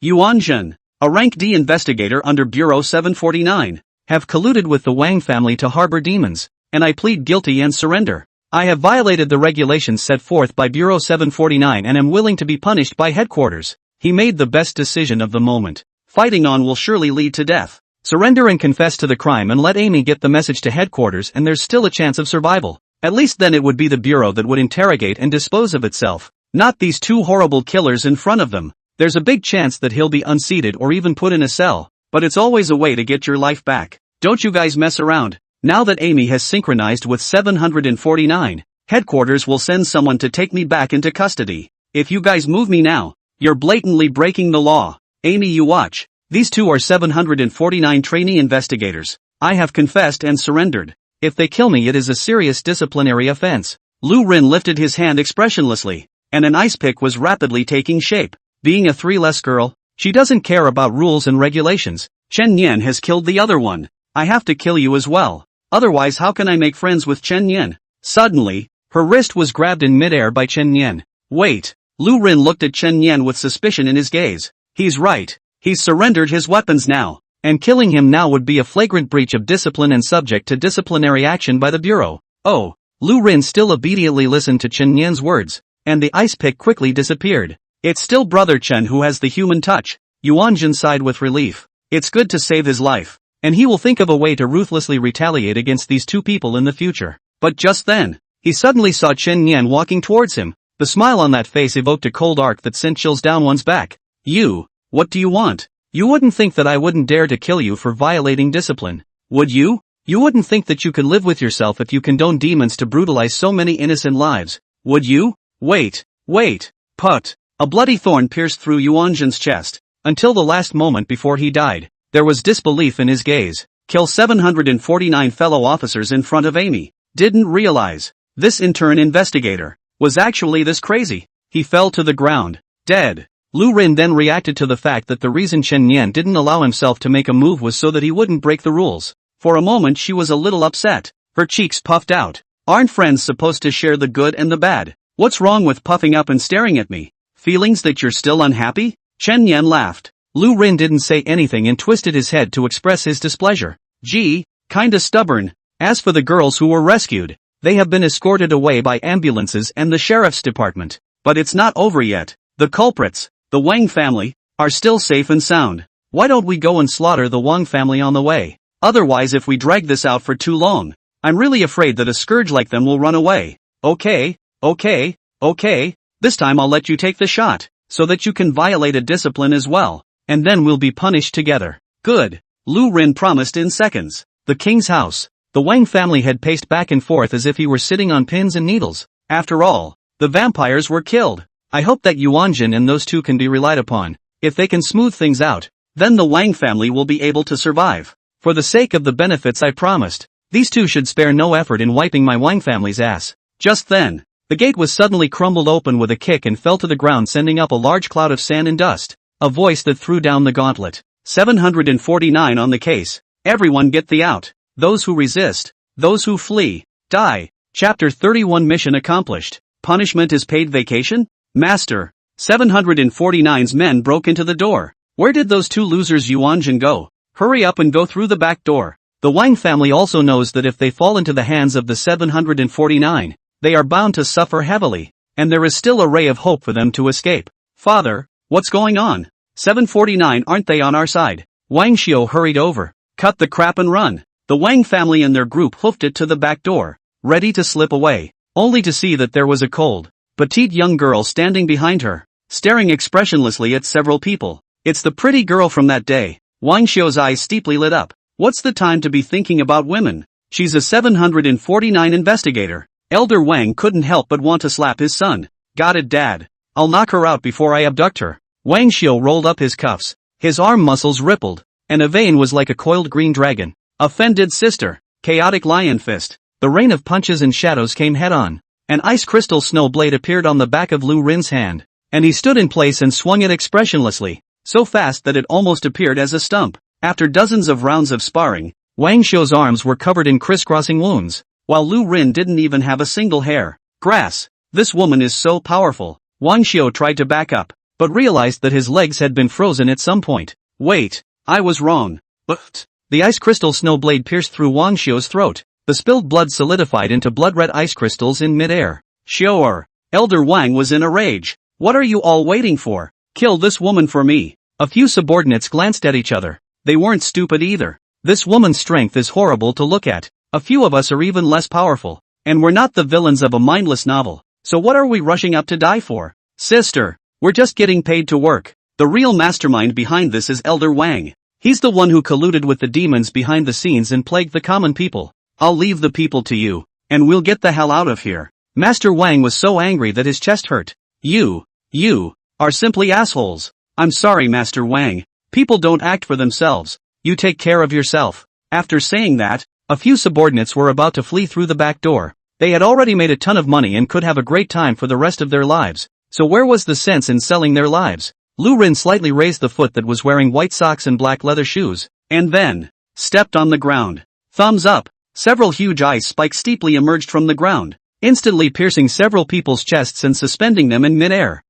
Yuanzhen, a rank D investigator under Bureau 749, have colluded with the Wang family to harbor demons, and I plead guilty and surrender. I have violated the regulations set forth by Bureau 749 and am willing to be punished by headquarters. He made the best decision of the moment. Fighting on will surely lead to death. Surrender and confess to the crime and let Amy get the message to headquarters and there's still a chance of survival. At least then it would be the bureau that would interrogate and dispose of itself, not these two horrible killers in front of them. There's a big chance that he'll be unseated or even put in a cell, but it's always a way to get your life back. Don't you guys mess around. Now that Amy has synchronized with 749, headquarters will send someone to take me back into custody. If you guys move me now, you're blatantly breaking the law. Amy, you watch. These two are 749 trainee investigators. I have confessed and surrendered. If they kill me it is a serious disciplinary offense. Lu Rin lifted his hand expressionlessly, and an ice pick was rapidly taking shape. Being a 3-less girl, she doesn't care about rules and regulations. Chen Yan has killed the other one. I have to kill you as well. Otherwise how can I make friends with Chen Yan? Suddenly, her wrist was grabbed in midair by Chen Yan. Wait. Lu Rin looked at Chen Yan with suspicion in his gaze. He's right. He's surrendered his weapons now. And killing him now would be a flagrant breach of discipline and subject to disciplinary action by the Bureau. Oh. Lu Rin still obediently listened to Chen Yan's words, and the ice pick quickly disappeared. It's still Brother Chen who has the human touch. Yuanjun sighed with relief. It's good to save his life, and he will think of a way to ruthlessly retaliate against these two people in the future. But just then, he suddenly saw Chen Yan walking towards him. The smile on that face evoked a cold arc that sent chills down one's back. You, what do you want? You wouldn't think that I wouldn't dare to kill you for violating discipline, would you? You wouldn't think that you could live with yourself if you condone demons to brutalize so many innocent lives, would you? Wait, put. A bloody thorn pierced through Yuanjun's chest. Until the last moment before he died, there was disbelief in his gaze. Kill 749 fellow officers in front of Amy. Didn't realize. This intern investigator was actually this crazy. He fell to the ground, dead. Lu Rin then reacted to the fact that the reason Chen Yan didn't allow himself to make a move was so that he wouldn't break the rules. For a moment she was a little upset. Her cheeks puffed out. Aren't friends supposed to share the good and the bad? What's wrong with puffing up and staring at me? Feelings that you're still unhappy? Chen Yan laughed. Lu Rin didn't say anything and twisted his head to express his displeasure. Gee, kinda stubborn. As for the girls who were rescued, they have been escorted away by ambulances and the sheriff's department. But it's not over yet. The culprits, the Wang family, are still safe and sound. Why don't we go and slaughter the Wang family on the way? Otherwise if we drag this out for too long, I'm really afraid that a scourge like them will run away. Okay. This time I'll let you take the shot, so that you can violate a discipline as well, and then we'll be punished together. Good. Lu Rin promised in seconds. The king's house. The Wang family had paced back and forth as if he were sitting on pins and needles. After all, the vampires were killed. I hope that Yuanjun and those two can be relied upon. If they can smooth things out, then the Wang family will be able to survive. For the sake of the benefits I promised, these two should spare no effort in wiping my Wang family's ass. Just then, the gate was suddenly crumbled open with a kick and fell to the ground, sending up a large cloud of sand and dust. A voice that threw down the gauntlet. 749 on the case. Everyone get the out. Those who resist, those who flee, die. Chapter 31 Mission accomplished. Punishment is paid vacation? Master. 749's men broke into the door. Where did those two losers Yuanjun go? Hurry up and go through the back door. The Wang family also knows that if they fall into the hands of the 749, they are bound to suffer heavily, and there is still a ray of hope for them to escape. Father, what's going on? 749 aren't they on our side? Wang Xiu hurried over. Cut the crap and run. The Wang family and their group hoofed it to the back door, ready to slip away, only to see that there was a cold, petite young girl standing behind her, staring expressionlessly at several people. It's the pretty girl from that day. Wang Xiu's eyes steeply lit up. What's the time to be thinking about women? She's a 749 investigator. Elder Wang couldn't help but want to slap his son. Got it, Dad. I'll knock her out before I abduct her. Wang Xiu rolled up his cuffs. His arm muscles rippled, and a vein was like a coiled green dragon. Offended sister. Chaotic lion fist. The rain of punches and shadows came head-on. An ice crystal snow blade appeared on the back of Lu Rin's hand, and he stood in place and swung it expressionlessly, so fast that it almost appeared as a stump. After dozens of rounds of sparring, Wang Xiu's arms were covered in crisscrossing wounds, while Lu Rin didn't even have a single hair. Grass. This woman is so powerful. Wang Xiu tried to back up, but realized that his legs had been frozen at some point. Wait, I was wrong. But the ice crystal snow blade pierced through Wang Xiu's throat. The spilled blood solidified into blood-red ice crystals in midair. Sure. Elder Wang was in a rage. What are you all waiting for? Kill this woman for me. A few subordinates glanced at each other. they weren't stupid either. This woman's strength is horrible to look at. A few of us are even less powerful. And we're not the villains of a mindless novel. So what are we rushing up to die for? Sister, we're just getting paid to work. The real mastermind behind this is Elder Wang. He's the one who colluded with the demons behind the scenes and plagued the common people. I'll leave the people to you, and we'll get the hell out of here. Master Wang was so angry that his chest hurt. You are simply assholes. I'm sorry, Master Wang. People don't act for themselves. You take care of yourself. After saying that, a few subordinates were about to flee through the back door. They had already made a ton of money and could have a great time for the rest of their lives. So where was the sense in selling their lives? Lu Rin slightly raised the foot that was wearing white socks and black leather shoes, and then stepped on the ground. Thumbs up. Several huge ice spikes steeply emerged from the ground, instantly piercing several people's chests and suspending them in midair.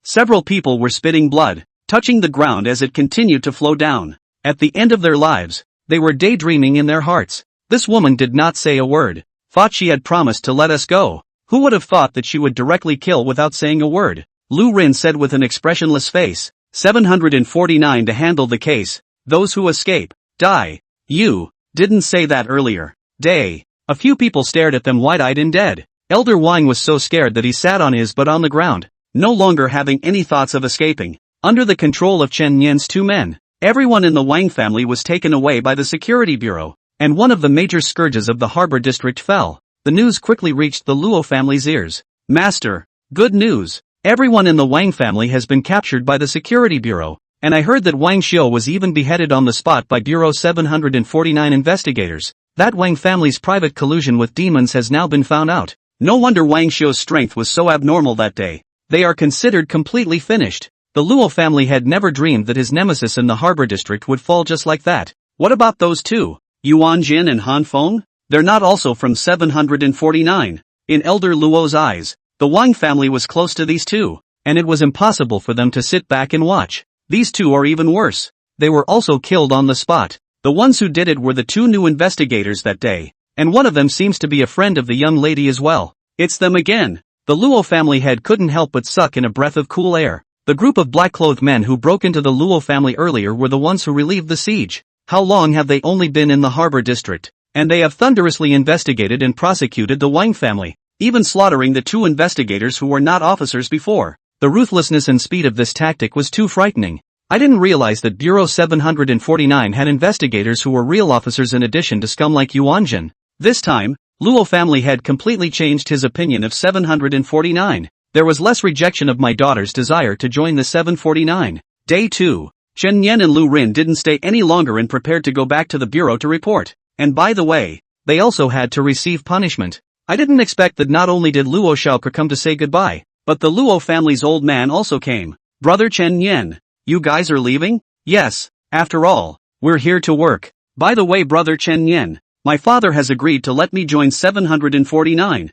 Several people were spitting blood, touching the ground as it continued to flow down. At the end of their lives, they were daydreaming in their hearts. This woman did not say a word. Thought she had promised to let us go. Who would have thought that she would directly kill without saying a word? Lu Rin said with an expressionless face. 749 to handle the case. Those who escape, die. You didn't say that earlier. Day. A few people stared at them wide-eyed and dead. Elder Wang was so scared that he sat on his butt on the ground, no longer having any thoughts of escaping. Under the control of Chen Yan's two men, everyone in the Wang family was taken away by the security bureau, and one of the major scourges of the harbor district fell. The news quickly reached the Luo family's ears. Master, good news. Everyone in the Wang family has been captured by the security bureau, and I heard that Wang Xiu was even beheaded on the spot by Bureau 749 investigators. That Wang family's private collusion with demons has now been found out. No wonder Wang Xiu's strength was so abnormal that day. They are considered completely finished. The Luo family had never dreamed that his nemesis in the harbor district would fall just like that. What about those two? Yuan Jin and Han Feng? They're not also from 749. In Elder Luo's eyes, the Wang family was close to these two, and it was impossible for them to sit back and watch. These two are even worse. They were also killed on the spot. The ones who did it were the two new investigators that day, and one of them seems to be a friend of the young lady as well. It's them again. The Luo family head couldn't help but suck in a breath of cool air. The group of black-clothed men who broke into the Luo family earlier were the ones who relieved the siege. How long have they only been in the harbor district? And they have thunderously investigated and prosecuted the Wang family, even slaughtering the two investigators who were not officers before. The ruthlessness and speed of this tactic was too frightening. I didn't realize that Bureau 749 had investigators who were real officers in addition to scum like Yuanjin. This time, Luo family had completely changed his opinion of 749. There was less rejection of my daughter's desire to join the 749. Day 2. Chen Yan and Lu Rin didn't stay any longer and prepared to go back to the bureau to report. And by the way, they also had to receive punishment. I didn't expect that not only did Luo Xiaoke come to say goodbye, but the Luo family's old man also came. Brother Chen Yan, you guys are leaving? Yes, after all, we're here to work. By the way, Brother Chen Yan, my father has agreed to let me join 749.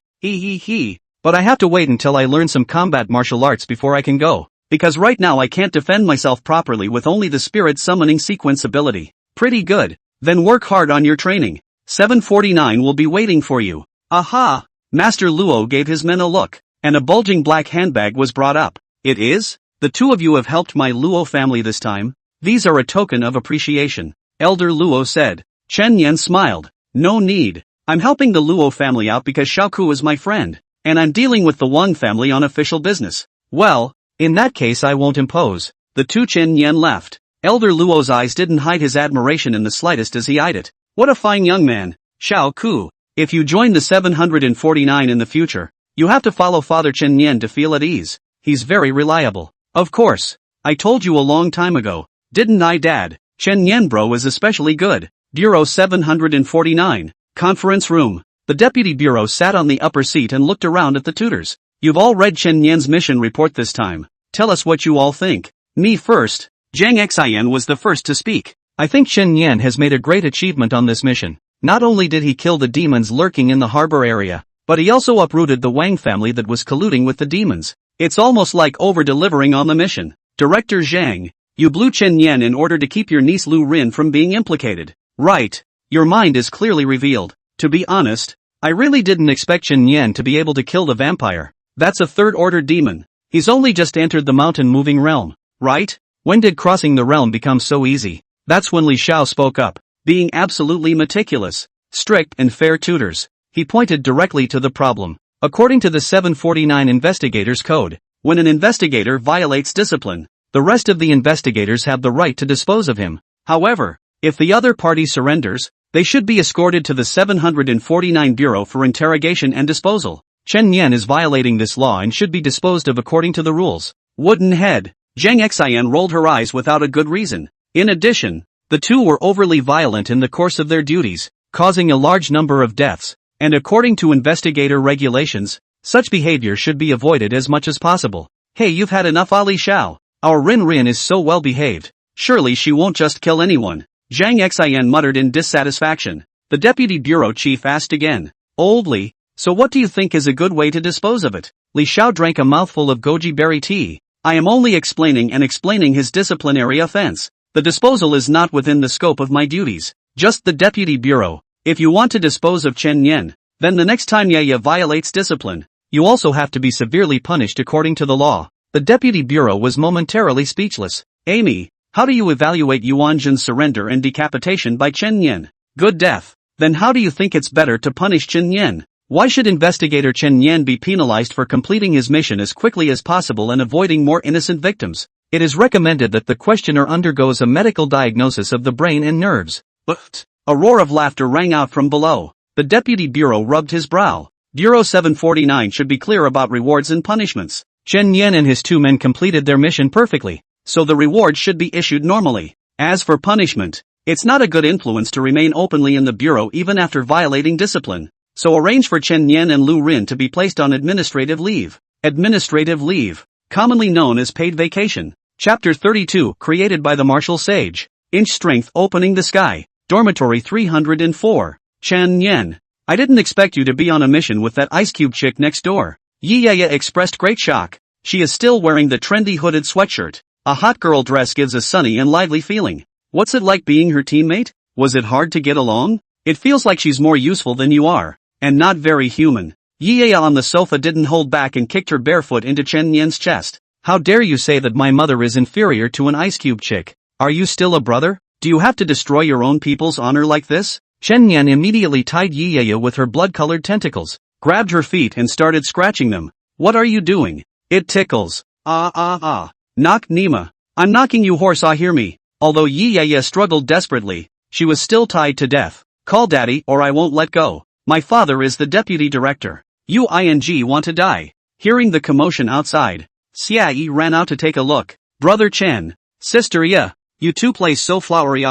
But I have to wait until I learn some combat martial arts before I can go, because right now I can't defend myself properly with only the spirit summoning sequence ability. Pretty good. Then work hard on your training. 749 will be waiting for you. Aha! Master Luo gave his men a look, and a bulging black handbag was brought up. It is? The two of you have helped my Luo family this time. These are a token of appreciation. Elder Luo said. Chen Yan smiled. No need. I'm helping the Luo family out because Xiaoku is my friend, and I'm dealing with the Wang family on official business. Well, in that case I won't impose. The two Chen Yan left. Elder Luo's eyes didn't hide his admiration in the slightest as he eyed it. What a fine young man. Xiaoku. If you join the 749 in the future, you have to follow Father Chen Yan to feel at ease. He's very reliable. Of course. I told you a long time ago, didn't I, Dad? Chen Yan bro is especially good. Bureau 749. Conference room. The deputy bureau sat on the upper seat and looked around at the tutors. You've all read Chen Yan's mission report this time. Tell us what you all think. Me first. Zhang Xian was the first to speak. I think Chen Yan has made a great achievement on this mission. Not only did he kill the demons lurking in the harbor area, but he also uprooted the Wang family that was colluding with the demons. It's almost like over-delivering on the mission. Director Zhang, you blew Chen Yan in order to keep your niece Lu Rin from being implicated. Right. Your mind is clearly revealed. To be honest, I really didn't expect Chen Yan to be able to kill the vampire. That's a third-order demon. He's only just entered the mountain-moving realm, right? When did crossing the realm become so easy? That's when Li Xiao spoke up. Being absolutely meticulous, strict and fair tutors, he pointed directly to the problem. According to the 749 Investigators Code, when an investigator violates discipline, the rest of the investigators have the right to dispose of him. However, if the other party surrenders, they should be escorted to the 749 Bureau for interrogation and disposal. Chen Yan is violating this law and should be disposed of according to the rules. Wooden head. Zhang Xian rolled her eyes without a good reason. In addition, the two were overly violent in the course of their duties, causing a large number of deaths, and according to investigator regulations, such behavior should be avoided as much as possible. Hey, you've had enough, Ali Xiao. Our Rin Rin is so well behaved. Surely she won't just kill anyone. Zhang Xian muttered in dissatisfaction. The deputy bureau chief asked again. Old Li, so what do you think is a good way to dispose of it? Li Xiao drank a mouthful of goji berry tea. I am only explaining his disciplinary offense. The disposal is not within the scope of my duties. Just the deputy bureau. If you want to dispose of Chen Yan, then the next time Yaya violates discipline, you also have to be severely punished according to the law. The deputy bureau was momentarily speechless. Amy, how do you evaluate Yuan Jin's surrender and decapitation by Chen Yan? Good death. Then how do you think it's better to punish Chen Yan? Why should investigator Chen Yan be penalized for completing his mission as quickly as possible and avoiding more innocent victims? It is recommended that the questioner undergoes a medical diagnosis of the brain and nerves. But a roar of laughter rang out from below. The deputy bureau rubbed his brow. Bureau 749 should be clear about rewards and punishments. Chen Yan and his two men completed their mission perfectly, so the reward should be issued normally. As for punishment, it's not a good influence to remain openly in the bureau even after violating discipline. So arrange for Chen Yan and Lu Rin to be placed on administrative leave. Administrative leave, commonly known as paid vacation. Chapter 32, created by the martial sage. Inch strength opening the sky. Dormitory 304. Chen Yan. I didn't expect you to be on a mission with that ice cube chick next door. Yi Yaya expressed great shock. She is still wearing the trendy hooded sweatshirt. A hot girl dress gives a sunny and lively feeling. What's it like being her teammate? Was it hard to get along? It feels like she's more useful than you are, and not very human. Yi Yaya on the sofa didn't hold back and kicked her barefoot into Chen Yan's chest. How dare you say that my mother is inferior to an ice cube chick? Are you still a brother? Do you have to destroy your own people's honor like this? Chen Yan immediately tied Yi Yaya with her blood-colored tentacles, grabbed her feet and started scratching them. What are you doing? It tickles. Knock Nima. I'm knocking you horse, hear me. Although Yi Yaya struggled desperately, she was still tied to death. Call daddy or I won't let go. My father is the deputy director. You want to die. Hearing the commotion outside, Xia Yi ran out to take a look. Brother Chen. Sister Ya. You two play so flowery,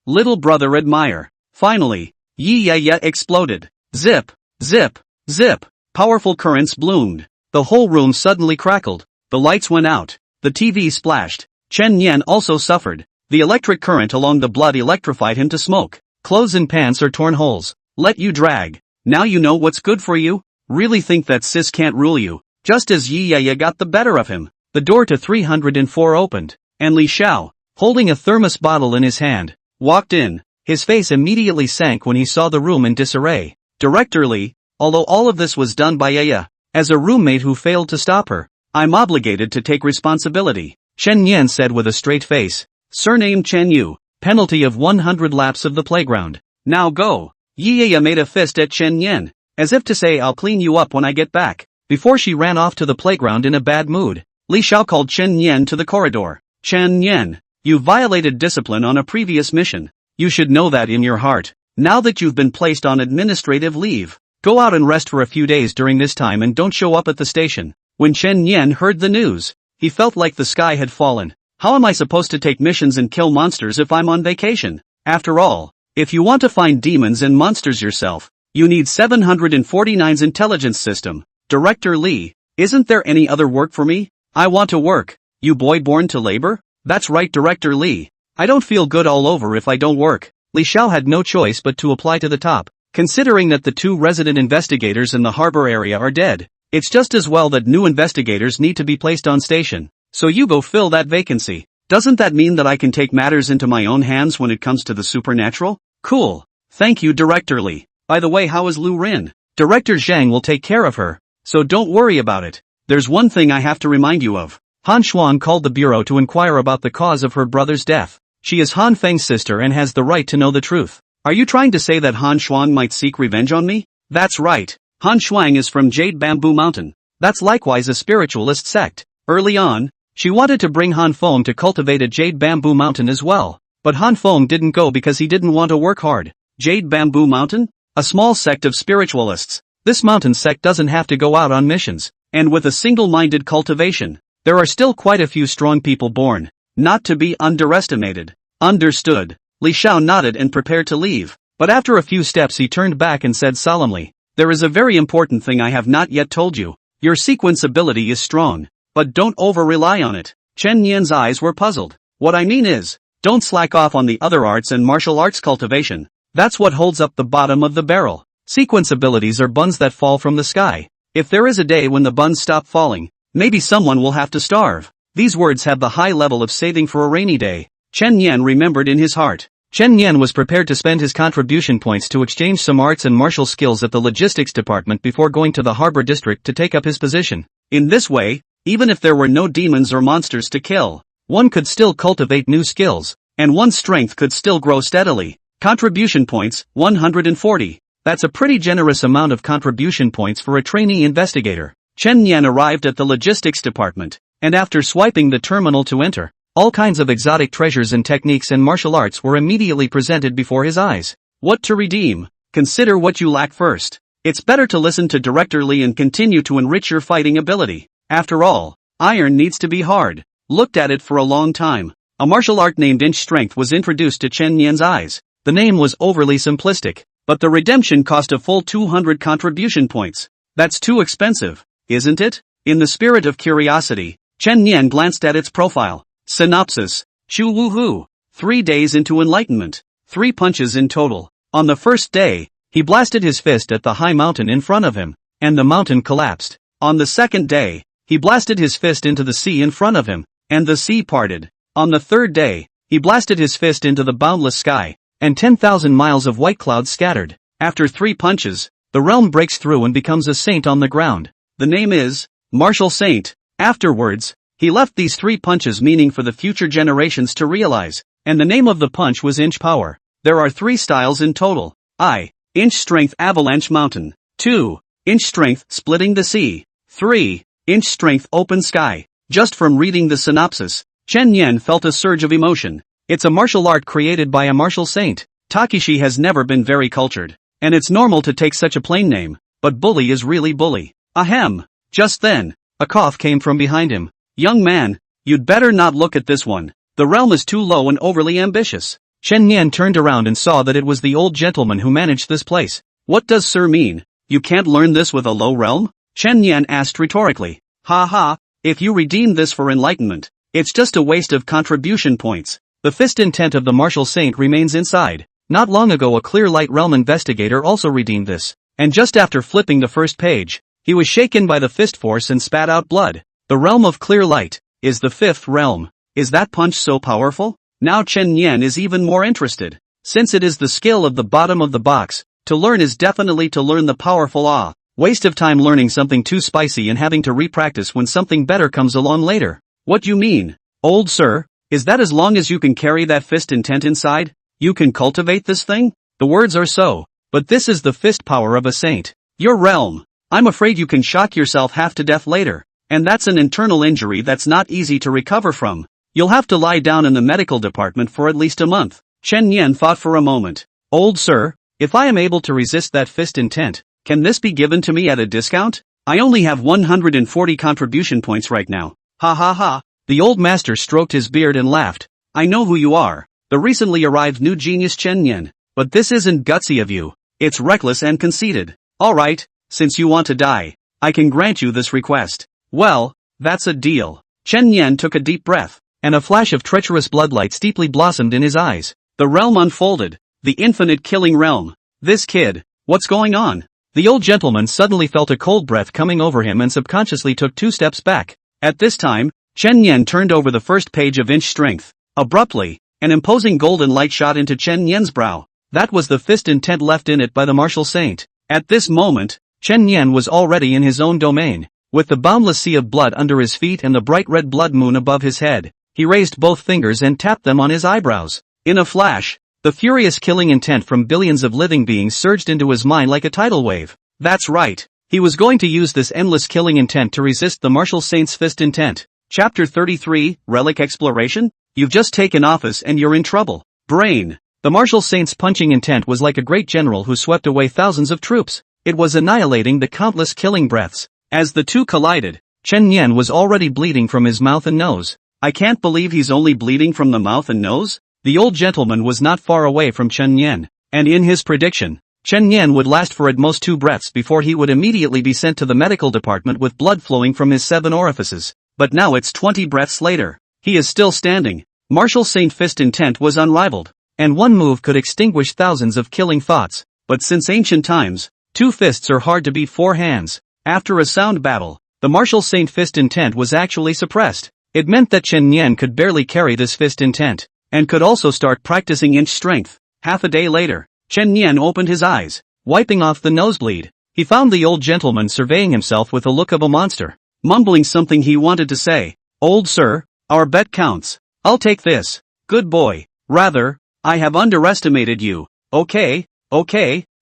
Little brother admire. Finally, Yi Yaya exploded. Zip, zip, zip. Powerful currents bloomed. The whole room suddenly crackled. The lights went out. The TV splashed. Chen Yan also suffered. The electric current along the blood electrified him to smoke. Clothes and pants are torn holes. Let you drag. Now you know what's good for you? Really think that sis can't rule you? Just as Yi Yaya got the better of him, the door to 304 opened, and Li Xiao, holding a thermos bottle in his hand, walked in. His face immediately sank when he saw the room in disarray. Director Li, although all of this was done by Yaya, as a roommate who failed to stop her, I'm obligated to take responsibility, Chen Yan said with a straight face. Surname Chen Yu, penalty of 100 laps of the playground. Now go. Yi Yaya made a fist at Chen Yan, as if to say I'll clean you up when I get back, before she ran off to the playground in a bad mood. Li Xiao called Chen Yan to the corridor. Chen Yan, you violated discipline on a previous mission. You should know that in your heart. Now that you've been placed on administrative leave, go out and rest for a few days during this time and don't show up at the station. When Chen Yan heard the news, he felt like the sky had fallen. How am I supposed to take missions and kill monsters if I'm on vacation? After all, if you want to find demons and monsters yourself, you need 749's intelligence system. Director Li, isn't there any other work for me? I want to work. You boy born to labor? That's right, Director Li. I don't feel good all over if I don't work. Li Xiao had no choice but to apply to the top. Considering that the two resident investigators in the harbor area are dead, it's just as well that new investigators need to be placed on station. So you go fill that vacancy. Doesn't that mean that I can take matters into my own hands when it comes to the supernatural? Cool. Thank you, Director Li. By the way, how is Lu Rin? Director Zhang will take care of her, so don't worry about it. There's one thing I have to remind you of. Han Xuan called the bureau to inquire about the cause of her brother's death. She is Han Feng's sister and has the right to know the truth. Are you trying to say that Han Xuan might seek revenge on me? That's right. Han Xuan is from Jade Bamboo Mountain. That's likewise a spiritualist sect. Early on, she wanted to bring Han Feng to cultivate at Jade Bamboo Mountain as well. But Han Feng didn't go because he didn't want to work hard. Jade Bamboo Mountain? A small sect of spiritualists. This mountain sect doesn't have to go out on missions. And with a single-minded cultivation, there are still quite a few strong people born. Not to be underestimated. Understood. Li Shao nodded and prepared to leave. But after a few steps he turned back and said solemnly, "There is a very important thing I have not yet told you. Your sequence ability is strong. But don't over-rely on it." Chen Yan's eyes were puzzled. "What I mean is, don't slack off on the other arts and martial arts cultivation. That's what holds up the bottom of the barrel. Sequence abilities are buns that fall from the sky. If there is a day when the buns stop falling, maybe someone will have to starve." These words have the high level of saving for a rainy day. Chen Yan remembered in his heart. Chen Yan was prepared to spend his contribution points to exchange some arts and martial skills at the logistics department before going to the harbor district to take up his position. In this way, even if there were no demons or monsters to kill, one could still cultivate new skills, and one's strength could still grow steadily. Contribution points, 140. That's a pretty generous amount of contribution points for a trainee investigator. Chen Yan arrived at the logistics department, and after swiping the terminal to enter, all kinds of exotic treasures and techniques and martial arts were immediately presented before his eyes. What to redeem? Consider what you lack first. It's better to listen to Director Li and continue to enrich your fighting ability. After all, iron needs to be hard. Looked at it for a long time. A martial art named Inch Strength was introduced to Chen Yan's eyes. The name was overly simplistic, but the redemption cost a full 200 contribution points. That's too expensive, isn't it? In the spirit of curiosity, Chen Yan glanced at its profile. Synopsis. Chu Woohoo. 3 days into enlightenment. 3 punches in total. On the first day, he blasted his fist at the high mountain in front of him, and the mountain collapsed. On the second day, he blasted his fist into the sea in front of him, and the sea parted. On the third day, he blasted his fist into the boundless sky, and 10,000 miles of white clouds scattered. After 3 punches, the realm breaks through and becomes a saint on the ground. The name is Martial Saint. Afterwards, he left these 3 punches meaning for the future generations to realize, and the name of the punch was Inch Power. There are 3 styles in total. I. Inch Strength Avalanche Mountain. 2. Inch Strength Splitting the Sea. 3. Inch Strength Open Sky. Just from reading the synopsis, Chen Yan felt a surge of emotion. It's a martial art created by a martial saint. Takeshi has never been very cultured, and it's normal to take such a plain name, but bully is really bully. Ahem. Just then, a cough came from behind him. Young man, you'd better not look at this one. The realm is too low and overly ambitious. Chen Yan turned around and saw that it was the old gentleman who managed this place. What does sir mean? You can't learn this with a low realm? Chen Yan asked rhetorically. Ha ha, if you redeem this for enlightenment, it's just a waste of contribution points. The fist intent of the martial saint remains inside. Not long ago a Clear Light Realm investigator also redeemed this, and just after flipping the first page, he was shaken by the fist force and spat out blood. The realm of Clear Light is the 5th realm. Is that punch so powerful? Now Chen Yan is even more interested. Since it is the skill of the bottom of the box, to learn is definitely to learn the powerful waste of time learning something too spicy and having to re-practice when something better comes along later. What you mean, old sir? Is that as long as you can carry that fist intent inside, you can cultivate this thing? The words are so, but this is the fist power of a saint. Your realm. I'm afraid you can shock yourself half to death later, and that's an internal injury that's not easy to recover from. You'll have to lie down in the medical department for at least a month. Chen Yan thought for a moment. Old sir, if I am able to resist that fist intent, can this be given to me at a discount? I only have 140 contribution points right now. Ha ha ha. The old master stroked his beard and laughed. I know who you are, the recently arrived new genius Chen Yan. But this isn't gutsy of you. It's reckless and conceited. Alright, since you want to die, I can grant you this request. Well, that's a deal. Chen Yan took a deep breath, and a flash of treacherous bloodlight steeply blossomed in his eyes. The realm unfolded. The infinite killing realm. This kid, what's going on? The old gentleman suddenly felt a cold breath coming over him and subconsciously took 2 steps back. At this time, Chen Yan turned over the first page of Inch Strength. Abruptly, an imposing golden light shot into Chen Yan's brow. That was the fist intent left in it by the martial saint. At this moment, Chen Yan was already in his own domain. With the boundless sea of blood under his feet and the bright red blood moon above his head, he raised both fingers and tapped them on his eyebrows. In a flash, the furious killing intent from billions of living beings surged into his mind like a tidal wave. That's right. He was going to use this endless killing intent to resist the martial saint's fist intent. Chapter 33, Relic Exploration? You've just taken office and you're in trouble. Brain. The martial saint's punching intent was like a great general who swept away thousands of troops. It was annihilating the countless killing breaths. As the two collided, Chen Nian was already bleeding from his mouth and nose. I can't believe he's only bleeding from the mouth and nose? The old gentleman was not far away from Chen Nian, and in his prediction, Chen Nian would last for at most 2 breaths before he would immediately be sent to the medical department with blood flowing from his 7 orifices. But now it's 20 breaths later. He is still standing. Martial Saint Fist intent was unrivaled, and one move could extinguish thousands of killing thoughts. But since ancient times, 2 fists are hard to beat 4 hands. After a sound battle, the Martial Saint Fist intent was actually suppressed. It meant that Chen Nian could barely carry this fist intent, and could also start practicing inch strength. Half a day later, Chen Nian opened his eyes, wiping off the nosebleed. He found the old gentleman surveying himself with the look of a monster, mumbling something he wanted to say. Old sir, our bet counts. I'll take this. Good boy. Rather, I have underestimated you. Okay,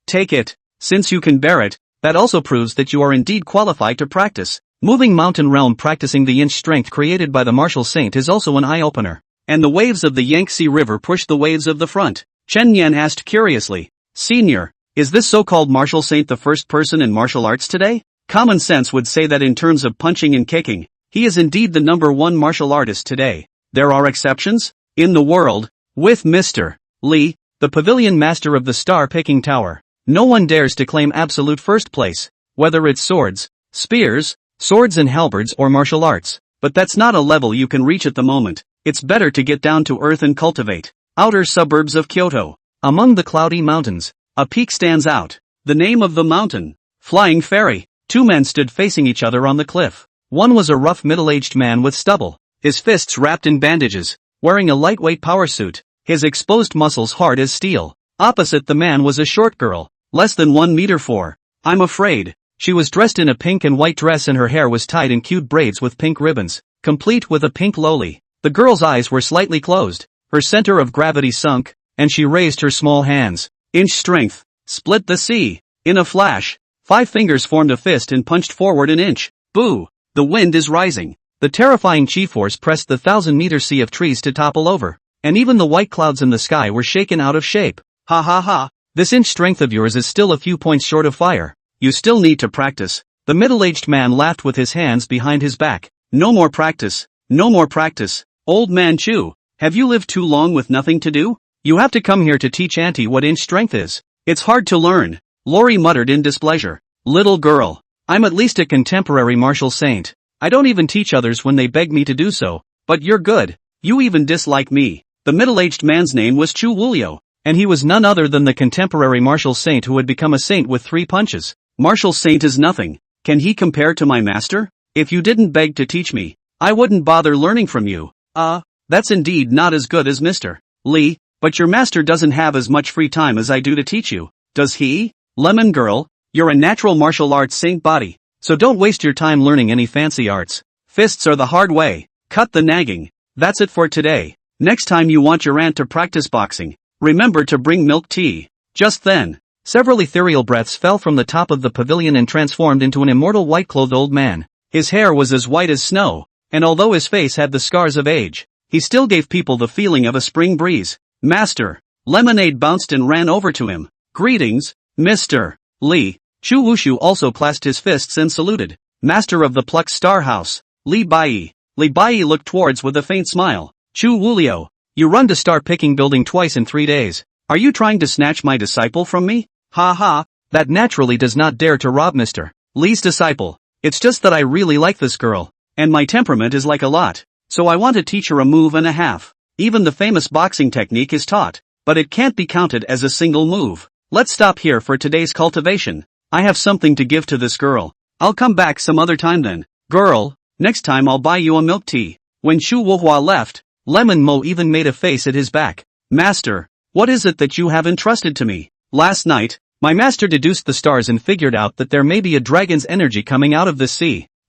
take it. Since you can bear it, that also proves that you are indeed qualified to practice. Moving mountain realm practicing the inch strength created by the martial saint is also an eye-opener. And the waves of the Yangtze River push the waves of the front. Chen Nian asked curiously, Senior, is this so-called martial saint the first person in martial arts today? Common sense would say that in terms of punching and kicking, he is indeed the #1 martial artist today. There are exceptions in the world, with Mr. Li, the pavilion master of the star-picking tower. No one dares to claim absolute first place, whether it's swords and halberds or martial arts. But that's not a level you can reach at the moment. It's better to get down to earth and cultivate. Outer suburbs of Kyoto. Among the cloudy mountains, a peak stands out. The name of the mountain, Flying Fairy. 2 men stood facing each other on the cliff. One was a rough middle-aged man with stubble, his fists wrapped in bandages, wearing a lightweight power suit, his exposed muscles hard as steel. Opposite the man was a short girl, less than 1 meter 4. I'm afraid. She was dressed in a pink and white dress and her hair was tied in cute braids with pink ribbons, complete with a pink loli. The girl's eyes were slightly closed, her center of gravity sunk, and she raised her small hands. Inch strength. Split the sea. In a flash, 5 fingers formed a fist and punched forward an inch. Boo! The wind is rising. The terrifying chi force pressed the 1,000-meter sea of trees to topple over, and even the white clouds in the sky were shaken out of shape. Ha ha ha! This inch strength of yours is still a few points short of fire. You still need to practice. The middle-aged man laughed with his hands behind his back. No more practice. No more practice. Old man Chu, have you lived too long with nothing to do? You have to come here to teach Auntie what inch strength is. It's hard to learn. Lori muttered in displeasure. Little girl, I'm at least a contemporary martial saint. I don't even teach others when they beg me to do so. But you're good. You even dislike me. The middle-aged man's name was Chu Wulio, and he was none other than the contemporary martial saint who had become a saint with 3 punches. Martial saint is nothing. Can he compare to my master? If you didn't beg to teach me, I wouldn't bother learning from you. That's indeed not as good as Mr. Li, but your master doesn't have as much free time as I do to teach you, does he? Lemon girl, you're a natural martial arts saint body, so don't waste your time learning any fancy arts. Fists are the hard way. Cut the nagging. That's it for today. Next time you want your aunt to practice boxing, remember to bring milk tea. Just then, several ethereal breaths fell from the top of the pavilion and transformed into an immortal white-clothed old man. His hair was as white as snow, and although his face had the scars of age, he still gave people the feeling of a spring breeze. Master, Lemonade bounced and ran over to him. Greetings, Mr. Li. Chu Wushu also clasped his fists and saluted. Master of the Plucked Star House, Li Bai. Li Bai looked towards with a faint smile. Chu Wulio, you run to Star Picking Building twice in 3 days. Are you trying to snatch my disciple from me? Ha ha, that naturally does not dare to rob Mr. Li's disciple. It's just that I really like this girl, and my temperament is like a lot, so I want to teach her a move and a half. Even the famous boxing technique is taught, but it can't be counted as a single move. Let's stop here for today's cultivation. I have something to give to this girl. I'll come back some other time then. Girl, next time I'll buy you a milk tea. When Shu Wuhua left, Lemon Mo even made a face at his back. Master, what is it that you have entrusted to me? Last night, my master deduced the stars and figured out that there may be a dragon's energy coming out of the sea.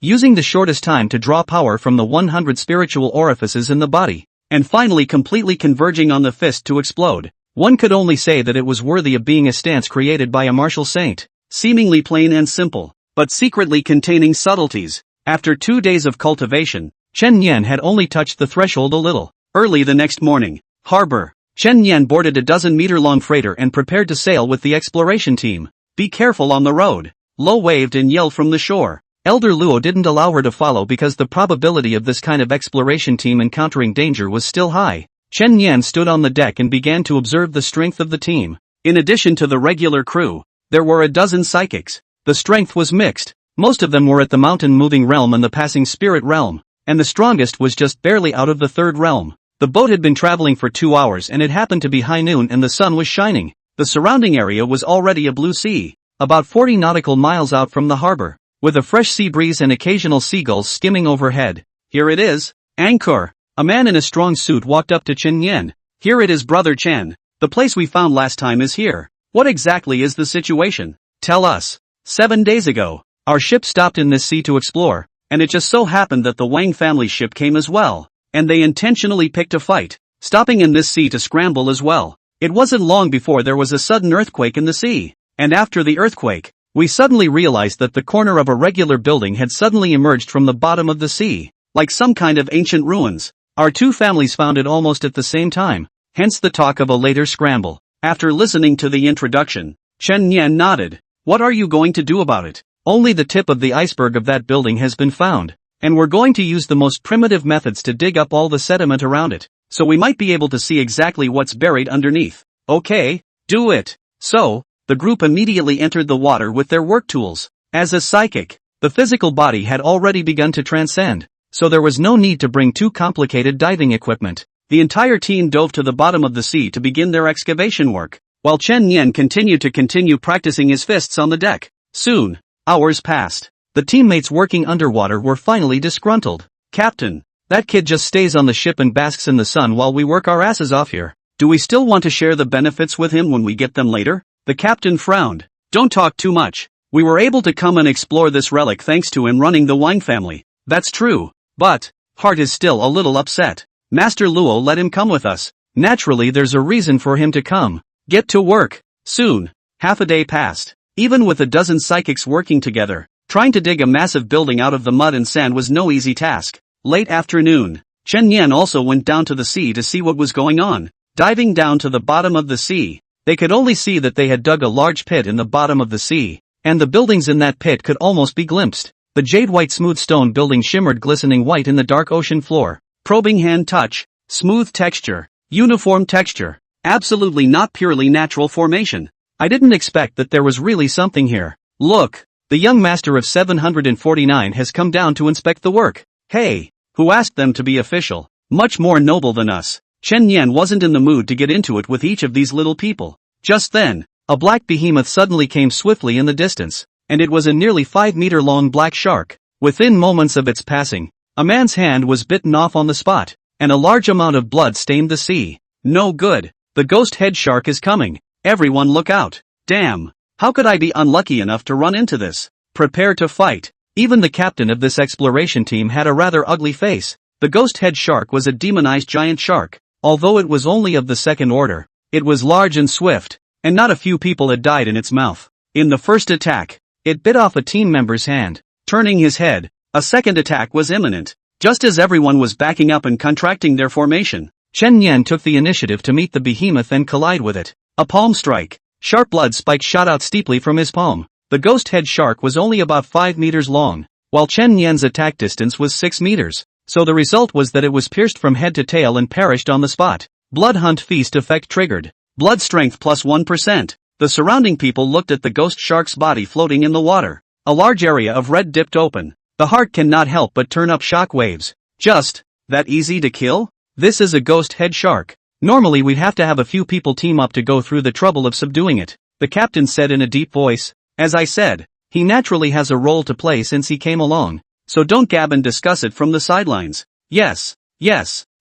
using the shortest time to draw power from the 100 spiritual orifices in the body, and finally completely converging on the fist to explode. One could only say that it was worthy of being a stance created by a martial saint, seemingly plain and simple, but secretly containing subtleties. After 2 days of cultivation, Chen Yan had only touched the threshold a little. Early the next morning, harbor. Chen Yan boarded a dozen-meter-long freighter and prepared to sail with the exploration team. Be careful on the road. Luo waved and yelled from the shore. Elder Luo didn't allow her to follow because the probability of this kind of exploration team encountering danger was still high. Chen Yan stood on the deck and began to observe the strength of the team. In addition to the regular crew, there were a dozen psychics. The strength was mixed. Most of them were at the mountain-moving realm and the passing spirit realm, and the strongest was just barely out of the third realm. The boat had been traveling for 2 hours and it happened to be high noon and the sun was shining. The surrounding area was already a blue sea, about 40 nautical miles out from the harbor, with a fresh sea breeze and occasional seagulls skimming overhead. Here it is, Angkor. A man in a strong suit walked up to Chen Yan. Here it is, Brother Chen. The place we found last time is here. What exactly is the situation? Tell us. 7 days ago, our ship stopped in this sea to explore, and it just so happened that the Wang family ship came as well. And they intentionally picked a fight, stopping in this sea to scramble as well. It wasn't long before there was a sudden earthquake in the sea, and after the earthquake, we suddenly realized that the corner of a regular building had suddenly emerged from the bottom of the sea, like some kind of ancient ruins. Our two families found it almost at the same time, hence the talk of a later scramble. After listening to the introduction, Chen Yan nodded. What are you going to do about it? Only the tip of the iceberg of that building has been found. And we're going to use the most primitive methods to dig up all the sediment around it, so we might be able to see exactly what's buried underneath. Okay, do it. So, the group immediately entered the water with their work tools. As a psychic, the physical body had already begun to transcend, so there was no need to bring too complicated diving equipment. The entire team dove to the bottom of the sea to begin their excavation work, while Chen Yan continued to practicing his fists on the deck. Soon, hours passed. The teammates working underwater were finally disgruntled. Captain, that kid just stays on the ship and basks in the sun while we work our asses off here. Do we still want to share the benefits with him when we get them later? The captain frowned. Don't talk too much. We were able to come and explore this relic thanks to him running the Wang family. That's true. But, Heart is still a little upset. Master Luo let him come with us. Naturally there's a reason for him to come. Get to work. Soon. Half a day passed. Even with a dozen psychics working together, trying to dig a massive building out of the mud and sand was no easy task. Late afternoon, Chen Yan also went down to the sea to see what was going on. Diving down to the bottom of the sea, they could only see that they had dug a large pit in the bottom of the sea, and the buildings in that pit could almost be glimpsed. The jade-white smooth stone building shimmered glistening white in the dark ocean floor. Probing hand touch, smooth texture, uniform texture, absolutely not purely natural formation. I didn't expect that there was really something here. Look. The young master of 749 has come down to inspect the work. Hey, who asked them to be official? Much more noble than us. Chen Yan wasn't in the mood to get into it with each of these little people. Just then, a black behemoth suddenly came swiftly in the distance, and it was a nearly 5-meter-long black shark. Within moments of its passing, a man's hand was bitten off on the spot, and a large amount of blood stained the sea. No good. The ghost head shark is coming. Everyone look out. Damn. How could I be unlucky enough to run into this? Prepare to fight. Even the captain of this exploration team had a rather ugly face. The ghost head shark was a demonized giant shark. Although it was only of the second order, it was large and swift, and not a few people had died in its mouth. In the first attack, it bit off a team member's hand. Turning his head, a second attack was imminent. Just as everyone was backing up and contracting their formation, Chen Yan took the initiative to meet the behemoth and collide with it. A palm strike. Sharp blood spikes shot out steeply from his palm. The ghost head shark was only about 5 meters long, while Chen Yan's attack distance was 6 meters, so the result was that it was pierced from head to tail and perished on the spot. Blood hunt feast effect triggered. Blood strength plus 1%. The surrounding people looked at the ghost shark's body floating in the water. A large area of red dipped open. The heart cannot help but turn up shock waves. Just that easy to kill? This is a ghost head shark. Normally we'd have to have a few people team up to go through the trouble of subduing it, the captain said in a deep voice. As I said, he naturally has a role to play since he came along, so don't gab and discuss it from the sidelines. Yes.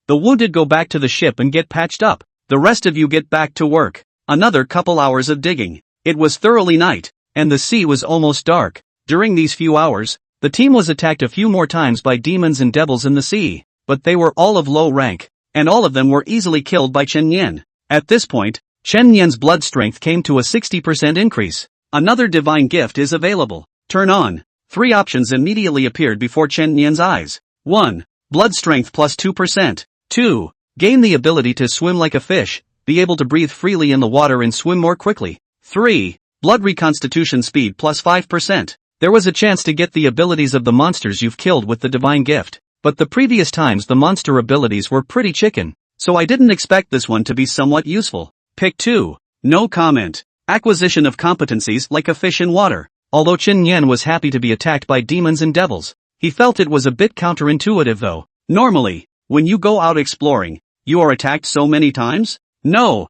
The wounded go back to the ship and get patched up. The rest of you get back to work. Another couple hours of digging. It was thoroughly night, and the sea was almost dark. During these few hours, The team was attacked a few more times by demons and devils in the sea, but they were all of low rank, and all of them were easily killed by Chen Nian. At this point, Chen Nian's blood strength came to a 60% increase. Another divine gift is available. Turn on. 3 options immediately appeared before Chen Nian's eyes. 1. Blood strength plus 2%. 2. Gain the ability to swim like a fish, be able to breathe freely in the water and swim more quickly. 3. Blood reconstitution speed plus 5%. There was a chance to get the abilities of the monsters you've killed with the divine gift, but the previous times the monster abilities were pretty chicken, so I didn't expect this one to be somewhat useful. Pick 2. No comment. Acquisition of competencies like a fish in water. Although Chen Yan was happy to be attacked by demons and devils, he felt it was a bit counterintuitive though. Normally, when you go out exploring, you are attacked so many times? No.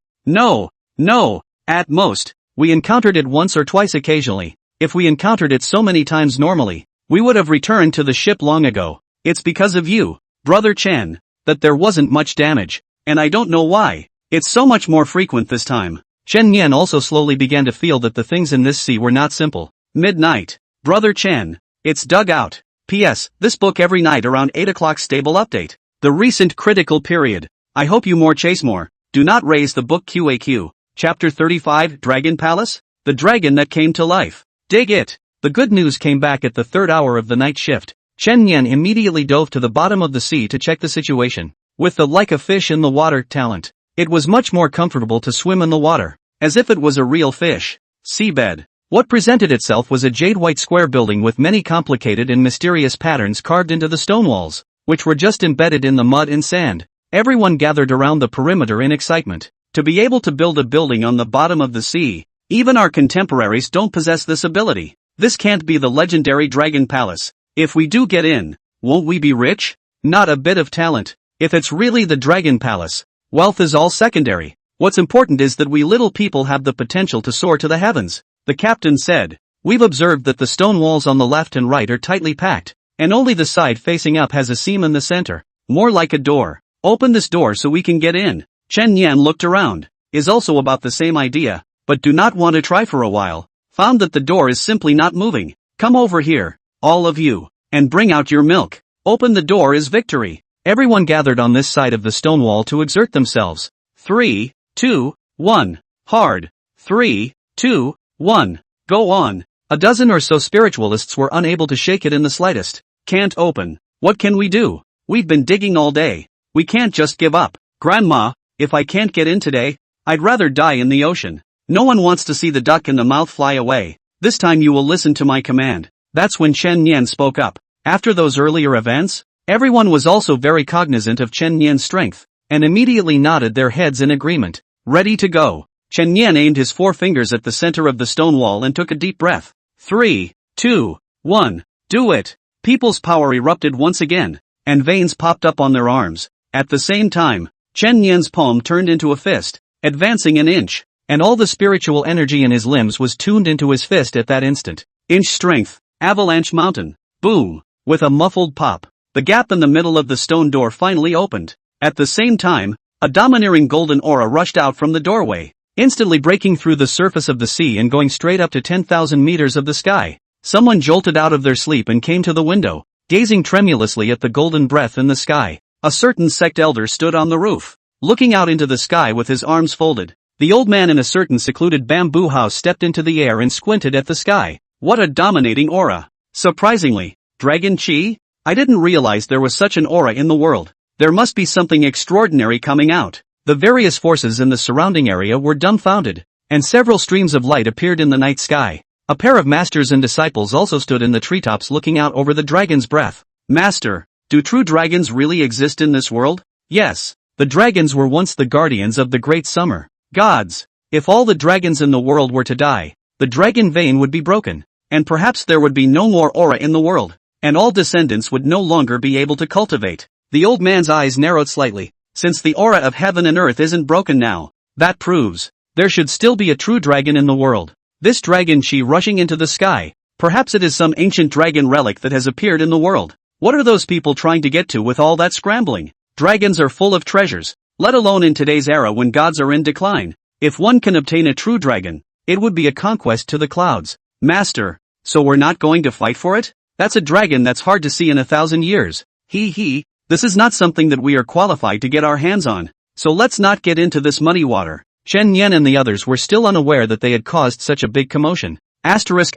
At most, we encountered it once or twice occasionally. If we encountered it so many times normally, we would have returned to the ship long ago. It's because of you, Brother Chen, that there wasn't much damage, and I don't know why. It's so much more frequent this time. Chen Yan also slowly began to feel that the things in this sea were not simple. Midnight. Brother Chen. It's dug out. P.S. This book every night around 8 o'clock stable update. The recent critical period. I hope you more chase more. Do not raise the book QAQ. Chapter 35 Dragon Palace? The dragon that came to life. Dig it. The good news came back at the 3rd hour of the night shift. Chen Yan immediately dove to the bottom of the sea to check the situation. With the like a fish in the water talent, it was much more comfortable to swim in the water, as if it was a real fish. Seabed. What presented itself was a jade-white square building with many complicated and mysterious patterns carved into the stone walls, which were just embedded in the mud and sand. Everyone gathered around the perimeter in excitement. To be able to build a building on the bottom of the sea, even our contemporaries don't possess this ability. This can't be the legendary Dragon Palace. If we do get in, won't we be rich? Not a bit of talent. If it's really the Dragon Palace, wealth is all secondary. What's important is that we little people have the potential to soar to the heavens. The captain said, we've observed that the stone walls on the left and right are tightly packed, and only the side facing up has a seam in the center, more like a door. Open this door so we can get in. Chen Yan looked around, is also about the same idea, but do not want to try for a while. Found that the door is simply not moving. Come over here, all of you, and bring out your milk. Open the door is victory. Everyone gathered on this side of the stone wall to exert themselves. 3, 2, 1. Hard. 3, 2, 1. Go on. A dozen or so spiritualists were unable to shake it in the slightest. Can't open. What can we do? We've been digging all day. We can't just give up. Grandma, if I can't get in today, I'd rather die in the ocean. No one wants to see the duck in the mouth fly away. This time you will listen to my command. That's when Chen Yan spoke up. After those earlier events, everyone was also very cognizant of Chen Yan's strength, and immediately nodded their heads in agreement. Ready to go. Chen Yan aimed his 4 fingers at the center of the stone wall and took a deep breath. 3, 2, 1. Do it. People's power erupted once again, and veins popped up on their arms. At the same time, Chen Yan's palm turned into a fist, advancing an inch, and all the spiritual energy in his limbs was tuned into his fist at that instant. Inch strength, avalanche mountain, boom. With a muffled pop, the gap in the middle of the stone door finally opened. At the same time, a domineering golden aura rushed out from the doorway, instantly breaking through the surface of the sea and going straight up to 10,000 meters of the sky. Someone jolted out of their sleep and came to the window, gazing tremulously at the golden breath in the sky. A certain sect elder stood on the roof, looking out into the sky with his arms folded. The old man in a certain secluded bamboo house stepped into the air and squinted at the sky. What a dominating aura! Surprisingly, Dragon Chi? I didn't realize there was such an aura in the world. There must be something extraordinary coming out. The various forces in the surrounding area were dumbfounded, and several streams of light appeared in the night sky. A pair of masters and disciples also stood in the treetops looking out over the dragon's breath. Master, do true dragons really exist in this world? Yes. The dragons were once the guardians of the great summer. Gods, if all the dragons in the world were to die, the dragon vein would be broken, and perhaps there would be no more aura in the world, and all descendants would no longer be able to cultivate. The old man's eyes narrowed slightly. Since the aura of heaven and earth isn't broken now, that proves there should still be a true dragon in the world. This dragon chi rushing into the sky, perhaps it is some ancient dragon relic that has appeared in the world. What are those people trying to get to with all that scrambling? Dragons are full of treasures, let alone in today's era when gods are in decline. If one can obtain a true dragon, it would be a conquest to the clouds. Master, so we're not going to fight for it? That's a dragon that's hard to see in 1,000 years. This is not something that we are qualified to get our hands on. So let's not get into this muddy water. Chen Yan and the others were still unaware that they had caused such a big commotion. Asterisk.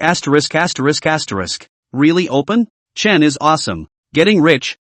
Really open? Chen is awesome. Getting rich.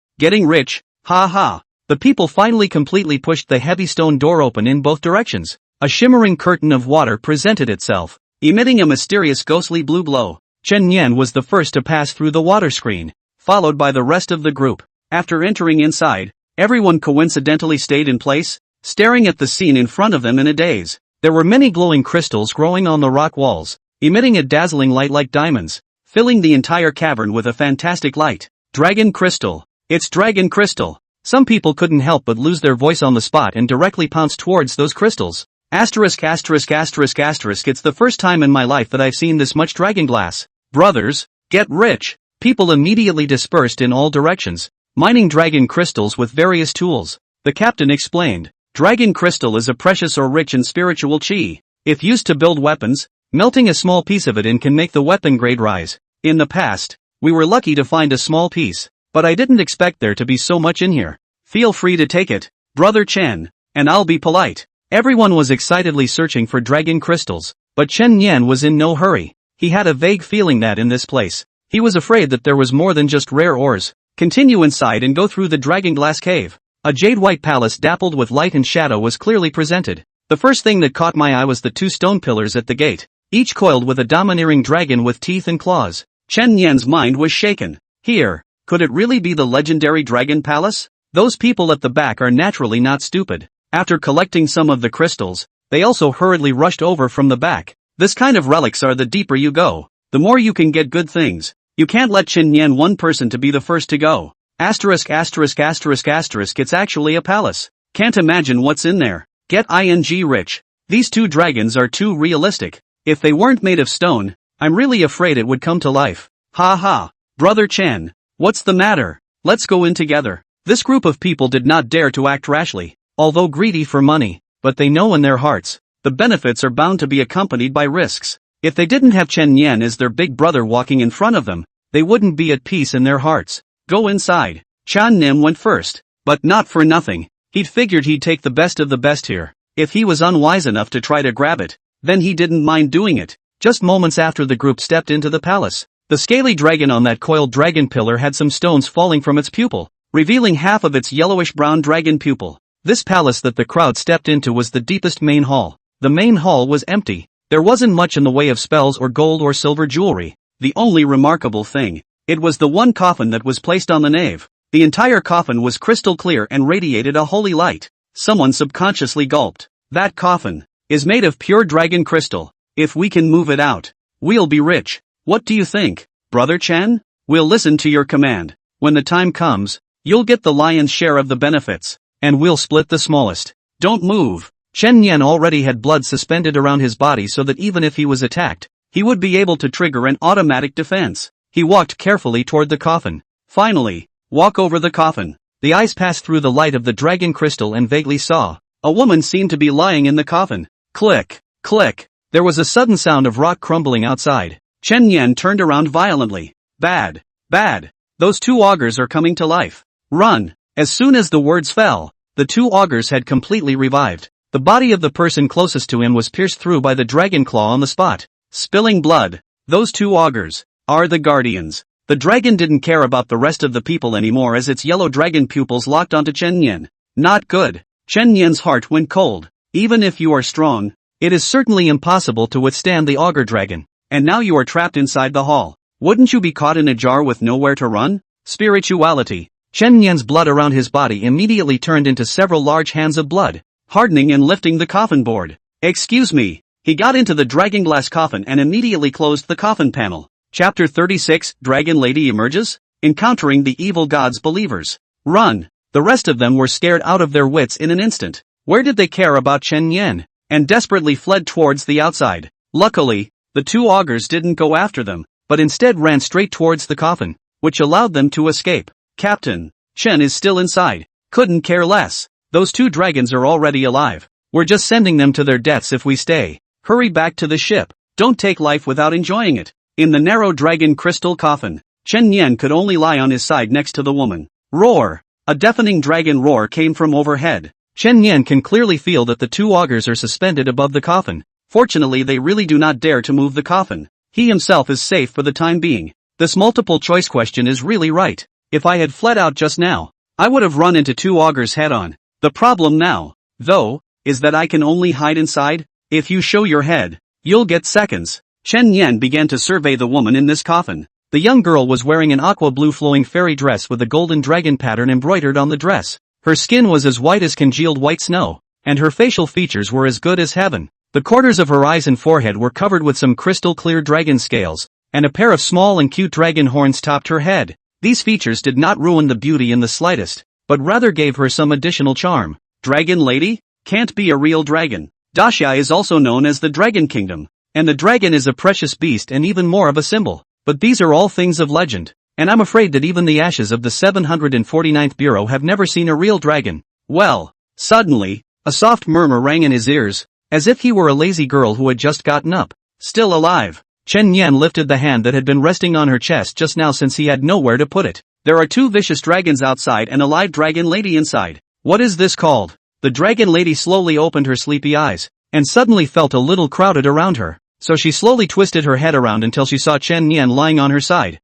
Ha ha. The people finally completely pushed the heavy stone door open in both directions. A shimmering curtain of water presented itself, emitting a mysterious ghostly blue glow. Chen Yan was the first to pass through the water screen, followed by the rest of the group. After entering inside, everyone coincidentally stayed in place, staring at the scene in front of them in a daze. There were many glowing crystals growing on the rock walls, emitting a dazzling light like diamonds, filling the entire cavern with a fantastic light. Dragon crystal. It's dragon crystal. Some people couldn't help but lose their voice on the spot and directly pounced towards those crystals. Asterisk. It's the first time in my life that I've seen this much dragon glass. Brothers, get rich. People immediately dispersed in all directions, mining dragon crystals with various tools. The captain explained, dragon crystal is a precious or rich in spiritual chi. If used to build weapons, melting a small piece of it in can make the weapon grade rise. In the past, we were lucky to find a small piece, but I didn't expect there to be so much in here. Feel free to take it, Brother Chen, and I'll be polite. Everyone was excitedly searching for dragon crystals, but Chen Yan was in no hurry. He had a vague feeling that in this place, he was afraid that there was more than just rare ores. Continue inside and go through the dragon glass cave. A jade-white palace dappled with light and shadow was clearly presented. The first thing that caught my eye was the two stone pillars at the gate, each coiled with a domineering dragon with teeth and claws. Chen Yan's mind was shaken. Here, could it really be the legendary dragon palace? Those people at the back are naturally not stupid. After collecting some of the crystals, they also hurriedly rushed over from the back. This kind of relics are the deeper you go, the more you can get good things. You can't let Chen Yan one person to be the first to go. Asterisk. It's actually a palace. Can't imagine what's in there. Get rich. These two dragons are too realistic. If they weren't made of stone, I'm really afraid it would come to life. Ha ha. Brother Chen, what's the matter? Let's go in together. This group of people did not dare to act rashly, although greedy for money, but they know in their hearts, the benefits are bound to be accompanied by risks. If they didn't have Chen Yan as their big brother walking in front of them, they wouldn't be at peace in their hearts. Go inside. Chan Nim went first, but not for nothing. He'd figured he'd take the best of the best here. If he was unwise enough to try to grab it, then he didn't mind doing it. Just moments after the group stepped into the palace, the scaly dragon on that coiled dragon pillar had some stones falling from its pupil, revealing half of its yellowish-brown dragon pupil. This palace that the crowd stepped into was the deepest main hall. The main hall was empty. There wasn't much in the way of spells or gold or silver jewelry. The only remarkable thing, it was the one coffin that was placed on the nave. The entire coffin was crystal clear and radiated a holy light. Someone subconsciously gulped. That coffin is made of pure dragon crystal. If we can move it out, we'll be rich. What do you think, Brother Chen? We'll listen to your command. When the time comes, you'll get the lion's share of the benefits, and we'll split the smallest. Don't move. Chen Yan already had blood suspended around his body so that even if he was attacked, he would be able to trigger an automatic defense. He walked carefully toward the coffin. Finally, walk over the coffin. The eyes passed through the light of the dragon crystal and vaguely saw. A woman seemed to be lying in the coffin. Click, click. There was a sudden sound of rock crumbling outside. Chen Yan turned around violently. Bad, bad. Those two augurs are coming to life. Run. As soon as the words fell, the two augurs had completely revived. The body of the person closest to him was pierced through by the dragon claw on the spot, spilling blood. Those two augurs are the guardians. The dragon didn't care about the rest of the people anymore as its yellow dragon pupils locked onto Chen Yan. Not good. Chen Yan's heart went cold. Even if you are strong, it is certainly impossible to withstand the augur dragon. And now you are trapped inside the hall. Wouldn't you be caught in a jar with nowhere to run? Spirituality. Chen Yan's blood around his body immediately turned into several large hands of blood, hardening and lifting the coffin board. Excuse me. He got into the dragon glass coffin and immediately closed the coffin panel. Chapter 36, Dragon Lady emerges, encountering the evil god's believers. Run. The rest of them were scared out of their wits in an instant. Where did they care about Chen Yan? And desperately fled towards the outside. Luckily, the two augurs didn't go after them, but instead ran straight towards the coffin, which allowed them to escape. Captain, Chen is still inside. Couldn't care less. Those two dragons are already alive. We're just sending them to their deaths if we stay. Hurry back to the ship. Don't take life without enjoying it. In the narrow dragon crystal coffin, Chen Nian could only lie on his side next to the woman. Roar! A deafening dragon roar came from overhead. Chen Nian can clearly feel that the two augurs are suspended above the coffin. Fortunately, they really do not dare to move the coffin. He himself is safe for the time being. This multiple choice question is really right. If I had fled out just now, I would have run into two augurs head on. The problem now, though, is that I can only hide inside. If you show your head, you'll get seconds. Chen Nian began to survey the woman in this coffin. The young girl was wearing an aqua blue flowing fairy dress with a golden dragon pattern embroidered on the dress. Her skin was as white as congealed white snow, and her facial features were as good as heaven. The corners of her eyes and forehead were covered with some crystal clear dragon scales, and a pair of small and cute dragon horns topped her head. These features did not ruin the beauty in the slightest, but rather gave her some additional charm. Dragon lady? Can't be a real dragon. Daxia is also known as the Dragon Kingdom, and the dragon is a precious beast and even more of a symbol. But these are all things of legend, and I'm afraid that even the ashes of the 749th Bureau have never seen a real dragon. Well, suddenly, a soft murmur rang in his ears, as if he were a lazy girl who had just gotten up. Still alive. Chen Nian lifted the hand that had been resting on her chest just now since he had nowhere to put it. There are two vicious dragons outside and a live dragon lady inside. What is this called? The dragon lady slowly opened her sleepy eyes, and suddenly felt a little crowded around her. So she slowly twisted her head around until she saw Chen Nian lying on her side.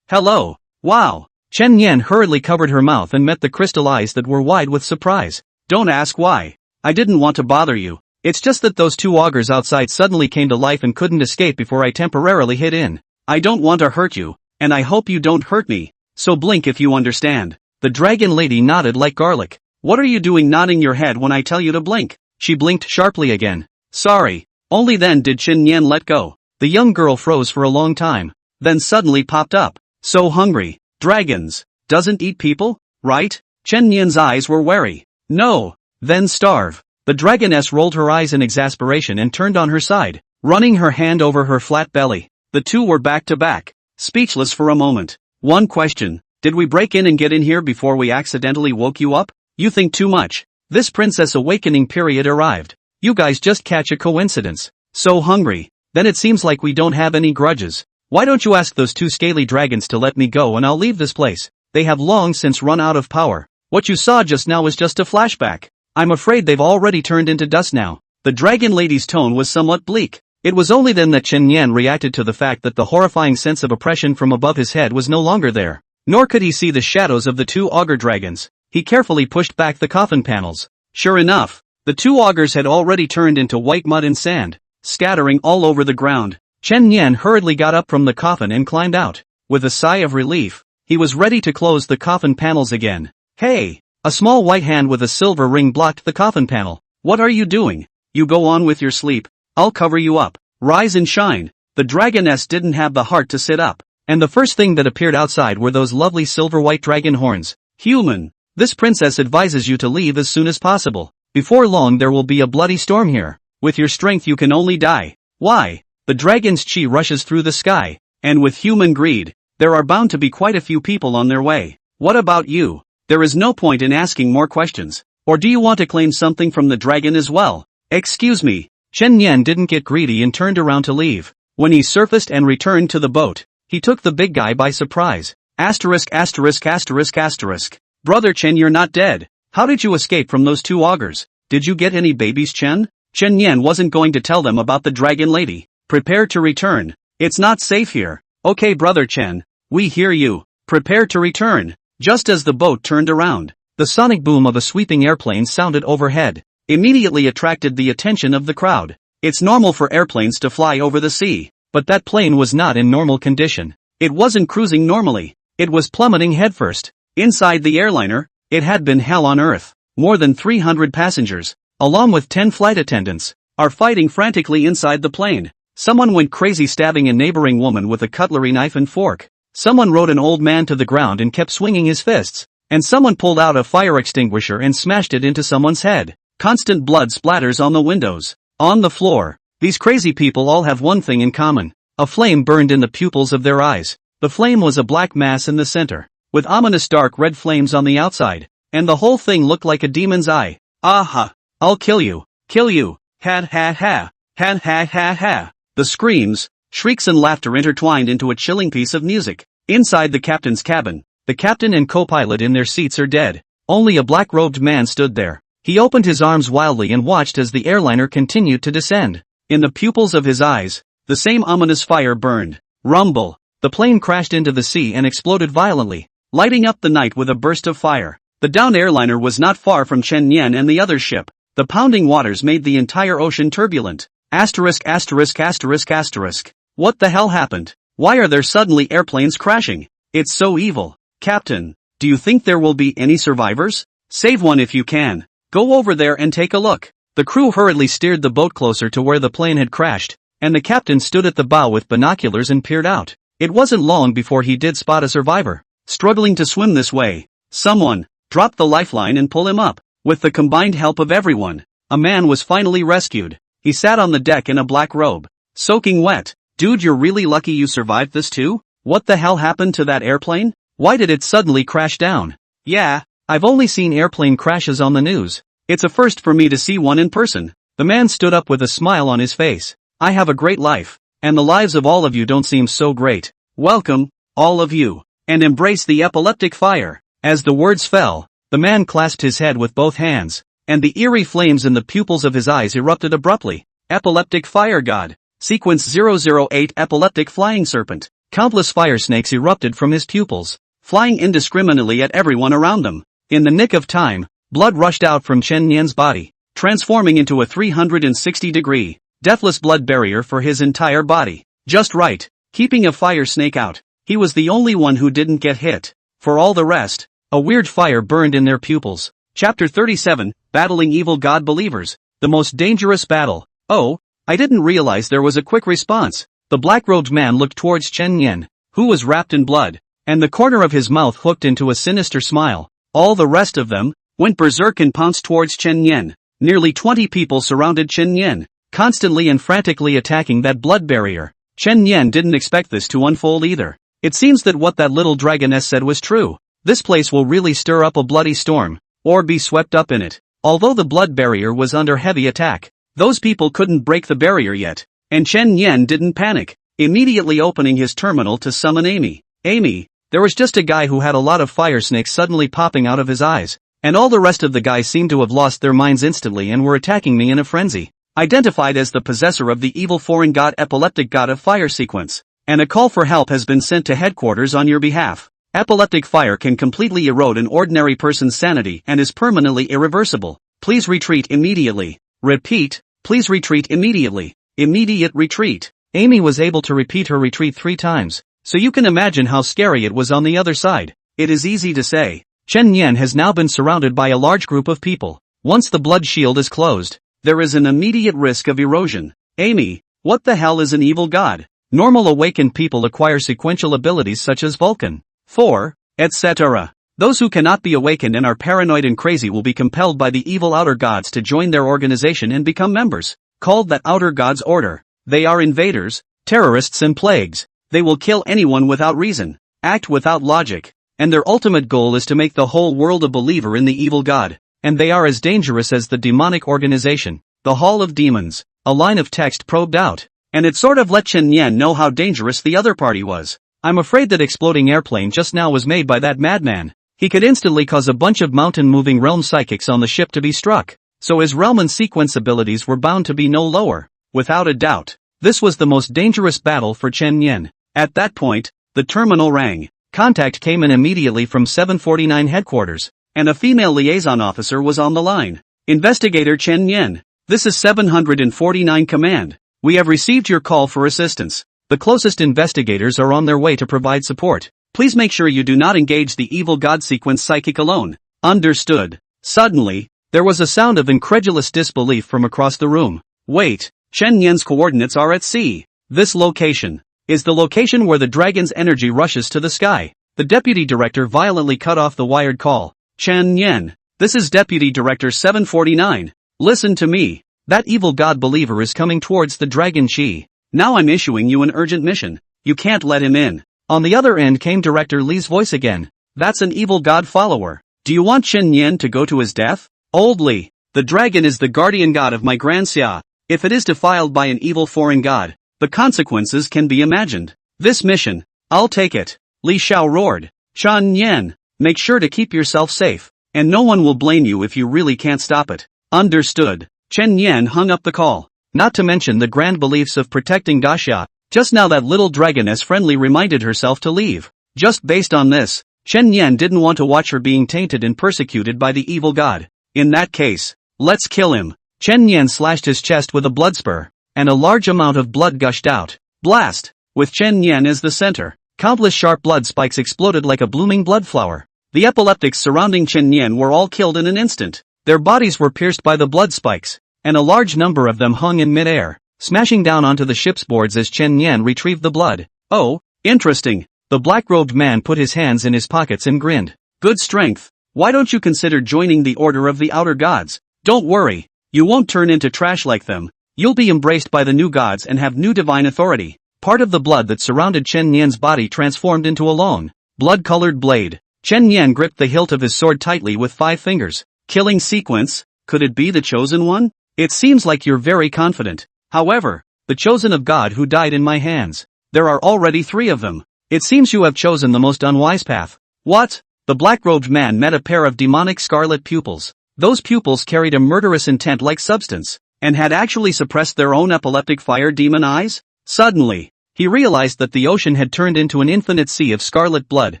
Hello. Wow. Chen Nian hurriedly covered her mouth and met the crystal eyes that were wide with surprise. Don't ask why. I didn't want to bother you. It's just that those two augurs outside suddenly came to life and couldn't escape before I temporarily hid in. I don't want to hurt you, and I hope you don't hurt me. So blink if you understand. The dragon lady nodded like garlic. What are you doing nodding your head when I tell you to blink? She blinked sharply again. Sorry. Only then did Chen Nian let go. The young girl froze for a long time, then suddenly popped up. So hungry. Dragons. Doesn't eat people, right? Chen Nian's eyes were wary. No. Then starve. The dragoness rolled her eyes in exasperation and turned on her side, running her hand over her flat belly. The two were back to back, speechless for a moment. One question. Did we break in and get in here before we accidentally woke you up? You think too much. This princess awakening period arrived. You guys just catch a coincidence. So hungry. Then it seems like we don't have any grudges. Why don't you ask those two scaly dragons to let me go and I'll leave this place? They have long since run out of power. What you saw just now was just a flashback. I'm afraid they've already turned into dust now. The dragon lady's tone was somewhat bleak. It was only then that Chen Nian reacted to the fact that the horrifying sense of oppression from above his head was no longer there. Nor could he see the shadows of the two augur dragons. He carefully pushed back the coffin panels. Sure enough, the two augurs had already turned into white mud and sand, scattering all over the ground. Chen Nian hurriedly got up from the coffin and climbed out. With a sigh of relief, he was ready to close the coffin panels again. Hey! A small white hand with a silver ring blocked the coffin panel. What are you doing? You go on with your sleep. I'll cover you up. Rise and shine. The dragoness didn't have the heart to sit up, and the first thing that appeared outside were those lovely silver white dragon horns. Human! This princess advises you to leave as soon as possible. Before long there will be a bloody storm here. With your strength you can only die. Why? The dragon's chi rushes through the sky, and with human greed, there are bound to be quite a few people on their way. What about you? There is no point in asking more questions. Or do you want to claim something from the dragon as well? Excuse me. Chen Nian didn't get greedy and turned around to leave. When he surfaced and returned to the boat, he took the big guy by surprise. Asterisk asterisk asterisk asterisk. Brother Chen, you're not dead. How did you escape from those two augurs? Did you get any babies, Chen? Chen Nian wasn't going to tell them about the dragon lady. Prepare to return. It's not safe here. Okay, Brother Chen. We hear you. Prepare to return. Just as the boat turned around, the sonic boom of a sweeping airplane sounded overhead. Immediately attracted the attention of the crowd. It's normal for airplanes to fly over the sea, but that plane was not in normal condition. It wasn't cruising normally. It was plummeting headfirst. Inside the airliner, it had been hell on earth. More than 300 passengers, along with 10 flight attendants, are fighting frantically inside the plane. Someone went crazy stabbing a neighboring woman with a cutlery knife and fork. Someone rode an old man to the ground and kept swinging his fists. And someone pulled out a fire extinguisher and smashed it into someone's head. Constant blood splatters on the windows, on the floor. These crazy people all have one thing in common. A flame burned in the pupils of their eyes. The flame was a black mass in the center, with ominous dark red flames on the outside. And the whole thing looked like a demon's eye. Aha! I'll kill you! Kill you! Ha ha ha! Ha ha ha ha! The screams, shrieks and laughter intertwined into a chilling piece of music. Inside the captain's cabin, the captain and co-pilot in their seats are dead. Only a black-robed man stood there. He opened his arms wildly and watched as the airliner continued to descend. In the pupils of his eyes, the same ominous fire burned. Rumble. The plane crashed into the sea and exploded violently, lighting up the night with a burst of fire. The downed airliner was not far from Chen Yan and the other ship. The pounding waters made the entire ocean turbulent. Asterisk asterisk asterisk asterisk. What the hell happened? Why are there suddenly airplanes crashing? It's so evil. Captain, do you think there will be any survivors? Save one if you can. Go over there and take a look. The crew hurriedly steered the boat closer to where the plane had crashed, and the captain stood at the bow with binoculars and peered out. It wasn't long before he did spot a survivor, struggling to swim this way. Someone, drop the lifeline and pull him up. With the combined help of everyone, a man was finally rescued. He sat on the deck in a black robe, soaking wet. Dude, you're really lucky you survived this too? What the hell happened to that airplane? Why did it suddenly crash down? Yeah, I've only seen airplane crashes on the news. It's a first for me to see one in person. The man stood up with a smile on his face. I have a great life, and the lives of all of you don't seem so great. Welcome, all of you, and embrace the epileptic fire. As the words fell, the man clasped his head with both hands, and the eerie flames in the pupils of his eyes erupted abruptly. Epileptic fire god. Sequence 008 Epileptic flying serpent. Countless fire snakes erupted from his pupils, flying indiscriminately at everyone around them. In the nick of time, blood rushed out from Chen Yan's body, transforming into a 360-degree, deathless blood barrier for his entire body. Just right, keeping a fire snake out. He was the only one who didn't get hit. For all the rest, a weird fire burned in their pupils. Chapter 37, Battling Evil God Believers. The most dangerous battle. Oh, I didn't realize there was a quick response. The black-robed man looked towards Chen Yan, who was wrapped in blood, and the corner of his mouth hooked into a sinister smile. All the rest of them went berserk and pounced towards Chen Yan. Nearly 20 people surrounded Chen Yan, constantly and frantically attacking that blood barrier. Chen Yan didn't expect this to unfold either. It seems that what that little dragoness said was true. This place will really stir up a bloody storm, or be swept up in it. Although the blood barrier was under heavy attack, those people couldn't break the barrier yet, and Chen Yan didn't panic, immediately opening his terminal to summon Amy. Amy, there was just a guy who had a lot of fire snakes suddenly popping out of his eyes, and all the rest of the guys seemed to have lost their minds instantly and were attacking me in a frenzy. Identified as the possessor of the evil foreign god epileptic god of fire sequence, and a call for help has been sent to headquarters on your behalf. Epileptic fire can completely erode an ordinary person's sanity and is permanently irreversible. Please retreat immediately. Repeat, please retreat immediately. Immediate retreat. Amy was able to repeat her retreat 3 times, so you can imagine how scary it was on the other side. It is easy to say. Chen Yan has now been surrounded by a large group of people. Once the blood shield is closed, there is an immediate risk of erosion. Amy, what the hell is an evil god? Normal awakened people acquire sequential abilities such as Vulcan, 4, etc. Those who cannot be awakened and are paranoid and crazy will be compelled by the evil outer gods to join their organization and become members, called that outer gods order. They are invaders, terrorists and plagues. They will kill anyone without reason, act without logic, and their ultimate goal is to make the whole world a believer in the evil god. And they are as dangerous as the demonic organization, the Hall of Demons. A line of text probed out, and it sort of let Chen Yan know how dangerous the other party was. I'm afraid that exploding airplane just now was made by that madman. He could instantly cause a bunch of mountain-moving realm psychics on the ship to be struck, so his realm and sequence abilities were bound to be no lower. Without a doubt, this was the most dangerous battle for Chen Yan. At that point, the terminal rang. Contact came in immediately from 749 headquarters, and a female liaison officer was on the line. Investigator Chen Yan, this is 749 Command. We have received your call for assistance. The closest investigators are on their way to provide support. Please make sure you do not engage the evil god sequence psychic alone. Understood. Suddenly, there was a sound of incredulous disbelief from across the room. Wait, Chen Yan's coordinates are at sea. This location is the location where the dragon's energy rushes to the sky. The deputy director violently cut off the wired call. Chen Yan, this is Deputy Director 749. Listen to me. That evil god believer is coming towards the Dragon Chi. Now I'm issuing you an urgent mission. You can't let him in. On the other end came Director Li's voice again. That's an evil god follower. Do you want Chen Yan to go to his death? Old Li, the dragon is the guardian god of my Grand Xia. If it is defiled by an evil foreign god, the consequences can be imagined. This mission, I'll take it. Li Xiao roared. Chen Yan, make sure to keep yourself safe, and no one will blame you if you really can't stop it. Understood. Chen Yan hung up the call. Not to mention the grand beliefs of protecting Daxia. Just now that little dragoness friendly reminded herself to leave. Just based on this, Chen Yan didn't want to watch her being tainted and persecuted by the evil god. In that case, let's kill him. Chen Yan slashed his chest with a blood spur, and a large amount of blood gushed out. Blast! With Chen Yan as the center, countless sharp blood spikes exploded like a blooming blood flower. The epileptics surrounding Chen Yan were all killed in an instant. Their bodies were pierced by the blood spikes, and a large number of them hung in midair, smashing down onto the ship's boards as Chen Yan retrieved the blood. Oh, interesting. The black-robed man put his hands in his pockets and grinned. Good strength. Why don't you consider joining the Order of the Outer Gods? Don't worry. You won't turn into trash like them. You'll be embraced by the new gods and have new divine authority. Part of the blood that surrounded Chen Yan's body transformed into a long, blood-colored blade. Chen Yan gripped the hilt of his sword tightly with 5 fingers. Killing sequence? Could it be the chosen one? It seems like you're very confident. However, the chosen of God who died in my hands. There are already 3 of them. It seems you have chosen the most unwise path. What? The black-robed man met a pair of demonic scarlet pupils. Those pupils carried a murderous intent-like substance, and had actually suppressed their own epileptic fire demon eyes? Suddenly, he realized that the ocean had turned into an infinite sea of scarlet blood,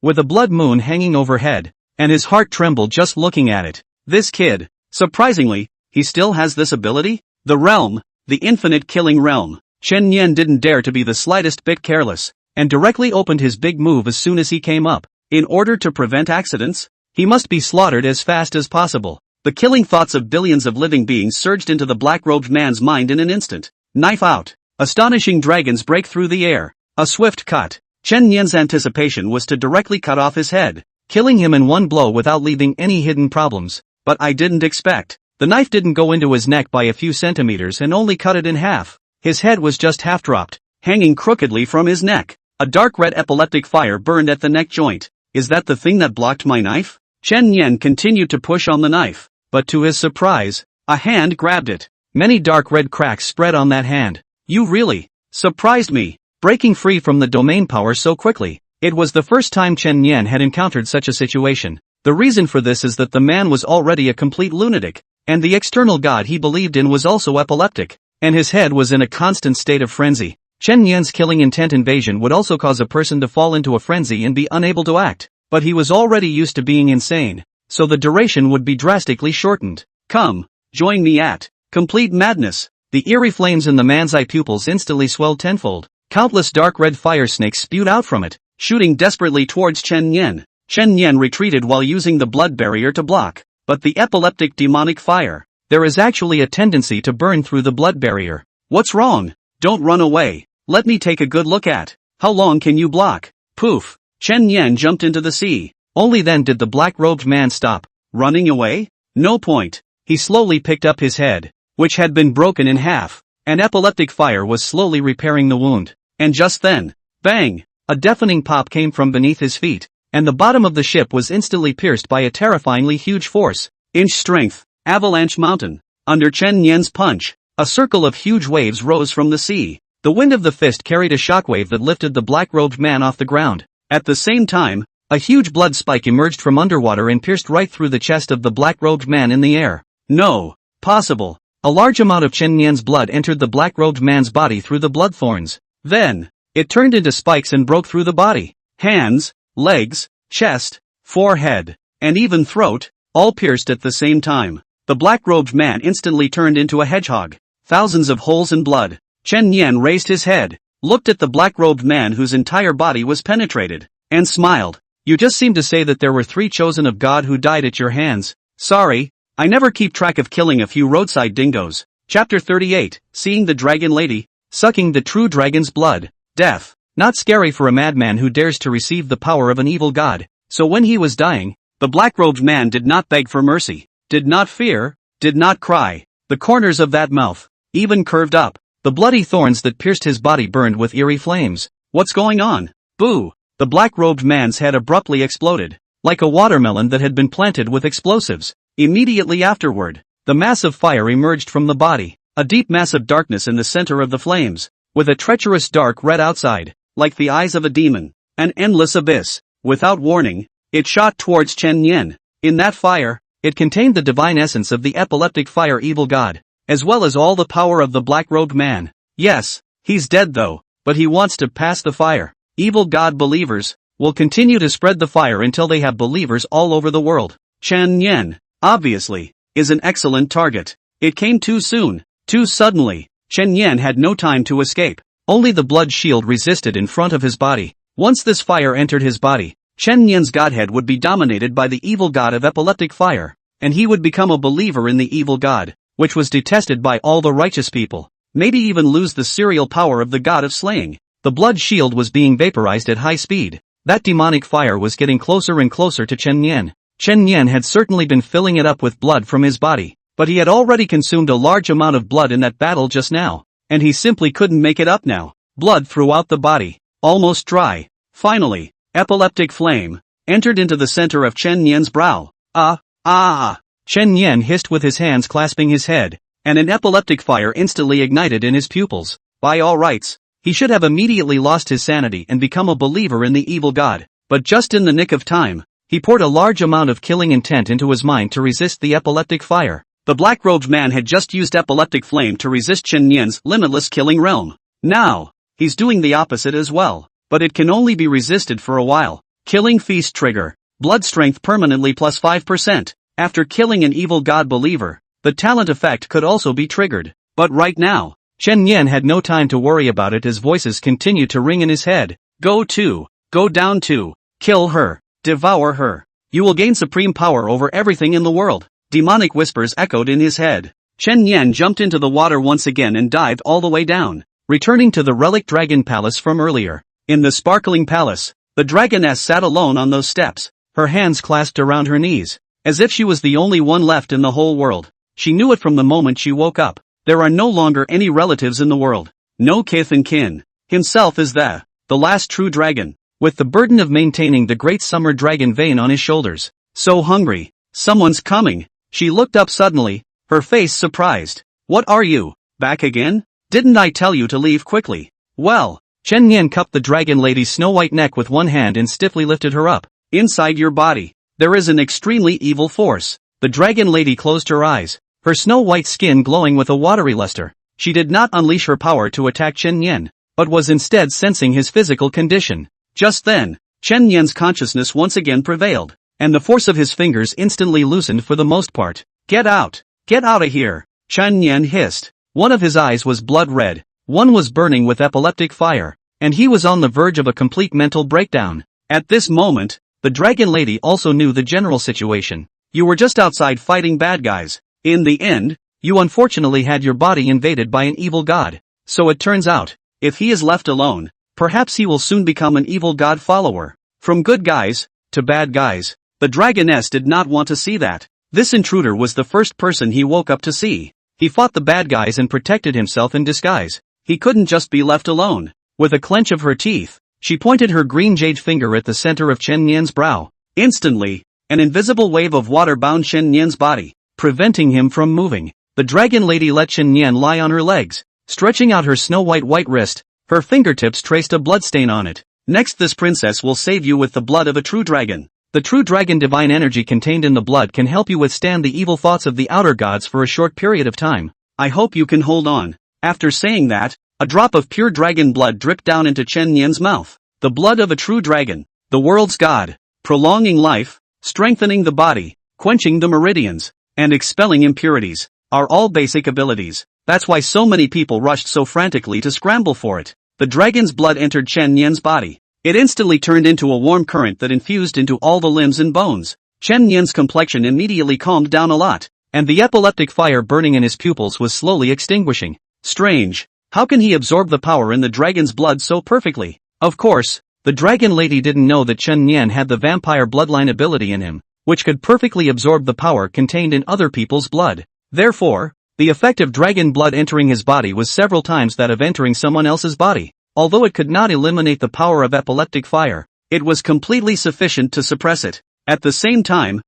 with a blood moon hanging overhead, and his heart trembled just looking at it. This kid, surprisingly, he still has this ability? The realm, the infinite killing realm. Chen Yan didn't dare to be the slightest bit careless, and directly opened his big move as soon as he came up. In order to prevent accidents, he must be slaughtered as fast as possible. The killing thoughts of billions of living beings surged into the black-robed man's mind in an instant. Knife out. Astonishing dragons break through the air. A swift cut. Chen Yan's anticipation was to directly cut off his head, killing him in one blow without leaving any hidden problems. But I didn't expect. The knife didn't go into his neck by a few centimeters and only cut it in half. His head was just half-dropped, hanging crookedly from his neck. A dark red epileptic fire burned at the neck joint. Is that the thing that blocked my knife? Chen Yan continued to push on the knife, but to his surprise, a hand grabbed it. Many dark red cracks spread on that hand. You really surprised me, breaking free from the domain power so quickly. It was the first time Chen Yan had encountered such a situation. The reason for this is that the man was already a complete lunatic, and the external god he believed in was also epileptic, and his head was in a constant state of frenzy. Chen Yan's killing intent invasion would also cause a person to fall into a frenzy and be unable to act, but he was already used to being insane, so the duration would be drastically shortened. Come, join me at complete madness. The eerie flames in the man's eye pupils instantly swelled tenfold. Countless dark red fire snakes spewed out from it, shooting desperately towards Chen Yan. Chen Yan retreated while using the blood barrier to block, but the epileptic demonic fire. There is actually a tendency to burn through the blood barrier. What's wrong? Don't run away. Let me take a good look at. How long can you block? Poof. Chen Yan jumped into the sea. Only then did the black-robed man stop. Running away? No point. He slowly picked up his head, which had been broken in half. An epileptic fire was slowly repairing the wound. And just then, bang! A deafening pop came from beneath his feet, and the bottom of the ship was instantly pierced by a terrifyingly huge force. Inch strength. Avalanche mountain. Under Chen Yan's punch, a circle of huge waves rose from the sea. The wind of the fist carried a shockwave that lifted the black-robed man off the ground. At the same time, a huge blood spike emerged from underwater and pierced right through the chest of the black-robed man in the air. No. Possible. A large amount of Chen Yan's blood entered the black-robed man's body through the blood thorns. Then, it turned into spikes and broke through the body. Hands, legs, chest, forehead, and even throat, all pierced at the same time. The black-robed man instantly turned into a hedgehog. Thousands of holes and blood. Chen Yan raised his head, looked at the black-robed man whose entire body was penetrated, and smiled. You just seemed to say that there were 3 chosen of God who died at your hands. Sorry, I never keep track of killing a few roadside dingoes. Chapter 38, Seeing the Dragon Lady, Sucking the True Dragon's Blood. Death. Not scary for a madman who dares to receive the power of an evil god. So when he was dying, the black-robed man did not beg for mercy, did not fear, did not cry. The corners of that mouth even curved up. The bloody thorns that pierced his body burned with eerie flames. What's going on? Boo! The black-robed man's head abruptly exploded, like a watermelon that had been planted with explosives. Immediately afterward, the mass of fire emerged from the body, a deep mass of darkness in the center of the flames, with a treacherous dark red outside, like the eyes of a demon. an endless abyss. Without warning, it shot towards Chen Yan. In that fire, it contained the divine essence of the epileptic fire evil god, as well as all the power of the black-robed man. Yes, he's dead though, but he wants to pass the fire. Evil god believers will continue to spread the fire until they have believers all over the world. Chen Yan, obviously, is an excellent target. It came too soon, too suddenly. Chen Yan had no time to escape. Only the blood shield resisted in front of his body. Once this fire entered his body, Chen Yan's godhead would be dominated by the evil god of epileptic fire, and he would become a believer in the evil god, which was detested by all the righteous people. Maybe even lose the serial power of the god of slaying. The blood shield was being vaporized at high speed. That demonic fire was getting closer and closer to Chen Yan. Chen Yan had certainly been filling it up with blood from his body, but he had already consumed a large amount of blood in that battle just now, and he simply couldn't make it up now. Blood throughout the body, almost dry. Finally, epileptic flame entered into the center of Chen Yan's brow. Chen Yan hissed with his hands clasping his head, and an epileptic fire instantly ignited in his pupils. By all rights, he should have immediately lost his sanity and become a believer in the evil god, but just in the nick of time, he poured a large amount of killing intent into his mind to resist the epileptic fire. The black-robed man had just used epileptic flame to resist Chen Yan's limitless killing realm. Now, he's doing the opposite as well, but it can only be resisted for a while. Killing feast trigger, blood strength permanently plus 5%. After killing an evil god believer, the talent effect could also be triggered. But right now, Chen Yan had no time to worry about it as voices continued to ring in his head. Go down to, kill her, devour her. You will gain supreme power over everything in the world. Demonic whispers echoed in his head. Chen Yan jumped into the water once again and dived all the way down, returning to the relic dragon palace from earlier. In the sparkling palace, the dragoness sat alone on those steps, her hands clasped around her knees, as if she was the only one left in the whole world. She knew it from the moment she woke up. There are no longer any relatives in the world. No kith and kin. Himself is the last true dragon, with the burden of maintaining the great summer dragon vein on his shoulders. So hungry. Someone's coming. She looked up suddenly, her face surprised. What are you, back again? Didn't I tell you to leave quickly? Well, Chen Yan cupped the dragon lady's snow-white neck with one hand and stiffly lifted her up. Inside your body, there is an extremely evil force. The dragon lady closed her eyes, her snow-white skin glowing with a watery luster. She did not unleash her power to attack Chen Yan, but was instead sensing his physical condition. Just then, Chen Yan's consciousness once again prevailed, and the force of his fingers instantly loosened for the most part. Get out of here, Chen Yan hissed. One of his eyes was blood red, one was burning with epileptic fire, and he was on the verge of a complete mental breakdown. At this moment, the dragon lady also knew the general situation. You were just outside fighting bad guys. In the end, you unfortunately had your body invaded by an evil god. So it turns out, if he is left alone, perhaps he will soon become an evil god follower. From good guys to bad guys. The dragoness did not want to see that. This intruder was the first person he woke up to see. He fought the bad guys and protected himself in disguise. He couldn't just be left alone. With a clench of her teeth, she pointed her green jade finger at the center of Chen Yan's brow. Instantly, an invisible wave of water bound Chen Yan's body, preventing him from moving. The dragon lady let Chen Yan lie on her legs, stretching out her snow-white wrist. Her fingertips traced a bloodstain on it. Next, this princess will save you with the blood of a true dragon. The true dragon divine energy contained in the blood can help you withstand the evil thoughts of the outer gods for a short period of time. I hope you can hold on. After saying that, a drop of pure dragon blood dripped down into Chen Yan's mouth. The blood of a true dragon, the world's god, prolonging life, strengthening the body, quenching the meridians, and expelling impurities, are all basic abilities. That's why so many people rushed so frantically to scramble for it. The dragon's blood entered Chen Yan's body. It instantly turned into a warm current that infused into all the limbs and bones. Chen Yan's complexion immediately calmed down a lot, and the epileptic fire burning in his pupils was slowly extinguishing. Strange. How can he absorb the power in the dragon's blood so perfectly? Of course, the dragon lady didn't know that Chen Yan had the vampire bloodline ability in him, which could perfectly absorb the power contained in other people's blood. Therefore, the effect of dragon blood entering his body was several times that of entering someone else's body. Although it could not eliminate the power of epileptic fire, it was completely sufficient to suppress it. At the same time,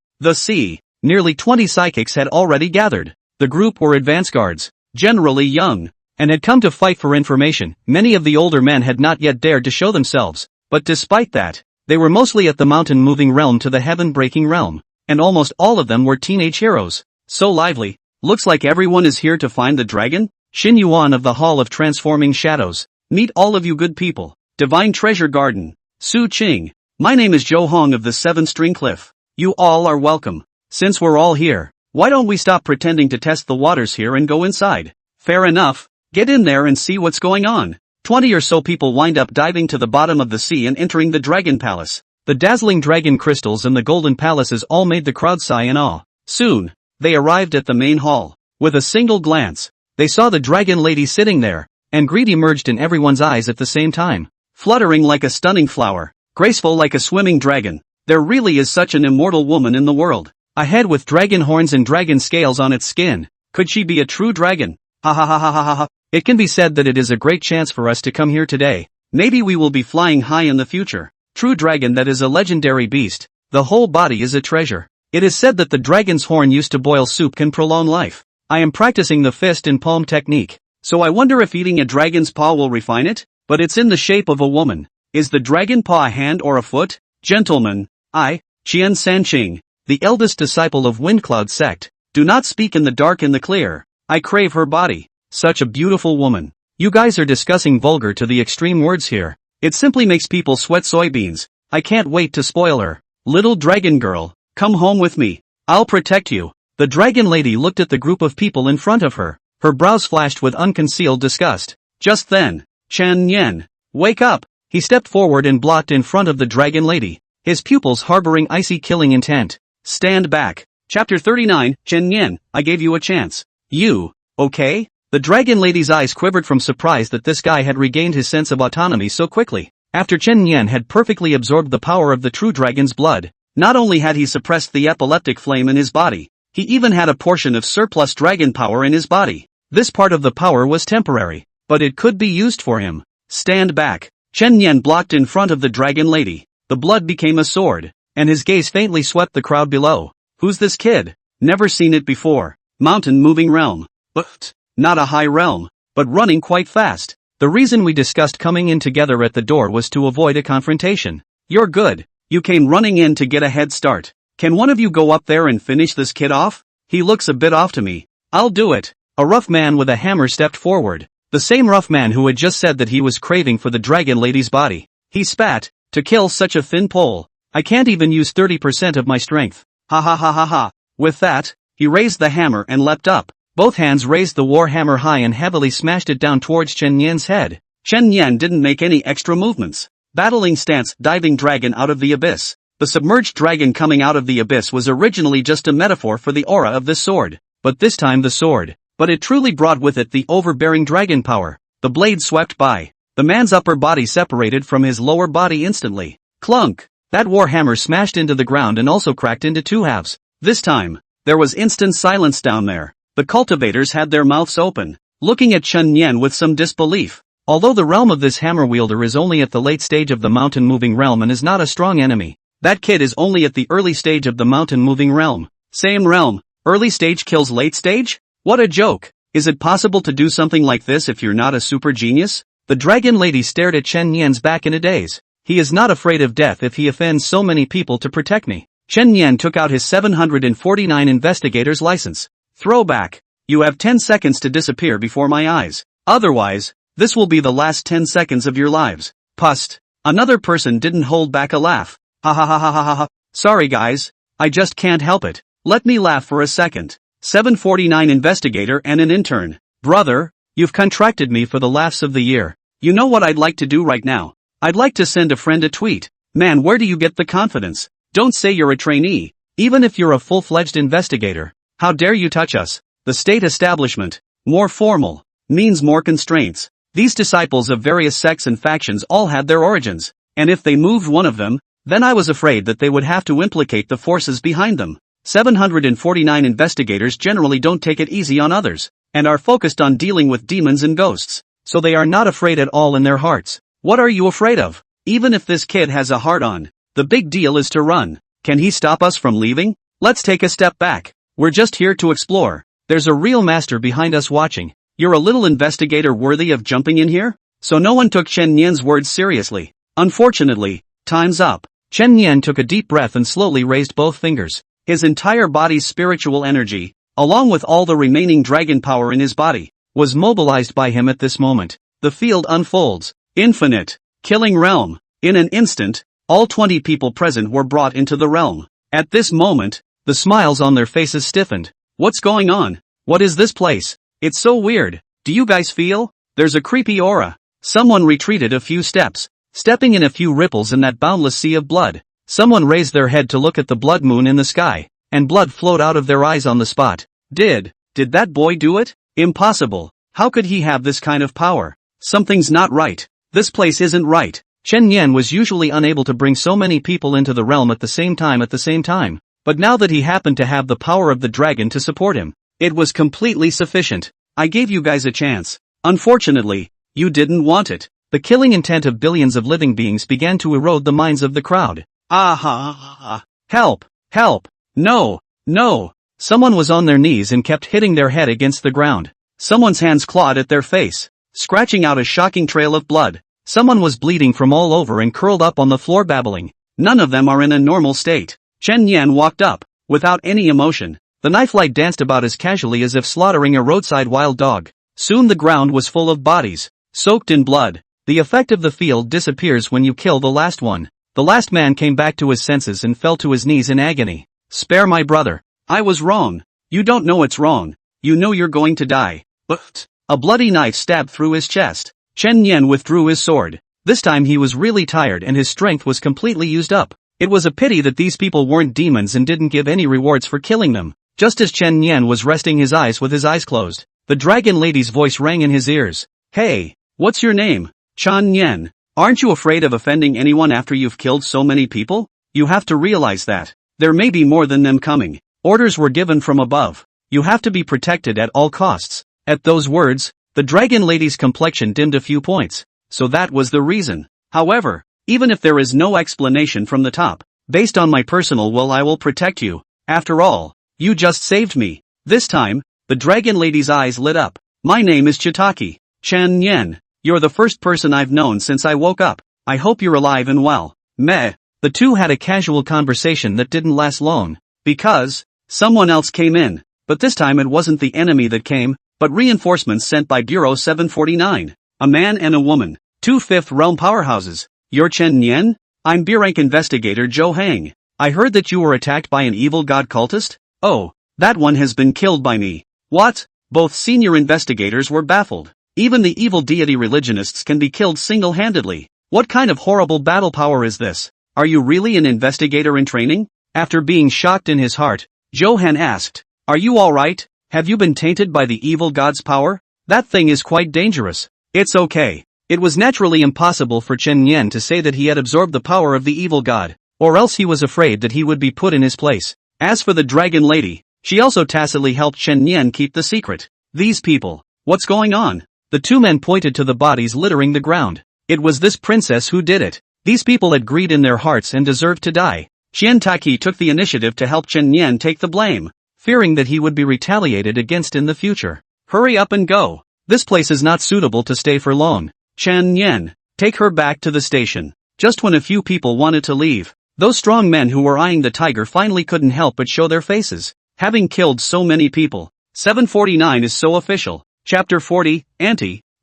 nearly 20 psychics had already gathered. The group were advance guards, generally young, and had come to fight for information. Many of the older men had not yet dared to show themselves. But despite that, they were mostly at the mountain-moving realm to the heaven-breaking realm, and almost all of them were teenage heroes. So lively, looks like everyone is here to find the dragon? Xin Yuan of the Hall of Transforming Shadows. Meet all of you good people. Divine Treasure Garden. Su Qing. My name is Zhou Hong of the Seven String Cliff. You all are welcome. Since we're all here, why don't we stop pretending to test the waters here and go inside? Fair enough. Get in there and see what's going on. 20 or so people wind up diving to the bottom of the sea and entering the Dragon Palace. The dazzling dragon crystals and the golden palaces all made the crowd sigh in awe. Soon, they arrived at the main hall. With a single glance, they saw the dragon lady sitting there, and greed emerged in everyone's eyes at the same time. Fluttering like a stunning flower, graceful like a swimming dragon, there really is such an immortal woman in the world. A head with dragon horns and dragon scales on its skin. Could she be a true dragon? Ha ha ha ha ha ha. It can be said that it is a great chance for us to come here today. Maybe we will be flying high in the future. True dragon, that is a legendary beast. The whole body is a treasure. It is said that the dragon's horn used to boil soup can prolong life. I am practicing the fist and palm technique, so I wonder if eating a dragon's paw will refine it? But it's in the shape of a woman. Is the dragon paw a hand or a foot? Gentlemen, I, Qian Sanqing, the eldest disciple of Windcloud sect, do not speak in the dark in the clear. I crave her body. Such a beautiful woman. You guys are discussing vulgar to the extreme words here. It simply makes people sweat soybeans. I can't wait to spoil her. Little dragon girl, come home with me. I'll protect you. The dragon lady looked at the group of people in front of her. Her brows flashed with unconcealed disgust. Just then, Chen Yan, wake up. He stepped forward and blocked in front of the dragon lady, his pupils harboring icy killing intent. Stand back. Chapter 39, Chen Yan, I gave you a chance. You, okay? The dragon lady's eyes quivered from surprise that this guy had regained his sense of autonomy so quickly. After Chen Yan had perfectly absorbed the power of the true dragon's blood, not only had he suppressed the epileptic flame in his body, he even had a portion of surplus dragon power in his body. This part of the power was temporary, but it could be used for him. Stand back. Chen Yan blocked in front of the dragon lady. The blood became a sword, and his gaze faintly swept the crowd below. Who's this kid? Never seen it before. Mountain moving realm. But not a high realm, but running quite fast. The reason we discussed coming in together at the door was to avoid a confrontation. You're good. You came running in to get a head start. Can one of you go up there and finish this kid off? He looks a bit off to me. I'll do it. A rough man with a hammer stepped forward. The same rough man who had just said that he was craving for the dragon lady's body. He spat. To kill such a thin pole, I can't even use 30% of my strength. Ha ha ha ha ha. With that, he raised the hammer and leapt up. Both hands raised the war hammer high and heavily smashed it down towards Chen Yan's head. Chen Yan didn't make any extra movements. Battling stance, diving dragon out of the abyss. The submerged dragon coming out of the abyss was originally just a metaphor for the aura of this sword. But this time the sword. But it truly brought with it the overbearing dragon power. The blade swept by. The man's upper body separated from his lower body instantly. Clunk! That war hammer smashed into the ground and also cracked into two halves. This time, there was instant silence down there. The cultivators had their mouths open, looking at Chen Yan with some disbelief. Although the realm of this hammer wielder is only at the late stage of the mountain moving realm and is not a strong enemy, that kid is only at the early stage of the mountain moving realm. Same realm, early stage kills late stage? What a joke! Is it possible to do something like this if you're not a super genius? The dragon lady stared at Chen Yan's back in a daze. He is not afraid of death if he offends so many people to protect me. Chen Yan took out his 749 investigator's license. Throwback. You have 10 seconds to disappear before my eyes. Otherwise, this will be the last 10 seconds of your lives. Pust. Another person didn't hold back a laugh. Ha ha ha ha ha ha. Sorry guys. I just can't help it. Let me laugh for a second. 749 investigator and an intern. Brother, you've contracted me for the laughs of the year. You know what I'd like to do right now? I'd like to send a friend a tweet. Man, where do you get the confidence? Don't say you're a trainee. Even if you're a full-fledged investigator. How dare you touch us? The state establishment, more formal, means more constraints. These disciples of various sects and factions all had their origins, and if they moved one of them, then I was afraid that they would have to implicate the forces behind them. 749 investigators generally don't take it easy on others, and are focused on dealing with demons and ghosts, so they are not afraid at all in their hearts. What are you afraid of? Even if this kid has a heart on, the big deal is to run. Can he stop us from leaving? Let's take a step back. We're just here to explore. There's a real master behind us watching. You're a little investigator worthy of jumping in here? So no one took Chen Yan's words seriously. Unfortunately, time's up. Chen Yan took a deep breath and slowly raised both fingers. His entire body's spiritual energy, along with all the remaining dragon power in his body, was mobilized by him at this moment. The field unfolds. Infinite. Killing realm. In an instant, all 20 people present were brought into the realm. At this moment, the smiles on their faces stiffened. What's going on? What is this place? It's so weird. Do you guys feel? There's a creepy aura. Someone retreated a few steps, stepping in a few ripples in that boundless sea of blood. Someone raised their head to look at the blood moon in the sky, and blood flowed out of their eyes on the spot. Did that boy do it? Impossible. How could he have this kind of power? Something's not right. This place isn't right. Chen Yan was usually unable to bring so many people into the realm at the same time, but now that he happened to have the power of the dragon to support him, it was completely sufficient. I gave you guys a chance. Unfortunately, you didn't want it. The killing intent of billions of living beings began to erode the minds of the crowd. Ah! Help! Help! No! No! Someone was on their knees and kept hitting their head against the ground. Someone's hands clawed at their face, scratching out a shocking trail of blood. Someone was bleeding from all over and curled up on the floor babbling. None of them are in a normal state. Chen Yan walked up, without any emotion. The knife light danced about as casually as if slaughtering a roadside wild dog. Soon the ground was full of bodies, soaked in blood. The effect of the field disappears when you kill the last one. The last man came back to his senses and fell to his knees in agony. Spare my brother. I was wrong. You don't know it's wrong. You know you're going to die. But a bloody knife stabbed through his chest. Chen Yan withdrew his sword. This time he was really tired and his strength was completely used up. It was a pity that these people weren't demons and didn't give any rewards for killing them. Just as Chen Yan was resting his eyes with his eyes closed, the dragon lady's voice rang in his ears. Hey, what's your name? Chen Yan. Aren't you afraid of offending anyone after you've killed so many people? You have to realize that. There may be more than them coming. Orders were given from above. You have to be protected at all costs. At those words, the dragon lady's complexion dimmed a few points. So that was the reason. However, even if there is no explanation from the top, based on my personal will, I will protect you. After all, you just saved me. This time, the dragon lady's eyes lit up. My name is Chitaki. Chen Yan. You're the first person I've known since I woke up. I hope you're alive and well. Meh. The two had a casual conversation that didn't last long, because someone else came in. But this time it wasn't the enemy that came, but reinforcements sent by Bureau 749. A man and a woman. 2 5th realm powerhouses. You're Chen Yan? I'm B-rank investigator Zhou Hang. I heard that you were attacked by an evil god cultist? Oh, that one has been killed by me. What? Both senior investigators were baffled. Even the evil deity religionists can be killed single-handedly. What kind of horrible battle power is this? Are you really an investigator in training? After being shocked in his heart, Zhou Han asked, are you alright? Have you been tainted by the evil god's power? That thing is quite dangerous. It's okay. It was naturally impossible for Chen Yan to say that he had absorbed the power of the evil god, or else he was afraid that he would be put in his place. As for the dragon lady, she also tacitly helped Chen Yan keep the secret. These people. What's going on? The two men pointed to the bodies littering the ground. It was this princess who did it. These people had greed in their hearts and deserved to die. Xian Taki took the initiative to help Chen Yan take the blame, fearing that he would be retaliated against in the future. Hurry up and go. This place is not suitable to stay for long. Chen Yan, take her back to the station. Just when a few people wanted to leave, those strong men who were eyeing the tiger finally couldn't help but show their faces. Having killed so many people. 749 is so official. Chapter 40,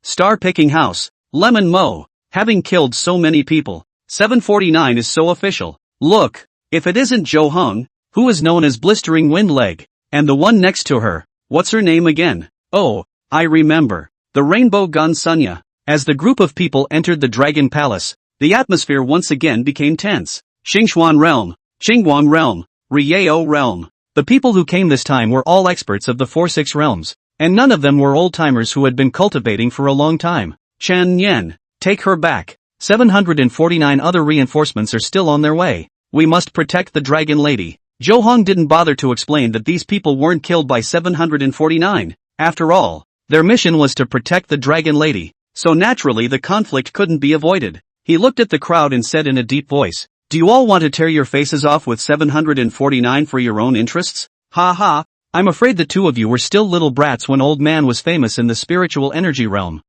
Star Picking House. Lemon Mo. Having killed so many people. 749 is so official. Look, if it isn't Zhou Heng, who is known as Blistering Wind Leg, and the one next to her, what's her name again? Oh, I remember. The Rainbow Gun Sunya. As the group of people entered the Dragon Palace, the atmosphere once again became tense. Xingxuan Realm, Qingguang Realm, Rieo Realm. The people who came this time were all experts of the 4-6 realms, and none of them were old-timers who had been cultivating for a long time. Chen Yan, take her back. 749 other reinforcements are still on their way. We must protect the dragon lady. Zhou Hong didn't bother to explain that these people weren't killed by 749. After all, their mission was to protect the dragon lady. So naturally the conflict couldn't be avoided. He looked at the crowd and said in a deep voice, do you all want to tear your faces off with 749 for your own interests? Ha ha, I'm afraid the two of you were still little brats when old man was famous in the spiritual energy realm.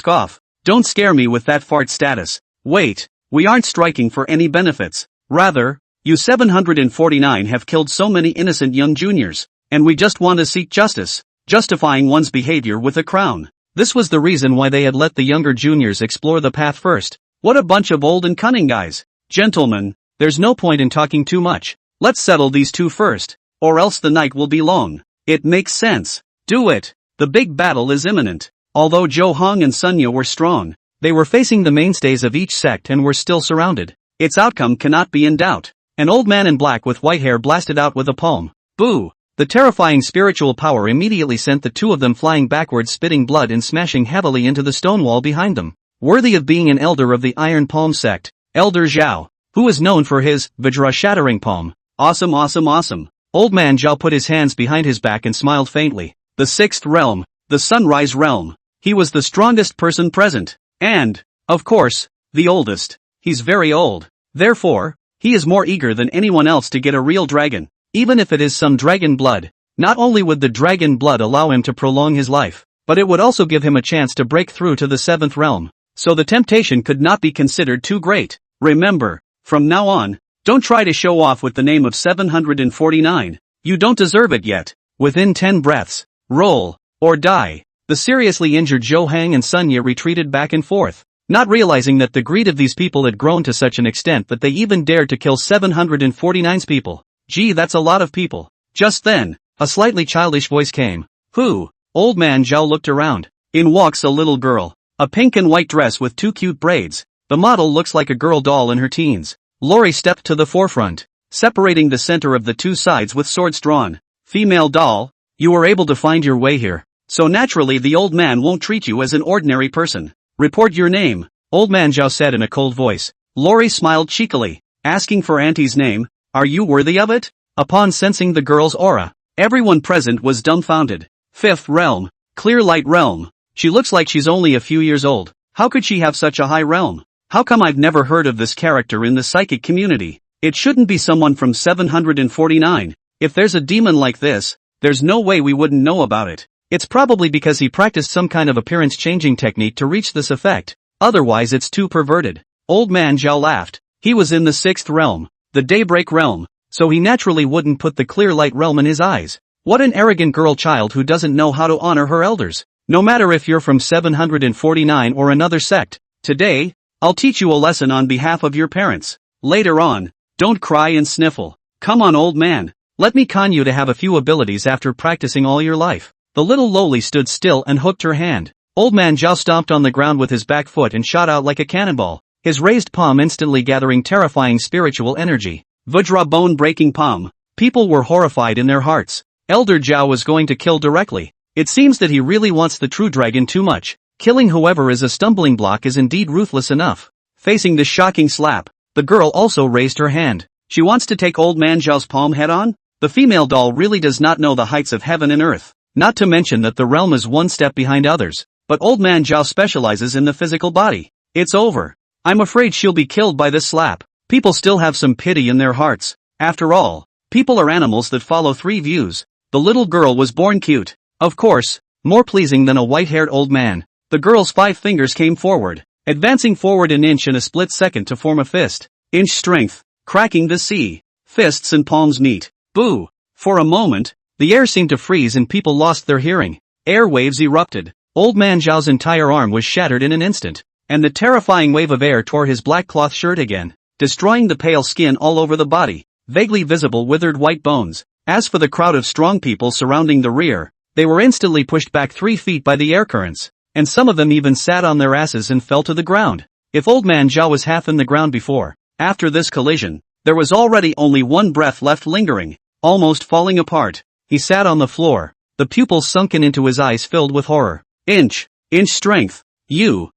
Off. Don't scare me with that fart status. Wait, we aren't striking for any benefits. Rather, you 749 have killed so many innocent young juniors, and we just want to seek justice, justifying one's behavior with a crown. This was the reason why they had let the younger juniors explore the path first. What a bunch of old and cunning guys. Gentlemen, there's no point in talking too much. Let's settle these two first, or else the night will be long. It makes sense. Do it. The big battle is imminent. Although Jo Hong and Sunya were strong, they were facing the mainstays of each sect and were still surrounded. Its outcome cannot be in doubt. An old man in black with white hair blasted out with a palm. Boo! The terrifying spiritual power immediately sent the two of them flying backwards, spitting blood and smashing heavily into the stone wall behind them. Worthy of being an elder of the Iron Palm sect, Elder Zhao, who is known for his Vajra-shattering palm. Awesome, awesome, awesome. Old man Zhao put his hands behind his back and smiled faintly. The sixth realm, the Sunrise realm. He was the strongest person present. And, of course, the oldest. He's very old. Therefore, he is more eager than anyone else to get a real dragon, even if it is some dragon blood. Not only would the dragon blood allow him to prolong his life, but it would also give him a chance to break through to the seventh realm. So the temptation could not be considered too great. Remember, from now on, don't try to show off with the name of 749. You don't deserve it yet. Within 10 breaths, roll, or die. The seriously injured Zhou Hang and Sunya retreated back and forth, not realizing that the greed of these people had grown to such an extent that they even dared to kill 749's people. Gee, that's a lot of people. Just then, a slightly childish voice came. Who? Old man Zhao looked around. In walks a little girl. A pink and white dress with two cute braids. The model looks like a girl doll in her teens. Lori stepped to the forefront, separating the center of the two sides with swords drawn. Female doll, you were able to find your way here. So naturally the old man won't treat you as an ordinary person. Report your name, Old man Zhao said in a cold voice. Lori smiled cheekily, asking for Auntie's name. Are you worthy of it? Upon sensing the girl's aura, everyone present was dumbfounded. Fifth realm, Clear Light realm. She looks like she's only a few years old. How could she have such a high realm? How come I've never heard of this character in the psychic community? It shouldn't be someone from 749. If there's a demon like this, there's no way we wouldn't know about it. It's probably because he practiced some kind of appearance-changing technique to reach this effect. Otherwise it's too perverted. Old man Zhao laughed. He was in the sixth realm, the Daybreak realm, so he naturally wouldn't put the Clear Light realm in his eyes. What an arrogant girl child who doesn't know how to honor her elders. No matter if you're from 749 or another sect, today, I'll teach you a lesson on behalf of your parents. Later on, don't cry and sniffle. Come on, old man. Let me con you to have a few abilities after practicing all your life. The little lowly stood still and hooked her hand. Old man Zhao stomped on the ground with his back foot and shot out like a cannonball, his raised palm instantly gathering terrifying spiritual energy. Vajra bone-breaking palm. People were horrified in their hearts. Elder Zhao was going to kill directly. It seems that he really wants the true dragon too much. Killing whoever is a stumbling block is indeed ruthless enough. Facing this shocking slap, the girl also raised her hand. She wants to take old man Zhao's palm head on? The female doll really does not know the heights of heaven and earth. Not to mention that the realm is one step behind others. But old man Zhao specializes in the physical body. It's over. I'm afraid she'll be killed by this slap. People still have some pity in their hearts. After all, people are animals that follow three views. The little girl was born cute. Of course, more pleasing than a white-haired old man. The girl's 5 fingers came forward, advancing forward an inch in a split second to form a fist. Inch strength, cracking the sea. Fists and palms meet. Boo! For a moment, the air seemed to freeze and people lost their hearing. Air waves erupted. Old man Zhao's entire arm was shattered in an instant, and the terrifying wave of air tore his black cloth shirt again, destroying the pale skin all over the body, vaguely visible withered white bones. As for the crowd of strong people surrounding the rear, they were instantly pushed back 3 feet by the air currents, and some of them even sat on their asses and fell to the ground. If old man Zhao was half in the ground before, after this collision, there was already only one breath left lingering, almost falling apart. He sat on the floor, the pupils sunken into his eyes filled with horror. Inch strength. You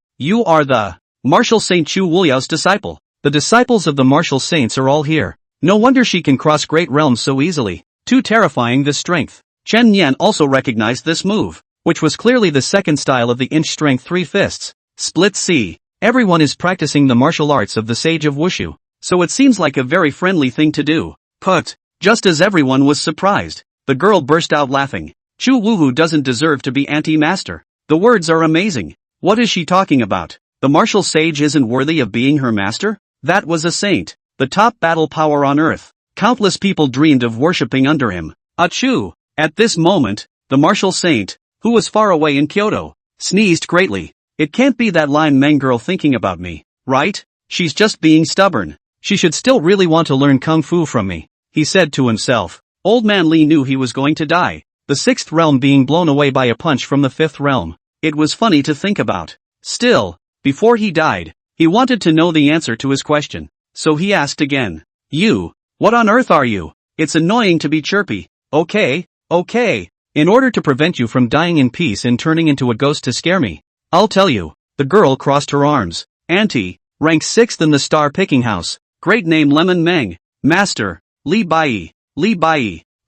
are the Martial Saint Chu Wuliao's disciple. The disciples of the Martial Saints are all here. No wonder she can cross great realms so easily. Too terrifying this strength. Chen Yan also recognized this move, which was clearly the second style of the inch strength 3 fists. Split C. Everyone is practicing the martial arts of the Sage of Wushu, so it seems like a very friendly thing to do. But, just as everyone was surprised, the girl burst out laughing. Chu Wuhu doesn't deserve to be anti-master. The words are amazing. What is she talking about? The martial sage isn't worthy of being her master? That was a saint, the top battle power on earth. Countless people dreamed of worshipping under him. Achoo! At this moment, the martial saint, who was far away in Kyoto, sneezed greatly. It can't be that Lime Meng girl thinking about me, right? She's just being stubborn. She should still really want to learn kung fu from me, he said to himself. Old man Li knew he was going to die, the sixth realm being blown away by a punch from the fifth realm. It was funny to think about. Still, before he died, he wanted to know the answer to his question. So he asked again. You, what on earth are you? It's annoying to be chirpy. Okay. In order to prevent you from dying in peace and turning into a ghost to scare me, I'll tell you. The girl crossed her arms. Auntie, rank 6th in the star picking house. Great name Lemon Meng. Master, Li Bai.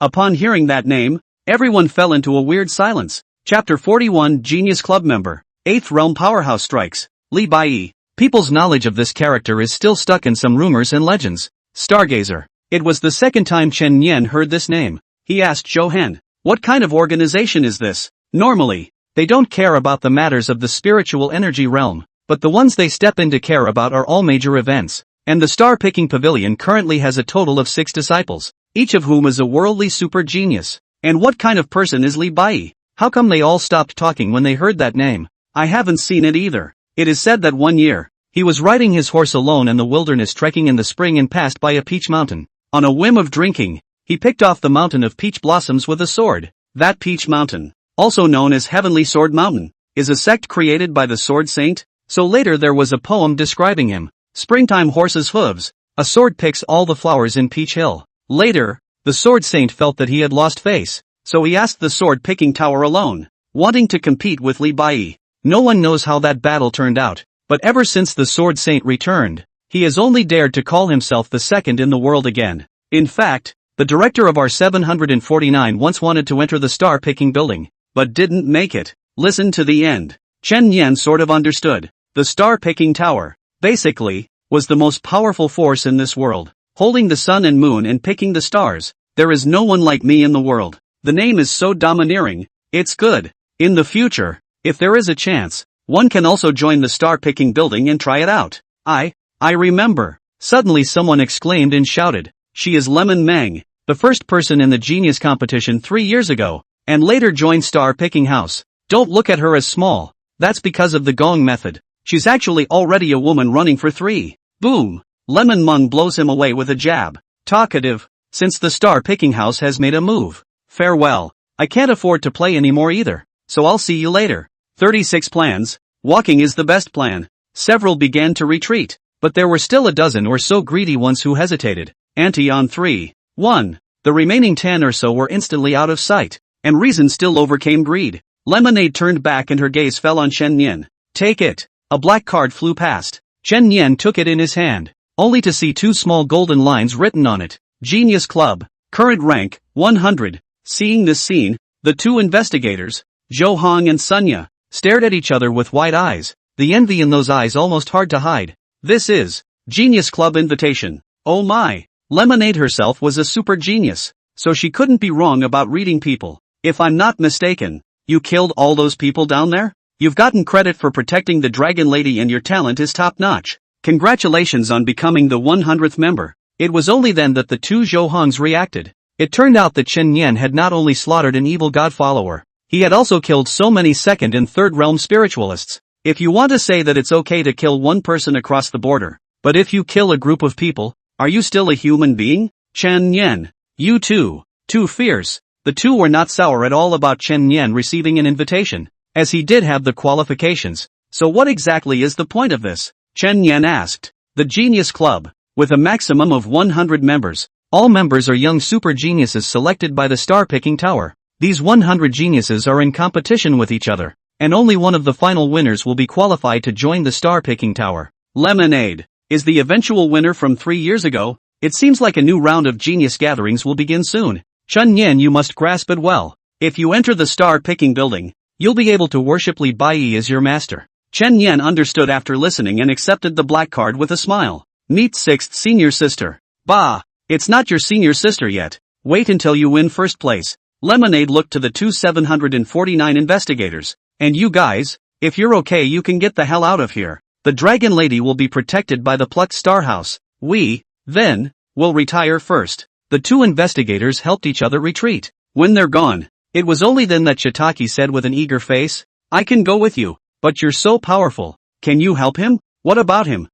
Upon hearing that name, everyone fell into a weird silence. Chapter 41 Genius Club Member. 8th Realm Powerhouse Strikes. Li Bai. People's knowledge of this character is still stuck in some rumors and legends. Stargazer. It was the second time Chen Yan heard this name. He asked Zhou Hen, what kind of organization is this? Normally, they don't care about the matters of the spiritual energy realm, but the ones they step in to care about are all major events. And the star-picking pavilion currently has a total of 6 disciples, each of whom is a worldly super genius. And what kind of person is Li Bai? How come they all stopped talking when they heard that name? I haven't seen it either. It is said that one year, he was riding his horse alone in the wilderness trekking in the spring and passed by a peach mountain. On a whim of drinking, he picked off the mountain of peach blossoms with a sword. That peach mountain, also known as Heavenly Sword Mountain, is a sect created by the sword saint. So later there was a poem describing him. Springtime horse's hooves, a sword picks all the flowers in Peach Hill. Later, the sword saint felt that he had lost face, so he asked the sword picking tower alone, wanting to compete with Li Bai. No one knows how that battle turned out, but ever since the sword saint returned, he has only dared to call himself the second in the world again. In fact, the director of our 749 once wanted to enter the star-picking building, but didn't make it. Listen to the end. Chen Yan sort of understood. The star-picking tower, basically, was the most powerful force in this world, holding the sun and moon and picking the stars. There is no one like me in the world. The name is so domineering, it's good. In the future, if there is a chance, one can also join the star-picking building and try it out. I remember. Suddenly someone exclaimed and shouted, she is Lemon Meng, the first person in the genius competition 3 years ago, and later joined Star Picking House. Don't look at her as small, that's because of the Gong method. She's actually already a woman running for 3. Boom! Lemon Meng blows him away with a jab. Talkative, since the Star Picking House has made a move. Farewell, I can't afford to play anymore either, so I'll see you later. 36 plans, walking is the best plan. Several began to retreat, but there were still a dozen or so greedy ones who hesitated. Ante on 3. 1. The remaining 10 or so were instantly out of sight, and reason still overcame greed. Lemonade turned back and her gaze fell on Chen Yan. Take it. A black card flew past. Chen Yan took it in his hand, only to see 2 small golden lines written on it. Genius Club. Current rank, 100. Seeing this scene, the 2 investigators, Zhou Hong and Sunya, stared at each other with wide eyes, the envy in those eyes almost hard to hide. This is Genius Club invitation. Oh my. Lemonade herself was a super genius, so she couldn't be wrong about reading people. If I'm not mistaken, you killed all those people down there? You've gotten credit for protecting the Dragon Lady and your talent is top-notch. Congratulations on becoming the 100th member. It was only then that the 2 Zhou Hongs reacted. It turned out that Chen Yan had not only slaughtered an evil god follower, he had also killed so many 2nd and 3rd realm spiritualists. If you want to say that it's okay to kill one person across the border, but if you kill a group of people, are you still a human being? Chen Yan. You too. Too fierce. The 2 were not sour at all about Chen Yan receiving an invitation, as he did have the qualifications. So what exactly is the point of this? Chen Yan asked. The Genius Club, with a maximum of 100 members. All members are young super geniuses selected by the star-picking tower. These 100 geniuses are in competition with each other, and only one of the final winners will be qualified to join the star-picking tower. Lemonade is the eventual winner from 3 years ago. It seems like a new round of genius gatherings will begin soon. Chen Yan, you must grasp it well. If you enter the star-picking building, you'll be able to worship Li Bai as your master. Chen Yan understood after listening and accepted the black card with a smile. Meet 6th senior sister. Bah, it's not your senior sister yet. Wait until you win first place. Lemonade looked to the 2 749 investigators. And you guys, If you're okay, you can get the hell out of here. The dragon lady will be protected by the plucked star house. We, then, will retire first. The two investigators helped each other retreat. When they're gone, it was only then that Shiitake said with an eager face, I can go with you, but you're so powerful. Can you help him? What about him?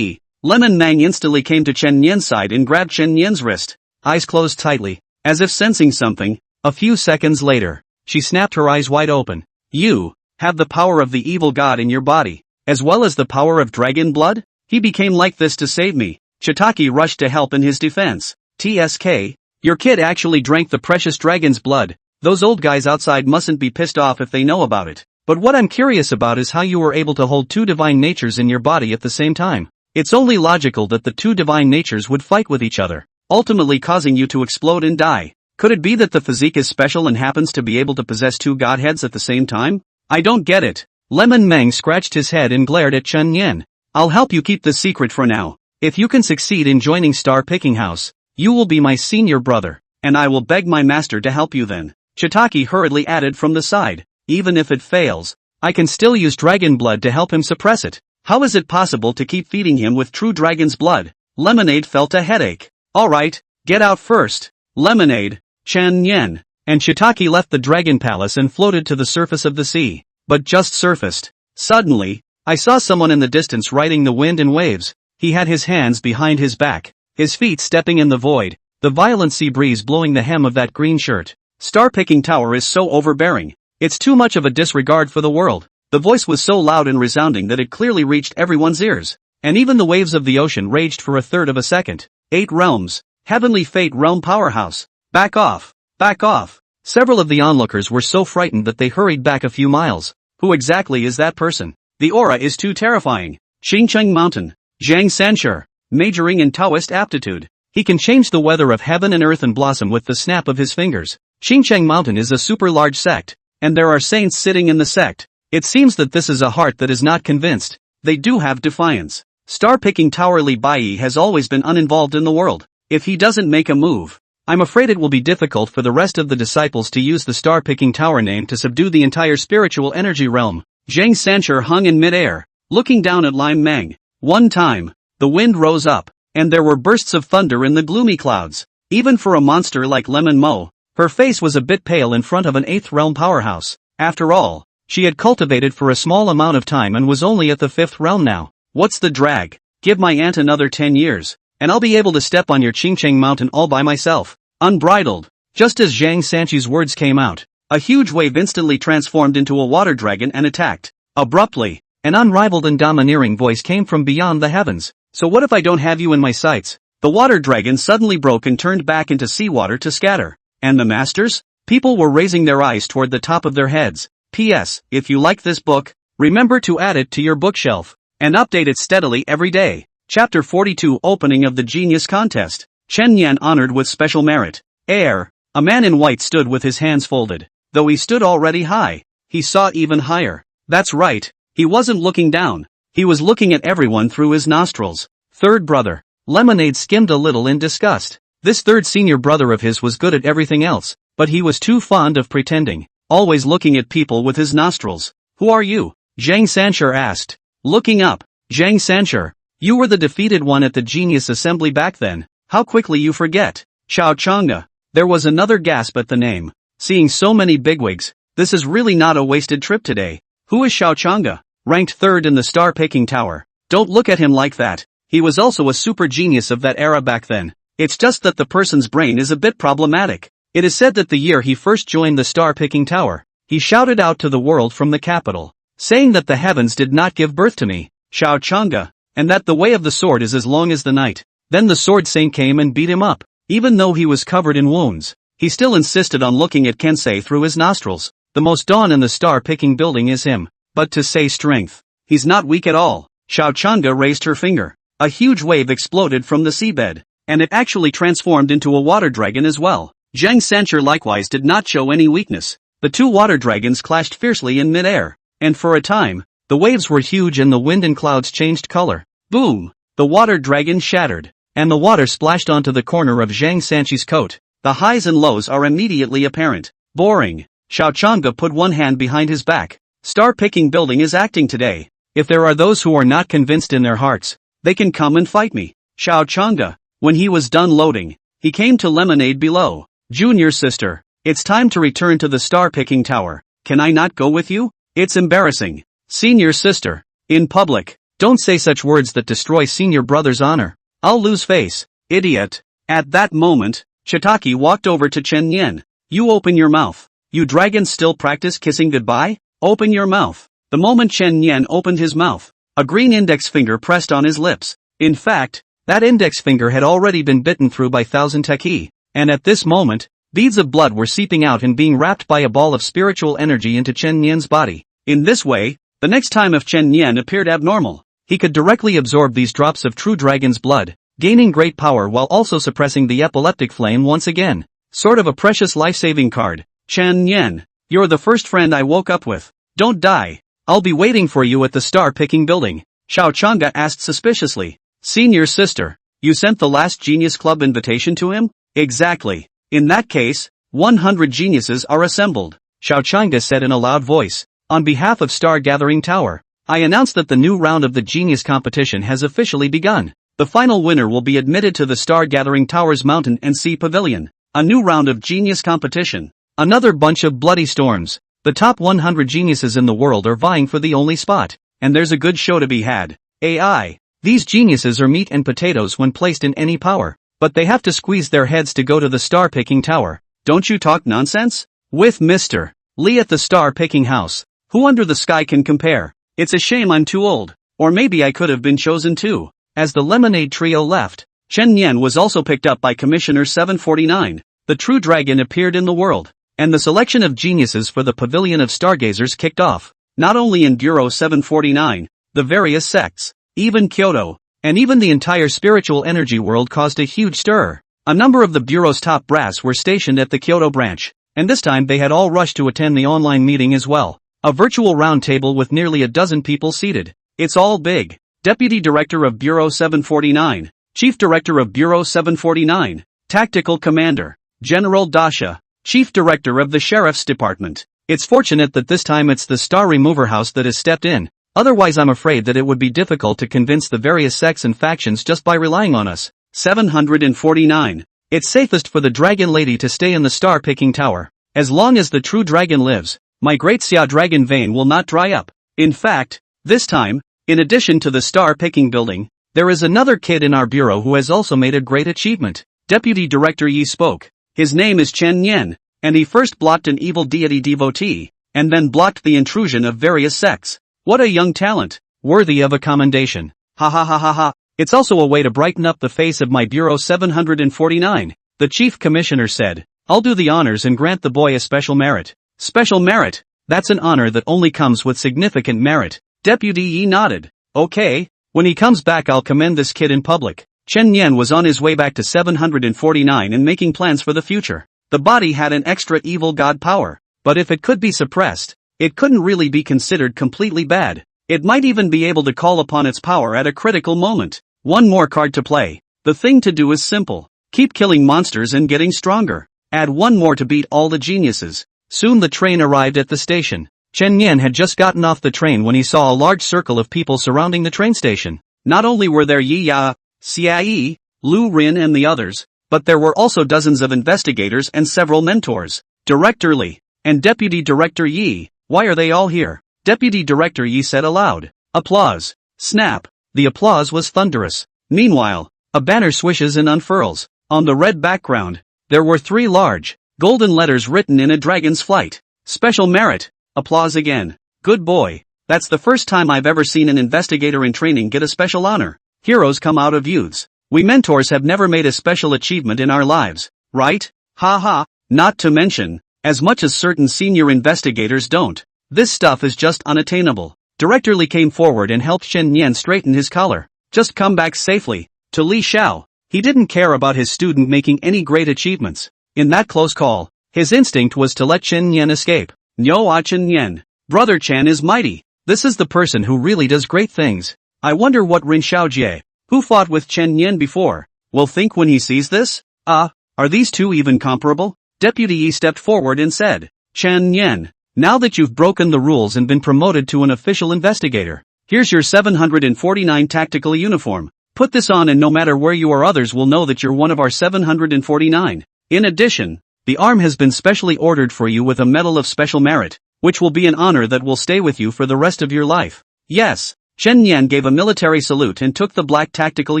Lemon Mang instantly came to Chen Nian's side and grabbed Chen Nian's wrist. Eyes closed tightly, as if sensing something. A few seconds later, she snapped her eyes wide open. You have the power of the evil god in your body, as well as the power of dragon blood? He became like this to save me. Shiitake rushed to help in his defense. TSK, your kid actually drank the precious dragon's blood. Those old guys outside mustn't be pissed off if they know about it. But what I'm curious about is how you were able to hold two divine natures in your body at the same time. It's only logical that the two divine natures would fight with each other, ultimately causing you to explode and die. Could it be that the physique is special and happens to be able to possess two godheads at the same time? I don't get it. Lemon Mang scratched his head and glared at Chen Nian. I'll help you keep the secret for now. If you can succeed in joining Star Picking House, you will be my senior brother, and I will beg my master to help you then. Shiitake hurriedly added from the side. Even if it fails, I can still use dragon blood to help him suppress it. How is it possible to keep feeding him with true dragon's blood? Lemonade felt a headache. Alright, get out first. Lemonade, Chen Nian, and Shiitake left the dragon palace and floated to the surface of the sea. But just surfaced. Suddenly, I saw someone in the distance riding the wind and waves. He had his hands behind his back, his feet stepping in the void, the violent sea breeze blowing the hem of that green shirt. Star Picking Tower is so overbearing. It's too much of a disregard for the world. The voice was so loud and resounding that it clearly reached everyone's ears. And even the waves of the ocean raged for a third of a second. 8 realms. Heavenly Fate Realm Powerhouse. Back off. Back off. Several of the onlookers were so frightened that they hurried back a few miles. Who exactly is that person? The aura is too terrifying. Xingcheng Mountain. Zhang Sanshur. Majoring in Taoist aptitude. He can change the weather of heaven and earth and blossom with the snap of his fingers. Xingcheng Mountain is a super large sect. And there are saints sitting in the sect. It seems that this is a heart that is not convinced. They do have defiance. Star Picking Tower Li Bai has always been uninvolved in the world. If he doesn't make a move, I'm afraid it will be difficult for the rest of the disciples to use the Star Picking Tower name to subdue the entire spiritual energy realm. Zhang Sanshur hung in midair, looking down at Lime Meng. One time, the wind rose up, and there were bursts of thunder in the gloomy clouds. Even for a monster like Lemon Mo, her face was a bit pale in front of an 8th realm powerhouse. After all, she had cultivated for a small amount of time and was only at the 5th realm now. What's the drag? Give my aunt another 10 years, and I'll be able to step on your Qingcheng Mountain all by myself. Unbridled. Just as Zhang Sanchi's words came out, a huge wave instantly transformed into a water dragon and attacked. Abruptly, an unrivaled and domineering voice came from beyond the heavens. So what if I don't have you in my sights? The water dragon suddenly broke and turned back into seawater to scatter. And the masters? People were raising their eyes toward the top of their heads. P.S. If you like this book, remember to add it to your bookshelf, and update it steadily every day. Chapter 42 Opening of the Genius Contest. Chen Nian honored with special merit. A man in white stood with his hands folded. Though he stood already high, he saw even higher. That's right, he wasn't looking down. He was looking at everyone through his nostrils. Third brother. Lemonade skimmed a little in disgust. This third senior brother of his was good at everything else, but he was too fond of pretending, always looking at people with his nostrils. Who are you? Zhang Sanshur asked. Looking up. Zhang Sanshur, you were the defeated one at the Genius Assembly back then. How quickly you forget. Xiao Chang'e. There was another gasp at the name. Seeing so many bigwigs, this is really not a wasted trip today. Who is Xiao Chang'e? Ranked 3rd in the Star Picking Tower. Don't look at him like that. He was also a super genius of that era back then. It's just that the person's brain is a bit problematic. It is said that the year he first joined the Star Picking Tower, he shouted out to the world from the capital, saying that the heavens did not give birth to me, Xiao Chang'e, and that the way of the sword is as long as the night. Then the sword saint came and beat him up. Even though he was covered in wounds, he still insisted on looking at Kensei through his nostrils. The most dawn in the Star Picking building is him. But to say strength, he's not weak at all. Xiao Chang'e raised her finger. A huge wave exploded from the seabed, and it actually transformed into a water dragon as well. Zhang Sanshur likewise did not show any weakness. The two water dragons clashed fiercely in midair, and for a time, the waves were huge and the wind and clouds changed color. Boom! The water dragon shattered, and the water splashed onto the corner of Zhang Sanchi's coat. The highs and lows are immediately apparent. Boring. Xiao Chang'e put one hand behind his back. Star-picking building is acting today. If there are those who are not convinced in their hearts, they can come and fight me. Xiao Changde. When he was done loading, he came to Lemonade below. Junior sister, it's time to return to the star-picking tower. Can I not go with you? It's embarrassing. Senior sister. In public. Don't say such words that destroy senior brother's honor. I'll lose face. Idiot. At that moment, Chitaki walked over to Chen Yan. You open your mouth. You dragons still practice kissing goodbye? Open your mouth. The moment Chen Yan opened his mouth, a green index finger pressed on his lips. In fact, that index finger had already been bitten through by Thousand Teki, and at this moment, beads of blood were seeping out and being wrapped by a ball of spiritual energy into Chen Yan's body. In this way, the next time if Chen Yan appeared abnormal, he could directly absorb these drops of true dragon's blood, gaining great power while also suppressing the epileptic flame once again. Sort of a precious life-saving card. Chen Yan, you're the first friend I woke up with. Don't die. I'll be waiting for you at the star-picking building. Xiao Changde asked suspiciously. Senior sister, you sent the last Genius Club invitation to him? Exactly. In that case, 100 geniuses are assembled. Xiao Changde said in a loud voice. On behalf of Star Gathering Tower, I announce that the new round of the Genius competition has officially begun. The final winner will be admitted to the Star Gathering Tower's Mountain and Sea Pavilion. A new round of Genius competition. Another bunch of bloody storms. The top 100 geniuses in the world are vying for the only spot, and there's a good show to be had. AI. These geniuses are meat and potatoes when placed in any power, but they have to squeeze their heads to go to the star-picking tower. Don't you talk nonsense? With Mr. Lee at the star-picking house. Who under the sky can compare? It's a shame I'm too old. Or maybe I could have been chosen too. As the Lemonade trio left, Chen Yan was also picked up by Commissioner 749. The true dragon appeared in the world, and the selection of geniuses for the Pavilion of Stargazers kicked off. Not only in Bureau 749, the various sects, even Kyoto, and even the entire spiritual energy world caused a huge stir. A number of the Bureau's top brass were stationed at the Kyoto branch, and this time they had all rushed to attend the online meeting as well. A virtual round table with nearly a dozen people seated. It's all big. Deputy Director of Bureau 749, Chief Director of Bureau 749, Tactical Commander, General Dasha, Chief Director of the Sheriff's Department. It's fortunate that this time it's the Star Remover House that has stepped in. Otherwise I'm afraid that it would be difficult to convince the various sects and factions just by relying on us. 749. It's safest for the Dragon Lady to stay in the star-picking tower. As long as the true dragon lives, my great Xia Dragon vein will not dry up. In fact, this time, in addition to the star-picking building, there is another kid in our bureau who has also made a great achievement. Deputy Director Yi spoke. His name is Chen Yan, and he first blocked an evil deity devotee, and then blocked the intrusion of various sects. What a young talent, worthy of a commendation. Ha ha ha ha ha. It's also a way to brighten up the face of my Bureau 749, the Chief Commissioner said. I'll do the honors and grant the boy a special merit. Special merit? That's an honor that only comes with significant merit. Deputy Yi nodded. Okay, when he comes back I'll commend this kid in public. Chen Yan was on his way back to 749 and making plans for the future. The body had an extra evil god power, but if it could be suppressed, it couldn't really be considered completely bad. It might even be able to call upon its power at a critical moment. One more card to play. The thing to do is simple. Keep killing monsters and getting stronger. Add one more to beat all the geniuses. Soon the train arrived at the station. Chen Yan had just gotten off the train when he saw a large circle of people surrounding the train station. Not only were there Yi Ya, Xia Yi, Lu Rin and the others, but there were also dozens of investigators and several mentors. Director Li and Deputy Director Yi. Why are they all here? Deputy Director Yi said aloud. Applause. Snap. The applause was thunderous. Meanwhile, a banner swishes and unfurls. On the red background, there were 3 large, golden letters written in a dragon's flight. Special merit. Applause again. Good boy. That's the first time I've ever seen an investigator in training get a special honor. Heroes come out of youths. We mentors have never made a special achievement in our lives, right? Ha ha. Not to mention, as much as certain senior investigators don't. This stuff is just unattainable. Director Li came forward and helped Chen Yan straighten his collar. Just come back safely. To Li Xiao. He didn't care about his student making any great achievements. In that close call, his instinct was to let Chen Yan escape. Nyo Chen Yan. Brother Chan is mighty. This is the person who really does great things. I wonder what Rin Xiaojie, who fought with Chen Yan before, will think when he sees this? Are these two even comparable? Deputy Yi stepped forward and said, Chen Yan, Now that you've broken the rules and been promoted to an official investigator, here's your 749 tactical uniform. Put this on and no matter where you are, others will know that you're one of our 749. In addition, the arm has been specially ordered for you with a medal of special merit, which will be an honor that will stay with you for the rest of your life. Yes, Chen Yan gave a military salute and took the black tactical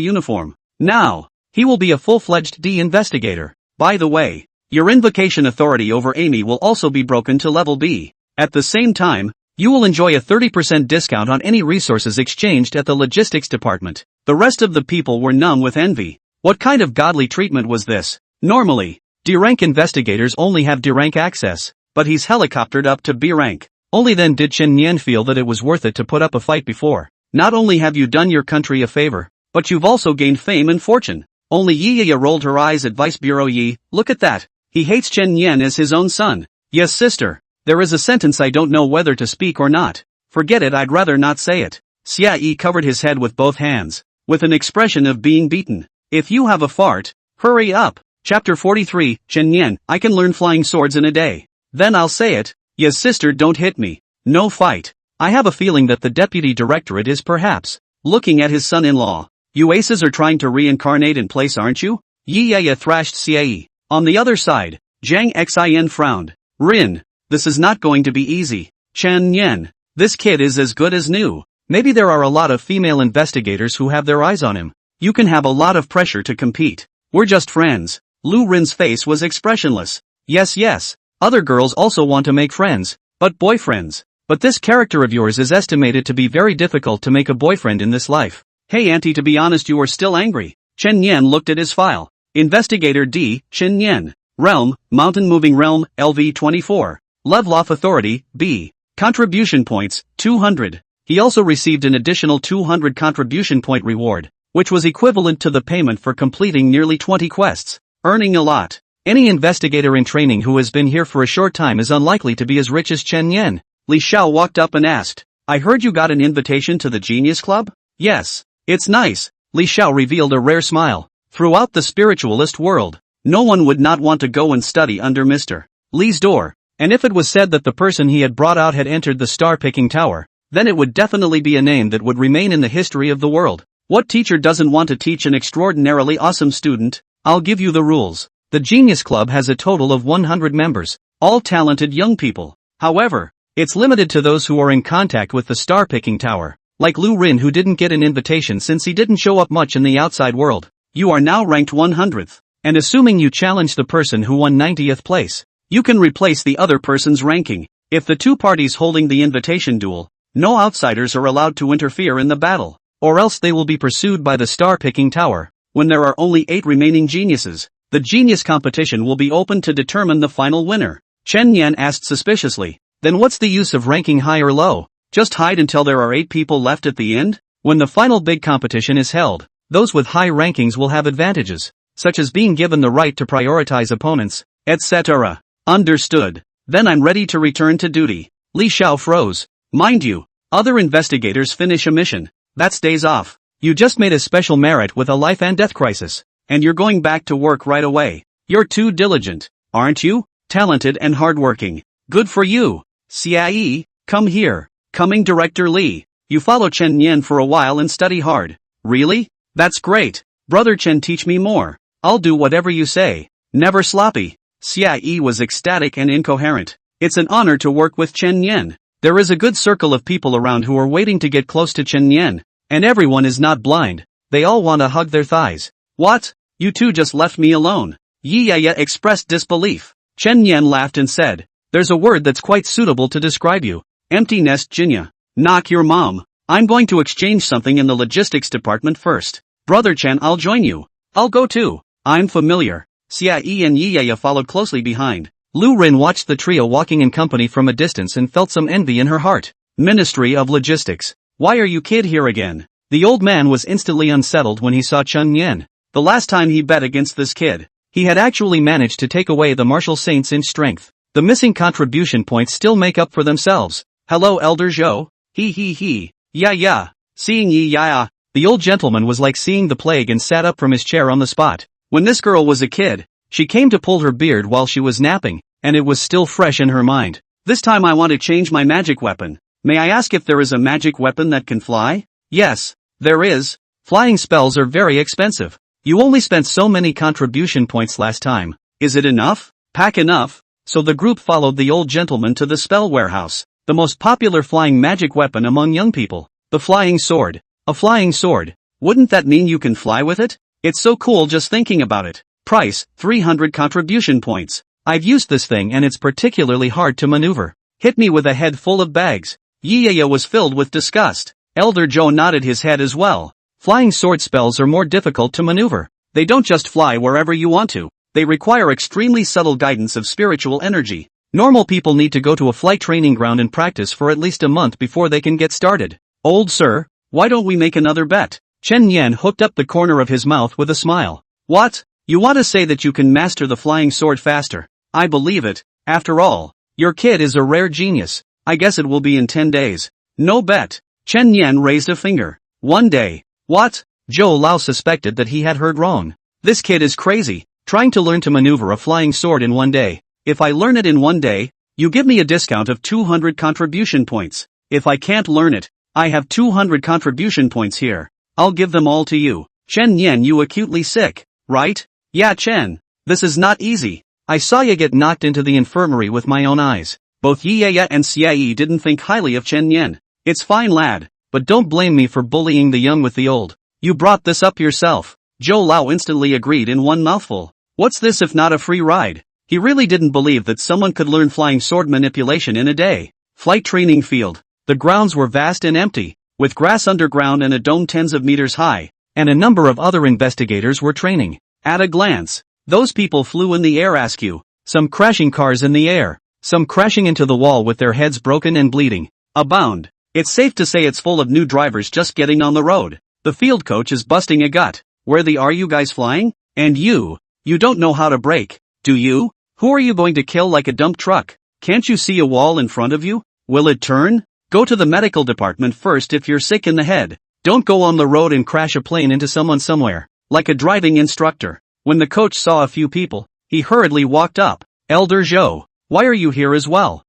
uniform. Now, he will be a full-fledged D investigator. By the way, your invocation authority over Amy will also be broken to level B. At the same time, you will enjoy a 30% discount on any resources exchanged at the logistics department. The rest of the people were numb with envy. What kind of godly treatment was this? Normally, D-rank investigators only have D-rank access, but he's helicoptered up to B-rank. Only then did Chen Yan feel that it was worth it to put up a fight before. Not only have you done your country a favor, but you've also gained fame and fortune. Only Yi rolled her eyes at Vice Bureau Yi. Look at that. He hates Chen Yan as his own son. Yes, sister. There is a sentence I don't know whether to speak or not. Forget it, I'd rather not say it. Xia Yi covered his head with both hands, with an expression of being beaten. If you have a fart, hurry up. Chapter 43, Chen Yan, I can learn flying swords in a day. Then I'll say it. Yes, sister, don't hit me. No fight. I have a feeling that the deputy directorate is perhaps looking at his son-in-law. You aces are trying to reincarnate in place, aren't you? Yi thrashed Xia Yi. On the other side, Zhang Xin frowned. Rin, this is not going to be easy. Chen Yan, this kid is as good as new. Maybe there are a lot of female investigators who have their eyes on him. You can have a lot of pressure to compete. We're just friends. Lu Rin's face was expressionless. Yes. Other girls also want to make friends, but boyfriends. But this character of yours is estimated to be very difficult to make a boyfriend in this life. Hey auntie, to be honest, you are still angry. Chen Yan looked at his file. Investigator D, Chen Yan. Realm, Mountain Moving Realm, LV 24. Level of Authority, B. Contribution points, 200. He also received an additional 200 contribution point reward, which was equivalent to the payment for completing nearly 20 quests. Earning a lot. Any investigator in training who has been here for a short time is unlikely to be as rich as Chen Yan. Li Xiao walked up and asked, I heard you got an invitation to the Genius Club? Yes. It's nice. Li Xiao revealed a rare smile. Throughout the spiritualist world, no one would not want to go and study under Mr. Li's door. And if it was said that the person he had brought out had entered the star-picking tower, then it would definitely be a name that would remain in the history of the world. What teacher doesn't want to teach an extraordinarily awesome student? I'll give you the rules. The Genius Club has a total of 100 members, all talented young people. However, it's limited to those who are in contact with the star-picking tower, like Lu Rin, who didn't get an invitation since he didn't show up much in the outside world. You are now ranked 100th, and assuming you challenge the person who won 90th place, you can replace the other person's ranking. If the two parties holding the invitation duel, no outsiders are allowed to interfere in the battle, or else they will be pursued by the star-picking tower. When there are only 8 remaining geniuses, the genius competition will be open to determine the final winner. Chen Yan asked suspiciously, then what's the use of ranking high or low? Just hide until there are 8 people left at the end? When the final big competition is held, those with high rankings will have advantages, such as being given the right to prioritize opponents, etc. Understood. Then I'm ready to return to duty. Li Xiao froze. Mind you, other investigators finish a mission. That's days off. You just made a special merit with a life and death crisis, and you're going back to work right away. You're too diligent, aren't you? Talented and hardworking. Good for you. Xia Yi, come here. Coming Director Li. You follow Chen Yan for a while and study hard. Really? That's great. Brother Chen, teach me more. I'll do whatever you say. Never sloppy. Xia Yi was ecstatic and incoherent. It's an honor to work with Chen Yan. There is a good circle of people around who are waiting to get close to Chen Yan. And everyone is not blind. They all want to hug their thighs. What? You two just left me alone. Yi expressed disbelief. Chen Yan laughed and said, there's a word that's quite suitable to describe you. Empty nest Jinya. Knock your mom. I'm going to exchange something in the logistics department first. Brother Chen, I'll join you. I'll go too. I'm familiar. Xia Yi and Yi followed closely behind. Lu Rin watched the trio walking in company from a distance and felt some envy in her heart. Ministry of Logistics. Why are you kid here again? The old man was instantly unsettled when he saw Chen Yan. The last time he bet against this kid, he had actually managed to take away the martial saint's inch strength. The missing contribution points still make up for themselves. Hello Elder Zhou? He. Yeah. Seeing Yi Ya, the old gentleman was like seeing the plague and sat up from his chair on the spot. When this girl was a kid, she came to pull her beard while she was napping, and it was still fresh in her mind. This time I want to change my magic weapon. May I ask if there is a magic weapon that can fly? Yes, there is. Flying spells are very expensive. You only spent so many contribution points last time. Is it enough? Pack enough. So the group followed the old gentleman to the spell warehouse, the most popular flying magic weapon among young people. The flying sword. A flying sword. Wouldn't that mean you can fly with it? It's so cool just thinking about it. Price, 300 contribution points. I've used this thing and it's particularly hard to maneuver. Hit me with a head full of bags. Yaya was filled with disgust. Elder Joe nodded his head as well. Flying sword spells are more difficult to maneuver. They don't just fly wherever you want to. They require extremely subtle guidance of spiritual energy. Normal people need to go to a flight training ground and practice for at least a month before they can get started. Old sir, why don't we make another bet? Chen Yan hooked up the corner of his mouth with a smile. What? You want to say that you can master the flying sword faster? I believe it. After all, your kid is a rare genius. I guess it will be in 10 days. No bet. Chen Yan raised a finger. 1 day. What? Zhou Lao suspected that he had heard wrong. This kid is crazy, trying to learn to maneuver a flying sword in 1 day. If I learn it in 1 day, you give me a discount of 200 contribution points. If I can't learn it, I have 200 contribution points here. I'll give them all to you. Chen Yan, you acutely sick, right? Yeah, Chen. This is not easy. I saw you get knocked into the infirmary with my own eyes. Both Yaya and Xiayi didn't think highly of Chen Yan. It's fine, lad, but don't blame me for bullying the young with the old. You brought this up yourself. Zhou Lao instantly agreed in one mouthful. What's this if not a free ride? He really didn't believe that someone could learn flying sword manipulation in a day. Flight training field. The grounds were vast and empty, with grass underground and a dome tens of meters high, and a number of other investigators were training. At a glance, those people flew in the air askew, some crashing cars in the air, some crashing into the wall with their heads broken and bleeding. Abound. It's safe to say it's full of new drivers just getting on the road. The field coach is busting a gut. Where are you guys flying? And you don't know how to brake, do you? Who are you going to kill like a dump truck? Can't you see a wall in front of you? Will it turn? Go to the medical department first if you're sick in the head. Don't go on the road and crash a plane into someone somewhere. Like a driving instructor. When the coach saw a few people, he hurriedly walked up. Elder Zhou, why are you here as well?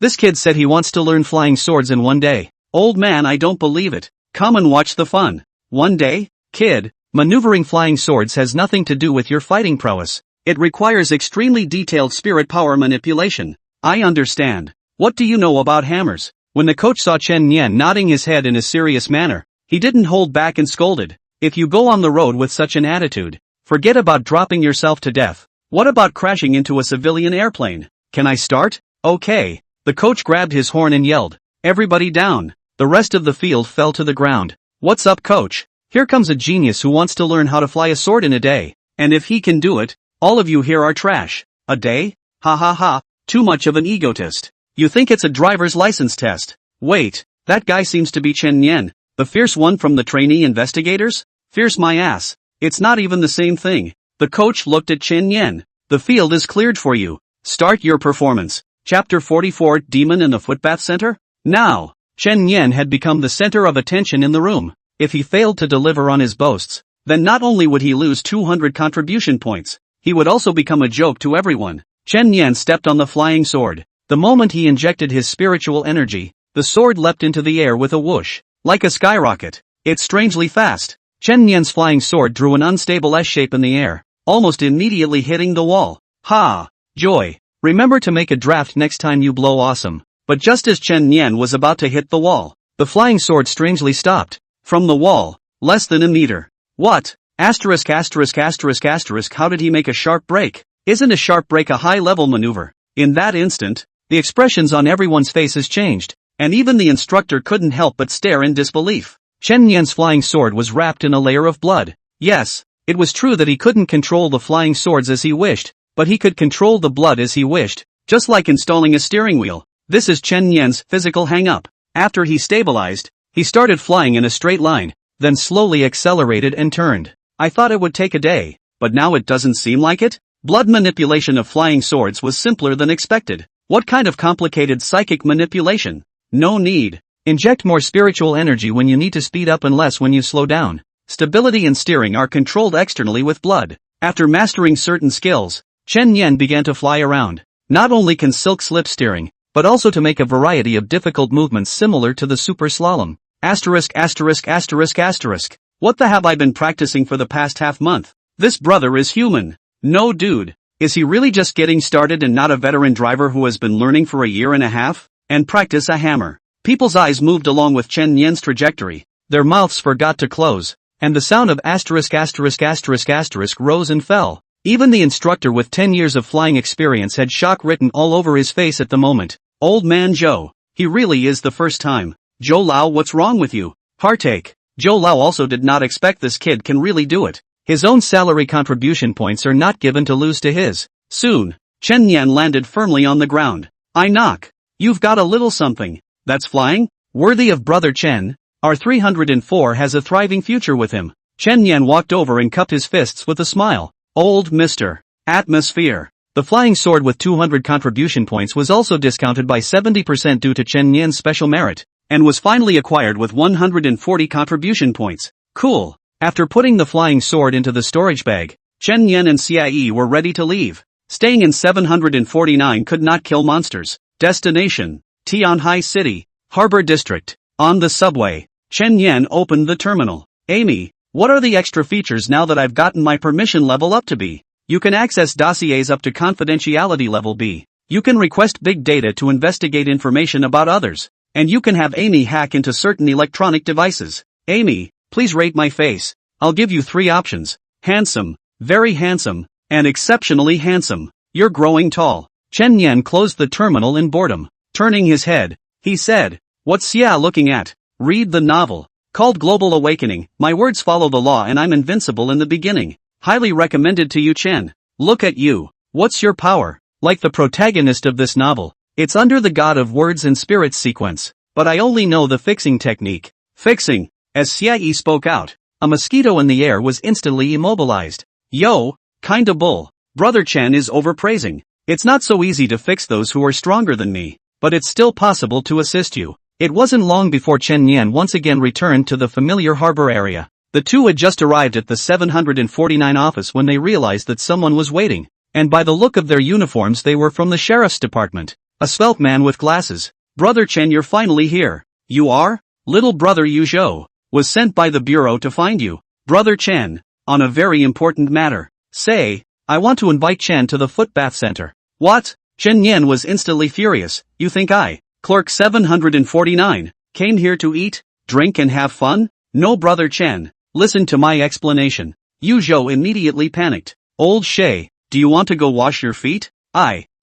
This kid said he wants to learn flying swords in 1 day. Old man, I don't believe it. Come and watch the fun. 1 day? Kid, maneuvering flying swords has nothing to do with your fighting prowess. It requires extremely detailed spirit power manipulation. I understand. What do you know about hammers? When the coach saw Chen Yan nodding his head in a serious manner, he didn't hold back and scolded. If you go on the road with such an attitude, forget about dropping yourself to death. What about crashing into a civilian airplane? Can I start? Okay. The coach grabbed his horn and yelled, everybody down. The rest of the field fell to the ground. What's up, coach? Here comes a genius who wants to learn how to fly a sword in a day. And if he can do it, all of you here are trash. A day? Ha ha ha, too much of an egotist. You think it's a driver's license test. Wait, that guy seems to be Chen Yan, the fierce one from the trainee investigators? Fierce my ass. It's not even the same thing. The coach looked at Chen Yan. The field is cleared for you. Start your performance. Chapter 44, Demon in the Footbath Center? Now, Chen Yan had become the center of attention in the room. If he failed to deliver on his boasts, then not only would he lose 200 contribution points, he would also become a joke to everyone. Chen Yan stepped on the flying sword. The moment he injected his spiritual energy, the sword leapt into the air with a whoosh. Like a skyrocket. It's strangely fast. Chen Yan's flying sword drew an unstable S-shape in the air, almost immediately hitting the wall. Ha! Joy. Remember to make a draft next time you blow awesome. But just as Chen Yan was about to hit the wall, the flying sword strangely stopped. From the wall, less than a meter. What? Asterisk asterisk asterisk asterisk, how did he make a sharp break? Isn't a sharp break a high-level maneuver? In that instant, the expressions on everyone's faces changed, and even the instructor couldn't help but stare in disbelief. Chen Yan's flying sword was wrapped in a layer of blood. Yes, it was true that he couldn't control the flying swords as he wished, but he could control the blood as he wished, just like installing a steering wheel. This is Chen Yan's physical hang-up. After he stabilized, he started flying in a straight line, then slowly accelerated and turned. I thought it would take a day, but now it doesn't seem like it? Blood manipulation of flying swords was simpler than expected. What kind of complicated psychic manipulation? No need. Inject more spiritual energy when you need to speed up and less when you slow down. Stability and steering are controlled externally with blood. After mastering certain skills, Chen Yan began to fly around. Not only can silk slip steering, but also to make a variety of difficult movements similar to the super slalom. Asterisk asterisk asterisk asterisk. What the have I been practicing for the past half month? This brother is human. No dude. Is he really just getting started and not a veteran driver who has been learning for a year and a half? And practice a hammer. People's eyes moved along with Chen Nian's trajectory. Their mouths forgot to close. And the sound of asterisk asterisk asterisk asterisk rose and fell. Even the instructor with 10 years of flying experience had shock written all over his face at the moment. Old man Joe. He really is the first time. Joe Lau, what's wrong with you? Heartache. Joe Lau also did not expect this kid can really do it. His own salary contribution points are not given to lose to his. Soon, Chen Nian landed firmly on the ground. I knock. You've got a little something. That's flying? Worthy of brother Chen. Our 304 has a thriving future with him. Chen Nian walked over and cupped his fists with a smile. Old Mr. Atmosphere. The flying sword with 200 contribution points was also discounted by 70% due to Chen Nian's special merit, and was finally acquired with 140 contribution points. Cool. After putting the flying sword into the storage bag, Chen Nian and Xia were ready to leave. Staying in 749 could not kill monsters. Destination: Tianhai City, Harbor District. On the subway, Chen Nian opened the terminal. Amy, what are the extra features now that I've gotten my permission level up to B? You can access dossiers up to confidentiality level B. You can request big data to investigate information about others. And you can have Amy hack into certain electronic devices. Amy, please rate my face. I'll give you 3 options. Handsome, very handsome, and exceptionally handsome. You're growing tall. Chen Nian closed the terminal in boredom. Turning his head, he said, what's Xia looking at? Read the novel. Called Global Awakening. My words follow the law and I'm invincible in the beginning. Highly recommended to you, Chen. Look at you. What's your power? Like the protagonist of this novel. It's under the God of Words and Spirits sequence. But I only know the fixing technique. Fixing. As Xia spoke out, a mosquito in the air was instantly immobilized. Yo, kinda bull. Brother Chen is overpraising. It's not so easy to fix those who are stronger than me. But it's still possible to assist you. It wasn't long before Chen Nian once again returned to the familiar harbor area. The two had just arrived at the 749 office when they realized that someone was waiting. And by the look of their uniforms they were from the sheriff's department. A svelte man with glasses. Brother Chen, you're finally here. You are? Little brother Yu Zhou was sent by the bureau to find you. Brother Chen, on a very important matter. Say, I want to invite Chen to the foot bath center. What? Chen Nian was instantly furious. You think I, Clerk 749, came here to eat, drink and have fun? No, brother Chen, listen to my explanation. Yu Zhou immediately panicked. Old Shay, do you want to go wash your feet?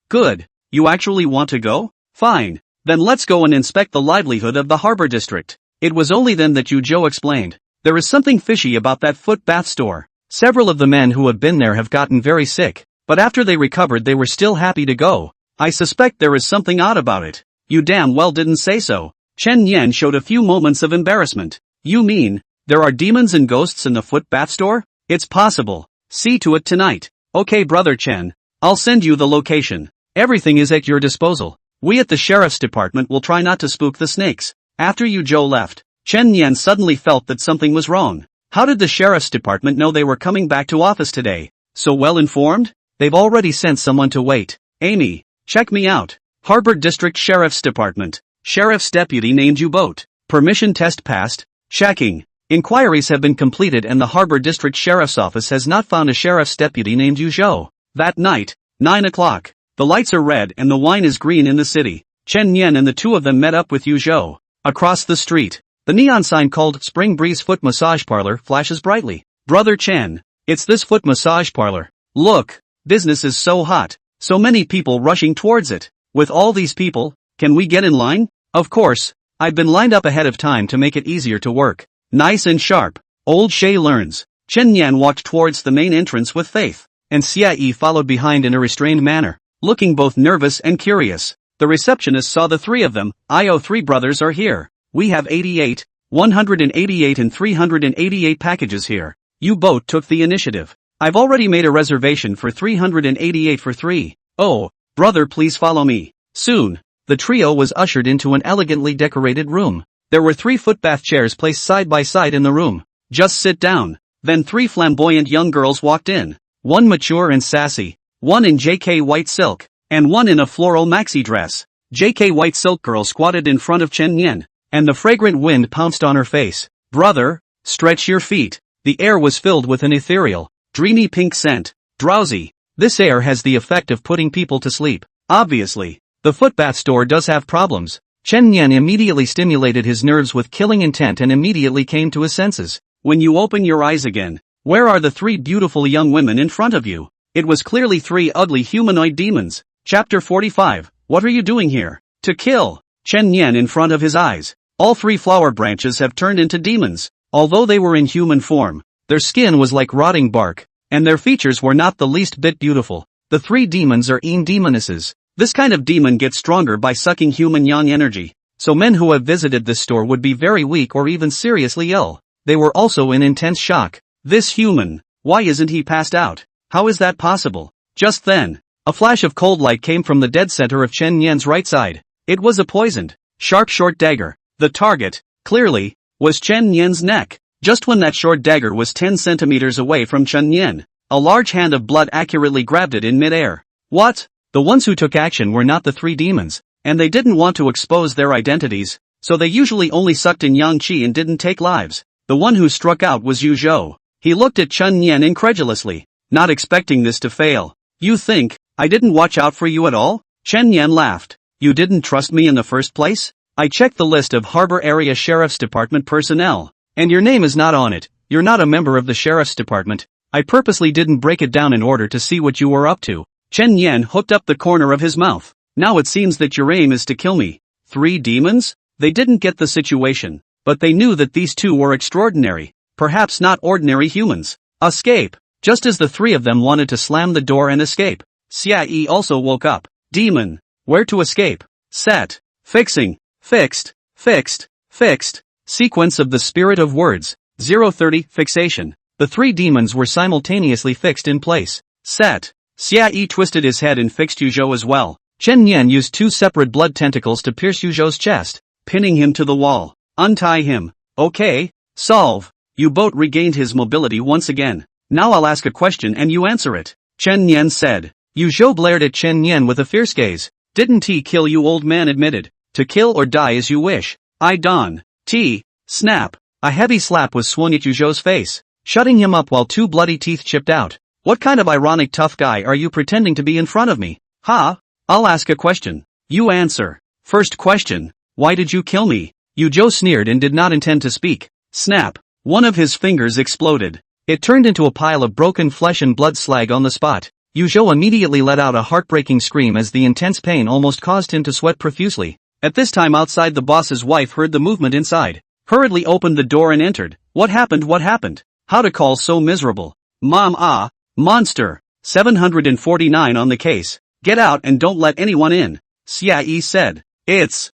Good. You actually want to go? Fine. Then let's go and inspect the livelihood of the harbor district. It was only then that Yu Zhou explained. There is something fishy about that foot bath store. Several of the men who have been there have gotten very sick, but after they recovered they were still happy to go. I suspect there is something odd about it. You damn well didn't say so. Chen Nian showed a few moments of embarrassment. You mean, there are demons and ghosts in the foot bath store? It's possible. See to it tonight. Okay, brother Chen. I'll send you the location. Everything is at your disposal. We at the sheriff's department will try not to spook the snakes. After Yu Zhou left, Chen Nian suddenly felt that something was wrong. How did the sheriff's department know they were coming back to office today? So well informed? They've already sent someone to wait. Amy, check me out. Harbor District Sheriff's Department. Sheriff's deputy named Yu Boat. Permission test passed. Checking. Inquiries have been completed and the Harbor District Sheriff's Office has not found a sheriff's deputy named Yu Zhou. That night, 9 o'clock. The lights are red and the wine is green in the city. Chen Nian and the two of them met up with Yu Zhou. Across the street, the neon sign called Spring Breeze Foot Massage Parlor flashes brightly. Brother Chen, it's this foot massage parlor. Look, business is so hot. So many people rushing towards it. With all these people, can we get in line? Of course, I've been lined up ahead of time to make it easier to work. Nice and sharp. Old Shay learns. Chen Nian walked towards the main entrance with faith, and Xia followed behind in a restrained manner, looking both nervous and curious. The receptionist saw the three of them. "3 brothers are here. We have 88, 188 and 388 packages here." Yu Boat took the initiative. "I've already made a reservation for 388 for 3. Oh, brother, please follow me." Soon, the trio was ushered into an elegantly decorated room. There were 3 footbath chairs placed side by side in the room. "Just sit down." Then 3 flamboyant young girls walked in. One mature and sassy, one in JK white silk, and one in a floral maxi dress. JK white silk girl squatted in front of Chen Yan, and the fragrant wind pounced on her face. Brother, stretch your feet. The air was filled with an ethereal, dreamy pink scent. Drowsy. This air has the effect of putting people to sleep. Obviously, the footbath store does have problems. Chen Yan immediately stimulated his nerves with killing intent and immediately came to his senses. When you open your eyes again, where are the 3 beautiful young women in front of you? It was clearly 3 ugly humanoid demons. Chapter 45. What are you doing here? To kill. Chen Yan in front of his eyes. All 3 flower branches have turned into demons. Although they were in human form, their skin was like rotting bark, and their features were not the least bit beautiful. The 3 demons are demonesses. This kind of demon gets stronger by sucking human yang energy, so men who have visited this store would be very weak or even seriously ill. They were also in intense shock. This human, why isn't he passed out? How is that possible? Just then, a flash of cold light came from the dead center of Chen Yan's right side. It was a poisoned, sharp short dagger. The target, clearly, was Chen Yan's neck. Just when that short dagger was 10 centimeters away from Chen Yan, a large hand of blood accurately grabbed it in midair. What? The ones who took action were not the 3 demons, and they didn't want to expose their identities, so they usually only sucked in yang qi and didn't take lives. The one who struck out was Yu Zhou. He looked at Chen Yan incredulously, not expecting this to fail. You think I didn't watch out for you at all? Chen Yan laughed. You didn't trust me in the first place? I checked the list of Harbor Area Sheriff's Department personnel, and your name is not on it. You're not a member of the Sheriff's Department. I purposely didn't break it down in order to see what you were up to. Chen Yan hooked up the corner of his mouth. Now it seems that your aim is to kill me. 3 demons? They didn't get the situation, but they knew that these 2 were extraordinary, perhaps not ordinary humans. Escape. Just as the 3 of them wanted to slam the door and escape, Xia Yi also woke up. Demon. Where to escape? Set. Fixing. Fixed. Fixed. Fixed. Sequence of the spirit of words. 030. Fixation. The 3 demons were simultaneously fixed in place. Set. Xia Yi twisted his head and fixed Yu Zhou as well. Chen Yan used 2 separate blood tentacles to pierce Yu Zhou's chest, pinning him to the wall. Untie him. Okay. Solve. Yu Boat regained his mobility once again. Now I'll ask a question and you answer it. Chen Yan said. Yu Zhou blared at Chen Yan with a fierce gaze. Didn't he kill you? Old man admitted. To kill or die as you wish. I don. T. Snap. A heavy slap was swung at Yu Zhou's face, shutting him up while 2 bloody teeth chipped out. What kind of ironic tough guy are you pretending to be in front of me? Ha? I'll ask a question. You answer. First question. Why did you kill me? Yu Zhou sneered and did not intend to speak. Snap. One of his fingers exploded. It turned into a pile of broken flesh and blood slag on the spot. Yu Zhou immediately let out a heartbreaking scream as the intense pain almost caused him to sweat profusely. At this time outside, the boss's wife heard the movement inside, hurriedly opened the door and entered. What happened? What happened? How to call so miserable? Mom, monster. 749 on the case. Get out and don't let anyone in. Xia Yi said. It's.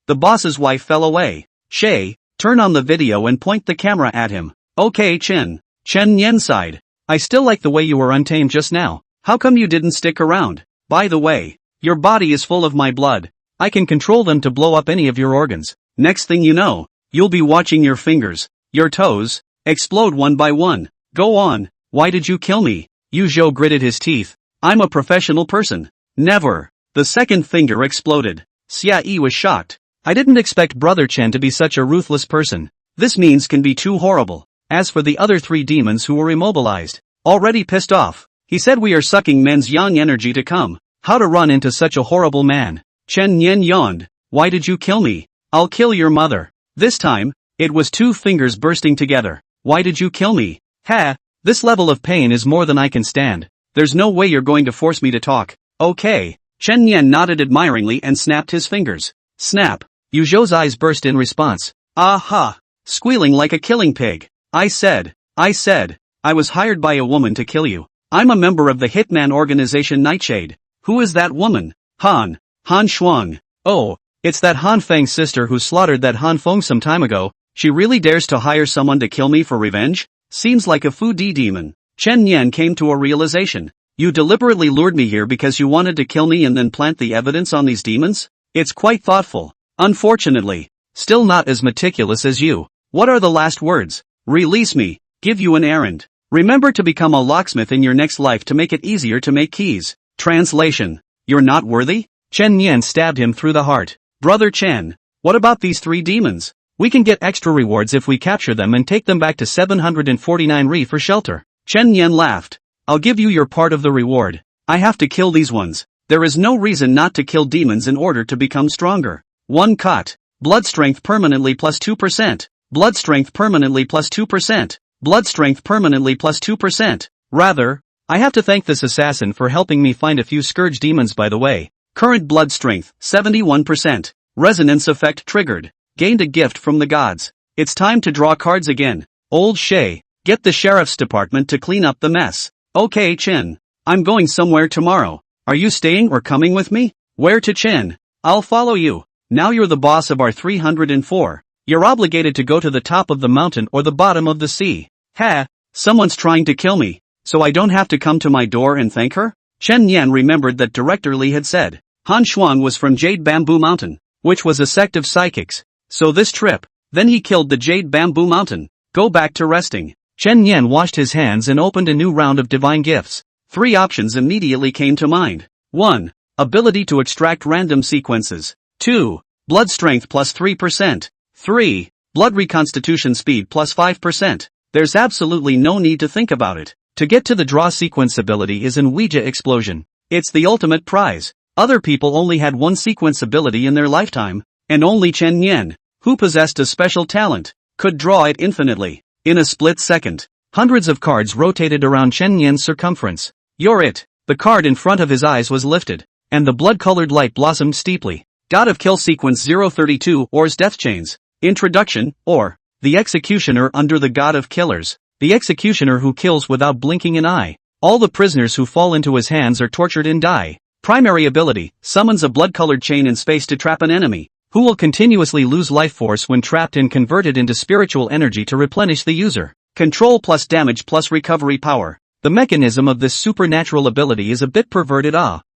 The boss's wife fell away. Shay, turn on the video and point the camera at him. Okay, Chen Yan sighed. I still like the way you were untamed just now. How come you didn't stick around? By the way, your body is full of my blood. I can control them to blow up any of your organs. Next thing you know, you'll be watching your fingers, your toes, explode one by one. Go on. Why did you kill me? Yu Zhou gritted his teeth. I'm a professional person. Never. The second finger exploded. Xia Yi was shocked. I didn't expect Brother Chen to be such a ruthless person. This means can be too horrible. As for the other 3 demons who were immobilized, already pissed off, he said we are sucking men's yang energy to come. How to run into such a horrible man? Chen Yan yawned. Why did you kill me? I'll kill your mother. This time, it was 2 fingers bursting together. Why did you kill me? Ha, this level of pain is more than I can stand. There's no way you're going to force me to talk. Okay. Chen Yan nodded admiringly and snapped his fingers. Snap. Yu Zhou's eyes burst in response. Aha! Squealing like a killing pig. I said, I was hired by a woman to kill you. I'm a member of the hitman organization Nightshade. Who is that woman? Han Shuang. Oh, it's that Han Feng's sister who slaughtered that Han Feng some time ago. She really dares to hire someone to kill me for revenge? Seems like a Fu Di demon. Chen Yan came to a realization. You deliberately lured me here because you wanted to kill me and then plant the evidence on these demons? It's quite thoughtful. Unfortunately, still not as meticulous as you. What are the last words? Release me. Give you an errand. Remember to become a locksmith in your next life to make it easier to make keys. Translation. You're not worthy? Chen Yan stabbed him through the heart. Brother Chen, what about these 3 demons? We can get extra rewards if we capture them and take them back to 749 Ri for shelter. Chen Yan laughed. I'll give you your part of the reward. I have to kill these ones. There is no reason not to kill demons in order to become stronger. 1 cut. Blood strength permanently plus 2%. Blood strength permanently plus 2%. Blood strength permanently plus 2%. Rather, I have to thank this assassin for helping me find a few scourge demons by the way. Current blood strength, 71%. Resonance effect triggered. Gained a gift from the gods. It's time to draw cards again. Old Shay, get the sheriff's department to clean up the mess. Okay Chen. I'm going somewhere tomorrow. Are you staying or coming with me? Where to Chen? I'll follow you. Now you're the boss of our 304. You're obligated to go to the top of the mountain or the bottom of the sea. Ha, someone's trying to kill me, so I don't have to come to my door and thank her? Chen Yan remembered that Director Li had said, Han Shuang was from Jade Bamboo Mountain, which was a sect of psychics. So this trip, then he killed the Jade Bamboo Mountain. Go back to resting. Chen Yan washed his hands and opened a new round of divine gifts. 3 options immediately came to mind. 1. Ability to extract random sequences. 2. Blood strength plus 3%. 3. Blood reconstitution speed plus 5%. There's absolutely no need to think about it. To get to the draw sequence ability is an Ouija explosion. It's the ultimate prize. Other people only had 1 sequence ability in their lifetime, and only Chen Yan, who possessed a special talent, could draw it infinitely. In a split second, hundreds of cards rotated around Chen Yan's circumference. You're it. The card in front of his eyes was lifted, and the blood-colored light blossomed steeply. God of Kill Sequence 032 Or's Death Chains. Introduction, or, the Executioner under the God of Killers. The Executioner who kills without blinking an eye. All the prisoners who fall into his hands are tortured and die. Primary ability, summons a blood-colored chain in space to trap an enemy, who will continuously lose life force when trapped and converted into spiritual energy to replenish the user. Control plus damage plus recovery power. The mechanism of this supernatural ability is a bit perverted.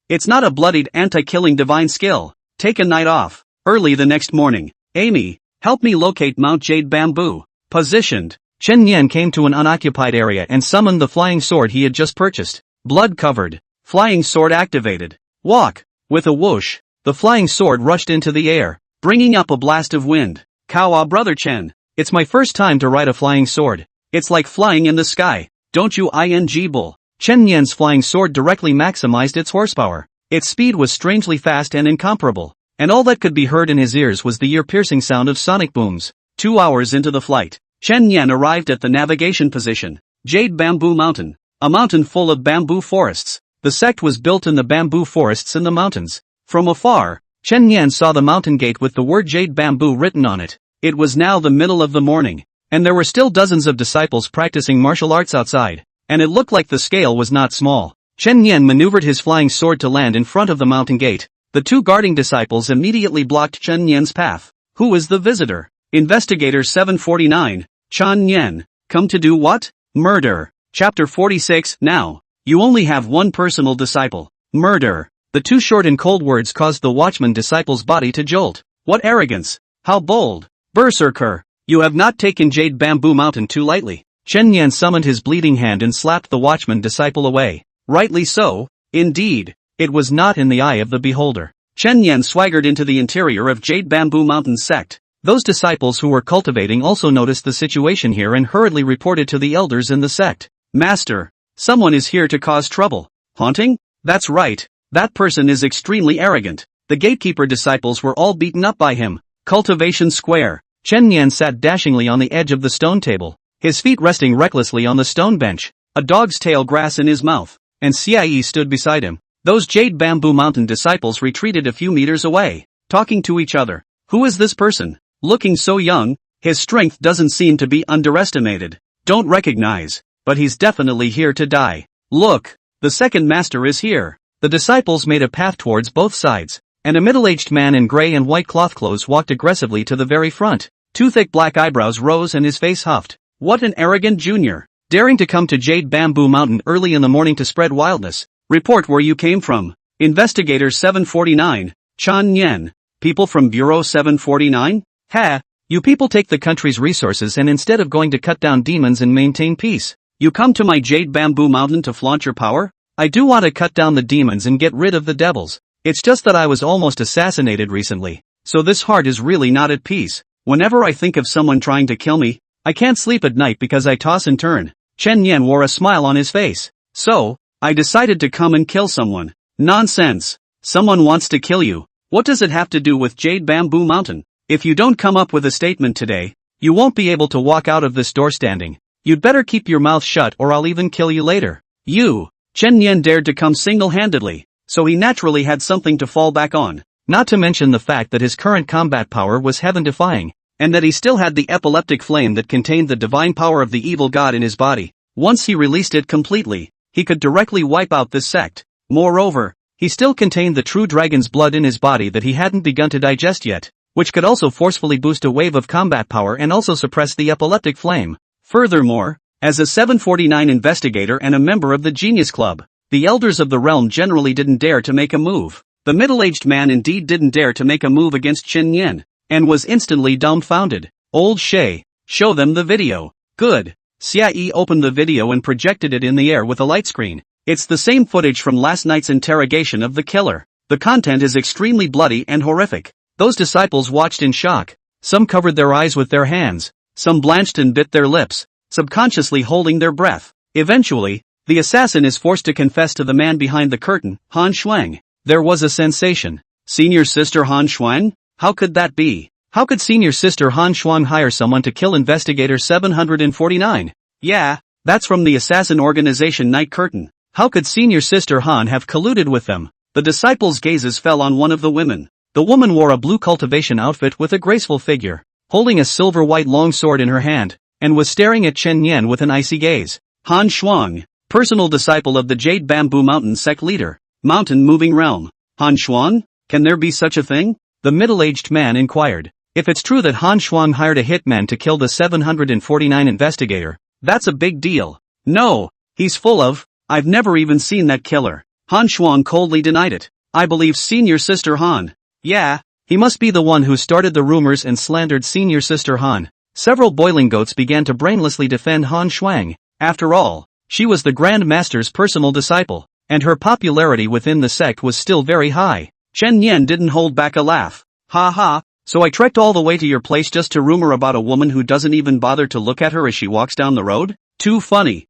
It's not a bloodied anti-killing divine skill. Take a night off. Early the next morning. Amy, help me locate Mount Jade Bamboo. Positioned. Chen Yan came to an unoccupied area and summoned the flying sword he had just purchased. Blood covered. Flying sword activated. Walk. With a whoosh, the flying sword rushed into the air, bringing up a blast of wind. Kawa brother Chen. It's my first time to ride a flying sword. It's like flying in the sky. Don't you bull. Chen Yan's flying sword directly maximized its horsepower. Its speed was strangely fast and incomparable, and all that could be heard in his ears was the ear-piercing sound of sonic booms. 2 hours into the flight, Chen Yan arrived at the navigation position. Jade Bamboo Mountain. A mountain full of bamboo forests. The sect was built in the bamboo forests in the mountains. From afar, Chen Yan saw the mountain gate with the word Jade Bamboo written on it. It was now the middle of the morning, and there were still dozens of disciples practicing martial arts outside, and it looked like the scale was not small. Chen Yan maneuvered his flying sword to land in front of the mountain gate. The 2 guarding disciples immediately blocked Chen Yan's path. Who is the visitor? Investigator 749, Chen Yan. Come to do what? Murder. Chapter 46. Now, you only have 1 personal disciple. Murder. The 2 short and cold words caused the watchman disciple's body to jolt. What arrogance! How bold! Berserker! You have not taken Jade Bamboo Mountain too lightly. Chen Yan summoned his bleeding hand and slapped the watchman disciple away. Rightly so, indeed. It was not in the eye of the beholder. Chen Yan swaggered into the interior of Jade Bamboo Mountain sect. Those disciples who were cultivating also noticed the situation here and hurriedly reported to the elders in the sect. Master, someone is here to cause trouble. Haunting? That's right. That person is extremely arrogant. The gatekeeper disciples were all beaten up by him. Cultivation Square. Chen Yan sat dashingly on the edge of the stone table, his feet resting recklessly on the stone bench, a dog's tail grass in his mouth, and Cie stood beside him. Those Jade Bamboo Mountain disciples retreated a few meters away, talking to each other. Who is this person? Looking so young, his strength doesn't seem to be underestimated. Don't recognize, but he's definitely here to die. Look, the second master is here. The disciples made a path towards both sides, and a middle-aged man in gray and white cloth clothes walked aggressively to the very front. 2 thick black eyebrows rose and his face huffed. What an arrogant junior, daring to come to Jade Bamboo Mountain early in the morning to spread wildness. Report where you came from. Investigator 749, Chen Yan. People from Bureau 749? Ha! You people take the country's resources and instead of going to cut down demons and maintain peace, you come to my Jade Bamboo Mountain to flaunt your power? I do want to cut down the demons and get rid of the devils. It's just that I was almost assassinated recently, so this heart is really not at peace. Whenever I think of someone trying to kill me, I can't sleep at night because I toss and turn." Chen Yan wore a smile on his face. "So, I decided to come and kill someone." "Nonsense. Someone wants to kill you. What does it have to do with Jade Bamboo Mountain? If you don't come up with a statement today, you won't be able to walk out of this door standing. You'd better keep your mouth shut or I'll even kill you later." Chen Yan dared to come single-handedly, so he naturally had something to fall back on. Not to mention the fact that his current combat power was heaven-defying, and that he still had the epileptic flame that contained the divine power of the evil god in his body. Once he released it completely, he could directly wipe out this sect. Moreover, he still contained the true dragon's blood in his body that he hadn't begun to digest yet, which could also forcefully boost a wave of combat power and also suppress the epileptic flame. Furthermore, as a 749 investigator and a member of the Genius Club, the elders of the realm generally didn't dare to make a move. The middle-aged man indeed didn't dare to make a move against Chen Yan, and was instantly dumbfounded. "Old Shay, show them the video." "Good." Xia Yi opened the video and projected it in the air with a light screen. It's the same footage from last night's interrogation of the killer. The content is extremely bloody and horrific. Those disciples watched in shock. Some covered their eyes with their hands, some blanched and bit their lips, subconsciously holding their breath. Eventually, the assassin is forced to confess to the man behind the curtain, Han Shuang. There was a sensation. Senior Sister Han Shuang? How could that be? How could Senior Sister Han Shuang hire someone to kill Investigator 749? Yeah, that's from the assassin organization Night Curtain. How could Senior Sister Han have colluded with them? The disciples' gazes fell on one of the women. The woman wore a blue cultivation outfit with a graceful figure, holding a silver-white long sword in her hand, and was staring at Chen Yan with an icy gaze. Han Shuang, personal disciple of the Jade Bamboo Mountain sect leader. Mountain moving realm. Han Shuang? Can there be such a thing? The middle-aged man inquired. If it's true that Han Shuang hired a hitman to kill the 749 investigator, that's a big deal. No, he's full of, I've never even seen that killer. Han Shuang coldly denied it. I believe Senior Sister Han. Yeah, he must be the one who started the rumors and slandered Senior Sister Han. Several boiling goats began to brainlessly defend Han Shuang. After all, she was the Grand Master's personal disciple, and her popularity within the sect was still very high. Chen Yan didn't hold back a laugh. "Ha ha, so I trekked all the way to your place just to rumor about a woman who doesn't even bother to look at her as she walks down the road? Too funny."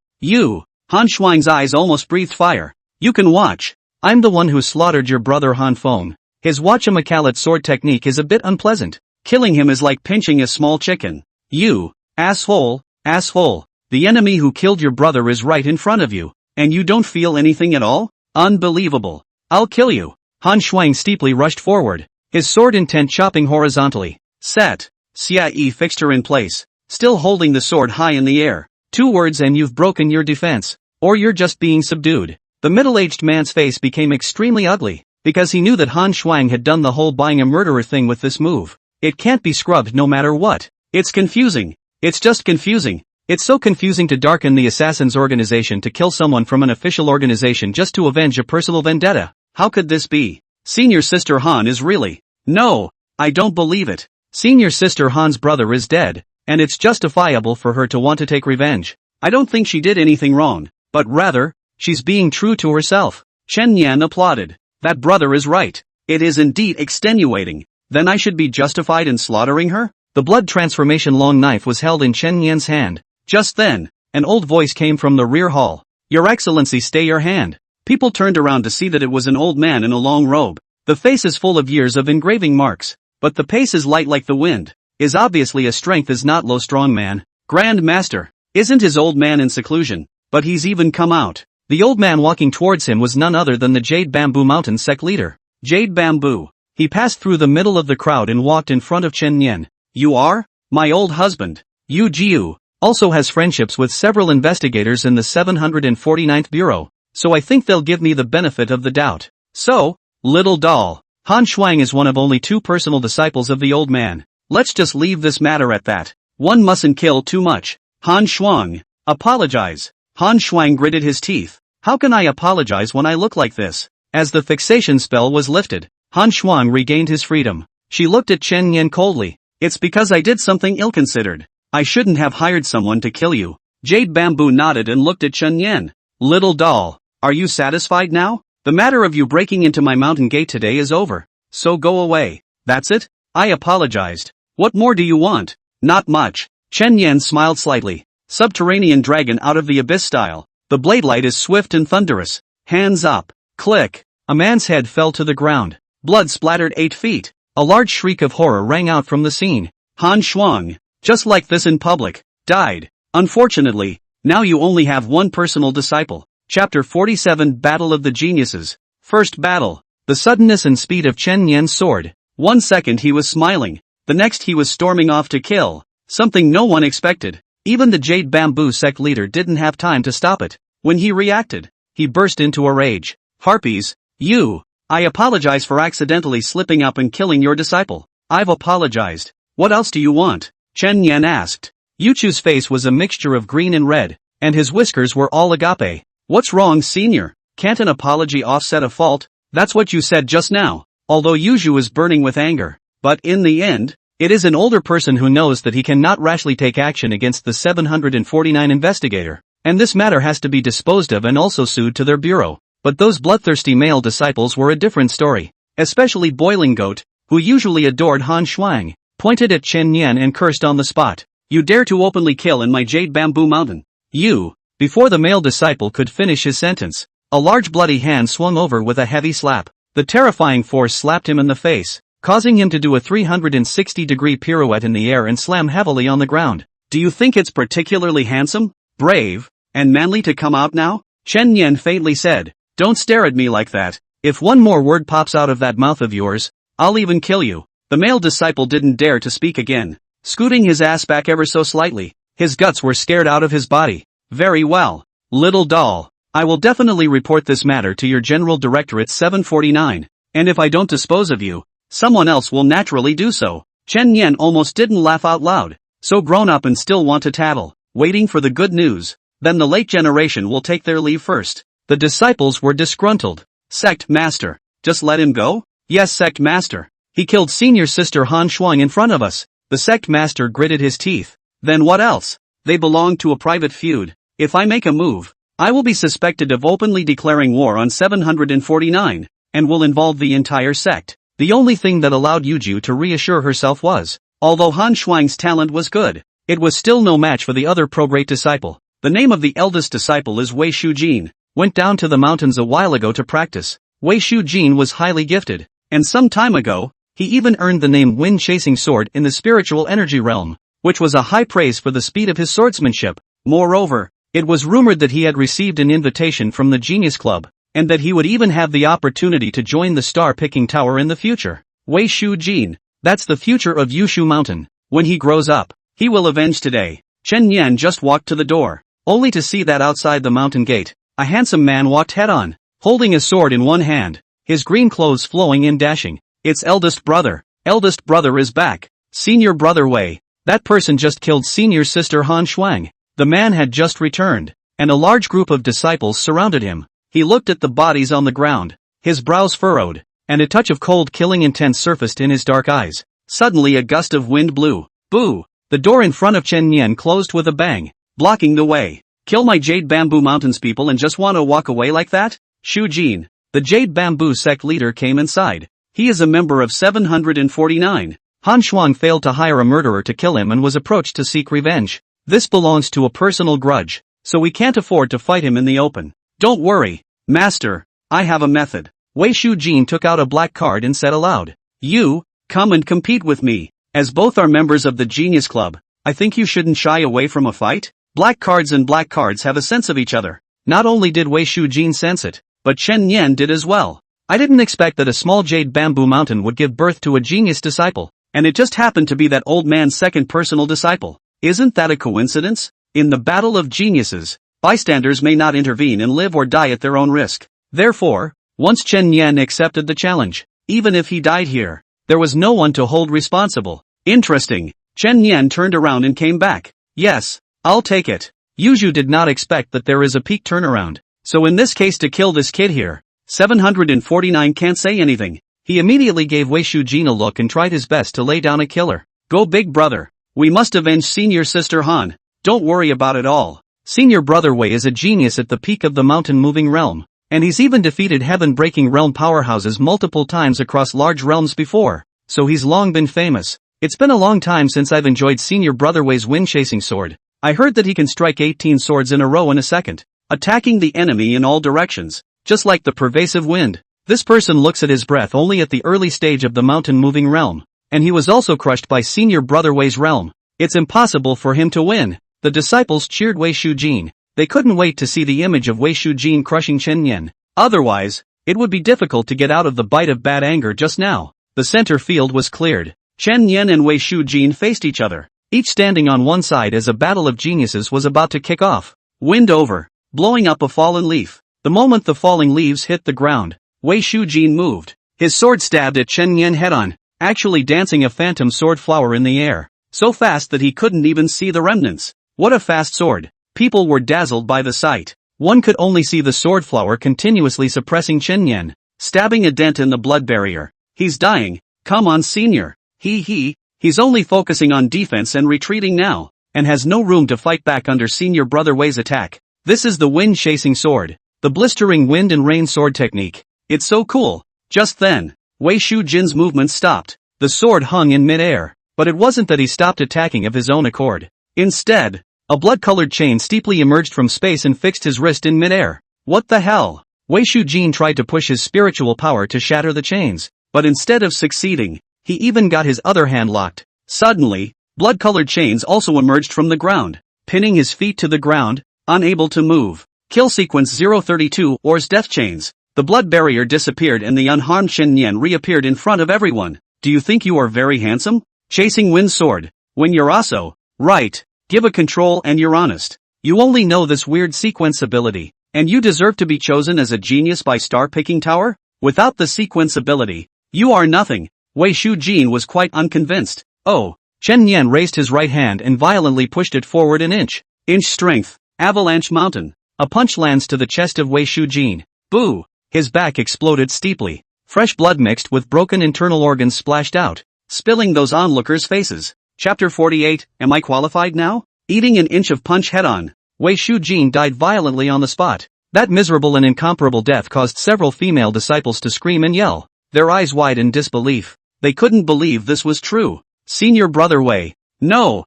Han Shuang's eyes almost breathed fire. "You can watch. I'm the one who slaughtered your brother Han Feng. His Wachamacalit sword technique is a bit unpleasant. Killing him is like pinching a small chicken. You, asshole. The enemy who killed your brother is right in front of you, and you don't feel anything at all? Unbelievable. I'll kill you." Han Shuang steeply rushed forward, his sword intent chopping horizontally. "Set." Xia Yi fixed her in place, still holding the sword high in the air. "2 words and you've broken your defense, or you're just being subdued." The middle-aged man's face became extremely ugly, because he knew that Han Shuang had done the whole buying a murderer thing with this move. It can't be scrubbed no matter what. It's confusing. It's just confusing. It's so confusing to darken the assassin's organization to kill someone from an official organization just to avenge a personal vendetta. How could this be? Senior Sister Han is really... No, I don't believe it. Senior Sister Han's brother is dead, and it's justifiable for her to want to take revenge. I don't think she did anything wrong, but rather, she's being true to herself. Chen Yan applauded. That brother is right. It is indeed extenuating. Then I should be justified in slaughtering her? The blood transformation long knife was held in Chen Yan's hand. Just then, an old voice came from the rear hall. "Your Excellency, stay your hand." People turned around to see that it was an old man in a long robe. The face is full of years of engraving marks, but the pace is light like the wind. Is obviously a strength is not low strong man. Grand Master. Isn't his old man in seclusion? But he's even come out. The old man walking towards him was none other than the Jade Bamboo Mountain sect leader. Jade Bamboo. He passed through the middle of the crowd and walked in front of Chen Yan. "You are? My old husband. Yu Jiu also has friendships with several investigators in the 749th Bureau, so I think they'll give me the benefit of the doubt." "So, little doll, Han Shuang is one of only 2 personal disciples of the old man. Let's just leave this matter at that. One mustn't kill too much." Han Shuang, apologize. Han Shuang gritted his teeth. "How can I apologize when I look like this?" As the fixation spell was lifted, Han Shuang regained his freedom. She looked at Chen Yan coldly. "It's because I did something ill-considered. I shouldn't have hired someone to kill you." Jade Bamboo nodded and looked at Chen Yan. "Little doll, Are you satisfied now? The matter of you breaking into my mountain gate today is over. So go away. That's it? I apologized. What more do you want? Not much. Chen Yan smiled slightly. Subterranean dragon out of the abyss style. The blade light is swift and thunderous. Hands up. Click. A man's head fell to the ground. Blood splattered 8 feet. A large shriek of horror rang out from the scene. Han Shuang, just like this in public, died. Unfortunately, now you only have one personal disciple. Chapter 47 Battle of the Geniuses. First battle. The suddenness and speed of Chen Yan's sword. 1 second he was smiling. The next he was storming off to kill. Something no one expected. Even the Jade Bamboo sect leader didn't have time to stop it. When he reacted, he burst into a rage. Harpies, you! I apologize for accidentally slipping up and killing your disciple. I've apologized. What else do you want? Chen Yan asked. Yuchu's face was a mixture of green and red, and his whiskers were all agape. What's wrong, senior? Can't an apology offset a fault? That's what you said just now. Although Yuju is burning with anger. But in the end, it is an older person who knows that he cannot rashly take action against the 749 investigator, and this matter has to be disposed of and also sued to their bureau. But those bloodthirsty male disciples were a different story, especially Boiling Goat, who usually adored Han Shuang, pointed at Chen Yan and cursed on the spot. You dare to openly kill in my Jade Bamboo Mountain? You! Before the male disciple could finish his sentence, a large bloody hand swung over with a heavy slap. The terrifying force slapped him in the face, causing him to do a 360-degree pirouette in the air and slam heavily on the ground. Do you think it's particularly handsome, brave, and manly to come out now? Chen Yan faintly said. Don't stare at me like that. If one more word pops out of that mouth of yours, I'll even kill you. The male disciple didn't dare to speak again, scooting his ass back ever so slightly. His guts were scared out of his body. Very well, little doll. I will definitely report this matter to your General Directorate 749, and if I don't dispose of you, someone else will naturally do so. Chen Yan almost didn't laugh out loud. So grown up and still want to tattle, waiting for the good news. Then the late generation will take their leave first. The disciples were disgruntled. Sect Master, just let him go? Yes, Sect Master. He killed senior sister Han Shuang in front of us. The Sect Master gritted his teeth. Then what else? They belong to a private feud. If I make a move, I will be suspected of openly declaring war on 749, and will involve the entire sect. The only thing that allowed Yuju to reassure herself was, although Han Shuang's talent was good, it was still no match for the other pro-great disciple. The name of the eldest disciple is Wei Shujin. Went down to the mountains a while ago to practice. Wei Shujin was highly gifted, and some time ago, he even earned the name Wind-Chasing Sword in the spiritual energy realm, which was a high praise for the speed of his swordsmanship. Moreover, it was rumored that he had received an invitation from the Genius Club, and that he would even have the opportunity to join the star-picking tower in the future. Wei Shujin, that's the future of Yushu Mountain. When he grows up, he will avenge today. Chen Yan just walked to the door, only to see that outside the mountain gate, a handsome man walked head-on, holding a sword in one hand, his green clothes flowing and dashing. It's eldest brother. Eldest brother is back. Senior brother Wei. That person just killed senior sister Han Shuang. The man had just returned, and a large group of disciples surrounded him. He looked at the bodies on the ground, his brows furrowed, and a touch of cold killing intent surfaced in his dark eyes. Suddenly a gust of wind blew. Boo! The door in front of Chen Yan closed with a bang, blocking the way. Kill my Jade Bamboo Mountains people and just want to walk away like that? Shu Jin, the Jade Bamboo sect leader, came inside. He is a member of 749. Han Shuang failed to hire a murderer to kill him and was approached to seek revenge. This belongs to a personal grudge, so we can't afford to fight him in the open. Don't worry, Master, I have a method. Wei Shujin took out a black card and said aloud, you, come and compete with me. As both are members of the Genius Club, I think you shouldn't shy away from a fight. Black cards and black cards have a sense of each other. Not only did Wei Shujin sense it, but Chen Yan did as well. I didn't expect that a small Jade Bamboo Mountain would give birth to a genius disciple, and it just happened to be that old man's second personal disciple. Isn't that a coincidence? In the battle of geniuses, bystanders may not intervene and live or die at their own risk. Therefore, once Chen Yan accepted the challenge, even if he died here, there was no one to hold responsible. Interesting. Chen Yan turned around and came back. Yes, I'll take it. Yuju did not expect that there is a peak turnaround, so in this case to kill this kid here, 749 can't say anything. He immediately gave Wei Shujin a look and tried his best to lay down a killer. Go big brother. We must avenge senior sister Han. Don't worry about it all. Senior brother Wei is a genius at the peak of the mountain moving realm. And he's even defeated heaven-breaking realm powerhouses multiple times across large realms before, so he's long been famous. It's been a long time since I've enjoyed Senior Brother Wei's wind-chasing sword. I heard that he can strike 18 swords in a row in a second, attacking the enemy in all directions, just like the pervasive wind. This person looks at his breath only at the early stage of the mountain-moving realm, and he was also crushed by Senior Brother Wei's realm. It's impossible for him to win. The disciples cheered Wei Shujin. They couldn't wait to see the image of Wei Shujin crushing Chen Yan. Otherwise, it would be difficult to get out of the bite of bad anger just now. The center field was cleared. Chen Yan and Wei Shujin faced each other, each standing on one side as a battle of geniuses was about to kick off. Wind over, blowing up a fallen leaf. The moment the falling leaves hit the ground, Wei Shujin moved. His sword stabbed at Chen Yan head-on, actually dancing a phantom sword flower in the air, so fast that he couldn't even see the remnants. What a fast sword! People were dazzled by the sight. One could only see the sword flower continuously suppressing Chen Yan, stabbing a dent in the blood barrier. He's dying. Come on, Senior. He's only focusing on defense and retreating now, and has no room to fight back under Senior Brother Wei's attack. This is the wind-chasing sword, the blistering wind and rain sword technique. It's so cool. Just then, Wei Shujin's movement stopped. The sword hung in mid-air, but it wasn't that he stopped attacking of his own accord. Instead, a blood-colored chain steeply emerged from space and fixed his wrist in mid-air. What the hell? Wei Shujin tried to push his spiritual power to shatter the chains, but instead of succeeding, he even got his other hand locked. Suddenly, blood-colored chains also emerged from the ground, pinning his feet to the ground, unable to move. Kill sequence 032 Or's death chains. The blood barrier disappeared and the unharmed Chen Yan reappeared in front of everyone. Do you think you are very handsome? Chasing wind sword. When you're also, right, give a control and you're honest. You only know this weird sequence ability, and you deserve to be chosen as a genius by Star Picking Tower? Without the sequence ability, you are nothing. Wei Shujin was quite unconvinced. Oh, Chen Yan raised his right hand and violently pushed it forward an inch. Inch strength, avalanche mountain. A punch lands to the chest of Wei Shujin. Boo! His back exploded steeply. Fresh blood mixed with broken internal organs splashed out, spilling those onlookers' faces. Chapter 48, Am I qualified now? Eating an inch of punch head-on, Wei Shujin died violently on the spot. That miserable and incomparable death caused several female disciples to scream and yell, their eyes wide in disbelief. They couldn't believe this was true. Senior Brother Wei. No!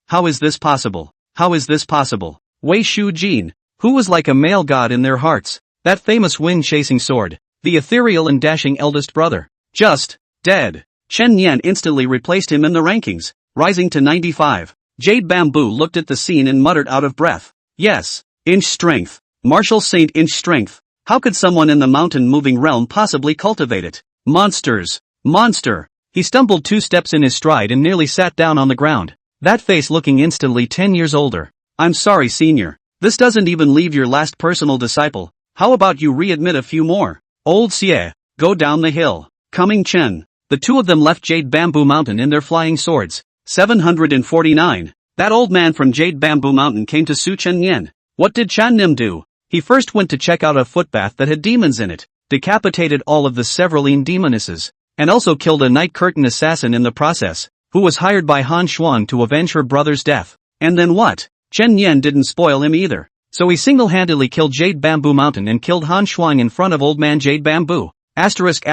How is this possible? How is this possible? Wei Shujin, who was like a male god in their hearts. That famous wind-chasing sword. The ethereal and dashing eldest brother. Just dead. Chen Yan instantly replaced him in the rankings, rising to 95. Jade Bamboo looked at the scene and muttered out of breath. Yes, inch strength. Martial Saint inch strength. How could someone in the mountain-moving realm possibly cultivate it? Monsters. Monster. He stumbled 2 steps in his stride and nearly sat down on the ground. That face looking instantly 10 years older. I'm sorry, Senior. This doesn't even leave your last personal disciple. How about you readmit a few more? Old Xie, go down the hill. Coming Chen. The two of them left Jade Bamboo Mountain in their flying swords. 749. That old man from Jade Bamboo Mountain came to Su Chen Yan. What did Chan Nim do? He first went to check out a footbath that had demons in it, decapitated all of the Severeline demonesses, and also killed a night curtain assassin in the process, who was hired by Han Shuang to avenge her brother's death. And then what? Chen Yan didn't spoil him either. So he single-handedly killed Jade Bamboo Mountain and killed Han Shuang in front of old man Jade Bamboo. Asterisk.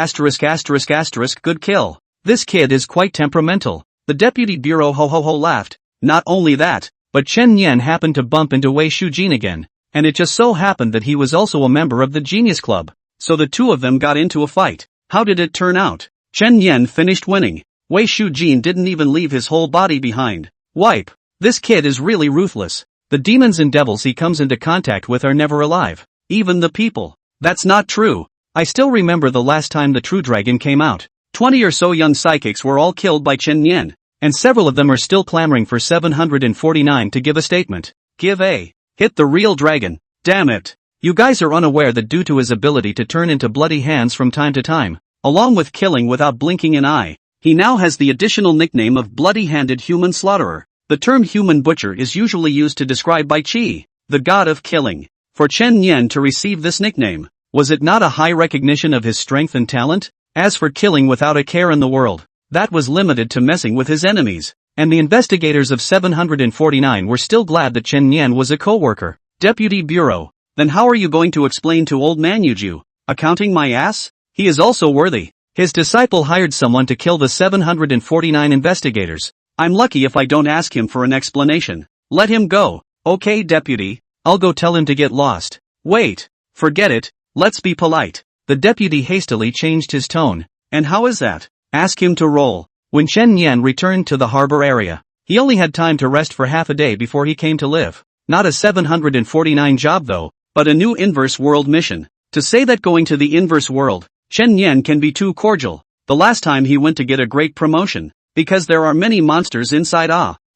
Good kill. This kid is quite temperamental. The deputy bureau ho laughed. Not only that, but Chen Yan happened to bump into Wei Shujin again, and it just so happened that he was also a member of the Genius Club. So the two of them got into a fight. How did it turn out? Chen Yan finished winning. Wei Shujin didn't even leave his whole body behind. Wipe. This kid is really ruthless. The demons and devils he comes into contact with are never alive. Even the people. That's not true. I still remember the last time the True Dragon came out. 20 or so young psychics were all killed by Chen Yan, and several of them are still clamoring for 749 to give a statement. Hit the real dragon. Damn it. You guys are unaware that due to his ability to turn into bloody hands from time to time, along with killing without blinking an eye, he now has the additional nickname of bloody-handed human slaughterer. The term human butcher is usually used to describe Bai Qi, the god of killing. For Chen Yan to receive this nickname, was it not a high recognition of his strength and talent? As for killing without a care in the world, that was limited to messing with his enemies, and the investigators of 749 were still glad that Chen Yan was a co-worker. Deputy Bureau, Then how are you going to explain to old man Yuju, accounting my ass? He is also worthy. His disciple hired someone to kill the 749 investigators. I'm lucky if I don't ask him for an explanation. Let him go. Okay, deputy. I'll go tell him to get lost. Wait. Forget it. Let's be polite. The deputy hastily changed his tone. And how is that? Ask him to roll. When Chen Yan returned to the harbor area, he only had time to rest for half a day before he came to live. Not a 749 job though, but a new inverse world mission. To say that going to the inverse world, Chen Yan can be too cordial. The last time he went to get a great promotion, because there are many monsters inside.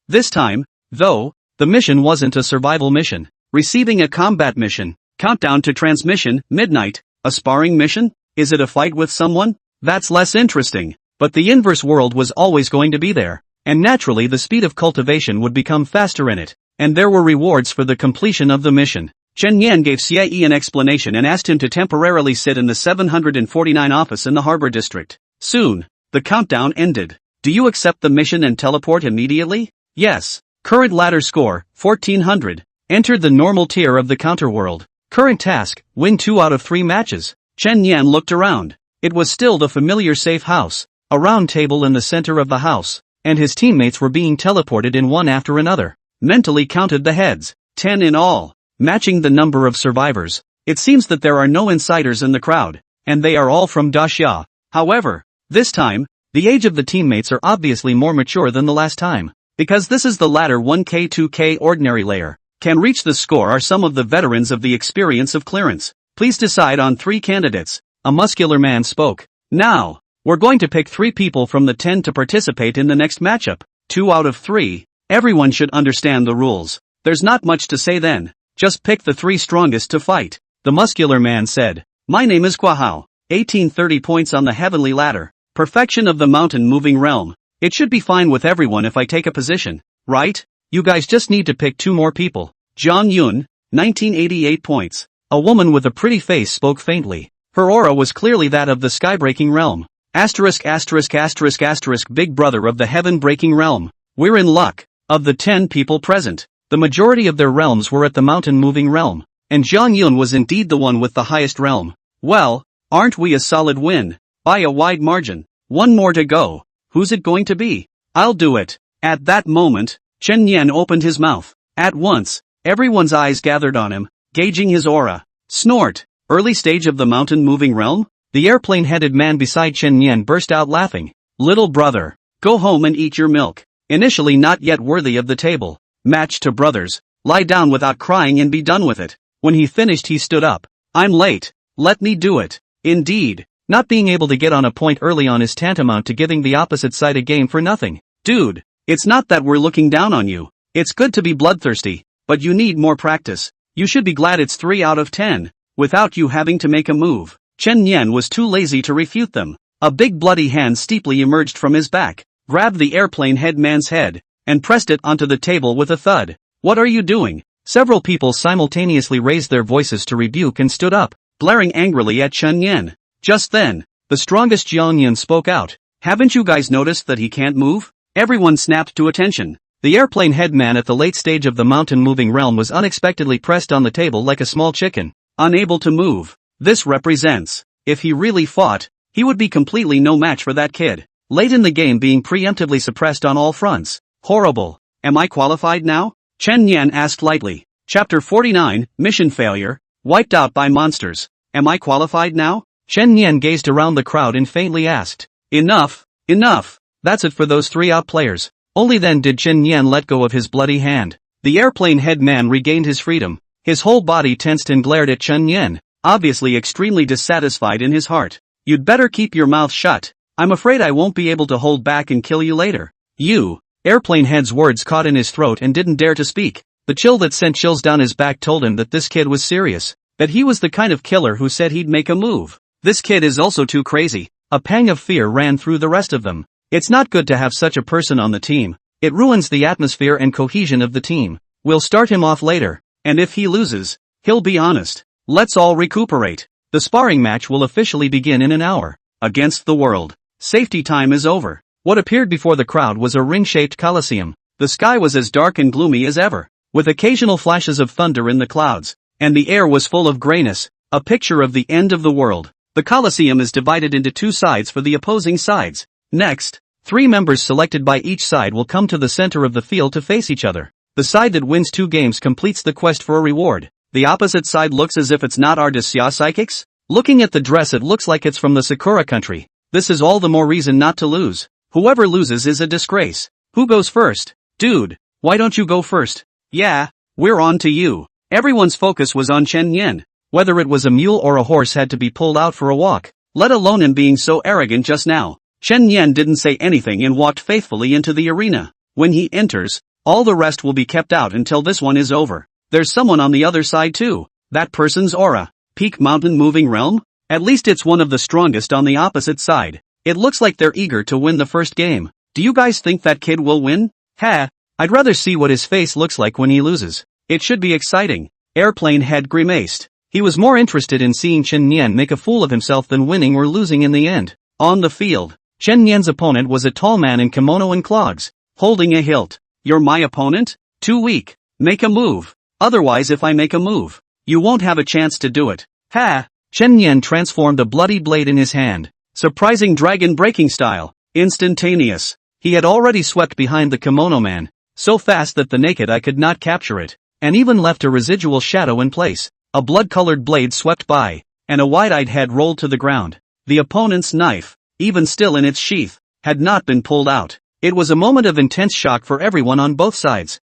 This time, though, the mission wasn't a survival mission. Receiving a combat mission, countdown to transmission, midnight, a sparring mission? Is it a fight with someone? That's less interesting. But the inverse world was always going to be there, and naturally the speed of cultivation would become faster in it, and there were rewards for the completion of the mission. Chen Yan gave Xie an explanation and asked him to temporarily sit in the 749 office in the harbor district. Soon, the countdown ended. Do you accept the mission and teleport immediately? Yes. Current ladder score, 1400. Entered the normal tier of the counterworld. Current task, win 2 out of 3 matches. Chen Yan looked around. It was still the familiar safe house. A round table in the center of the house, and his teammates were being teleported in one after another. Mentally counted the heads, 10 in all, matching the number of survivors. It seems that there are no insiders in the crowd, and they are all from Daxia. However, this time, the age of the teammates are obviously more mature than the last time, because this is the ladder 1K-2K ordinary layer. Can reach the score are some of the veterans of the experience of clearance. Please decide on 3 candidates. A muscular man spoke. Now, we're going to pick 3 people from the 10 to participate in the next matchup. 2 out of 3. Everyone should understand the rules. There's not much to say then. Just pick the 3 strongest to fight. The muscular man said. My name is Guahao. 1830 points on the heavenly ladder. Perfection of the mountain moving realm. It should be fine with everyone if I take a position, right? You guys just need to pick 2 more people. Zhang Yun, 1988 points. A woman with a pretty face spoke faintly. Her aura was clearly that of the skybreaking realm. Asterisk asterisk asterisk asterisk big brother of the heaven-breaking realm. We're in luck. Of the 10 people present, the majority of their realms were at the mountain-moving realm, and Zhang Yun was indeed the one with the highest realm. Well, aren't we a solid win? By a wide margin. 1 more to go. Who's it going to be? I'll do it. At that moment, Chen Yan opened his mouth. At once, everyone's eyes gathered on him, gauging his aura. Snort. Early stage of the mountain-moving realm? The airplane-headed man beside Chen Yan burst out laughing. Little brother, go home and eat your milk. Initially not yet worthy of the table. Match to brothers. Lie down without crying and be done with it. When he finished he stood up. I'm late. Let me do it. Indeed. Not being able to get on a point early on is tantamount to giving the opposite side a game for nothing. Dude, it's not that we're looking down on you. It's good to be bloodthirsty, but you need more practice. You should be glad it's 3 out of 10, without you having to make a move. Chen Yan was too lazy to refute them. A big bloody hand steeply emerged from his back, grabbed the airplane head man's head, and pressed it onto the table with a thud. What are you doing? Several people simultaneously raised their voices to rebuke and stood up, glaring angrily at Chen Yan. Just then, the strongest Jiang Yun spoke out. Haven't you guys noticed that he can't move? Everyone snapped to attention. The airplane head man at the late stage of the mountain-moving realm was unexpectedly pressed on the table like a small chicken, unable to move. This represents, if he really fought, he would be completely no match for that kid. Late in the game being preemptively suppressed on all fronts. Horrible. Am I qualified now? Chen Yan asked lightly. Chapter 49, Mission Failure, wiped out by monsters. Am I qualified now? Chen Yan gazed around the crowd and faintly asked. Enough, enough. That's it for those 3 out players. Only then did Chen Yan let go of his bloody hand. The airplane head man regained his freedom. His whole body tensed and glared at Chen Yan, obviously extremely dissatisfied in his heart. You'd better keep your mouth shut. I'm afraid I won't be able to hold back and kill you later. You. Airplane head's words caught in his throat and didn't dare to speak. The chill that sent chills down his back told him that this kid was serious, that he was the kind of killer who said he'd make a move. This kid is also too crazy. A pang of fear ran through the rest of them. It's not good to have such a person on the team. It ruins the atmosphere and cohesion of the team. We'll start him off later, and if he loses, he'll be honest. Let's all recuperate. The sparring match will officially begin in an hour. Against the world. Safety time is over. What appeared before the crowd was a ring-shaped coliseum. The sky was as dark and gloomy as ever, with occasional flashes of thunder in the clouds. and the air was full of grayness, a picture of the end of the world. The Colosseum is divided into two sides for the opposing sides. Next, 3 members selected by each side will come to the center of the field to face each other. The side that wins 2 games completes the quest for a reward. The opposite side looks as if it's not our Desya psychics? Looking at the dress, it looks like it's from the Sakura country. This is all the more reason not to lose. Whoever loses is a disgrace. Who goes first? Dude, why don't you go first? Yeah, we're on to you. Everyone's focus was on Chen Yan. Whether it was a mule or a horse had to be pulled out for a walk, let alone him being so arrogant just now. Chen Yan didn't say anything and walked faithfully into the arena. When he enters, all the rest will be kept out until this one is over. There's someone on the other side too. That person's aura. Peak mountain moving realm? At least it's one of the strongest on the opposite side. It looks like they're eager to win the first game. Do you guys think that kid will win? Ha! I'd rather see what his face looks like when he loses. It should be exciting. Airplane head grimaced. He was more interested in seeing Chen Yan make a fool of himself than winning or losing in the end. On the field, Chen Yan's opponent was a tall man in kimono and clogs, holding a hilt. You're my opponent? Too weak. Make a move. Otherwise, if I make a move, you won't have a chance to do it. Ha! Chen Yan transformed a bloody blade in his hand. Surprising dragon breaking style. Instantaneous. He had already swept behind the kimono man, so fast that the naked eye could not capture it, and even left a residual shadow in place. A blood-colored blade swept by, and a wide-eyed head rolled to the ground. The opponent's knife, even still in its sheath, had not been pulled out. It was a moment of intense shock for everyone on both sides.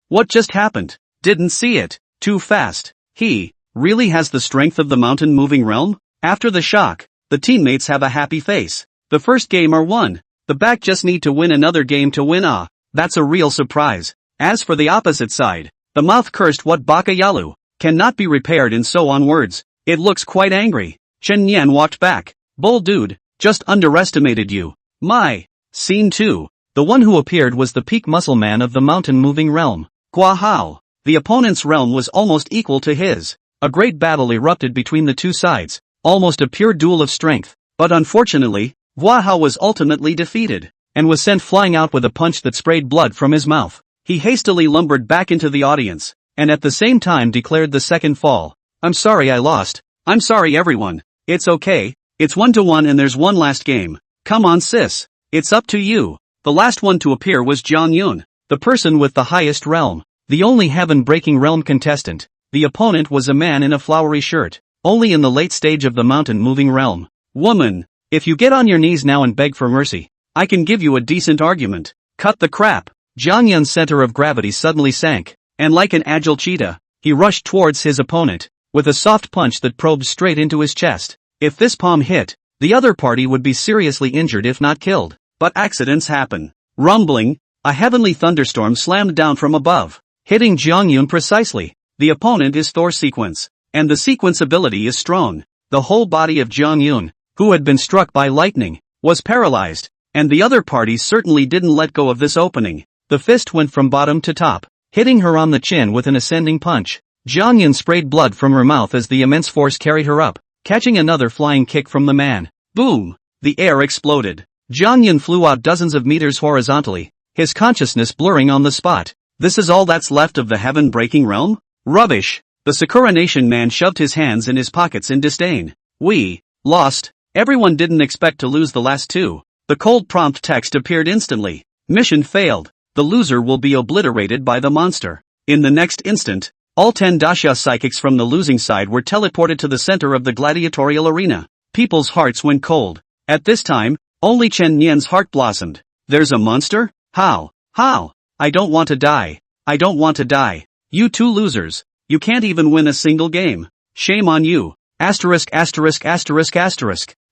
What just happened? Didn't see it. Too fast. He really has the strength of the mountain-moving realm? After the shock, the teammates have a happy face. The first game are won. The back just need to win another game to win. That's a real surprise. As for the opposite side, the mouth cursed what Baka Yalu cannot be repaired and so on words. It looks quite angry. Chen Yan walked back. Bull dude, just underestimated you. My. Scene 2. The one who appeared was the peak muscle man of the mountain moving realm. Gua Hao. The opponent's realm was almost equal to his. A great battle erupted between the two sides, almost a pure duel of strength. But unfortunately, Gua Hao was ultimately defeated, and was sent flying out with a punch that sprayed blood from his mouth. He hastily lumbered back into the audience, and at the same time declared the second fall. I'm sorry I lost. I'm sorry everyone. It's okay. It's 1-1 and there's one last game. Come on sis. It's up to you. The last one to appear was Jiang Yun, the person with the highest realm. The only heaven-breaking realm contestant. The opponent was a man in a flowery shirt, only in the late stage of the mountain-moving realm. Woman, if you get on your knees now and beg for mercy, I can give you a decent argument. Cut the crap. Jiang Yun's center of gravity suddenly sank, and like an agile cheetah, he rushed towards his opponent, with a soft punch that probed straight into his chest. If this palm hit, the other party would be seriously injured if not killed. But accidents happen. Rumbling, a heavenly thunderstorm slammed down from above, hitting Jiang Yun precisely. The opponent is Thor Sequence, and the sequence ability is strong. The whole body of Jiang Yun, who had been struck by lightning, was paralyzed, and the other party certainly didn't let go of this opening. The fist went from bottom to top, hitting her on the chin with an ascending punch. Jiang Yun sprayed blood from her mouth as the immense force carried her up, catching another flying kick from the man. Boom! The air exploded. Jiang Yun flew out dozens of meters horizontally, his consciousness blurring on the spot. This is all that's left of the heaven-breaking realm? Rubbish! The Sakura Nation man shoved his hands in his pockets in disdain. We lost. Everyone didn't expect to lose the last two. The cold prompt text appeared instantly. Mission failed. The loser will be obliterated by the monster. In the next instant, all 10 Dasha psychics from the losing side were teleported to the center of the gladiatorial arena. People's hearts went cold. At this time, only Chen Yan's heart blossomed. There's a monster? How? I don't want to die. I don't want to die. You two losers. You can't even win a single game. Shame on you. Asterisk.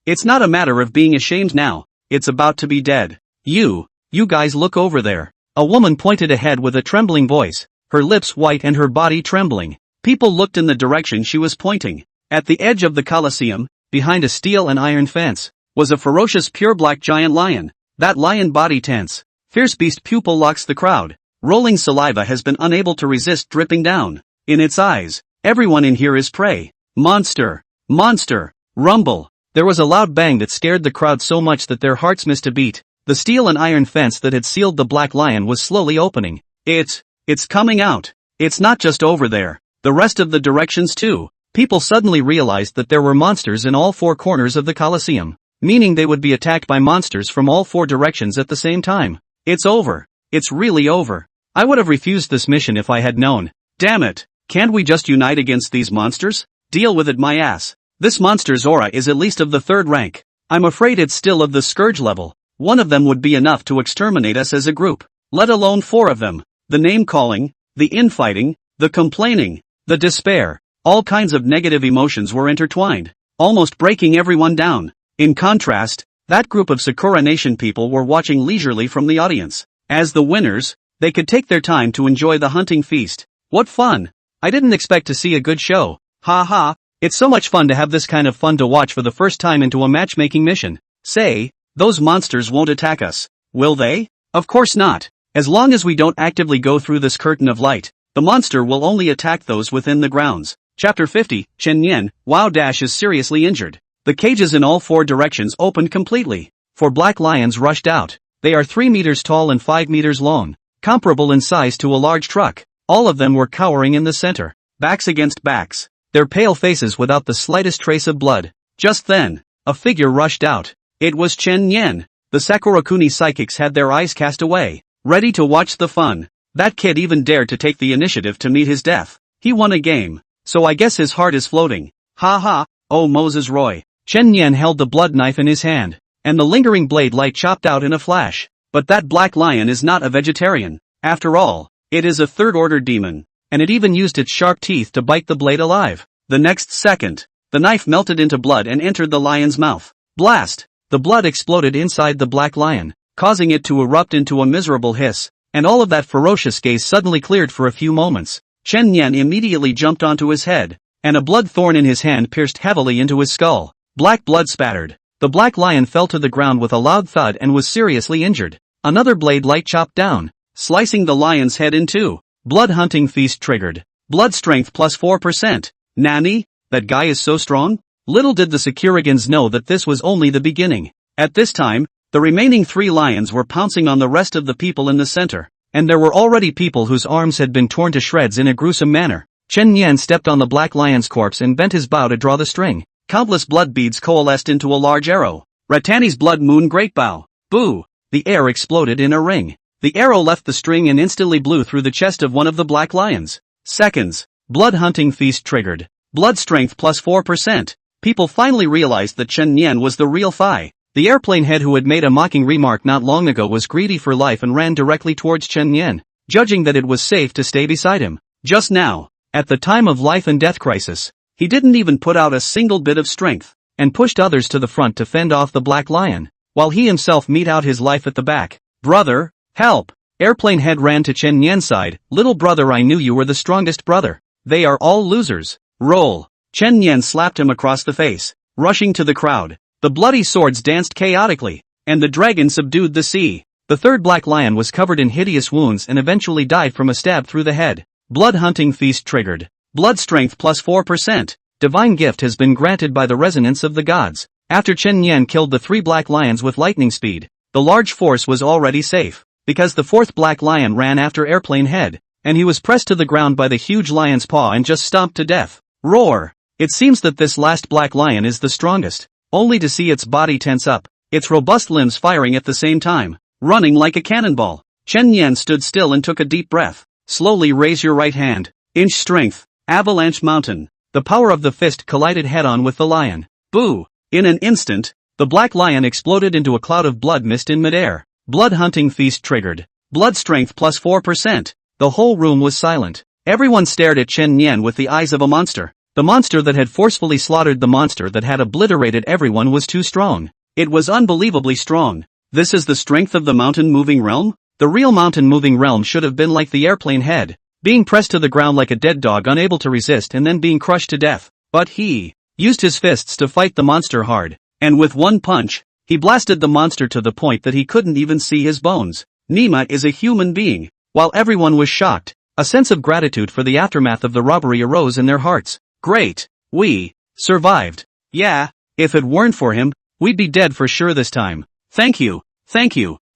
It's not a matter of being ashamed now. It's about to be dead. You guys look over there. A woman pointed ahead with a trembling voice, her lips white and her body trembling. People looked in the direction she was pointing. At the edge of the Colosseum, behind a steel and iron fence, was a ferocious pure black giant lion. That lion body tense. Fierce beast pupil locks the crowd. Rolling saliva has been unable to resist dripping down. In its eyes, everyone in here is prey. Monster! Rumble! There was a loud bang that scared the crowd so much that their hearts missed a beat. The steel and iron fence that had sealed the black lion was slowly opening. It's coming out. It's not just over there. The rest of the directions too. People suddenly realized that there were monsters in all four corners of the Colosseum, meaning they would be attacked by monsters from all four directions at the same time. It's over. It's really over. I would have refused this mission if I had known. Damn it. Can't we just unite against these monsters? Deal with it, my ass. This monster's aura is at least of the 3rd rank. I'm afraid it's still of the scourge level. One of them would be enough to exterminate us as a group. Let alone 4 of them. The name-calling, the infighting, the complaining, the despair. All kinds of negative emotions were intertwined, almost breaking everyone down. In contrast, that group of Sakura Nation people were watching leisurely from the audience. As the winners, they could take their time to enjoy the hunting feast. What fun! I didn't expect to see a good show. Ha ha, it's so much fun to have this kind of fun to watch for the first time into a matchmaking mission. Say, those monsters won't attack us, will they? Of course not. As long as we don't actively go through this curtain of light, the monster will only attack those within the grounds. Chapter 50, Chen Yan, Wow Dash is seriously injured. The cages in all 4 directions opened completely. 4 black lions rushed out. They are 3 meters tall and 5 meters long, comparable in size to a large truck. All of them were cowering in the center, backs against backs, their pale faces without the slightest trace of blood. Just then, a figure rushed out. It was Chen Yan. The Sakurakuni psychics had their eyes cast away, ready to watch the fun. That kid even dared to take the initiative to meet his death. He won a game, so I guess his heart is floating. Ha ha, oh Moses Roy. Chen Yan held the blood knife in his hand, and the lingering blade light chopped out in a flash. But that black lion is not a vegetarian. After all, it is a 3rd-order demon, and it even used its sharp teeth to bite the blade alive. The next second, the knife melted into blood and entered the lion's mouth. Blast! The blood exploded inside the black lion, causing it to erupt into a miserable hiss, and all of that ferocious gaze suddenly cleared for a few moments. Chen Yan immediately jumped onto his head, and a blood thorn in his hand pierced heavily into his skull. Black blood spattered. The black lion fell to the ground with a loud thud and was seriously injured. Another blade light chopped down, slicing the lion's head in 2. Blood hunting feast triggered. Blood strength plus 4%. Nani? That guy is so strong? Little did the Sakuragans know that this was only the beginning. At this time, the remaining 3 lions were pouncing on the rest of the people in the center, and there were already people whose arms had been torn to shreds in a gruesome manner. Chen Yan stepped on the black lion's corpse and bent his bow to draw the string. Countless blood beads coalesced into a large arrow. Ratani's blood moon great bow. Boo! The air exploded in a ring. The arrow left the string and instantly blew through the chest of one of the black lions. Seconds. Blood hunting feast triggered. Blood strength plus 4%. People finally realized that Chen Yan was the real Phi. The airplane head who had made a mocking remark not long ago was greedy for life and ran directly towards Chen Yan, judging that it was safe to stay beside him. Just now, at the time of life and death crisis, he didn't even put out a single bit of strength, and pushed others to the front to fend off the black lion, while he himself met out his life at the back. Brother, help! Airplane head ran to Chen Yan's side. Little brother, I knew you were the strongest brother. They are all losers. Roll. Chen Yan slapped him across the face. Rushing to the crowd, the bloody swords danced chaotically, and the dragon subdued the sea. The 3rd black lion was covered in hideous wounds and eventually died from a stab through the head. Blood hunting feast triggered. Blood strength plus 4%. Divine gift has been granted by the resonance of the gods. After Chen Yan killed the 3 black lions with lightning speed, the large force was already safe, because the 4th black lion ran after airplane head, and he was pressed to the ground by the huge lion's paw and just stomped to death. Roar! It seems that this last black lion is the strongest, only to see its body tense up, its robust limbs firing at the same time, running like a cannonball. Chen Yan stood still and took a deep breath. Slowly raise your right hand. Inch strength. Avalanche mountain. The power of the fist collided head-on with the lion. Boo! In an instant, the black lion exploded into a cloud of blood mist in midair. Blood hunting feast triggered. Blood strength plus 4%. The whole room was silent. Everyone stared at Chen Yan with the eyes of a monster. The monster that had forcefully slaughtered the monster that had obliterated everyone was too strong. It was unbelievably strong. This is the strength of the mountain-moving realm? The real mountain-moving realm should have been like the airplane head, being pressed to the ground like a dead dog unable to resist and then being crushed to death. But he used his fists to fight the monster hard, and with one punch, he blasted the monster to the point that he couldn't even see his bones. Nima is a human being. While everyone was shocked, a sense of gratitude for the aftermath of the robbery arose in their hearts. Great! We survived. Yeah, if it weren't for him, we'd be dead for sure this time. Thank you,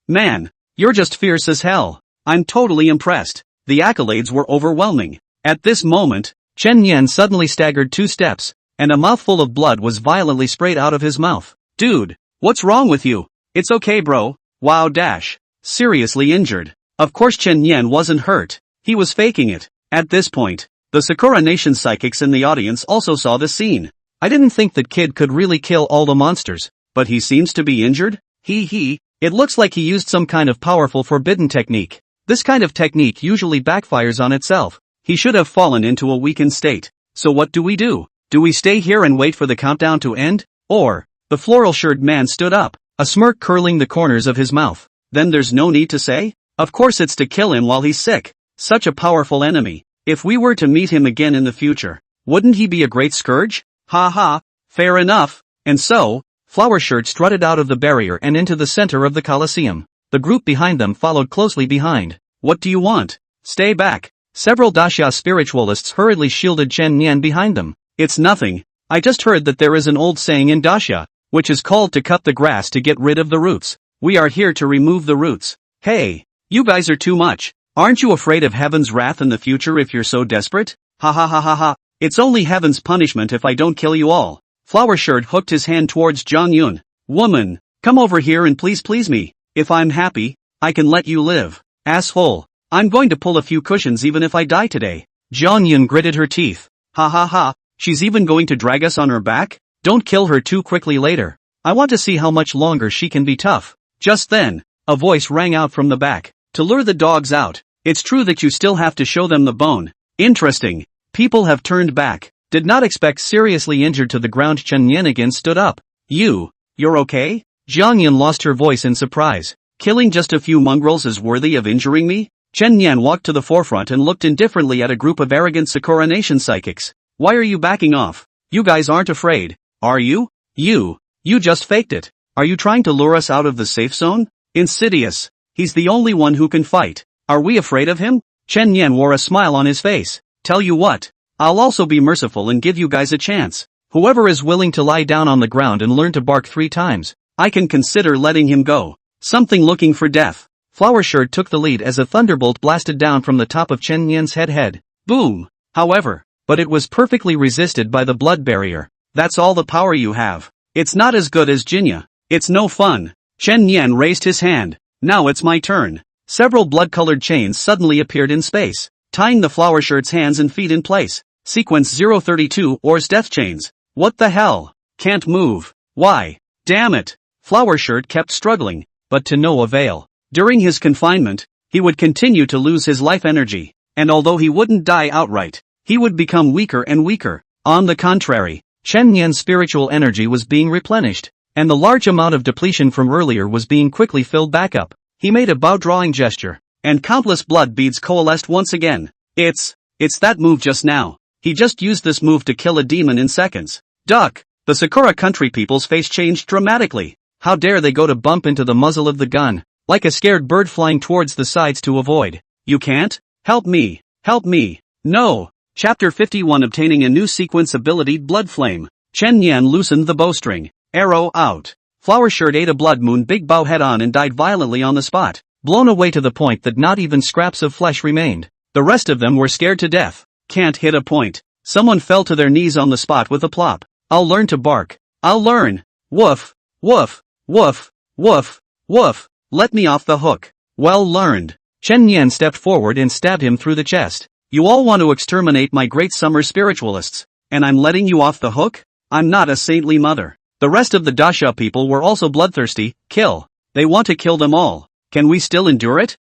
man. You're just fierce as hell. I'm totally impressed. The accolades were overwhelming. At this moment, Chen Yan suddenly staggered 2 steps, and a mouthful of blood was violently sprayed out of his mouth. Dude, what's wrong with you? It's okay bro. Wow dash. Seriously injured. Of course Chen Yan wasn't hurt. He was faking it. At this point, the Sakura Nation psychics in the audience also saw the scene. I didn't think that kid could really kill all the monsters, but he seems to be injured? It looks like he used some kind of powerful forbidden technique. This kind of technique usually backfires on itself. He should have fallen into a weakened state. So what do? Do we stay here and wait for the countdown to end? Or, the floral-shirted man stood up, a smirk curling the corners of his mouth. Then there's no need to say? Of course it's to kill him while he's sick. Such a powerful enemy. If we were to meet him again in the future, wouldn't he be a great scourge? Fair enough. And so, Flower Shirt strutted out of the barrier and into the center of the Colosseum. The group behind them followed closely behind. What do you want? Stay back. Several Daxia spiritualists hurriedly shielded Chen Yan behind them. It's nothing. I just heard that there is an old saying in Daxia, which is called to cut the grass to get rid of the roots. We are here to remove the roots. Hey, you guys are too much. Aren't you afraid of heaven's wrath in the future if you're so desperate? It's only heaven's punishment if I don't kill you all. Flower Shirt hooked his hand towards Zhang Yun. Woman, come over here and please me. If I'm happy, I can let you live. Asshole, I'm going to pull a few cushions even if I die today. Zhang Yun gritted her teeth. She's even going to drag us on her back? Don't kill her too quickly later. I want to see how much longer she can be tough. Just then, a voice rang out from the back. To lure the dogs out, it's true that you still have to show them the bone. Interesting. People have turned back. Did not expect seriously injured to the ground. Chen Yan again stood up. You're okay? Zhang Yan lost her voice in surprise. Killing just a few mongrels is worthy of injuring me? Chen Yan walked to the forefront and looked indifferently at a group of arrogant Sakura Nation psychics. Why are you backing off? You guys aren't afraid, are you? You just faked it. Are you trying to lure us out of the safe zone? Insidious. He's the only one who can fight. Are we afraid of him? Chen Yan wore a smile on his face. Tell you what. I'll also be merciful and give you guys a chance. Whoever is willing to lie down on the ground and learn to bark 3 times, I can consider letting him go. Something looking for death. Flower Shirt took the lead as a thunderbolt blasted down from the top of Chen Yan's head. Boom! However, but it was perfectly resisted by the blood barrier. That's all the power you have. It's not as good as Jinya. It's no fun. Chen Yan raised his hand. Now it's my turn. Several blood-colored chains suddenly appeared in space, tying the Flower Shirt's hands and feet in place. Sequence 032 Or's death chains. What the hell? Can't move. Why? Damn it. Flower Shirt kept struggling, but to no avail. During his confinement, he would continue to lose his life energy, and although he wouldn't die outright, he would become weaker and weaker. On the contrary, Chen Yan's spiritual energy was being replenished, and the large amount of depletion from earlier was being quickly filled back up. He made a bow-drawing gesture, and countless blood beads coalesced once again. It's that move just now. He just used this move to kill a demon in seconds. Duck! The Sakura country people's face changed dramatically. How dare they go to bump into the muzzle of the gun, like a scared bird flying towards the sides to avoid. You can't? Help me! No! Chapter 51 Obtaining a new sequence ability Blood Flame. Chen Yan loosened the bowstring. Arrow out. Flower Shirt ate a blood moon big bow head on and died violently on the spot, blown away to the point that not even scraps of flesh remained. The rest of them were scared to death. Can't hit a point. Someone fell to their knees on the spot with a plop. I'll learn to bark. I'll learn. Woof. Woof. Woof. Woof. Woof. Let me off the hook. Well learned. Chen Yan stepped forward and stabbed him through the chest. You all want to exterminate my great summer spiritualists, and I'm letting you off the hook? I'm not a saintly mother. The rest of the Daxia people were also bloodthirsty. Kill. They want to kill them all. Can we still endure it?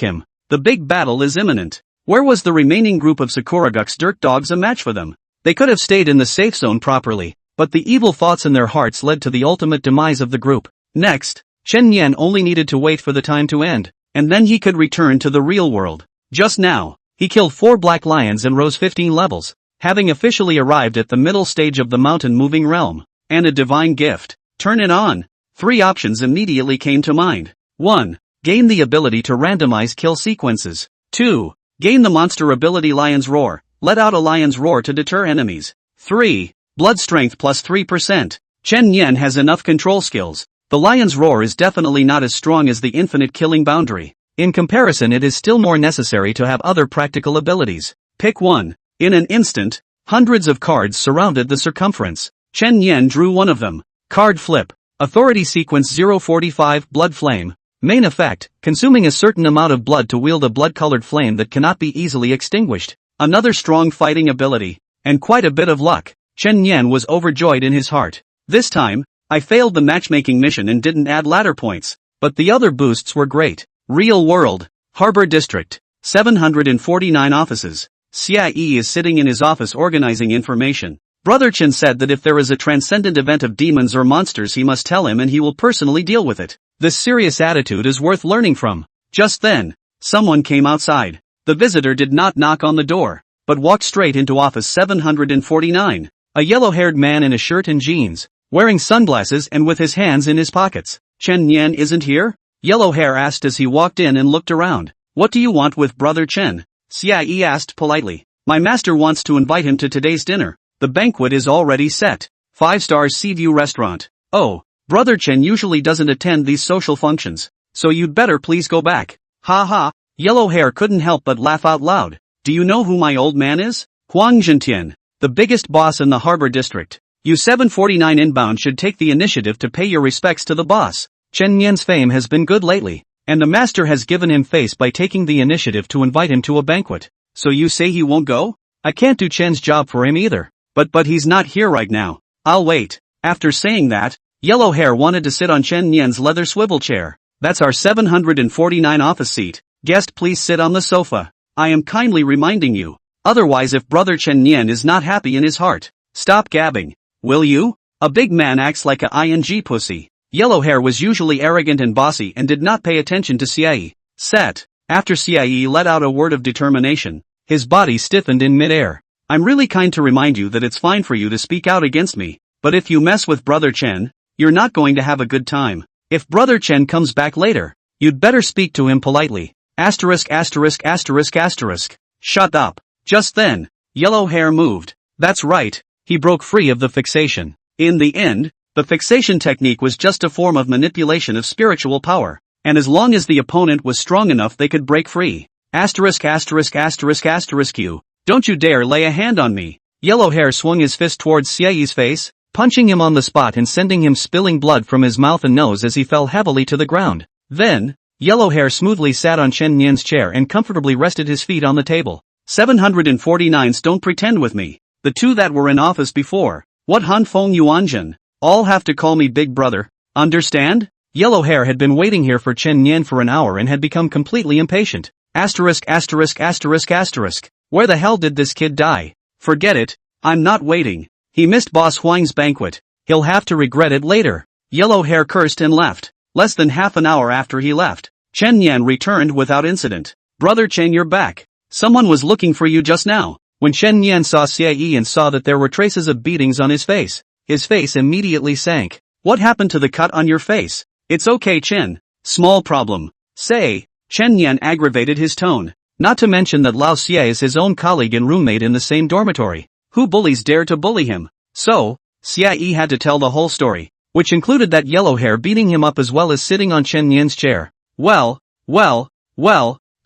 Him. The big battle is imminent. Where was the remaining group of Sakuraguk's dirt dogs a match for them? They could have stayed in the safe zone properly, but the evil thoughts in their hearts led to the ultimate demise of the group. Next, Chen Yan only needed to wait for the time to end, and then he could return to the real world. Just now, he killed 4 black lions and rose 15 levels, having officially arrived at the middle stage of the mountain-moving realm. And a divine gift. Turn it on. 3 options immediately came to mind. 1. Gain the ability to randomize kill sequences. 2. Gain the monster ability Lion's Roar. Let out a lion's roar to deter enemies. 3. Blood strength plus 3%. Chen Yan has enough control skills. The lion's roar is definitely not as strong as the infinite killing boundary. In comparison, it is still more necessary to have other practical abilities. Pick one. In an instant, hundreds of cards surrounded the circumference. Chen Yan drew one of them. Card flip. Authority sequence 045 Blood Flame. Main effect, consuming a certain amount of blood to wield a blood-colored flame that cannot be easily extinguished. Another strong fighting ability. And quite a bit of luck. Chen Yan was overjoyed in his heart. This time, I failed the matchmaking mission and didn't add ladder points. But the other boosts were great. Real world. Harbor District. 749 offices. Xia is sitting in his office organizing information. Brother Chen said that if there is a transcendent event of demons or monsters he must tell him and he will personally deal with it. This serious attitude is worth learning from. Just then, someone came outside. The visitor did not knock on the door, but walked straight into office 749. A yellow-haired man in a shirt and jeans, wearing sunglasses and with his hands in his pockets. Chen Yan isn't here? Yellow Hair asked as he walked in and looked around. What do you want with Brother Chen? Xia asked politely. My master wants to invite him to today's dinner. The banquet is already set. 5-star Seaview restaurant. Oh, Brother Chen usually doesn't attend these social functions, so you'd better please go back. Ha ha. Yellow Hair couldn't help but laugh out loud. Do you know who my old man is? Huang Zhentian, the biggest boss in the Harbor District. You 749 inbound should take the initiative to pay your respects to the boss. Chen Yan's fame has been good lately, and the master has given him face by taking the initiative to invite him to a banquet. So you say he won't go? I can't do Chen's job for him either. But he's not here right now. I'll wait. After saying that, Yellow Hair wanted to sit on Chen Yan's leather swivel chair. That's our 749 office seat. Guest, please sit on the sofa. I am kindly reminding you. Otherwise, if Brother Chen Yan is not happy in his heart, stop gabbing. Will you? A big man acts like a ing pussy. Yellow Hair was usually arrogant and bossy and did not pay attention to Xia. Set. After Xia let out a word of determination, his body stiffened in midair. I'm really kind to remind you that it's fine for you to speak out against me, but if you mess with Brother Chen, you're not going to have a good time. If Brother Chen comes back later, you'd better speak to him politely. Asterisk asterisk asterisk asterisk. Shut up. Just then, Yellow Hair moved. That's right, he broke free of the fixation. In the end, the fixation technique was just a form of manipulation of spiritual power, and as long as the opponent was strong enough they could break free. Asterisk asterisk asterisk asterisk you. Don't you dare lay a hand on me. Yellow Hair swung his fist towards Xiao's face, punching him on the spot and sending him spilling blood from his mouth and nose as he fell heavily to the ground. Then, Yellow Hair smoothly sat on Chen Yan's chair and comfortably rested his feet on the table. 749s don't pretend with me. The two that were in office before. What Han Feng Yuanzhen? All have to call me Big Brother. Understand? Yellow Hair had been waiting here for Chen Yan for an hour and had become completely impatient. Asterisk asterisk asterisk asterisk. Where the hell did this kid die? Forget it. I'm not waiting. He missed Boss Huang's banquet. He'll have to regret it later. Yellow Hair cursed and left. Less than half an hour after he left, Chen Yan returned without incident. Brother Chen, you're back. Someone was looking for you just now. When Chen Yan saw Xia and saw that there were traces of beatings on his face immediately sank. What happened to the cut on your face? It's okay, Chen. Small problem. Say. Chen Yan aggravated his tone. Not to mention that Lao Xie is his own colleague and roommate in the same dormitory. Who bullies dare to bully him? So, Xia had to tell the whole story, which included that Yellow Hair beating him up as well as sitting on Chen Yan's chair. Well, the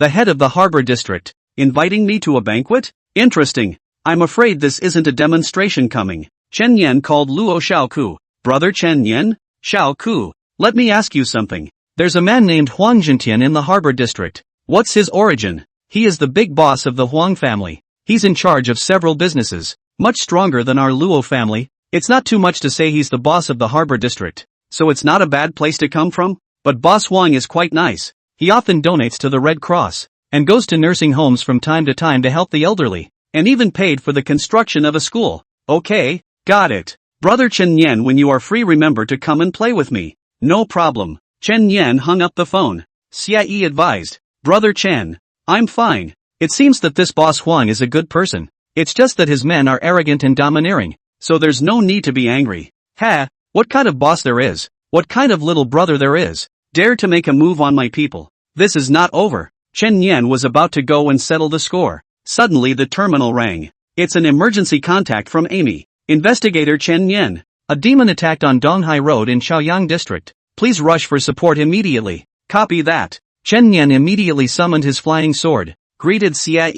head of the Harbor District, inviting me to a banquet? Interesting. I'm afraid this isn't a demonstration coming. Chen Yan called Luo Xiaoku. Brother Chen Yan? Xiaoku, let me ask you something. There's a man named Huang Zhentian in the Harbor District. What's his origin? He is the big boss of the Huang family. He's in charge of several businesses, much stronger than our Luo family. It's not too much to say he's the boss of the Harbor District, so it's not a bad place to come from. But Boss Huang is quite nice. He often donates to the Red Cross, and goes to nursing homes from time to time to help the elderly, and even paid for the construction of a school. Okay, got it. Brother Chen Yan, when you are free remember to come and play with me. No problem. Chen Yan hung up the phone. Xia advised. Brother Chen, I'm fine. It seems that this Boss Huang is a good person. It's just that his men are arrogant and domineering, so there's no need to be angry. Ha, what kind of boss there is? What kind of little brother there is? Dare to make a move on my people. This is not over. Chen Yan was about to go and settle the score. Suddenly the terminal rang. It's an emergency contact from Amy. Investigator Chen Yan. A demon attacked on Donghai Road in Shaoyang District. Please rush for support immediately. Copy that. Chen Yan immediately summoned his flying sword, greeted Xia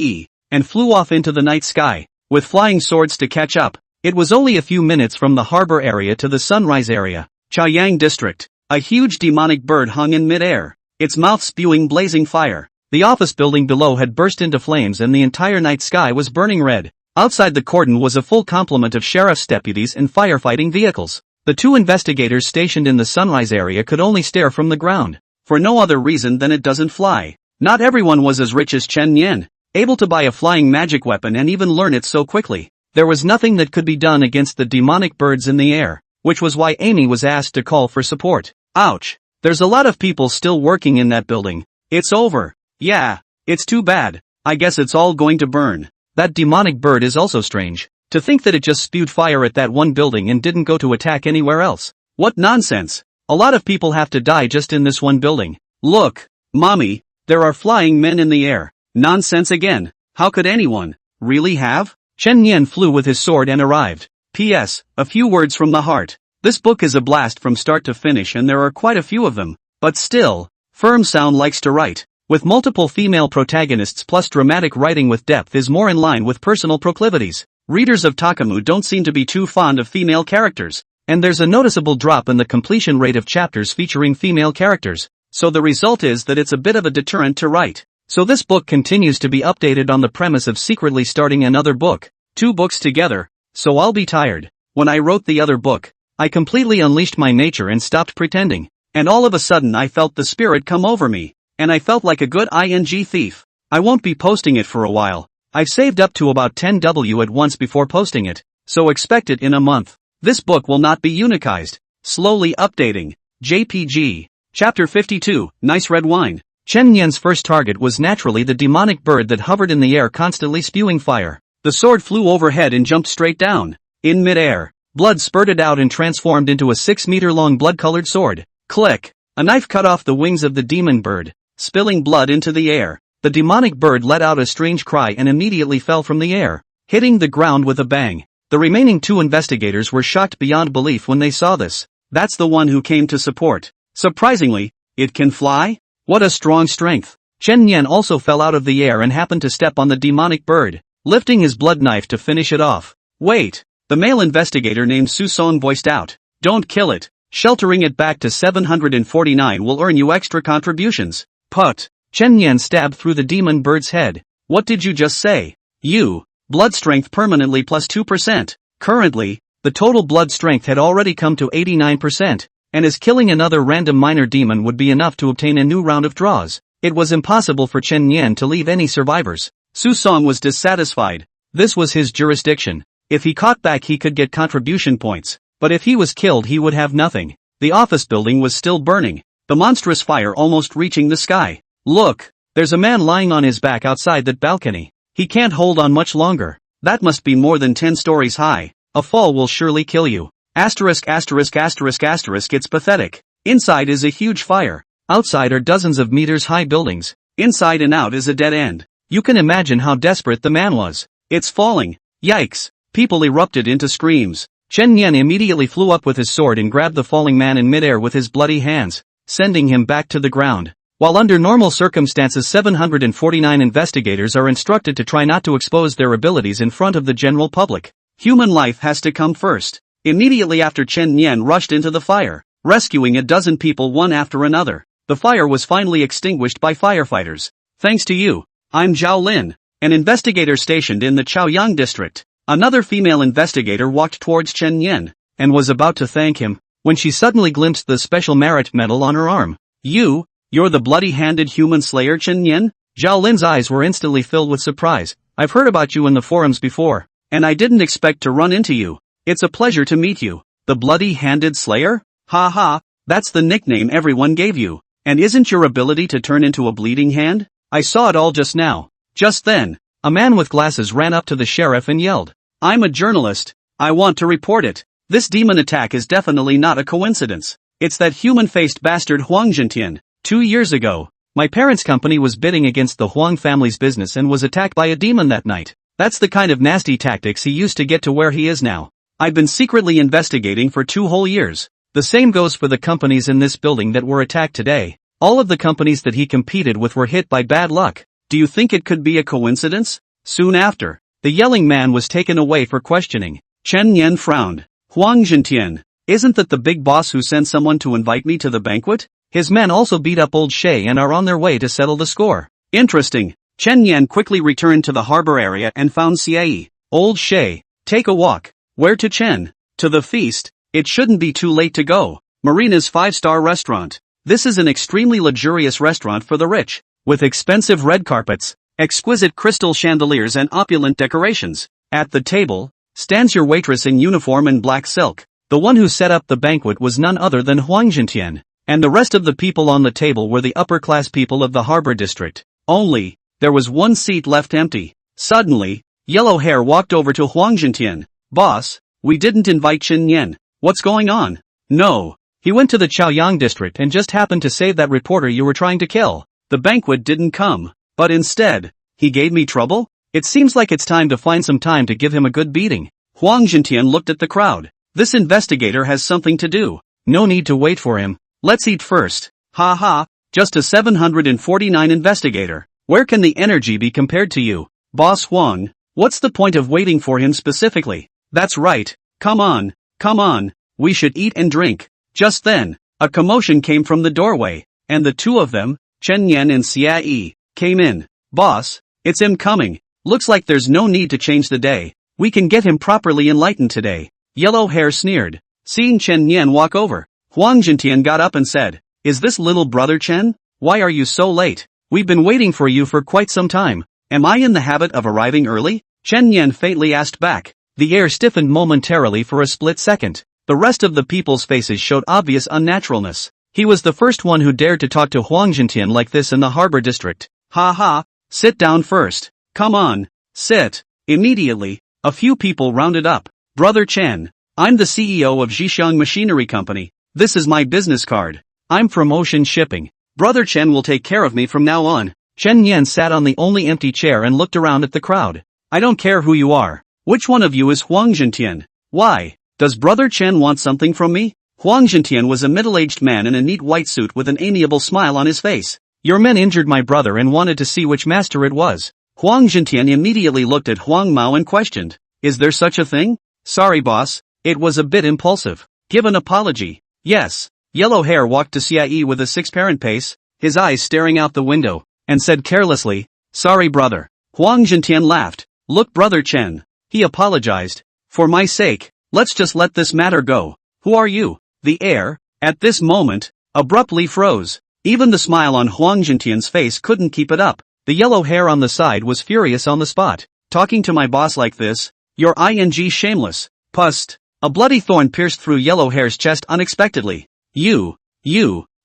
and flew off into the night sky, with flying swords to catch up. It was only a few minutes from the harbor area to the sunrise area, Chaoyang district. A huge demonic bird hung in mid-air, its mouth spewing blazing fire. The office building below had burst into flames and the entire night sky was burning red. Outside the cordon was a full complement of sheriff's deputies and firefighting vehicles. The two investigators stationed in the sunrise area could only stare from the ground, for no other reason than it doesn't fly. Not everyone was as rich as Chen Nian, able to buy a flying magic weapon and even learn it so quickly. There was nothing that could be done against the demonic birds in the air, which was why Amy was asked to call for support. Ouch. There's a lot of people still working in that building. It's over. Yeah, it's too bad. I guess it's all going to burn. That demonic bird is also strange. To think that it just spewed fire at that one building and didn't go to attack anywhere else. What nonsense. A lot of people have to die just in this one building. Look, Mommy, there are flying men in the air. Nonsense again. How could anyone really have? Chen Nian flew with his sword and arrived. P.S. A few words from the heart. This book is a blast from start to finish and there are quite a few of them. But still, Firm Sound likes to write. With multiple female protagonists plus dramatic writing with depth is more in line with personal proclivities. Readers of Takamu don't seem to be too fond of female characters, and there's a noticeable drop in the completion rate of chapters featuring female characters. So the result is that it's a bit of a deterrent to write. So this book continues to be updated on the premise of secretly starting another book. 2 books together. So I'll be tired. When I wrote the other book, I completely unleashed my nature and stopped pretending. And all of a sudden I felt the spirit come over me. And I felt like a good ing thief. I won't be posting it for a while. I've saved up to about 10W at once before posting it. So expect it in a month. This book will not be unicized. Slowly updating. JPG. Chapter 52, Nice Red Wine. Chen Nian's first target was naturally the demonic bird that hovered in the air constantly spewing fire. The sword flew overhead and jumped straight down. In mid-air, blood spurted out and transformed into a 6-meter-long blood-colored sword. Click! A knife cut off the wings of the demon bird, spilling blood into the air. The demonic bird let out a strange cry and immediately fell from the air, hitting the ground with a bang. The remaining 2 investigators were shocked beyond belief when they saw this. That's the one who came to support. Surprisingly, it can fly? What a strong strength. Chen Nian also fell out of the air and happened to step on the demonic bird, lifting his blood knife to finish it off. Wait! The male investigator named Su Song voiced out. Don't kill it. Sheltering it back to 749 will earn you extra contributions. Put. Chen Nian stabbed through the demon bird's head. What did you just say? You. Blood strength permanently plus 2%. Currently, the total blood strength had already come to 89%. And as killing another random minor demon would be enough to obtain a new round of draws, it was impossible for Chen Nian to leave any survivors. Su Song was dissatisfied. This was his jurisdiction. If he caught back he could get contribution points, but if he was killed he would have nothing. The office building was still burning, the monstrous fire almost reaching the sky. Look, there's a man lying on his back outside that balcony. He can't hold on much longer. That must be more than 10 stories high. A fall will surely kill you. Asterisk asterisk asterisk asterisk it's pathetic. Inside is a huge fire. Outside are dozens of meters high buildings. Inside and out is a dead end. You can imagine how desperate the man was. It's falling. Yikes. People erupted into screams. Chen Nian immediately flew up with his sword and grabbed the falling man in midair with his bloody hands, sending him back to the ground. While under normal circumstances 749 investigators are instructed to try not to expose their abilities in front of the general public, human life has to come first. Immediately after Chen Nian rushed into the fire, rescuing a dozen people one after another. The fire was finally extinguished by firefighters. Thanks to you. I'm Zhao Lin, an investigator stationed in the Chaoyang district. Another female investigator walked towards Chen Nian, and was about to thank him, when she suddenly glimpsed the special merit medal on her arm. You're the bloody-handed human slayer Chen Nian? Zhao Lin's eyes were instantly filled with surprise. I've heard about you in the forums before, and I didn't expect to run into you. It's a pleasure to meet you. The bloody-handed slayer? Ha ha, that's the nickname everyone gave you. And isn't your ability to turn into a bleeding hand? I saw it all just now. Just then, a man with glasses ran up to the sheriff and yelled, I'm a journalist. I want to report it. This demon attack is definitely not a coincidence. It's that human-faced bastard Huang Zhentian. 2 years ago, my parents' company was bidding against the Huang family's business and was attacked by a demon that night. That's the kind of nasty tactics he used to get to where he is now. I've been secretly investigating for 2 whole years. The same goes for the companies in this building that were attacked today. All of the companies that he competed with were hit by bad luck. Do you think it could be a coincidence? Soon after, the yelling man was taken away for questioning. Chen Yan frowned. Huang Zhentian, isn't that the big boss who sent someone to invite me to the banquet? His men also beat up old Shay and are on their way to settle the score. Interesting. Chen Yan quickly returned to the harbor area and found Xiayi. Old Shay, take a walk. Where to, Chen? To the feast. It shouldn't be too late to go. Marina's 5-star restaurant. This is an extremely luxurious restaurant for the rich, with expensive red carpets, exquisite crystal chandeliers and opulent decorations. At the table stands your waitress in uniform and black silk. The one who set up the banquet was none other than Huang Zhentian, and the rest of the people on the table were the upper-class people of the harbor district. Only, there was one seat left empty. Suddenly, Yellow Hair walked over to Huang Zhentian. Boss, we didn't invite Chen Yan. What's going on? No. He went to the Chaoyang district and just happened to save that reporter you were trying to kill. The banquet didn't come, but instead, he gave me trouble? It seems like it's time to find some time to give him a good beating. Huang Zhentian looked at the crowd. This investigator has something to do. No need to wait for him. Let's eat first. Ha ha, just a 749 investigator. Where can the energy be compared to you? Boss Huang, what's the point of waiting for him specifically? That's right. Come on, we should eat and drink. Just then, a commotion came from the doorway, and the two of them, Chen Yan and Xia Yi, came in. Boss, it's him coming. Looks like there's no need to change the day. We can get him properly enlightened today. Yellow Hair sneered. Seeing Chen Yan walk over, Huang Zhentian got up and said, Is this little brother Chen? Why are you so late? We've been waiting for you for quite some time. Am I in the habit of arriving early? Chen Yan faintly asked back. The air stiffened momentarily for a split second. The rest of the people's faces showed obvious unnaturalness. He was the first one who dared to talk to Huang Zhentian like this in the harbor district. Ha ha, sit down first. Come on, sit. Immediately, a few people rounded up. Brother Chen, I'm the CEO of Zhixiang Machinery Company. This is my business card. I'm from Ocean Shipping. Brother Chen will take care of me from now on. Chen Yan sat on the only empty chair and looked around at the crowd. I don't care who you are. Which one of you is Huang Zhentian? Why? Does Brother Chen want something from me? Huang Zhentian was a middle-aged man in a neat white suit with an amiable smile on his face. Your men injured my brother and wanted to see which master it was. Huang Zhentian immediately looked at Huang Mao and questioned. Is there such a thing? Sorry boss, it was a bit impulsive. Give an apology. Yes. Yellow Hair walked to Xia Yi with a six-parent pace, his eyes staring out the window, and said carelessly, Sorry brother. Huang Zhentian laughed. Look Brother Chen. He apologized. For my sake, let's just let this matter go. Who are you? The air, at this moment, abruptly froze. Even the smile on Huang Zhentian's face couldn't keep it up. The yellow hair on the side was furious on the spot. Talking to my boss like this? You're ing shameless. Pust. A bloody thorn pierced through Yellow Hair's chest unexpectedly. You.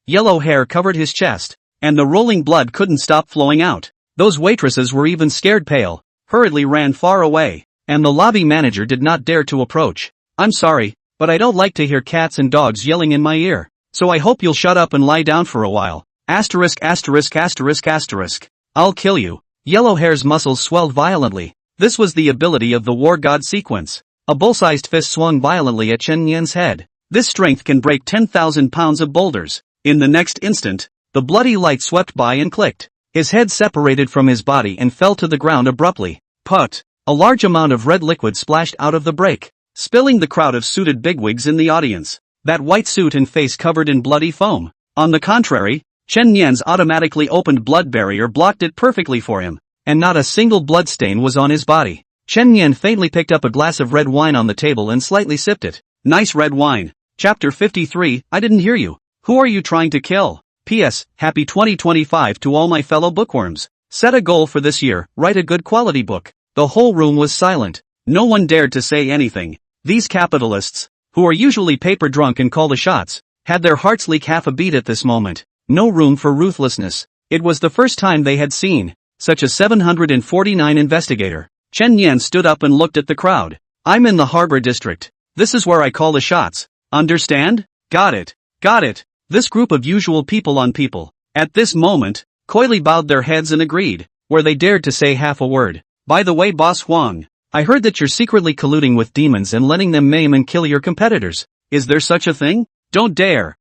Yellow Hair covered his chest, and the rolling blood couldn't stop flowing out. Those waitresses were even scared pale, hurriedly ran far away, and the lobby manager did not dare to approach. I'm sorry, but I don't like to hear cats and dogs yelling in my ear, so I hope you'll shut up and lie down for a while. Asterisk. I'll kill you. Yellow Hair's muscles swelled violently. This was the ability of the War God sequence. A bull-sized fist swung violently at Chen Yan's head. This strength can break 10,000 pounds of boulders. In the next instant, the bloody light swept by and clicked. His head separated from his body and fell to the ground abruptly. Put. A large amount of red liquid splashed out of the break, spilling the crowd of suited bigwigs in the audience. That white suit and face covered in bloody foam. On the contrary, Chen Yan's automatically opened blood barrier blocked it perfectly for him, and not a single blood stain was on his body. Chen Yan faintly picked up a glass of red wine on the table and slightly sipped it. Nice red wine. Chapter 53, I didn't hear you. Who are you trying to kill? P.S. Happy 2025 to all my fellow bookworms. Set a goal for this year, write a good quality book. The whole room was silent. No one dared to say anything. These capitalists, who are usually paper drunk and call the shots, had their hearts leak half a beat at this moment. No room for ruthlessness. It was the first time they had seen such a 749 investigator. Chen Yan stood up and looked at the crowd. I'm in the harbor district. This is where I call the shots. Understand? Got it. This group of usual people on people. At this moment, coyly bowed their heads and agreed, where they dared to say half a word. By the way Boss Huang, I heard that you're secretly colluding with demons and letting them maim and kill your competitors. Is there such a thing? Don't dare.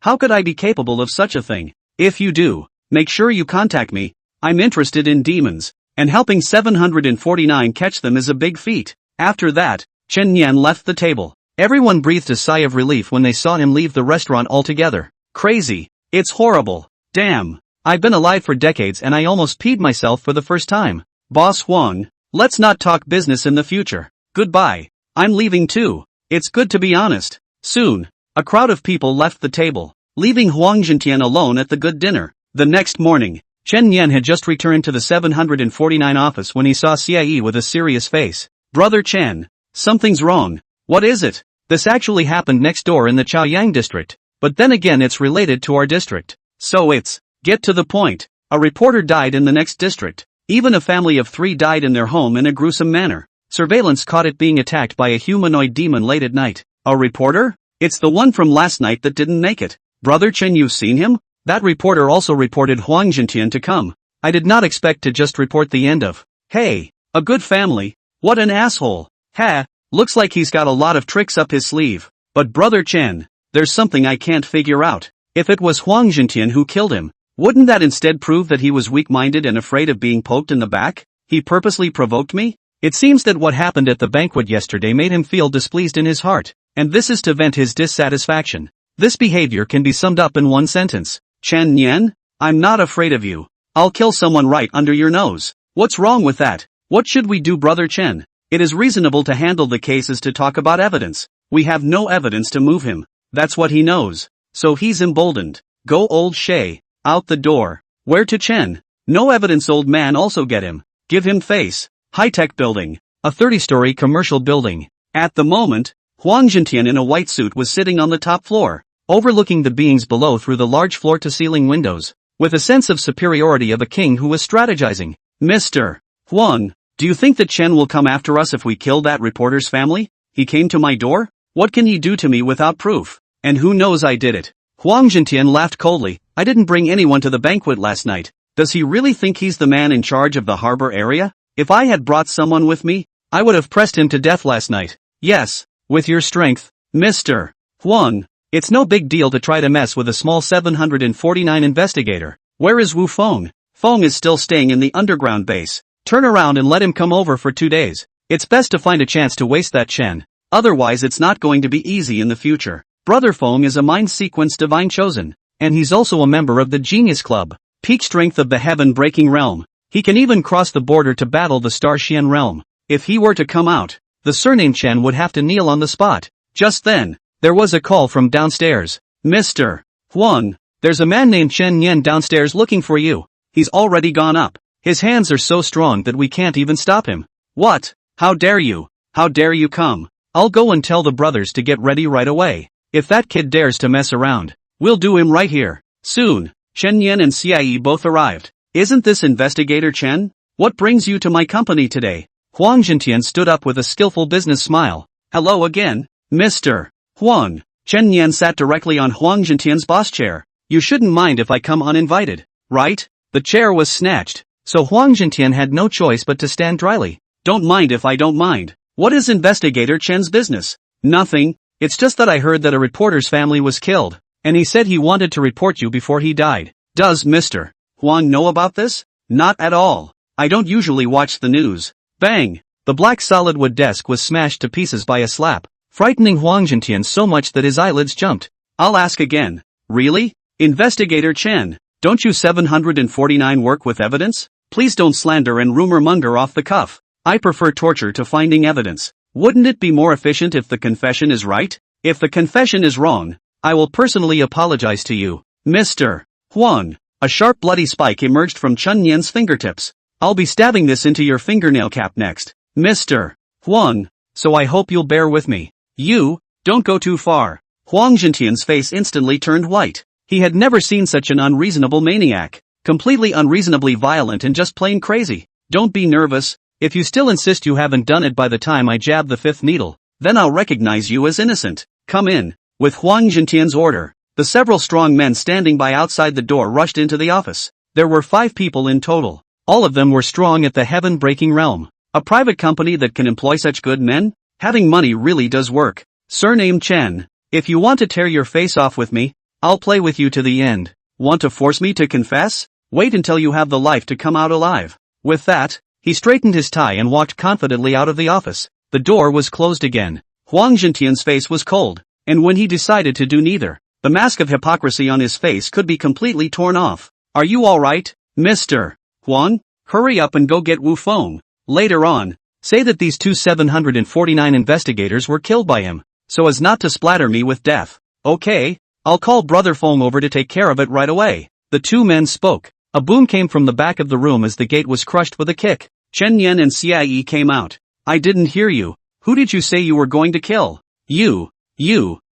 How could I be capable of such a thing? If you do, make sure you contact me. I'm interested in demons, and helping 749 catch them is a big feat. After that, Chen Yan left the table. Everyone breathed a sigh of relief when they saw him leave the restaurant altogether. Crazy. It's horrible. Damn. I've been alive for decades and I almost peed myself for the first time. Boss Huang, let's not talk business in the future. Goodbye. I'm leaving too. It's good to be honest. Soon, a crowd of people left the table, leaving Huang Zhentian alone at the good dinner. The next morning, Chen Yan had just returned to the 749 office when he saw Xie with a serious face. Brother Chen, something's wrong. What is it? This actually happened next door in the Chaoyang district, but then again it's related to our district. So get to the point. A reporter died in the next district. Even a family of 3 died in their home in a gruesome manner. Surveillance caught it being attacked by a humanoid demon late at night. A reporter? It's the one from last night that didn't make it. Brother Chen, you've seen him? That reporter also reported Huang Zhentian to come. I did not expect to just report the end of. Hey, a good family. What an asshole. Ha, looks like he's got a lot of tricks up his sleeve. But Brother Chen, there's something I can't figure out. If it was Huang Zhentian who killed him, wouldn't that instead prove that he was weak-minded and afraid of being poked in the back? He purposely provoked me? It seems that what happened at the banquet yesterday made him feel displeased in his heart, and this is to vent his dissatisfaction. This behavior can be summed up in one sentence. Chen Yan, I'm not afraid of you. I'll kill someone right under your nose. What's wrong with that? What should we do, Brother Chen? It is reasonable to handle the cases to talk about evidence. We have no evidence to move him. That's what he knows. So he's emboldened. Go old Shay. Out the door. Where to Chen? No evidence, old man, also get him. Give him face. High-tech building. A 30-story commercial building. At the moment, Huang Zhentian in a white suit was sitting on the top floor, overlooking the beings below through the large floor-to-ceiling windows, with a sense of superiority of a king who was strategizing. Mr. Huang, do you think that Chen will come after us if we kill that reporter's family? He came to my door? What can he do to me without proof? And who knows I did it? Huang Zhentian laughed coldly. I didn't bring anyone to the banquet last night. Does he really think he's the man in charge of the harbor area? If I had brought someone with me, I would have pressed him to death last night. Yes, with your strength, Mr. Huang. It's no big deal to try to mess with a small 749 investigator. Where is Wu Feng? Feng is still staying in the underground base. Turn around and let him come over for 2 days. It's best to find a chance to waste that Chen. Otherwise it's not going to be easy in the future. Brother Feng is a mind sequence divine chosen, and he's also a member of the Genius Club, peak strength of the heaven-breaking realm. He can even cross the border to battle the Star Xian realm. If he were to come out, the surname Chen would have to kneel on the spot. Just then, there was a call from downstairs. Mr. Huang, there's a man named Chen Yan downstairs looking for you. He's already gone up. His hands are so strong that we can't even stop him. What? How dare you? How dare you come? I'll go and tell the brothers to get ready right away. If that kid dares to mess around, we'll do him right here. Soon, Chen Yan and Xie both arrived. Isn't this Investigator Chen? What brings you to my company today? Huang Zhentian stood up with a skillful business smile. Hello again, Mr. Huang. Chen Yan sat directly on Huang Zhentian's boss chair. You shouldn't mind if I come uninvited, right? The chair was snatched, so Huang Zhentian had no choice but to stand dryly. Don't mind if I don't mind. What is Investigator Chen's business? Nothing. It's just that I heard that a reporter's family was killed, and he said he wanted to report you before he died. Does Mr. Huang know about this? Not at all. I don't usually watch the news. Bang! The black solid wood desk was smashed to pieces by a slap, frightening Huang Zhentian so much that his eyelids jumped. I'll ask again. Really? Investigator Chen, don't you 749 work with evidence? Please don't slander and rumor monger off the cuff. I prefer torture to finding evidence. Wouldn't it be more efficient if the confession is right? If the confession is wrong, I will personally apologize to you, Mr. Huang. A sharp bloody spike emerged from Chen Yan's fingertips. I'll be stabbing this into your fingernail cap next, Mr. Huang, so I hope you'll bear with me. You, don't go too far. Huang Zhentian's face instantly turned white. He had never seen such an unreasonable maniac. Completely unreasonably violent and just plain crazy. Don't be nervous. If you still insist you haven't done it by the time I jab the 5th needle, then I'll recognize you as innocent. Come in. With Huang Zhentian's order, the several strong men standing by outside the door rushed into the office. There were 5 people in total. All of them were strong at the heaven-breaking realm. A private company that can employ such good men? Having money really does work. Surname Chen. If you want to tear your face off with me, I'll play with you to the end. Want to force me to confess? Wait until you have the life to come out alive. With that, He straightened his tie and walked confidently out of the office. The door was closed again. Huang Zhentian's face was cold, and when he decided to do neither, the mask of hypocrisy on his face could be completely torn off. Are you alright, Mr. Huang? Hurry up and go get Wu Feng. Later on, say that these two 749 investigators were killed by him, so as not to splatter me with death. Okay, I'll call Brother Feng over to take care of it right away. The two men spoke. A boom came from the back of the room as the gate was crushed with a kick. Chen Yan and Xie came out. I didn't hear you. Who did you say you were going to kill? You,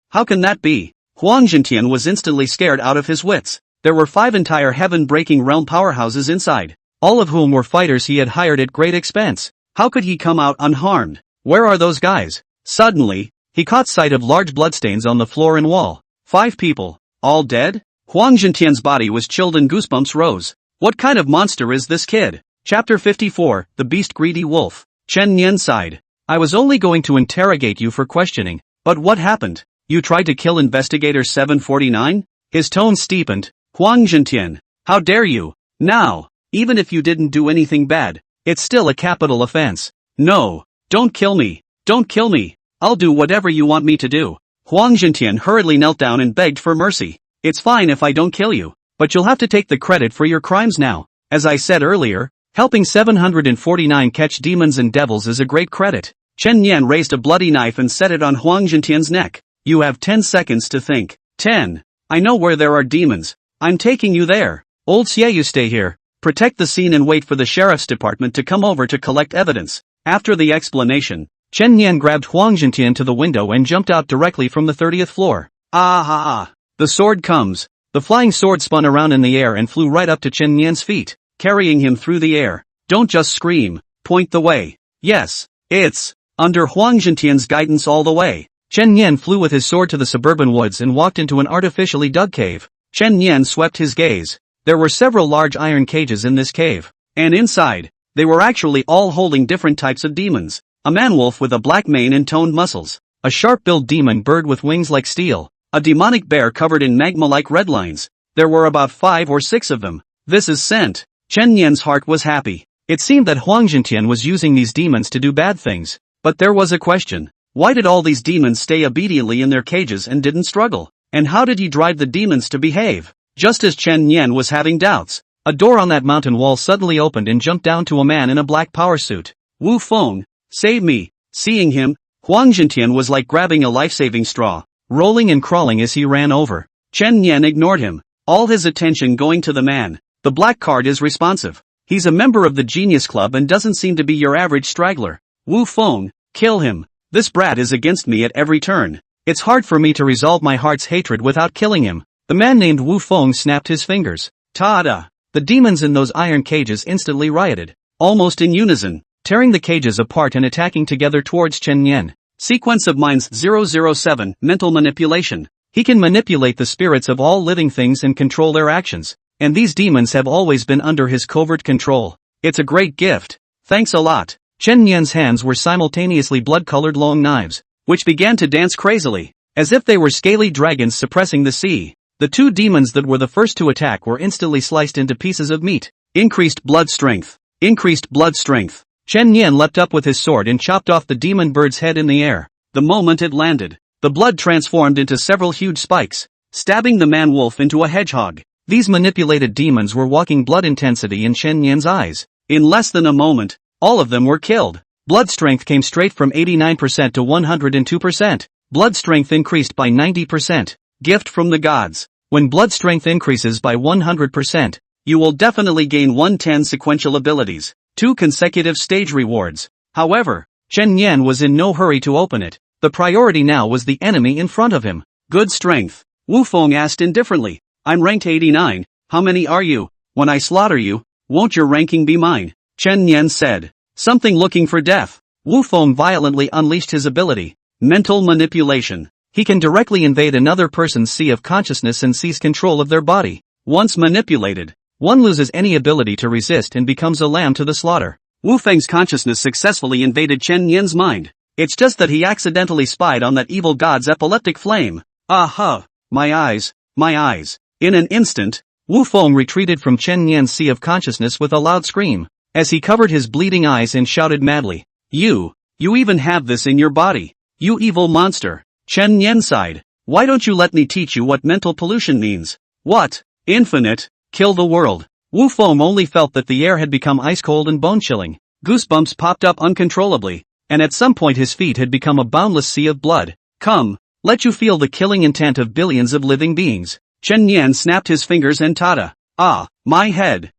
how can that be? Huang Zhentian was instantly scared out of his wits. There were 5 entire heaven-breaking realm powerhouses inside, all of whom were fighters he had hired at great expense. How could he come out unharmed? Where are those guys? Suddenly, he caught sight of large bloodstains on the floor and wall. 5 people, all dead? Huang Zhentian's body was chilled and goosebumps rose. What kind of monster is this kid? Chapter 54, The Beast Greedy Wolf. Chen Yan sighed. I was only going to interrogate you for questioning, but what happened? You tried to kill Investigator 749? His tone steepened. Huang Zhentian, how dare you? Now, even if you didn't do anything bad, it's still a capital offense. No, don't kill me. Don't kill me. I'll do whatever you want me to do. Huang Zhentian hurriedly knelt down and begged for mercy. It's fine if I don't kill you, but you'll have to take the credit for your crimes now. As I said earlier, helping 749 catch demons and devils is a great credit. Chen Yan raised a bloody knife and set it on Huang Zhentian's neck. You have 10 seconds to think. 10. I know where there are demons. I'm taking you there. Old Xie, you stay here. Protect the scene and wait for the sheriff's department to come over to collect evidence. After the explanation, Chen Yan grabbed Huang Zhentian to the window and jumped out directly from the 30th floor. Ah ha ha. The sword comes. The flying sword spun around in the air and flew right up to Chen Yan's feet, carrying him through the air. Don't just scream. Point the way. Yes, it's under Huang Zhentian's guidance all the way. Chen Yan flew with his sword to the suburban woods and walked into an artificially dug cave. Chen Yan swept his gaze. There were several large iron cages in this cave, and inside, they were actually all holding different types of demons. A man-wolf with a black mane and toned muscles. A sharp-billed demon bird with wings like steel. A demonic bear covered in magma-like red lines. There were about 5 or 6 of them. This is scent. Chen Yan's heart was happy. It seemed that Huang Zhentian was using these demons to do bad things. But there was a question. Why did all these demons stay obediently in their cages and didn't struggle? And how did he drive the demons to behave? Just as Chen Yan was having doubts, a door on that mountain wall suddenly opened and jumped down to a man in a black power suit. Wu Feng, save me. Seeing him, Huang Zhentian was like grabbing a life-saving straw, rolling and crawling as he ran over. Chen Yan ignored him, all his attention going to the man. The black card is responsive. He's a member of the Genius Club and doesn't seem to be your average straggler. Wu Feng, kill him. This brat is against me at every turn. It's hard for me to resolve my heart's hatred without killing him. The man named Wu Feng snapped his fingers. Ta-da! The demons in those iron cages instantly rioted, almost in unison, tearing the cages apart and attacking together towards Chen Yan. Sequence of Minds 007, Mental Manipulation. He can manipulate the spirits of all living things and control their actions, and these demons have always been under his covert control. It's a great gift. Thanks a lot. Chen Yan's hands were simultaneously blood-colored long knives, which began to dance crazily, as if they were scaly dragons suppressing the sea. The 2 demons that were the first to attack were instantly sliced into pieces of meat. Increased blood strength. Increased blood strength. Chen Yan leapt up with his sword and chopped off the demon bird's head in the air. The moment it landed, the blood transformed into several huge spikes, stabbing the man-wolf into a hedgehog. These manipulated demons were walking blood intensity in Chen Yan's eyes. In less than a moment, all of them were killed. Blood strength came straight from 89% to 102%. Blood strength increased by 90%. Gift from the gods. When blood strength increases by 100%, you will definitely gain 110 sequential abilities. 2 consecutive stage rewards. However, Chen Yan was in no hurry to open it. The priority now was the enemy in front of him. Good strength. Wu Feng asked indifferently. I'm ranked 89. How many are you? When I slaughter you, won't your ranking be mine? Chen Yan said. Something looking for death. Wu Feng violently unleashed his ability. Mental manipulation. He can directly invade another person's sea of consciousness and seize control of their body. Once manipulated, one loses any ability to resist and becomes a lamb to the slaughter. Wu Feng's consciousness successfully invaded Chen Yan's mind. It's just that he accidentally spied on that evil god's epileptic flame. Aha! My eyes, my eyes. In an instant, Wu Feng retreated from Chen Yan's sea of consciousness with a loud scream. as he covered his bleeding eyes and shouted madly. You even have this in your body. You evil monster. Chen Yan sighed. Why don't you let me teach you what mental pollution means? What? Infinite? Kill the world. Wu Feng only felt that the air had become ice cold and bone-chilling. Goosebumps popped up uncontrollably, and at some point his feet had become a boundless sea of blood. Come, let you feel the killing intent of billions of living beings. Chen Yan snapped his fingers and tada. Ah, my head.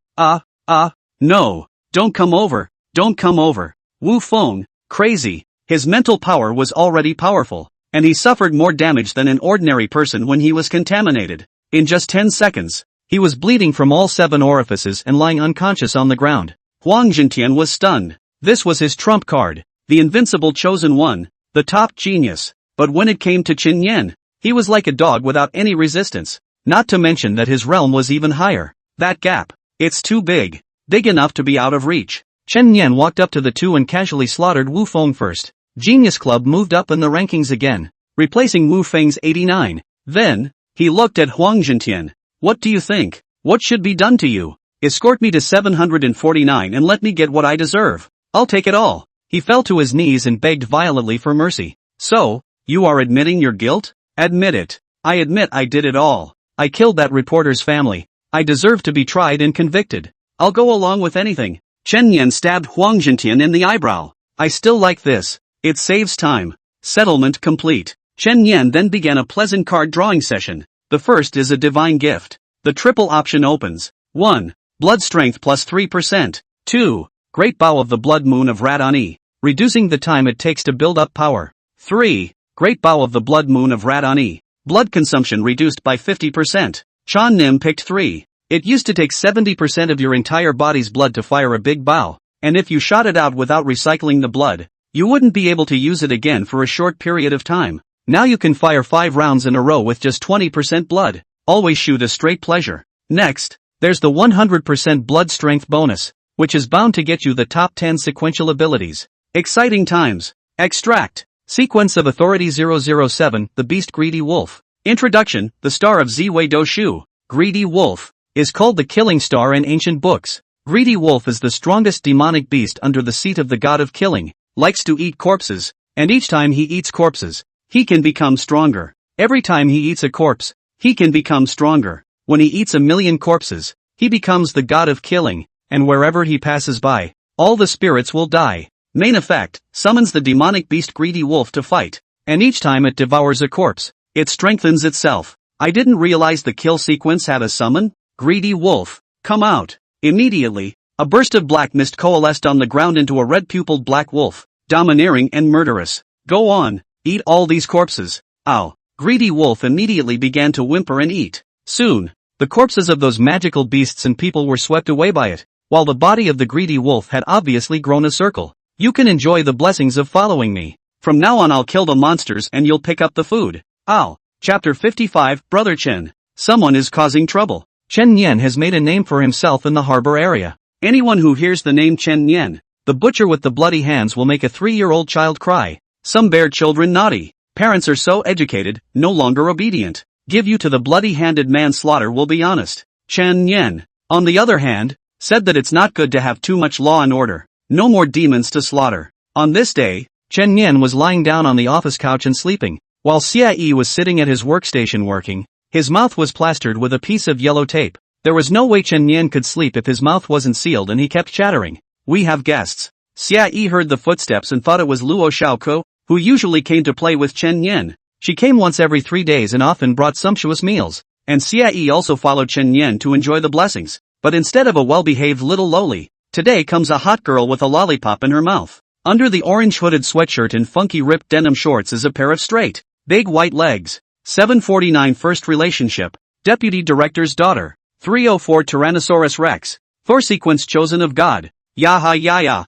No. Don't come over. Don't come over. Wu Feng, crazy. His mental power was already powerful, and he suffered more damage than an ordinary person when he was contaminated. In just 10 seconds, he was bleeding from all 7 orifices and lying unconscious on the ground. Huang Zhentian was stunned. This was his trump card, the invincible chosen one, the top genius. But when it came to Chen Yan, he was like a dog without any resistance. Not to mention that his realm was even higher. That gap, it's too big. Big enough to be out of reach. Chen Yan walked up to the two and casually slaughtered Wu Feng first. Genius Club moved up in the rankings again, replacing Wu Feng's 89. Then, he looked at Huang Zhentian. What do you think? What should be done to you? Escort me to 749 and let me get what I deserve. I'll take it all. He fell to his knees and begged violently for mercy. So, you are admitting your guilt? Admit it. I admit I did it all. I killed that reporter's family. I deserve to be tried and convicted. I'll go along with anything. Chen Yan stabbed Huang Zhentian in the eyebrow. I still like this. It saves time. Settlement complete. Chen Yan then began a pleasant card drawing session. The first is a divine gift. The triple option opens. 1. Blood strength plus 3%. 2. Great bow of the blood moon of Radani, reducing the time it takes to build up power. 3. Great bow of the blood moon of Radani. Blood consumption reduced by 50%. Chan Nim picked 3. It used to take 70% of your entire body's blood to fire a big bow, and if you shot it out without recycling the blood, you wouldn't be able to use it again for a short period of time. Now you can fire 5 rounds in a row with just 20% blood. Always shoot a straight pleasure. Next, there's the 100% blood strength bonus, which is bound to get you the top 10 sequential abilities. Exciting times. Extract. Sequence of Authority 007, The Beast Greedy Wolf. Introduction, the star of Ziwei Doshu, Greedy Wolf, is called the Killing Star in ancient books. Greedy Wolf is the strongest demonic beast under the seat of the god of killing, likes to eat corpses, and each time he eats corpses, he can become stronger. Every time he eats a corpse, he can become stronger. When he eats 1,000,000 corpses, he becomes the god of killing, and wherever he passes by, all the spirits will die. Main effect, summons the demonic beast Greedy Wolf to fight, and each time it devours a corpse, it strengthens itself. I didn't realize the kill sequence had a summon. Greedy Wolf, come out. Immediately, a burst of black mist coalesced on the ground into a red-pupiled black wolf, domineering and murderous. Go on, eat all these corpses. Ow. Greedy Wolf immediately began to whimper and eat. Soon, the corpses of those magical beasts and people were swept away by it, while the body of the Greedy Wolf had obviously grown a circle. You can enjoy the blessings of following me. From now on I'll kill the monsters and you'll pick up the food. Ow. Chapter 55, Brother Chen. Someone is causing trouble. Chen Yan has made a name for himself in the harbor area. Anyone who hears the name Chen Yan, the butcher with the bloody hands, will make a 3-year-old child cry. Some bear children naughty. Parents are so educated, no longer obedient. Give you to the bloody-handed manslaughter will be honest. Chen Yan, on the other hand, said that it's not good to have too much law and order. No more demons to slaughter. On this day, Chen Yan was lying down on the office couch and sleeping, while Xia Yi was sitting at his workstation working. His mouth was plastered with a piece of yellow tape. There was no way Chen Yan could sleep if his mouth wasn't sealed, and he kept chattering. We have guests. Xia Yi heard the footsteps and thought it was Luo Xiaoko, who usually came to play with Chen Yan. She came once every 3 days and often brought sumptuous meals. And Xia Yi also followed Chen Yan to enjoy the blessings. But instead of a well-behaved little loli, today comes a hot girl with a lollipop in her mouth. Under the orange hooded sweatshirt and funky ripped denim shorts is a pair of straight, big white legs. 749 First relationship, Deputy Director's daughter. 304 Tyrannosaurus Rex. 4 sequence chosen of God. Yaha yaya.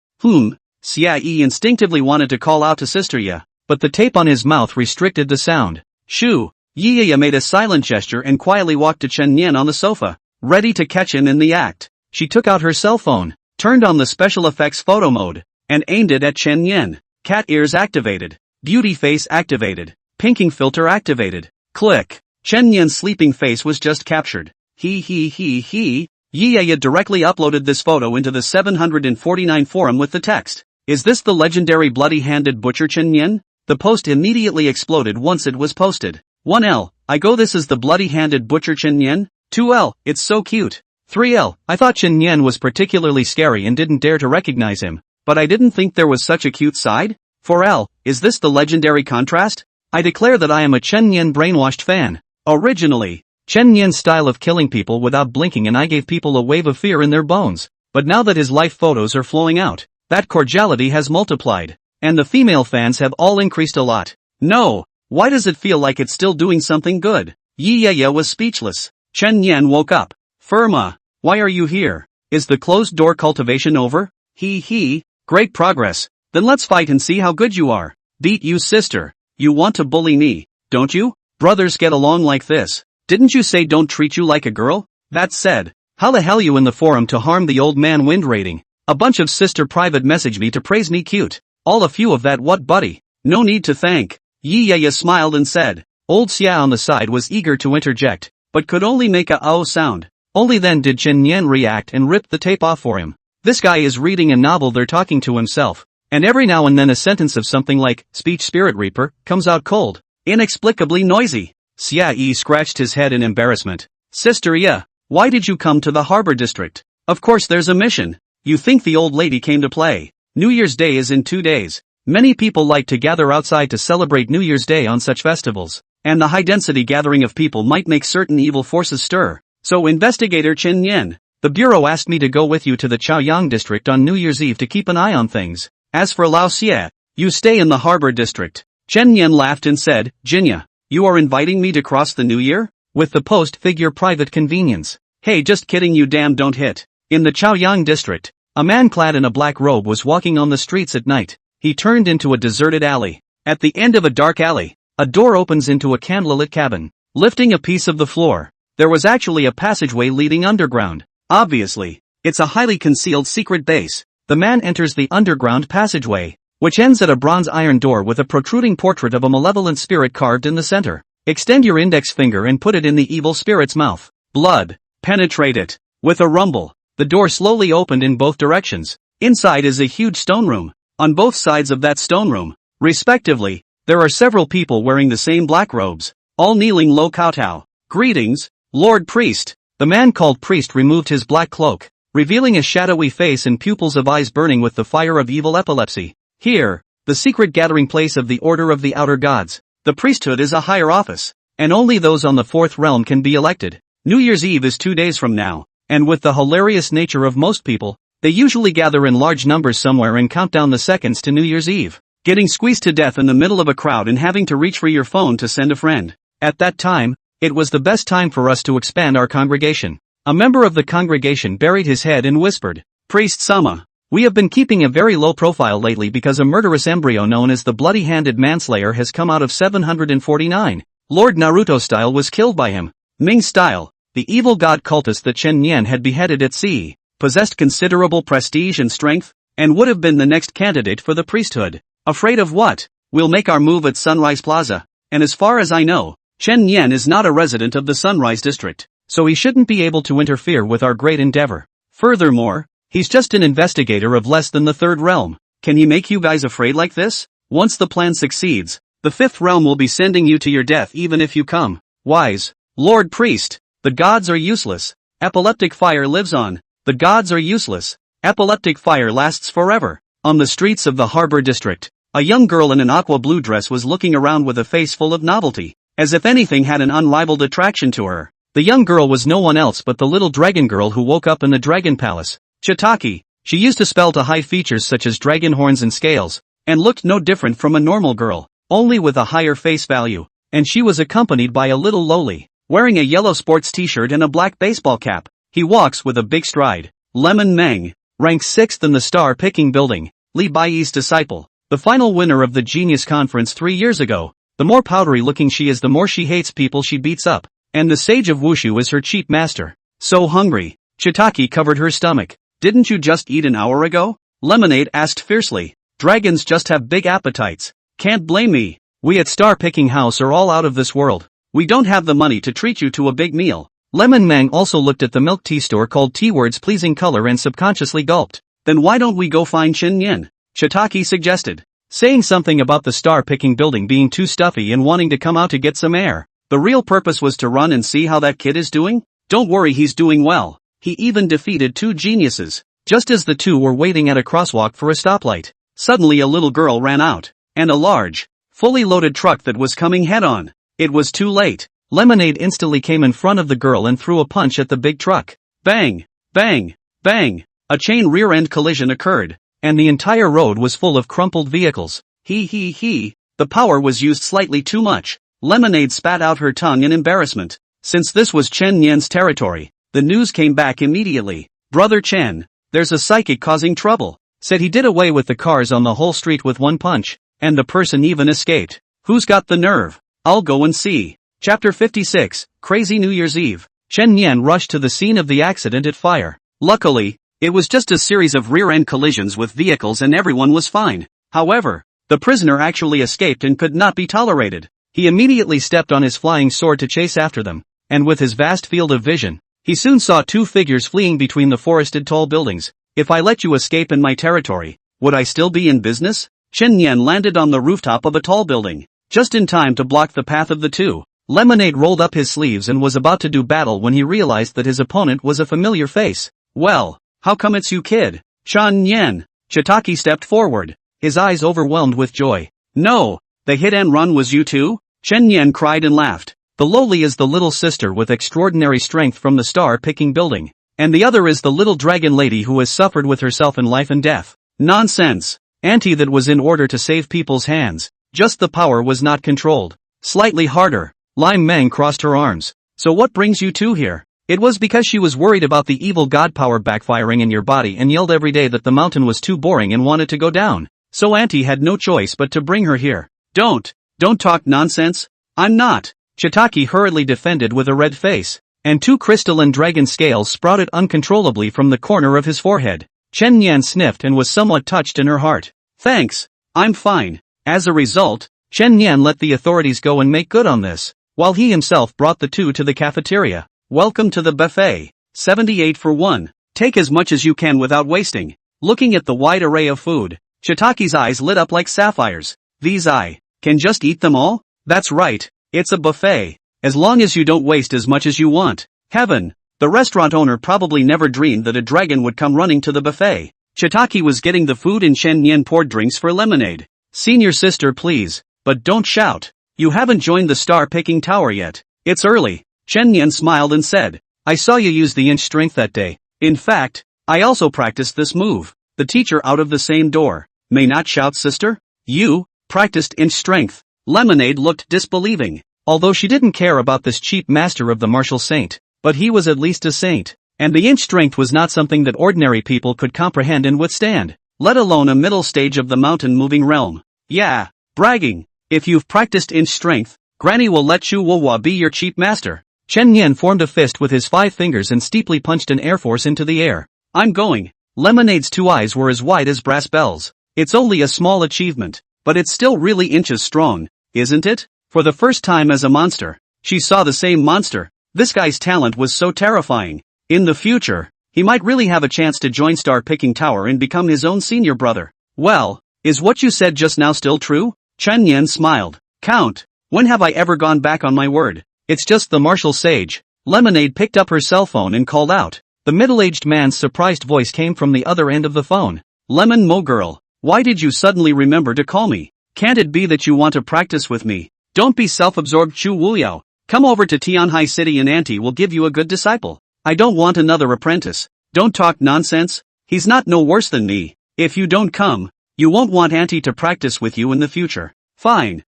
Xia Yi instinctively wanted to call out to Sister Ya, but the tape on his mouth restricted the sound. Shu. Yi made a silent gesture and quietly walked to Chen Yan on the sofa, ready to catch him in the act. She took out her cell phone, turned on the special effects photo mode, and aimed it at Chen Yan. Cat ears activated. Beauty face activated. Pinking filter activated. Click. Chen Yan's sleeping face was just captured. He. Yaya directly uploaded this photo into the 749 forum with the text, "Is this the legendary bloody-handed butcher Chen Yen?" The post immediately exploded once it was posted. 1L, I go, this is the bloody-handed butcher Chen Yen? 2L, it's so cute. 3L, I thought Chen Yen was particularly scary and didn't dare to recognize him, but I didn't think there was such a cute side. 4L, is this the legendary contrast? I declare that I am a Chen Yen brainwashed fan. Originally, Chen Yen's style of killing people without blinking and I gave people a wave of fear in their bones, but now that his life photos are flowing out, that cordiality has multiplied, and the female fans have all increased a lot. No, why does it feel like it's still doing something good? Yaya was speechless. Chen Yen woke up. Firma, why are you here? Is the closed door cultivation over? He, great progress. Then let's fight and see how good you are. Beat you, sister. You want to bully me, don't you? Brothers get along like this. Didn't you say don't treat you like a girl? That said, how the hell you in the forum to harm the old man wind rating? A bunch of sister private message me to praise me cute. All a few of that what buddy? No need to thank. Yaya smiled and said. Old Xia on the side was eager to interject, but could only make a "oh" sound. Only then did Chen Yen react and rip the tape off for him. This guy is reading a novel, they're talking to himself, and every now and then a sentence of something like, speech spirit reaper, comes out cold. Inexplicably noisy. Xia Yi scratched his head in embarrassment. Sister Ya, why did you come to the harbor district? Of course there's a mission. You think the old lady came to play? New Year's Day is in 2 days. Many people like to gather outside to celebrate New Year's Day on such festivals, and the high-density gathering of people might make certain evil forces stir. So Investigator Chen Yen, the bureau asked me to go with you to the Chaoyang district on New Year's Eve to keep an eye on things. As for Lao Xie, you stay in the harbor district. Chen Yen laughed and said, Jinya, you are inviting me to cross the new year? With the post figure private convenience. Hey, just kidding, you damn don't hit. In the Chaoyang district, a man clad in a black robe was walking on the streets at night. He turned into a deserted alley. At the end of a dark alley, a door opens into a candlelit cabin. Lifting a piece of the floor, there was actually a passageway leading underground. Obviously, it's a highly concealed secret base. The man enters the underground passageway, which ends at a bronze iron door with a protruding portrait of a malevolent spirit carved in the center. Extend your index finger and put it in the evil spirit's mouth. Blood. Penetrate it. With a rumble, the door slowly opened in both directions. Inside is a huge stone room. On both sides of that stone room, respectively, there are several people wearing the same black robes, all kneeling low kowtow. Greetings, Lord Priest. The man called Priest removed his black cloak, revealing a shadowy face and pupils of eyes burning with the fire of evil epilepsy. Here, the secret gathering place of the Order of the Outer Gods. The priesthood is a higher office, and only those on the fourth realm can be elected. New Year's Eve is 2 days from now, and with the hilarious nature of most people, they usually gather in large numbers somewhere and count down the seconds to New Year's Eve, getting squeezed to death in the middle of a crowd and having to reach for your phone to send a friend. At that time, it was the best time for us to expand our congregation. A member of the congregation buried his head and whispered, Priest Sama, we have been keeping a very low profile lately because a murderous embryo known as the bloody-handed manslayer has come out of 749. Lord Naruto style was killed by him. Ming style, the evil god cultist that Chen Yan had beheaded at sea, possessed considerable prestige and strength, and would have been the next candidate for the priesthood. Afraid of what? We'll make our move at Sunrise Plaza, and as far as I know, Chen Yan is not a resident of the Sunrise District, so he shouldn't be able to interfere with our great endeavor. Furthermore, he's just an investigator of less than the third realm. Can he make you guys afraid like this? Once the plan succeeds, the fifth realm will be sending you to your death even if you come. Wise, Lord Priest, the gods are useless. Epileptic fire lives on. The gods are useless. Epileptic fire lasts forever. On the streets of the Harbor District, a young girl in an aqua blue dress was looking around with a face full of novelty, as if anything had an unrivaled attraction to her. The young girl was no one else but the little dragon girl who woke up in the Dragon Palace. Chitaki. She used to spell to hide features such as dragon horns and scales, and looked no different from a normal girl, only with a higher face value, and she was accompanied by a little lowly, wearing a yellow sports t-shirt and a black baseball cap. He walks with a big stride. Lemon Meng, ranks 6th in the star-picking building, Li Baiyi's disciple, the final winner of the Genius Conference 3 years ago. The more powdery looking she is, the more she hates people she beats up, and the Sage of Wushu is her cheat master. So hungry. Chitaki covered her stomach. Didn't you just eat an hour ago? Lemonade asked fiercely. Dragons just have big appetites. Can't blame me. We at Star Picking House are all out of this world. We don't have the money to treat you to a big meal. Lemon Mang also looked at the milk tea store called Tea Word's pleasing color and subconsciously gulped. Then why don't we go find Chen Yen? Chitaki suggested, saying something about the star-picking building being too stuffy and wanting to come out to get some air. The real purpose was to run and see how that kid is doing? Don't worry, he's doing well. He even defeated 2 geniuses. Just as the two were waiting at a crosswalk for a stoplight, suddenly a little girl ran out, and a large, fully loaded truck that was coming head-on. It was too late. Lemonade instantly came in front of the girl and threw a punch at the big truck. Bang! Bang! Bang! A chain rear-end collision occurred, and the entire road was full of crumpled vehicles. The power was used slightly too much. Lemonade spat out her tongue in embarrassment. Since this was Chen Yan's territory, the news came back immediately. Brother Chen, there's a psychic causing trouble. Said he did away with the cars on the whole street with one punch, and the person even escaped. Who's got the nerve? I'll go and see. Chapter 56, Crazy New Year's Eve. Chen Yan rushed to the scene of the accident at fire. Luckily, it was just a series of rear-end collisions with vehicles and everyone was fine. However, the prisoner actually escaped and could not be tolerated. He immediately stepped on his flying sword to chase after them, and with his vast field of vision, he soon saw 2 figures fleeing between the forested tall buildings. If I let you escape in my territory, would I still be in business? Chen Yan landed on the rooftop of a tall building, just in time to block the path of the two. Lemonade rolled up his sleeves and was about to do battle when he realized that his opponent was a familiar face. Well, how come it's you, kid? Chen Yan. Chitaki stepped forward, his eyes overwhelmed with joy. No, the hit and run was you too? Chen Yan cried and laughed. The lowly is the little sister with extraordinary strength from the star-picking building, and the other is the little dragon lady who has suffered with herself in life and death. Nonsense. Auntie, that was in order to save people's hands, just the power was not controlled. Slightly harder. Lime Meng crossed her arms. So what brings you two here? It was because she was worried about the evil god power backfiring in your body and yelled every day that the mountain was too boring and wanted to go down. So Auntie had no choice but to bring her here. Don't talk nonsense. I'm not. Chitaki hurriedly defended with a red face, and 2 crystalline dragon scales sprouted uncontrollably from the corner of his forehead. Chen Yan sniffed and was somewhat touched in her heart. Thanks. I'm fine. As a result, Chen Yan let the authorities go and make good on this, while he himself brought the two to the cafeteria. Welcome to the buffet. 78 for 1. Take as much as you can without wasting. Looking at the wide array of food, Chitaki's eyes lit up like sapphires. These I can just eat them all? That's right, it's a buffet. As long as you don't waste as much as you want. Heaven, the restaurant owner probably never dreamed that a dragon would come running to the buffet. Chitaki was getting the food and Chen Yan poured drinks for Lemonade. Senior sister, please, but don't shout. You haven't joined the star-picking tower yet. It's early. Chen Yan smiled and said, I saw you use the inch strength that day. In fact, I also practiced this move. The teacher out of the same door. May not shout, sister? You practiced inch strength. Lemonade looked disbelieving, although she didn't care about this cheap master of the martial saint, but he was at least a saint, and the inch strength was not something that ordinary people could comprehend and withstand, let alone a middle stage of the mountain-moving realm. Yeah, bragging. If you've practiced inch strength, Granny will let Chu Wuwa be your cheap master. Chen Yan formed a fist with his 5 fingers and steeply punched an air force into the air. I'm going. Lemonade's 2 eyes were as wide as brass bells. It's only a small achievement, but it's still really inches strong, isn't it? For the first time as a monster, she saw the same monster. This guy's talent was so terrifying. In the future, he might really have a chance to join Star Picking Tower and become his own senior brother. Well, is what you said just now still true? Chen Yan smiled. Count, when have I ever gone back on my word? It's just the martial sage. Lemonade picked up her cell phone and called out. The middle-aged man's surprised voice came from the other end of the phone. Lemon Mo girl, why did you suddenly remember to call me? Can't it be that you want to practice with me? Don't be self-absorbed, Chu Wuyao. Come over to Tianhai City and Auntie will give you a good disciple. I don't want another apprentice. Don't talk nonsense. He's not no worse than me. If you don't come, you won't want Auntie to practice with you in the future. Fine.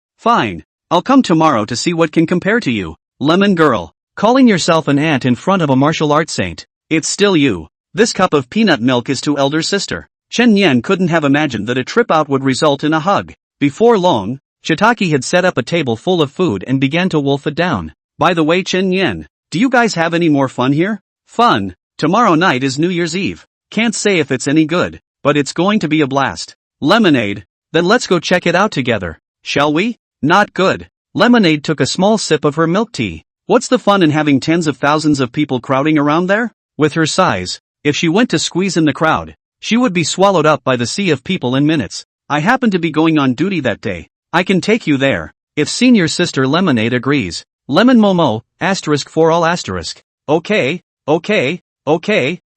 I'll come tomorrow to see what can compare to you. Lemon girl, calling yourself an aunt in front of a martial arts saint. It's still you. This cup of peanut milk is to elder sister. Chen Yan couldn't have imagined that a trip out would result in a hug. Before long, Chitaki had set up a table full of food and began to wolf it down. By the way, Chen Yan, do you guys have any more fun here? Fun? Tomorrow night is New Year's Eve. Can't say if it's any good, but it's going to be a blast. Lemonade, then let's go check it out together. Shall we? Not good. Lemonade took a small sip of her milk tea. What's the fun in having tens of thousands of people crowding around there? With her size, if she went to squeeze in the crowd, she would be swallowed up by the sea of people in minutes. I happen to be going on duty that day. I can take you there, if senior sister Lemonade agrees. Lemon Momo, asterisk for all asterisk. Okay.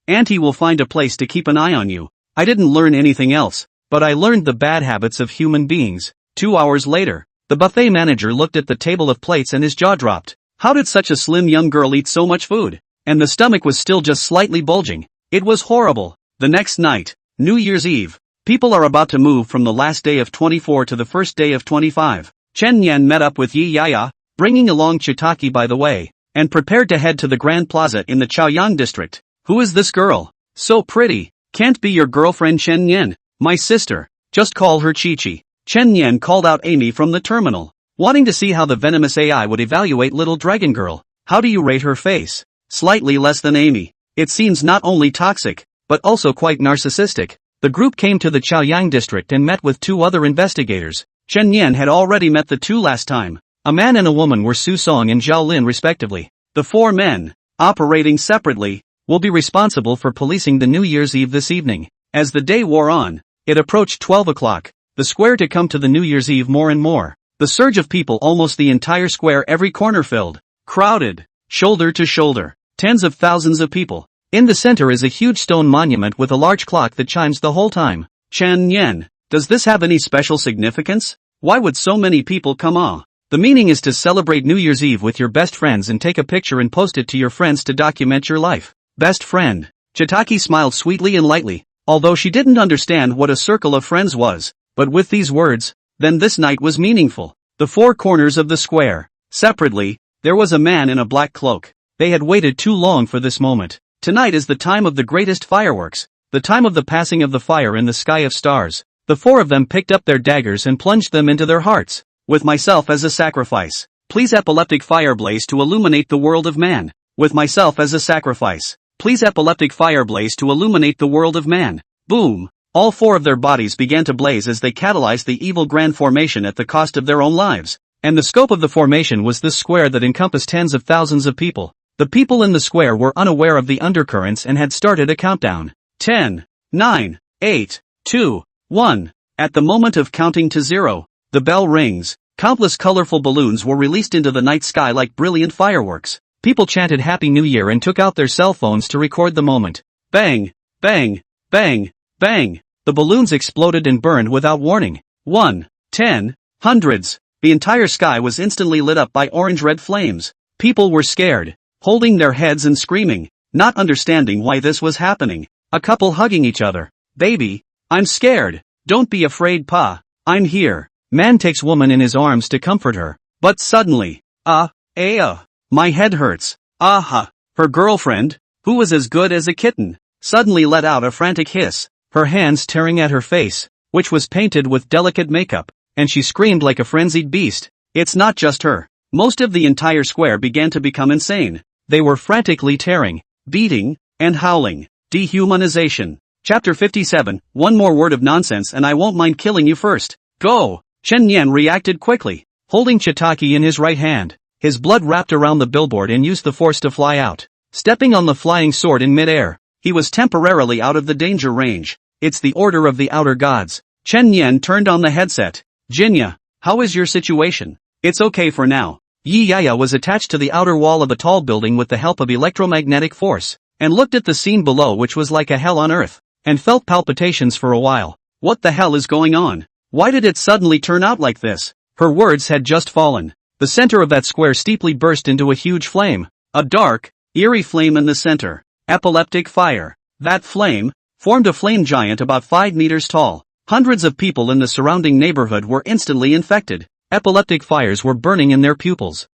Auntie will find a place to keep an eye on you. I didn't learn anything else, but I learned the bad habits of human beings. 2 hours later, the buffet manager looked at the table of plates and his jaw dropped. How did such a slim young girl eat so much food? And the stomach was still just slightly bulging. It was horrible. The next night, New Year's Eve, people are about to move from the last day of 24 to the first day of 25. Chen Yan met up with Yi Yaya, bringing along Chitaki by the way, and prepared to head to the Grand Plaza in the Chaoyang district. Who is this girl? So pretty. Can't be your girlfriend Chen Yan. My sister. Just call her Chi-Chi. Chen Yan called out Amy from the terminal, wanting to see how the venomous AI would evaluate little dragon girl. How do you rate her face? Slightly less than Amy. It seems not only toxic, but also quite narcissistic. The group came to the Chaoyang district and met with 2 other investigators. Chen Yan had already met the 2 last time. A man and a woman were Su Song and Zhao Lin respectively. The 4 men, operating separately, will be responsible for policing the New Year's Eve this evening. As the day wore on, it approached 12 o'clock, the square to come to the New Year's Eve more and more. The surge of people almost the entire square every corner filled. Crowded. Shoulder to shoulder. Tens of thousands of people. In the center is a huge stone monument with a large clock that chimes the whole time. Chen Yan, does this have any special significance? Why would so many people come? The meaning is to celebrate New Year's Eve with your best friends and take a picture and post it to your friends to document your life. Best friend. Chitaki smiled sweetly and lightly, although she didn't understand what a circle of friends was. But with these words, then this night was meaningful. The 4 corners of the square. Separately, there was a man in a black cloak. They had waited too long for this moment. Tonight is the time of the greatest fireworks, the time of the passing of the fire in the sky of stars. The 4 of them picked up their daggers and plunged them into their hearts. With myself as a sacrifice. Please epileptic fire blaze to illuminate the world of man. With myself as a sacrifice. Please epileptic fire blaze to illuminate the world of man. Boom. All 4 of their bodies began to blaze as they catalyzed the evil grand formation at the cost of their own lives. And the scope of the formation was this square that encompassed tens of thousands of people. The people in the square were unaware of the undercurrents and had started a countdown. 10, 9, 8, 2, 1. At the moment of counting to 0, the bell rings. Countless colorful balloons were released into the night sky like brilliant fireworks. People chanted Happy New Year and took out their cell phones to record the moment. Bang, bang, bang, bang. The balloons exploded and burned without warning. 1, 10, hundreds. The entire sky was instantly lit up by orange-red flames. People were scared, holding their heads and screaming, not understanding why this was happening. A couple hugging each other. Baby, I'm scared. Don't be afraid, Pa. I'm here. Man takes woman in his arms to comfort her. But suddenly, my head hurts. Her girlfriend, who was as good as a kitten, suddenly let out a frantic hiss, her hands tearing at her face, which was painted with delicate makeup, and she screamed like a frenzied beast. It's not just her. Most of the entire square began to become insane. They were frantically tearing, beating, and howling. Dehumanization. Chapter 57, One more word of nonsense and I won't mind killing you first. Go! Chen Yan reacted quickly, holding Chitaki in his right hand. His blood wrapped around the billboard and used the force to fly out. Stepping on the flying sword in midair, he was temporarily out of the danger range. It's the order of the outer gods. Chen Yan turned on the headset. Jinya, how is your situation? It's okay for now. Yi Yaya was attached to the outer wall of the tall building with the help of electromagnetic force, and looked at the scene below which was like a hell on earth, and felt palpitations for a while. What the hell is going on? Why did it suddenly turn out like this? Her words had just fallen. The center of that square steeply burst into a huge flame. A dark, eerie flame in the center. Epileptic fire. That flame formed a flame giant about 5 meters tall. Hundreds of people in the surrounding neighborhood were instantly infected. Epileptic fires were burning in their pupils.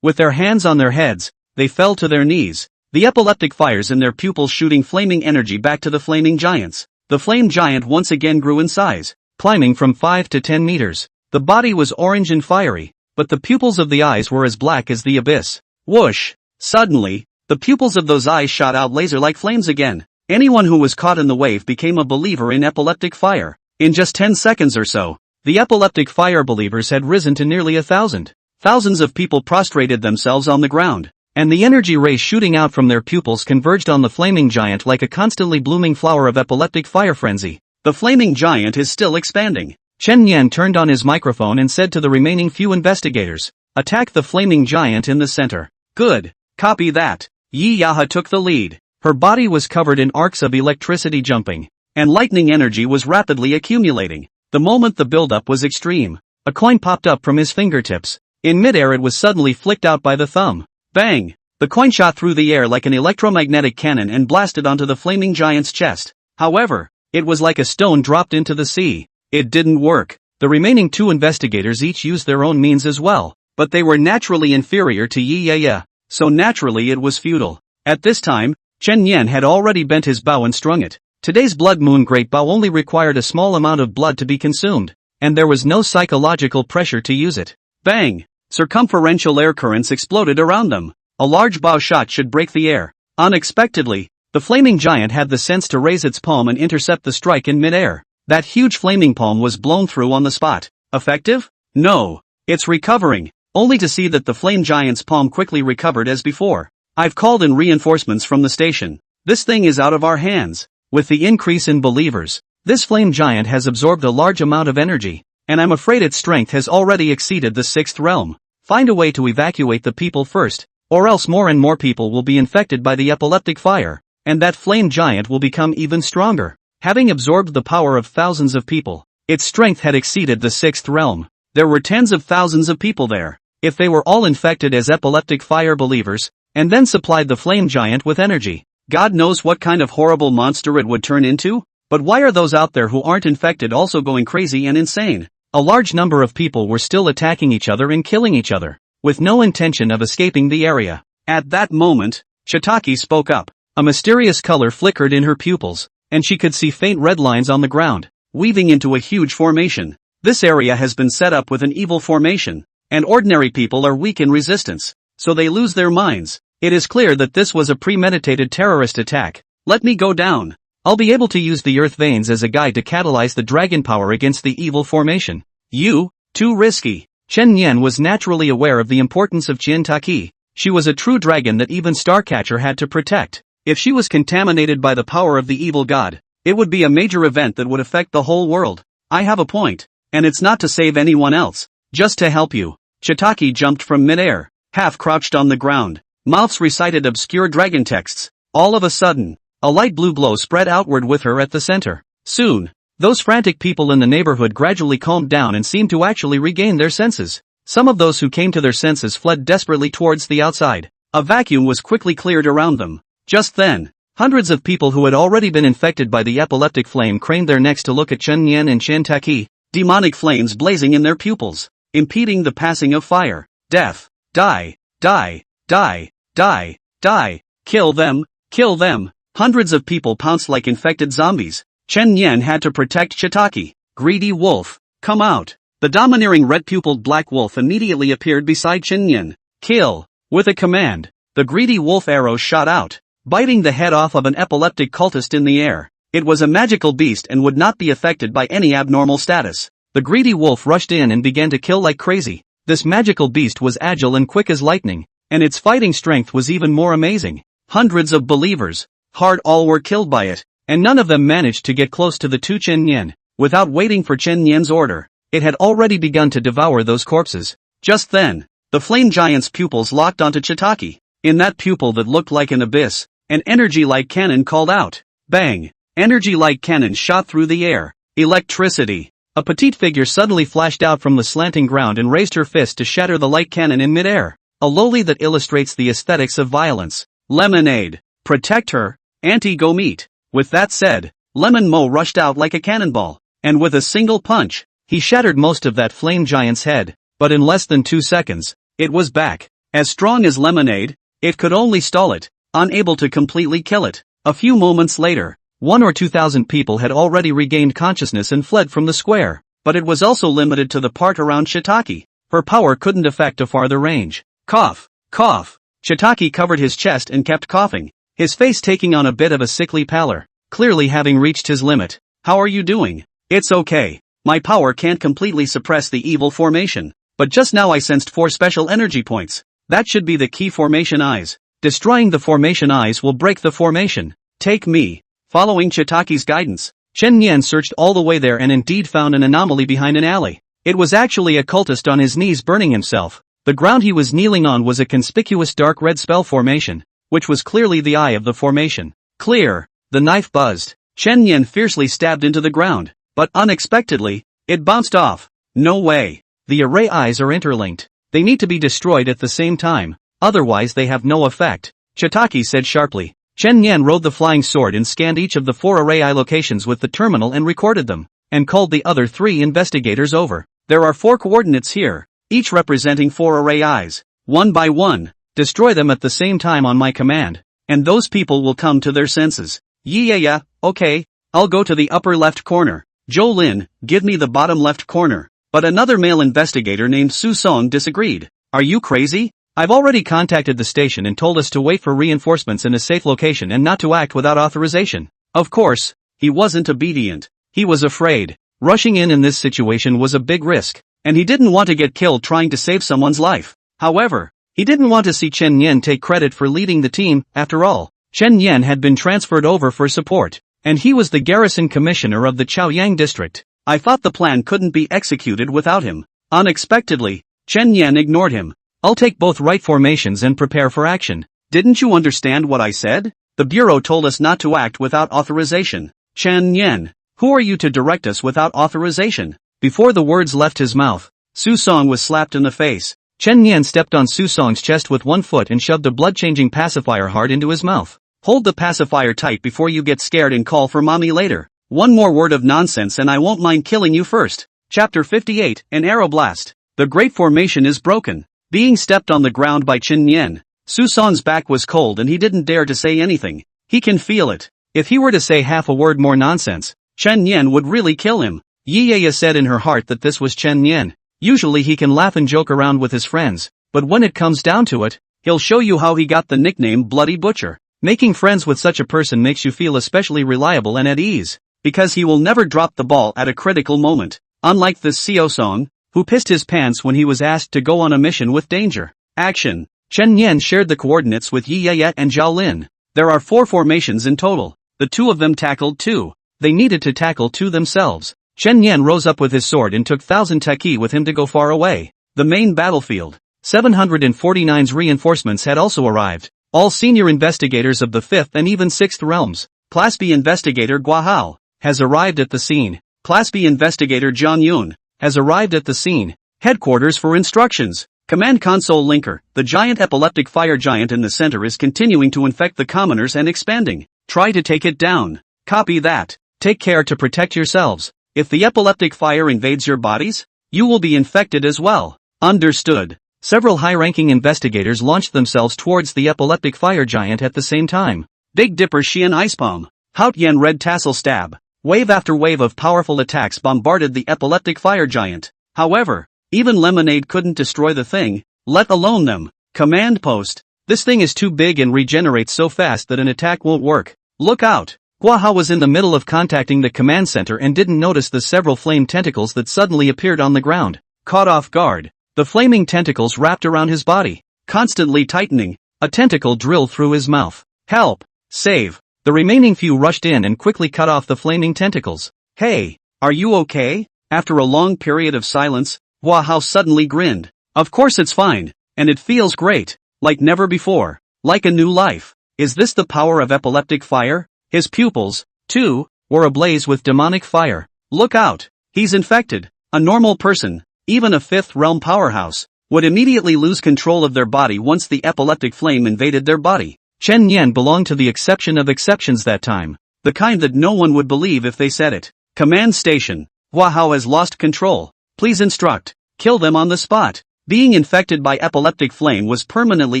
With their hands on their heads, they fell to their knees. The epileptic fires in their pupils shooting flaming energy back to the flaming giants. The flame giant once again grew in size, climbing from 5 to 10 meters. The body was orange and fiery, but the pupils of the eyes were as black as the abyss. Whoosh! Suddenly, the pupils of those eyes shot out laser-like flames again. Anyone who was caught in the wave became a believer in epileptic fire. In just 10 seconds or so, the epileptic fire believers had risen to nearly 1,000. Thousands of people prostrated themselves on the ground, and the energy rays shooting out from their pupils converged on the flaming giant like a constantly blooming flower of epileptic fire frenzy. The flaming giant is still expanding. Chen Yan turned on his microphone and said to the remaining few investigators, "Attack the flaming giant in the center." "Good. Copy that." Yi Yaha took the lead. Her body was covered in arcs of electricity jumping, and lightning energy was rapidly accumulating. The moment the buildup was extreme, a coin popped up from his fingertips. In midair it was suddenly flicked out by the thumb. Bang! The coin shot through the air like an electromagnetic cannon and blasted onto the flaming giant's chest. However, it was like a stone dropped into the sea. It didn't work. The remaining two investigators each used their own means as well, but they were naturally inferior to Yi Yaya, so naturally it was futile. At this time, Chen Yan had already bent his bow and strung it. Today's blood moon great bow only required a small amount of blood to be consumed, and there was no psychological pressure to use it. Bang! Circumferential air currents exploded around them. A large bow shot should break the air. Unexpectedly, the flaming giant had the sense to raise its palm and intercept the strike in midair. That huge flaming palm was blown through on the spot. Effective? No. It's recovering, only to see that the flame giant's palm quickly recovered as before. "I've called in reinforcements from the station. This thing is out of our hands." With the increase in believers, this flame giant has absorbed a large amount of energy, and I'm afraid its strength has already exceeded the sixth realm. Find a way to evacuate the people first, or else more and more people will be infected by the epileptic fire, and that flame giant will become even stronger. Having absorbed the power of thousands of people, its strength had exceeded the sixth realm. There were tens of thousands of people there. If they were all infected as epileptic fire believers, and then supplied the flame giant with energy, God knows what kind of horrible monster it would turn into. But why are those out there who aren't infected also going crazy and insane? A large number of people were still attacking each other and killing each other, with no intention of escaping the area. At that moment, Chitaki spoke up. A mysterious color flickered in her pupils, and she could see faint red lines on the ground, weaving into a huge formation. This area has been set up with an evil formation, and ordinary people are weak in resistance, so they lose their minds. It is clear that this was a premeditated terrorist attack. Let me go down. I'll be able to use the earth veins as a guide to catalyze the dragon power against the evil formation. You? Too risky. Chen Yan was naturally aware of the importance of Chitaki. She was a true dragon that even Starcatcher had to protect. If she was contaminated by the power of the evil god, it would be a major event that would affect the whole world. I have a point, and it's not to save anyone else, just to help you. Chitaki jumped from midair, half crouched on the ground. Mouths recited obscure dragon texts. All of a sudden, a light blue glow spread outward with her at the center. Soon, those frantic people in the neighborhood gradually calmed down and seemed to actually regain their senses. Some of those who came to their senses fled desperately towards the outside. A vacuum was quickly cleared around them. Just then, hundreds of people who had already been infected by the epileptic flame craned their necks to look at Chen Yan and Chitaki, demonic flames blazing in their pupils, impeding the passing of fire. Death. Die. Die. Die. Die. Die. Kill them. Kill them. Hundreds of people pounced like infected zombies. Chen Yan had to protect Chitaki. Greedy wolf. Come out. The domineering red-pupiled black wolf immediately appeared beside Chen Yan. Kill. With a command, the greedy wolf arrow shot out, biting the head off of an epileptic cultist in the air. It was a magical beast and would not be affected by any abnormal status. The greedy wolf rushed in and began to kill like crazy. This magical beast was agile and quick as lightning, and its fighting strength was even more amazing. Hundreds of believers, hard all were killed by it, and none of them managed to get close to the two Chen Yan. Without waiting for Chen Yan's order, it had already begun to devour those corpses. Just then, the flame giant's pupils locked onto Chitaki. In that pupil that looked like an abyss, an energy-like cannon called out. Bang! Energy-like cannon shot through the air. Electricity. A petite figure suddenly flashed out from the slanting ground and raised her fist to shatter the light cannon in midair. A loli that illustrates the aesthetics of violence. Lemonade. Protect her, Auntie Go Meet. With that said, Lemon Mo rushed out like a cannonball, and with a single punch, he shattered most of that flame giant's head, but in less than 2 seconds, it was back. As strong as Lemonade, it could only stall it, unable to completely kill it. A few moments later, 1 or 2,000 people had already regained consciousness and fled from the square, but it was also limited to the part around Chitaki. Her power couldn't affect a farther range. Cough, cough. Chitaki covered his chest and kept coughing, his face taking on a bit of a sickly pallor, clearly having reached his limit. How are you doing? It's okay. My power can't completely suppress the evil formation. but just now I sensed 4 special energy points. That should be the key formation eyes. Destroying the formation eyes will break the formation. Take me. Following Chitaki's guidance, Chen Yan searched all the way there and indeed found an anomaly behind an alley. It was actually a cultist on his knees burning himself. The ground he was kneeling on was a conspicuous dark red spell formation, which was clearly the eye of the formation. Clear. The knife buzzed. Chen Yan fiercely stabbed into the ground, but unexpectedly, it bounced off. No way. The array eyes are interlinked. They need to be destroyed at the same time, otherwise they have no effect, Chitaki said sharply. Chen Yan rode the flying sword and scanned each of the 4 array eye locations with the terminal and recorded them, and called the other 3 investigators over. There are 4 coordinates here, each representing 4 array eyes. One by one, destroy them at the same time on my command, and those people will come to their senses. Yeah, okay, I'll go to the upper left corner. Zhou Lin, give me the bottom left corner. But another male investigator named Su Song disagreed. Are you crazy? I've already contacted the station and told us to wait for reinforcements in a safe location and not to act without authorization. Of course, he wasn't obedient. He was afraid. Rushing in this situation was a big risk, and he didn't want to get killed trying to save someone's life. However, he didn't want to see Chen Yan take credit for leading the team. After all, Chen Yan had been transferred over for support, and he was the garrison commissioner of the Chaoyang district. I thought the plan couldn't be executed without him. Unexpectedly, Chen Yan ignored him. I'll take both right formations and prepare for action. Didn't you understand what I said? The bureau told us not to act without authorization. Chen Yan, who are you to direct us without authorization? Before the words left his mouth, Su Song was slapped in the face. Chen Yan stepped on Su Song's chest with one foot and shoved a blood-changing pacifier hard into his mouth. Hold the pacifier tight before you get scared and call for mommy later. One more word of nonsense and I won't mind killing you first. Chapter 58, An Arrow Blast. The great formation is broken. Being stepped on the ground by Chen Yan, Su Song's back was cold and he didn't dare to say anything. He can feel it. If he were to say half a word more nonsense, Chen Yan would really kill him. Yiyaya said in her heart that this was Chen Yan. Usually he can laugh and joke around with his friends, but when it comes down to it, he'll show you how he got the nickname Bloody Butcher. Making friends with such a person makes you feel especially reliable and at ease, because he will never drop the ball at a critical moment. Unlike this Xiao Song, who pissed his pants when he was asked to go on a mission with danger. Action. Chen Yan shared the coordinates with Yiyaya and Zhao Lin. There are 4 formations in total. The 2 of them tackled 2. They needed to tackle 2 themselves. Chen Yan rose up with his sword and took 1,000 Taki with him to go far away. The main battlefield. 749's reinforcements had also arrived. All senior investigators of the 5th and even 6th realms. Class B investigator Guahao has arrived at the scene. Class B investigator Zhang Yun has arrived at the scene. Headquarters for instructions. Command console linker. The giant epileptic fire giant in the center is continuing to infect the commoners and expanding. Try to take it down. Copy that. Take care to protect yourselves. If the epileptic fire invades your bodies, you will be infected as well. Understood. Several high-ranking investigators launched themselves towards the epileptic fire giant at the same time. Big Dipper Xian Ice Palm. Hout Yen Red Tassel Stab. Wave after wave of powerful attacks bombarded the epileptic fire giant. However, even Lemonade couldn't destroy the thing, let alone them. Command post. This thing is too big and regenerates so fast that an attack won't work. Look out. Guahao was in the middle of contacting the command center and didn't notice the several flame tentacles that suddenly appeared on the ground. Caught off guard, the flaming tentacles wrapped around his body, constantly tightening. A tentacle drilled through his mouth. Help! Save! The remaining few rushed in and quickly cut off the flaming tentacles. Hey, are you okay? After a long period of silence, Guahao suddenly grinned. Of course it's fine, and it feels great, like never before, like a new life. Is this the power of epileptic fire? His pupils, too, were ablaze with demonic fire. Look out, he's infected. A normal person, even a 5th realm powerhouse, would immediately lose control of their body once the epileptic flame invaded their body. Chen Yan belonged to the exception of exceptions that time, the kind that no one would believe if they said it. Command station. Guahao has lost control. Please instruct. Kill them on the spot. Being infected by epileptic flame was permanently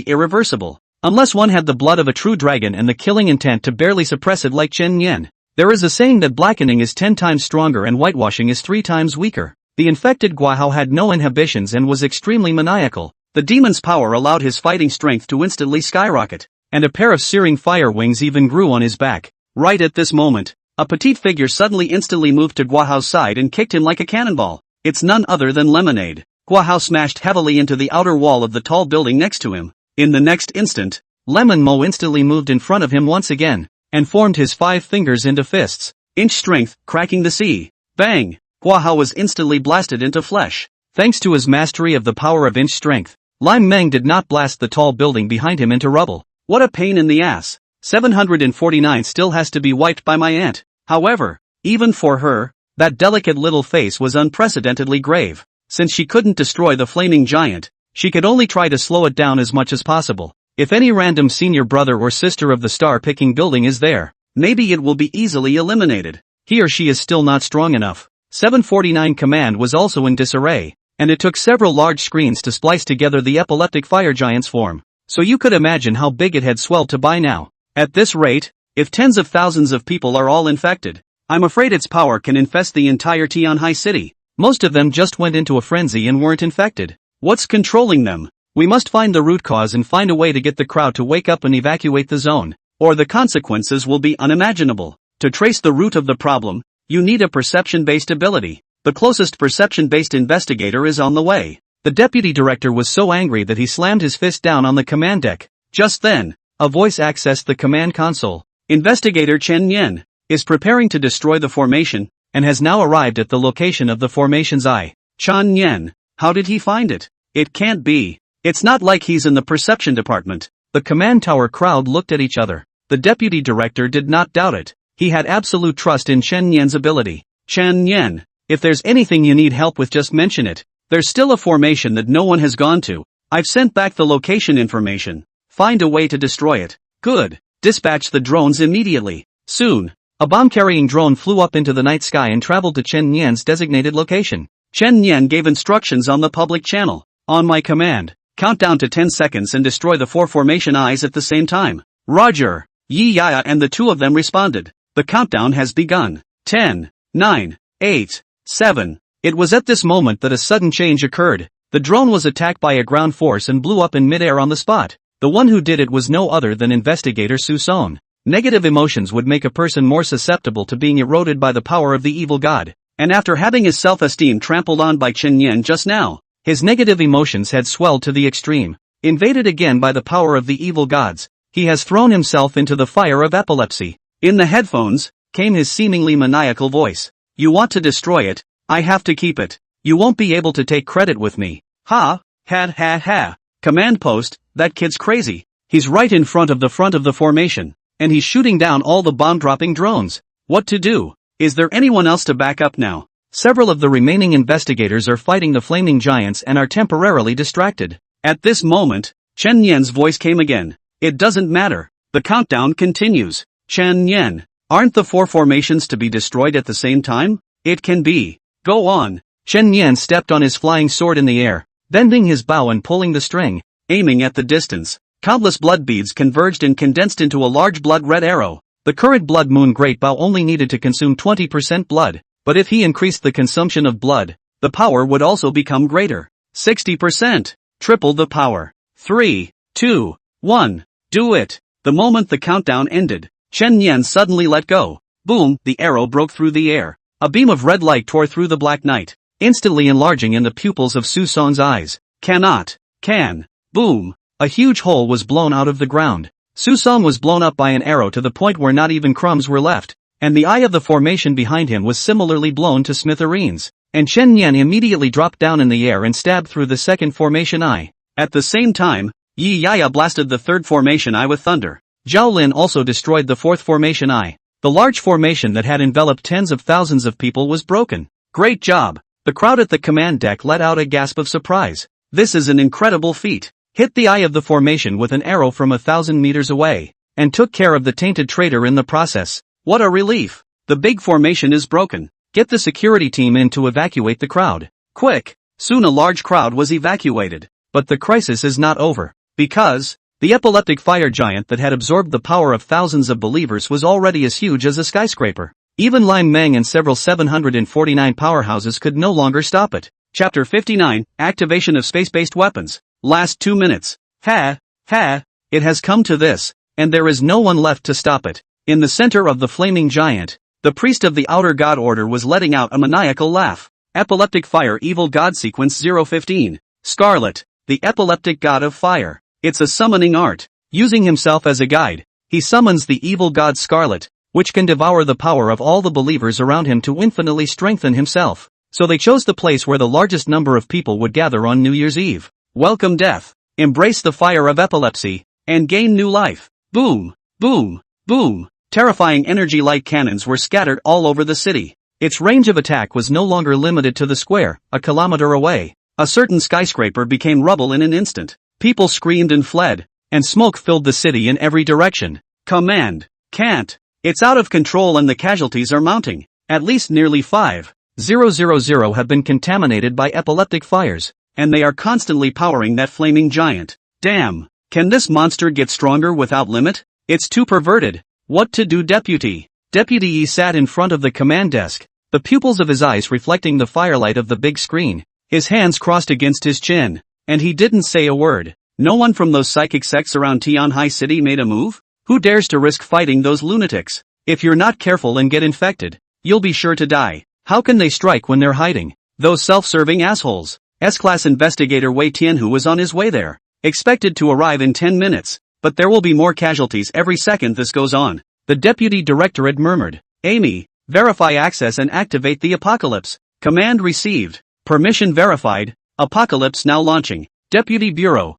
irreversible, unless one had the blood of a true dragon and the killing intent to barely suppress it like Chen Yan. There is a saying that blackening is 10 times stronger and whitewashing is 3 times weaker. The infected Guahao had no inhibitions and was extremely maniacal. The demon's power allowed his fighting strength to instantly skyrocket, and a pair of searing fire wings even grew on his back. Right at this moment, a petite figure instantly moved to Guahao's side and kicked him like a cannonball. It's none other than Lemonade. Guahao smashed heavily into the outer wall of the tall building next to him. In the next instant, Lemon Mo instantly moved in front of him once again, and formed his 5 fingers into fists. Inch strength, cracking the sea. Bang! Guahao was instantly blasted into flesh. Thanks to his mastery of the power of inch strength, Lime Meng did not blast the tall building behind him into rubble. What a pain in the ass. 749 still has to be wiped by my aunt. However, even for her, that delicate little face was unprecedentedly grave. Since she couldn't destroy the flaming giant, she could only try to slow it down as much as possible. If any random senior brother or sister of the star-picking building is there, maybe it will be easily eliminated. He or she is still not strong enough. 749 command was also in disarray, and it took several large screens to splice together the epileptic fire giant's form. So you could imagine how big it had swelled to by now. At this rate, if tens of thousands of people are all infected, I'm afraid its power can infest the entire Tianhai city. Most of them just went into a frenzy and weren't infected. What's controlling them? We must find the root cause and find a way to get the crowd to wake up and evacuate the zone, or the consequences will be unimaginable. To trace the root of the problem, you need a perception-based ability. The closest perception-based investigator is on the way. The deputy director was so angry that he slammed his fist down on the command deck. Just then, a voice accessed the command console. Investigator Chen Yan is preparing to destroy the formation, and has now arrived at the location of the formation's eye. Chen Yan, how did he find it? It can't be. It's not like he's in the perception department. The command tower crowd looked at each other. The deputy director did not doubt it. He had absolute trust in Chen Yan's ability. Chen Yan, if there's anything you need help with, just mention it. There's still a formation that no one has gone to. I've sent back the location information. Find a way to destroy it. Good. Dispatch the drones immediately. Soon, a bomb-carrying drone flew up into the night sky and traveled to Chen Yan's designated location. Chen Yan gave instructions on the public channel. On my command, count down to 10 seconds and destroy the 4 formation eyes at the same time. Roger. Yi Yaya and the 2 of them responded. The countdown has begun. 10, 9, 8, 7. It was at this moment that a sudden change occurred. The drone was attacked by a ground force and blew up in midair on the spot. The one who did it was no other than investigator Su Song. Negative emotions would make a person more susceptible to being eroded by the power of the evil god. And after having his self-esteem trampled on by Chen Yan just now, his negative emotions had swelled to the extreme. Invaded again by the power of the evil gods, he has thrown himself into the fire of epilepsy. In the headphones, came his seemingly maniacal voice. You want to destroy it? I have to keep it. You won't be able to take credit with me. Ha, ha. Command post, that kid's crazy. He's right in front of the formation, and he's shooting down all the bomb-dropping drones. What to do? Is there anyone else to back up now? Several of the remaining investigators are fighting the flaming giants and are temporarily distracted. At this moment, Chen Yan's voice came again. It doesn't matter. The countdown continues. Chen Yan, aren't the 4 formations to be destroyed at the same time? It can be. Go on. Chen Yan stepped on his flying sword in the air, bending his bow and pulling the string, aiming at the distance. Countless blood beads converged and condensed into a large blood-red arrow. The current blood moon great bow only needed to consume 20% blood, but if he increased the consumption of blood, the power would also become greater. 60%. Triple the power. 3, 2, 1. Do it. The moment the countdown ended, Chen Yan suddenly let go. Boom, the arrow broke through the air. A beam of red light tore through the black night, instantly enlarging in the pupils of Su Song's eyes. Can. Boom. A huge hole was blown out of the ground. Su Song was blown up by an arrow to the point where not even crumbs were left, and the eye of the formation behind him was similarly blown to smithereens, and Chen Yan immediately dropped down in the air and stabbed through the second formation eye. At the same time, Yi Yaya blasted the third formation eye with thunder. Zhao Lin also destroyed the fourth formation eye. The large formation that had enveloped tens of thousands of people was broken. Great job! The crowd at the command deck let out a gasp of surprise. This is an incredible feat. Hit the eye of the formation with an arrow from 1,000 meters away, and took care of the tainted traitor in the process. What a relief! The big formation is broken. Get the security team in to evacuate the crowd. Quick! Soon a large crowd was evacuated. But the crisis is not over. Because the epileptic fire giant that had absorbed the power of thousands of believers was already as huge as a skyscraper. Even Lime Meng and several 749 powerhouses could no longer stop it. Chapter 59, Activation of Space-Based Weapons. Last 2 minutes. It has come to this, and there is no one left to stop it. In the center of the flaming giant, the priest of the Outer God Order was letting out a maniacal laugh. Epileptic Fire Evil God Sequence 015. Scarlet, the epileptic god of fire. It's a summoning art. Using himself as a guide, he summons the evil god Scarlet, which can devour the power of all the believers around him to infinitely strengthen himself. So they chose the place where the largest number of people would gather on New Year's Eve. Welcome death. Embrace the fire of epilepsy, and gain new life. Boom, boom, boom. Terrifying energy light cannons were scattered all over the city. Its range of attack was no longer limited to the square, a kilometer away. A certain skyscraper became rubble in an instant. People screamed and fled, and smoke filled the city in every direction. Command. Can't. It's out of control and the casualties are mounting. At least nearly 5,000 have been contaminated by epileptic fires, and they are constantly powering that flaming giant. Damn. Can this monster get stronger without limit? It's too perverted. What to do, Deputy? Deputy E sat in front of the command desk, the pupils of his eyes reflecting the firelight of the big screen. His hands crossed against his chin, and he didn't say a word. No one from those psychic sects around Tianhai City made a move? Who dares to risk fighting those lunatics? If you're not careful and get infected, you'll be sure to die. How can they strike when they're hiding? Those self-serving assholes. S-Class Investigator Wei Tianhu was on his way there, expected to arrive in 10 minutes, but there will be more casualties every second this goes on. The Deputy Directorate murmured. Amy, verify access and activate the Apocalypse. Command received. Permission verified. Apocalypse now launching. Deputy Bureau.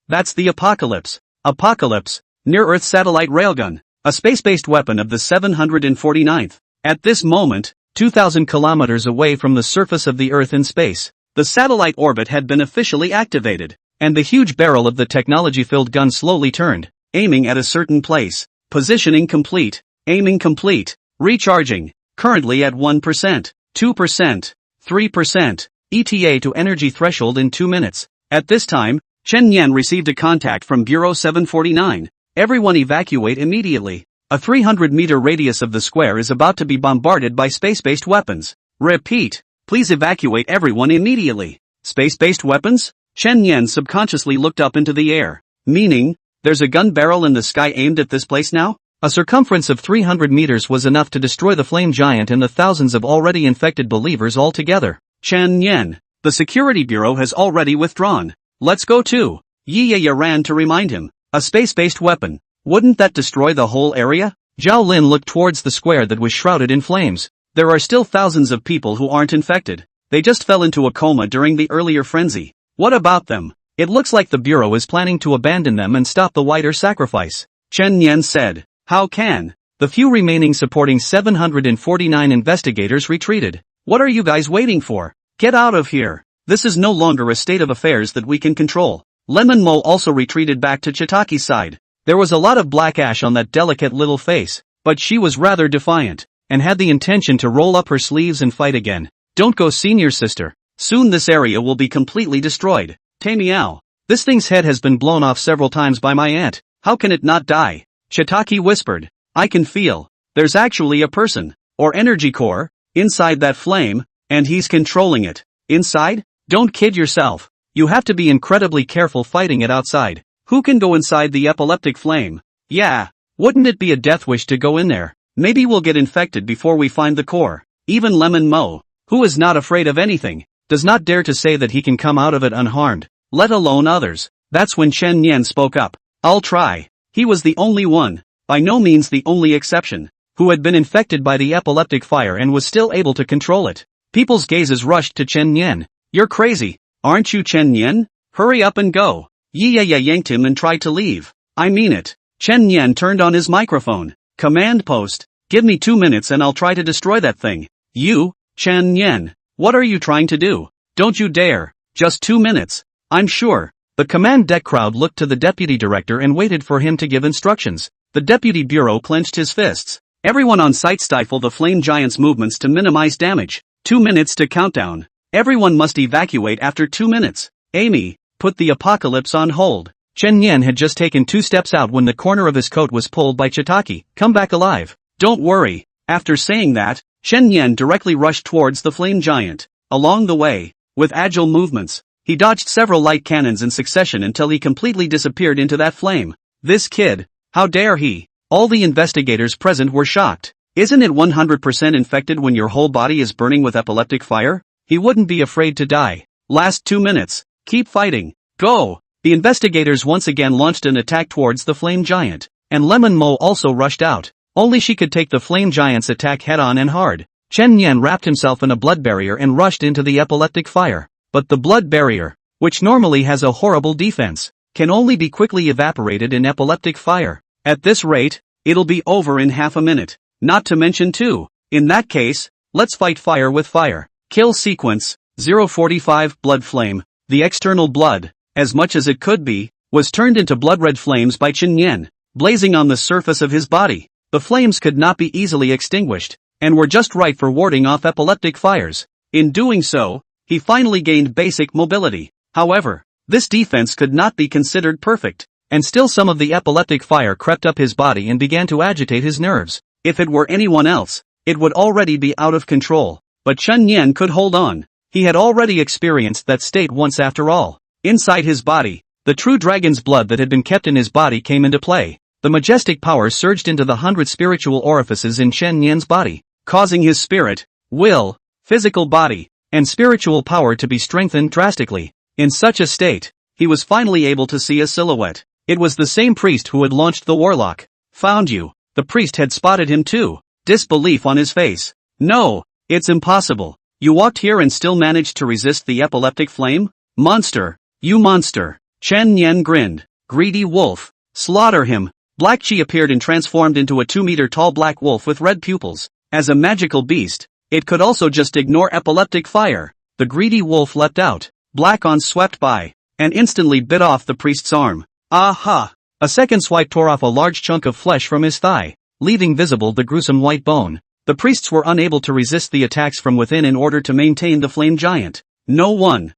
That's the Apocalypse. Apocalypse. Near-Earth Satellite Railgun. A space-based weapon of the 749th. At this moment, 2,000 kilometers away from the surface of the Earth in space, the satellite orbit had been officially activated, and the huge barrel of the technology-filled gun slowly turned, aiming at a certain place. Positioning complete. Aiming complete. Recharging. Currently at 1%, 2%, 3%. ETA to energy threshold in 2 minutes. At this time, Chen Yan received a contact from Bureau 749. Everyone evacuate immediately. A 300-meter radius of the square is about to be bombarded by space-based weapons. Repeat. Please evacuate everyone immediately. Space-based weapons? Chen Yan subconsciously looked up into the air. Meaning, there's a gun barrel in the sky aimed at this place now? A circumference of 300 meters was enough to destroy the flame giant and the thousands of already infected believers altogether. Chen Yan, the security bureau has already withdrawn. Let's go too. Yi ran to remind him. A space-based weapon. Wouldn't that destroy the whole area? Zhao Lin looked towards the square that was shrouded in flames. There are still thousands of people who aren't infected. They just fell into a coma during the earlier frenzy. What about them? It looks like the Bureau is planning to abandon them and stop the wider sacrifice. Chen Yan said. How can? The few remaining supporting 749 investigators retreated. What are you guys waiting for? Get out of here. This is no longer a state of affairs that we can control. Lemon Mo also retreated back to Chitaki's side. There was a lot of black ash on that delicate little face, but she was rather defiant, and had the intention to roll up her sleeves and fight again. Don't go, senior sister. Soon this area will be completely destroyed. Meow. This thing's head has been blown off several times by my aunt. How can it not die? Chitaki whispered. I can feel. There's actually a person, or energy core, inside that flame, and he's controlling it. Inside? Don't kid yourself. You have to be incredibly careful fighting it outside. Who can go inside the epileptic flame? Yeah. Wouldn't it be a death wish to go in there? Maybe we'll get infected before we find the core. Even Lemon Mo, who is not afraid of anything, does not dare to say that he can come out of it unharmed, let alone others. That's when Chen Yan spoke up. I'll try. He was the only one, by no means the only exception, who had been infected by the epileptic fire and was still able to control it. People's gazes rushed to Chen Yan. You're crazy, aren't you, Chen Yan? Hurry up and go. Yi yanked him and tried to leave. I mean it. Chen Yan turned on his microphone. Command post. Give me 2 minutes and I'll try to destroy that thing. You, Chen Yan, what are you trying to do? Don't you dare. Just 2 minutes. I'm sure. The command deck crowd looked to the deputy director and waited for him to give instructions. The deputy bureau clenched his fists. Everyone on site stifle the flame giant's movements to minimize damage. 2 minutes to countdown. Everyone must evacuate after 2 minutes. Amy, put the apocalypse on hold. Chen Yan had just taken 2 steps out when the corner of his coat was pulled by Chitaki. Come back alive. Don't worry. After saying that, Chen Yan directly rushed towards the flame giant. Along the way, with agile movements, he dodged several light cannons in succession until he completely disappeared into that flame. This kid, how dare he? All the investigators present were shocked. Isn't it 100% infected when your whole body is burning with epileptic fire? He wouldn't be afraid to die. Last 2 minutes. Keep fighting. Go! The investigators once again launched an attack towards the flame giant, and Lemon Mo also rushed out. Only she could take the flame giant's attack head-on and hard. Chen Yan wrapped himself in a blood barrier and rushed into the epileptic fire. But the blood barrier, which normally has a horrible defense, can only be quickly evaporated in epileptic fire. At this rate, it'll be over in half a minute. Not to mention too. In that case, let's fight fire with fire. Kill sequence, 045 blood flame. The external blood, as much as it could be, was turned into blood-red flames by Chen Yan, blazing on the surface of his body. The flames could not be easily extinguished, and were just right for warding off epileptic fires. In doing so, he finally gained basic mobility. However, this defense could not be considered perfect, and still some of the epileptic fire crept up his body and began to agitate his nerves. If it were anyone else, it would already be out of control. But Chen Yan could hold on. He had already experienced that state once after all. Inside his body, the true dragon's blood that had been kept in his body came into play. The majestic power surged into the 100 spiritual orifices in Chen Yan's body, causing his spirit, will, physical body, and spiritual power to be strengthened drastically. In such a state, he was finally able to see a silhouette. It was the same priest who had launched the warlock. Found you. The priest had spotted him too. Disbelief on his face. No, it's impossible. You walked here and still managed to resist the epileptic flame? Monster. You monster. Chen Yan grinned. Greedy wolf. Slaughter him. Black Chi appeared and transformed into a 2-meter-tall black wolf with red pupils. As a magical beast, it could also just ignore epileptic fire. The greedy wolf leapt out. Black On swept by, and instantly bit off the priest's arm. Aha! A second swipe tore off a large chunk of flesh from his thigh, leaving visible the gruesome white bone. The priests were unable to resist the attacks from within in order to maintain the flame giant. No one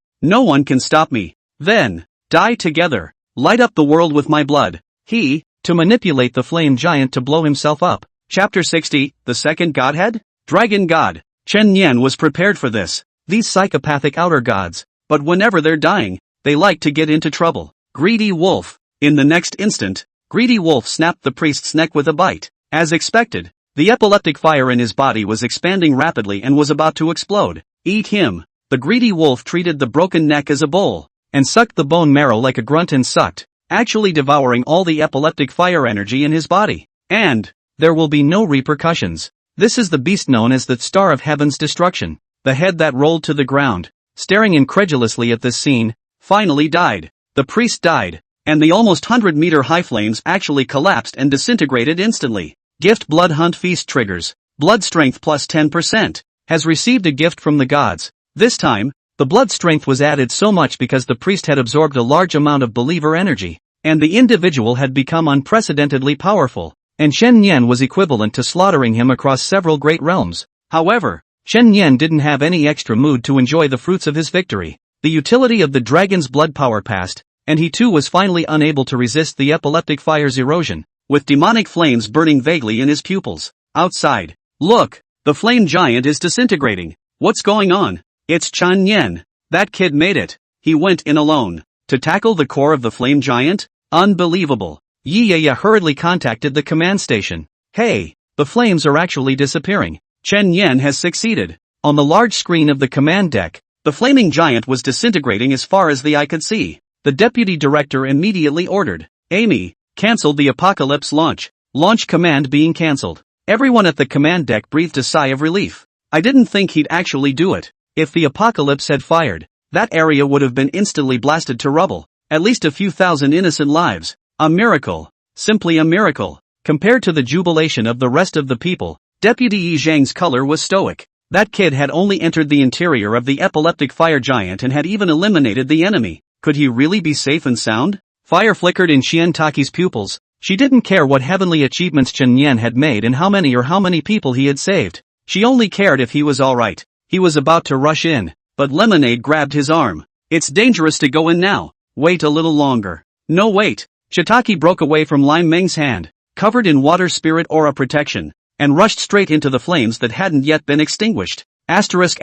can stop me. Then, die together. Light up the world with my blood. To manipulate the flame giant to blow himself up. Chapter 60, The Second Godhead? Dragon God. Chen Yan was prepared for this. These psychopathic outer gods. But whenever they're dying, they like to get into trouble. Greedy wolf. In the next instant, Greedy Wolf snapped the priest's neck with a bite. As expected, the epileptic fire in his body was expanding rapidly and was about to explode. Eat him. The Greedy Wolf treated the broken neck as a bowl, and sucked the bone marrow like a grunt and sucked, actually devouring all the epileptic fire energy in his body. And there will be no repercussions. This is the beast known as the Star of Heaven's Destruction. The head that rolled to the ground, staring incredulously at this scene, finally died. The priest died, and the almost 100-meter high flames actually collapsed and disintegrated instantly. Gift Blood Hunt Feast triggers. Blood strength plus 10%. Has received a gift from the gods. This time, the blood strength was added so much because the priest had absorbed a large amount of believer energy, and the individual had become unprecedentedly powerful, and Chen Yan was equivalent to slaughtering him across several great realms. However, Chen Yan didn't have any extra mood to enjoy the fruits of his victory. The utility of the dragon's blood power passed, and he too was finally unable to resist the epileptic fire's erosion, with demonic flames burning vaguely in his pupils. Outside. Look, the flame giant is disintegrating. What's going on? It's Chen Yan. That kid made it. He went in alone. To tackle the core of the flame giant? Unbelievable. Yi Yaya hurriedly contacted the command station. Hey, the flames are actually disappearing. Chen Yan has succeeded. On the large screen of the command deck, the flaming giant was disintegrating as far as the eye could see. The deputy director immediately ordered, Amy, canceled the apocalypse launch. Launch command being cancelled. Everyone at the command deck breathed a sigh of relief. I didn't think he'd actually do it. If the apocalypse had fired, that area would have been instantly blasted to rubble. At least a few thousand innocent lives. A miracle. Simply a miracle. Compared to the jubilation of the rest of the people, Deputy Yi Zhang's color was stoic. That kid had only entered the interior of the epileptic fire giant and had even eliminated the enemy. Could he really be safe and sound? Fire flickered in Xian Taki's pupils. She didn't care what heavenly achievements Chen Yan had made and how many people he had saved. She only cared if he was alright. He was about to rush in, but Lemonade grabbed his arm. It's dangerous to go in now. Wait a little longer. No wait. Shiitake broke away from Lime Meng's hand, covered in water spirit aura protection, and rushed straight into the flames that hadn't yet been extinguished. Asterisk.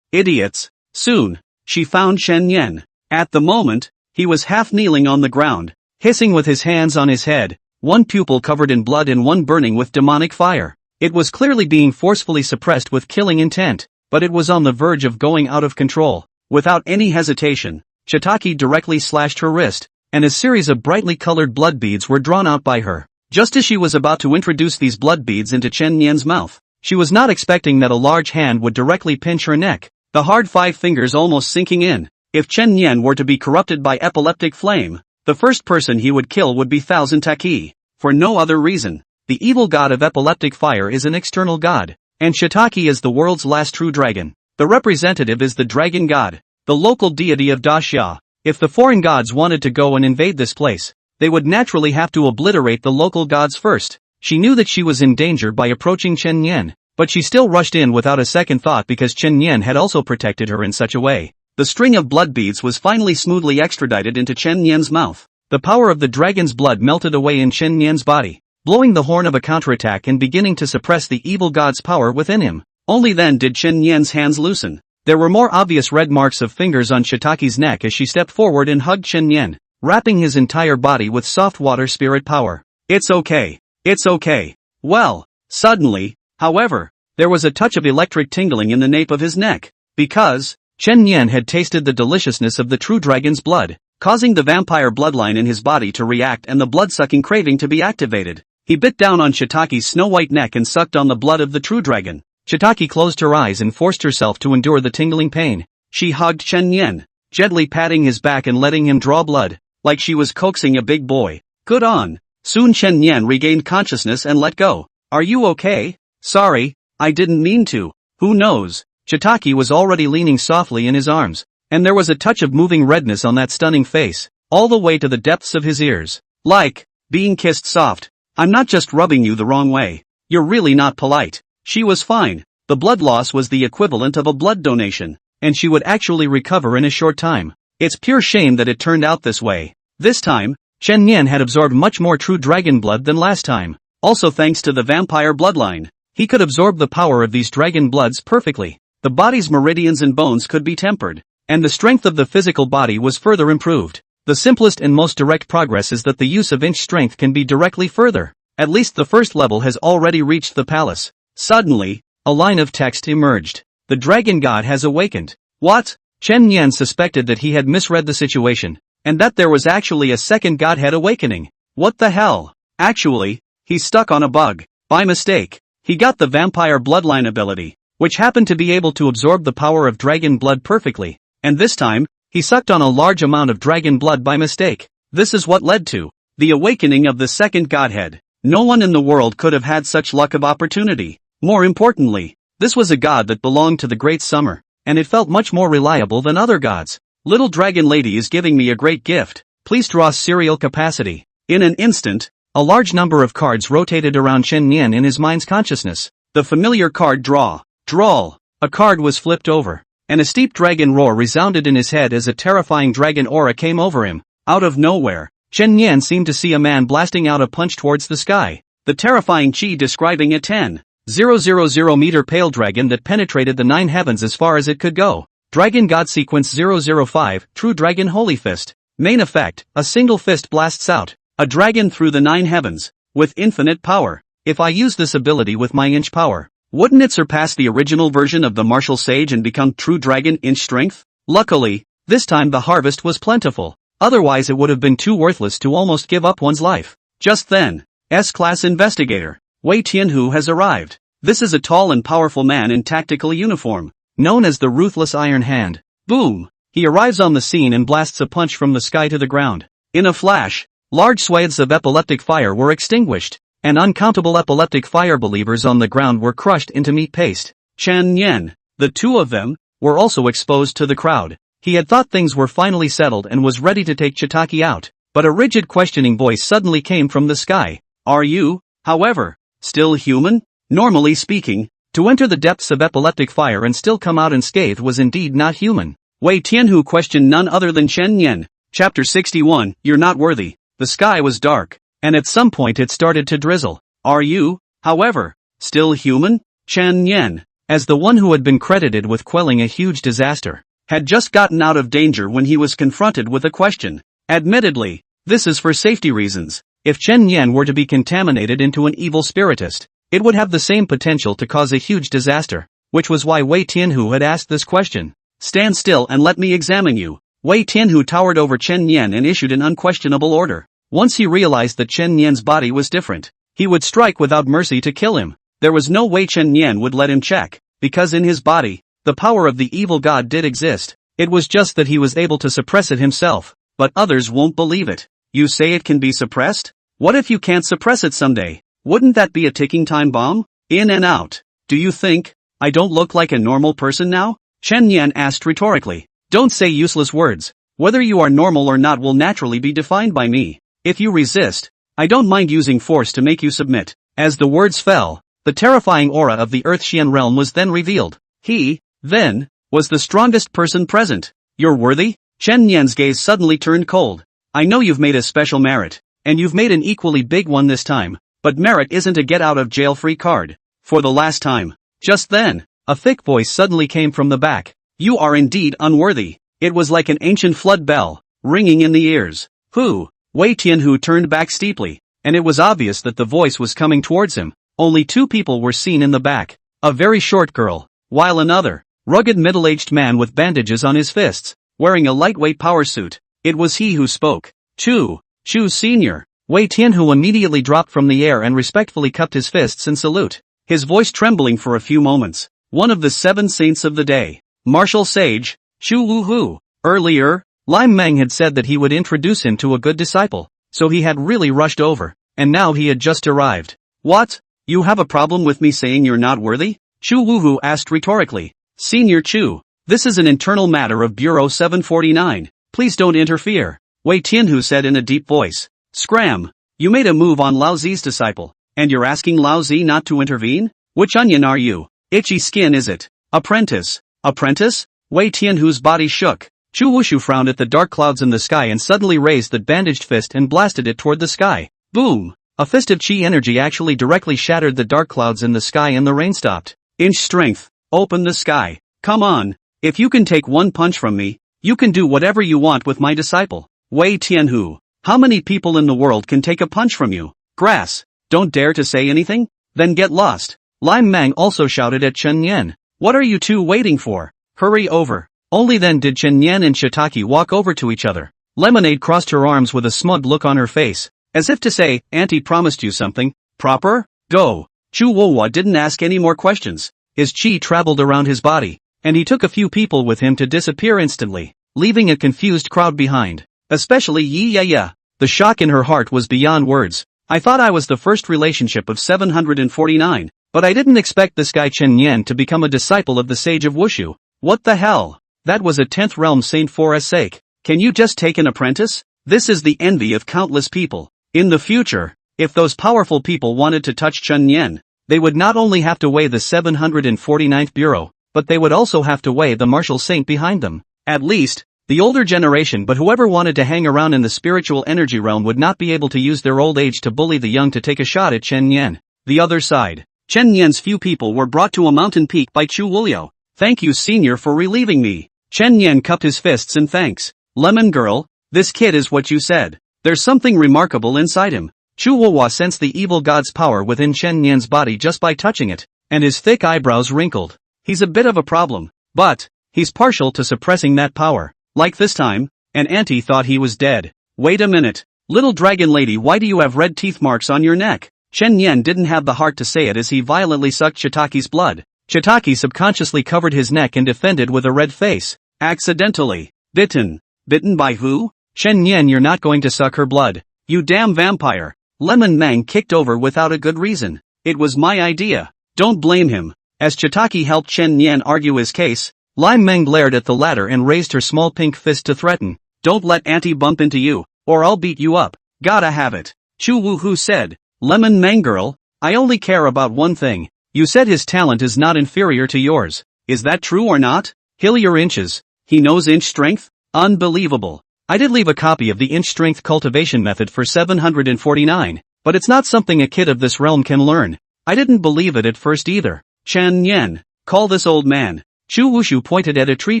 Idiots. Soon, she found Chen Yan. At the moment, he was half kneeling on the ground, hissing with his hands on his head. one pupil covered in blood and one burning with demonic fire. It was clearly being forcefully suppressed with killing intent, but it was on the verge of going out of control. Without any hesitation, Chitaki directly slashed her wrist, and a series of brightly colored blood beads were drawn out by her. Just as she was about to introduce these blood beads into Chen Yan's mouth, she was not expecting that a large hand would directly pinch her neck, the hard 5 fingers almost sinking in. If Chen Yan were to be corrupted by epileptic flame, the first person he would kill would be Thousand Taki. For no other reason. The evil god of epileptic fire is an external god, and Chitaki is the world's last true dragon. The representative is the dragon god, the local deity of Daxia. If the foreign gods wanted to go and invade this place, they would naturally have to obliterate the local gods first. She knew that she was in danger by approaching Chen Yan, but she still rushed in without a second thought because Chen Yan had also protected her in such a way. The string of blood beads was finally smoothly extradited into Chen Yan's mouth. The power of the dragon's blood melted away in Chen Yan's body, blowing the horn of a counterattack and beginning to suppress the evil god's power within him. Only then did Chen Yan's hands loosen. There were more obvious red marks of fingers on Chitaki's neck as she stepped forward and hugged Chen Yan, wrapping his entire body with soft water spirit power. It's okay. It's okay. Well, suddenly, however, there was a touch of electric tingling in the nape of his neck, because Chen Yan had tasted the deliciousness of the true dragon's blood, causing the vampire bloodline in his body to react and the blood-sucking craving to be activated. He bit down on Chitaki's snow-white neck and sucked on the blood of the true dragon. Chitaki closed her eyes and forced herself to endure the tingling pain. She hugged Chen Yan, gently patting his back and letting him draw blood, like she was coaxing a big boy. Good on. Soon Chen Yan regained consciousness and let go. Are you okay? Sorry, I didn't mean to. Who knows? Chitaki was already leaning softly in his arms, and there was a touch of moving redness on that stunning face, all the way to the depths of his ears. Like being kissed soft. I'm not just rubbing you the wrong way. You're really not polite. She was fine. The blood loss was the equivalent of a blood donation, and she would actually recover in a short time. It's pure shame that it turned out this way. This time, Chen Yan had absorbed much more true dragon blood than last time. Also thanks to the vampire bloodline, he could absorb the power of these dragon bloods perfectly. The body's meridians and bones could be tempered, and the strength of the physical body was further improved. The simplest and most direct progress is that the use of inch strength can be directly further. At least the first level has already reached the palace. Suddenly, a line of text emerged. The dragon god has awakened. What? Chen Yan suspected that he had misread the situation, and that there was actually a second godhead awakening. What the hell? Actually, he's stuck on a bug. By mistake, he got the vampire bloodline ability, which happened to be able to absorb the power of dragon blood perfectly, and this time, he sucked on a large amount of dragon blood by mistake. This is what led to the awakening of the second godhead. No one in the world could have had such luck of opportunity. More importantly, this was a god that belonged to the Great Summer, and it felt much more reliable than other gods. Little dragon lady is giving me a great gift. Please draw serial capacity. In an instant, a large number of cards rotated around Chen Yan in his mind's consciousness. The familiar card draw. Drawl. A card was flipped over, and a steep dragon roar resounded in his head as a terrifying dragon aura came over him. Out of nowhere, Chen Yan seemed to see a man blasting out a punch towards the sky. The terrifying chi describing a 10,000 meter pale dragon that penetrated the 9 heavens as far as it could go. Dragon God Sequence 005, True Dragon Holy Fist. Main effect, a single fist blasts out a dragon through the 9 heavens, with infinite power. If I use this ability with my inch power, wouldn't it surpass the original version of the martial sage and become true dragon inch strength? Luckily, this time the harvest was plentiful, otherwise it would have been too worthless to almost give up one's life. Just then, S-Class Investigator Wei Tianhu has arrived. This is a tall and powerful man in tactical uniform, known as the Ruthless Iron Hand. Boom! He arrives on the scene and blasts a punch from the sky to the ground. In a flash, large swathes of epileptic fire were extinguished, and uncountable epileptic fire believers on the ground were crushed into meat paste. Chen Yan, the two of them, were also exposed to the crowd. He had thought things were finally settled and was ready to take Chitaki out, but a rigid questioning voice suddenly came from the sky. Are you, however, still human? Normally speaking, to enter the depths of epileptic fire and still come out unscathed was indeed not human. Wei Tianhu questioned none other than Chen Yan. Chapter 61, You're not worthy. The sky was dark, and at some point it started to drizzle. Are you, however, still human? Chen Yan, as the one who had been credited with quelling a huge disaster, had just gotten out of danger when he was confronted with a question. Admittedly, this is for safety reasons. If Chen Yan were to be contaminated into an evil spiritist, it would have the same potential to cause a huge disaster, which was why Wei Tianhu had asked this question. Stand still and let me examine you. Wei Tianhu towered over Chen Yan and issued an unquestionable order. Once he realized that Chen Yan's body was different, he would strike without mercy to kill him. There was no way Chen Yan would let him check, because in his body, the power of the evil god did exist. It was just that he was able to suppress it himself, but others won't believe it. You say it can be suppressed? What if you can't suppress it someday? Wouldn't that be a ticking time bomb? In and out. Do you think I don't look like a normal person now? Chen Yan asked rhetorically. Don't say useless words. Whether you are normal or not will naturally be defined by me. If you resist, I don't mind using force to make you submit. As the words fell, the terrifying aura of the Earth-Xian realm was then revealed. He, then, was the strongest person present. You're worthy? Chen Yan's gaze suddenly turned cold. I know you've made a special merit, and you've made an equally big one this time, but merit isn't a get-out-of-jail-free card. For the last time. Just then, a thick voice suddenly came from the back. You are indeed unworthy. It was like an ancient flood bell, ringing in the ears. Who? Wei Tianhu turned back steeply, and it was obvious that the voice was coming towards him. Only two people were seen in the back. A very short girl, while another, rugged middle-aged man with bandages on his fists, wearing a lightweight power suit. It was he who spoke. Chu Senior. Wei Tianhu immediately dropped from the air and respectfully cupped his fists in salute, his voice trembling for a few moments. One of the 7 saints of the day. Martial sage, Chu Wuhu. Earlier, Lime Meng had said that he would introduce him to a good disciple, so he had really rushed over, and now he had just arrived. What? You have a problem with me saying you're not worthy? Chu Wuhu asked rhetorically. Senior Chu, this is an internal matter of Bureau 749. Please don't interfere. Wei Tianhu said in a deep voice. Scram. You made a move on Lao Zi's disciple, and you're asking Lao Zi not to intervene? Which onion are you? Itchy skin is it? Apprentice. Apprentice? Wei Tianhu's body shook. Chu Wushu frowned at the dark clouds in the sky and suddenly raised the bandaged fist and blasted it toward the sky. Boom! A fist of chi energy actually directly shattered the dark clouds in the sky and the rain stopped. Inch strength. Open the sky. Come on. If you can take one punch from me, you can do whatever you want with my disciple. Wei Tianhu. How many people in the world can take a punch from you? Grass. Don't dare to say anything? Then get lost. Lime Mang also shouted at Chen Yan. What are you two waiting for? Hurry over. Only then did Chen Yan and Shiitake walk over to each other. Lemonade crossed her arms with a smug look on her face, as if to say, Auntie promised you something. Proper? Go. Chu Wohua didn't ask any more questions. His chi traveled around his body, and he took a few people with him to disappear instantly, leaving a confused crowd behind. Especially Yi Ya. The shock in her heart was beyond words. I thought I was the first relationship of 749, but I didn't expect this guy Chen Yan to become a disciple of the Sage of Wushu. What the hell? That was a 10th realm saint for a sake. Can you just take an apprentice? This is the envy of countless people. In the future, if those powerful people wanted to touch Chen Yan, they would not only have to weigh the 749th bureau, but they would also have to weigh the martial saint behind them. At least, the older generation, but whoever wanted to hang around in the spiritual energy realm would not be able to use their old age to bully the young to take a shot at Chen Yan. The other side. Chen Yan's few people were brought to a mountain peak by Chu Wuliu. Thank you senior for relieving me. Chen Yan cupped his fists in thanks. Lemon girl, this kid is what you said. There's something remarkable inside him. Chu Wuhua sensed the evil god's power within Chen Yan's body just by touching it, and his thick eyebrows wrinkled. He's a bit of a problem, but he's partial to suppressing that power. Like this time, an auntie thought he was dead. Wait a minute. Little dragon lady, why do you have red teeth marks on your neck? Chen Yan didn't have the heart to say it as he violently sucked Shiitake's blood. Shiitake subconsciously covered his neck and defended with a red face. Accidentally. Bitten. Bitten by who? Chen Yan, you're not going to suck her blood. You damn vampire. Lemon Mang kicked over without a good reason. It was my idea. Don't blame him. As Shiitake helped Chen Yan argue his case, Lime Meng glared at the latter and raised her small pink fist to threaten. Don't let auntie bump into you, or I'll beat you up. Gotta have it. Chu Wuhu said. Lemon Meng girl, I only care about one thing. You said his talent is not inferior to yours. Is that true or not? Hill your inches. He knows inch strength? Unbelievable. I did leave a copy of the inch strength cultivation method for 749, but it's not something a kid of this realm can learn. I didn't believe it at first either. Chen Yan, call this old man. Chu Wushu pointed at a tree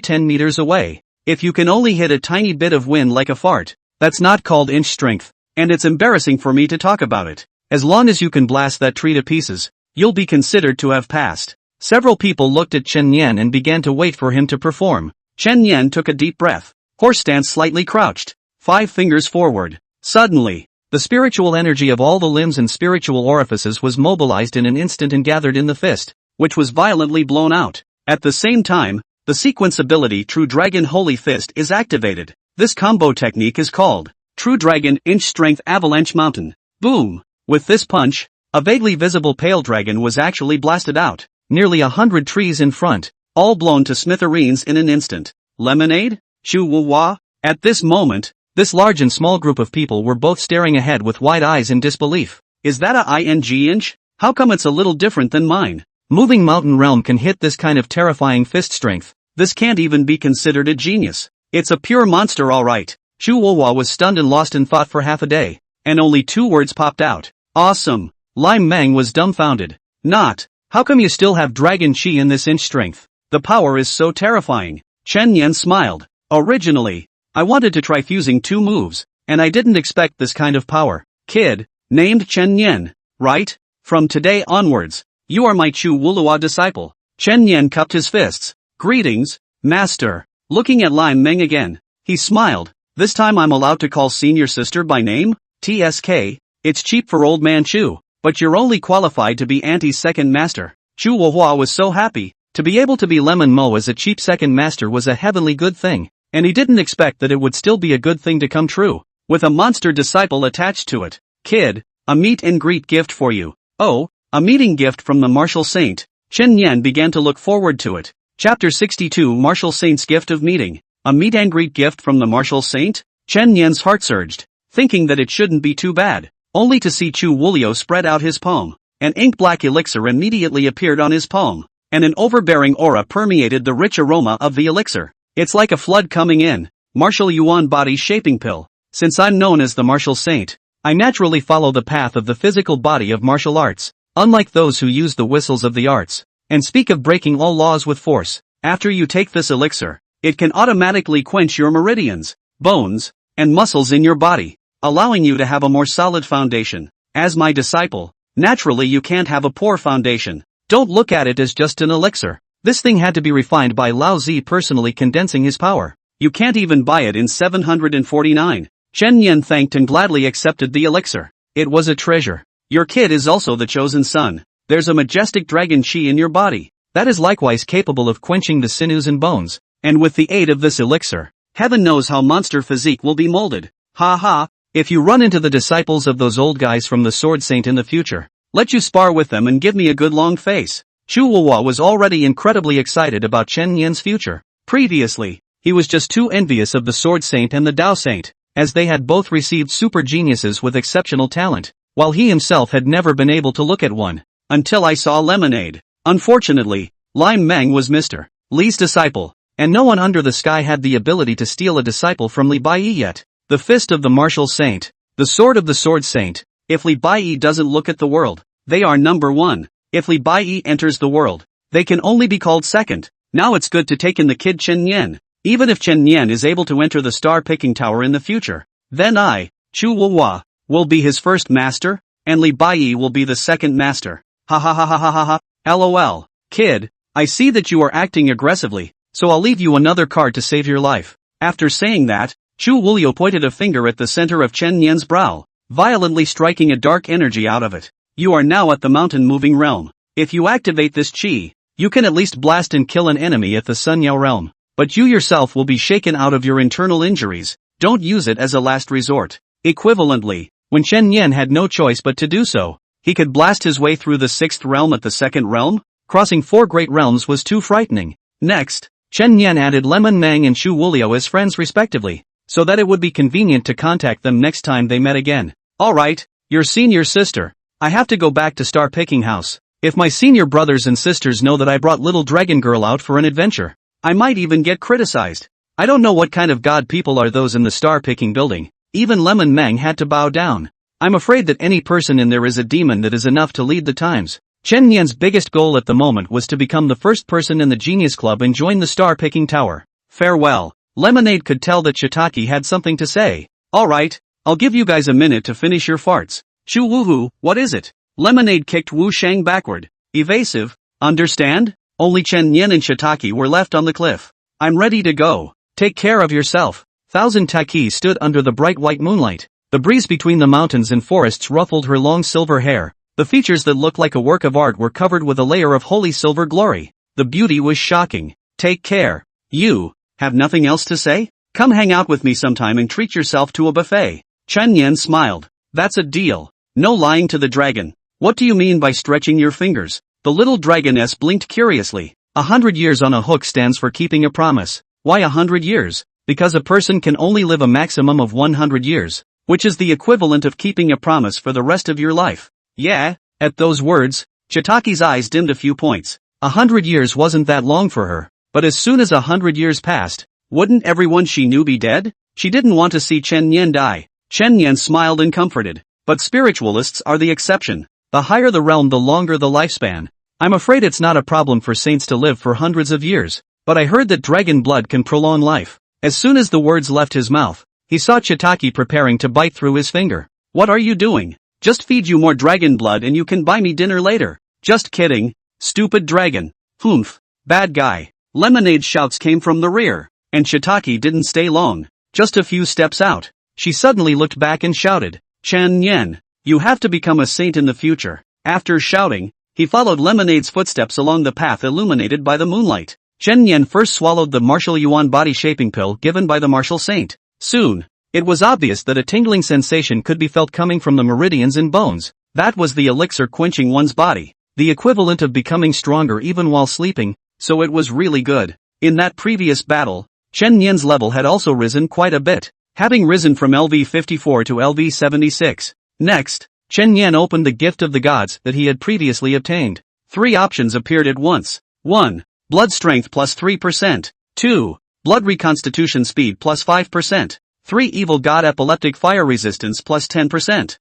10 meters away. If you can only hit a tiny bit of wind like a fart, that's not called inch strength. and it's embarrassing for me to talk about it. As long as you can blast that tree to pieces, you'll be considered to have passed. Several people looked at Chen Yan and began to wait for him to perform. Chen Yan took a deep breath. Horse stance, slightly crouched. 5 fingers forward. Suddenly, the spiritual energy of all the limbs and spiritual orifices was mobilized in an instant and gathered in the fist, which was violently blown out. At the same time, the sequence ability True Dragon Holy Fist is activated. This combo technique is called True Dragon Inch Strength Avalanche Mountain. Boom! With this punch, a vaguely visible pale dragon was actually blasted out. Nearly 100 trees in front, all blown to smithereens in an instant. Lemonade? Chu Wu Hua? At this moment, this large and small group of people were both staring ahead with wide eyes in disbelief. Is that a inch? How come it's a little different than mine? Moving Mountain Realm can hit this kind of terrifying fist strength. This can't even be considered a genius. It's a pure monster, alright. Chu Wu Hua was stunned and lost in thought for half a day. And only 2 words popped out. Awesome. Lime Mang was dumbfounded. Not. How come you still have dragon chi in this inch strength? The power is so terrifying. Chen Yan smiled. Originally, I wanted to try fusing 2 moves, and I didn't expect this kind of power. Kid, named Chen Yan, right? From today onwards, you are my Chu Wulua disciple. Chen Yan cupped his fists. Greetings, master. Looking at Lime Meng again, he smiled. This time I'm allowed to call senior sister by name? TSK, it's cheap for old man Chu, but you're only qualified to be Auntie's second master. Chu Wuhua was so happy. To be able to be Lemon Mo as a cheap second master was a heavenly good thing, and he didn't expect that it would still be a good thing to come true, with a monster disciple attached to it. Kid, a meet and greet gift for you. Oh, a meeting gift from the Martial Saint. Chen Yan began to look forward to it. Chapter 62 Martial Saint's Gift of Meeting. A meet and greet gift from the Martial Saint? Chen Yan's heart surged, thinking that it shouldn't be too bad, only to see Chu Wulio spread out his palm. An ink-black elixir immediately appeared on his palm, and an overbearing aura permeated the rich aroma of the elixir. It's like a flood coming in. Martial Yuan Body Shaping Pill. Since I'm known as the Martial Saint, I naturally follow the path of the physical body of martial arts, unlike those who use the whistles of the arts, and speak of breaking all laws with force. After you take this elixir, it can automatically quench your meridians, bones, and muscles in your body, allowing you to have a more solid foundation. As my disciple, naturally you can't have a poor foundation. Don't look at it as just an elixir. This thing had to be refined by Lao Zi personally condensing his power. You can't even buy it in 749. Chen Yan thanked and gladly accepted the elixir. It was a treasure. Your kid is also the chosen son. There's a majestic dragon chi in your body that is likewise capable of quenching the sinews and bones, and with the aid of this elixir, heaven knows how monster physique will be molded. Ha ha, if you run into the disciples of those old guys from the Sword Saint in the future, let you spar with them and give me a good long face. Chu Wuhua was already incredibly excited about Chen Yan's future. Previously, he was just too envious of the Sword Saint and the Tao Saint, as they had both received super geniuses with exceptional talent, while he himself had never been able to look at one. Until I saw Lemonade. Unfortunately, Lime Meng was Mr. Li's disciple, and no one under the sky had the ability to steal a disciple from Li Baiyi yet. The fist of the Martial Saint, the sword of the Sword Saint. If Li Baiyi doesn't look at the world, they are number 1. If Li Baiyi enters the world, they can only be called second. Now it's good to take in the kid Chen Yan. Even if Chen Yan is able to enter the star-picking tower in the future, then I, Chu Wuhua, will be his first master, and Li Baiyi will be the second master. Ha ha ha ha ha ha ha. LOL. Kid, I see that you are acting aggressively, so I'll leave you another card to save your life. After saying that, Chu Wulio pointed a finger at the center of Chen Yan's brow, violently striking a dark energy out of it. You are now at the mountain moving realm. If you activate this chi, you can at least blast and kill an enemy at the Sun Yao realm, but you yourself will be shaken out of your internal injuries. Don't use it as a last resort. Equivalently, when Chen Yan had no choice but to do so, he could blast his way through the 6th realm at the 2nd realm. Crossing 4 great realms was too frightening. Next, Chen Yan added Lemon Mang and Chu Wulio as friends respectively, so that it would be convenient to contact them next time they met again. Alright, your senior sister. I have to go back to Star Picking House. If my senior brothers and sisters know that I brought little dragon girl out for an adventure, I might even get criticized. I don't know what kind of god people are those in the Star Picking building. Even Lemon Mang had to bow down. I'm afraid that any person in there is a demon that is enough to lead the times. Chen Yan's biggest goal at the moment was to become the first person in the Genius Club and join the Star Picking Tower. Farewell. Lemonade could tell that Shiitake had something to say. Alright, I'll give you guys a minute to finish your farts. Shoo woohoo, what is it? Lemonade kicked Wu Shang backward. Evasive. Understand? Only Chen Yen and Shiitake were left on the cliff. I'm ready to go. Take care of yourself. Thousand Taki stood under the bright white moonlight. The breeze between the mountains and forests ruffled her long silver hair. The features that looked like a work of art were covered with a layer of holy silver glory. The beauty was shocking. Take care. You have nothing else to say? Come hang out with me sometime and treat yourself to a buffet. Chen Yen smiled. That's a deal. No lying to the dragon. What do you mean by stretching your fingers? The little dragoness blinked curiously. 100 years on a hook stands for keeping a promise. Why 100 years? Because a person can only live a maximum of 100 years, which is the equivalent of keeping a promise for the rest of your life. Yeah? At those words, Chitaki's eyes dimmed a few points. 100 years wasn't that long for her, but as soon as 100 years passed, wouldn't everyone she knew be dead? She didn't want to see Chen Yen die. Chen Yen smiled and comforted. But spiritualists are the exception. The higher the realm, the longer the lifespan. I'm afraid it's not a problem for saints to live for hundreds of years, but I heard that dragon blood can prolong life. As soon as the words left his mouth, he saw Chitaki preparing to bite through his finger. What are you doing? Just feed you more dragon blood and you can buy me dinner later. Just kidding. Stupid dragon. Humph. Bad guy. Lemonade's shouts came from the rear, and Chitaki didn't stay long. Just a few steps out, she suddenly looked back and shouted, Chen Yen, you have to become a saint in the future. After shouting, he followed Lemonade's footsteps along the path illuminated by the moonlight. Chen Yen first swallowed the martial yuan body-shaping pill given by the martial saint. Soon, it was obvious that a tingling sensation could be felt coming from the meridians and bones. That was the elixir quenching one's body, the equivalent of becoming stronger even while sleeping, so it was really good. In that previous battle, Chen Yen's level had also risen quite a bit, having risen from LV54 to LV76. Next, Chen Yen opened the gift of the gods that he had previously obtained. 3 options appeared at once. 1. Blood strength plus 3%. 2. Blood reconstitution speed plus 5%. 3. Evil god epileptic fire resistance plus 10%.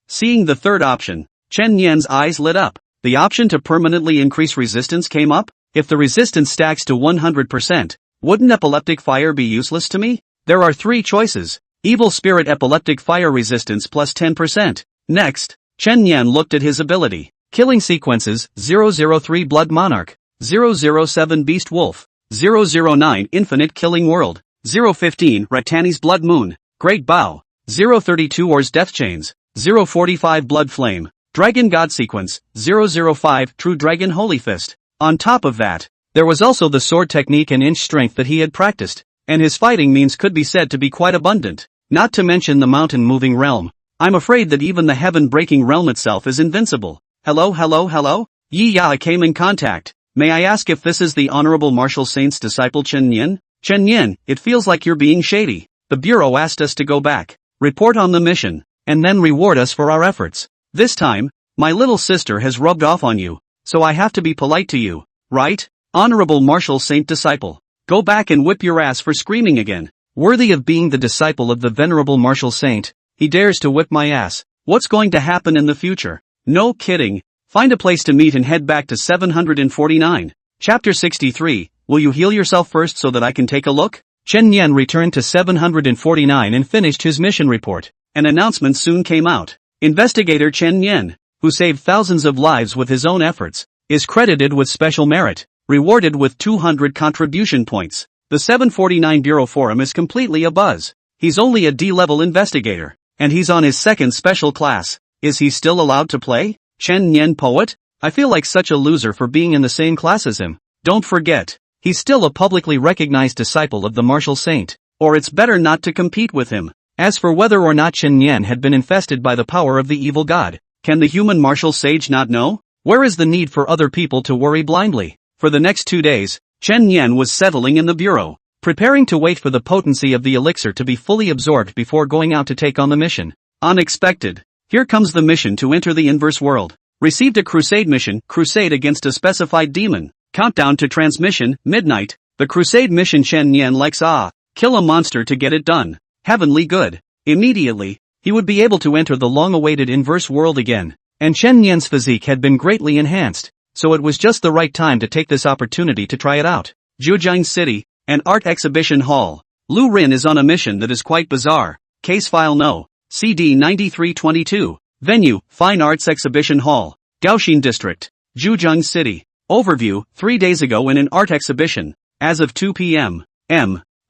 Seeing the third option, Chen Yen's eyes lit up. The option to permanently increase resistance came up. If the resistance stacks to 100%, wouldn't epileptic fire be useless to me? There are 3 choices. Evil spirit epileptic fire resistance plus 10%. Next, Chen Yen looked at his ability. Killing sequences, 003 Blood Monarch, 007 Beast Wolf, 009 Infinite Killing World, 015 Ratani's Blood Moon, Great Bow, 032 Or's Death Chains, 045 Blood Flame, Dragon God Sequence, 005 True Dragon Holy Fist. On top of that, there was also the sword technique and inch strength that he had practiced, and his fighting means could be said to be quite abundant, not to mention the mountain-moving realm. I'm afraid that even the heaven-breaking realm itself is invincible. Hello? Yi Ya came in contact. May I ask if this is the Honorable Martial Saint's disciple Chen Yen? Chen Yen, it feels like you're being shady. The Bureau asked us to go back, report on the mission, and then reward us for our efforts. This time, my little sister has rubbed off on you, so I have to be polite to you, right? Honorable Martial Saint disciple. Go back and whip your ass for screaming again. Worthy of being the disciple of the Venerable Martial Saint, he dares to whip my ass. What's going to happen in the future? No kidding. Find a place to meet and head back to 749. Chapter 63, will you heal yourself first so that I can take a look? Chen Yen returned to 749 and finished his mission report. An announcement soon came out. Investigator Chen Yen, who saved thousands of lives with his own efforts, is credited with special merit, rewarded with 200 contribution points. The 749 Bureau Forum is completely abuzz. He's only a D-level investigator, and he's on his second special class. Is he still allowed to play? Chen Yen poet? I feel like such a loser for being in the same class as him. Don't forget, he's still a publicly recognized disciple of the Martial Saint, or it's better not to compete with him. As for whether or not Chen Yen had been infested by the power of the evil god, can the human martial sage not know? Where is the need for other people to worry blindly? For the next 2 days, Chen Yen was settling in the bureau, preparing to wait for the potency of the elixir to be fully absorbed before going out to take on the mission. Unexpected. Here comes the mission to enter the inverse world. Received a crusade mission, crusade against a specified demon. Countdown to transmission, midnight. The crusade mission Chen Yen likes kill a monster to get it done. Heavenly good. Immediately, he would be able to enter the long-awaited inverse world again. And Chen Yen's physique had been greatly enhanced, so it was just the right time to take this opportunity to try it out. Zhujiang City, an art exhibition hall. Lu Rin is on a mission that is quite bizarre. Case File No. CD 9322. Venue, Fine Arts Exhibition Hall, Gaoxin District, Zhejiang City. Overview, 3 days ago in an art exhibition, as of 2 p.m.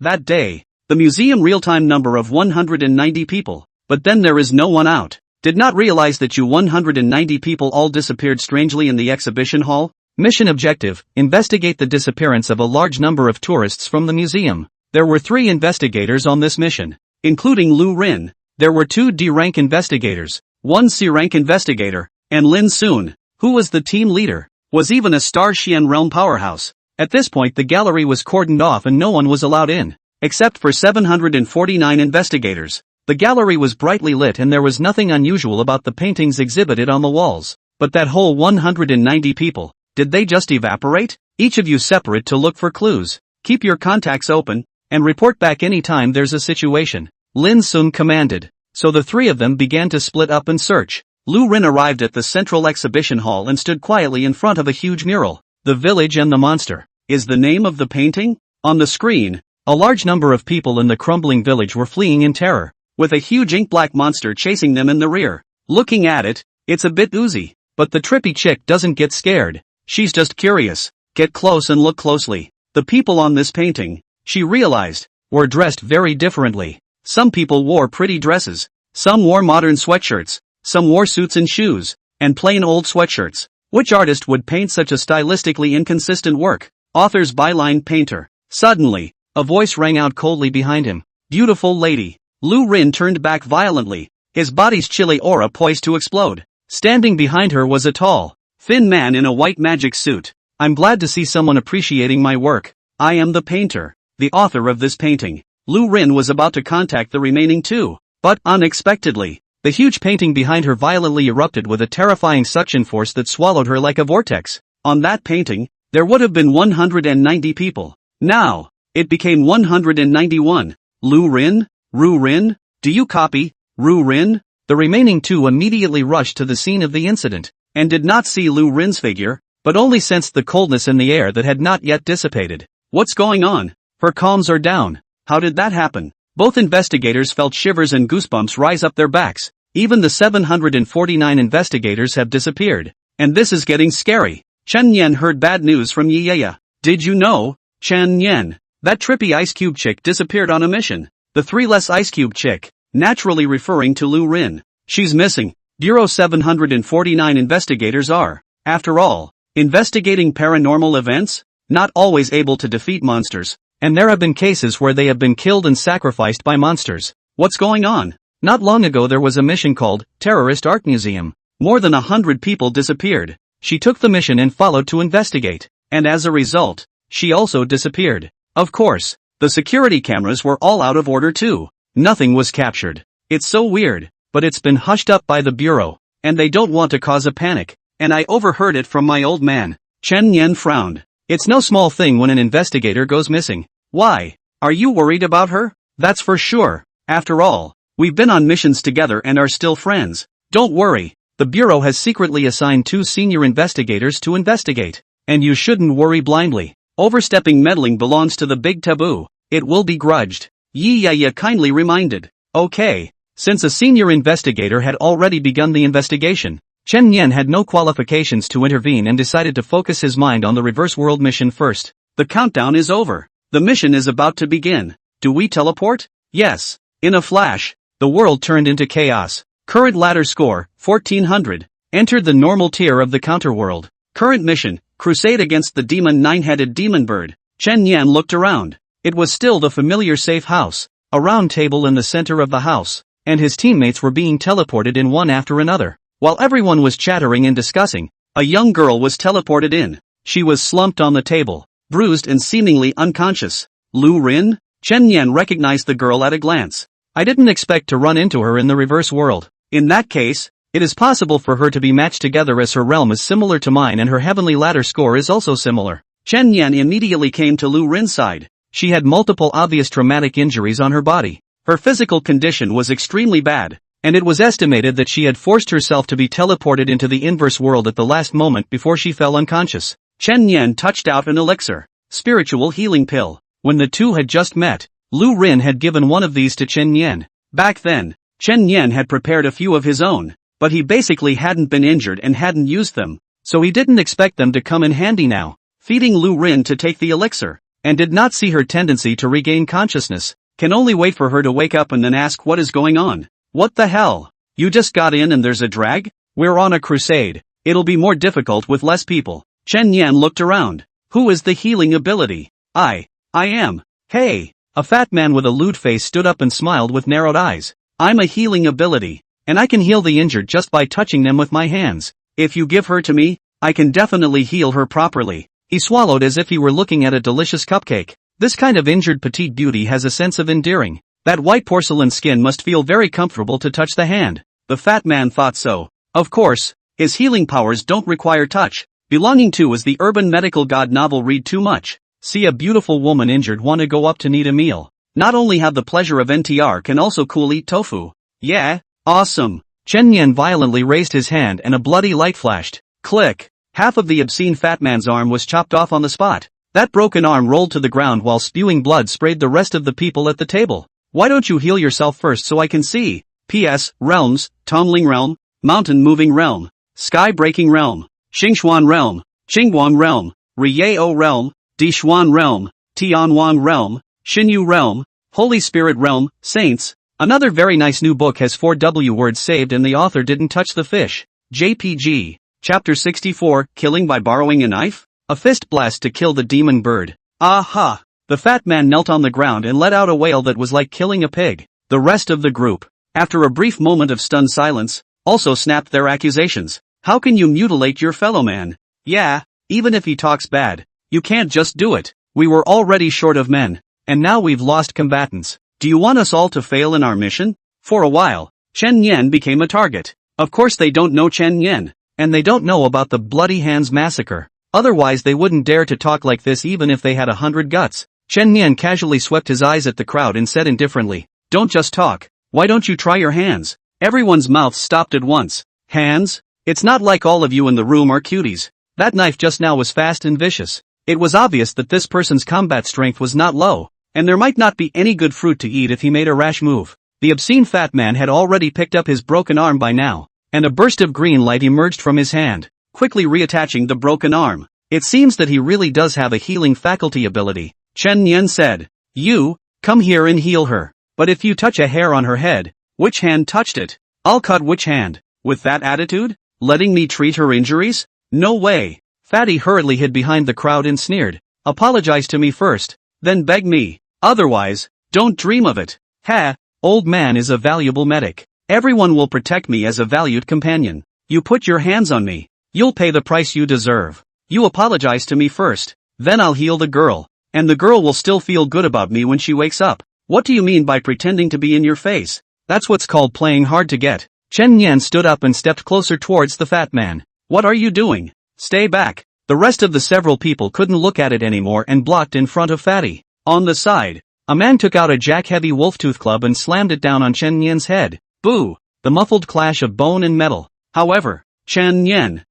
That day, the museum real-time number of 190 people, but then there is no one out. Did not realize that you 190 people all disappeared strangely in the exhibition hall? Mission objective, investigate the disappearance of a large number of tourists from the museum. There were 3 investigators on this mission, including Lu Rin. There were 2 D-rank investigators, 1 C-rank investigator, and Lin Sun, who was the team leader, was even a Star Xian realm powerhouse. At this point the gallery was cordoned off and no one was allowed in, except for 749 investigators. The gallery was brightly lit and there was nothing unusual about the paintings exhibited on the walls. But that whole 190 people, did they just evaporate? Each of you separate to look for clues. Keep your contacts open, and report back anytime there's a situation, Lin Sun commanded. So the 3 of them began to split up and search. Lu Rin arrived at the central exhibition hall and stood quietly in front of a huge mural. The Village and the Monster is the name of the painting? On the screen, a large number of people in the crumbling village were fleeing in terror, with a huge ink-black monster chasing them in the rear. Looking at it, it's a bit oozy, but the trippy chick doesn't get scared. She's just curious. Get close and look closely. The people on this painting, she realized, were dressed very differently. Some people wore pretty dresses, some wore modern sweatshirts, some wore suits and shoes, and plain old sweatshirts. Which artist would paint such a stylistically inconsistent work? Author's byline painter. Suddenly, a voice rang out coldly behind him. Beautiful lady. Lu Rin turned back violently, his body's chilly aura poised to explode. Standing behind her was a tall, thin man in a white magic suit. I'm glad to see someone appreciating my work. I am the painter, the author of this painting. Lu Rin was about to contact the remaining 2, but unexpectedly, the huge painting behind her violently erupted with a terrifying suction force that swallowed her like a vortex. On that painting, there would have been 190 people. Now, it became 191. Lu Rin? Ru Rin? Do you copy, Ru Rin? The remaining 2 immediately rushed to the scene of the incident, and did not see Lu Rin's figure, but only sensed the coldness in the air that had not yet dissipated. What's going on? Her calms are down. How did that happen? Both investigators felt shivers and goosebumps rise up their backs. Even the 749 investigators have disappeared. And this is getting scary. Chen Yan heard bad news from Yiyaya. Did you know, Chen Yan, that trippy Ice Cube chick disappeared on a mission? The 3 less Ice Cube chick, naturally referring to Lu Rin. She's missing. Bureau 749 investigators are, after all, investigating paranormal events, not always able to defeat monsters, and there have been cases where they have been killed and sacrificed by monsters. What's going on? Not long ago there was a mission called Terrorist Art Museum. More than 100 people disappeared. She took the mission and followed to investigate, and as a result, she also disappeared. Of course, the security cameras were all out of order too. Nothing was captured. It's so weird, but it's been hushed up by the Bureau, and they don't want to cause a panic, and I overheard it from my old man. Chen Yan frowned. It's no small thing when an investigator goes missing. Why? Are you worried about her? That's for sure. After all, we've been on missions together and are still friends. Don't worry. The Bureau has secretly assigned 2 senior investigators to investigate. And you shouldn't worry blindly. Overstepping meddling belongs to the big taboo. It will be grudged. Yiyaya kindly reminded. Okay. Since a senior investigator had already begun the investigation, Chen Yan had no qualifications to intervene and decided to focus his mind on the reverse world mission first. The countdown is over. The mission is about to begin. Do we teleport? Yes. In a flash, the world turned into chaos. Current ladder score, 1400. Entered the normal tier of the counterworld. Current mission, crusade against the demon 9-headed demon bird. Chen Yan looked around. It was still the familiar safe house, a round table in the center of the house, and his teammates were being teleported in one after another. While everyone was chattering and discussing, a young girl was teleported in. She was slumped on the table, bruised and seemingly unconscious. Lu Rin? Chen Yan recognized the girl at a glance. I didn't expect to run into her in the reverse world. In that case, it is possible for her to be matched together as her realm is similar to mine and her heavenly ladder score is also similar. Chen Yan immediately came to Lu Rin's side. She had multiple obvious traumatic injuries on her body. Her physical condition was extremely bad, and it was estimated that she had forced herself to be teleported into the inverse world at the last moment before she fell unconscious. Chen Yan touched out an elixir, spiritual healing pill. When the two had just met, Lu Rin had given one of these to Chen Yan. Back then, Chen Yan had prepared a few of his own, but he basically hadn't been injured and hadn't used them, so he didn't expect them to come in handy now. Feeding Lu Rin to take the elixir, and did not see her tendency to regain consciousness, can only wait for her to wake up and then ask what is going on. What the hell? You just got in and there's a drag? We're on a crusade. It'll be more difficult with less people. Chen Yan looked around. Who is the healing ability? I am. Hey! A fat man with a lewd face stood up and smiled with narrowed eyes. I'm a healing ability, and I can heal the injured just by touching them with my hands. If you give her to me, I can definitely heal her properly. He swallowed as if he were looking at a delicious cupcake. This kind of injured petite beauty has a sense of endearing. That white porcelain skin must feel very comfortable to touch the hand. The fat man thought so. Of course, his healing powers don't require touch. Belonging to is the urban medical god novel Read Too Much. See a beautiful woman injured want to go up to need a meal. Not only have the pleasure of NTR can also cool eat tofu. Yeah, awesome. Chen Yan violently raised his hand and a bloody light flashed. Click. Half of the obscene fat man's arm was chopped off on the spot. That broken arm rolled to the ground while spewing blood sprayed the rest of the people at the table. Why don't you heal yourself first so I can see? P.S. Realms, Tongling Realm, Mountain Moving Realm, Sky Breaking Realm, Xingxuan Realm, Qingguang Realm, Rieo Realm, Dixuan Realm, Tianwang Realm, Xinyu Realm, Holy Spirit Realm, Saints. Another very nice new book has 4 W words saved and the author didn't touch the fish. JPG. Chapter 64, Killing by Borrowing a Knife? A fist blast to kill the demon bird. Aha! The fat man knelt on the ground and let out a wail that was like killing a pig. The rest of the group, after a brief moment of stunned silence, also snapped their accusations. How can you mutilate your fellow man? Yeah, even if he talks bad, you can't just do it. We were already short of men, and now we've lost combatants. Do you want us all to fail in our mission? For a while, Chen Yan became a target. Of course they don't know Chen Yan, and they don't know about the Bloody Hands massacre. Otherwise they wouldn't dare to talk like this even if they had 100 guts. Chen Yan casually swept his eyes at the crowd and said indifferently, "Don't just talk. Why don't you try your hands?" Everyone's mouth stopped at once. Hands? It's not like all of you in the room are cuties. That knife just now was fast and vicious. It was obvious that this person's combat strength was not low, and there might not be any good fruit to eat if he made a rash move. The obscene fat man had already picked up his broken arm by now, and a burst of green light emerged from his hand, quickly reattaching the broken arm. It seems that he really does have a healing faculty ability. Chen Yan said, "You, come here and heal her. But if you touch a hair on her head, which hand touched it? I'll cut which hand." With that attitude? Letting me treat her injuries? No way. Fatty hurriedly hid behind the crowd and sneered. "Apologize to me first, then beg me. Otherwise, don't dream of it." Ha, old man is a valuable medic. Everyone will protect me as a valued companion. You put your hands on me. You'll pay the price you deserve. You apologize to me first, then I'll heal the girl. And the girl will still feel good about me when she wakes up. What do you mean by pretending to be in your face? That's what's called playing hard to get. Chen Yan stood up and stepped closer towards the fat man. What are you doing? Stay back. The rest of the several people couldn't look at it anymore and blocked in front of Fatty. On the side, a man took out a jack-heavy wolf-tooth club and slammed it down on Chen Yan's head. Boo! The muffled clash of bone and metal. However, Chen Yan,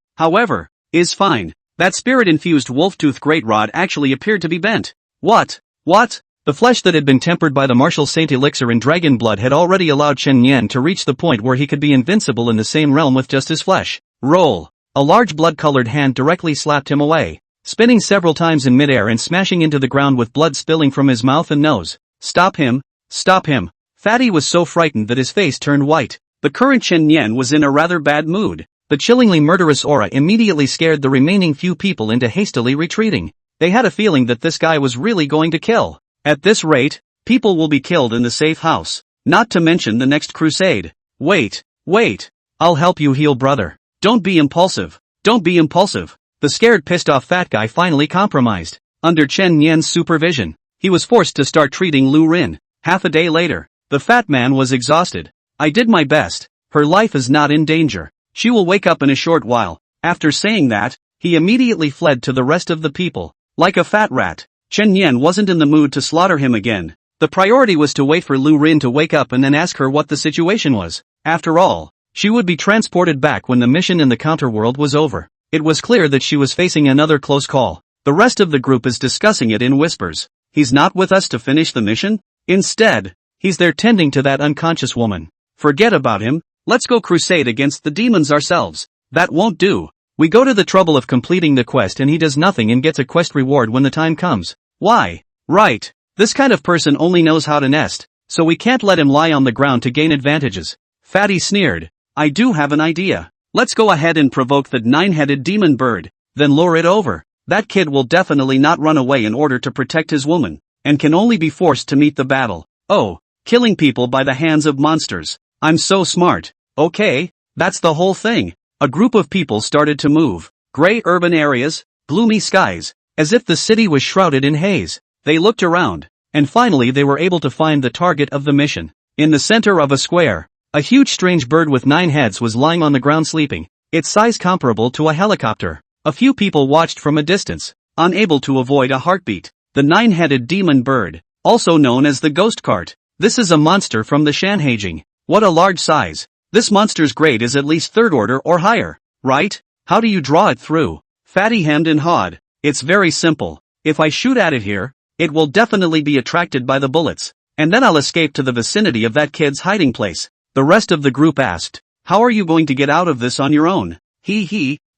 is fine. That spirit-infused wolf-tooth great rod actually appeared to be bent. What? The flesh that had been tempered by the martial saint elixir and dragon blood had already allowed Chen Yan to reach the point where he could be invincible in the same realm with just his flesh. Roll. A large blood-colored hand directly slapped him away, spinning several times in midair and smashing into the ground with blood spilling from his mouth and nose. Stop him! Stop him! Fatty was so frightened that his face turned white. The current Chen Yan was in a rather bad mood. The chillingly murderous aura immediately scared the remaining few people into hastily retreating. They had a feeling that this guy was really going to kill. At this rate, people will be killed in the safe house. Not to mention the next crusade. Wait. I'll help you heal, brother. Don't be impulsive. The scared, pissed-off fat guy finally compromised. Under Chen Yan's supervision, he was forced to start treating Lu Rin. Half a day later, the fat man was exhausted. "I did my best. Her life is not in danger. She will wake up in a short while." After saying that, he immediately fled to the rest of the people. Like a fat rat, Chen Yan wasn't in the mood to slaughter him again. The priority was to wait for Lu Rin to wake up and then ask her what the situation was. After all, she would be transported back when the mission in the counterworld was over. It was clear that she was facing another close call. The rest of the group is discussing it in whispers. He's not with us to finish the mission? Instead, He's there tending to that unconscious woman. Forget about him, let's go crusade against the demons ourselves. That won't do. We go to the trouble of completing the quest and he does nothing and gets a quest reward when the time comes. Why? Right. This kind of person only knows how to nest, so we can't let him lie on the ground to gain advantages. Fatty sneered. I do have an idea. Let's go ahead and provoke the 9-headed demon bird, then lure it over. That kid will definitely not run away in order to protect his woman, and can only be forced to meet the battle. Oh, killing people by the hands of monsters. I'm so smart. Okay, that's the whole thing. A group of people started to move. Gray urban areas, gloomy skies, as if the city was shrouded in haze. They looked around, and finally they were able to find the target of the mission. In the center of a square, a huge strange bird with 9 heads was lying on the ground sleeping, its size comparable to a helicopter. A few people watched from a distance, unable to avoid a heartbeat. The 9-headed demon bird, also known as the ghost cart. This is a monster from the Shanhaijing. What a large size. This monster's grade is at least 3rd order or higher, right? How do you draw it through? Fatty hemmed and hawed. It's very simple. If I shoot at it here, it will definitely be attracted by the bullets, and then I'll escape to the vicinity of that kid's hiding place. The rest of the group asked, how are you going to get out of this on your own?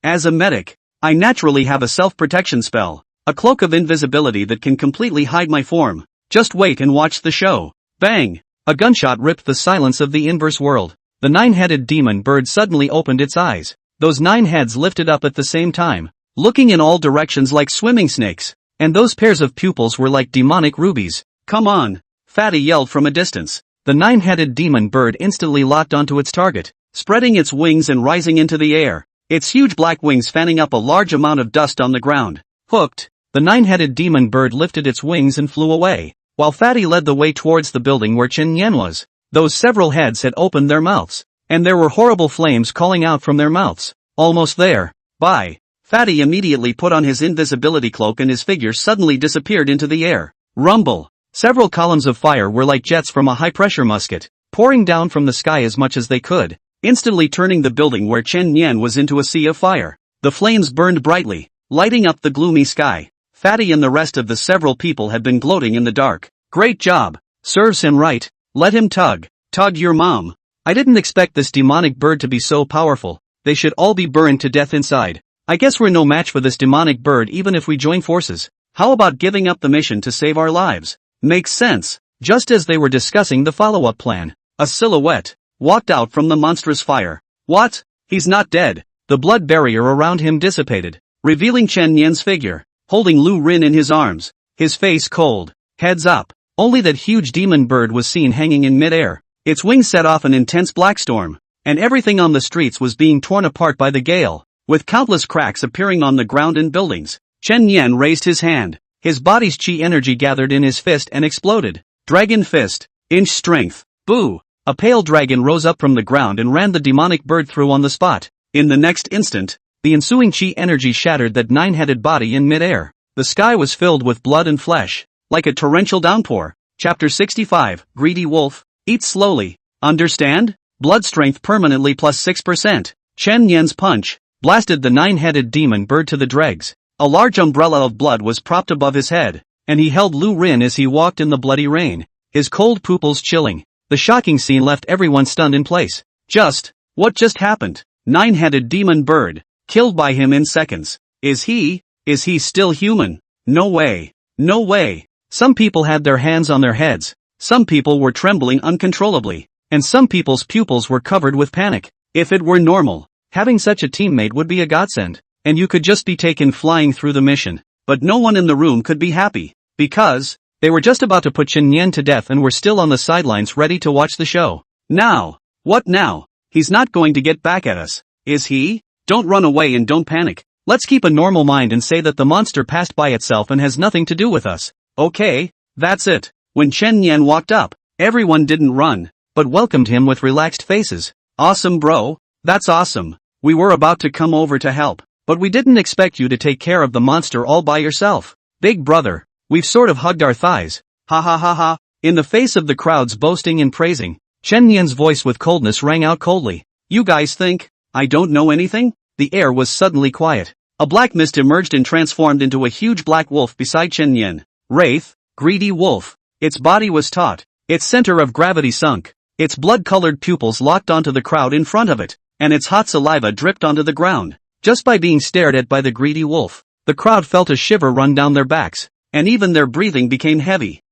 As a medic, I naturally have a self-protection spell, a cloak of invisibility that can completely hide my form. Just wait and watch the show. Bang! A gunshot ripped the silence of the inverse world. The 9-headed demon bird suddenly opened its eyes. Those 9 heads lifted up at the same time, looking in all directions like swimming snakes, and those pairs of pupils were like demonic rubies. Come on! Fatty yelled from a distance. The 9-headed demon bird instantly locked onto its target, spreading its wings and rising into the air, its huge black wings fanning up a large amount of dust on the ground. Hooked, the 9-headed demon bird lifted its wings and flew away, while Fatty led the way towards the building where Chen Yan was. Those several heads had opened their mouths, and there were horrible flames calling out from their mouths. Almost there. Bye. Fatty immediately put on his invisibility cloak and his figure suddenly disappeared into the air. Rumble. Several columns of fire were like jets from a high-pressure musket, pouring down from the sky as much as they could, instantly turning the building where Chen Yan was into a sea of fire. The flames burned brightly, lighting up the gloomy sky. Fatty and the rest of the several people had been gloating in the dark. Great job. Serves him right. Let him tug. Tug your mom. I didn't expect this demonic bird to be so powerful. They should all be burned to death inside. I guess we're no match for this demonic bird even if we join forces. How about giving up the mission to save our lives? Makes sense. Just as they were discussing the follow-up plan, a silhouette walked out from the monstrous fire. What? He's not dead. The blood barrier around him dissipated, revealing Chen Yan's figure, holding Lu Rin in his arms, his face cold, heads up. Only that huge demon bird was seen hanging in mid-air. Its wings set off an intense black storm, and everything on the streets was being torn apart by the gale, with countless cracks appearing on the ground and buildings. Chen Yan raised his hand. His body's chi energy gathered in his fist and exploded. Dragon fist. Inch strength. Boo! A pale dragon rose up from the ground and ran the demonic bird through on the spot. In the next instant, the ensuing chi energy shattered that 9-headed body in mid-air. The sky was filled with blood and flesh, like a torrential downpour. Chapter 65, Greedy Wolf. Eat slowly. Understand? Blood strength permanently plus 6%. Chen Yan's punch blasted the 9-headed demon bird to the dregs. A large umbrella of blood was propped above his head, and he held Lu Rin as he walked in the bloody rain, his cold pupils chilling. The shocking scene left everyone stunned in place. What just happened? 9-headed demon bird, killed by him in seconds. Is he still human? No way. No way. Some people had their hands on their heads, some people were trembling uncontrollably, and some people's pupils were covered with panic. If it were normal, having such a teammate would be a godsend, and you could just be taken flying through the mission. But no one in the room could be happy, because they were just about to put Chen Yan to death and were still on the sidelines ready to watch the show. Now, what now? He's not going to get back at us, is he? Don't run away and don't panic. Let's keep a normal mind and say that the monster passed by itself and has nothing to do with us. Okay, that's it. When Chen Yan walked up, everyone didn't run, but welcomed him with relaxed faces. Awesome bro, that's awesome. We were about to come over to help, but we didn't expect you to take care of the monster all by yourself. Big brother, we've sort of hugged our thighs. Ha ha ha ha. In the face of the crowds boasting and praising, Chen Yan's voice with coldness rang out coldly. You guys think I don't know anything? The air was suddenly quiet. A black mist emerged and transformed into a huge black wolf beside Chen Yan. Wraith, greedy wolf. Its body was taut, Its center of gravity sunk. Its blood-colored pupils locked onto the crowd in front of it, and its hot saliva dripped onto the ground. Just by being stared at by the greedy wolf, the crowd felt a shiver run down their backs, and even their breathing became heavy.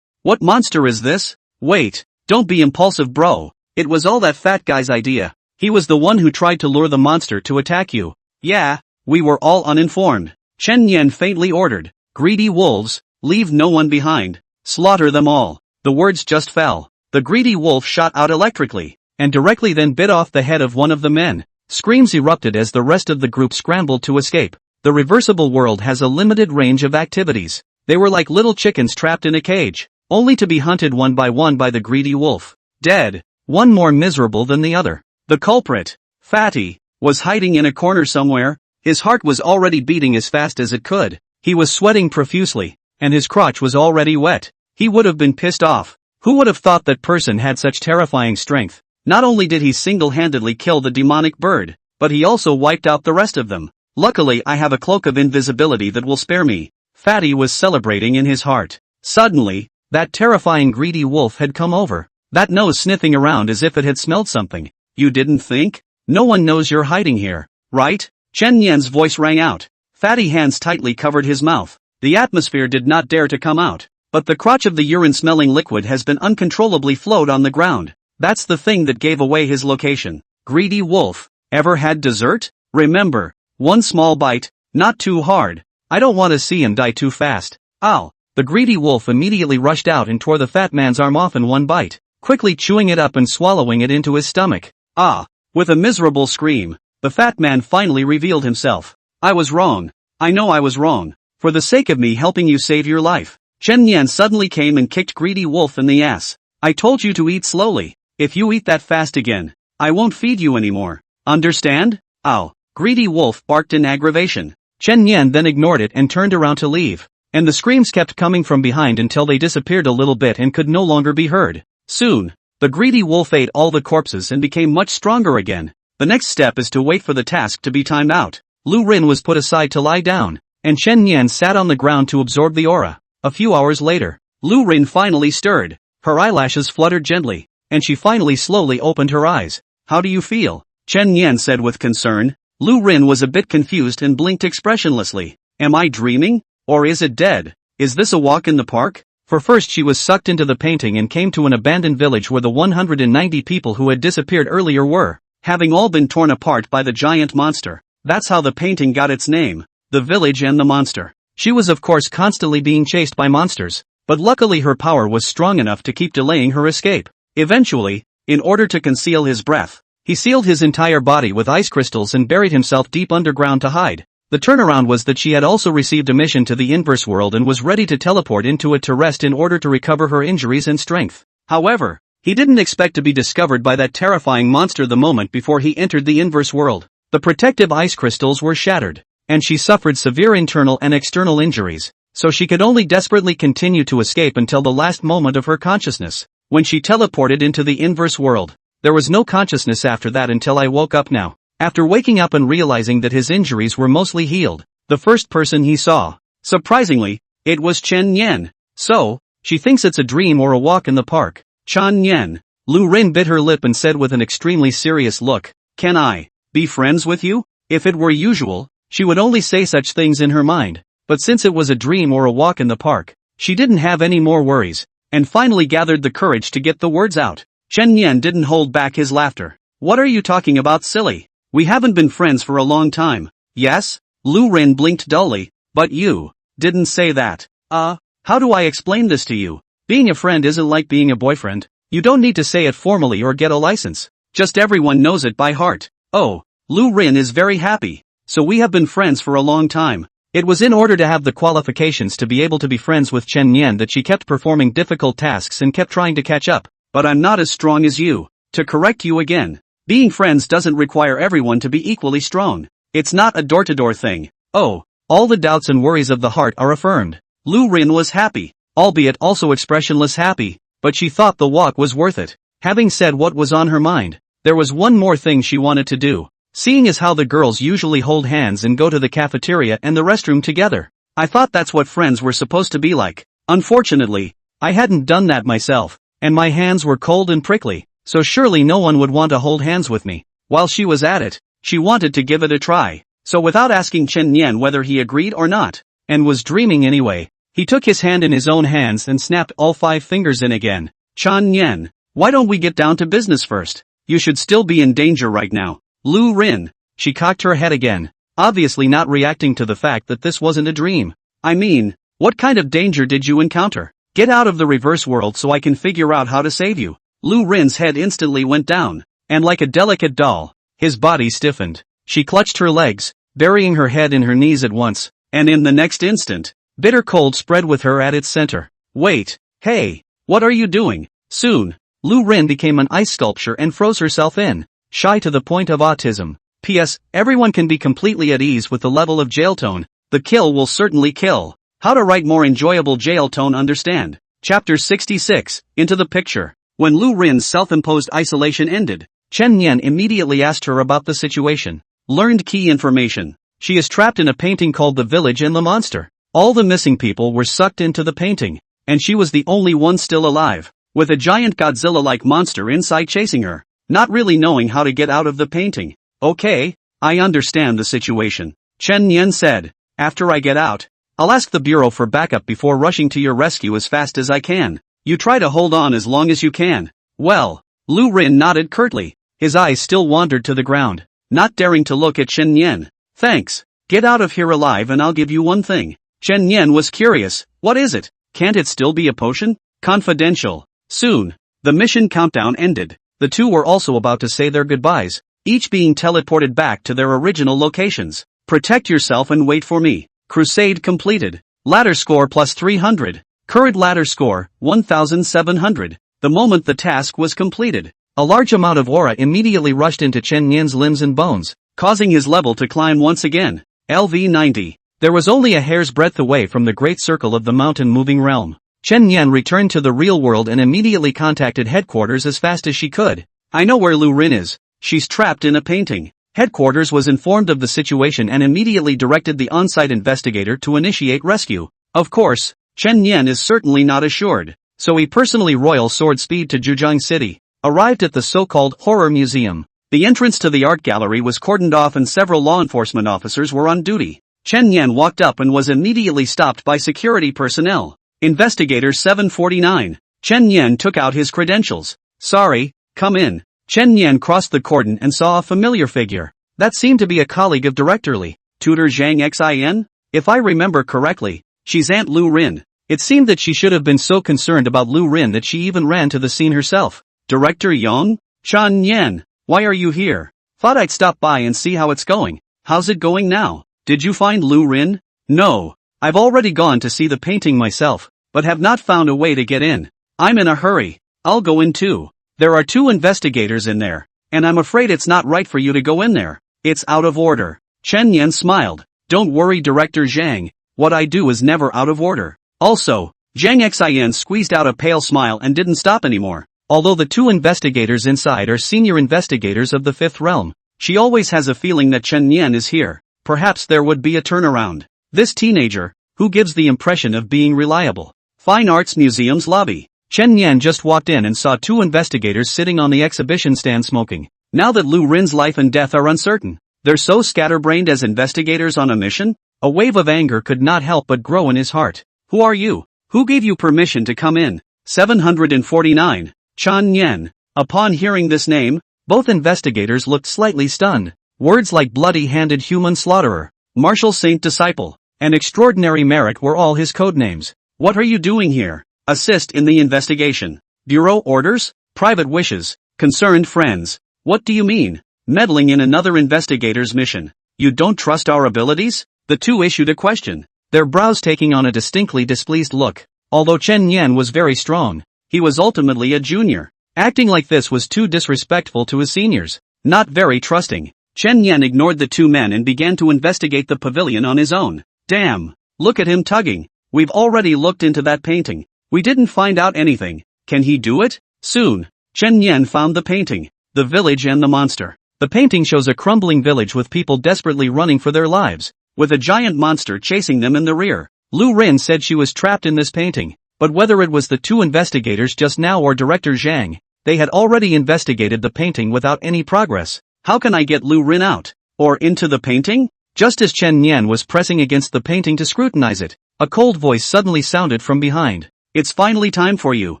What monster is this? Wait, don't be impulsive, bro. It was all that fat guy's idea. He was the one who tried to lure the monster to attack you. Yeah, we were all uninformed. Chen Yan faintly ordered. Greedy wolves, leave no one behind. Slaughter them all. The words just fell. The greedy wolf shot out electrically, and directly then bit off the head of one of the men. Screams erupted as the rest of the group scrambled to escape. The reversible world has a limited range of activities. They were like little chickens trapped in a cage, only to be hunted one by the greedy wolf. Dead, one more miserable than the other. The culprit, Fatty, was hiding in a corner somewhere. His heart was already beating as fast as it could. He was sweating profusely, and his crotch was already wet. He would have been pissed off. Who would have thought that person had such terrifying strength? Not only did he single-handedly kill the demonic bird, but he also wiped out the rest of them. Luckily I have a cloak of invisibility that will spare me. Fatty was celebrating in his heart. Suddenly, that terrifying greedy wolf had come over. That nose sniffing around as if it had smelled something. You didn't think? No one knows you're hiding here, right? Chen Yan's voice rang out. Fatty hands tightly covered his mouth. The atmosphere did not dare to come out. But the crotch of the urine-smelling liquid has been uncontrollably flowed on the ground. That's the thing that gave away his location. Greedy wolf, ever had dessert? Remember, one small bite, not too hard. I don't want to see him die too fast. Ow! The greedy wolf immediately rushed out and tore the fat man's arm off in one bite, quickly chewing it up and swallowing it into his stomach. Ah! With a miserable scream, the fat man finally revealed himself. I was wrong. I know I was wrong. For the sake of me helping you save your life. Chen Yan suddenly came and kicked Greedy Wolf in the ass. I told you to eat slowly. If you eat that fast again, I won't feed you anymore. Understand? Ow! Greedy Wolf barked in aggravation. Chen Yan then ignored it and turned around to leave. And the screams kept coming from behind until they disappeared a little bit and could no longer be heard. Soon, the Greedy Wolf ate all the corpses and became much stronger again. The next step is to wait for the task to be timed out. Lu Rin was put aside to lie down, and Chen Yan sat on the ground to absorb the aura. A few hours later, Lu Rin finally stirred. Her eyelashes fluttered gently, and she finally slowly opened her eyes. How do you feel? Chen Yan said with concern. Lu Rin was a bit confused and blinked expressionlessly. Am I dreaming? Or is it dead? Is this a walk in the park? For first she was sucked into the painting and came to an abandoned village where the 190 people who had disappeared earlier were, having all been torn apart by the giant monster. That's how the painting got its name, the village and the monster. She was of course constantly being chased by monsters, but luckily her power was strong enough to keep delaying her escape. Eventually, in order to conceal his breath, he sealed his entire body with ice crystals and buried himself deep underground to hide. The turnaround was that she had also received a mission to the inverse world and was ready to teleport into it to rest in order to recover her injuries and strength. However, he didn't expect to be discovered by that terrifying monster the moment before he entered the inverse world. The protective ice crystals were shattered, and she suffered severe internal and external injuries, so she could only desperately continue to escape until the last moment of her consciousness. When she teleported into the inverse world, there was no consciousness after that until I woke up now. After waking up and realizing that his injuries were mostly healed, the first person he saw, surprisingly, it was Chen Yan. So, she thinks it's a dream or a walk in the park. Chen Yan. Lu Rin bit her lip and said with an extremely serious look, Can I be friends with you? If it were usual, she would only say such things in her mind, but since it was a dream or a walk in the park, she didn't have any more worries, and finally gathered the courage to get the words out. Chen Yan didn't hold back his laughter. What are you talking about, silly? We haven't been friends for a long time. Yes? Lu Rin blinked dully. But you didn't say that. How do I explain this to you? Being a friend isn't like being a boyfriend. You don't need to say it formally or get a license. Just everyone knows it by heart. Oh, Lu Rin is very happy. So we have been friends for a long time. It was in order to have the qualifications to be able to be friends with Chen Yan that she kept performing difficult tasks and kept trying to catch up. But I'm not as strong as you. To correct you again. Being friends doesn't require everyone to be equally strong. It's not a door-to-door thing. Oh, all the doubts and worries of the heart are affirmed. Lu Rin was happy, albeit also expressionless happy, but she thought the walk was worth it. Having said what was on her mind, there was one more thing she wanted to do. Seeing as how the girls usually hold hands and go to the cafeteria and the restroom together. I thought that's what friends were supposed to be like. Unfortunately, I hadn't done that myself, and my hands were cold and prickly, so surely no one would want to hold hands with me. While she was at it, she wanted to give it a try, so without asking Chen Nian whether he agreed or not, and was dreaming anyway, he took his hand in his own hands and snapped all 5 fingers in again. Chen Nian, why don't we get down to business first? You should still be in danger right now. Lu Rin. She cocked her head again, obviously not reacting to the fact that this wasn't a dream. I mean, what kind of danger did you encounter? Get out of the reverse world so I can figure out how to save you. Lu Rin's head instantly went down, and like a delicate doll, his body stiffened. She clutched her legs, burying her head in her knees at once, and in the next instant, bitter cold spread with her at its center. Wait, hey, what are you doing? Soon, Lu Rin became an ice sculpture and froze herself in, shy to the point of autism. P.S. Everyone can be completely at ease with the level of jail tone. The kill will certainly kill. How to write more enjoyable jail tone understand. Chapter 66, Into the Picture. When Lu Rin's self-imposed isolation ended, Chen Nian immediately asked her about the situation. Learned key information. She is trapped in a painting called The Village and the Monster. All the missing people were sucked into the painting, and she was the only one still alive, with a giant Godzilla-like monster inside chasing her, not really knowing how to get out of the painting. Okay, I understand the situation, Chen Nian said. After I get out, I'll ask the bureau for backup before rushing to your rescue as fast as I can. You try to hold on as long as you can. Well, Lu Rin nodded curtly. His eyes still wandered to the ground, not daring to look at Chen Nian. Thanks. Get out of here alive and I'll give you one thing. Chen Nian was curious. What is it? Can't it still be a potion? Confidential. Soon, the mission countdown ended. The two were also about to say their goodbyes, each being teleported back to their original locations. Protect yourself and wait for me. Crusade completed. Ladder score plus 300. Current ladder score, 1700. The moment the task was completed, a large amount of aura immediately rushed into Chen Nian's limbs and bones, causing his level to climb once again. LV 90. There was only a hair's breadth away from the great circle of the mountain-moving realm. Chen Nian returned to the real world and immediately contacted headquarters as fast as she could. I know where Lu Rin is. She's trapped in a painting. Headquarters was informed of the situation and immediately directed the on-site investigator to initiate rescue. Of course, Chen Nian is certainly not assured, so he personally royal sword speed to Zhujiang City, arrived at the so-called horror museum. The entrance to the art gallery was cordoned off and several law enforcement officers were on duty. Chen Nian walked up and was immediately stopped by security personnel. Investigator 749. Chen Nian took out his credentials. Sorry, come in. Chen Nian crossed the cordon and saw a familiar figure. That seemed to be a colleague of Director Li, Tutor Zhang Xin? If I remember correctly, she's Aunt Lu Rin. It seemed that she should have been so concerned about Lu Rin that she even ran to the scene herself. Director Yang? Chen Nian, why are you here? Thought I'd stop by and see how it's going. How's it going now? Did you find Lu Rin? No. I've already gone to see the painting myself, but have not found a way to get in. I'm in a hurry. I'll go in too. There are 2 investigators in there, and I'm afraid it's not right for you to go in there. It's out of order. Chen Nian smiled. Don't worry, Director Zhang. What I do is never out of order. Also, Zhang Xin squeezed out a pale smile and didn't stop anymore. Although the 2 investigators inside are senior investigators of the 5th realm, she always has a feeling that Chen Nian is here. Perhaps there would be a turnaround. This teenager, who gives the impression of being reliable. Fine Arts Museum's lobby. Chen Nian just walked in and saw 2 investigators sitting on the exhibition stand smoking. Now that Lu Rin's life and death are uncertain, they're so scatterbrained as investigators on a mission? A wave of anger could not help but grow in his heart. Who are you? Who gave you permission to come in? 749. Chen Nian. Upon hearing this name, both investigators looked slightly stunned. Words like bloody-handed human slaughterer, martial saint disciple, and extraordinary merit were all his codenames. What are you doing here? Assist in the investigation. Bureau orders? Private wishes. Concerned friends. What do you mean? Meddling in another investigator's mission. You don't trust our abilities? The 2 issued a question, their brows taking on a distinctly displeased look. Although Chen Nian was very strong, he was ultimately a junior. Acting like this was too disrespectful to his seniors. Not very trusting. Chen Nian ignored the 2 men and began to investigate the pavilion on his own. Damn. Look at him tugging. We've already looked into that painting. We didn't find out anything. Can he do it? Soon, Chen Nian found the painting, The Village and the Monster. The painting shows a crumbling village with people desperately running for their lives, with a giant monster chasing them in the rear. Lu Rin said she was trapped in this painting, But whether it was the two investigators just now or Director Zhang, they had already investigated the painting without any progress. How can I get Lu Rin out? Or into the painting? Just as Chen Nian was pressing against the painting to scrutinize it, a cold voice suddenly sounded from behind. It's finally time for you.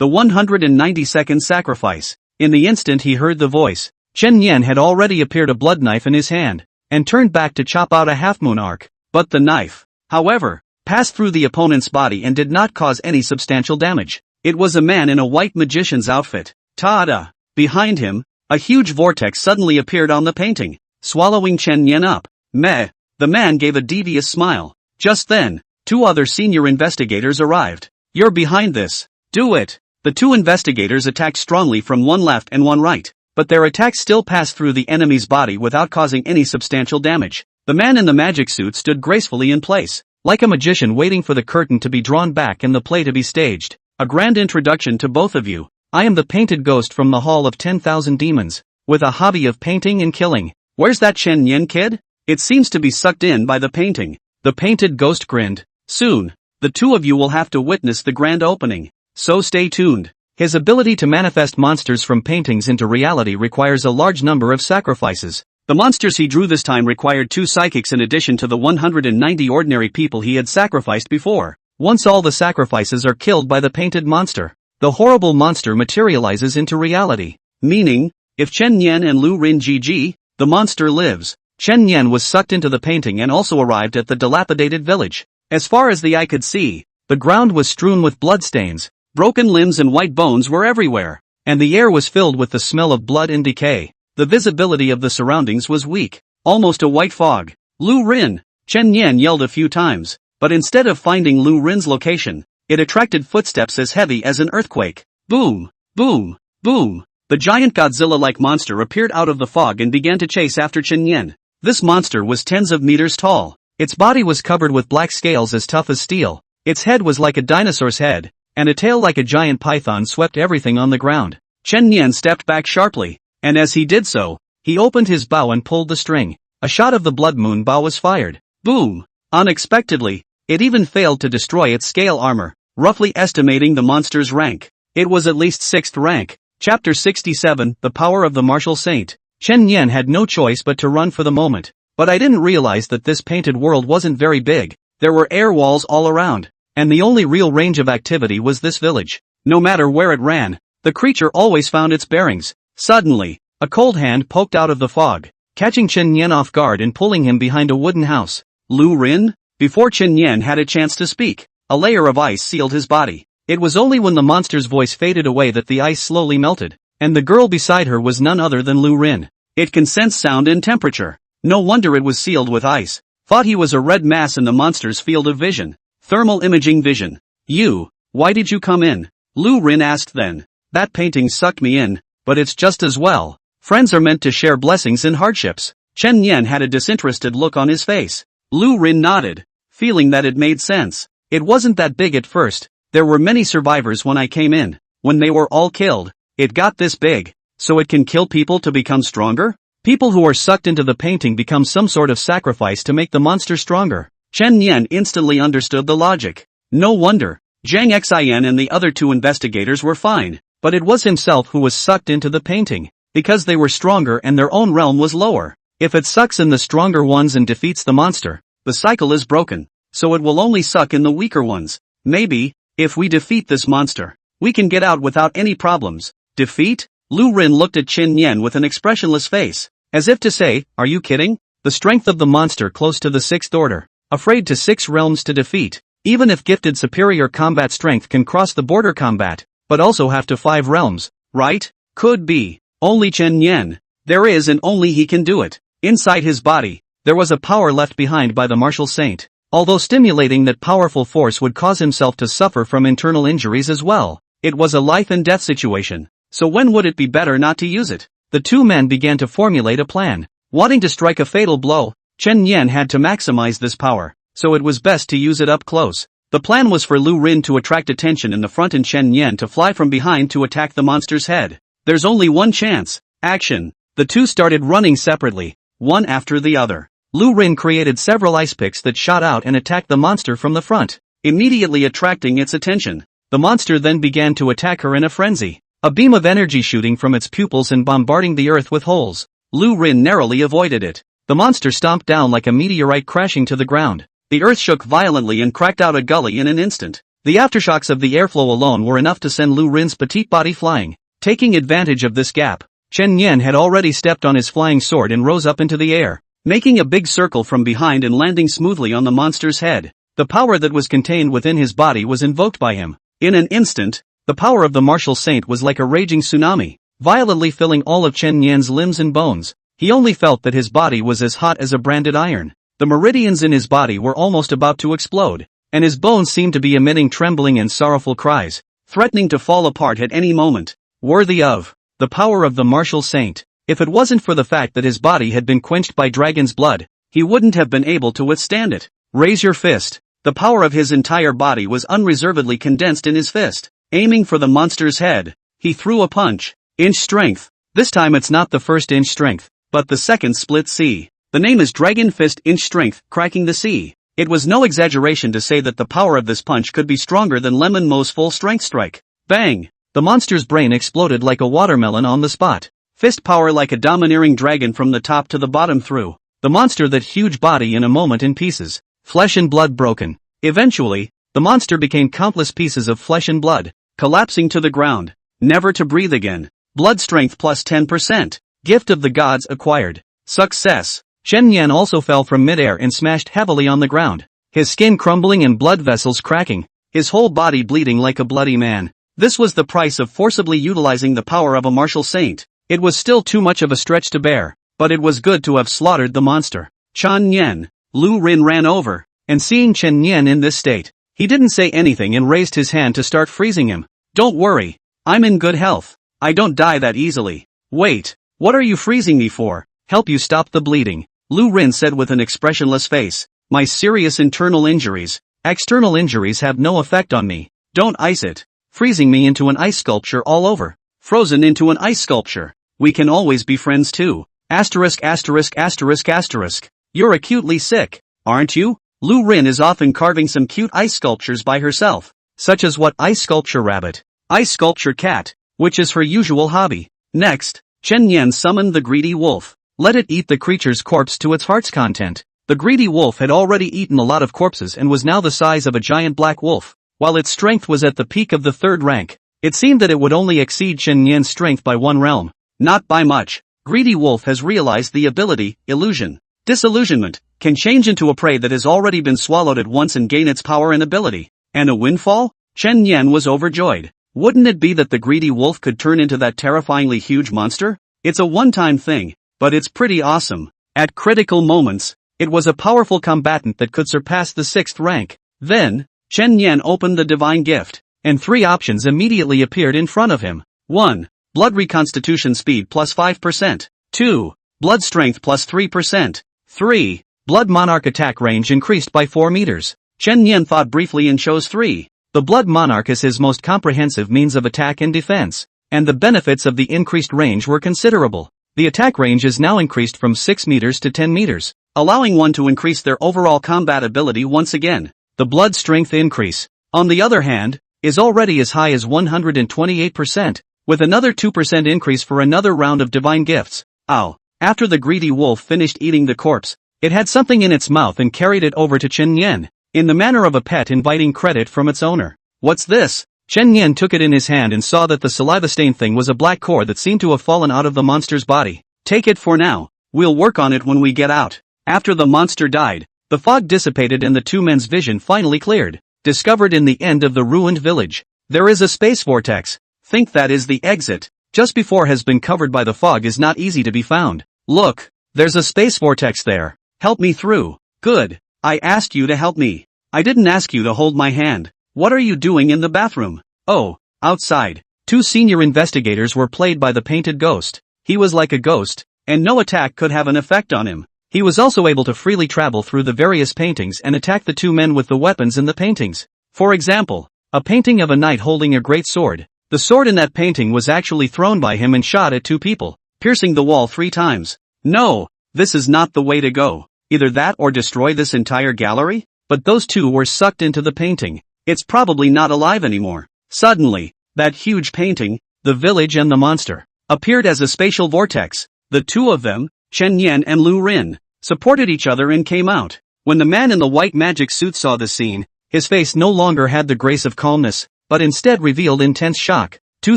The 192nd sacrifice. In the instant he heard the voice, Chen Nian had already appeared, a blood knife in his hand, and turned back to chop out a half-moon arc. But the knife, however, passed through the opponent's body and did not cause any substantial damage. It was a man in a white magician's outfit. Ta-da! Behind him, a huge vortex suddenly appeared on the painting, swallowing Chen Nian up. Meh. The man gave a devious smile. Just then, two other senior investigators arrived. You're behind this. Do it. The two investigators attacked strongly from one left and one right, but their attacks still passed through the enemy's body without causing any substantial damage. The man in the magic suit stood gracefully in place, like a magician waiting for the curtain to be drawn back and the play to be staged. A grand introduction to both of you. I am the painted ghost from the Hall of 10,000 Demons, with a hobby of painting and killing. Where's that Chen Nian kid? It seems to be sucked in by the painting. The painted ghost grinned. Soon, the two of you will have to witness the grand opening. So stay tuned. His ability to manifest monsters from paintings into reality requires a large number of sacrifices. The monsters he drew this time required 2 psychics in addition to the 190 ordinary people he had sacrificed before. Once all the sacrifices are killed by the painted monster, the horrible monster materializes into reality. Meaning, if Chen Nian and Lu Rin GG, the monster lives. Chen Nian was sucked into the painting and also arrived at the dilapidated village. As far as the eye could see, the ground was strewn with bloodstains, broken limbs and white bones were everywhere, and the air was filled with the smell of blood and decay. The visibility of the surroundings was weak, almost a white fog. Lu Rin! Chen Nian yelled a few times, but instead of finding Lu Rin's location, it attracted footsteps as heavy as an earthquake. Boom! Boom! Boom! The giant Godzilla-like monster appeared out of the fog and began to chase after Chen Nian. This monster was tens of meters tall. Its body was covered with black scales as tough as steel. Its head was like a dinosaur's head, and a tail like a giant python swept everything on the ground. Chen Nian stepped back sharply, and as he did so, he opened his bow and pulled the string. A shot of the blood moon bow was fired. Boom! Unexpectedly, it even failed to destroy its scale armor, roughly estimating the monster's rank. It was at least 6th rank. Chapter 67, The Power of the Martial Saint. Chen Nian had no choice but to run for the moment, but I didn't realize that this painted world wasn't very big. There were air walls all around, and the only real range of activity was this village. No matter where it ran, the creature always found its bearings. Suddenly, a cold hand poked out of the fog, catching Chen Nian off guard and pulling him behind a wooden house. Lu Rin? Before Chen Nian had a chance to speak, a layer of ice sealed his body. It was only when the monster's voice faded away that the ice slowly melted, and the girl beside her was none other than Lu Rin. It can sense sound and temperature. No wonder it was sealed with ice. Thought he was a red mass in the monster's field of vision. Thermal imaging vision. You, why did you come in? Lu Rin asked then. That painting sucked me in, but it's just as well. Friends are meant to share blessings and hardships. Chen Nian had a disinterested look on his face. Lu Rin nodded, feeling that it made sense. It wasn't that big at first. There were many survivors when I came in. When they were all killed, it got this big. So it can kill people to become stronger? People who are sucked into the painting become some sort of sacrifice to make the monster stronger. Chen Nian instantly understood the logic. No wonder. Zhang Xian and the other two investigators were fine, but it was himself who was sucked into the painting, because they were stronger and their own realm was lower. If it sucks in the stronger ones and defeats the monster, the cycle is broken, so it will only suck in the weaker ones. Maybe, if we defeat this monster, we can get out without any problems. Defeat? Lu Rin looked at Chen Nian with an expressionless face, as if to say, are you kidding? The strength of the monster close to the 6th order, afraid to 6 realms to defeat. Even if gifted superior combat strength can cross the border combat, but also have to 5 realms, right? Could be. Only Chen Nian. There is and only he can do it. Inside his body, there was a power left behind by the martial saint. Although stimulating that powerful force would cause himself to suffer from internal injuries as well. It was a life and death situation. So when would it be better not to use it? The two men began to formulate a plan. Wanting to strike a fatal blow, Chen Nian had to maximize this power, so it was best to use it up close. The plan was for Lu Rin to attract attention in the front and Chen Nian to fly from behind to attack the monster's head. There's only one chance. Action. The two started running separately, one after the other. Lu Rin created several ice picks that shot out and attacked the monster from the front, immediately attracting its attention. The monster then began to attack her in a frenzy. A beam of energy shooting from its pupils and bombarding the earth with holes. Lu Rin narrowly avoided it. The monster stomped down like a meteorite crashing to the ground. The earth shook violently and cracked out a gully in an instant. The aftershocks of the airflow alone were enough to send Lu Rin's petite body flying. Taking advantage of this gap, Chen Yan had already stepped on his flying sword and rose up into the air, making a big circle from behind and landing smoothly on the monster's head. The power that was contained within his body was invoked by him. In an instant, the power of the martial saint was like a raging tsunami, violently filling all of Chen Yan's limbs and bones. He only felt that his body was as hot as a branded iron. The meridians in his body were almost about to explode, and his bones seemed to be emitting trembling and sorrowful cries, threatening to fall apart at any moment. Worthy of the power of the martial saint. If it wasn't for the fact that his body had been quenched by dragon's blood, he wouldn't have been able to withstand it. Raise your fist. The power of his entire body was unreservedly condensed in his fist. Aiming for the monster's head, he threw a punch. Inch strength. This time it's not the first inch strength, but the second split C. The name is Dragon Fist Inch Strength, cracking the sea. It was no exaggeration to say that the power of this punch could be stronger than Lemon Mo's full strength strike. Bang! The monster's brain exploded like a watermelon on the spot. Fist power like a domineering dragon from the top to the bottom threw the monster that huge body in a moment in pieces. Flesh and blood broken. Eventually, the monster became countless pieces of flesh and blood, collapsing to the ground, never to breathe again. Blood strength plus 10%. Gift of the gods acquired. Success. Chen Yan also fell from midair and smashed heavily on the ground, his skin crumbling and blood vessels cracking, his whole body bleeding like a bloody man. This was the price of forcibly utilizing the power of a martial saint. It was still too much of a stretch to bear, but it was good to have slaughtered the monster. Chen Yan. Lu Rin ran over, and seeing Chen Yan in this state, he didn't say anything and raised his hand to start freezing him. Don't worry, I'm in good health. I don't die that easily. Wait, what are you freezing me for? Help you stop the bleeding, Lu Rin said with an expressionless face. My serious internal injuries, external injuries have no effect on me. Don't ice it. Freezing me into an ice sculpture all over. Frozen into an ice sculpture. We can always be friends too. Asterisk asterisk asterisk asterisk. You're acutely sick, aren't you? Lu Rin is often carving some cute ice sculptures by herself, such as what ice sculpture rabbit, ice sculpture cat, which is her usual hobby. Next, Chen Yan summoned the greedy wolf. Let it eat the creature's corpse to its heart's content. The greedy wolf had already eaten a lot of corpses and was now the size of a giant black wolf. While its strength was at the peak of the third rank, it seemed that it would only exceed Chen Yan's strength by one realm. Not by much. Greedy wolf has realized the ability, illusion. Disillusionment, can change into a prey that has already been swallowed at once and gain its power and ability. And a windfall? Chen Yan was overjoyed. Wouldn't it be that the greedy wolf could turn into that terrifyingly huge monster? It's a one-time thing, but it's pretty awesome. At critical moments, it was a powerful combatant that could surpass the 6th rank. Then, Chen Yan opened the divine gift, and 3 options immediately appeared in front of him. 1. Blood reconstitution speed plus 5%. 2. Blood strength plus 3%. 3. Blood monarch attack range increased by 4 meters. Chen Yan thought briefly and chose 3. The blood monarch is his most comprehensive means of attack and defense, and the benefits of the increased range were considerable. The attack range is now increased from 6 meters to 10 meters, allowing one to increase their overall combat ability once again. The blood strength increase, on the other hand, is already as high as 128%, with another 2% increase for another round of divine gifts. Ow. After the greedy wolf finished eating the corpse, it had something in its mouth and carried it over to Chen Yan, in the manner of a pet inviting credit from its owner. What's this? Chen Yan took it in his hand and saw that the saliva-stained thing was a black core that seemed to have fallen out of the monster's body. Take it for now. We'll work on it when we get out. After the monster died, the fog dissipated and the two men's vision finally cleared. Discovered in the end of the ruined village. There is a space vortex. Think that is the exit. Just before has been covered by the fog is not easy to be found. Look, there's a space vortex there. Help me through. Good. I asked you to help me. I didn't ask you to hold my hand. What are you doing in the bathroom? Oh, outside. 2 senior investigators were played by the painted ghost. He was like a ghost, and no attack could have an effect on him. He was also able to freely travel through the various paintings and attack the 2 men with the weapons in the paintings. For example, a painting of a knight holding a great sword. The sword in that painting was actually thrown by him and shot at 2 people, piercing the wall 3 times. No, this is not the way to go. Either that or destroy this entire gallery? But those 2 were sucked into the painting. It's probably not alive anymore. Suddenly, that huge painting, the village and the monster, appeared as a spatial vortex. The two of them, Chen Yan and Lu Rin, supported each other and came out. When the man in the white magic suit saw the scene, his face no longer had the grace of calmness, but instead revealed intense shock. Two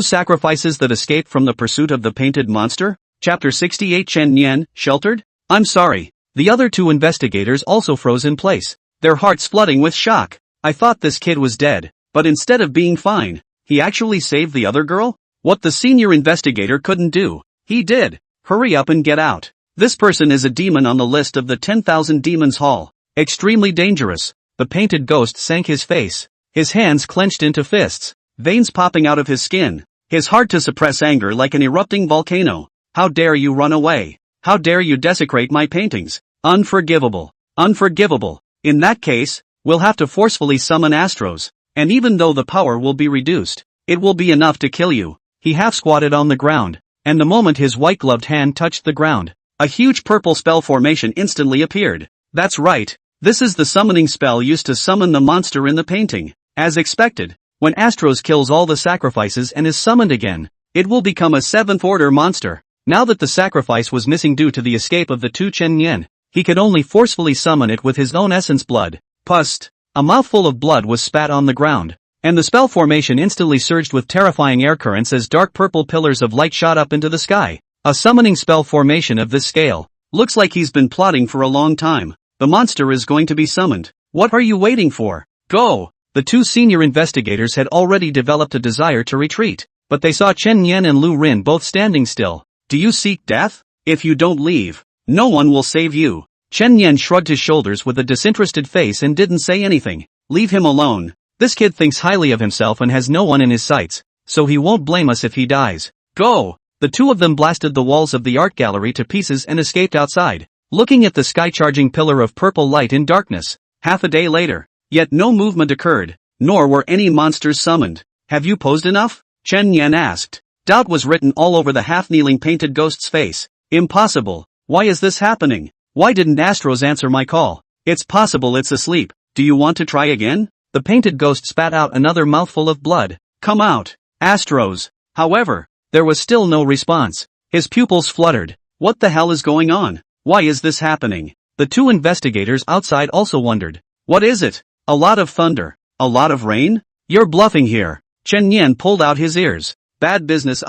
sacrifices that escaped from the pursuit of the painted monster? Chapter 68. Chen Yan, sheltered? I'm sorry. The other two investigators also froze in place, their hearts flooding with shock. I thought this kid was dead, but instead of being fine, he actually saved the other girl? What the senior investigator couldn't do, he did. Hurry up and get out. This person is a demon on the list of the 10,000 Demons Hall. Extremely dangerous. The painted ghost sank his face, his hands clenched into fists, veins popping out of his skin, his hard to suppress anger like an erupting volcano. How dare you run away? How dare you desecrate my paintings? Unforgivable. Unforgivable. In that case, we'll have to forcefully summon Astros, and even though the power will be reduced, it will be enough to kill you. He half squatted on the ground, and the moment his white-gloved hand touched the ground, a huge purple spell formation instantly appeared. That's right, this is the summoning spell used to summon the monster in the painting. As expected, when Astros kills all the sacrifices and is summoned again, it will become a 7th-order monster. Now that the sacrifice was missing due to the escape of the two Chen Yan, he could only forcefully summon it with his own essence blood. Pust! A mouthful of blood was spat on the ground, and the spell formation instantly surged with terrifying air currents as dark purple pillars of light shot up into the sky. A summoning spell formation of this scale. Looks like he's been plotting for a long time. The monster is going to be summoned. What are you waiting for? Go! The two senior investigators had already developed a desire to retreat, but they saw Chen Yan and Lu Rin both standing still. Do you seek death? If you don't leave, no one will save you. Chen Yan shrugged his shoulders with a disinterested face and didn't say anything. Leave him alone. This kid thinks highly of himself and has no one in his sights, so he won't blame us if he dies. Go! The two of them blasted the walls of the art gallery to pieces and escaped outside, looking at the sky-charging pillar of purple light in darkness. Half a day later, yet no movement occurred, nor were any monsters summoned. Have you posed enough? Chen Yan asked. Doubt was written all over the half-kneeling painted ghost's face. Impossible. Why is this happening? Why didn't Astros answer my call? It's possible it's asleep. Do you want to try again? The painted ghost spat out another mouthful of blood. Come out, Astros. However, there was still no response. His pupils fluttered. What the hell is going on? Why is this happening? The two investigators outside also wondered. What is it? A lot of thunder. A lot of rain? You're bluffing here. Chen Yan pulled out his ears. Bad business.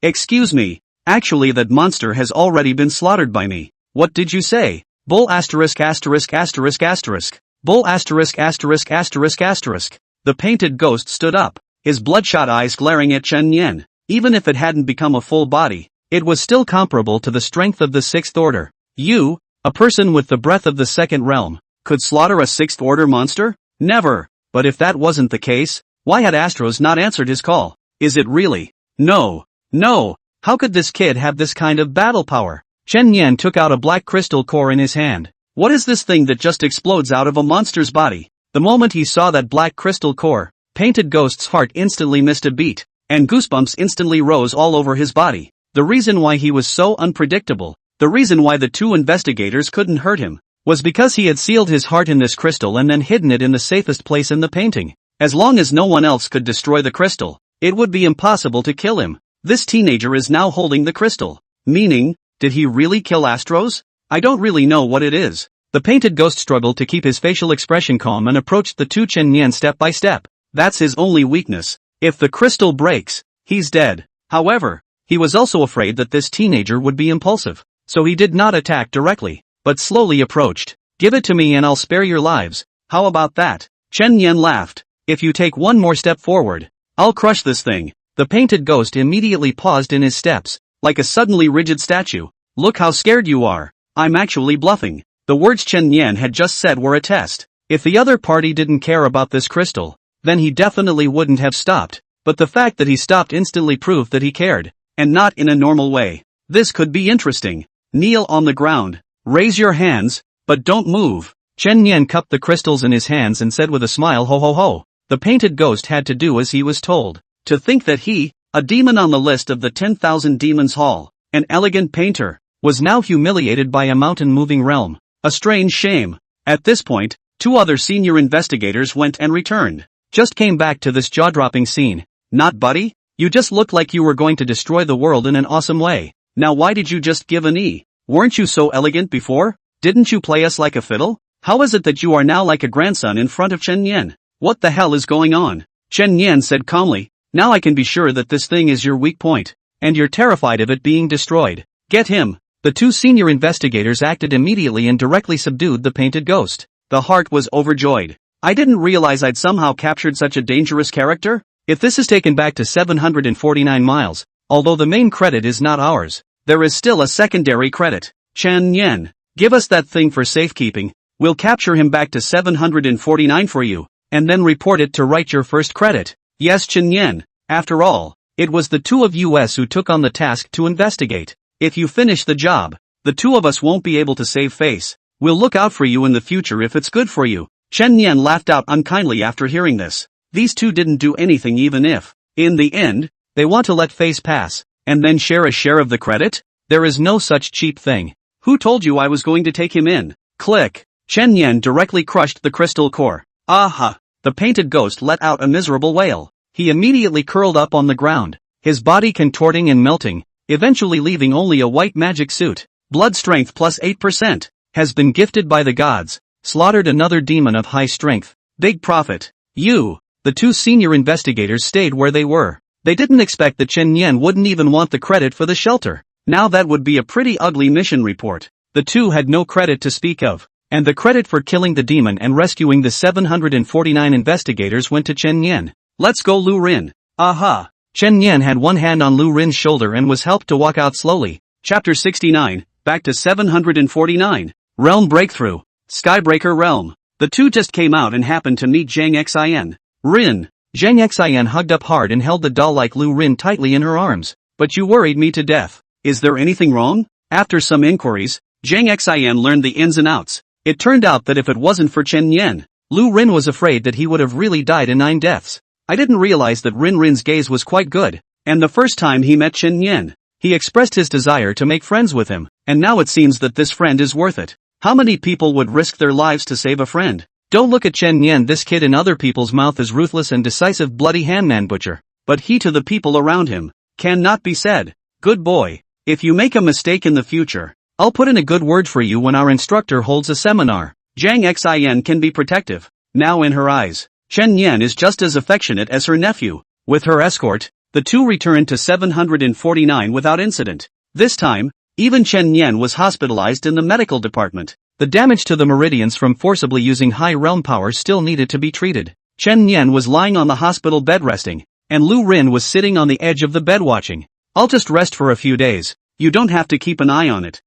Excuse me. Actually that monster has already been slaughtered by me. What did you say? Bull asterisk asterisk asterisk asterisk. Bull asterisk asterisk asterisk asterisk. The painted ghost stood up, his bloodshot eyes glaring at Chen Yan. Even if it hadn't become a full body, it was still comparable to the strength of the 6th order. You, a person with the breath of the 2nd realm, could slaughter a 6th order monster? Never. But if that wasn't the case, why had Astros not answered his call? Is it really? No. No. How could this kid have this kind of battle power? Chen Yan took out a black crystal core in his hand. What is this thing that just explodes out of a monster's body? The moment he saw that black crystal core, painted ghost's heart instantly missed a beat, and goosebumps instantly rose all over his body. The reason why he was so unpredictable, the reason why the two investigators couldn't hurt him, was because he had sealed his heart in this crystal and then hidden it in the safest place in the painting. As long as no one else could destroy the crystal, it would be impossible to kill him. This teenager is now holding the crystal. Meaning, did he really kill Astros? I don't really know what it is. The painted ghost struggled to keep his facial expression calm and approached the two Chen Yan step by step. That's his only weakness. If the crystal breaks, he's dead. However, he was also afraid that this teenager would be impulsive, so he did not attack directly, but slowly approached. Give it to me and I'll spare your lives. How about that? Chen Yan laughed. If you take one more step forward, I'll crush this thing. The painted ghost immediately paused in his steps, like a suddenly rigid statue. Look how scared you are. I'm actually bluffing. The words Chen Yan had just said were a test. If the other party didn't care about this crystal, then he definitely wouldn't have stopped. But the fact that he stopped instantly proved that he cared, and not in a normal way. This could be interesting. Kneel on the ground. Raise your hands, but don't move. Chen Yan cupped the crystals in his hands and said with a smile, ho ho ho. The painted ghost had to do as he was told. To think that he, a demon on the list of the 10,000 Demons Hall, an elegant painter, was now humiliated by a mountain-moving realm. A strange shame. At this point, two other senior investigators went and returned. Just came back to this jaw-dropping scene. Not buddy? You just looked like you were going to destroy the world in an awesome way. Now why did you just give a knee? Weren't you so elegant before? Didn't you play us like a fiddle? How is it that you are now like a grandson in front of Chen Yan? What the hell is going on? Chen Yan said calmly, now I can be sure that this thing is your weak point. And you're terrified of it being destroyed. Get him. The two senior investigators acted immediately and directly subdued the painted ghost. The heart was overjoyed. I didn't realize I'd somehow captured such a dangerous character. If this is taken back to 749 miles, although the main credit is not ours, there is still a secondary credit. Chen Yan, give us that thing for safekeeping. We'll capture him back to 749 for you, and then report it to write your first credit. Yes, Chen Yan. After all, it was the two of us who took on the task to investigate. If you finish the job, the two of us won't be able to save face. We'll look out for you in the future if it's good for you. Chen Yan laughed out unkindly after hearing this. These two didn't do anything even if, in the end, they want to let face pass, and then share a share of the credit? There is no such cheap thing. Who told you I was going to take him in? Click. Chen Yan directly crushed the crystal core. Aha! The painted ghost let out a miserable wail. He immediately curled up on the ground, his body contorting and melting, eventually leaving only a white magic suit. Blood strength plus 8%. Has been gifted by the gods. Slaughtered another demon of high strength. Big profit. The two senior investigators stayed where they were. They didn't expect that Chen Yan wouldn't even want the credit for the shelter. Now that would be a pretty ugly mission report. The two had no credit to speak of. And the credit for killing the demon and rescuing the 749 investigators went to Chen Yan. Let's go Lu Rin. Aha! Chen Yan had one hand on Lu Rin's shoulder and was helped to walk out slowly. Chapter 69, back to 749. Realm Breakthrough. Skybreaker Realm. The two just came out and happened to meet Zhang Xian. Rin. Zhang Xian hugged up hard and held the doll-like Lu Rin tightly in her arms. But you worried me to death. Is there anything wrong? After some inquiries, Zhang Xian learned the ins and outs. It turned out that if it wasn't for Chen Yan, Lu Rin was afraid that he would have really died in 9 deaths. I didn't realize that Rin's gaze was quite good, and the first time he met Chen Yan, he expressed his desire to make friends with him, and now it seems that this friend is worth it. How many people would risk their lives to save a friend? Don't look at Chen Yan. This kid in other people's mouth is ruthless and decisive bloody hangman butcher, but he to the people around him, cannot be said. Good boy. If you make a mistake in the future, I'll put in a good word for you when our instructor holds a seminar. Zhang Xian can be protective. Now in her eyes, Chen Yan is just as affectionate as her nephew. With her escort, the two returned to 749 without incident. This time, even Chen Yan was hospitalized in the medical department. The damage to the meridians from forcibly using high realm power still needed to be treated. Chen Yan was lying on the hospital bed resting, and Lu Rin was sitting on the edge of the bed watching. I'll just rest for a few days. You don't have to keep an eye on it.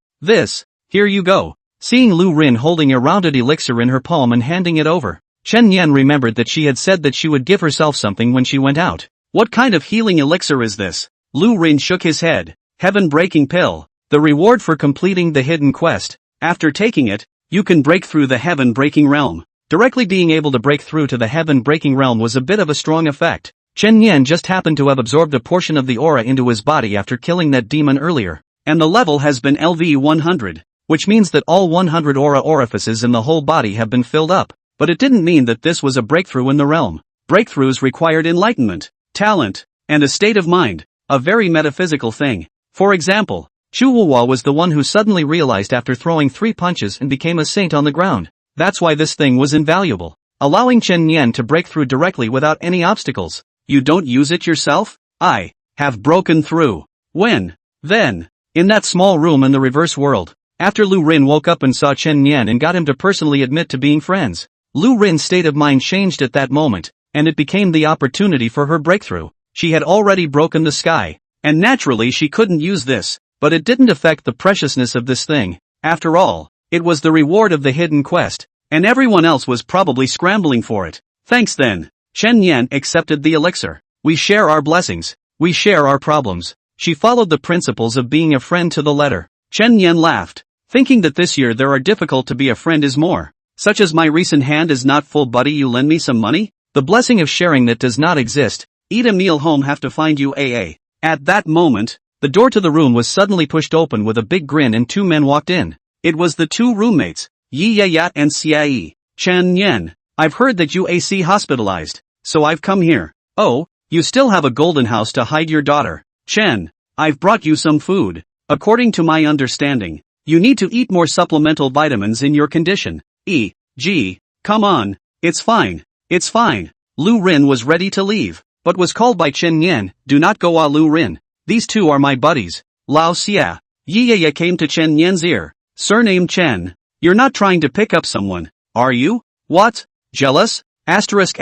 Here you go. Seeing Lu Rin holding a rounded elixir in her palm and handing it over, Chen Yan remembered that she had said that she would give herself something when she went out. What kind of healing elixir is this? Lu Rin shook his head. Heaven-breaking pill. The reward for completing the hidden quest. After taking it, you can break through the heaven-breaking realm. Directly being able to break through to the heaven-breaking realm was a bit of a strong effect. Chen Yan just happened to have absorbed a portion of the aura into his body after killing that demon earlier. And the level has been LV 100, which means that all 100 aura orifices in the whole body have been filled up. But it didn't mean that this was a breakthrough in the realm. Breakthroughs required enlightenment, talent, and a state of mind, a very metaphysical thing. For example, Chu Wuhua was the one who suddenly realized after throwing 3 punches and became a saint on the ground. That's why this thing was invaluable, allowing Chen Yan to break through directly without any obstacles. You don't use it yourself? I have broken through. When? Then. In that small room in the reverse world, after Lu Rin woke up and saw Chen Yan and got him to personally admit to being friends, Lu Rin's state of mind changed at that moment, and it became the opportunity for her breakthrough. She had already broken the sky, and naturally she couldn't use this, but it didn't affect the preciousness of this thing. After all, it was the reward of the hidden quest, and everyone else was probably scrambling for it. Thanks then. Chen Yan accepted the elixir. We share our blessings. We share our problems. She followed the principles of being a friend to the letter. Chen Yan laughed, thinking that this year there are difficult to be a friend is more. Such as my recent hand is not full buddy, you lend me some money? The blessing of sharing that does not exist. Eat a meal home, have to find you AA. At that moment, the door to the room was suddenly pushed open with a big grin and 2 men walked in. It was the 2 roommates, Yi Yayat and Xia. Chen Yan, I've heard that you AC hospitalized. so I've come here. Oh, you still have a golden house to hide your daughter. Chen, I've brought you some food. According to my understanding, you need to eat more supplemental vitamins in your condition. E.g. Come on, it's fine. It's fine. Lu Rin was ready to leave, but was called by Chen Yan. Do not go Lu Rin. These two are my buddies. Lao Xia. Yi came to Chen Yan's ear. Surname Chen. You're not trying to pick up someone, are you? What? Jealous? Asterisk.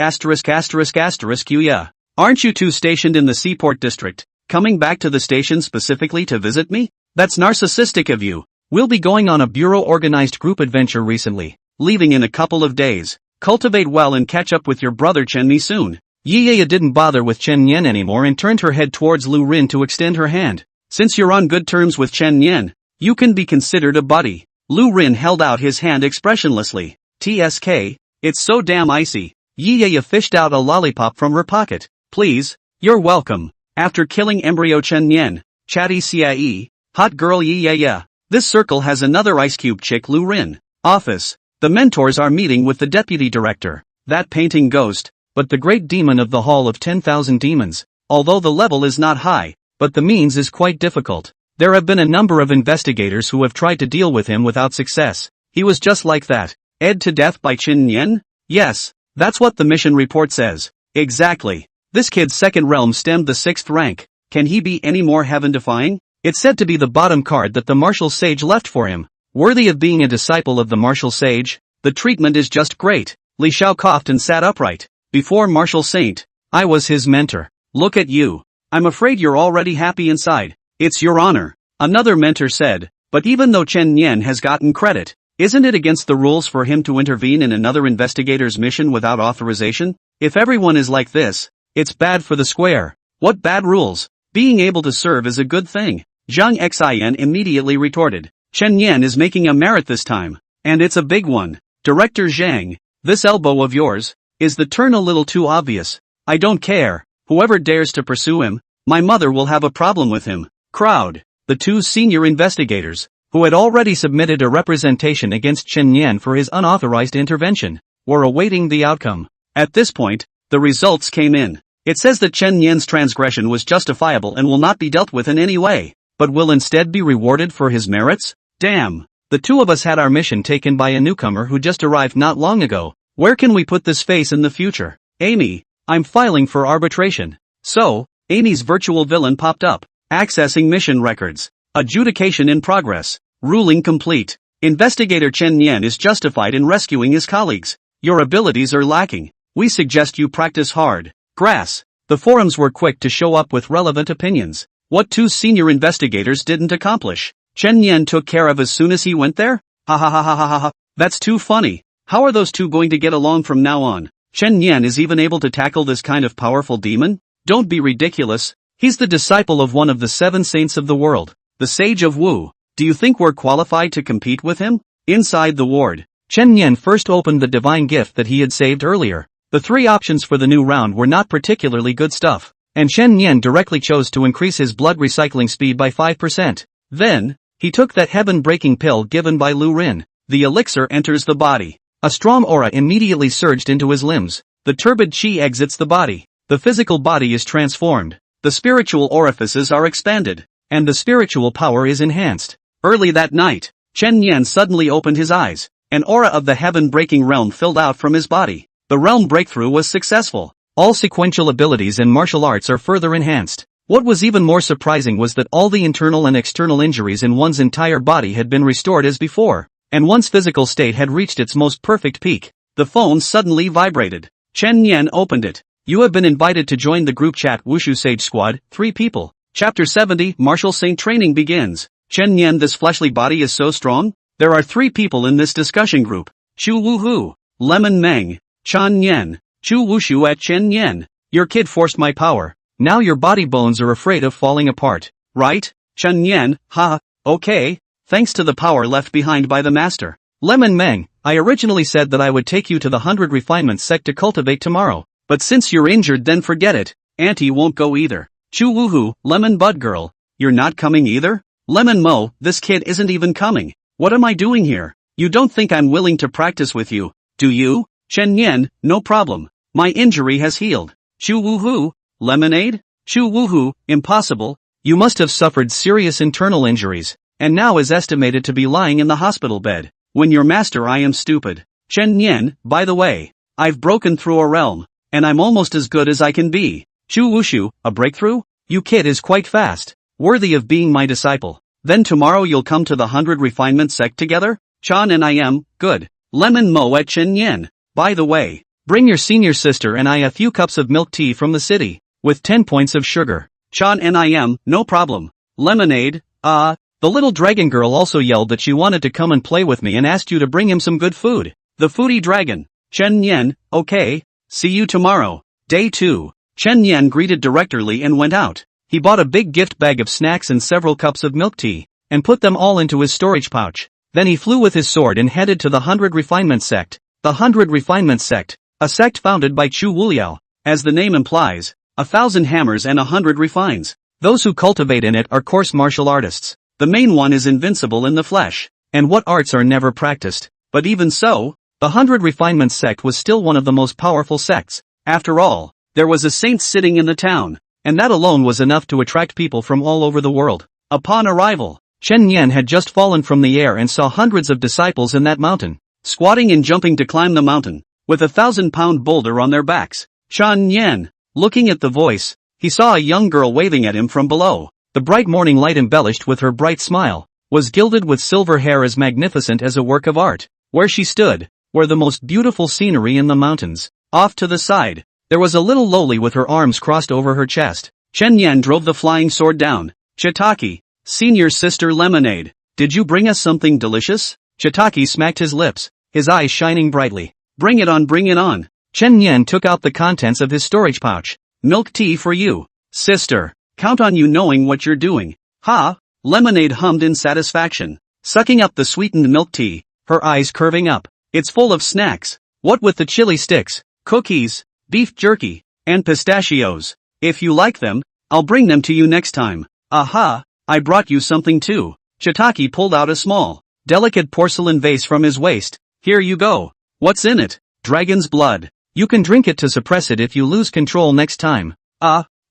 Yeah. Aren't you two stationed in the Seaport District, coming back to the station specifically to visit me? That's narcissistic of you. We'll be going on a bureau-organized group adventure recently, leaving in a couple of days. Cultivate well and catch up with your brother Chen Mi soon. Yi didn't bother with Chen Yan anymore and turned her head towards Lu Rin to extend her hand. Since you're on good terms with Chen Yan, you can be considered a buddy. Lu Rin held out his hand expressionlessly. TSK, it's so damn icy. Yi fished out a lollipop from her pocket. Please, you're welcome. After killing embryo Chen Yan, chatty Xia, hot girl Yi. This circle has another ice cube chick Lu Rin. Office. The mentors are meeting with the deputy director, that painting ghost, but the great demon of the Hall of 10,000 Demons. Although the level is not high, but the means is quite difficult. There have been a number of investigators who have tried to deal with him without success. He was just like that. Ed to death by Chen Yan? Yes, that's what the mission report says. Exactly. This kid's second realm stemmed the 6th rank. Can he be any more heaven-defying? It's said to be the bottom card that the martial sage left for him. Worthy of being a disciple of the martial sage, the treatment is just great. Li Xiao coughed and sat upright. Before martial saint, I was his mentor. Look at you. I'm afraid you're already happy inside. It's your honor. Another mentor said, but even though Chen Yan has gotten credit, isn't it against the rules for him to intervene in another investigator's mission without authorization? If everyone is like this, it's bad for the square. What bad rules? Being able to serve is a good thing. Zhang Xin immediately retorted. Chen Yan is making a merit this time, and it's a big one. Director Zhang, this elbow of yours, is the turn a little too obvious? I don't care. Whoever dares to pursue him, my mother will have a problem with him. Crowd. The two senior investigators, who had already submitted a representation against Chen Yan for his unauthorized intervention, were awaiting the outcome. At this point, the results came in. It says that Chen Yan's transgression was justifiable and will not be dealt with in any way, but will instead be rewarded for his merits? Damn. The two of us had our mission taken by a newcomer who just arrived not long ago. Where can we put this face in the future? Amy, I'm filing for arbitration. So, Amy's virtual villain popped up. Accessing mission records. Adjudication in progress. Ruling complete. Investigator Chen Yan is justified in rescuing his colleagues. Your abilities are lacking. We suggest you practice hard. Grass. The forums were quick to show up with relevant opinions. What two senior investigators didn't accomplish, Chen Yan took care of as soon as he went there? Ha ha ha ha ha ha. That's too funny. How are those two going to get along from now on? Chen Yan is even able to tackle this kind of powerful demon? Don't be ridiculous. He's the disciple of one of the 7 saints of the world, the Sage of Wu. Do you think we're qualified to compete with him? Inside the ward, Chen Yan first opened the divine gift that he had saved earlier. The 3 options for the new round were not particularly good stuff, and Chen Yan directly chose to increase his blood recycling speed by 5%. Then, he took that heaven-breaking pill given by Lu Rin. The elixir enters the body. A strong aura immediately surged into his limbs. The turbid chi exits the body. The physical body is transformed. The spiritual orifices are expanded, and the spiritual power is enhanced. Early that night, Chen Yan suddenly opened his eyes. An aura of the heaven-breaking realm filled out from his body. The realm breakthrough was successful. All sequential abilities and martial arts are further enhanced. What was even more surprising was that all the internal and external injuries in one's entire body had been restored as before, and one's physical state had reached its most perfect peak. The phone suddenly vibrated. Chen Yan opened it. You have been invited to join the group chat Wushu Sage Squad, 3 people. Chapter 70, Martial Saint Training begins. Chen Yan, this fleshly body is so strong? There are 3 people in this discussion group. Chu Wuhu, Lemon Meng, Chan Yan, Chu Wushu at Chen Yan. Your kid forced my power. Now your body bones are afraid of falling apart, right? Chen Yan, ha, okay, thanks to the power left behind by the master. Lemon Meng, I originally said that I would take you to the 100 refinement sect to cultivate tomorrow, but since you're injured then forget it. Auntie won't go either. Chu Wuhu, Lemon Bud Girl, you're not coming either? Lemon Mo, this kid isn't even coming. What am I doing here? You don't think I'm willing to practice with you, do you? Chen Yan, no problem. My injury has healed. Chu woohoo, lemonade? Chu woohoo, impossible. You must have suffered serious internal injuries, and now is estimated to be lying in the hospital bed. When your master I am stupid. Chen Nian, by the way, I've broken through a realm, and I'm almost as good as I can be. Chu wushu, a breakthrough? You kid is quite fast. Worthy of being my disciple. Then tomorrow you'll come to the 100 refinement sect together? Chan and I am, good. Lemon mo at Chen Yen. By the way, bring your senior sister and I a few cups of milk tea from the city, with 10 points of sugar. Chan and I am, no problem. Lemonade, the little dragon girl also yelled that she wanted to come and play with me and asked you to bring him some good food. The foodie dragon. Chen Yen, okay. See you tomorrow. Day 2. Chen Yen greeted directorly and went out. He bought a big gift bag of snacks and several cups of milk tea, and put them all into his storage pouch. Then he flew with his sword and headed to the 100 Refinement Sect. The 100 Refinement Sect, a sect founded by Chu Wuliao, as the name implies, 1,000 hammers and 100 refines. Those who cultivate in it are coarse martial artists. The main one is invincible in the flesh, and what arts are never practiced. But even so, the 100 Refinement Sect was still one of the most powerful sects. After all, there was a saint sitting in the town, and that alone was enough to attract people from all over the world. Upon arrival, Chen Yen had just fallen from the air and saw hundreds of disciples in that mountain, squatting and jumping to climb the mountain, with a 1,000-pound boulder on their backs. Chen Yen, looking at the voice, he saw a young girl waving at him from below. The bright morning light embellished with her bright smile, was gilded with silver hair as magnificent as a work of art. Where she stood, were the most beautiful scenery in the mountains. Off to the side, there was a little lowly with her arms crossed over her chest. Chen Yan drove the flying sword down. Chitaki, senior sister Lemonade, did you bring us something delicious? Chitaki smacked his lips, his eyes shining brightly. Bring it on, bring it on. Chen Yan took out the contents of his storage pouch. Milk tea for you, sister. Count on you knowing what you're doing. Ha! Lemonade hummed in satisfaction, sucking up the sweetened milk tea, her eyes curving up. It's full of snacks. What with the chili sticks, cookies, beef jerky, and pistachios. If you like them, I'll bring them to you next time. Aha, I brought you something too. Chitaki pulled out a small, delicate porcelain vase from his waist. Here you go. What's in it? Dragon's blood. You can drink it to suppress it if you lose control next time.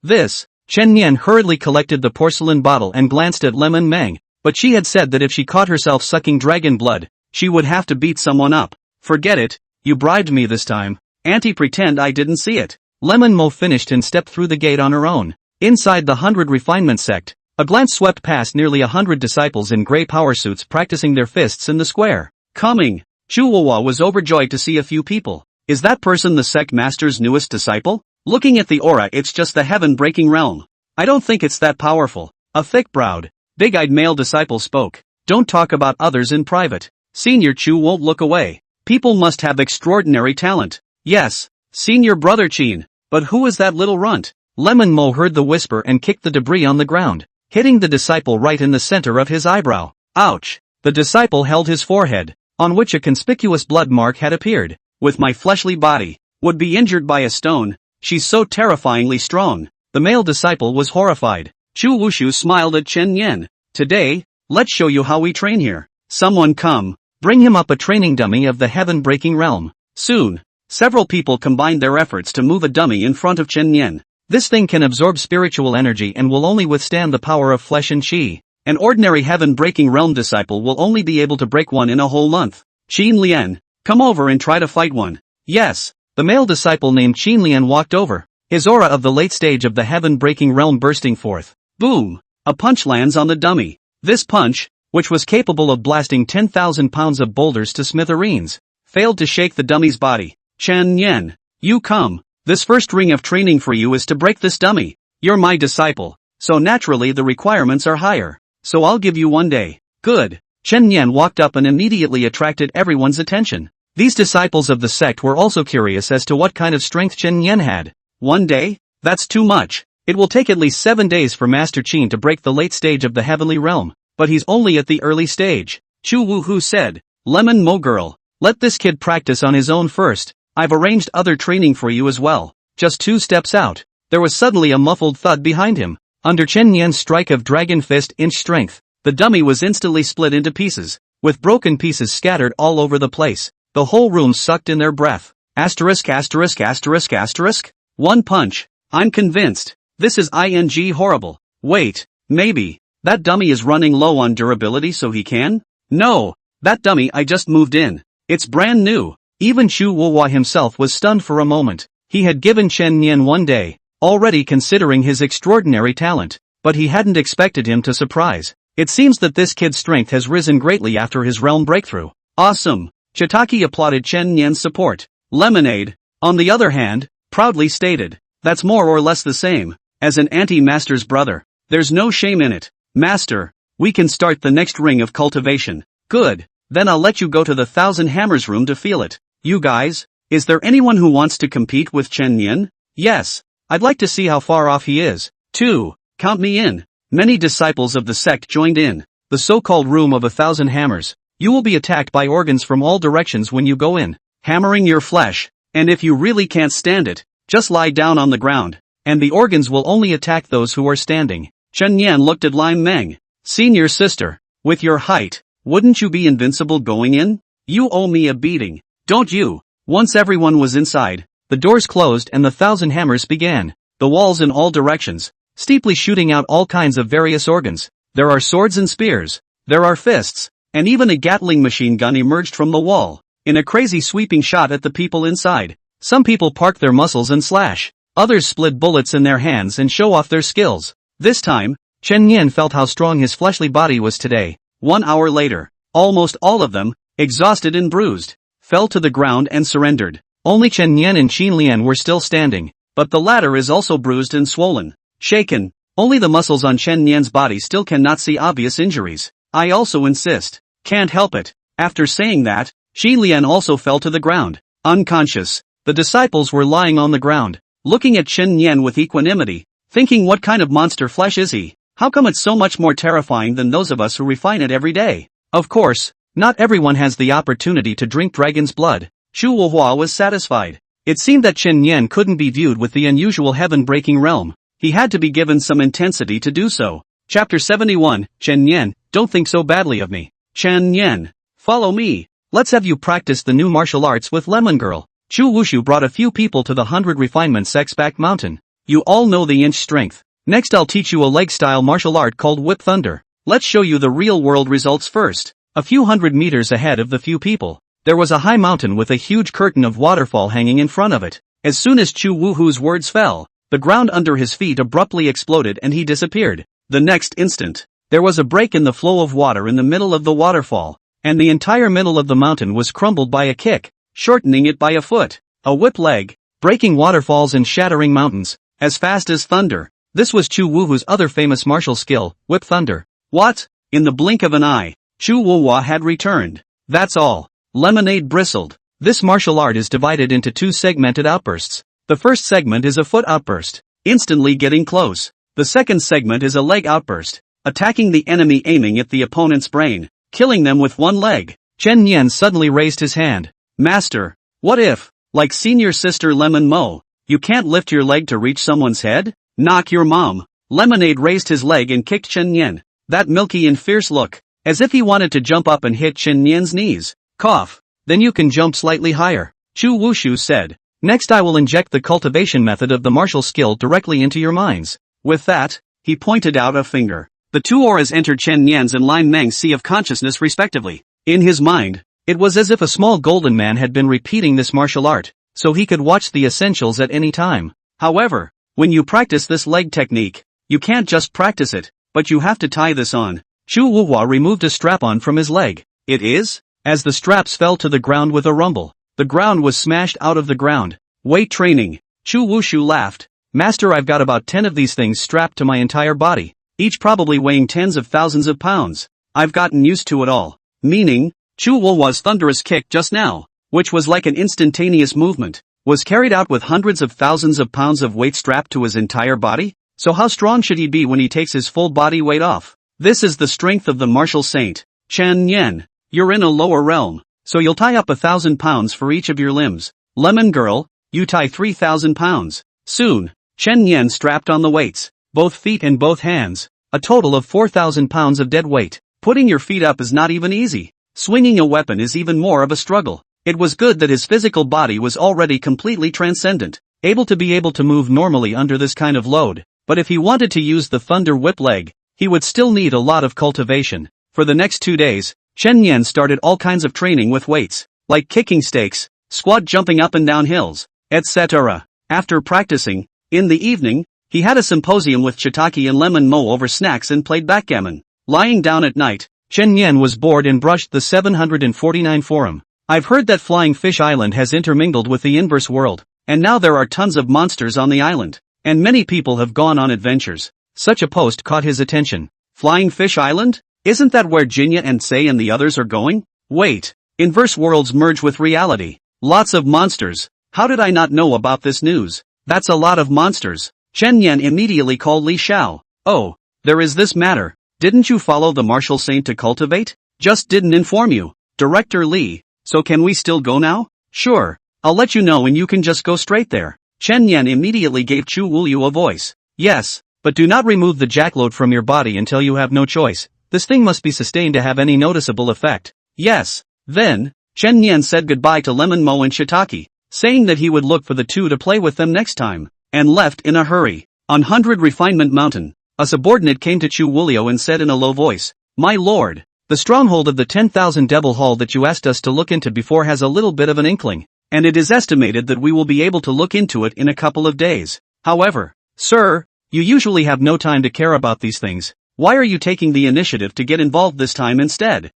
This. Chen Yan hurriedly collected the porcelain bottle and glanced at Lemon Meng, but she had said that if she caught herself sucking dragon blood, she would have to beat someone up. Forget it, you bribed me this time. Auntie, pretend I didn't see it. Lemon Mo finished and stepped through the gate on her own. Inside the 100 Refinement Sect, a glance swept past nearly 100 disciples in grey power suits practicing their fists in the square. Coming. Chuwawa was overjoyed to see a few people. Is that person the sect master's newest disciple? Looking at the aura, it's just the heaven-breaking realm. I don't think it's that powerful. A thick-browed, big-eyed male disciple spoke. Don't talk about others in private. Senior Chu won't look away. People must have extraordinary talent. Yes, Senior Brother Chin. But who is that little runt? Lemon Mo heard the whisper and kicked the debris on the ground, hitting the disciple right in the center of his eyebrow. Ouch! The disciple held his forehead, on which a conspicuous blood mark had appeared. With my fleshly body, would be injured by a stone. She's so terrifyingly strong. The male disciple was horrified. Chu Wushu smiled at Chen Yen. Today, let's show you how we train here. Someone come. Bring him up a training dummy of the heaven-breaking realm. Soon, several people combined their efforts to move a dummy in front of Chen Yen. This thing can absorb spiritual energy and will only withstand the power of flesh and chi. An ordinary heaven-breaking realm disciple will only be able to break one in a whole month. Qin Lian, come over and try to fight one. Yes. The male disciple named Qin Lian walked over, his aura of the late stage of the heaven-breaking realm bursting forth. Boom! A punch lands on the dummy. This punch, which was capable of blasting 10,000 pounds of boulders to smithereens, failed to shake the dummy's body. Chen Yen, you come. This first ring of training for you is to break this dummy. You're my disciple, so naturally the requirements are higher. So I'll give you 1 day. Good. Chen Yen walked up and immediately attracted everyone's attention. These disciples of the sect were also curious as to what kind of strength Chen Yen had. 1 day? That's too much. It will take at least 7 days for Master Qin to break the late stage of the heavenly realm, but he's only at the early stage. Chu Wuhu said, Lemon Mo girl, let this kid practice on his own first. I've arranged other training for you as well. Just 2 steps out, there was suddenly a muffled thud behind him. Under Chen Yen's strike of Dragon Fist inch strength, the dummy was instantly split into pieces, with broken pieces scattered all over the place. The whole room sucked in their breath. Asterisk asterisk asterisk asterisk? One punch. I'm convinced. This is ing horrible. Wait, maybe. That dummy is running low on durability so he can? No. That dummy I just moved in. It's brand new. Even Chu Wuhua himself was stunned for a moment. He had given Chen Nian one day, already considering his extraordinary talent, but he hadn't expected him to surprise. It seems that this kid's strength has risen greatly after his realm breakthrough. Awesome. Chitaki applauded Chen Nian's support. Lemonade, on the other hand, proudly stated, that's more or less the same as an anti-master's brother. There's no shame in it. Master, we can start the next ring of cultivation. Good. Then I'll let you go to the Thousand Hammers room to feel it. You guys, is there anyone who wants to compete with Chen Nian? Yes. I'd like to see how far off he is. 2. Count me in. Many disciples of the sect joined in. The so-called room of 1,000 hammers. You will be attacked by organs from all directions when you go in, hammering your flesh, and if you really can't stand it, just lie down on the ground, and the organs will only attack those who are standing. Chen Nian looked at Lime Meng. Senior sister, with your height, wouldn't you be invincible going in? You owe me a beating, don't you? Once everyone was inside, the doors closed and the 1,000 hammers began. The walls in all directions, steeply shooting out all kinds of various organs. There are swords and spears. There are fists. And even a Gatling machine gun emerged from the wall, in a crazy sweeping shot at the people inside. Some people park their muscles and slash. Others split bullets in their hands and show off their skills. This time, Chen Nian felt how strong his fleshly body was today. 1 hour later, almost all of them, exhausted and bruised, fell to the ground and surrendered. Only Chen Nian and Qin Lian were still standing, but the latter is also bruised and swollen. Shaken. Only the muscles on Chen Nian's body still cannot see obvious injuries. I also insist. Can't help it. After saying that, Qin Lian also fell to the ground, unconscious. The disciples were lying on the ground, looking at Chen Nian with equanimity, thinking what kind of monster flesh is he? How come it's so much more terrifying than those of us who refine it every day? Of course, not everyone has the opportunity to drink dragon's blood. Chu Wuhua was satisfied. It seemed that Chen Nian couldn't be viewed with the unusual heaven-breaking realm. He had to be given some intensity to do so. Chapter 71, Chen Nian, don't think so badly of me. Chen Nian, follow me. Let's have you practice the new martial arts with Lemon Girl. Chu Wushu brought a few people to the 100 Refinement Sex-Back Mountain. You all know the inch strength. Next I'll teach you a leg-style martial art called Whip Thunder. Let's show you the real-world results first. A few hundred meters ahead of the few people, there was a high mountain with a huge curtain of waterfall hanging in front of it. As soon as Chu Wuhu's words fell, the ground under his feet abruptly exploded and he disappeared. The next instant, there was a break in the flow of water in the middle of the waterfall, and the entire middle of the mountain was crumbled by a kick, shortening it by a foot. A whip leg, breaking waterfalls and shattering mountains, as fast as thunder. This was Chu Wuhu's other famous martial skill, Whip Thunder. What? In the blink of an eye, Chu Wuhua had returned. That's all. Lemonade bristled. This martial art is divided into 2 segmented outbursts. The first segment is a foot outburst, instantly getting close. The second segment is a leg outburst, attacking the enemy, aiming at the opponent's brain, killing them with one leg. Chen Nian suddenly raised his hand. Master, what if, like senior sister Lemon Mo, you can't lift your leg to reach someone's head? Knock your mom. Lemonade raised his leg and kicked Chen Nian. That milky and fierce look, as if he wanted to jump up and hit Chen Nian's knees. Cough. Then you can jump slightly higher. Chu Wushu said. Next I will inject the cultivation method of the martial skill directly into your minds. With that, he pointed out a finger. The 2 auras entered Chen Nian's and Lime Meng's sea of consciousness respectively. In his mind, it was as if a small golden man had been repeating this martial art, so he could watch the essentials at any time. However, when you practice this leg technique, you can't just practice it, but you have to tie this on. Chu Wuhua removed a strap-on from his leg. It is? As the straps fell to the ground with a rumble, the ground was smashed out of the ground. Weight training. Chu Wushu laughed. Master, I've got about 10 of these things strapped to my entire body, each probably weighing tens of thousands of pounds. I've gotten used to it all. Meaning, Chu Wuhua's thunderous kick just now, which was like an instantaneous movement, was carried out with hundreds of thousands of pounds of weight strapped to his entire body? So how strong should he be when he takes his full body weight off? This is the strength of the martial saint. Chen Nian, you're in a lower realm, so you'll tie up 1,000 pounds for each of your limbs. Lemon Girl, you tie 3,000 pounds. Soon, Chen Nian strapped on the weights, both feet and both hands, a total of 4,000 pounds of dead weight. Putting your feet up is not even easy. Swinging a weapon is even more of a struggle. It was good that his physical body was already completely transcendent, able to move normally under this kind of load, but if he wanted to use the thunder whip leg, he would still need a lot of cultivation. For the next 2 days, Chen Yan started all kinds of training with weights, like kicking stakes, squat jumping up and down hills, etc. After practicing, in the evening, he had a symposium with Chitaki and Lemon Mo over snacks and played backgammon. Lying down at night, Chen Yan was bored and brushed the 749 forum. I've heard that Flying Fish Island has intermingled with the inverse world, and now there are tons of monsters on the island, and many people have gone on adventures. Such a post caught his attention. Flying Fish Island? Isn't that where Jinya and Sei and the others are going? Wait, inverse worlds merge with reality. Lots of monsters. How did I not know about this news? That's a lot of monsters. Chen Yan immediately called Li Xiao. Oh, there is this matter. Didn't you follow the martial saint to cultivate? Just didn't inform you. Director Li, so can we still go now? Sure, I'll let you know and you can just go straight there. Chen Yan immediately gave Chu Wuliu a voice. Yes, but do not remove the jackload from your body until you have no choice. This thing must be sustained to have any noticeable effect. Yes. Then, Chen Yan said goodbye to Lemon Mo and Shiitake, saying that he would look for the two to play with them next time, and left in a hurry. On 100 Refinement Mountain, a subordinate came to Chu Wuliu and said in a low voice, "My lord, the stronghold of the 10,000 Devil Hall that you asked us to look into before has a little bit of an inkling, and it is estimated that we will be able to look into it in a couple of days. However, sir, you usually have no time to care about these things. Why are you taking the initiative to get involved this time instead?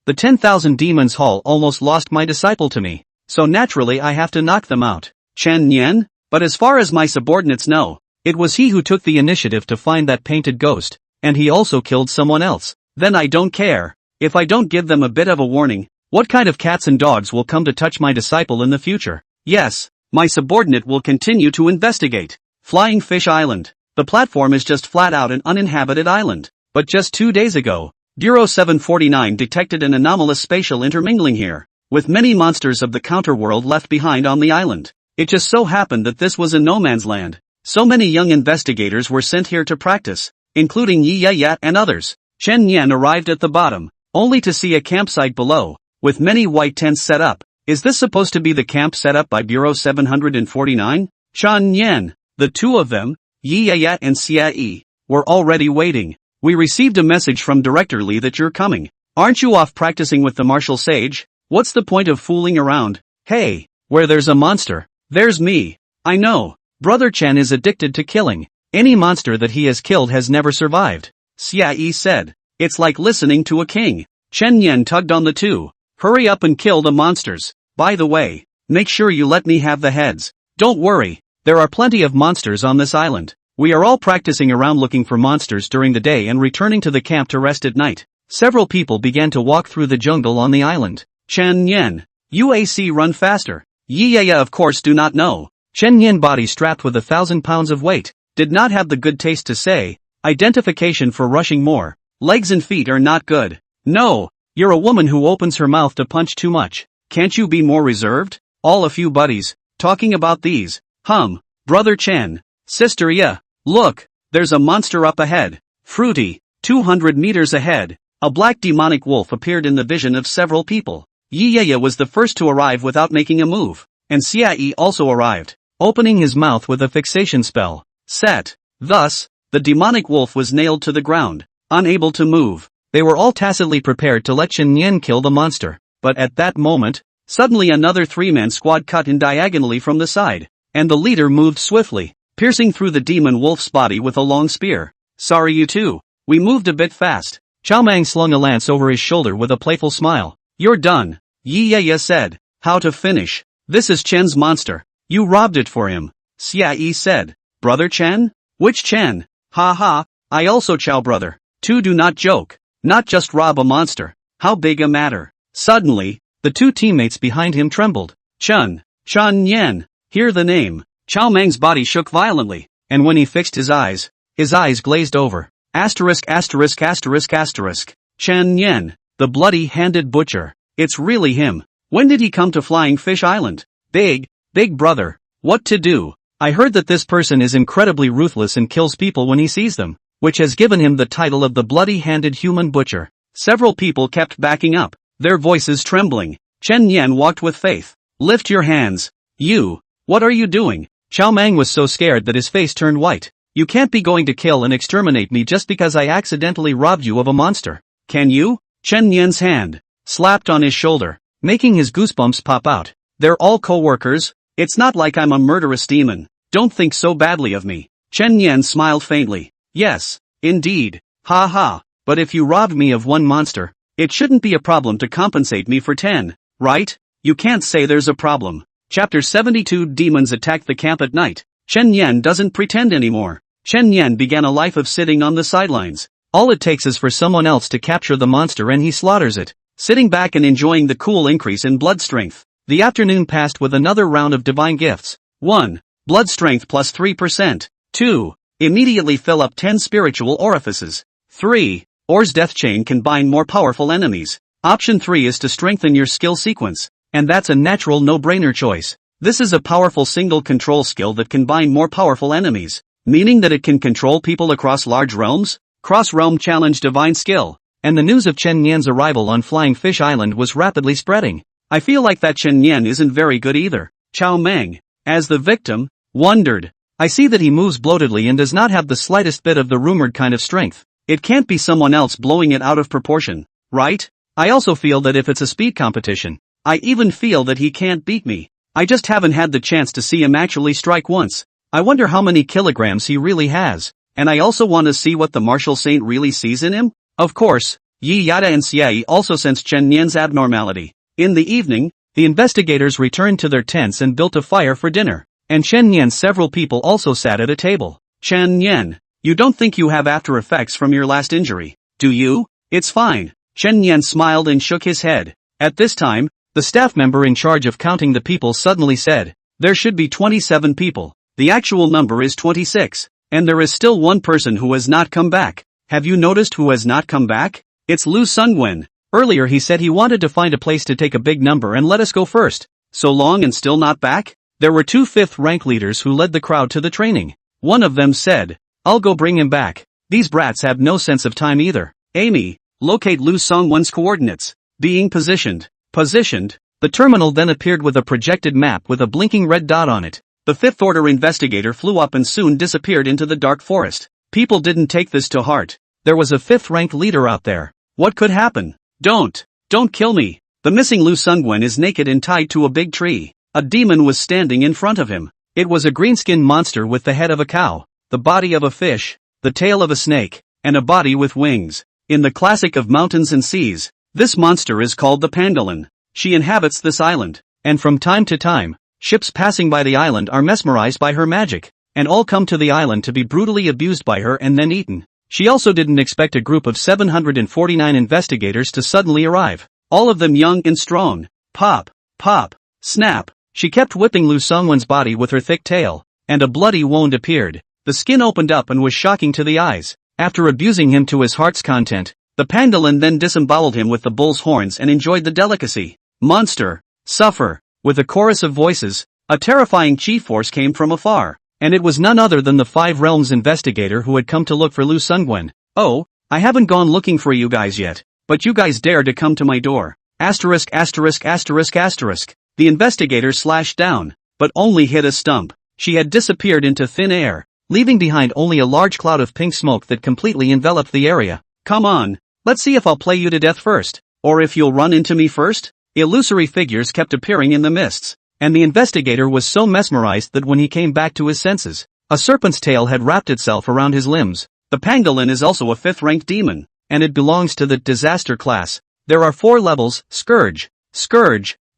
The 10,000 Demons Hall almost lost my disciple to me, so naturally I have to knock them out. Chen Yan? But as far as my subordinates know, it was he who took the initiative to find that painted ghost, and he also killed someone else. Then I don't care. If I don't give them a bit of a warning, what kind of cats and dogs will come to touch my disciple in the future? Yes, my subordinate will continue to investigate. Flying Fish Island. The platform is just flat out an uninhabited island. But just 2 days ago, Bureau 749 detected an anomalous spatial intermingling here, with many monsters of the counterworld left behind on the island. It just so happened that this was a no man's land. So many young investigators were sent here to practice, including Yi Yat and others. Chen Yan arrived at the bottom, only to see a campsite below, with many white tents set up. Is this supposed to be the camp set up by Bureau 749? Chen Yan, the two of them, Yi Yat and Xia, were already waiting. We received a message from Director Li that you're coming. Aren't you off practicing with the martial sage? What's the point of fooling around? Hey, where there's a monster, there's me. I know, Brother Chen is addicted to killing. Any monster that he has killed has never survived. Xia said. It's like listening to a king. Chen Yan tugged on the two. Hurry up and kill the monsters. By the way, make sure you let me have the heads. Don't worry, there are plenty of monsters on this island. We are all practicing around looking for monsters during the day and returning to the camp to rest at night. Several people began to walk through the jungle on the island. Chen Yan, UAC run faster. Yi of course do not know. Chen Yan body strapped with 1,000 pounds of weight, did not have the good taste to say, identification for rushing more. Legs and feet are not good. No, you're a woman who opens her mouth to punch too much. Can't you be more reserved? All a few buddies, talking about these. Brother Chen, Sister Ya, look, there's a monster up ahead. Fruity, 200 meters ahead. A black demonic wolf appeared in the vision of several people. Yi was the first to arrive without making a move, and Xia also arrived, opening his mouth with a fixation spell. Set. Thus, the demonic wolf was nailed to the ground, unable to move. They were all tacitly prepared to let Chen Yan kill the monster, but at that moment, suddenly another three-man squad cut in diagonally from the side, and the leader moved swiftly, piercing through the demon wolf's body with a long spear. Sorry you two, we moved a bit fast. Chao Mang slung a lance over his shoulder with a playful smile. You're done, Yi said. How to finish? This is Chen's monster. You robbed it for him. Xia said. Brother Chen? Which Chen? Ha, I also Chao brother. Two do not joke. Not just rob a monster. How big a matter? Suddenly, the two teammates behind him trembled. Chen Yan. Hear the name. Chao Mang's body shook violently, and when he fixed his eyes glazed over. Asterisk. Chen Yan, the bloody-handed butcher. It's really him. When did he come to Flying Fish Island? Big brother. What to do? I heard that this person is incredibly ruthless and kills people when he sees them, which has given him the title of the bloody-handed human butcher. Several people kept backing up, their voices trembling. Chen Yan walked with faith. Lift your hands. You. What are you doing? Chao Mang was so scared that his face turned white. You can't be going to kill and exterminate me just because I accidentally robbed you of a monster. Can you? Chen Yan's hand slapped on his shoulder, making his goosebumps pop out. They're all co-workers. It's not like I'm a murderous demon. Don't think so badly of me. Chen Yan smiled faintly. Yes, indeed. Ha ha. But if you robbed me of one monster, it shouldn't be a problem to compensate me for 10, right? You can't say there's a problem. Chapter 72 Demons attack the camp at night. Chen Yan doesn't pretend anymore. Chen Yan began a life of sitting on the sidelines. All it takes is for someone else to capture the monster and he slaughters it, sitting back and enjoying the cool increase in blood strength. The afternoon passed with another round of divine gifts. 1. Blood strength plus 3%. 2. Immediately fill up 10 spiritual orifices. 3. Or's death chain can bind more powerful enemies. Option 3 is to strengthen your skill sequence, and that's a natural no-brainer choice. This is a powerful single control skill that can bind more powerful enemies, meaning that it can control people across large realms. Cross-realm challenge divine skill. And the news of Chen Yan's arrival on Flying Fish Island was rapidly spreading. I feel like that Chen Yan isn't very good either. Chao Mang, as the victim, wondered. I see that he moves bloatedly and does not have the slightest bit of the rumored kind of strength. It can't be someone else blowing it out of proportion, right? I also feel that if it's a speed competition, I even feel that he can't beat me. I just haven't had the chance to see him actually strike once. I wonder how many kilograms he really has. And I also want to see what the martial saint really sees in him. Of course, Yi Yada and Xiai also sensed Chen Yan's abnormality. In the evening, the investigators returned to their tents and built a fire for dinner. And Chen Yan's several people also sat at a table. Chen Yan, you don't think you have after effects from your last injury, do you? It's fine. Chen Yan smiled and shook his head. At this time, the staff member in charge of counting the people suddenly said, there should be 27 people. The actual number is 26. And there is still one person who has not come back. Have you noticed who has not come back? It's Lu Sungwen. Earlier he said he wanted to find a place to take a big number and let us go first. So long and still not back? There were 2 5th rank leaders who led the crowd to the training. One of them said, I'll go bring him back. These brats have no sense of time either. Amy, locate Lu Sungwen's coordinates. Being positioned. Positioned. The terminal then appeared with a projected map with a blinking red dot on it. The 5th Order investigator flew up and soon disappeared into the dark forest. People didn't take this to heart. There was a 5th rank leader out there. What could happen? Don't kill me. The missing Lu Sungwen is naked and tied to a big tree. A demon was standing in front of him. It was a green-skinned monster with the head of a cow, the body of a fish, the tail of a snake, and a body with wings. In the classic of mountains and seas, this monster is called the pangolin. She inhabits this island, and from time to time, ships passing by the island are mesmerized by her magic, and all come to the island to be brutally abused by her and then eaten. She also didn't expect a group of 749 investigators to suddenly arrive, all of them young and strong. Pop, pop, snap. She kept whipping Lu Sungwen's body with her thick tail, and a bloody wound appeared. The skin opened up and was shocking to the eyes. After abusing him to his heart's content, the pangolin then disemboweled him with the bull's horns and enjoyed the delicacy. Monster, suffer. With a chorus of voices, a terrifying chi force came from afar, and it was none other than the 5 Realms investigator who had come to look for Lu Sungwen. Oh, I haven't gone looking for you guys yet, but you guys dare to come to my door. Asterisk asterisk asterisk asterisk. The investigator slashed down, but only hit a stump. She had disappeared into thin air, leaving behind only a large cloud of pink smoke that completely enveloped the area. Come on, let's see if I'll play you to death first, or if you'll run into me first. Illusory figures kept appearing in the mists, and the investigator was so mesmerized that when he came back to his senses, a serpent's tail had wrapped itself around his limbs. The pangolin is also a 5th-ranked demon, and it belongs to the disaster class. There are 4 levels: Scourge,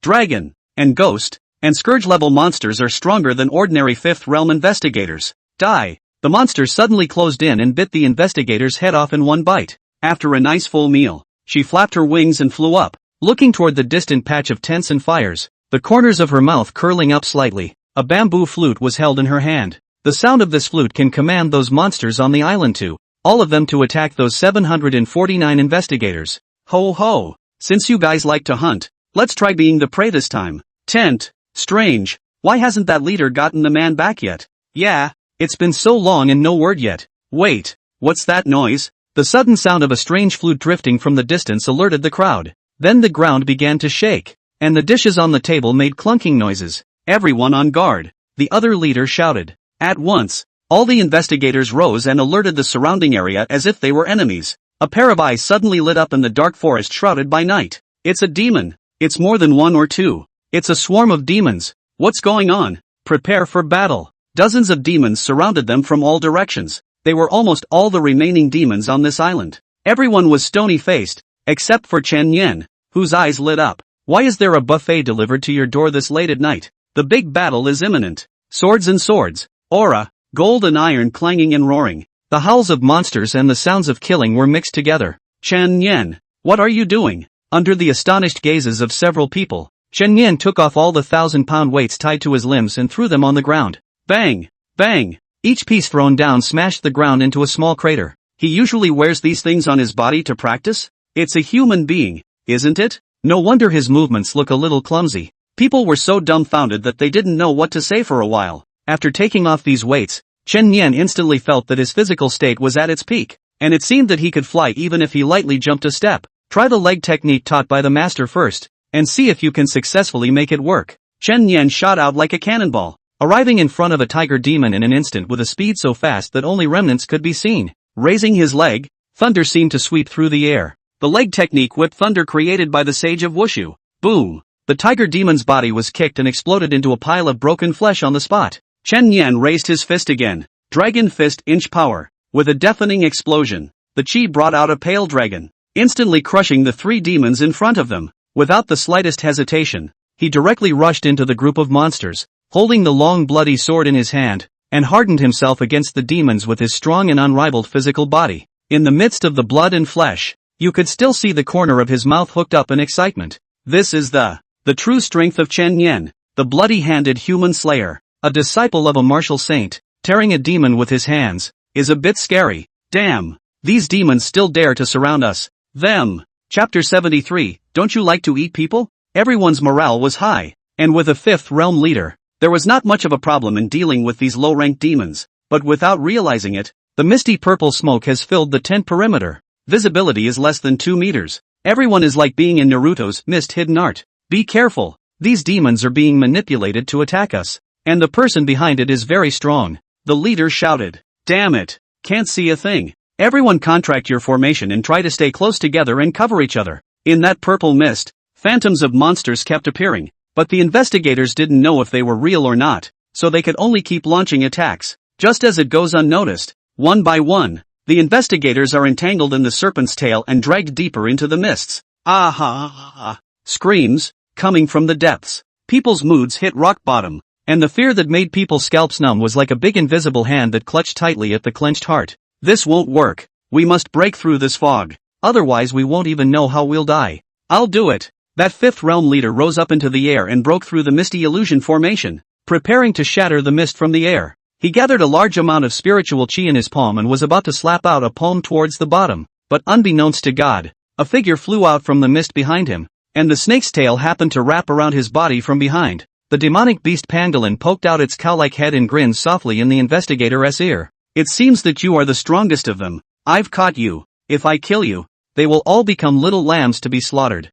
Dragon, and Ghost, and Scourge-level monsters are stronger than ordinary 5th realm investigators. Die! The monster suddenly closed in and bit the investigator's head off in one bite. After a nice full meal, she flapped her wings and flew up, looking toward the distant patch of tents and fires, the corners of her mouth curling up slightly. A bamboo flute was held in her hand. The sound of this flute can command those monsters on the island to, all of them to attack those 749 investigators. Ho ho! Since you guys like to hunt, let's try being the prey this time. Tent, strange, why hasn't that leader gotten the man back yet? Yeah, it's been so long and no word yet. Wait, what's that noise? The sudden sound of a strange flute drifting from the distance alerted the crowd. Then the ground began to shake. and the dishes on the table made clunking noises. Everyone on guard, the other leader shouted. At once, all the investigators rose and alerted the surrounding area as if they were enemies. A pair of eyes suddenly lit up in the dark forest shrouded by night. It's a demon. It's more than one or two. It's a swarm of demons. What's going on? Prepare for battle. Dozens of demons surrounded them from all directions. They were almost all the remaining demons on this island. Everyone was stony-faced, except for Chen Yan, whose eyes lit up. Why is there a buffet delivered to your door this late at night? The big battle is imminent. Swords and swords. Aura, gold and iron clanging and roaring. The howls of monsters and the sounds of killing were mixed together. Chen Yan, what are you doing? Under the astonished gazes of several people, Chen Yan took off all the 1,000-pound weights tied to his limbs and threw them on the ground. Bang! Bang! Each piece thrown down smashed the ground into a small crater. He usually wears these things on his body to practice? It's a human being, isn't it? No wonder his movements look a little clumsy. People were so dumbfounded that they didn't know what to say for a while. After taking off these weights, Chen Yan instantly felt that his physical state was at its peak, and it seemed that he could fly even if he lightly jumped a step. Try the leg technique taught by the master first, and see if you can successfully make it work. Chen Yan shot out like a cannonball, arriving in front of a tiger demon in an instant with a speed so fast that only remnants could be seen. Raising his leg, thunder seemed to sweep through the air. The leg technique whipped thunder created by the sage of Wushu. Boom! The tiger demon's body was kicked and exploded into a pile of broken flesh on the spot. Chen Yan raised his fist again. Dragon fist inch power. With a deafening explosion, the chi brought out a pale dragon, instantly crushing the three demons in front of them. Without the slightest hesitation, he directly rushed into the group of monsters, holding the long bloody sword in his hand, and hardened himself against the demons with his strong and unrivaled physical body. In the midst of the blood and flesh, you could still see the corner of his mouth hooked up in excitement. This is the true strength of Chen Yan, the bloody-handed human slayer. A disciple of a martial saint, tearing a demon with his hands, is a bit scary. Damn, these demons still dare to surround us. Them. Chapter 73, Don't you like to eat people? Everyone's morale was high, and with a fifth realm leader, there was not much of a problem in dealing with these low-ranked demons, but without realizing it, the misty purple smoke has filled the tent perimeter. Visibility is less than 2 meters. Everyone is like being in Naruto's mist hidden art. Be careful, these demons are being manipulated to attack us. And the person behind it is very strong. The leader shouted. Damn it, can't see a thing. Everyone contract your formation and try to stay close together and cover each other. In that purple mist, phantoms of monsters kept appearing, but the investigators didn't know if they were real or not, so they could only keep launching attacks. Just as it goes unnoticed, one by one, the investigators are entangled in the serpent's tail and dragged deeper into the mists. Ah! Screams, coming from the depths. People's moods hit rock bottom. And the fear that made people's scalps numb was like a big invisible hand that clutched tightly at the clenched heart. This won't work. We must break through this fog. Otherwise we won't even know how we'll die. I'll do it. That fifth realm leader rose up into the air and broke through the misty illusion formation, preparing to shatter the mist from the air. He gathered a large amount of spiritual chi in his palm and was about to slap out a palm towards the bottom. But unbeknownst to God, a figure flew out from the mist behind him, and the snake's tail happened to wrap around his body from behind. The demonic beast pangolin poked out its cow-like head and grinned softly in the investigator's ear. It seems that you are the strongest of them. I've caught you. If I kill you, they will all become little lambs to be slaughtered.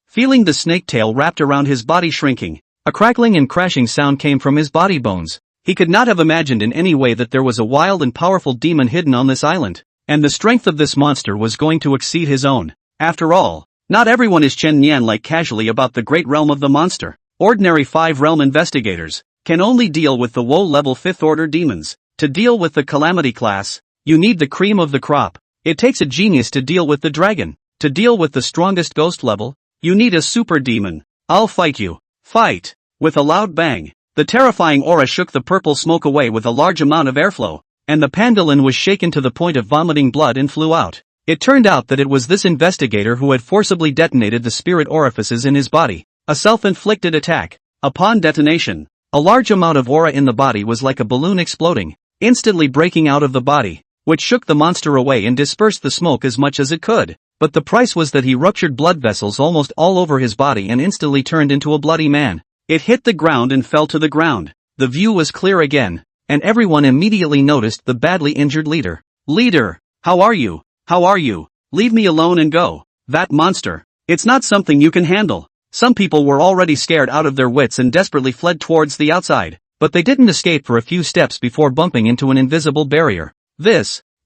Feeling the snake tail wrapped around his body shrinking, a crackling and crashing sound came from his body bones. He could not have imagined in any way that there was a wild and powerful demon hidden on this island, and the strength of this monster was going to exceed his own. After all, not everyone is Chen Yan like casually about the great realm of the monster. Ordinary 5-realm investigators can only deal with the low-level 5th-order demons. To deal with the calamity class, you need the cream of the crop. It takes a genius to deal with the dragon. To deal with the strongest ghost level, you need a super demon. I'll fight you. Fight! With a loud bang, the terrifying aura shook the purple smoke away with a large amount of airflow, and the pangolin was shaken to the point of vomiting blood and flew out. It turned out that it was this investigator who had forcibly detonated the spirit orifices in his body. A self-inflicted attack. Upon detonation, a large amount of aura in the body was like a balloon exploding, instantly breaking out of the body, which shook the monster away and dispersed the smoke as much as it could. But the price was that he ruptured blood vessels almost all over his body and instantly turned into a bloody man. It hit the ground and fell to the ground. The view was clear again, and everyone immediately noticed the badly injured leader. Leader, how are you? How are you? Leave me alone and go. That monster. It's not something you can handle. Some people were already scared out of their wits and desperately fled towards the outside, but they didn't escape for a few steps before bumping into an invisible barrier.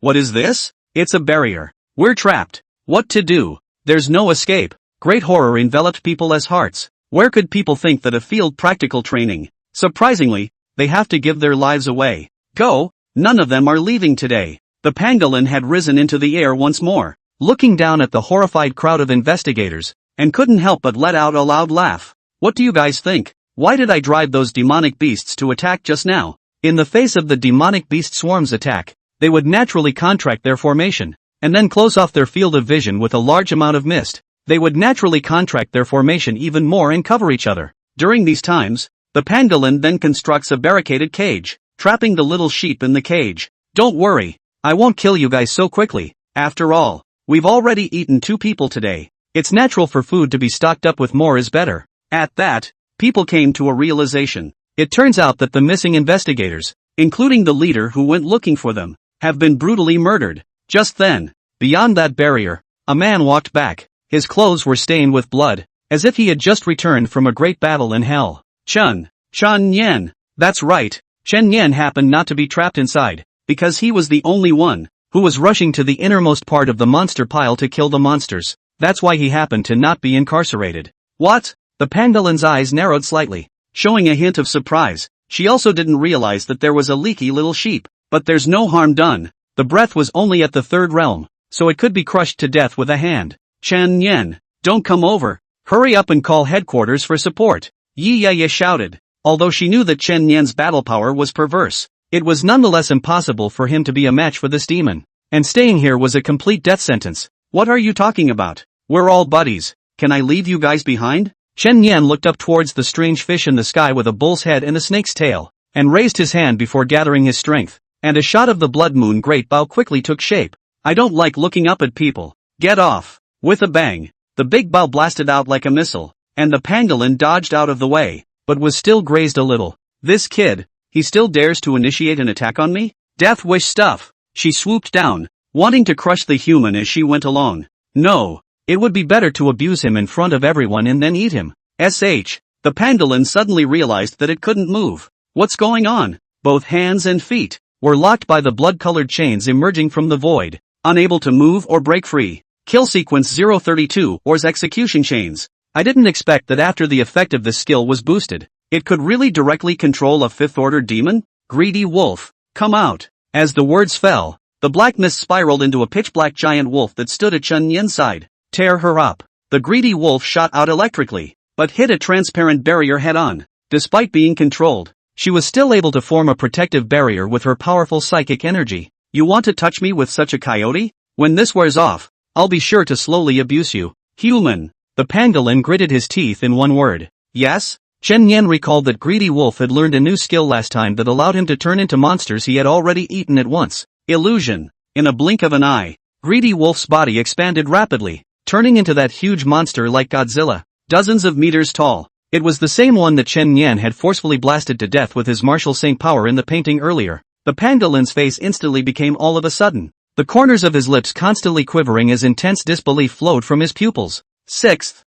What is this? It's a barrier. We're trapped. What to do? There's no escape. Great horror enveloped people as hearts. Where could people think that a field practical training? Surprisingly, they have to give their lives away. Go, none of them are leaving today. The pangolin had risen into the air once more, looking down at the horrified crowd of investigators, and couldn't help but let out a loud laugh. What do you guys think? Why did I drive those demonic beasts to attack just now? In the face of the demonic beast swarm's attack, they would naturally contract their formation, and then close off their field of vision with a large amount of mist. They would naturally contract their formation even more and cover each other. During these times, the pangolin then constructs a barricaded cage, trapping the little sheep in the cage. Don't worry, I won't kill you guys so quickly. After all, we've already eaten 2 people today. It's natural for food to be stocked up with more is better. At that, people came to a realization. It turns out that the missing investigators, including the leader who went looking for them, have been brutally murdered. Just then, beyond that barrier, a man walked back. His clothes were stained with blood, as if he had just returned from a great battle in hell. Chen Yan. That's right, Chen Yan happened not to be trapped inside, because he was the only one who was rushing to the innermost part of the monster pile to kill the monsters. That's why he happened to not be incarcerated. What? The pangolin's eyes narrowed slightly, showing a hint of surprise. She also didn't realize that there was a leaky little sheep. But there's no harm done. The breath was only at the 3rd realm, so it could be crushed to death with a hand. Chen Yan, don't come over. Hurry up and call headquarters for support. Yi shouted. Although she knew that Chen Yan's battle power was perverse, it was nonetheless impossible for him to be a match for this demon. And staying here was a complete death sentence. What are you talking about? We're all buddies. Can I leave you guys behind? Chen Yan looked up towards the strange fish in the sky with a bull's head and a snake's tail, and raised his hand before gathering his strength. And a shot of the blood moon great bow quickly took shape. I don't like looking up at people. Get off. With a bang, the big bow blasted out like a missile, and the pangolin dodged out of the way, but was still grazed a little. This kid, he still dares to initiate an attack on me? Death wish stuff. She swooped down, wanting to crush the human as she went along. No, it would be better to abuse him in front of everyone and then eat him. The pangolin suddenly realized that it couldn't move. What's going on? Both hands and feet were locked by the blood-colored chains emerging from the void, unable to move or break free. Kill sequence 032 or's execution chains. I didn't expect that after the effect of this skill was boosted, it could really directly control a 5th-order demon? Greedy wolf, come out. As the words fell, the black mist spiraled into a pitch-black giant wolf that stood at Chen Yan's side. Tear her up. The greedy wolf shot out electrically, but hit a transparent barrier head-on. Despite being controlled, she was still able to form a protective barrier with her powerful psychic energy. You want to touch me with such a coyote? When this wears off, I'll be sure to slowly abuse you. Human. The pangolin gritted his teeth in one word. Yes? Chen Yan recalled that Greedy Wolf had learned a new skill last time that allowed him to turn into monsters he had already eaten at once. Illusion. In a blink of an eye, Greedy Wolf's body expanded rapidly, turning into that huge monster like Godzilla, dozens of meters tall. It was the same one that Chen Yan had forcefully blasted to death with his martial saint power in the painting earlier. The pangolin's face instantly became all of a sudden, the corners of his lips constantly quivering as intense disbelief flowed from his pupils. Sixth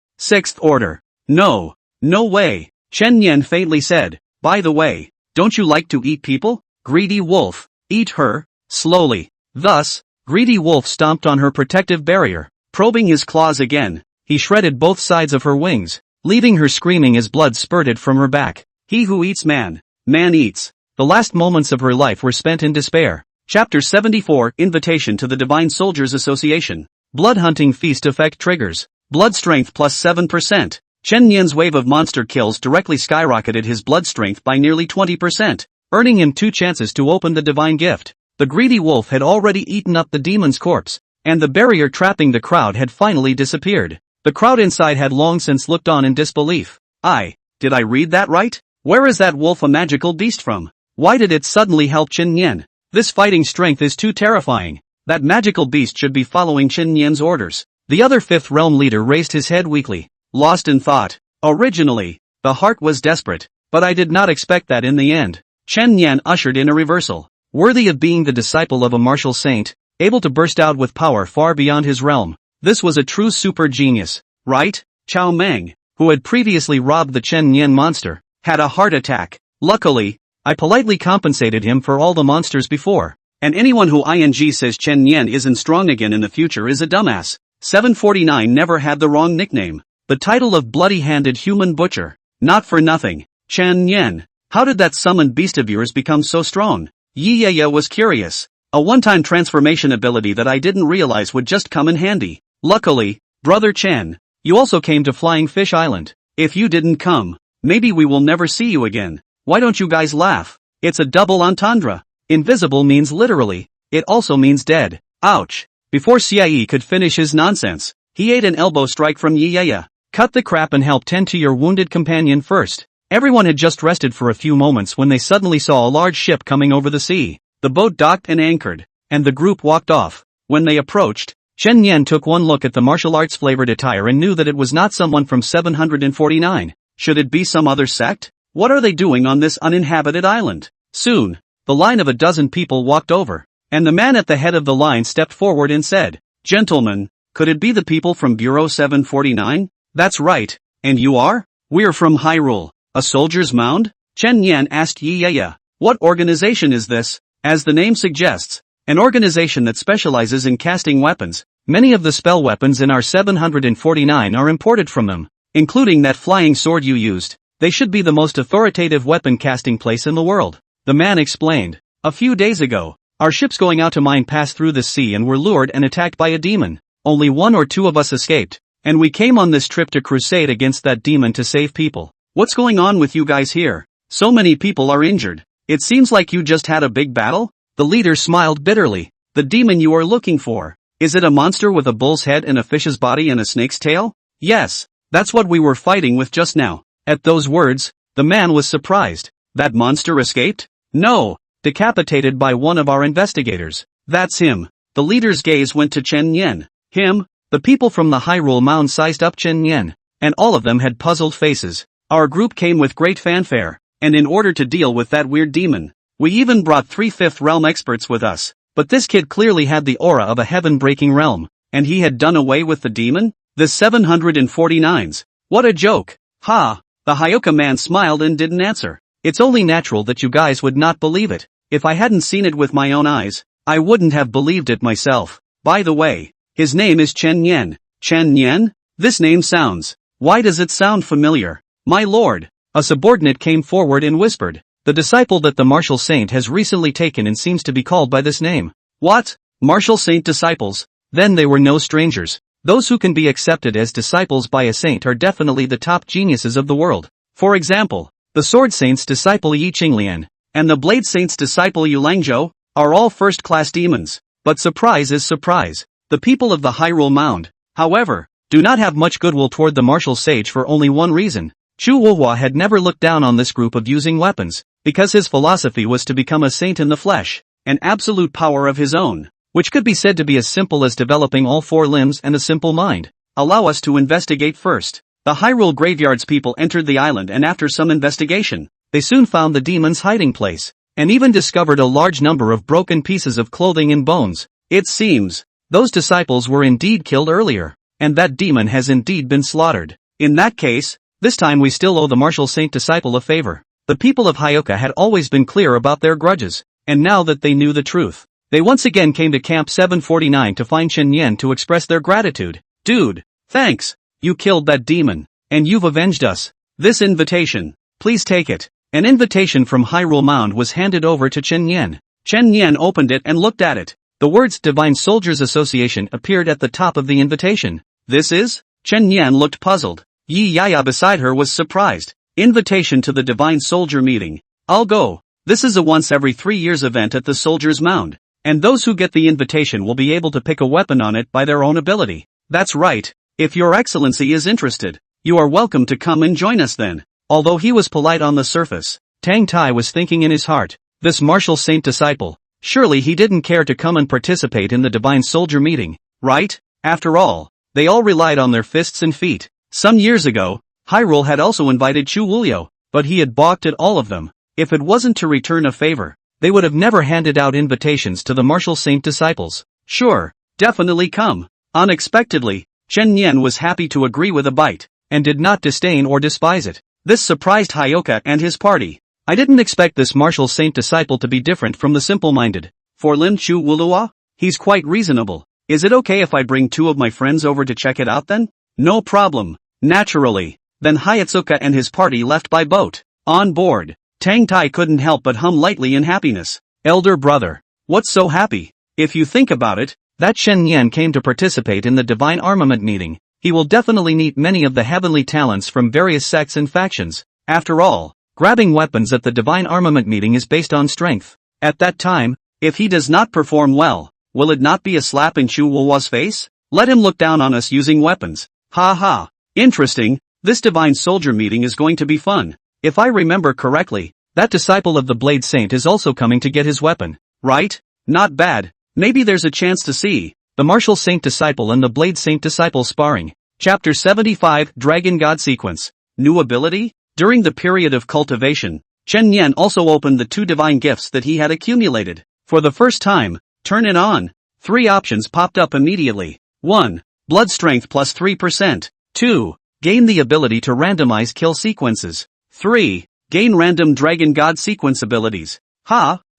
order. No way, Chen Yan faintly said. By the way, don't you like to eat people? Greedy Wolf, eat her, slowly. Thus, Greedy Wolf stomped on her protective barrier. Probing his claws again, he shredded both sides of her wings, leaving her screaming as blood spurted from her back. He who eats man eats. The last moments of her life were spent in despair. Chapter 74 Invitation to the Divine Soldiers Association. Blood Hunting Feast Effect Triggers. Blood Strength plus 7%. Chen Yan's wave of monster kills directly skyrocketed his blood strength by nearly 20%, earning him 2 chances to open the divine gift. The greedy wolf had already eaten up the demon's corpse, and the barrier trapping the crowd had finally disappeared. The crowd inside had long since looked on in disbelief. Did I read that right? Where is that wolf a magical beast from? Why did it suddenly help Chen Yan? This fighting strength is too terrifying. That magical beast should be following Chen Yan's orders. The other 5th realm leader raised his head weakly, lost in thought. Originally, the heart was desperate, but I did not expect that in the end. Chen Yan ushered in a reversal, worthy of being the disciple of a martial saint, able to burst out with power far beyond his realm. This was a true super genius, right? Chao Meng, who had previously robbed the Chen Yen monster, had a heart attack. Luckily, I politely compensated him for all the monsters before. And anyone who says Chen Yen isn't strong again in the future is a dumbass. 749 never had the wrong nickname. The title of bloody-handed human butcher. Not for nothing. Chen Yen. How did that summoned beast of yours become so strong? Yi was curious. A one-time transformation ability that I didn't realize would just come in handy. Luckily, Brother Chen, you also came to Flying Fish Island. If you didn't come, maybe we will never see you again. Why don't you guys laugh? It's a double entendre. Invisible means literally. It also means dead. Ouch. Before Xie could finish his nonsense, he ate an elbow strike from Yi. Cut the crap and help tend to your wounded companion first. Everyone had just rested for a few moments when they suddenly saw a large ship coming over the sea. The boat docked and anchored, and the group walked off. When they approached, Chen Yen took one look at the martial arts flavored attire and knew that it was not someone from 749. Should it be some other sect? What are they doing on this uninhabited island? Soon, the line of a dozen people walked over, and the man at the head of the line stepped forward and said, "Gentlemen, could it be the people from Bureau 749? That's right, and you are? We're from Hyrule. A soldier's mound?" Chen Yan asked Yi. "What organization is this?" As the name suggests, an organization that specializes in casting weapons. Many of the spell weapons in our 749 are imported from them, including that flying sword you used. They should be the most authoritative weapon casting place in the world. The man explained. "A few days ago, our ships going out to mine passed through the sea and were lured and attacked by a demon. Only one or two of us escaped, and we came on this trip to crusade against that demon to save people. What's going on with you guys here? So many people are injured. It seems like you just had a big battle?" The leader smiled bitterly. "The demon you are looking for, is it a monster with a bull's head and a fish's body and a snake's tail?" "Yes, that's what we were fighting with just now." At those words, the man was surprised. "That monster escaped?" "No, decapitated by one of our investigators." "That's him." The leader's gaze went to Chen Yen. "Him?" The people from the Hyrule Mound sized up Chen Yen, and all of them had puzzled faces. "Our group came with great fanfare, and in order to deal with that weird demon, we even brought 3 Fifth Realm experts with us. But this kid clearly had the aura of a heaven-breaking realm, and he had done away with the demon? The 749s. What a joke. Ha! The Hyoka man smiled and didn't answer. "It's only natural that you guys would not believe it. If I hadn't seen it with my own eyes, I wouldn't have believed it myself. By the way, his name is Chen Yen." "Chen Yen? This name sounds. Why does it sound familiar?" "My lord." A subordinate came forward and whispered, "The disciple that the martial saint has recently taken and seems to be called by this name." "What? Martial saint disciples?" Then they were no strangers. Those who can be accepted as disciples by a saint are definitely the top geniuses of the world. For example, the sword saint's disciple Yi Qinglian, and the blade saint's disciple Yu Langzhou, are all first-class demons. But surprise is surprise. The people of the Hyrule Mound, however, do not have much goodwill toward the martial sage for only one reason. Chu Wuhua had never looked down on this group of using weapons, because his philosophy was to become a saint in the flesh, an absolute power of his own, which could be said to be as simple as developing all 4 limbs and a simple mind. Allow us to investigate first. The Hyrule Graveyard's people entered the island, and after some investigation, they soon found the demon's hiding place, and even discovered a large number of broken pieces of clothing and bones. It seems, those disciples were indeed killed earlier, and that demon has indeed been slaughtered. In that case, this time we still owe the martial saint disciple a favor. The people of Hyoka had always been clear about their grudges, and now that they knew the truth, they once again came to Camp 749 to find Chen Yen to express their gratitude. "Dude, thanks. You killed that demon, and you've avenged us. This invitation, please take it." An invitation from Hyrule Mound was handed over to Chen Yen. Chen Yen opened it and looked at it. The words Divine Soldiers Association appeared at the top of the invitation. "This is?" Chen Yen looked puzzled. Yi Yaya beside her was surprised. "Invitation to the Divine Soldier meeting. I'll go. This is a once every 3 years event at the Soldier's Mound, and those who get the invitation will be able to pick a weapon on it by their own ability." "That's right. If your excellency is interested, you are welcome to come and join us then." Although he was polite on the surface, Tang Tai was thinking in his heart, this martial saint disciple, surely he didn't care to come and participate in the Divine Soldier meeting, right? After all, they all relied on their fists and feet. Some years ago, Hyrule had also invited Chu Wulio, but he had balked at all of them. If it wasn't to return a favor, they would have never handed out invitations to the martial saint disciples. "Sure, definitely come." Unexpectedly, Chen Yen was happy to agree with a bite, and did not disdain or despise it. This surprised Hyoka and his party. I didn't expect this martial saint disciple to be different from the simple-minded. For Lim Chu Wulua, he's quite reasonable. Is it okay if I bring 2 of my friends over to check it out then? No problem. Naturally. Then Hyatsuka and his party left by boat. On board, Tang Tai couldn't help but hum lightly in happiness. Elder brother. What's so happy? If you think about it, that Chen Yan came to participate in the Divine Armament meeting. He will definitely need many of the heavenly talents from various sects and factions. After all, grabbing weapons at the Divine Armament meeting is based on strength. At that time, if he does not perform well, will it not be a slap in Chu Wuwa's face? Let him look down on us using weapons. Ha ha. Interesting, this Divine Soldier meeting is going to be fun. If I remember correctly, that disciple of the Blade Saint is also coming to get his weapon, right? Not bad. Maybe there's a chance to see the Martial Saint Disciple and the Blade Saint Disciple sparring. Chapter 75 Dragon God Sequence. New ability? During the period of cultivation, Chen Yan also opened the 2 divine gifts that he had accumulated. For the first time, turn it on. 3 options popped up immediately. 1. Blood strength plus 3%. 2. Gain the ability to randomize kill sequences. 3. Gain random Dragon God sequence abilities.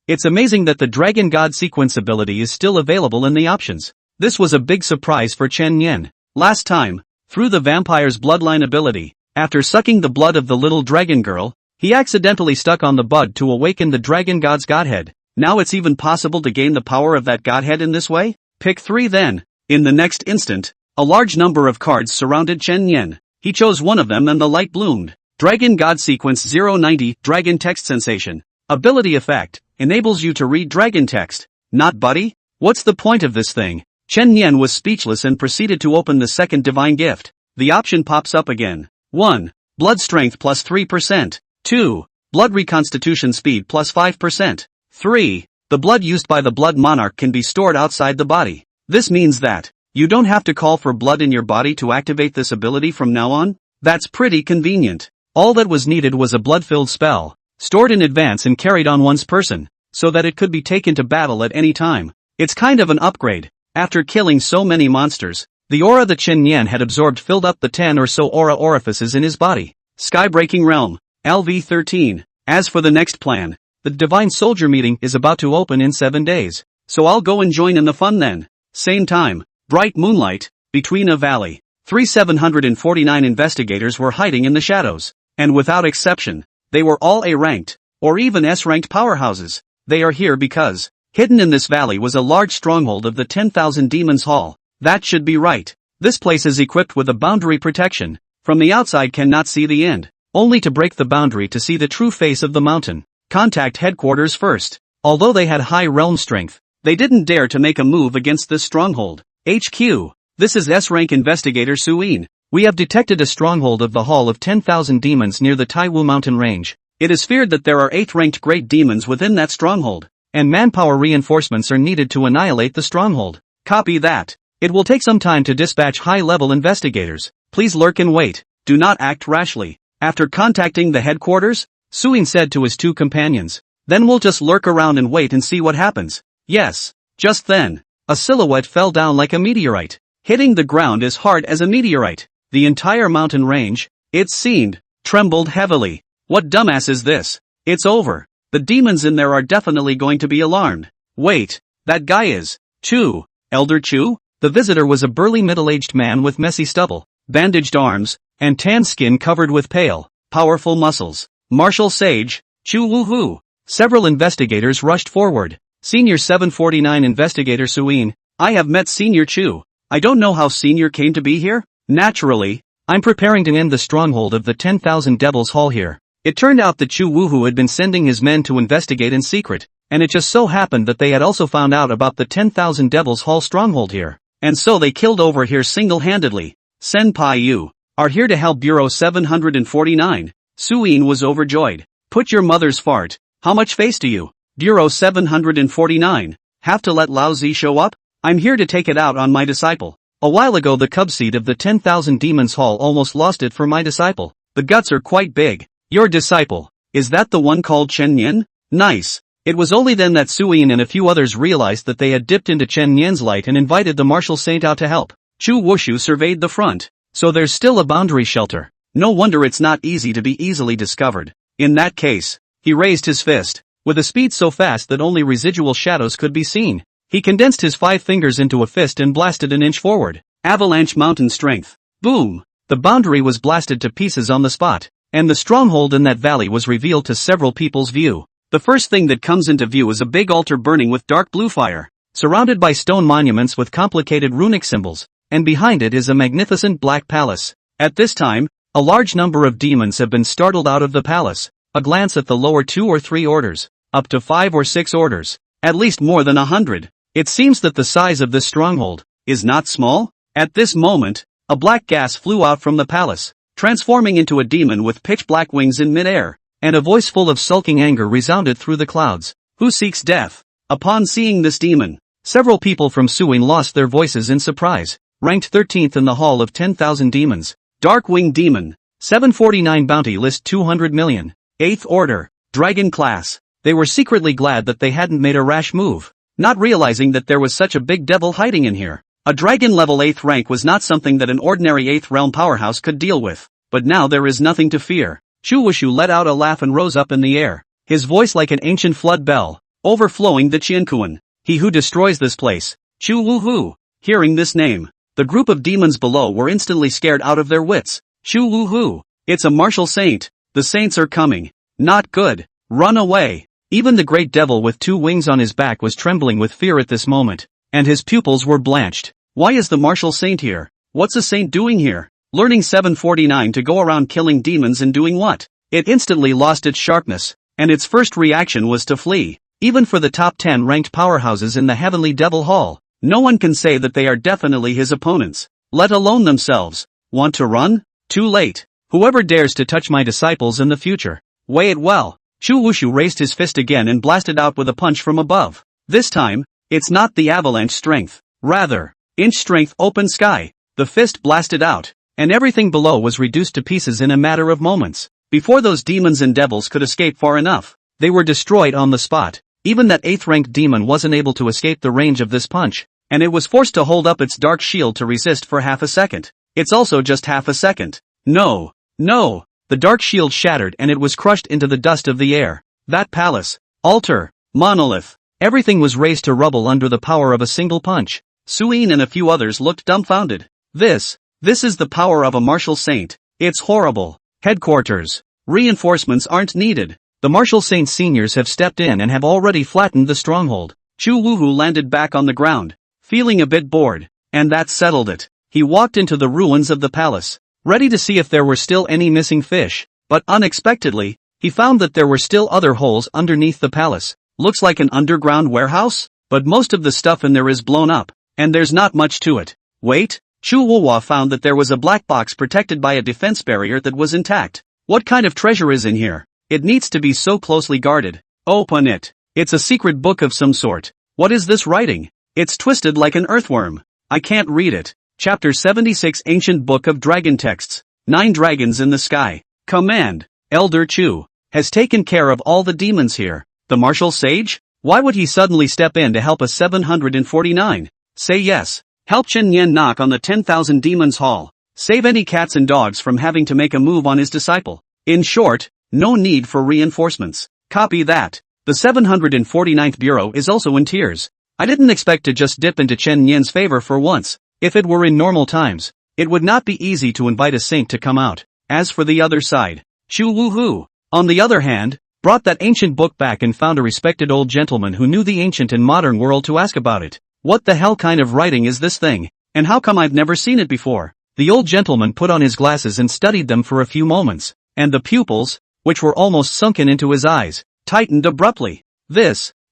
It's amazing that the Dragon God sequence ability is still available in the options. This was a big surprise for Chen Yan. Last time, through the vampire's bloodline ability, after sucking the blood of the little dragon girl, he accidentally stuck on the bud to awaken the Dragon God's godhead. Now it's even possible to gain the power of that godhead in this way? Pick 3 then. In the next instant, a large number of cards surrounded Chen Yan. He chose one of them and the light bloomed. Dragon God Sequence 090 Dragon Text Sensation. Ability effect. Enables you to read dragon text. Not buddy? What's the point of this thing? Chen Yan was speechless and proceeded to open the second divine gift. The option pops up again. 1. Blood strength plus 3%. 2. Blood reconstitution speed plus 5%. 3. The blood used by the blood monarch can be stored outside the body. This means that you don't have to call for blood in your body to activate this ability from now on. That's pretty convenient. All that was needed was a blood-filled spell, stored in advance and carried on one's person, so that it could be taken to battle at any time. It's kind of an upgrade. After killing so many monsters, the aura that Chen Yan had absorbed filled up the 10 or so aura orifices in his body. Skybreaking Realm. LV13. As for the next plan, the Divine Soldier meeting is about to open in 7 days, so I'll go and join in the fun then. Same time, bright moonlight, between a valley. 749 investigators were hiding in the shadows, and without exception, they were all A-ranked, or even S-ranked powerhouses. They are here because, hidden in this valley was a large stronghold of the 10,000 Demons Hall. That should be right. This place is equipped with a boundary protection. From the outside cannot see the end, only to break the boundary to see the true face of the mountain. Contact headquarters first. Although they had high realm strength, they didn't dare to make a move against this stronghold. HQ. This is S-rank investigator Suin. We have detected a stronghold of the Hall of 10,000 Demons near the Taiwu mountain range. It is feared that there are 8th-ranked great demons within that stronghold, and manpower reinforcements are needed to annihilate the stronghold. Copy that. It will take some time to dispatch high-level investigators. Please lurk and wait. Do not act rashly. After contacting the headquarters, Suin said to his 2 companions, then we'll just lurk around and wait and see what happens. Yes. Just then, a silhouette fell down like a meteorite, hitting the ground as hard as a meteorite. The entire mountain range, it seemed, trembled heavily. What dumbass is this? It's over. The demons in there are definitely going to be alarmed. Wait, that guy is Chu. Elder Chu? The visitor was a burly middle-aged man with messy stubble, bandaged arms, and tan skin covered with pale, powerful muscles. Martial Sage, Chu Wuhu. Several investigators rushed forward. Senior 749 Investigator Suin, I have met Senior Chu. I don't know how Senior came to be here. Naturally, I'm preparing to end the stronghold of the 10,000 Devils Hall here. It turned out that Chu Wuhu had been sending his men to investigate in secret, and it just so happened that they had also found out about the 10,000 Devils Hall stronghold here, and so they killed over here single-handedly. Senpai, you are here to help Bureau 749. Suin was overjoyed. Put your mother's fart. How much face do you, Bureau 749, have to let Lao Zi show up? I'm here to take it out on my disciple. A while ago the cub seed of the 10,000 Demons Hall almost lost it for my disciple. The guts are quite big. Your disciple, is that the one called Chen Yan? Nice. It was only then that Suin and a few others realized that they had dipped into Chen Yan's light and invited the martial saint out to help. Chu Wushu surveyed the front. So there's still a boundary shelter. No wonder it's not easy to be easily discovered. In that case, he raised his fist, with a speed so fast that only residual shadows could be seen. He condensed his 5 fingers into a fist and blasted an inch forward. Avalanche mountain strength. Boom! The boundary was blasted to pieces on the spot, and the stronghold in that valley was revealed to several people's view. The first thing that comes into view is a big altar burning with dark blue fire, surrounded by stone monuments with complicated runic symbols, and behind it is a magnificent black palace. At this time, a large number of demons have been startled out of the palace. A glance at the lower 2 or 3 orders, up to 5 or 6 orders, at least more than 100. It seems that the size of this stronghold is not small. At this moment, a black gas flew out from the palace, transforming into a demon with pitch-black wings in mid-air, and a voice full of sulking anger resounded through the clouds. Who seeks death? Upon seeing this demon, several people from Suin lost their voices in surprise. Ranked 13th in the Hall of 10,000 Demons. Dark Winged Demon. 749 Bounty List 200 million. 8th Order. Dragon Class. They were secretly glad that they hadn't made a rash move, not realizing that there was such a big devil hiding in here. A dragon level 8th rank was not something that an ordinary 8th realm powerhouse could deal with. But now there is nothing to fear. Chu Wushu let out a laugh and rose up in the air, his voice like an ancient flood bell, overflowing the Qiankuan. He who destroys this place. Chu Wuhu. Hearing this name, the group of demons below were instantly scared out of their wits. Chu Wuhu. It's a martial saint. The saints are coming. Not good. Run away. Even the great devil with 2 wings on his back was trembling with fear at this moment, and his pupils were blanched. Why is the martial saint here? What's a saint doing here? Learning 749 to go around killing demons and doing what? It instantly lost its sharpness, and its first reaction was to flee. Even for the top 10 ranked powerhouses in the Heavenly Devil Hall, no one can say that they are definitely his opponents, let alone themselves. Want to run? Too late. Whoever dares to touch my disciples in the future, weigh it well. Chu Wushu raised his fist again and blasted out with a punch from above. This time, it's not the avalanche strength, rather, inch strength open sky. The fist blasted out, and everything below was reduced to pieces in a matter of moments. Before those demons and devils could escape far enough, they were destroyed on the spot. Even that 8th ranked demon wasn't able to escape the range of this punch, and it was forced to hold up its dark shield to resist for half a second. It's also just half a second. No. The dark shield shattered and it was crushed into the dust of the air. That palace, altar, monolith, everything was razed to rubble under the power of a single punch. Suin and a few others looked dumbfounded. This is the power of a martial saint. It's horrible. Headquarters. Reinforcements aren't needed. The martial saint seniors have stepped in and have already flattened the stronghold. Chu Wuhu landed back on the ground, feeling a bit bored, and that settled it. He walked into the ruins of the palace, ready to see if there were still any missing fish, but unexpectedly, he found that there were still other holes underneath the palace. Looks like an underground warehouse, but most of the stuff in there is blown up, and there's not much to it. Wait, Chu Wuhua found that there was a black box protected by a defense barrier that was intact. What kind of treasure is in here? It needs to be so closely guarded. Open it. It's a secret book of some sort. What is this writing? It's twisted like an earthworm. I can't read it. Chapter 76 Ancient Book of Dragon Texts. 9 Dragons in the Sky. Command. Elder Chu has taken care of all the demons here. The martial sage? Why would he suddenly step in to help us 749? Say yes. Help Chen Yen knock on the 10,000 Demons Hall. Save any cats and dogs from having to make a move on his disciple. In short, no need for reinforcements. Copy that. The 749th Bureau is also in tears. I didn't expect to just dip into Chen Yen's favor for once. If it were in normal times, it would not be easy to invite a saint to come out. As for the other side, Chu Wuhu, on the other hand, brought that ancient book back and found a respected old gentleman who knew the ancient and modern world to ask about it. What the hell kind of writing is this thing, and how come I've never seen it before? The old gentleman put on his glasses and studied them for a few moments, and the pupils, which were almost sunken into his eyes, tightened abruptly.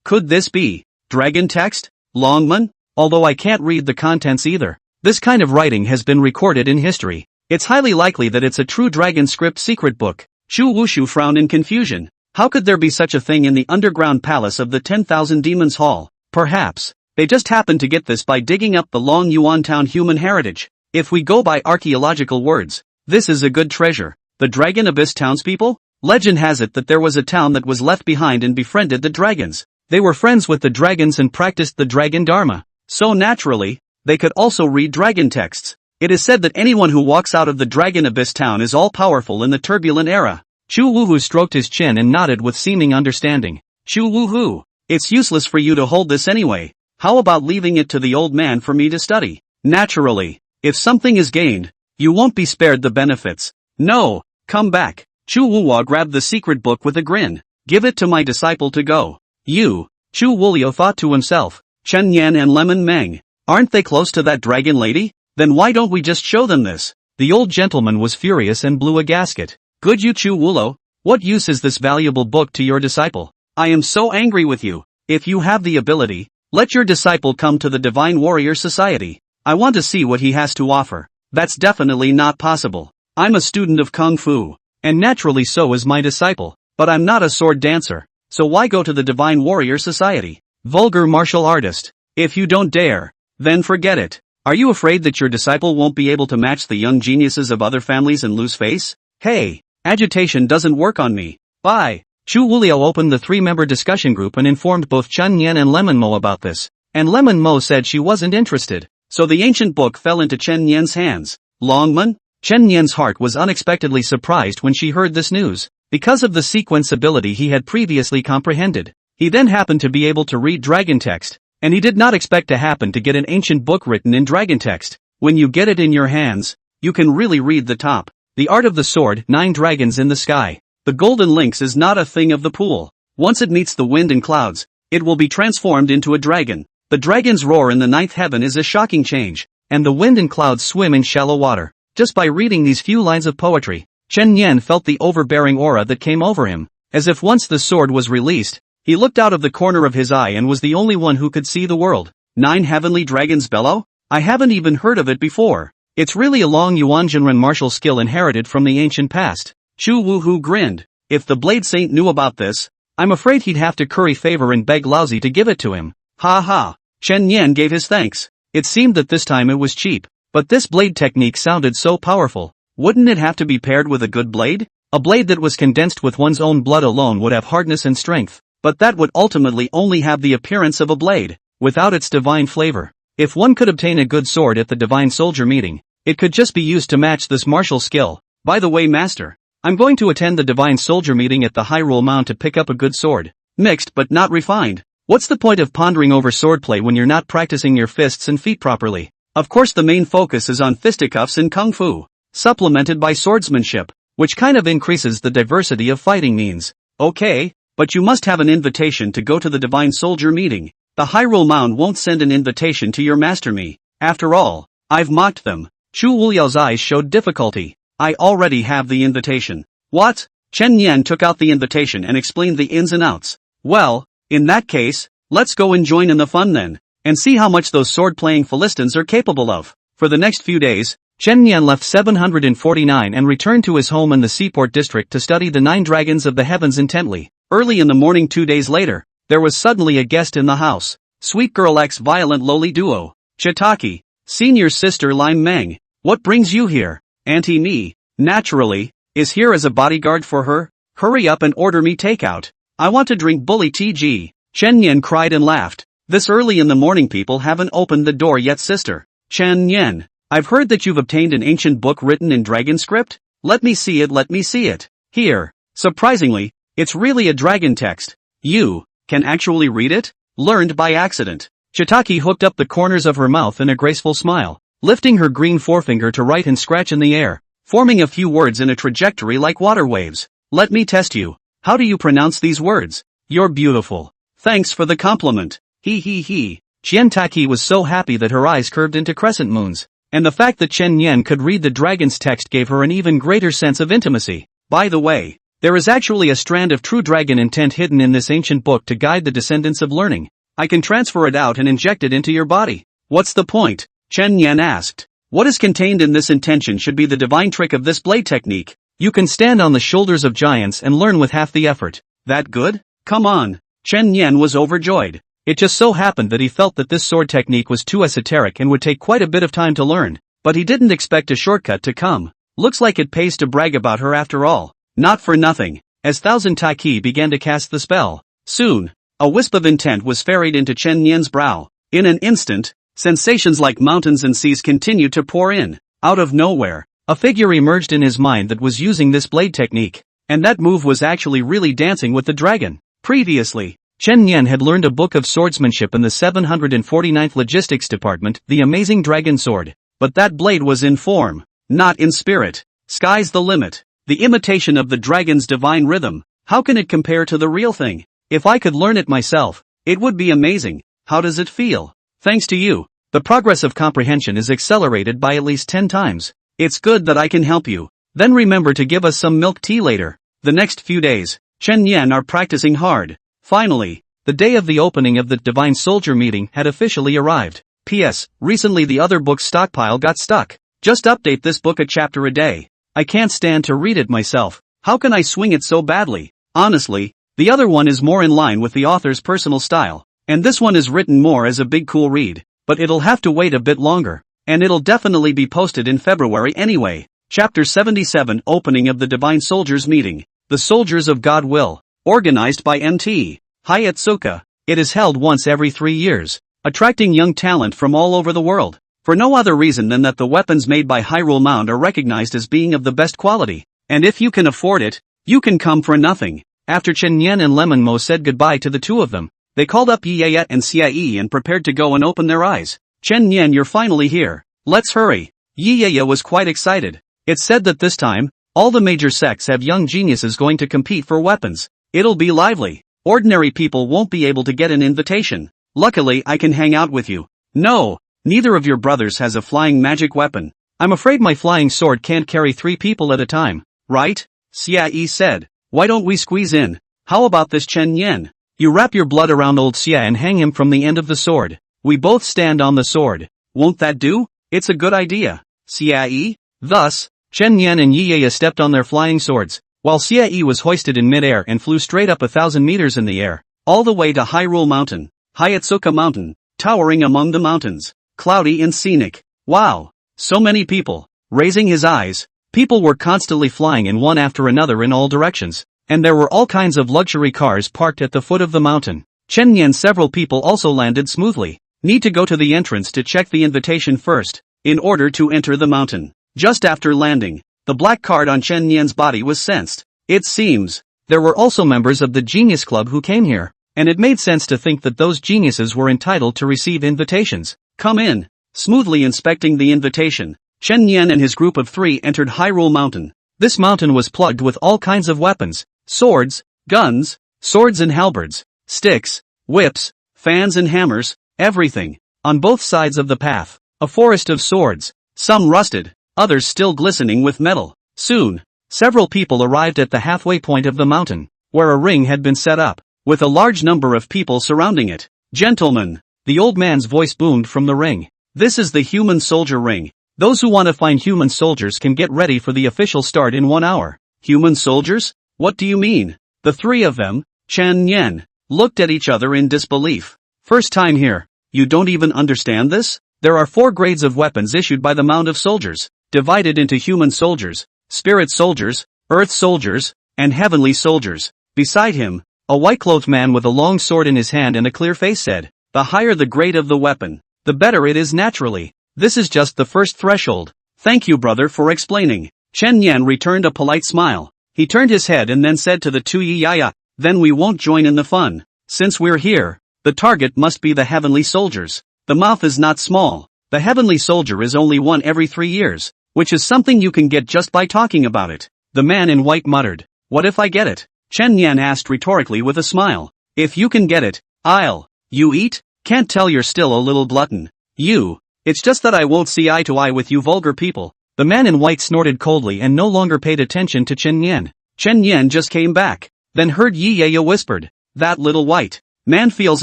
Could this be dragon text? Longman? Although I can't read the contents either. This kind of writing has been recorded in history. It's highly likely that it's a true dragon script secret book. Chu Wushu frowned in confusion. How could there be such a thing in the underground palace of the 10,000 Demons Hall? Perhaps they just happened to get this by digging up the Long Yuan Town human heritage. If we go by archaeological words, this is a good treasure. The Dragon Abyss townspeople? Legend has it that there was a town that was left behind and befriended the dragons. They were friends with the dragons and practiced the dragon dharma. So naturally, they could also read dragon texts. It is said that anyone who walks out of the Dragon Abyss town is all-powerful in the turbulent era. Chu Wuhu stroked his chin and nodded with seeming understanding. Chu Wuhu, it's useless for you to hold this anyway. How about leaving it to the old man for me to study? Naturally, if something is gained, you won't be spared the benefits. No, come back. Chu Wuhua grabbed the secret book with a grin. Give it to my disciple to go. You, Chu Wulio thought to himself. Chen Yan and Lemon Meng, aren't they close to that dragon lady? Then why don't we just show them this? The old gentleman was furious and blew a gasket. Good you Chu Wulo, what use is this valuable book to your disciple? I am so angry with you. If you have the ability, let your disciple come to the Divine Warrior Society. I want to see what he has to offer. That's definitely not possible. I'm a student of Kung Fu, and naturally so is my disciple, but I'm not a sword dancer, so why go to the Divine Warrior Society? Vulgar martial artist. If you don't dare, then forget it. Are you afraid that your disciple won't be able to match the young geniuses of other families and lose face? Hey, agitation doesn't work on me. Bye. Chu Wuliao opened the three-member discussion group and informed both Chen Yan and Lemon Mo about this, and Lemon Mo said she wasn't interested, so the ancient book fell into Chen Yan's hands. Longman? Chen Yan's heart was unexpectedly surprised when she heard this news. Because of the sequence ability he had previously comprehended, he then happened to be able to read dragon text, and he did not expect to happen to get an ancient book written in dragon text. When you get it in your hands, you can really read the top. The art of the sword, 9 dragons in the sky. The golden lynx is not a thing of the pool. Once it meets the wind and clouds, it will be transformed into a dragon. The dragon's roar in the 9th heaven is a shocking change, and the wind and clouds swim in shallow water. Just by reading these few lines of poetry, Chen Yan felt the overbearing aura that came over him, as if once the sword was released, he looked out of the corner of his eye and was the only one who could see the world. 9 heavenly dragons bellow? I haven't even heard of it before. It's really a long Yuanjinren martial skill inherited from the ancient past. Chu Wuhu grinned. If the Blade Saint knew about this, I'm afraid he'd have to curry favor and beg Laozi to give it to him. Ha ha. Chen Yan gave his thanks. It seemed that this time it was cheap, but this blade technique sounded so powerful. Wouldn't it have to be paired with a good blade? A blade that was condensed with one's own blood alone would have hardness and strength, but that would ultimately only have the appearance of a blade, without its divine flavor. If one could obtain a good sword at the Divine Soldier meeting, it could just be used to match this martial skill. By the way, Master, I'm going to attend the Divine Soldier meeting at the Hyrule Mound to pick up a good sword. Mixed but not refined. What's the point of pondering over swordplay when you're not practicing your fists and feet properly? Of course the main focus is on fisticuffs and kung fu, supplemented by swordsmanship, which kind of increases the diversity of fighting means. Okay, but you must have an invitation to go to the Divine Soldier meeting. The Hyrule Mound won't send an invitation to your master me. After all, I've mocked them. Chu Wuliao's eyes showed difficulty. I already have the invitation. What? Chen Yan took out the invitation and explained the ins and outs. Well, in that case, let's go and join in the fun then, and see how much those sword-playing Philistines are capable of. For the next few days, Chen Yan left 749 and returned to his home in the Seaport District to study the 9 dragons of the heavens intently. Early in the morning 2 days later, there was suddenly a guest in the house. Sweet Girl X Violent Lowly Duo. Chitaki. Senior Sister Lime Meng. What brings you here? Auntie Me. Naturally, is here as a bodyguard for her? Hurry up and order me takeout. I want to drink bully TG. Chen Yan cried and laughed. This early in the morning people haven't opened the door yet, sister. Chen Yan, I've heard that you've obtained an ancient book written in dragon script. Let me see it. Here. Surprisingly, it's really a dragon text. You can actually read it? Learned by accident. Chitaki hooked up the corners of her mouth in a graceful smile, lifting her green forefinger to write and scratch in the air, forming a few words in a trajectory like water waves. Let me test you. How do you pronounce these words? You're beautiful. Thanks for the compliment. He. Chientaki was so happy that her eyes curved into crescent moons, and the fact that Chen Yan could read the dragon's text gave her an even greater sense of intimacy. By the way, there is actually a strand of true dragon intent hidden in this ancient book to guide the descendants of learning. I can transfer it out and inject it into your body. What's the point? Chen Yan asked. What is contained in this intention should be the divine trick of this blade technique. You can stand on the shoulders of giants and learn with half the effort. That good? Come on. Chen Yan was overjoyed. It just so happened that he felt that this sword technique was too esoteric and would take quite a bit of time to learn, but he didn't expect a shortcut to come. Looks like it pays to brag about her after all. Not for nothing, as Thousand Taiki began to cast the spell. Soon, a wisp of intent was ferried into Chen Yan's brow. In an instant, sensations like mountains and seas continued to pour in. Out of nowhere, a figure emerged in his mind that was using this blade technique. And that move was actually really dancing with the dragon. Previously, Chen Yan had learned a book of swordsmanship in the 749th Logistics Department, The Amazing Dragon Sword. But that blade was in form, not in spirit. Sky's the limit. The imitation of the dragon's divine rhythm. How can it compare to the real thing? If I could learn it myself, it would be amazing. How does it feel? Thanks to you, the progress of comprehension is accelerated by at least 10 times. It's good that I can help you. Then remember to give us some milk tea later. The next few days, Chen Yan are practicing hard. Finally, the day of the opening of the Divine Soldier meeting had officially arrived. P.S. Recently the other book's stockpile got stuck. Just update this book a chapter a day. I can't stand to read it myself. How can I swing it so badly? Honestly, the other one is more in line with the author's personal style. And this one is written more as a big cool read. But it'll have to wait a bit longer. And it'll definitely be posted in February anyway. Chapter 77 Opening of the Divine Soldiers Meeting. The Soldiers of God Will. Organized by Mt. Hayatsuka. It is held once every 3 years, attracting young talent from all over the world. For no other reason than that the weapons made by Hyrule Mound are recognized as being of the best quality. And if you can afford it, you can come for nothing. After Chen Yan and Lemon Mo said goodbye to the two of them, they called up Yiyaya and Cie and prepared to go and open their eyes. Chen Yan, you're finally here. Let's hurry. Yiyaya was quite excited. It's said that this time, all the major sects have young geniuses going to compete for weapons. It'll be lively. Ordinary people won't be able to get an invitation. Luckily I can hang out with you. No, neither of your brothers has a flying magic weapon. I'm afraid my flying sword can't carry 3 people at a time. Right? Cie said. Why don't we squeeze in? How about this, Chen Yan? You wrap your blood around old Xia and hang him from the end of the sword. We both stand on the sword. Won't that do? It's a good idea. Cie? Thus, Chen Yan and Yiyaya stepped on their flying swords, while Cie was hoisted in midair and flew straight up 1,000 meters in the air, all the way to Hyrule Mountain, Hayatsuka Mountain, towering among the mountains, cloudy and scenic. Wow! So many people. Raising his eyes, people were constantly flying in one after another in all directions, and there were all kinds of luxury cars parked at the foot of the mountain. Chen Yan, several people also landed smoothly. Need to go to the entrance to check the invitation first, in order to enter the mountain. Just after landing, the black card on Chen Yan's body was sensed. It seems, there were also members of the Genius Club who came here, and it made sense to think that those geniuses were entitled to receive invitations. Come in. Smoothly inspecting the invitation, Chen Yan and his group of 3 entered Hyrule Mountain. This mountain was plugged with all kinds of weapons, swords, guns, swords and halberds, sticks, whips, fans and hammers, everything. On both sides of the path, a forest of swords, some rusted, others still glistening with metal. Soon, several people arrived at the halfway point of the mountain, where a ring had been set up, with a large number of people surrounding it. Gentlemen, the old man's voice boomed from the ring. This is the human soldier ring. Those who want to find human soldiers can get ready for the official start in 1 hour. Human soldiers? What do you mean? The 3 of them, Chen Yan, looked at each other in disbelief. First time here. You don't even understand this? There are 4 grades of weapons issued by the Mound of Soldiers, divided into human soldiers, spirit soldiers, earth soldiers, and heavenly soldiers. Beside him, a white-clothed man with a long sword in his hand and a clear face said, the higher the grade of the weapon, the better it is naturally. This is just the first threshold. Thank you, brother, for explaining. Chen Yan returned a polite smile. He turned his head and then said to the 2 Yiyaya, then we won't join in the fun. Since we're here, the target must be the heavenly soldiers. The mouth is not small. The heavenly soldier is only one every 3 years, which is something you can get just by talking about it. The man in white muttered, what if I get it? Chen Yan asked rhetorically with a smile. If you can get it, I'll. You eat? Can't tell you're still a little glutton. You. It's just that I won't see eye to eye with you vulgar people. The man in white snorted coldly and no longer paid attention to Chen Yan. Chen Yan just came back, then heard Yiyaya whispered, that little white man feels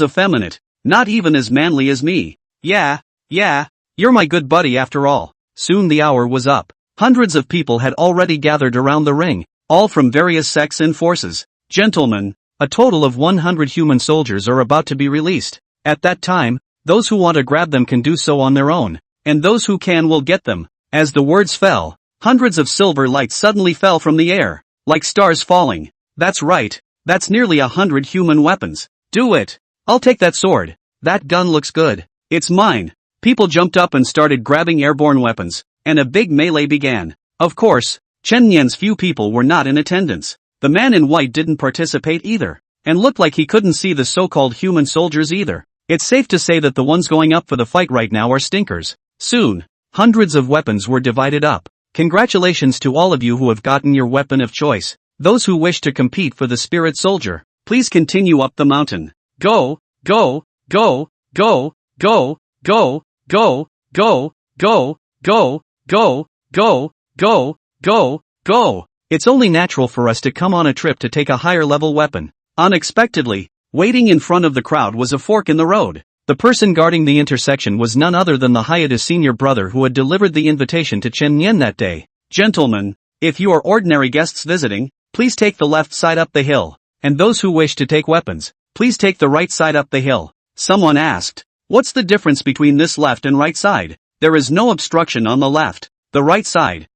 effeminate, not even as manly as me. Yeah, you're my good buddy after all. Soon the hour was up. Hundreds of people had already gathered around the ring, all from various sects and forces. Gentlemen, a total of 100 human soldiers are about to be released. At that time, those who want to grab them can do so on their own, and those who can will get them. As the words fell, hundreds of silver lights suddenly fell from the air, like stars falling. That's right, that's nearly 100 human weapons. Do it! I'll take that sword. That gun looks good. It's mine. People jumped up and started grabbing airborne weapons, and a big melee began. Of course, Chen Yan's few people were not in attendance. The man in white didn't participate either, and looked like he couldn't see the so-called human soldiers either. It's safe to say that the ones going up for the fight right now are stinkers. Soon, hundreds of weapons were divided up. Congratulations to all of you who have gotten your weapon of choice. Those who wish to compete for the spirit soldier, please continue up the mountain. Go, go, go, go, go, go, go, go, go, go, go, go, go, go, go. It's only natural for us to come on a trip to take a higher level weapon. Unexpectedly, waiting in front of the crowd was a fork in the road. The person guarding the intersection was none other than the Hayata's senior brother who had delivered the invitation to Chen Yan that day. Gentlemen, if you are ordinary guests visiting, please take the left side up the hill, and those who wish to take weapons, please take the right side up the hill. Someone asked, what's the difference between this left and right side? There is no obstruction on the left. The right side,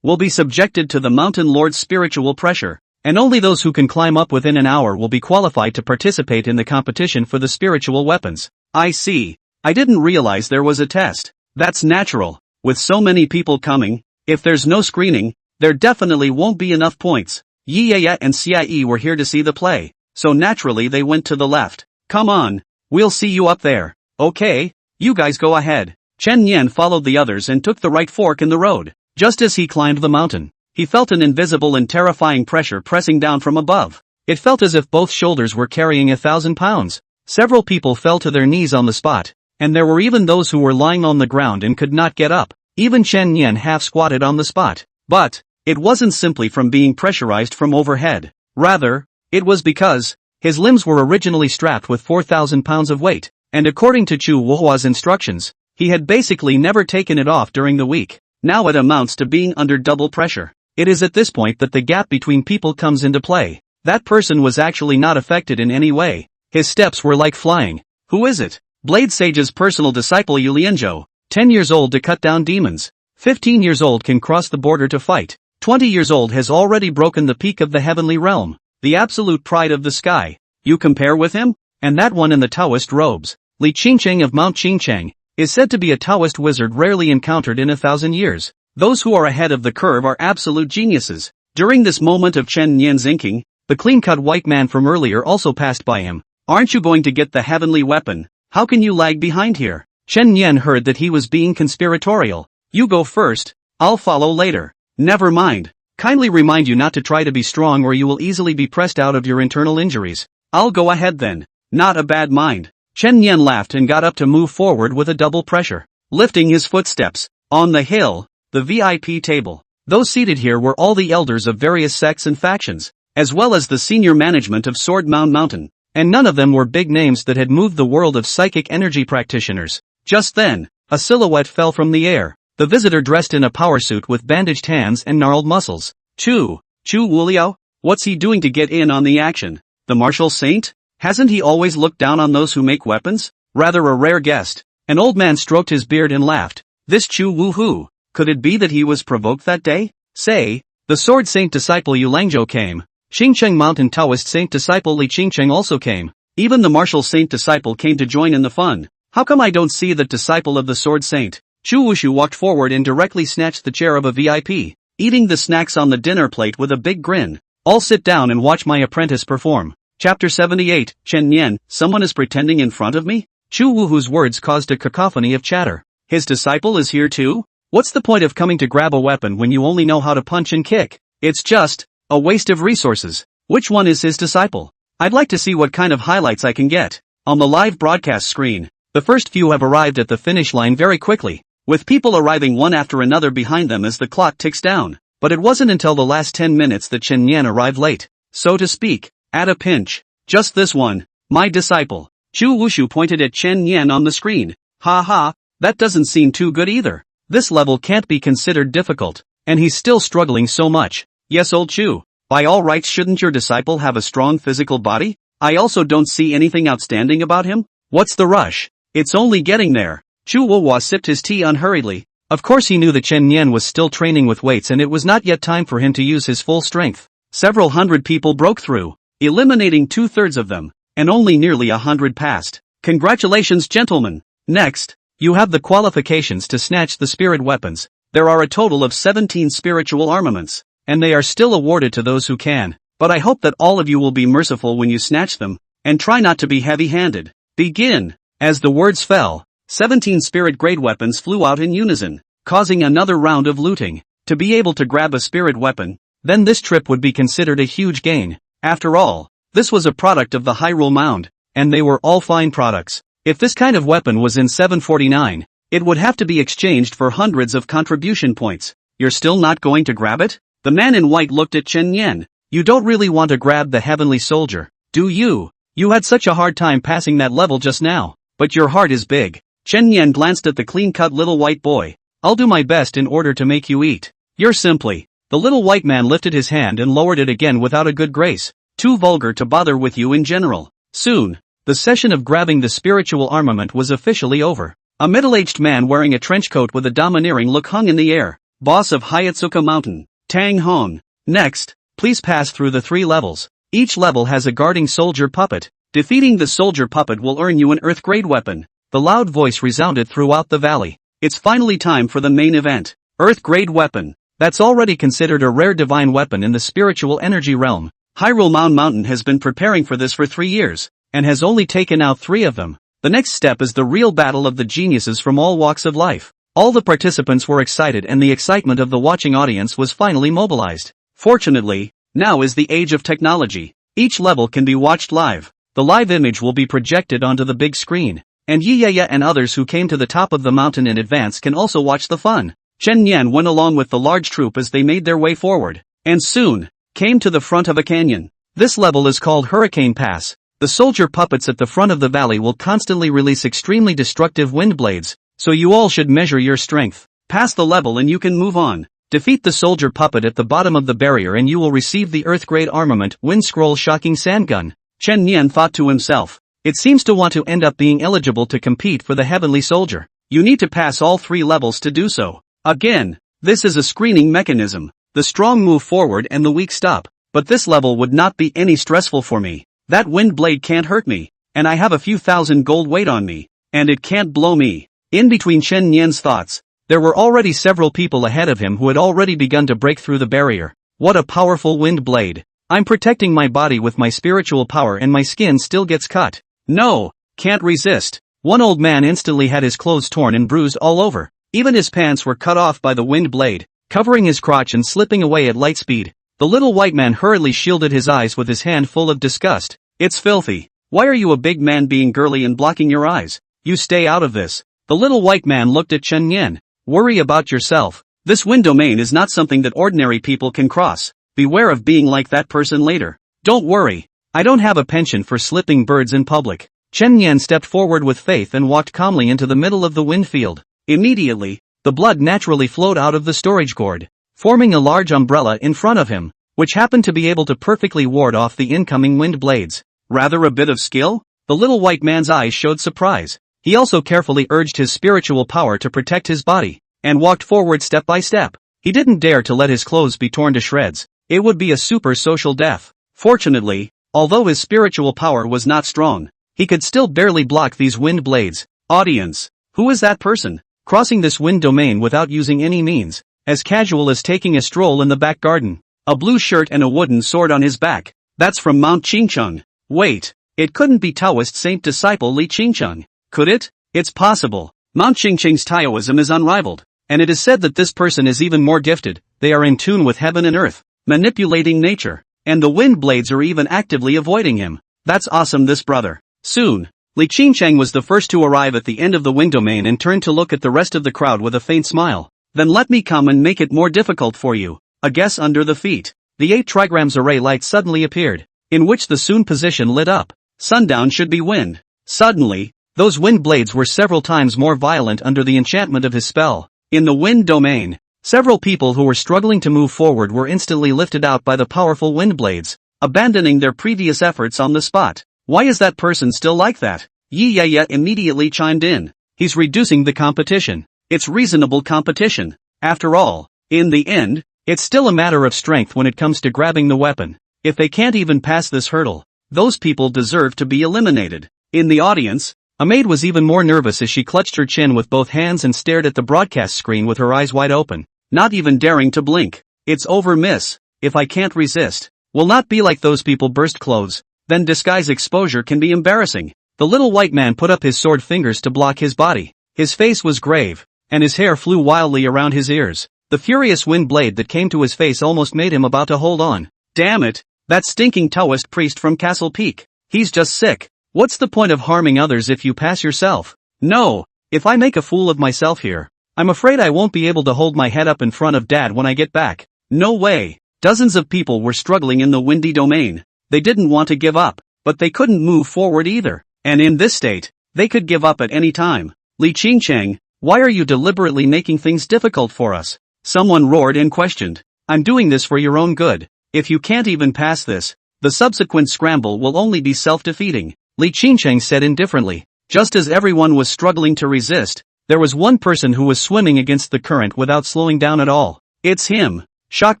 will be subjected to the Mountain Lord's spiritual pressure, and only those who can climb up within an hour will be qualified to participate in the competition for the spiritual weapons. I see. I didn't realize there was a test. That's natural. With so many people coming, if there's no screening, there definitely won't be enough points. Yi and Cie were here to see the play, so naturally they went to the left. Come on, we'll see you up there. Okay, you guys go ahead. Chen Yan followed the others and took the right fork in the road. Just as he climbed the mountain, he felt an invisible and terrifying pressure pressing down from above. It felt as if both shoulders were carrying 1,000 pounds. Several people fell to their knees on the spot, and there were even those who were lying on the ground and could not get up. Even Chen Yan half squatted on the spot. But it wasn't simply from being pressurized from overhead. Rather, it was because his limbs were originally strapped with 4,000 pounds of weight, and according to Chu Wuhua's instructions, he had basically never taken it off during the week. Now it amounts to being under double pressure. It is at this point that the gap between people comes into play. That person was actually not affected in any way. His steps were like flying. Who is it? Blade Sage's personal disciple Yulianzhou, 10 years old to cut down demons. 15 years old can cross the border to fight. 20 years old has already broken the peak of the heavenly realm. The absolute pride of the sky. You compare with him? And that one in the Taoist robes. Li Qingcheng of Mount Qingcheng is said to be a Taoist wizard rarely encountered in 1,000 years. Those who are ahead of the curve are absolute geniuses. During this moment of Chen Yan's inking, the clean-cut white man from earlier also passed by him. Aren't you going to get the heavenly weapon? How can you lag behind here? Chen Yan heard that he was being conspiratorial. You go first, I'll follow later. Never mind. Kindly remind you not to try to be strong or you will easily be pressed out of your internal injuries. I'll go ahead then. Not a bad mind. Chen Yan laughed and got up to move forward with a double pressure, lifting his footsteps. On the hill, the VIP table. Those seated here were all the elders of various sects and factions, as well as the senior management of Sword Mountain, and none of them were big names that had moved the world of psychic energy practitioners. Just then, a silhouette fell from the air, the visitor dressed in a power suit with bandaged hands and gnarled muscles. Chu Wuliao? What's he doing to get in on the action? The martial saint? Hasn't he always looked down on those who make weapons? Rather a rare guest. An old man stroked his beard and laughed. This Chu Wu-hu, could it be that he was provoked that day? Say, the sword saint disciple Yulangzhou came. Xingcheng Mountain Taoist saint disciple Li Qingcheng also came. Even the martial saint disciple came to join in the fun. How come I don't see that disciple of the sword saint? Chu Wushu walked forward and directly snatched the chair of a VIP, eating the snacks on the dinner plate with a big grin. I'll sit down and watch my apprentice perform. Chapter 78, Chen Yan, someone is pretending in front of me? Chu Wuhu's words caused a cacophony of chatter. His disciple is here too? What's the point of coming to grab a weapon when you only know how to punch and kick? It's just a waste of resources. Which one is his disciple? I'd like to see what kind of highlights I can get. On the live broadcast screen, the first few have arrived at the finish line very quickly, with people arriving one after another behind them as the clock ticks down. But it wasn't until the last 10 minutes that Chen Yan arrived late, so to speak, at a pinch. Just this one, my disciple. Chu Wushu pointed at Chen Yan on the screen. Ha ha, that doesn't seem too good either. This level can't be considered difficult, and he's still struggling so much. Yes, old Chu, by all rights shouldn't your disciple have a strong physical body? I also don't see anything outstanding about him. What's the rush? It's only getting there. Chu Wuhua sipped his tea unhurriedly. Of course he knew that Chen Yan was still training with weights and it was not yet time for him to use his full strength. Several hundred people broke through, eliminating 2/3 of them, and only nearly 100 passed. Congratulations, gentlemen. Next, you have the qualifications to snatch the spirit weapons. There are a total of 17 spiritual armaments, and they are still awarded to those who can, but I hope that all of you will be merciful when you snatch them, and try not to be heavy-handed. Begin! As the words fell, 17 spirit-grade weapons flew out in unison, causing another round of looting. To be able to grab a spirit weapon, then this trip would be considered a huge gain. After all, this was a product of the Hyrule Mound, and they were all fine products. If this kind of weapon was in 749, it would have to be exchanged for hundreds of contribution points. You're still not going to grab it? The man in white looked at Chen Yan. You don't really want to grab the heavenly soldier, do you? You had such a hard time passing that level just now, but your heart is big. Chen Yan glanced at the clean-cut little white boy. I'll do my best in order to make you eat. You're simply. The little white man lifted his hand and lowered it again without a good grace. Too vulgar to bother with you in general. Soon, the session of grabbing the spiritual armament was officially over. A middle-aged man wearing a trench coat with a domineering look hung in the air. Boss of Hyatsuka Mountain, Tang Hong. Next, please pass through the 3 levels. Each level has a guarding soldier puppet. Defeating the soldier puppet will earn you an Earth-grade weapon. The loud voice resounded throughout the valley. It's finally time for the main event. Earth-grade weapon. That's already considered a rare divine weapon in the spiritual energy realm. Hyrule Mountain has been preparing for this for 3 years, and has only taken out 3 of them. The next step is the real battle of the geniuses from all walks of life. All the participants were excited and the excitement of the watching audience was finally mobilized. Fortunately, now is the age of technology. Each level can be watched live. The live image will be projected onto the big screen, and Yiyaya and others who came to the top of the mountain in advance can also watch the fun. Chen Yan went along with the large troop as they made their way forward, and soon came to the front of a canyon. This level is called Hurricane Pass. The soldier puppets at the front of the valley will constantly release extremely destructive wind blades, so you all should measure your strength. Pass the level and you can move on. Defeat the soldier puppet at the bottom of the barrier and you will receive the Earth-grade armament Wind Scroll Shocking Sand Gun. Chen Yan thought to himself. It seems to want to end up being eligible to compete for the heavenly soldier. You need to pass all 3 levels to do so. Again, this is a screening mechanism. The strong move forward and the weak stop. But this level would not be any stressful for me. That wind blade can't hurt me, and I have a few thousand gold weight on me, and it can't blow me. In between Chen Yan's thoughts, there were already several people ahead of him who had already begun to break through the barrier. What a powerful wind blade. I'm protecting my body with my spiritual power and my skin still gets cut. No, can't resist. One old man instantly had his clothes torn and bruised all over. Even his pants were cut off by the wind blade, covering his crotch and slipping away at light speed. The little white man hurriedly shielded his eyes with his hand full of disgust. It's filthy. Why are you a big man being girly and blocking your eyes? You stay out of this. The little white man looked at Chen Yan. Worry about yourself. This wind domain is not something that ordinary people can cross. Beware of being like that person later. Don't worry. I don't have a penchant for slipping birds in public. Chen Yan stepped forward with faith and walked calmly into the middle of the wind field. Immediately, the blood naturally flowed out of the storage gourd, forming a large umbrella in front of him, which happened to be able to perfectly ward off the incoming wind blades. Rather a bit of skill? The little white man's eyes showed surprise. He also carefully urged his spiritual power to protect his body, and walked forward step by step. He didn't dare to let his clothes be torn to shreds. It would be a super social death. Fortunately, although his spiritual power was not strong, he could still barely block these wind blades. Audience, who is that person, crossing this wind domain without using any means, as casual as taking a stroll in the back garden? A blue shirt and a wooden sword on his back. That's from Mount Qingcheng. Wait, it couldn't be Taoist saint disciple Li Qingcheng, could it? It's possible. Mount Qingcheng's Taoism is unrivaled, and it is said that this person is even more gifted. They are in tune with heaven and earth, manipulating nature, and the wind blades are even actively avoiding him. That's awesome, this brother. Soon, Li Qingcheng was the first to arrive at the end of the wind domain and turned to look at the rest of the crowd with a faint smile. Then let me come and make it more difficult for you. A guess under the feet. The 8 trigrams array light suddenly appeared, in which the soon position lit up. Sundown should be wind. Suddenly, those wind blades were several times more violent under the enchantment of his spell. In the wind domain, several people who were struggling to move forward were instantly lifted out by the powerful wind blades, abandoning their previous efforts on the spot. Why is that person still like that? Yiyaya immediately chimed in. He's reducing the competition. It's reasonable competition. After all, in the end, it's still a matter of strength when it comes to grabbing the weapon. If they can't even pass this hurdle, those people deserve to be eliminated. In the audience, A maid was even more nervous as she clutched her chin with both hands and stared at the broadcast screen with her eyes wide open, not even daring to blink. It's over, miss. If I can't resist, will not be like those people. Burst clothes, then disguise exposure can be embarrassing. The little white man put up his sword fingers to block his body. His face was grave, and his hair flew wildly around his ears. The furious wind blade that came to his face almost made him about to hold on. Damn it, that stinking Taoist priest from Castle Peak. He's just sick. What's the point of harming others if you pass yourself? No, if I make a fool of myself here, I'm afraid I won't be able to hold my head up in front of Dad when I get back. No way. Dozens of people were struggling in the windy domain. They didn't want to give up, but they couldn't move forward either. And in this state, they could give up at any time. Li Qingcheng, why are you deliberately making things difficult for us? Someone roared and questioned. I'm doing this for your own good. If you can't even pass this, the subsequent scramble will only be self-defeating. Li Qingcheng said indifferently. Just as everyone was struggling to resist, there was one person who was swimming against the current without slowing down at all. It's him. Shock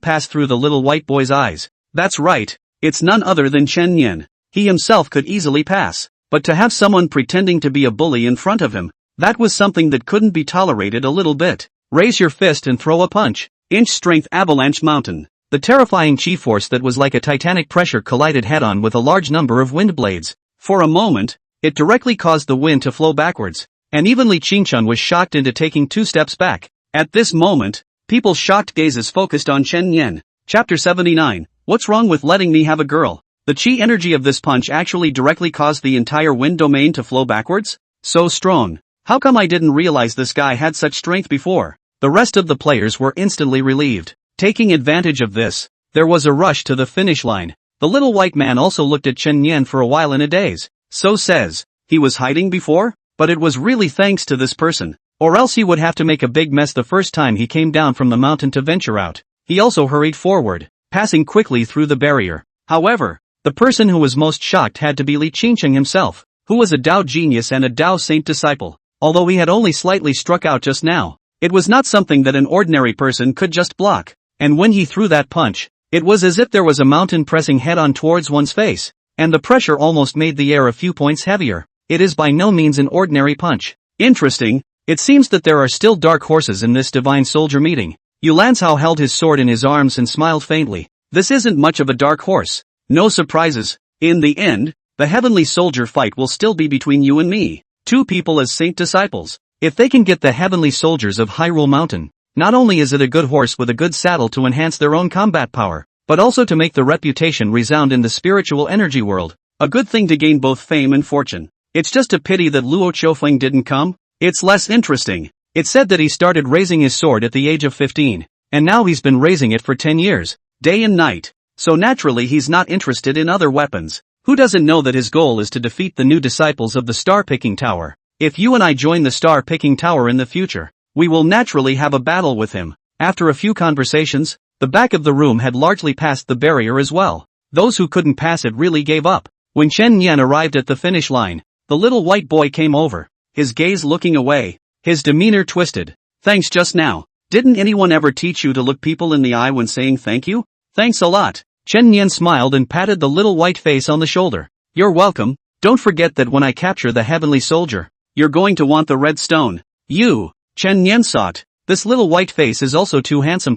passed through the little white boy's eyes. That's right, it's none other than Chen Yan. He himself could easily pass, but to have someone pretending to be a bully in front of him, that was something that couldn't be tolerated a little bit. Raise your fist and throw a punch. Inch strength avalanche mountain. The terrifying chi force that was like a titanic pressure collided head-on with a large number of wind blades. For a moment, it directly caused the wind to flow backwards, and even Li Qingchun was shocked into taking 2 steps back. At this moment, people's shocked gazes focused on Chen Yan. Chapter 79, What's wrong with letting me have a girl? The chi energy of this punch actually directly caused the entire wind domain to flow backwards? So strong. How come I didn't realize this guy had such strength before? The rest of the players were instantly relieved. Taking advantage of this, there was a rush to the finish line. The little white man also looked at Chen Yan for a while in a daze. So says, he was hiding before? But it was really thanks to this person. Or else he would have to make a big mess the first time he came down from the mountain to venture out. He also hurried forward, passing quickly through the barrier. However, the person who was most shocked had to be Li Qingcheng himself, who was a Tao genius and a Tao saint disciple. Although he had only slightly struck out just now, it was not something that an ordinary person could just block. And when he threw that punch, it was as if there was a mountain pressing head-on towards one's face, and the pressure almost made the air a few points heavier. It is by no means an ordinary punch. Interesting, it seems that there are still dark horses in this divine soldier meeting. Yu Lanzhao held his sword in his arms and smiled faintly. This isn't much of a dark horse. No surprises. In the end, the heavenly soldier fight will still be between you and me. 2 people as saint disciples. If they can get the heavenly soldiers of Hyrule Mountain, not only is it a good horse with a good saddle to enhance their own combat power, but also to make the reputation resound in the spiritual energy world. A good thing to gain both fame and fortune. It's just a pity that Luo Qiufeng didn't come. It's less interesting. It said that he started raising his sword at the age of 15, and now he's been raising it for 10 years, day and night. So naturally he's not interested in other weapons. Who doesn't know that his goal is to defeat the new disciples of the Star-Picking Tower? If you and I join the Star-Picking Tower in the future, we will naturally have a battle with him. After a few conversations, the back of the room had largely passed the barrier as well. Those who couldn't pass it really gave up. When Chen Yan arrived at the finish line, the little white boy came over, his gaze looking away, his demeanor twisted. Thanks just now. Didn't anyone ever teach you to look people in the eye when saying thank you? Thanks a lot. Chen Yan smiled and patted the little white face on the shoulder. You're welcome. Don't forget that when I capture the heavenly soldier, you're going to want the red stone. You. Chen Yan sought. This little white face is also too handsome.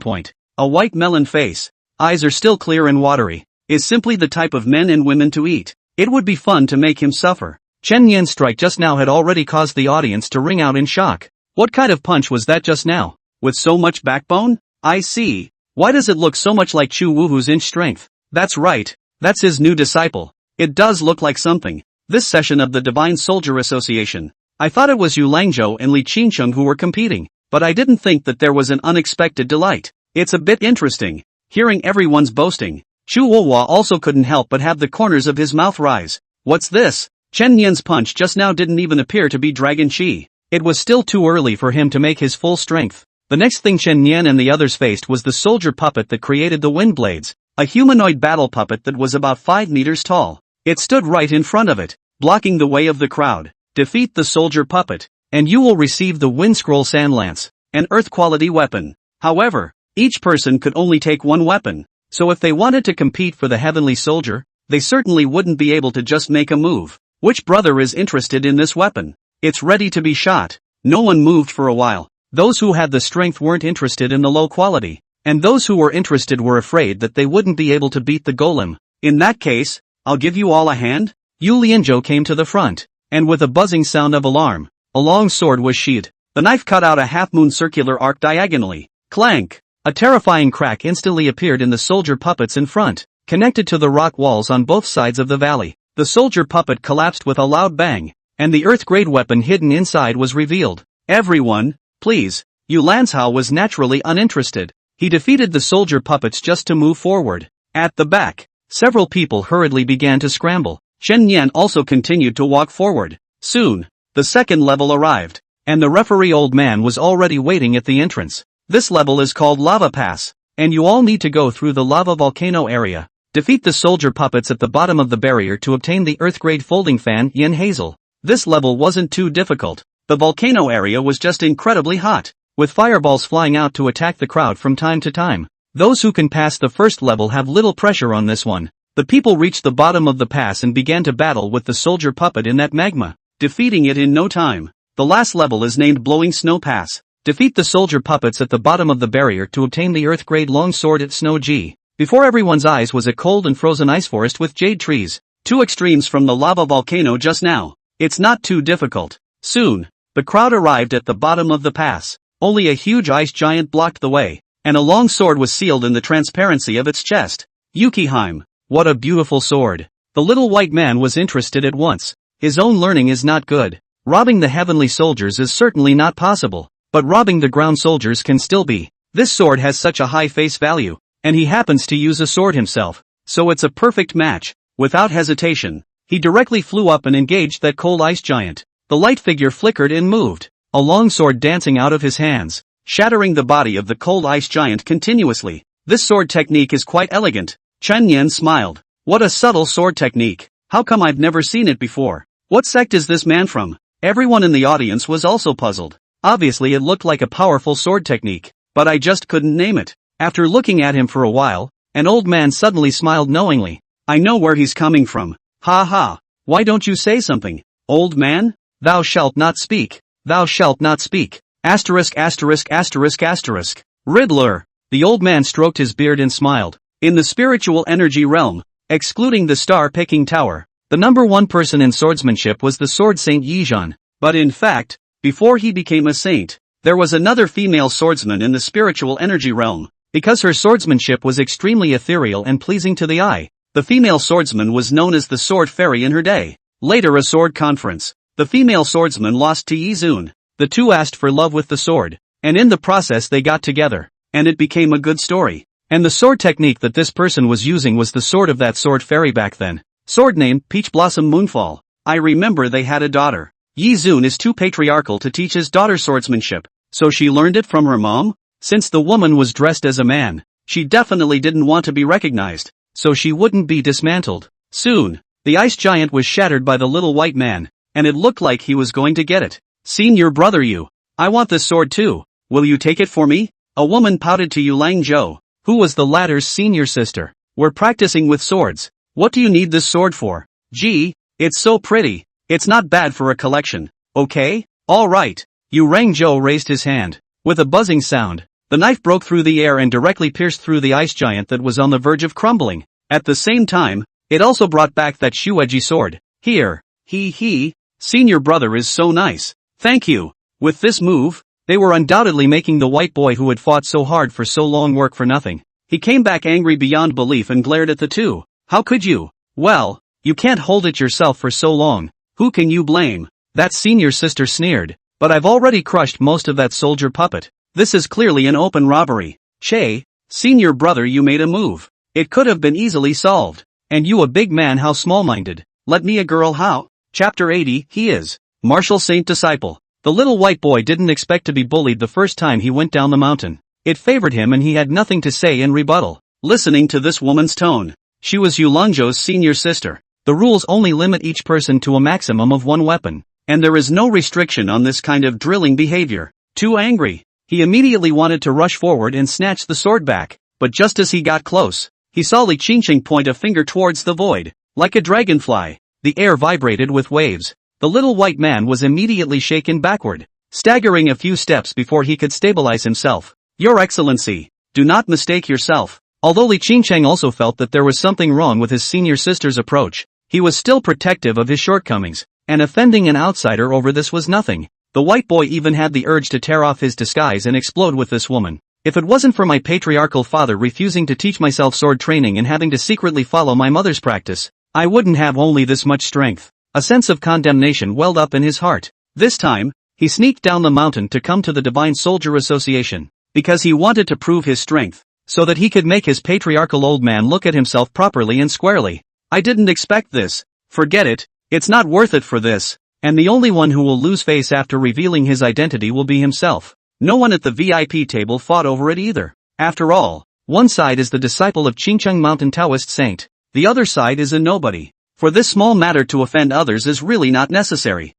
A white melon face. Eyes are still clear and watery. Is simply the type of men and women to eat. It would be fun to make him suffer. Chen Yan's strike just now had already caused the audience to ring out in shock. What kind of punch was that just now? With so much backbone? I see. Why does it look so much like Chu Wuhu's inch strength? That's right. That's his new disciple. It does look like something. This session of the Divine Soldier Association. I thought it was Yu Langzhou and Li Qingcheng who were competing, but I didn't think that there was an unexpected delight. It's a bit interesting, hearing everyone's boasting. Chu Wuhua also couldn't help but have the corners of his mouth rise. What's this? Chen Yan's punch just now didn't even appear to be dragon chi. It was still too early for him to make his full strength. The next thing Chen Yan and the others faced was the soldier puppet that created the wind blades, a humanoid battle puppet that was about 5 meters tall. It stood right in front of it, blocking the way of the crowd. Defeat the soldier puppet, and you will receive the Wind Scroll Sandlance, an earth-quality weapon. However, each person could only take one weapon, so if they wanted to compete for the heavenly soldier, they certainly wouldn't be able to just make a move. Which brother is interested in this weapon? It's ready to be shot. No one moved for a while. Those who had the strength weren't interested in the low quality, and those who were interested were afraid that they wouldn't be able to beat the golem. In that case, I'll give you all a hand? Yu Lianzhou came to the front, and with a buzzing sound of alarm, a long sword was sheathed. The knife cut out a half-moon circular arc diagonally. Clank! A terrifying crack instantly appeared in the soldier puppets in front, connected to the rock walls on both sides of the valley. The soldier puppet collapsed with a loud bang, and the earth-grade weapon hidden inside was revealed. Everyone, please. Yu Lanzhao was naturally uninterested. He defeated the soldier puppets just to move forward. At the back, several people hurriedly began to scramble. Chen Yan also continued to walk forward. Soon, the second level arrived, and the referee old man was already waiting at the entrance. This level is called Lava Pass, and you all need to go through the lava volcano area. Defeat the soldier puppets at the bottom of the barrier to obtain the earth-grade folding fan Yin Hazel. This level wasn't too difficult. The volcano area was just incredibly hot, with fireballs flying out to attack the crowd from time to time. Those who can pass the first level have little pressure on this one. The people reached the bottom of the pass and began to battle with the soldier puppet in that magma, defeating it in no time. The last level is named Blowing Snow Pass. Defeat the soldier puppets at the bottom of the barrier to obtain the earth-grade long sword at Snow G. Before everyone's eyes was a cold and frozen ice forest with jade trees, two extremes from the lava volcano just now. It's not too difficult. Soon, the crowd arrived at the bottom of the pass. Only a huge ice giant blocked the way, and a long sword was sealed in the transparency of its chest. Yukiheim, what a beautiful sword. The little white man was interested at once. His own learning is not good. Robbing the heavenly soldiers is certainly not possible, but robbing the ground soldiers can still be. This sword has such a high face value, and he happens to use a sword himself, so it's a perfect match. Without hesitation, he directly flew up and engaged that cold ice giant. The light figure flickered and moved, a long sword dancing out of his hands, shattering the body of the cold ice giant continuously. This sword technique is quite elegant. Chen Yan smiled. What a subtle sword technique. How come I've never seen it before? What sect is this man from? Everyone in the audience was also puzzled. Obviously it looked like a powerful sword technique, but I just couldn't name it. After looking at him for a while, an old man suddenly smiled knowingly. I know where he's coming from. Ha ha. Why don't you say something, old man? Thou shalt not speak. Thou shalt not speak. Asterisk asterisk asterisk asterisk. Riddler. The old man stroked his beard and smiled. In the spiritual energy realm, excluding the star-picking tower, the number one person in swordsmanship was the sword saint Yizhan. But in fact, before he became a saint, there was another female swordsman in the spiritual energy realm. Because her swordsmanship was extremely ethereal and pleasing to the eye, the female swordsman was known as the sword fairy in her day. Later a sword conference. The female swordsman lost to Yizun. The two asked for love with the sword, and in the process they got together, and it became a good story. And the sword technique that this person was using was the sword of that sword fairy back then. Sword name, Peach Blossom Moonfall. I remember they had a daughter. Yizun is too patriarchal to teach his daughter swordsmanship, so she learned it from her mom? Since the woman was dressed as a man, she definitely didn't want to be recognized, so she wouldn't be dismantled. Soon, the ice giant was shattered by the little white man, and it looked like he was going to get it. Senior brother Yu, I want this sword too. Will you take it for me? A woman pouted to Yu Langzhou, who was the latter's senior sister. We're practicing with swords. What do you need this sword for? Gee, it's so pretty. It's not bad for a collection. Okay? Alright. Yu Rangzhou raised his hand. With a buzzing sound, the knife broke through the air and directly pierced through the ice giant that was on the verge of crumbling. At the same time, it also brought back that Shueji sword. Here. He. Senior brother is so nice. Thank you. With this move, they were undoubtedly making the white boy who had fought so hard for so long work for nothing. He came back angry beyond belief and glared at the two. How could you? Well, you can't hold it yourself for so long. Who can you blame? That senior sister sneered. But I've already crushed most of that soldier puppet. This is clearly an open robbery. Che, senior brother, you made a move. It could have been easily solved. And you a big man, how small-minded. Let me a girl how? Chapter 80, he is. Martial Saint Disciple. The little white boy didn't expect to be bullied the first time he went down the mountain. It favored him and he had nothing to say in rebuttal. Listening to this woman's tone, she was Yu Langzhou's senior sister. The rules only limit each person to a maximum of one weapon, and there is no restriction on this kind of drilling behavior. Too angry, he immediately wanted to rush forward and snatch the sword back, but just as he got close, he saw Li Qingqing point a finger towards the void. Like a dragonfly, the air vibrated with waves. The little white man was immediately shaken backward, staggering a few steps before he could stabilize himself. Your Excellency, do not mistake yourself. Although Li Qingcheng also felt that there was something wrong with his senior sister's approach, he was still protective of his shortcomings, and offending an outsider over this was nothing. The white boy even had the urge to tear off his disguise and explode with this woman. If it wasn't for my patriarchal father refusing to teach myself sword training and having to secretly follow my mother's practice, I wouldn't have only this much strength. A sense of condemnation welled up in his heart. This time, he sneaked down the mountain to come to the Divine Soldier Association, because he wanted to prove his strength, so that he could make his patriarchal old man look at himself properly and squarely. I didn't expect this. Forget it, it's not worth it for this, and the only one who will lose face after revealing his identity will be himself. No one at the VIP table fought over it either. After all, one side is the disciple of Qingcheng Mountain Taoist saint, the other side is a nobody. For this small matter to offend others is really not necessary.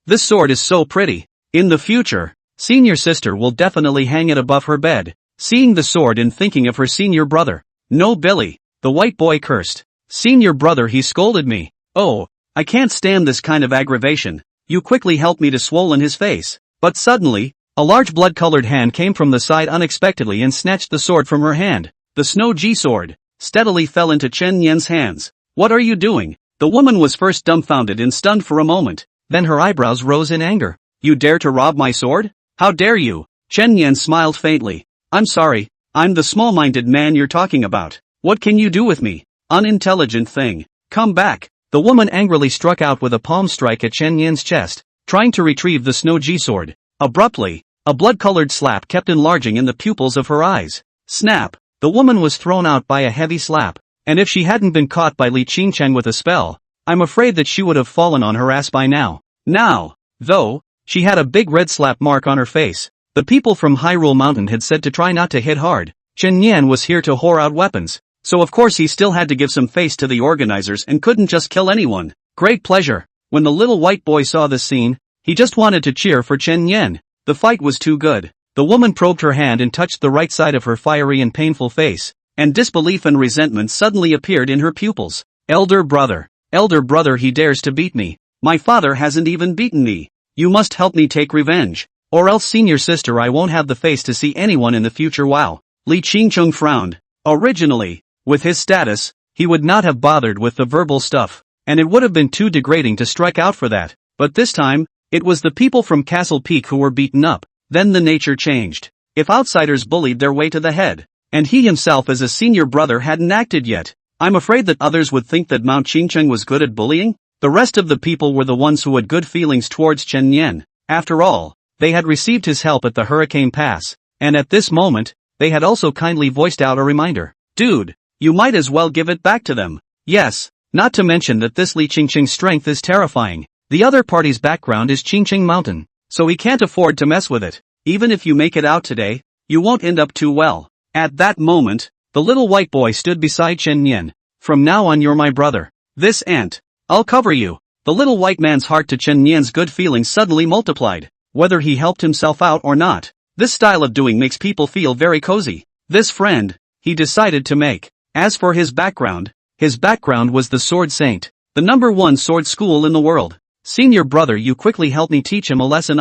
This sword is so pretty. In the future, senior sister will definitely hang it above her bed, seeing the sword and thinking of her senior brother. No, Billy, the white boy cursed. Senior brother, he scolded me. Oh, I can't stand this kind of aggravation. You quickly helped me to swollen his face. But suddenly, a large blood-colored hand came from the side unexpectedly and snatched the sword from her hand. The Snow Ji sword steadily fell into Chen Yan's hands. What are you doing? The woman was first dumbfounded and stunned for a moment. Then her eyebrows rose in anger. You dare to rob my sword? How dare you? Chen Yan smiled faintly. I'm sorry, I'm the small-minded man you're talking about. What can you do with me? Unintelligent thing. Come back. The woman angrily struck out with a palm strike at Chen Yan's chest, trying to retrieve the Snow Ji sword. Abruptly, a blood-colored slap kept enlarging in the pupils of her eyes. Snap! The woman was thrown out by a heavy slap, and if she hadn't been caught by Li Qingcheng with a spell, I'm afraid that she would have fallen on her ass by now. Now, though, she had a big red slap mark on her face. The people from Hyrule Mountain had said to try not to hit hard. Chen Yan was here to whore out weapons, so of course he still had to give some face to the organizers and couldn't just kill anyone. Great pleasure. When the little white boy saw this scene, he just wanted to cheer for Chen Yan. The fight was too good. The woman probed her hand and touched the right side of her fiery and painful face, and disbelief and resentment suddenly appeared in her pupils. Elder brother, he dares to beat me. My father hasn't even beaten me. You must help me take revenge, or else senior sister I won't have the face to see anyone in the future. Wow. Li Qingcheng frowned. Originally, with his status, he would not have bothered with the verbal stuff, and it would have been too degrading to strike out for that. But this time, it was the people from Castle Peak who were beaten up. Then the nature changed. If outsiders bullied their way to the head, and he himself as a senior brother hadn't acted yet, I'm afraid that others would think that Mount Qingcheng was good at bullying. The rest of the people were the ones who had good feelings towards Chen Yan. After all, they had received his help at the Hurricane Pass, and at this moment, they had also kindly voiced out a reminder. Dude, you might as well give it back to them. Yes, not to mention that this Li Qingcheng's strength is terrifying. The other party's background is Qingcheng Mountain, so he can't afford to mess with it. Even if you make it out today, you won't end up too well. At that moment, the little white boy stood beside Chen Yan. From now on you're my brother. This ant, I'll cover you. The little white man's heart to Chen Yan's good feelings suddenly multiplied. Whether he helped himself out or not, this style of doing makes people feel very cozy. This friend, he decided to make. As for his background was the Sword Saint, the #1 sword school in the world. Senior brother, you quickly help me teach him a lesson.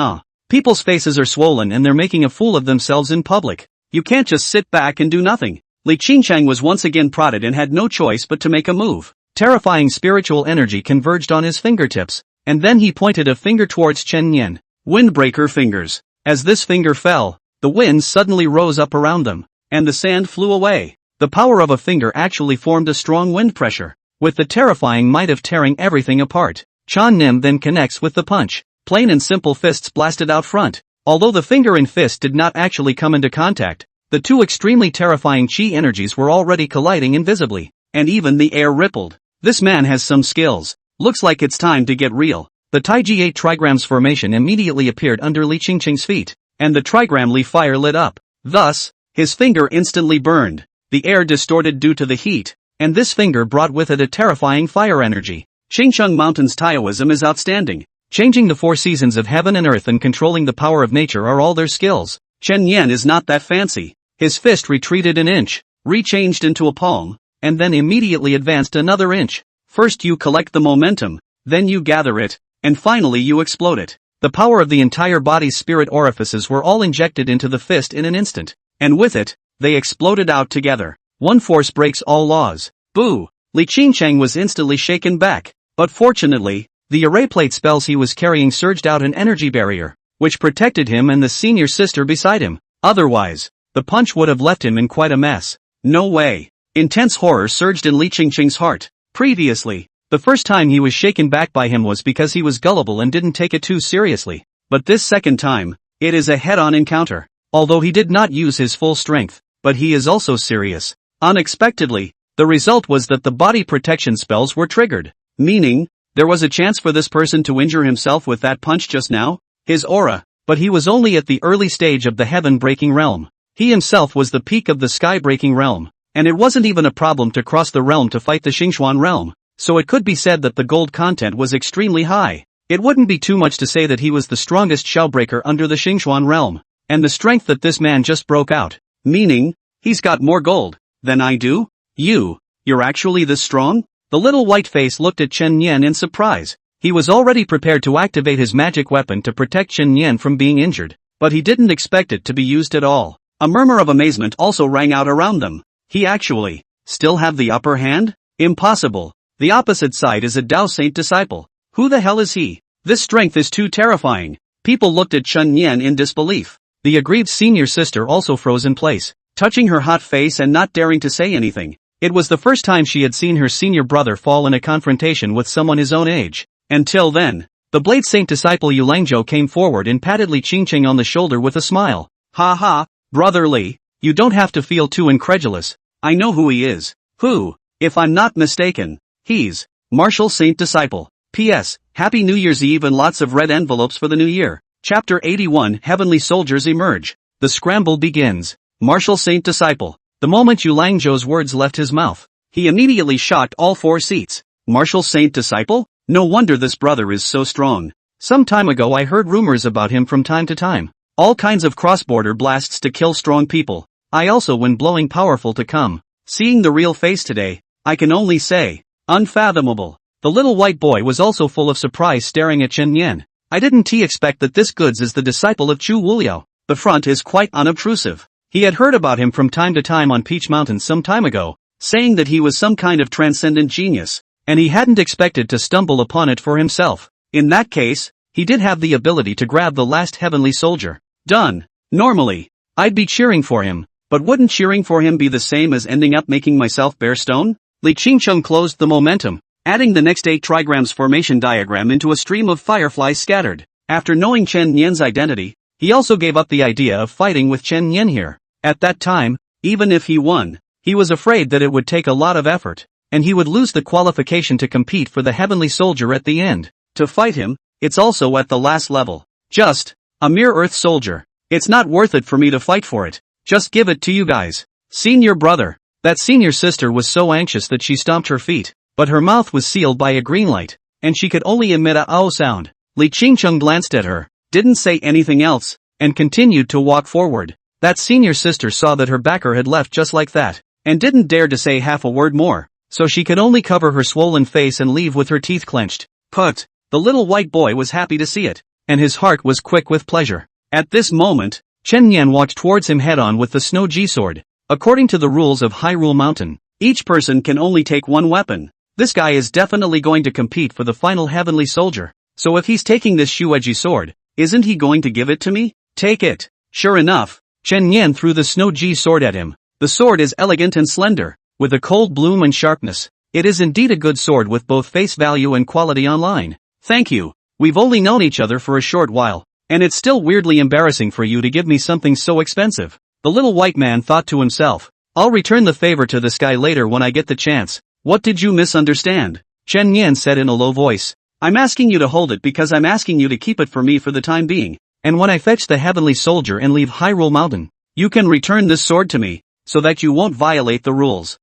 People's faces are swollen and they're making a fool of themselves in public. You can't just sit back and do nothing. Li Qingcheng was once again prodded and had no choice but to make a move. Terrifying spiritual energy converged on his fingertips, and then he pointed a finger towards Chen Yan. Windbreaker fingers. As this finger fell, the winds suddenly rose up around them, and the sand flew away. The power of a finger actually formed a strong wind pressure, with the terrifying might of tearing everything apart. Chan Nim then connects with the punch. Plain and simple fists blasted out front. Although the finger and fist did not actually come into contact, the two extremely terrifying chi energies were already colliding invisibly, and even the air rippled. This man has some skills. Looks like it's time to get real. The Taiji 8 trigrams formation immediately appeared under Li Qingcheng's feet, and the trigram Li fire lit up. Thus, his finger instantly burned. The air distorted due to the heat, and this finger brought with it a terrifying fire energy. Qingcheng Mountain's Taoism is outstanding. Changing the 4 seasons of heaven and earth and controlling the power of nature are all their skills. Chen Yan is not that fancy. His fist retreated an inch, re-changed into a palm, and then immediately advanced another inch. First you collect the momentum, then you gather it, and finally you explode it. The power of the entire body's spirit orifices were all injected into the fist in an instant, and with it, they exploded out together. One force breaks all laws. Boo! Li Qingcheng was instantly shaken back, but fortunately, the array plate spells he was carrying surged out an energy barrier, which protected him and the senior sister beside him. Otherwise, the punch would have left him in quite a mess. No way. Intense horror surged in Li Qingcheng's heart. Previously, the first time he was shaken back by him was because he was gullible and didn't take it too seriously. But this second time, it is a head-on encounter. Although he did not use his full strength, but he is also serious. Unexpectedly, the result was that the body protection spells were triggered. Meaning, there was a chance for this person to injure himself with that punch just now? His aura. But he was only at the early stage of the heaven-breaking realm. He himself was the peak of the sky-breaking realm. And it wasn't even a problem to cross the realm to fight the Xingxuan realm, so it could be said that the gold content was extremely high. It wouldn't be too much to say that he was the strongest shellbreaker under the Xingxuan realm, and the strength that this man just broke out, meaning, he's got more gold than I do? You're actually this strong? The little white face looked at Chen Yan in surprise. He was already prepared to activate his magic weapon to protect Chen Yan from being injured, but he didn't expect it to be used at all. A murmur of amazement also rang out around them. He actually still have the upper hand? Impossible. The opposite side is a Dao Saint disciple. Who the hell is he? This strength is too terrifying. People looked at Chen Yan in disbelief. The aggrieved senior sister also froze in place, touching her hot face and not daring to say anything. It was the first time she had seen her senior brother fall in a confrontation with someone his own age. Until then, the Blade Saint disciple Yu Langzhou came forward and patted Li Qingcheng on the shoulder with a smile. Ha ha, brother Li, you don't have to feel too incredulous. I know who he is. Who? If I'm not mistaken, he's Martial Saint Disciple. P.S. Happy New Year's Eve and lots of red envelopes for the new year. Chapter 81 Heavenly Soldiers Emerge. The scramble begins. Martial Saint Disciple. The moment Yu Langzhou's words left his mouth, he immediately shocked all four seats. Martial Saint Disciple? No wonder this brother is so strong. Some time ago I heard rumors about him from time to time. All kinds of cross-border blasts to kill strong people. I also when blowing powerful to come. Seeing the real face today, I can only say, unfathomable. The little white boy was also full of surprise staring at Chen Yan. I didn't expect that this goods is the disciple of Chu Wuliao. The front is quite unobtrusive. He had heard about him from time to time on Peach Mountain some time ago, saying that he was some kind of transcendent genius, and he hadn't expected to stumble upon it for himself. In that case, he did have the ability to grab the last heavenly soldier. Done. Normally, I'd be cheering for him. But wouldn't cheering for him be the same as ending up making myself bare stone? Li Qingcheng closed the momentum, adding the next 8 trigrams formation diagram into a stream of fireflies scattered. After knowing Chen Yan's identity, he also gave up the idea of fighting with Chen Yan here. At that time, even if he won, he was afraid that it would take a lot of effort, and he would lose the qualification to compete for the heavenly soldier at the end. To fight him, it's also at the last level. Just a mere earth soldier. It's not worth it for me to fight for it. Just give it to you guys. Senior brother. That senior sister was so anxious that she stomped her feet, but her mouth was sealed by a green light, and she could only emit a "ow" sound. Li Qingcheng glanced at her, didn't say anything else, and continued to walk forward. That senior sister saw that her backer had left just like that, and didn't dare to say half a word more, so she could only cover her swollen face and leave with her teeth clenched. But the little white boy was happy to see it, and his heart was quick with pleasure. At this moment, Chen Yan walked towards him head-on with the Snow G-sword. According to the rules of Hyrule Mountain, each person can only take one weapon. This guy is definitely going to compete for the final heavenly soldier. So if he's taking this Shueji sword, isn't he going to give it to me? Take it. Sure enough, Chen Yan threw the Snow G-sword at him. The sword is elegant and slender, with a cold bloom and sharpness. It is indeed a good sword with both face value and quality online. Thank you. We've only known each other for a short while, and it's still weirdly embarrassing for you to give me something so expensive. The little white man thought to himself, I'll return the favor to this guy later when I get the chance. What did you misunderstand? Chen Yan said in a low voice. I'm asking you to hold it because I'm asking you to keep it for me for the time being. And when I fetch the heavenly soldier and leave Hyrule Mountain, you can return this sword to me, so that you won't violate the rules.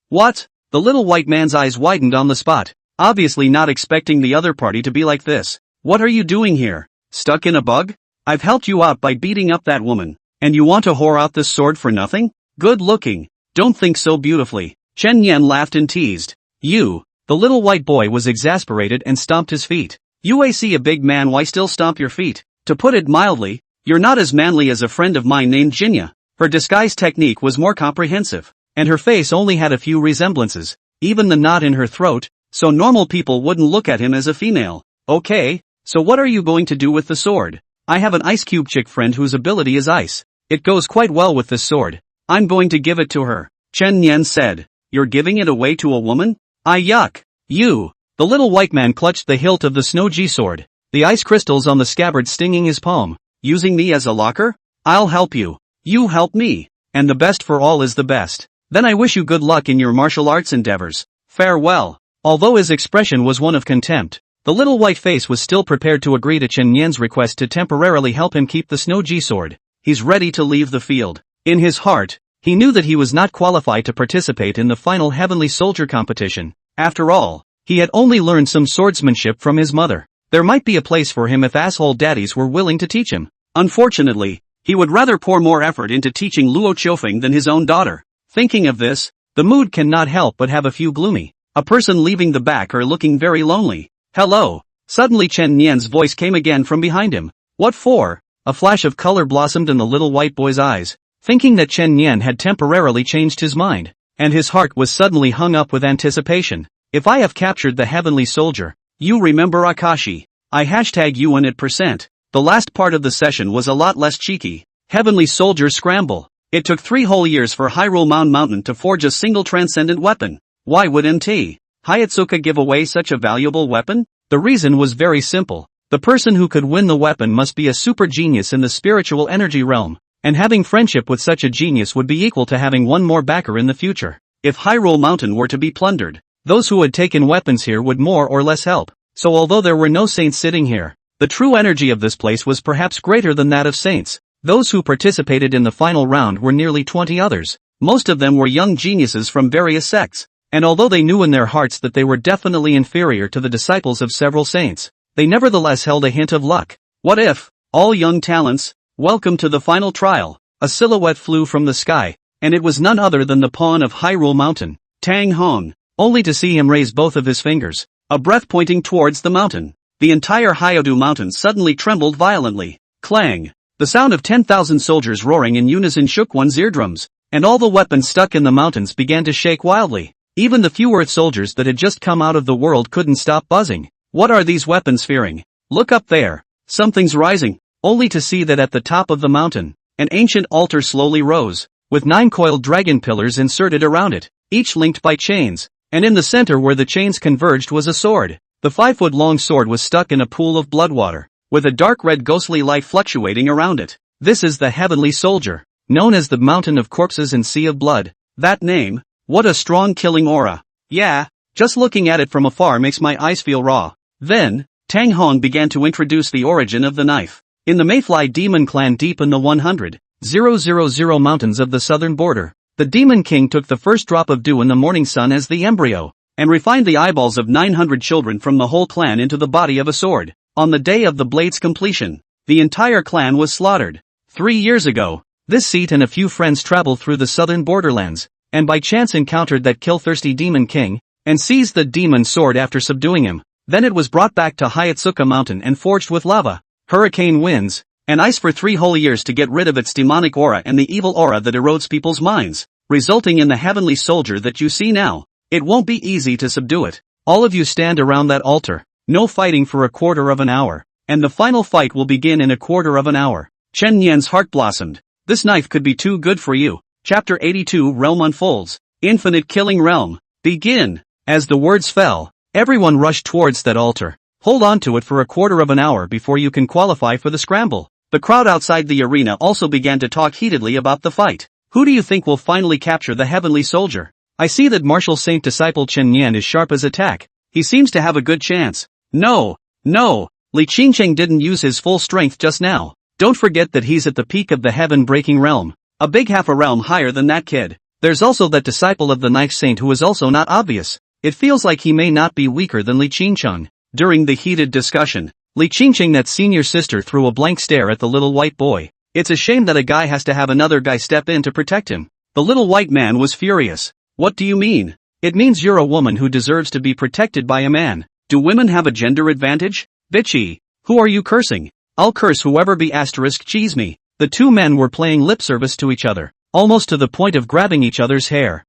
What? The little white man's eyes widened on the spot, obviously not expecting the other party to be like this. What are you doing here? Stuck in a bug? I've helped you out by beating up that woman. And you want to whore out this sword for nothing? Good looking. Don't think so beautifully. Chen Yan laughed and teased. You The little white boy was exasperated and stomped his feet. "You see a big man, why still stomp your feet? To put it mildly, you're not as manly as a friend of mine named Jinya." Her disguise technique was more comprehensive, and her face only had a few resemblances, even the knot in her throat, so normal people wouldn't look at him as a female. "Okay, so what are you going to do with the sword?" "I have an ice cube chick friend whose ability is ice. It goes quite well with this sword. I'm going to give it to her," Chen Nian said. "You're giving it away to a woman? Yuck. You." The little white man clutched the hilt of the Snow-Ji sword, the ice crystals on the scabbard stinging his palm. "Using me as a locker? I'll help you. You help me. And the best for all is the best. Then I wish you good luck in your martial arts endeavors. Farewell." Although his expression was one of contempt, the little white face was still prepared to agree to Chen Nian's request to temporarily help him keep the Snow-Ji sword. He's ready to leave the field. In his heart, he knew that he was not qualified to participate in the final Heavenly Soldier competition. After all, he had only learned some swordsmanship from his mother. There might be a place for him if asshole daddies were willing to teach him. Unfortunately, he would rather pour more effort into teaching Luo Qiufeng than his own daughter. Thinking of this, the mood cannot help but have a few gloomy. A person leaving the back or looking very lonely. "Hello." Suddenly Chen Nian's voice came again from behind him. "What for?" A flash of color blossomed in the little white boy's eyes, thinking that Chen Nian had temporarily changed his mind, and his heart was suddenly hung up with anticipation. "If I have captured the Heavenly Soldier, you remember Akashi. I hashtag you in it %. The last part of the session was a lot less cheeky. Heavenly Soldier Scramble. It took 3 whole years for Hyrule Mountain to forge a single transcendent weapon. Why would MT Hayatsuka give away such a valuable weapon? The reason was very simple. The person who could win the weapon must be a super genius in the spiritual energy realm, and having friendship with such a genius would be equal to having one more backer in the future. If Hyrule Mountain were to be plundered, those who had taken weapons here would more or less help. So although there were no saints sitting here, the true energy of this place was perhaps greater than that of saints. Those who participated in the final round were nearly 20 others. Most of them were young geniuses from various sects, and although they knew in their hearts that they were definitely inferior to the disciples of several saints, they nevertheless held a hint of luck. What if, all young talents, welcome to the final trial. A silhouette flew from the sky, and it was none other than the pawn of Hyrule Mountain, Tang Hong, only to see him raise both of his fingers, a breath pointing towards the mountain. The entire Hyodu mountain suddenly trembled violently. Clang! The sound of 10,000 soldiers roaring in unison shook one's eardrums, and all the weapons stuck in the mountains began to shake wildly. Even the few earth soldiers that had just come out of the world couldn't stop buzzing. What are these weapons fearing? Look up there. Something's rising, only to see that at the top of the mountain, an ancient altar slowly rose, with 9 coiled dragon pillars inserted around it, each linked by chains, and in the center where the chains converged was a sword. The 5-foot-long sword was stuck in a pool of blood water, with a dark red ghostly light fluctuating around it. This is the Heavenly Soldier, known as the Mountain of Corpses and Sea of Blood. That name, what a strong killing aura. Yeah, just looking at it from afar makes my eyes feel raw. Then, Tang Hong began to introduce the origin of the knife. In the Mayfly Demon Clan deep in the 100,000 mountains of the southern border, the Demon King took the first drop of dew in the morning sun as the embryo, and refined the eyeballs of 900 children from the whole clan into the body of a sword. On the day of the blade's completion, the entire clan was slaughtered. 3 years ago, this Seat and a few friends traveled through the southern borderlands, and by chance encountered that kill-thirsty Demon King, and seized the demon sword after subduing him. Then it was brought back to Hayatsuka Mountain and forged with lava, hurricane winds, and ice for 3 whole years to get rid of its demonic aura and the evil aura that erodes people's minds, resulting in the Heavenly Soldier that you see now. It won't be easy to subdue it. All of you stand around that altar. No fighting for a quarter of an hour, and the final fight will begin in a quarter of an hour. Chen Nian's heart blossomed. This knife could be too good for you. Chapter 82 Realm Unfolds. Infinite Killing Realm. Begin. As the words fell, everyone rushed towards that altar. Hold on to it for a quarter of an hour before you can qualify for the scramble. The crowd outside the arena also began to talk heatedly about the fight. Who do you think will finally capture the Heavenly Soldier? I see that martial saint disciple Chen Nian is sharp as attack. He seems to have a good chance. No, Li Qingcheng didn't use his full strength just now. Don't forget that he's at the peak of the heaven-breaking realm. A big half a realm higher than that kid. There's also that disciple of the knife saint who is also not obvious. It feels like he may not be weaker than Li Qingcheng. During the heated discussion, Li Qingcheng, that senior sister, threw a blank stare at the little white boy. It's a shame that a guy has to have another guy step in to protect him. The little white man was furious. What do you mean? It means you're a woman who deserves to be protected by a man. Do women have a gender advantage? Bitchy. Who are you cursing? I'll curse whoever be asterisk cheese me. The two men were playing lip service to each other, almost to the point of grabbing each other's hair.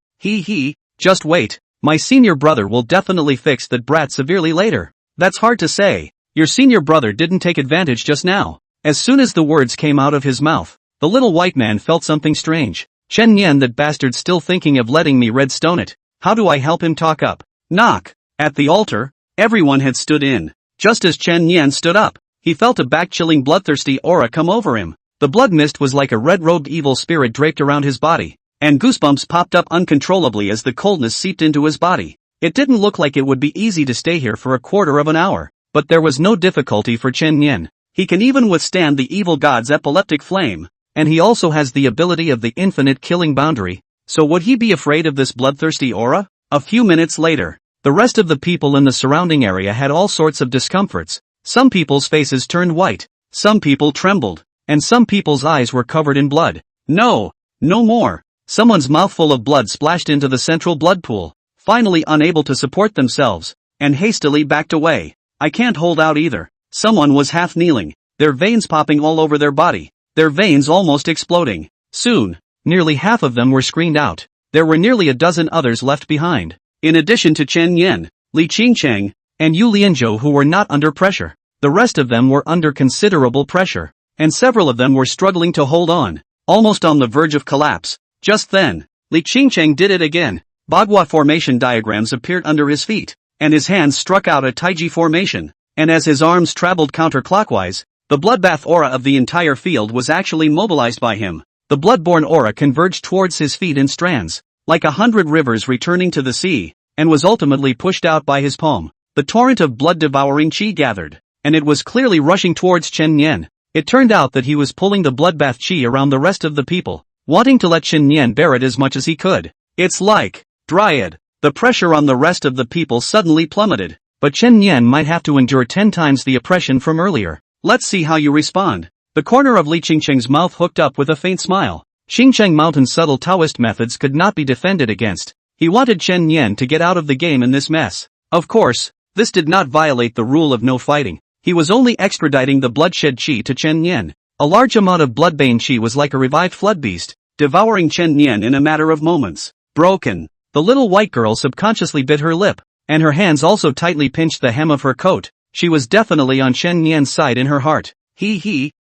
Just wait. My senior brother will definitely fix that brat severely later. That's hard to say. Your senior brother didn't take advantage just now. As soon as the words came out of his mouth, the little white man felt something strange. Chen Yan, that bastard's still thinking of letting me redstone it. How do I help him talk up? Knock. At the altar, everyone had stood in. Just as Chen Yan stood up, he felt a back-chilling bloodthirsty aura come over him. The blood mist was like a red-robed evil spirit draped around his body, and goosebumps popped up uncontrollably as the coldness seeped into his body. It didn't look like it would be easy to stay here for a quarter of an hour, but there was no difficulty for Chen Yan. He can even withstand the evil god's epileptic flame, and he also has the ability of the infinite killing boundary. So would he be afraid of this bloodthirsty aura? A few minutes later, the rest of the people in the surrounding area had all sorts of discomforts. Some people's faces turned white, some people trembled, and some people's eyes were covered in blood. No more. Someone's mouthful of blood splashed into the central blood pool, finally unable to support themselves, and hastily backed away. I can't hold out either. Someone was half kneeling, their veins popping all over their body, their veins almost exploding. Soon, nearly half of them were screened out. There were nearly a dozen others left behind. In addition to Chen Yan, Li Qingcheng, and Yu Lianzhou, who were not under pressure, the rest of them were under considerable pressure, and several of them were struggling to hold on, almost on the verge of collapse. Just then, Li Qingcheng did it again. Bagua formation diagrams appeared under his feet, and his hands struck out a Taiji formation, and as his arms traveled counterclockwise, the bloodbath aura of the entire field was actually mobilized by him. The bloodborne aura converged towards his feet in strands, like 100 rivers returning to the sea, and was ultimately pushed out by his palm. The torrent of blood-devouring chi gathered, and it was clearly rushing towards Chen Yan. It turned out that he was pulling the bloodbath chi around the rest of the people, wanting to let Chen Yan bear it as much as he could. It's like Dryad. The pressure on the rest of the people suddenly plummeted, but Chen Yan might have to endure 10 times the oppression from earlier. Let's see how you respond. The corner of Li Qingcheng's mouth hooked up with a faint smile. Xingcheng Mountain's subtle Taoist methods could not be defended against. He wanted Chen Yan to get out of the game in this mess. Of course, this did not violate the rule of no fighting. He was only extraditing the bloodshed chi to Chen Yan. A large amount of bloodbane chi was like a revived floodbeast, devouring Chen Yan in a matter of moments. Broken. The little white girl subconsciously bit her lip, and her hands also tightly pinched the hem of her coat. She was definitely on Chen Yan's side in her heart.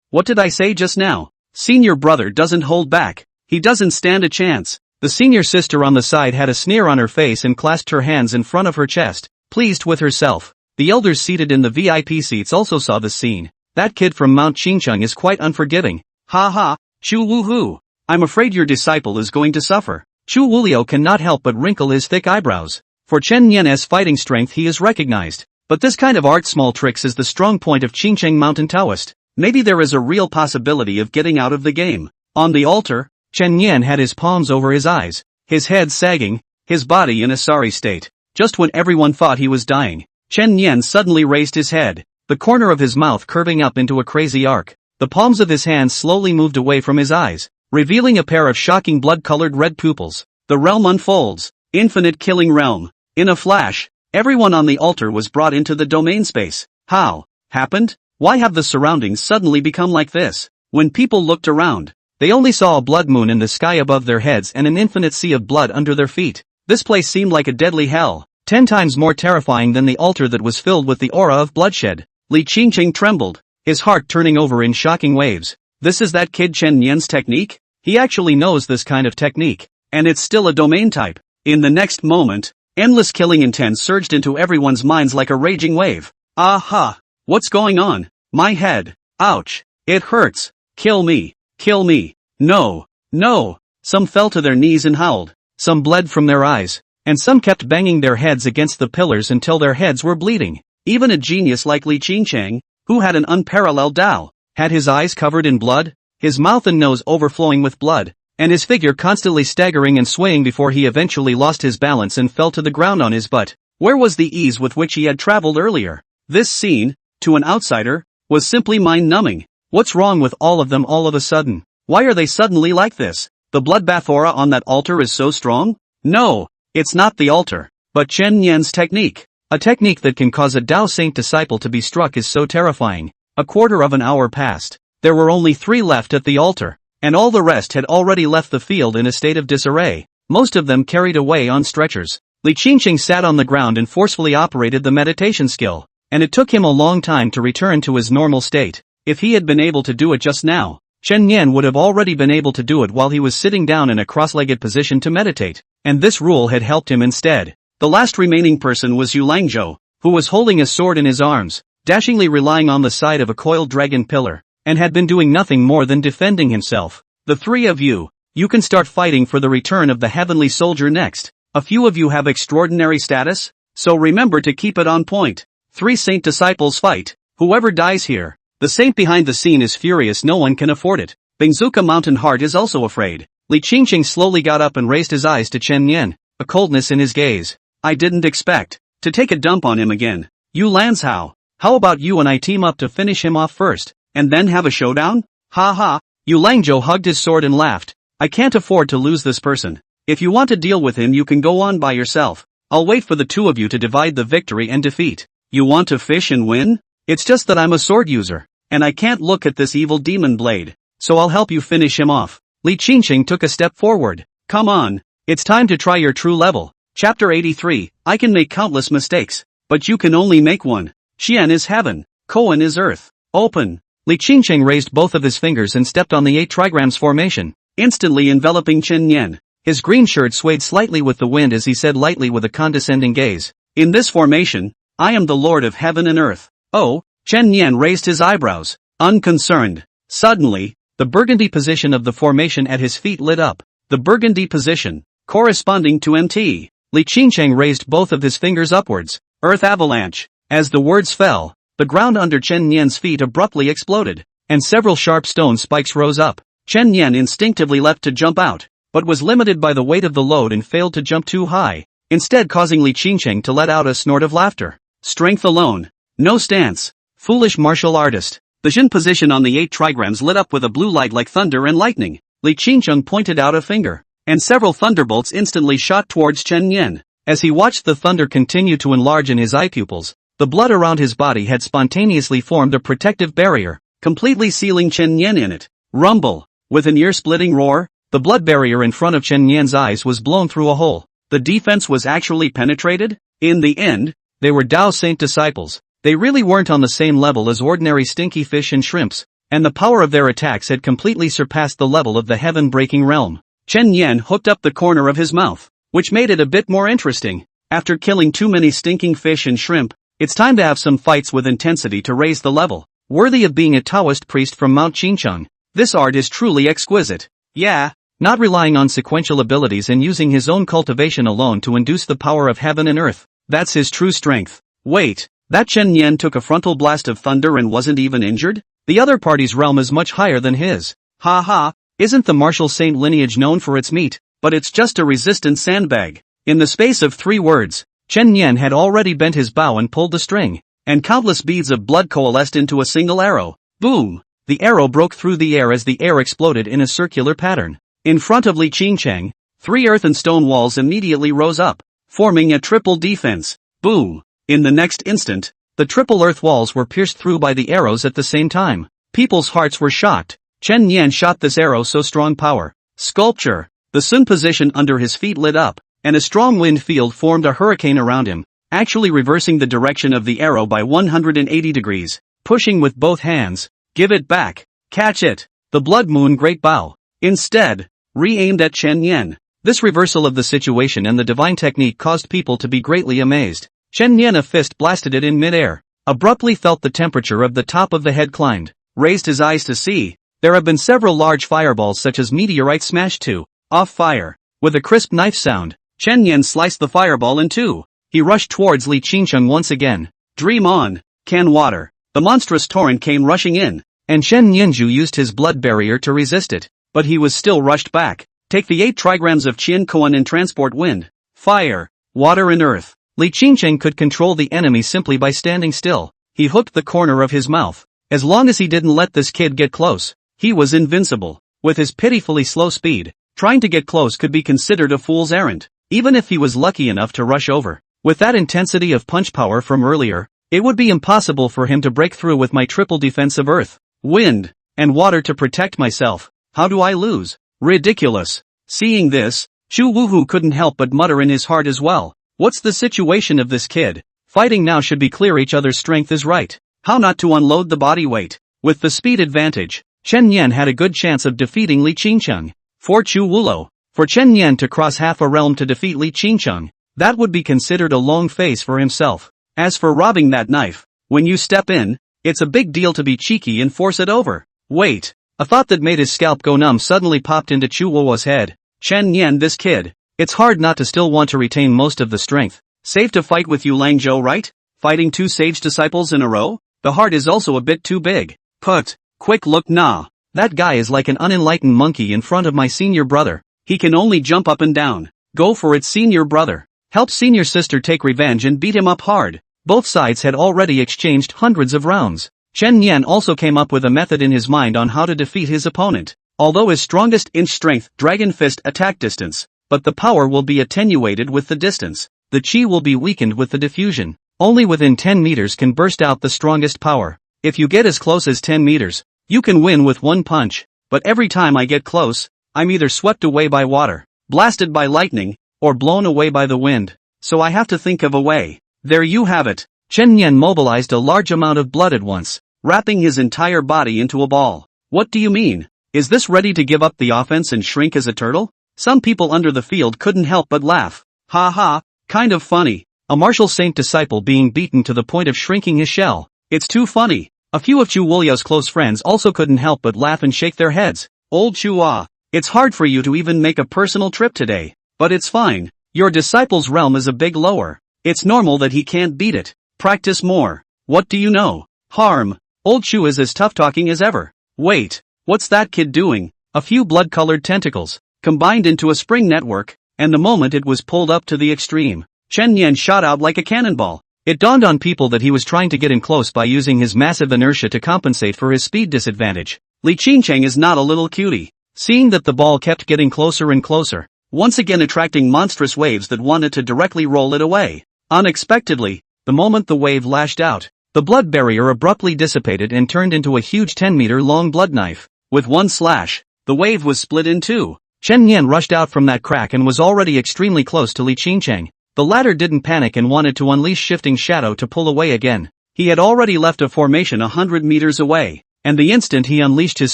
What did I say just now? Senior brother doesn't hold back. He doesn't stand a chance. The senior sister on the side had a sneer on her face and clasped her hands in front of her chest, pleased with herself. The elders seated in the VIP seats also saw the scene. That kid from Mount Qingcheng is quite unforgiving. Chu woohoo. I'm afraid your disciple is going to suffer. Chu Wulio cannot help but wrinkle his thick eyebrows. For Chen Yan's fighting strength he is recognized. But this kind of art small tricks is the strong point of Qingcheng Mountain Taoist. Maybe there is a real possibility of getting out of the game. On the altar, Chen Yan had his palms over his eyes, his head sagging, his body in a sorry state. Just when everyone thought he was dying, Chen Yan suddenly raised his head, the corner of his mouth curving up into a crazy arc. The palms of his hands slowly moved away from his eyes, revealing a pair of shocking blood-colored red pupils. The realm unfolds. Infinite killing realm. In a flash, everyone on the altar was brought into the domain space. How? Happened? Why have the surroundings suddenly become like this? When people looked around, they only saw a blood moon in the sky above their heads and an infinite sea of blood under their feet. This place seemed like a deadly hell, 10 times more terrifying than the altar that was filled with the aura of bloodshed. Li Qingcheng trembled, his heart turning over in shocking waves. This is that kid Chen Yan's technique? He actually knows this kind of technique, and it's still a domain type. In the next moment, endless killing intent surged into everyone's minds like a raging wave. Aha! What's going on? My head. Ouch. It hurts. Kill me. Kill me. No. No. Some fell to their knees and howled. Some bled from their eyes, and some kept banging their heads against the pillars until their heads were bleeding. Even a genius like Li Qingcheng, who had an unparalleled Dao, had his eyes covered in blood, his mouth and nose overflowing with blood, and his figure constantly staggering and swaying before he eventually lost his balance and fell to the ground on his butt. Where was the ease with which he had traveled earlier? This scene, to an outsider, was simply mind-numbing. What's wrong with all of them all of a sudden? Why are they suddenly like this? The bloodbath aura on that altar is so strong? No, It's not the altar, but Chen Yan's technique. A technique that can cause a Tao Saint disciple to be struck is so terrifying. A quarter of an hour passed. There were only 3 left at the altar, and all the rest had already left the field in a state of disarray, most of them carried away on stretchers. Li Qingqing sat on the ground and forcefully operated the meditation skill, and it took him a long time to return to his normal state. If he had been able to do it just now, Chen Yan would have already been able to do it while he was sitting down in a cross-legged position to meditate, and this rule had helped him instead. The last remaining person was Yu Langzhou, who was holding a sword in his arms, dashingly relying on the side of a coiled dragon pillar, and had been doing nothing more than defending himself. The 3 of you can start fighting for the return of the heavenly soldier next. A few of you have extraordinary status, so remember to keep it on point. 3 saint disciples fight. Whoever dies here, the saint behind the scene is furious, no one can afford it. Bingzuka Mountain Heart is also afraid. Li Qingqing slowly got up and raised his eyes to Chen Yan, a coldness in his gaze. I didn't expect to take a dump on him again. Yu Lanzhao, how about you and I team up to finish him off first, and then have a showdown? Ha ha. Yu Langzhou hugged his sword and laughed. I can't afford to lose this person. If you want to deal with him you can go on by yourself. I'll wait for the 2 of you to divide the victory and defeat. You want to fish and win? It's just that I'm a sword user, and I can't look at this evil demon blade, so I'll help you finish him off. Li Qingqing took a step forward. Come on, it's time to try your true level. Chapter 83, I can make countless mistakes, but you can only make one. Xian is heaven, Koan is earth. Open. Li Qingqing raised both of his fingers and stepped on the 8 trigrams formation, instantly enveloping Chen Yan. His green shirt swayed slightly with the wind as he said lightly with a condescending gaze, in this formation, I am the Lord of heaven and earth. Oh, Chen Yan raised his eyebrows, unconcerned. Suddenly, the burgundy position of the formation at his feet lit up. The burgundy position, corresponding to MT. Li Qingqing raised both of his fingers upwards. Earth avalanche. As the words fell, the ground under Chen Yan's feet abruptly exploded, and several sharp stone spikes rose up. Chen Yan instinctively leapt to jump out, but was limited by the weight of the load and failed to jump too high, instead causing Li Qingqing to let out a snort of laughter. Strength alone. No stance. Foolish martial artist. The Jin position on the 8 trigrams lit up with a blue light like thunder and lightning. Li Qingqing pointed out a finger, and several thunderbolts instantly shot towards Chen Yan. As he watched the thunder continue to enlarge in his eye pupils, the blood around his body had spontaneously formed a protective barrier, completely sealing Chen Yan in it. Rumble. With an ear-splitting roar, the blood barrier in front of Chen Yan's eyes was blown through a hole. The defense was actually penetrated? In the end, they were Tao Saint disciples. They really weren't on the same level as ordinary stinky fish and shrimps, and the power of their attacks had completely surpassed the level of the heaven-breaking realm. Chen Yan hooked up the corner of his mouth, which made it a bit more interesting. After killing too many stinking fish and shrimp, it's time to have some fights with intensity to raise the level. Worthy of being a Taoist priest from Mount Qingcheng, this art is truly exquisite. Yeah, not relying on sequential abilities and using his own cultivation alone to induce the power of heaven and earth. That's his true strength. Wait, that Chen Yan took a frontal blast of thunder and wasn't even injured? The other party's realm is much higher than his. Ha ha, isn't the martial saint lineage known for its meat? But it's just a resistant sandbag. In the space of 3 words, Chen Yan had already bent his bow and pulled the string, and countless beads of blood coalesced into a single arrow. Boom! The arrow broke through the air as the air exploded in a circular pattern. In front of Li Qingqing, 3 earth and stone walls immediately rose up, forming a triple defense. Boom! In the next instant, the triple earth walls were pierced through by the arrows at the same time. People's hearts were shocked. Chen Yan shot this arrow so strong power. Sculpture. The sun position under his feet lit up, and a strong wind field formed a hurricane around him, actually reversing the direction of the arrow by 180 degrees. Pushing with both hands. Give it back. Catch it. The blood moon great bow. Instead, re-aimed at Chen Yan. This reversal of the situation and the divine technique caused people to be greatly amazed. Chen Yan a fist blasted it in midair. Abruptly felt the temperature of the top of the head climbed. Raised his eyes to see. There have been several large fireballs such as meteorites smashed to off fire. With a crisp knife sound, Chen Yan sliced the fireball in 2. He rushed towards Li Qingcheng once again. Dream on. Can water. The monstrous torrent came rushing in, and Shen Yinju used his blood barrier to resist it, but he was still rushed back. Take the 8 trigrams of Qian Koan and transport wind, fire, water and earth. Li Qingcheng could control the enemy simply by standing still. He hooked the corner of his mouth. As long as he didn't let this kid get close, he was invincible. With his pitifully slow speed, trying to get close could be considered a fool's errand. even if he was lucky enough to rush over. With that intensity of punch power from earlier, it would be impossible for him to break through with my triple defense of earth, wind, and water to protect myself. How do I lose? Ridiculous. Seeing this, Chu Woohoo couldn't help but mutter in his heart as well. What's the situation of this kid? Fighting now should be clear, each other's strength is right. How not to unload the body weight? With the speed advantage, Chen Yan had a good chance of defeating Li Qingcheng. For Chu Wulo, for Chen Yan to cross half a realm to defeat Li Qingcheng, that would be considered a long face for himself. As for robbing that knife, when you step in, it's a big deal to be cheeky and force it over. Wait, a thought that made his scalp go numb suddenly popped into Chu Wuo's head. Chen Yan, this kid. It's hard not to still want to retain most of the strength. Safe to fight with you, Lang Zhou, right? Fighting 2 sage disciples in a row? The heart is also a bit too big. Put. Quick look, nah. That guy is like an unenlightened monkey in front of my senior brother. He can only jump up and down. Go for it, senior brother. Help senior sister take revenge and beat him up hard. Both sides had already exchanged hundreds of rounds. Chen Yan also came up with a method in his mind on how to defeat his opponent. Although his strongest inch strength, Dragon Fist attack distance, but the power will be attenuated with the distance. The chi will be weakened with the diffusion. Only within 10 meters can burst out the strongest power. If you get as close as 10 meters, you can win with one punch, but every time I get close, I'm either swept away by water, blasted by lightning, or blown away by the wind. So I have to think of a way. There you have it. Chen Yan mobilized a large amount of blood at once, wrapping his entire body into a ball. What do you mean? Is this ready to give up the offense and shrink as a turtle? Some people under the field couldn't help but laugh. Ha ha, kind of funny. A martial saint disciple being beaten to the point of shrinking his shell. It's too funny. A few of Chu Wulia's close friends also couldn't help but laugh and shake their heads. Old Chua, it's hard for you to even make a personal trip today. But it's fine. Your disciple's realm is a big lower. It's normal that he can't beat it. Practice more. What do you know? Harm. Old Chu is as tough talking as ever. Wait, what's that kid doing? A few blood-colored tentacles, combined into a spring network, and the moment it was pulled up to the extreme, Chen Yan shot out like a cannonball. It dawned on people that he was trying to get in close by using his massive inertia to compensate for his speed disadvantage. Li Qingcheng is not a little cutie. Seeing that the ball kept getting closer and closer, once again attracting monstrous waves that wanted to directly roll it away. Unexpectedly, the moment the wave lashed out, the blood barrier abruptly dissipated and turned into a huge 10-meter-long blood knife. With one slash, the wave was split in two. Chen Yan rushed out from that crack and was already extremely close to Li Qingcheng. The latter didn't panic and wanted to unleash Shifting Shadow to pull away again. He had already left a formation 100 meters away, and the instant he unleashed his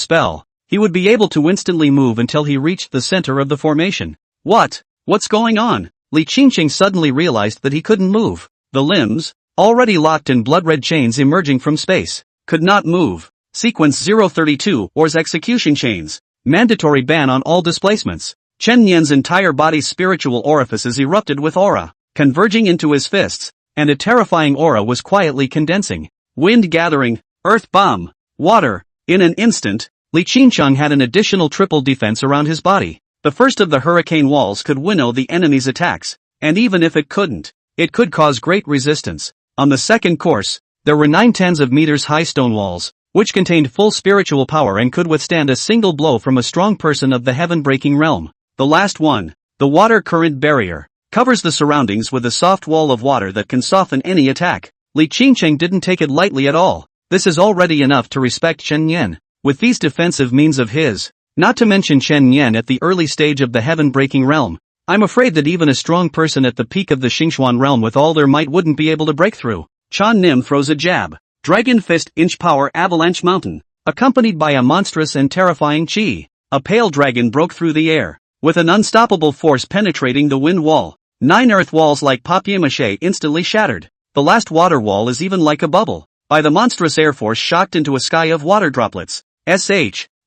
spell, he would be able to instantly move until he reached the center of the formation. What's going on? Li Qingcheng suddenly realized that he couldn't move. The limbs, already locked in blood-red chains emerging from space, could not move. Sequence 032, OR's execution chains. Mandatory ban on all displacements. Chen Yan's entire body's spiritual orifices erupted with aura, converging into his fists, and a terrifying aura was quietly condensing. Wind gathering, earth bomb, water. In an instant, Li Qingcheng had an additional triple defense around his body. The first of the hurricane walls could winnow the enemy's attacks, and even if it couldn't, it could cause great resistance. On the second course, there were 9/10 of meters high stone walls, which contained full spiritual power and could withstand a single blow from a strong person of the heaven-breaking realm. The last one, the water current barrier, covers the surroundings with a soft wall of water that can soften any attack. Li Qingcheng didn't take it lightly at all. This is already enough to respect Chen Yan. With these defensive means of his, not to mention Chen Yan at the early stage of the heaven-breaking realm, I'm afraid that even a strong person at the peak of the Xingxuan realm with all their might wouldn't be able to break through. Chan Nim throws a jab. Dragon Fist Inch Power Avalanche Mountain, accompanied by a monstrous and terrifying chi. A pale dragon broke through the air, with an unstoppable force penetrating the wind wall. 9 earth walls like papier-mâché instantly shattered. The last water wall is even like a bubble, by the monstrous air force shocked into a sky of water droplets.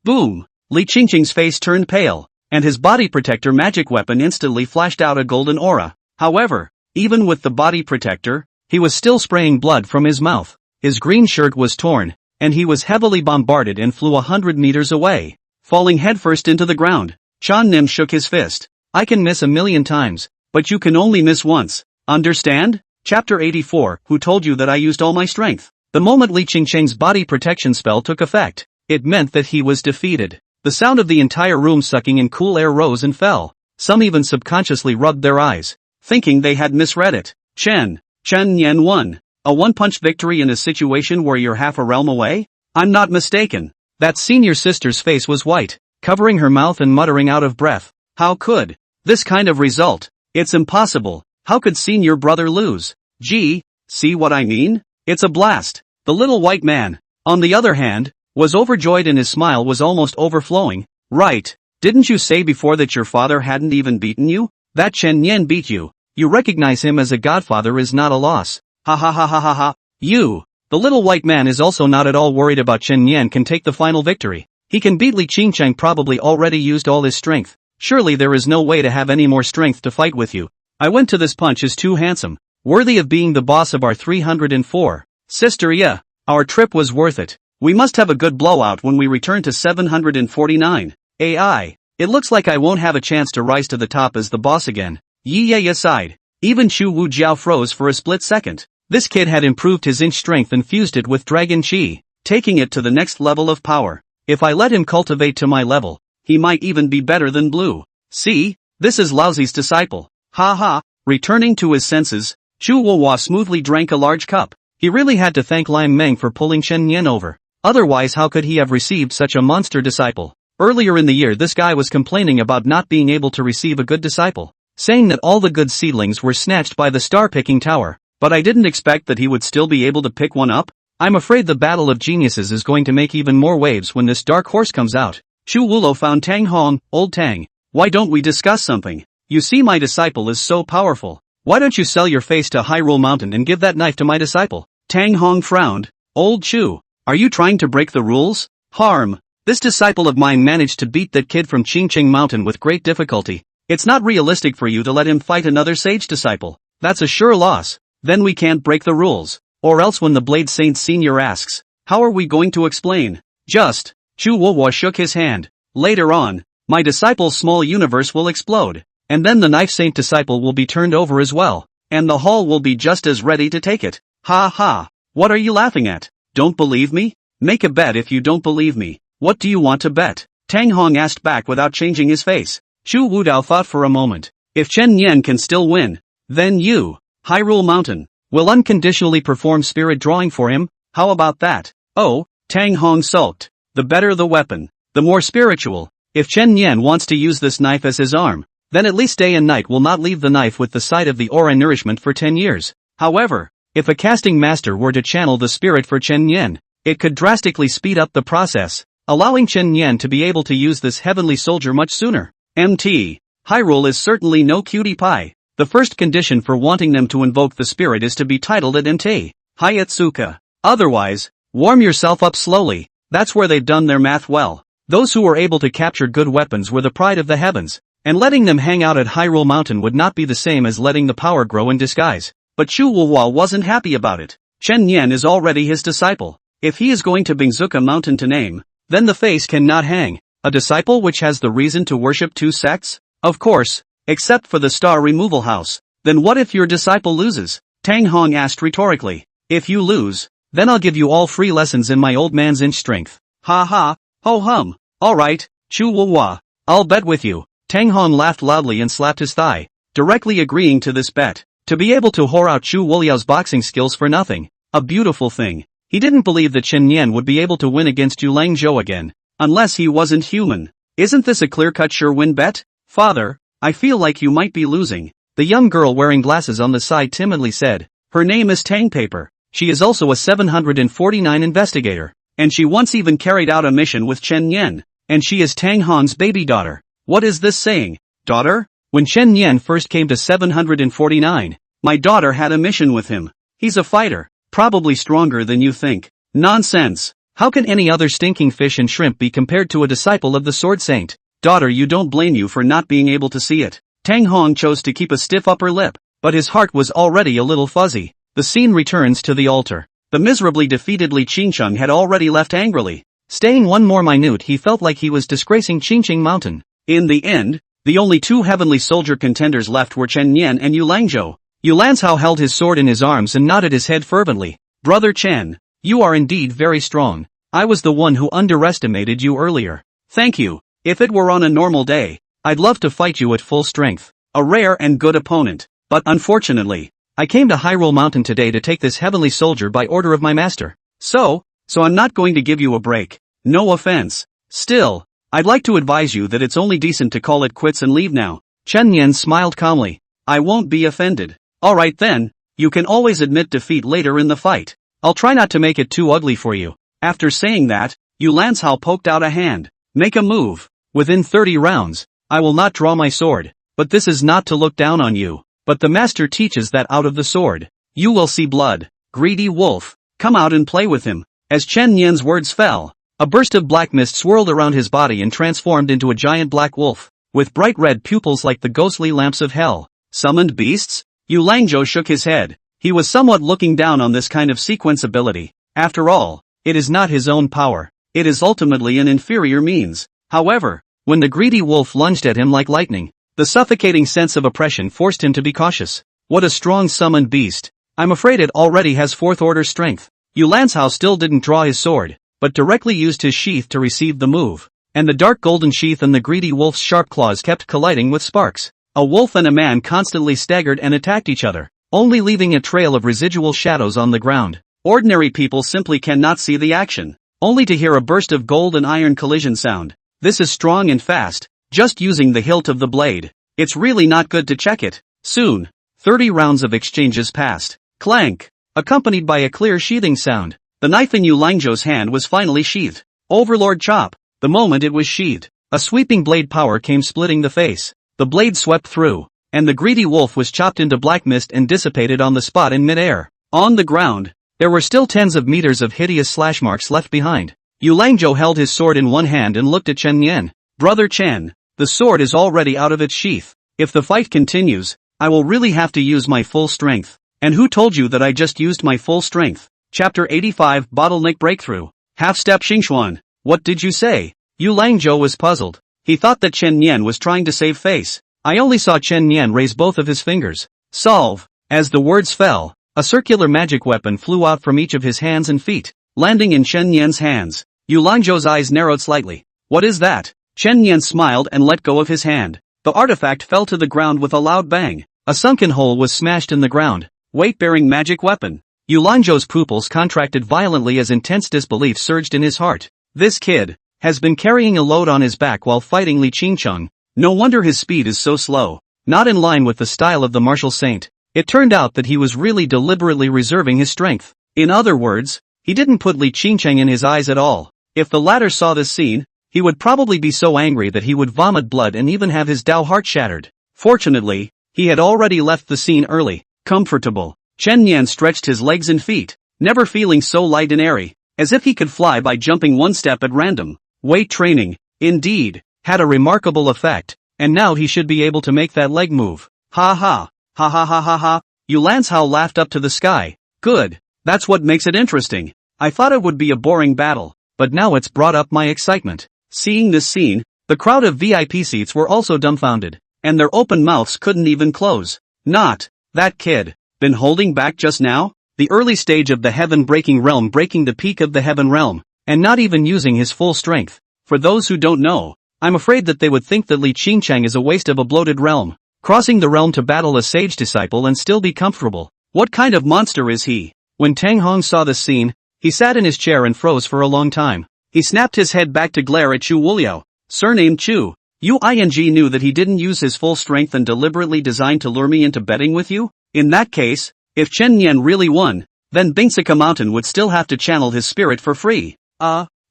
Boom! Li Qingcheng's face turned pale, and his body protector magic weapon instantly flashed out a golden aura. However, even with the body protector, he was still spraying blood from his mouth. His green shirt was torn, and he was heavily bombarded and flew 100 meters away, falling headfirst into the ground. Chan Nim shook his fist. I can miss 1,000,000 times, but you can only miss once. Understand? Chapter 84, Who told you that I used all my strength? The moment Li Qingcheng's body protection spell took effect, it meant that he was defeated. The sound of the entire room sucking in cool air rose and fell. some even subconsciously rubbed their eyes, thinking they had misread it. Chen Yen won. A one-punch victory in a situation where you're half a realm away? I'm not mistaken. That senior sister's face was white, covering her mouth and muttering out of breath. How could this kind of result? It's impossible. How could senior brother lose? Gee, see what I mean? It's a blast. The little white man, on the other hand, was overjoyed and his smile was almost overflowing. Right. Didn't you say before that your father hadn't even beaten you? That Chen Yen beat you. You recognize him as a godfather is not a loss. Ha ha ha ha ha ha. You. The little white man is also not at all worried about Chen Yen can take the final victory. He can beat Li Qingcheng, probably already used all his strength. Surely there is no way to have any more strength to fight with you. I went to this punch is too handsome. Worthy of being the boss of our 304. Sister, yeah. Our trip was worth it. We must have a good blowout when we return to 749. AI. It looks like I won't have a chance to rise to the top as the boss again. Yi sighed. Even Chu Wu Jiao froze for a split second. This kid had improved his inch strength and fused it with dragon chi, taking it to the next level of power. If I let him cultivate to my level, he might even be better than Blue. See? This is Laozi's disciple. Ha ha. Returning to his senses, Chu Wuhua smoothly drank a large cup. He really had to thank Liang Meng for pulling Chen Yen over. Otherwise how could he have received such a monster disciple? Earlier in the year this guy was complaining about not being able to receive a good disciple, saying that all the good seedlings were snatched by the star-picking tower. But I didn't expect that he would still be able to pick one up. I'm afraid the battle of geniuses is going to make even more waves when this dark horse comes out. Chu Wulo found Tang Hong. Old Tang, why don't we discuss something? You see, my disciple is so powerful. Why don't you sell your face to Hyrule Mountain and give that knife to my disciple? Tang Hong frowned. Old Chu, are you trying to break the rules? Harm. This disciple of mine managed to beat that kid from Qingqing Mountain with great difficulty. It's not realistic for you to let him fight another sage disciple. That's a sure loss. Then we can't break the rules. Or else when the Blade Saint Senior asks, how are we going to explain? Just. Chu Wuhua shook his hand. Later on, my disciple's small universe will explode. And then the Knife Saint disciple will be turned over as well. And the hall will be just as ready to take it. Ha ha. What are you laughing at? Don't believe me? Make a bet if you don't believe me. What do you want to bet? Tang Hong asked back without changing his face. Chu Wudao thought for a moment. If Chen Yen can still win, then you, Hyrule Mountain, will unconditionally perform spirit drawing for him. How about that? Oh, Tang Hong sulked. The better the weapon, the more spiritual. If Chen Yen wants to use this knife as his arm, then at least day and night will not leave the knife with the sight of the aura nourishment for 10 years. However, if a casting master were to channel the spirit for Chen Yen, it could drastically speed up the process, allowing Chen Yen to be able to use this heavenly soldier much sooner. MT. Hyrule is certainly no cutie pie. The first condition for wanting them to invoke the spirit is to be titled at MT. Hayatsuka. Otherwise, warm yourself up slowly. That's where they've done their math well. Those who were able to capture good weapons were the pride of the heavens, and letting them hang out at Hyrule Mountain would not be the same as letting the power grow in disguise. But Chu Wuhua wasn't happy about it. Chen Yen is already his disciple. If he is going to Bingzuka Mountain to name, then the face cannot hang. A disciple which has the reason to worship two sects? Of course, except for the star removal house. Then what if your disciple loses? Tang Hong asked rhetorically. If you lose, then I'll give you all free lessons in my old man's inch strength. Ha ha, ho hum. Alright, Chu Wuhua, I'll bet with you. Tang Hong laughed loudly and slapped his thigh, directly agreeing to this bet. To be able to whore out Chu Wuliao's boxing skills for nothing. A beautiful thing. He didn't believe that Chen Yen would be able to win against Yu Langzhou again, unless he wasn't human. Isn't this a clear-cut sure-win bet? Father, I feel like you might be losing. The young girl wearing glasses on the side timidly said. Her name is Tang Paper. She is also a 749 investigator, and she once even carried out a mission with Chen Yen, and she is Tang Hong's baby daughter. What is this saying? Daughter? When Chen Yen first came to 749, my daughter had a mission with him. He's a fighter, probably stronger than you think. Nonsense. How can any other stinking fish and shrimp be compared to a disciple of the Sword Saint? Daughter, you don't blame you for not being able to see it. Tang Hong chose to keep a stiff upper lip, but his heart was already a little fuzzy. The scene returns to the altar. The miserably defeated Li Qingcheng had already left angrily. Staying one more minute, he felt like he was disgracing Qingqing Mountain. In the end, the only two heavenly soldier contenders left were Chen Yen and Yu Langzhou. Yu Lanzhou held his sword in his arms and nodded his head fervently. Brother Chen, you are indeed very strong. I was the one who underestimated you earlier. Thank you. If it were on a normal day, I'd love to fight you at full strength. A rare and good opponent. But unfortunately, I came to Hyrule Mountain today to take this heavenly soldier by order of my master. So I'm not going to give you a break. No offense. Still, I'd like to advise you that it's only decent to call it quits and leave now. Chen Yan smiled calmly. I won't be offended. Alright then, you can always admit defeat later in the fight. I'll try not to make it too ugly for you. After saying that, Yu Lanzhao poked out a hand. Make a move. Within 30 rounds, I will not draw my sword. But this is not to look down on you. But the master teaches that out of the sword, you will see blood. Greedy wolf, come out and play with him. As Chen Yan's words fell, a burst of black mist swirled around his body and transformed into a giant black wolf, with bright red pupils like the ghostly lamps of hell. Summoned beasts? Yu Langzhou shook his head. He was somewhat looking down on this kind of sequence ability. After all, it is not his own power. It is ultimately an inferior means. However, when the greedy wolf lunged at him like lightning, the suffocating sense of oppression forced him to be cautious. What a strong summoned beast. I'm afraid it already has 4th order strength. Yu Lanzhao still didn't draw his sword, but directly used his sheath to receive the move. And the dark golden sheath and the greedy wolf's sharp claws kept colliding with sparks. A wolf and a man constantly staggered and attacked each other, only leaving a trail of residual shadows on the ground. Ordinary people simply cannot see the action, only to hear a burst of gold and iron collision sound. This is strong and fast, just using the hilt of the blade. It's really not good to check it. Soon, 30 rounds of exchanges passed. Clank, accompanied by a clear sheathing sound. The knife in Yu Langzhou's hand was finally sheathed. Overlord chop. The moment it was sheathed, a sweeping blade power came splitting the face. The blade swept through, and the greedy wolf was chopped into black mist and dissipated on the spot in midair. On the ground, there were still tens of meters of hideous slash marks left behind. Yu Langzhou held his sword in one hand and looked at Chen Yan. Brother Chen, the sword is already out of its sheath. If the fight continues, I will really have to use my full strength. And who told you that I just used my full strength? Chapter 85 Bottleneck Breakthrough. Half-step Xingxuan. What did you say? Yu Langzhou was puzzled. He thought that Chen Yan was trying to save face. I only saw Chen Yan raise both of his fingers. Solve. As the words fell, a circular magic weapon flew out from each of his hands and feet, landing in Chen Yan's hands. Yu Langzhou's eyes narrowed slightly. What is that? Chen Yan smiled and let go of his hand. The artifact fell to the ground with a loud bang. A sunken hole was smashed in the ground. Weight-bearing magic weapon. Yu Langzhou's pupils contracted violently as intense disbelief surged in his heart. This kid has been carrying a load on his back while fighting Li Qingcheng. No wonder his speed is so slow. Not in line with the style of the martial saint. It turned out that he was really deliberately reserving his strength. In other words, he didn't put Li Qingcheng in his eyes at all. If the latter saw this scene, he would probably be so angry that he would vomit blood and even have his Dao heart shattered. Fortunately, he had already left the scene early. Comfortable. Chen Yan stretched his legs and feet, never feeling so light and airy, as if he could fly by jumping one step at random. Weight training, indeed, had a remarkable effect, and now he should be able to make that leg move. Ha ha, ha ha ha ha ha. Yu Lanzhao laughed up to the sky. Good, that's what makes it interesting. I thought it would be a boring battle, but now it's brought up my excitement. Seeing this scene, the crowd of VIP seats were also dumbfounded, and their open mouths couldn't even close. Not that kid. Been holding back just now? The early stage of the heaven-breaking realm, breaking the peak of the heaven realm, and not even using his full strength. For those who don't know, I'm afraid that they would think that Li Qingcheng is a waste of a bloated realm, crossing the realm to battle a sage disciple and still be comfortable. What kind of monster is he? When Tang Hong saw this scene, he sat in his chair and froze for a long time. He snapped his head back to glare at Chu Wuliao, surnamed Chu. Yu Ing knew that he didn't use his full strength and deliberately designed to lure me into betting with you? In that case, if Chen Yan really won, then Bingsika Mountain would still have to channel his spirit for free.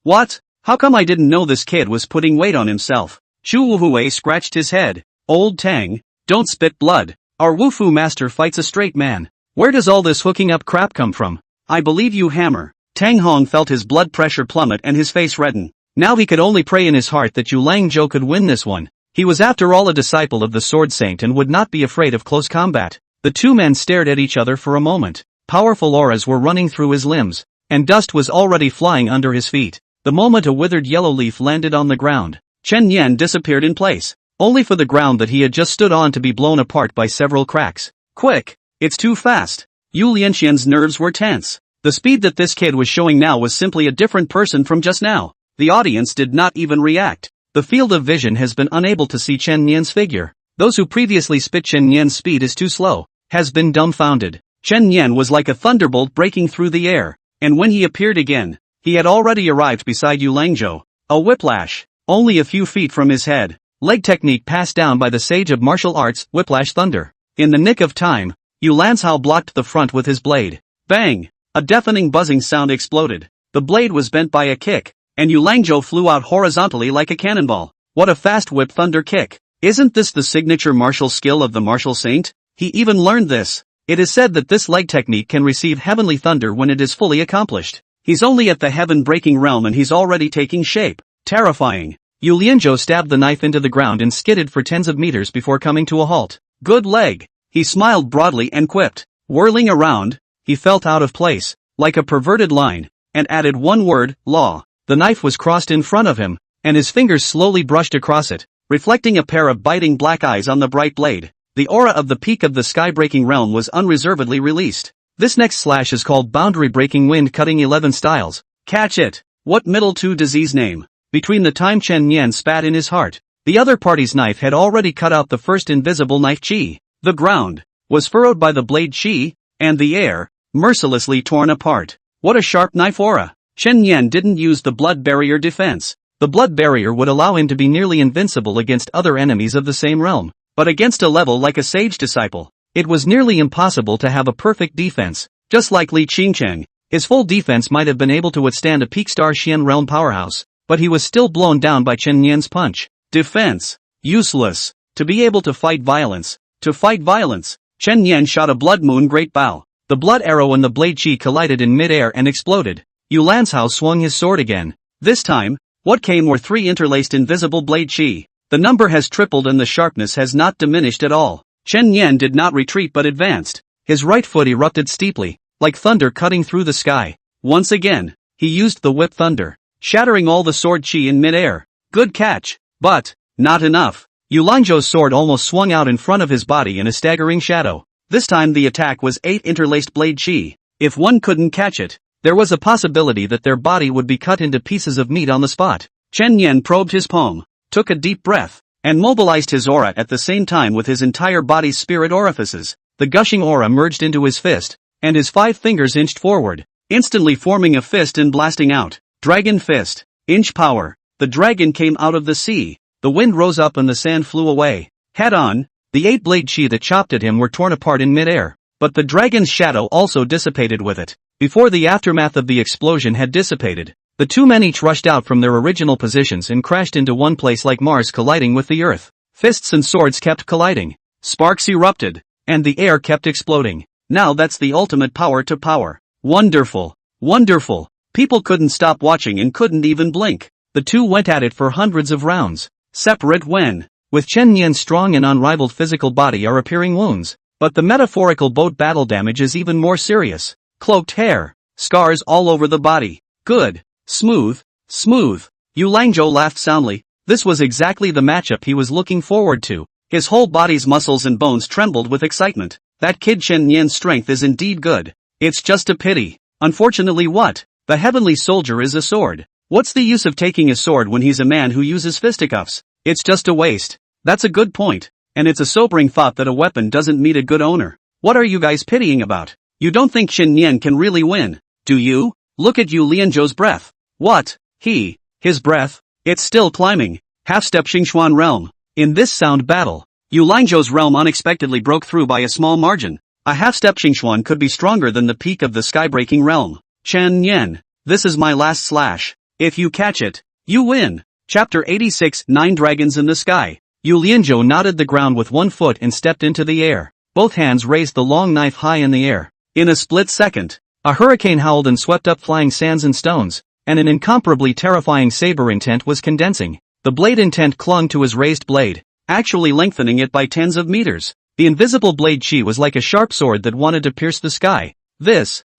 What? How come I didn't know this kid was putting weight on himself? Chu Wuhui scratched his head. Old Tang, don't spit blood. Our Wufu master fights a straight man. Where does all this hooking up crap come from? I believe you, Hammer. Tang Hong felt his blood pressure plummet and his face redden. Now he could only pray in his heart that Yu Langzhou could win this one. He was after all a disciple of the Sword Saint and would not be afraid of close combat. The two men stared at each other for a moment. Powerful auras were running through his limbs, and dust was already flying under his feet. The moment a withered yellow leaf landed on the ground, Chen Yan disappeared in place, only for the ground that he had just stood on to be blown apart by several cracks. Quick! It's too fast! Yu Lianxian's nerves were tense. The speed that this kid was showing now was simply a different person from just now. The audience did not even react. The field of vision has been unable to see Chen Nian's figure. Those who previously spit Chen Nian's speed is too slow, has been dumbfounded. Chen Nian was like a thunderbolt breaking through the air, and when he appeared again, he had already arrived beside Yu Langzhou. A whiplash, only a few feet from his head. Leg technique passed down by the sage of martial arts, whiplash thunder. In the nick of time, Yu Lanzhou blocked the front with his blade. Bang! A deafening buzzing sound exploded. The blade was bent by a kick, and Yu Langzhou flew out horizontally like a cannonball. What a fast whip thunder kick! Isn't this the signature martial skill of the martial saint? He even learned this. It is said that this leg technique can receive heavenly thunder when it is fully accomplished. He's only at the heaven-breaking realm and he's already taking shape. Terrifying. Yu Lianzhou stabbed the knife into the ground and skidded for tens of meters before coming to a halt. Good leg. He smiled broadly and quipped. Whirling around, he felt out of place, like a perverted line, and added one word, law. The knife was crossed in front of him, and his fingers slowly brushed across it, reflecting a pair of biting black eyes on the bright blade. The aura of the peak of the sky-breaking realm was unreservedly released. This next slash is called boundary-breaking wind-cutting 11 styles. Catch it! What middle two disease name? Between the time Chen Nian spat in his heart, the other party's knife had already cut out the first invisible knife chi. The ground was furrowed by the blade chi, and the air, mercilessly torn apart. What a sharp knife aura! Chen Nian didn't use the blood barrier defense. The blood barrier would allow him to be nearly invincible against other enemies of the same realm. But against a level like a sage disciple, it was nearly impossible to have a perfect defense. Just like Li Qingcheng, his full defense might have been able to withstand a peak star Xian realm powerhouse, but he was still blown down by Chen Nian's punch. Defense. Useless. To be able to fight violence. To fight violence. Chen Nian shot a blood moon great bow. The blood arrow and the blade chi collided in mid-air and exploded. Yu Lanzhou swung his sword again. This time, what came were 3 interlaced invisible blade chi. The number has tripled and the sharpness has not diminished at all. Chen Nian did not retreat but advanced. His right foot erupted steeply, like thunder cutting through the sky. Once again, he used the whip thunder, shattering all the sword chi in mid-air. Good catch. But, not enough. Yu Langzhou's sword almost swung out in front of his body in a staggering shadow. This time the attack was 8 interlaced blade chi. If one couldn't catch it, there was a possibility that their body would be cut into pieces of meat on the spot. Chen Nian probed his palm, took a deep breath, and mobilized his aura at the same time with his entire body's spirit orifices. The gushing aura merged into his fist, and his 5 fingers inched forward, instantly forming a fist and blasting out. Dragon fist. Inch power. The dragon came out of the sea. The wind rose up and the sand flew away. Head on, the 8 blade chi that chopped at him were torn apart in mid-air, but the dragon's shadow also dissipated with it. Before the aftermath of the explosion had dissipated, the 2 men each rushed out from their original positions and crashed into one place like Mars colliding with the Earth. Fists and swords kept colliding. Sparks erupted, and the air kept exploding. Now that's the ultimate power to power. Wonderful. Wonderful. People couldn't stop watching and couldn't even blink. The 2 went at it for hundreds of rounds. Separate when, with Chen Nian's strong and unrivaled physical body are appearing wounds, but the metaphorical boat battle damage is even more serious. Cloaked hair. Scars all over the body. Good. Smooth. Smooth. Yu Langzhou laughed soundly. This was exactly the matchup he was looking forward to. His whole body's muscles and bones trembled with excitement. That kid Chen Nian's strength is indeed good. It's just a pity. Unfortunately what? The heavenly soldier is a sword. What's the use of taking a sword when he's a man who uses fisticuffs? It's just a waste. That's a good point. And it's a sobering thought that a weapon doesn't meet a good owner. What are you guys pitying about? You don't think Chen Nian can really win, do you? Look at Yu Lianzhou's breath. What? His breath? It's still climbing. Half-step Xingxuan realm. In this sound battle, Yu Langzhou's realm unexpectedly broke through by a small margin. A half-step Xingxuan could be stronger than the peak of the sky-breaking realm. Chen Nian, this is my last slash. If you catch it, you win. Chapter 86 9 Dragons in the Sky. Yu Lianzhou knotted the ground with one foot and stepped into the air. Both hands raised the long knife high in the air. In a split second, a hurricane howled and swept up flying sands and stones, and an incomparably terrifying saber intent was condensing. The blade intent clung to his raised blade, actually lengthening it by tens of meters. The invisible blade chi was like a sharp sword that wanted to pierce the sky.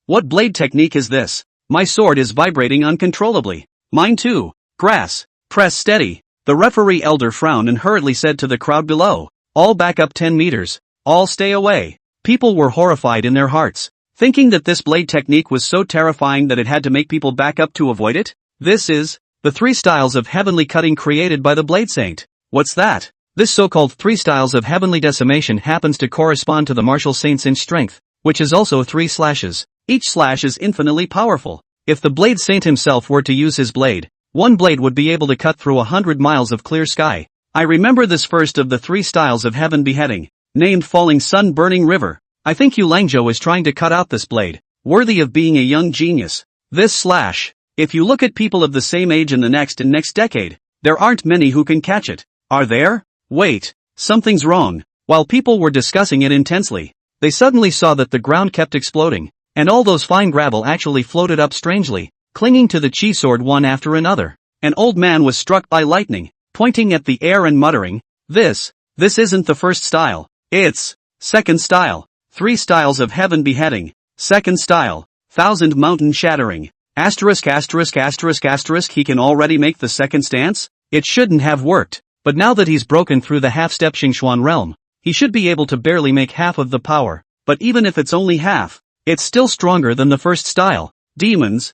What blade technique is this? My sword is vibrating uncontrollably. Mine too. Grass. Press steady. The referee elder frowned and hurriedly said to the crowd below, all back up 10 meters. All stay away. People were horrified in their hearts, thinking that this blade technique was so terrifying that it had to make people back up to avoid it. This is The 3 styles of heavenly cutting created by the Blade Saint. What's that? This so-called 3 styles of heavenly decimation happens to correspond to the martial saint's inch strength, which is also 3 slashes. Each slash is infinitely powerful. If the Blade Saint himself were to use his blade, one blade would be able to cut through 100 miles of clear sky. I remember this first of the 3 styles of heaven beheading, named Falling Sun Burning River. I think Yu Langzhou is trying to cut out this blade, worthy of being a young genius. This slash. If you look at people of the same age in the next decade, there aren't many who can catch it. Are there? Wait, something's wrong. While people were discussing it intensely, they suddenly saw that the ground kept exploding, and all those fine gravel actually floated up strangely, clinging to the chi sword one after another. An old man was struck by lightning, pointing at the air and muttering, This isn't the first style, it's second style. 3 styles of heaven beheading, second style, 1,000 mountain shattering. Asterisk asterisk asterisk asterisk he can already make the second stance? It shouldn't have worked, but now that he's broken through the half-step Xingxuan realm, he should be able to barely make half of the power, but even if it's only half, it's still stronger than the first style. Demons,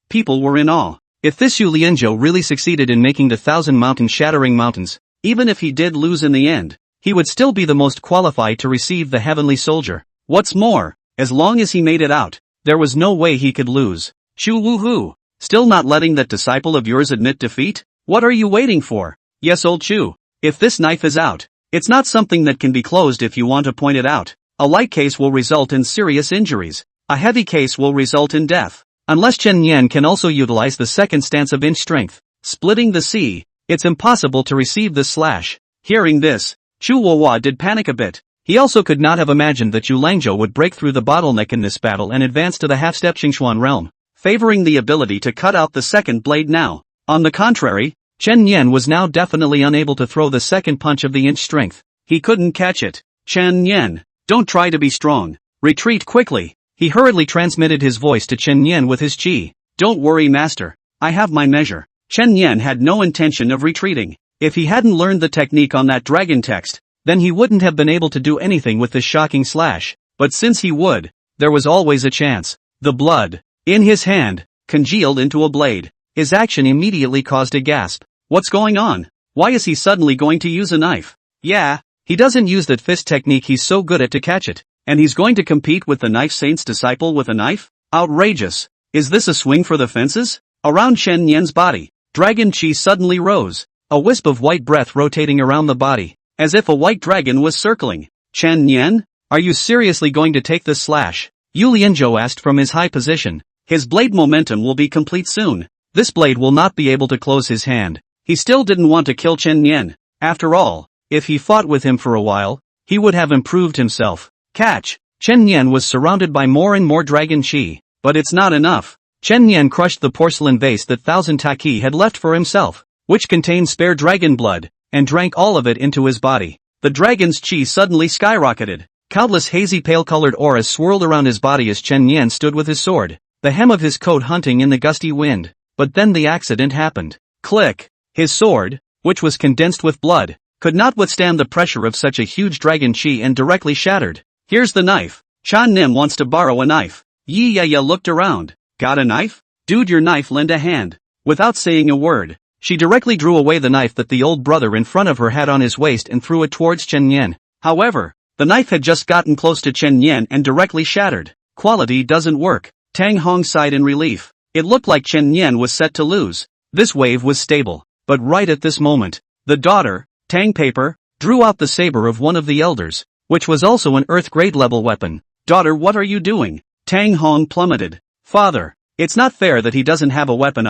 people were in awe. If this Yu Lianzhou really succeeded in making the 1,000 mountain shattering mountains, even if he did lose in the end, he would still be the most qualified to receive the heavenly soldier. What's more, as long as he made it out, there was no way he could lose. Chu woohoo! Still not letting that disciple of yours admit defeat? What are you waiting for? Yes, old Chu. If this knife is out, it's not something that can be closed if you want to point it out. A light case will result in serious injuries. A heavy case will result in death. Unless Chen Yan can also utilize the second stance of inch strength, splitting the sea, it's impossible to receive this slash. Hearing this, Chu Wuhua did panic a bit. He also could not have imagined that Yu Langzhou would break through the bottleneck in this battle and advance to the half-step Xingxuan realm, favoring the ability to cut out the second blade now. On the contrary, Chen Yan was now definitely unable to throw the second punch of the inch strength. He couldn't catch it. Chen Yan, don't try to be strong. Retreat quickly. He hurriedly transmitted his voice to Chen Yan with his chi. Don't worry, master. I have my measure. Chen Yan had no intention of retreating. If he hadn't learned the technique on that dragon text, then he wouldn't have been able to do anything with this shocking slash. But since he would, there was always a chance. The blood in his hand congealed into a blade. His action immediately caused a gasp. What's going on? Why is he suddenly going to use a knife? Yeah, he doesn't use that fist technique he's so good at to catch it. And he's going to compete with the knife saint's disciple with a knife? Outrageous. Is this a swing for the fences? Around Chen Yan's body, dragon chi suddenly rose. A wisp of white breath rotating around the body, as if a white dragon was circling. Chen Yan? Are you seriously going to take this slash? Yu Lianzhou asked from his high position. His blade momentum will be complete soon. This blade will not be able to close his hand. He still didn't want to kill Chen Yan. After all, if he fought with him for a while, he would have improved himself. Catch! Chen Yan was surrounded by more and more dragon chi. But it's not enough. Chen Yan crushed the porcelain vase that Thousand Taki had left for himself, which contained spare dragon blood, and drank all of it into his body. The dragon's chi suddenly skyrocketed. Countless hazy pale-colored auras swirled around his body as Chen Yan stood with his sword, the hem of his coat hunting in the gusty wind. But then the accident happened. Click! His sword, which was condensed with blood, could not withstand the pressure of such a huge dragon chi and directly shattered. Here's the knife. Chan Nim wants to borrow a knife. Yi Ya Ya looked around. Got a knife? Dude, your knife, lend a hand. Without saying a word, she directly drew away the knife that the old brother in front of her had on his waist and threw it towards Chen Yan. However, the knife had just gotten close to Chen Yan and directly shattered. Quality doesn't work. Tang Hong sighed in relief. It looked like Chen Yan was set to lose. This wave was stable, but right at this moment, the daughter, Tang Paper, drew out the saber of one of the elders, which was also an earth grade level weapon. Daughter, what are you doing? Tang Hong plummeted. Father, it's not fair that he doesn't have a weapon.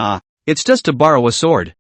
It's just to borrow a sword.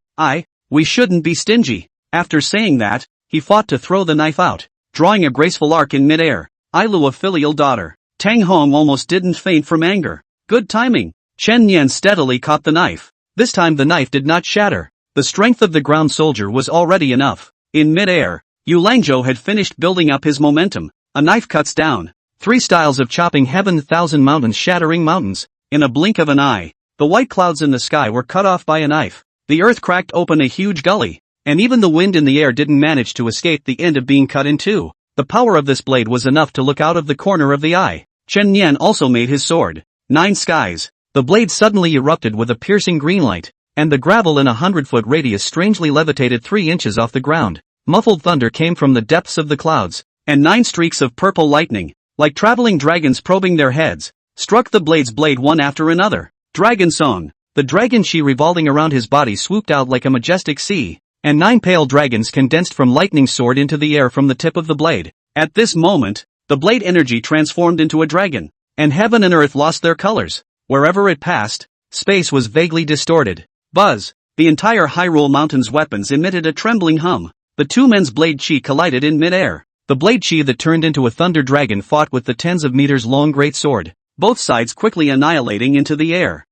We shouldn't be stingy. After saying that, he fought to throw the knife out, drawing a graceful arc in midair. Ilu, a filial daughter. Tang Hong almost didn't faint from anger. Good timing. Chen Yan steadily caught the knife. This time the knife did not shatter. The strength of the ground soldier was already enough. In midair, Yu Langzhou had finished building up his momentum. A knife cuts down. 3 styles of chopping heaven, 1,000 mountains shattering mountains. In a blink of an eye, the white clouds in the sky were cut off by a knife. The earth cracked open a huge gully, and even the wind in the air didn't manage to escape the end of being cut in two. The power of this blade was enough to look out of the corner of the eye. Chen Yan also made his sword. 9 skies. The blade suddenly erupted with a piercing green light, and the gravel in a 100-foot radius strangely levitated 3 inches off the ground. Muffled thunder came from the depths of the clouds, and 9 streaks of purple lightning, like traveling dragons probing their heads, struck the blade's blade one after another. Dragon Song. The dragon chi revolving around his body swooped out like a majestic sea, and 9 pale dragons condensed from lightning soared into the air from the tip of the blade. At this moment, the blade energy transformed into a dragon, and heaven and earth lost their colors. Wherever it passed, space was vaguely distorted. Buzz! The entire Hyrule Mountain's weapons emitted a trembling hum. The two men's blade chi collided in mid-air. The blade chi that turned into a thunder dragon fought with the tens of meters long great sword, both sides quickly annihilating into the air.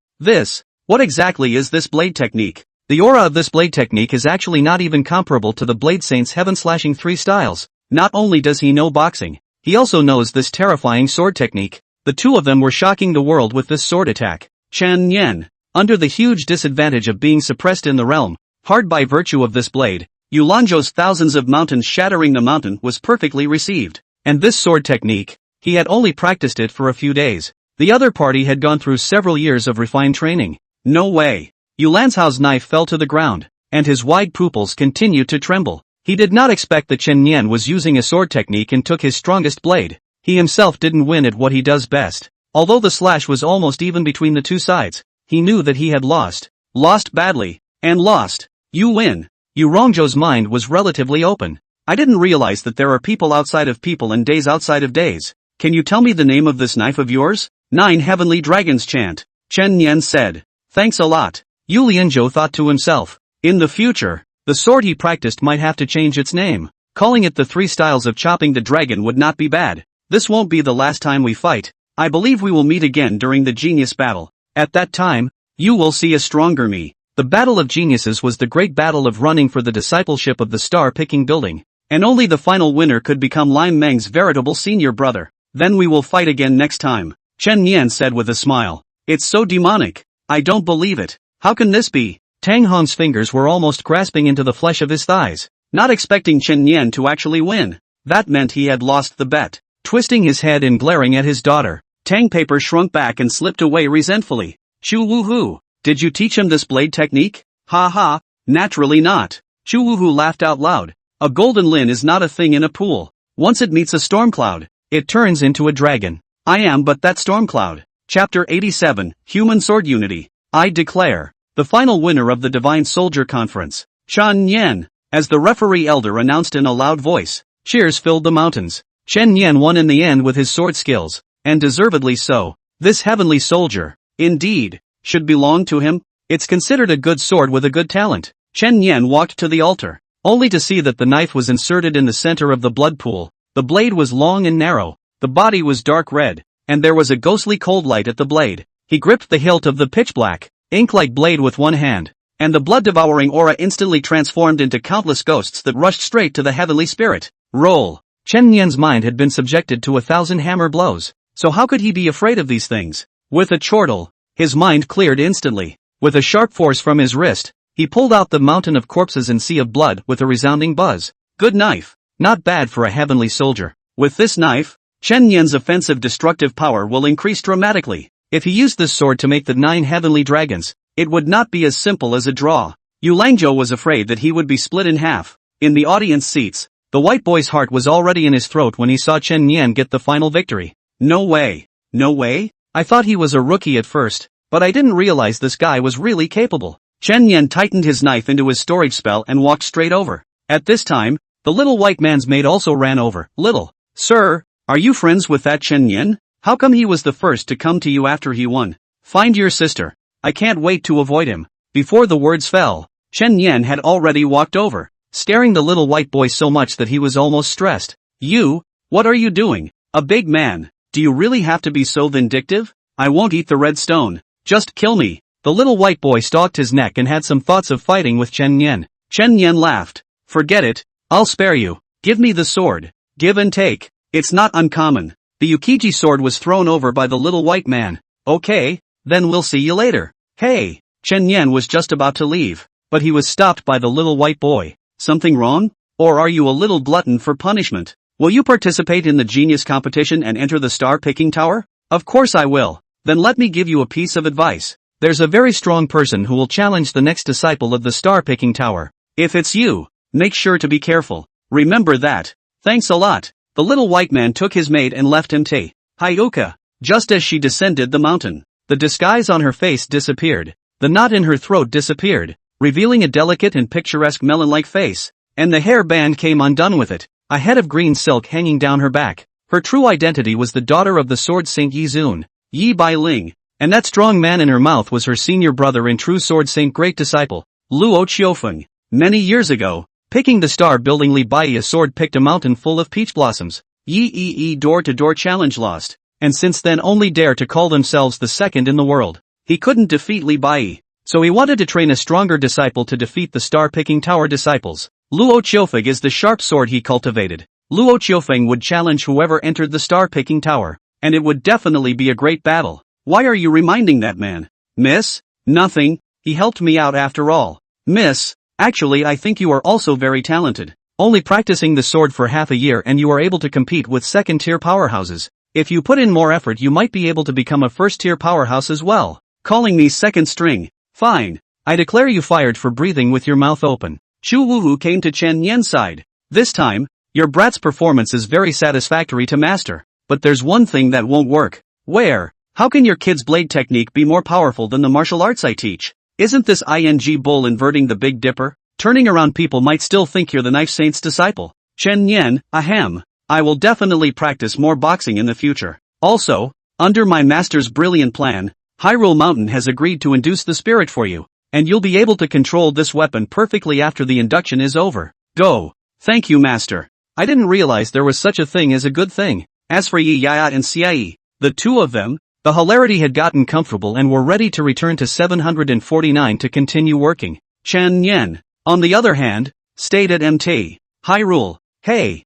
What exactly is this blade technique? The aura of this blade technique is actually not even comparable to the Blade Saint's heaven-slashing 3 styles. Not only does he know boxing, he also knows this terrifying sword technique. The two of them were shocking the world with this sword attack. Chen Yen, under the huge disadvantage of being suppressed in the realm, hard by virtue of this blade, Yulanzhou's thousands of mountains shattering the mountain was perfectly received. And this sword technique, he had only practiced it for a few days. The other party had gone through several years of refined training. No way. Yulanzhou's knife fell to the ground, and his wide pupils continued to tremble. He did not expect that Chen Yan was using a sword technique and took his strongest blade. He himself didn't win at what he does best. Although the slash was almost even between the two sides, he knew that he had lost. Lost badly. And lost. You win. Yulanzhou's mind was relatively open. I didn't realize that there are people outside of people and days outside of days. Can you tell me the name of this knife of yours? 9 heavenly dragons chant. Chen Yan said. Thanks a lot. Yulanzhou thought to himself. In the future, the sword he practiced might have to change its name. Calling it the 3 styles of chopping the dragon would not be bad. This won't be the last time we fight. I believe we will meet again during the genius battle. At that time, you will see a stronger me. The Battle of Geniuses was the great battle of running for the discipleship of the star-picking building, and only the final winner could become Lime Meng's veritable senior brother. Then we will fight again next time, Chen Yan said with a smile. It's so demonic. I don't believe it. How can this be? Tang Hong's fingers were almost grasping into the flesh of his thighs, not expecting Chen Yan to actually win. That meant he had lost the bet. Twisting his head and glaring at his daughter, Tang Paper shrunk back and slipped away resentfully. Chu Wuhu, did you teach him this blade technique? Ha ha, naturally not. Chu Wuhu laughed out loud. A golden lin is not a thing in a pool. Once it meets a storm cloud, it turns into a dragon. I am but that storm cloud. Chapter 87, Human Sword Unity. I declare, the final winner of the Divine Soldier Conference, Chen Yan, as the referee elder announced in a loud voice. Cheers filled the mountains. Chen Yan won in the end with his sword skills, and deservedly so. This heavenly soldier, indeed, should belong to him. It's considered a good sword with a good talent. Chen Yan walked to the altar, only to see that the knife was inserted in the center of the blood pool. The blade was long and narrow, the body was dark red, and there was a ghostly cold light at the blade. He gripped the hilt of the pitch-black, ink-like blade with one hand, and the blood-devouring aura instantly transformed into countless ghosts that rushed straight to the heavenly spirit. Roll! Chen Yan's mind had been subjected to 1,000 hammer blows, so how could he be afraid of these things? With a chortle, his mind cleared instantly. With a sharp force from his wrist, he pulled out the mountain of corpses and sea of blood with a resounding buzz. Good knife. Not bad for a heavenly soldier. With this knife, Chen Yan's offensive destructive power will increase dramatically. If he used this sword to make the 9 heavenly dragons, it would not be as simple as a draw. Yulanzhou was afraid that he would be split in half. In the audience seats, the white boy's heart was already in his throat when he saw Chen Yan get the final victory. No way. No way? I thought he was a rookie at first, but I didn't realize this guy was really capable. Chen Yan tightened his knife into his storage spell and walked straight over. At this time, the little white man's maid also ran over. Little, sir, are you friends with that Chen Yan? How come he was the first to come to you after he won? Find your sister. I can't wait to avoid him. Before the words fell, Chen Yan had already walked over, scaring the little white boy so much that he was almost stressed. You, what are you doing? A big man, do you really have to be so vindictive? I won't eat the red stone. Just kill me. The little white boy stalked his neck and had some thoughts of fighting with Chen Yan. Chen Yan laughed. Forget it. I'll spare you. Give me the sword. Give and take. It's not uncommon. The Yukiji sword was thrown over by the little white man. Okay, then we'll see you later. Hey! Chen Yan was just about to leave, but he was stopped by the little white boy. Something wrong? Or are you a little glutton for punishment? Will you participate in the genius competition and enter the star-picking tower? Of course I will. Then let me give you a piece of advice. There's a very strong person who will challenge the next disciple of the star-picking tower. If it's you, make sure to be careful. Remember that. Thanks a lot. The little white man took his maid and left Mt. Hyuka. Just as she descended the mountain, the disguise on her face disappeared. The knot in her throat disappeared, revealing a delicate and picturesque melon-like face, and the hair band came undone with it, a head of green silk hanging down her back. Her true identity was the daughter of the sword Saint Yizun, Yi Bai Ling, and that strong man in her mouth was her senior brother and true sword saint great disciple, Luo Qiufeng. Many years ago, picking the star building Li Bai a sword picked a mountain full of peach blossoms. Yi door-to-door challenge lost, and since then only dare to call themselves the second in the world. He couldn't defeat Li Bai, so he wanted to train a stronger disciple to defeat the star-picking tower disciples. Luo Qiufeng is the sharp sword he cultivated. Luo Qiufeng would challenge whoever entered the star-picking tower, and it would definitely be a great battle. Why are you reminding that man? Miss? Nothing, he helped me out after all. Miss, actually I think you are also very talented. Only practicing the sword for half a year and you are able to compete with second-tier powerhouses. If you put in more effort you might be able to become a first-tier powerhouse as well. Calling me second string. Fine. I declare you fired for breathing with your mouth open. Chu Wuhu came to Chen Yan's side. This time, your brat's performance is very satisfactory to master. But there's one thing that won't work. Where? How can your kid's blade technique be more powerful than the martial arts I teach? Isn't this ing bull inverting the Big Dipper? Turning around people might still think you're the knife saint's disciple. Chen Yan, ahem. I will definitely practice more boxing in the future. Also, under my master's brilliant plan, Hyrule Mountain has agreed to induce the spirit for you, and you'll be able to control this weapon perfectly after the induction is over. Go. Thank you, master. I didn't realize there was such a thing as a good thing. As for Yi Yaya and Xiai, the two of them, the hilarity had gotten comfortable and were ready to return to 749 to continue working. Chen Yan, on the other hand, stayed at Mt. Hyrule. Hey.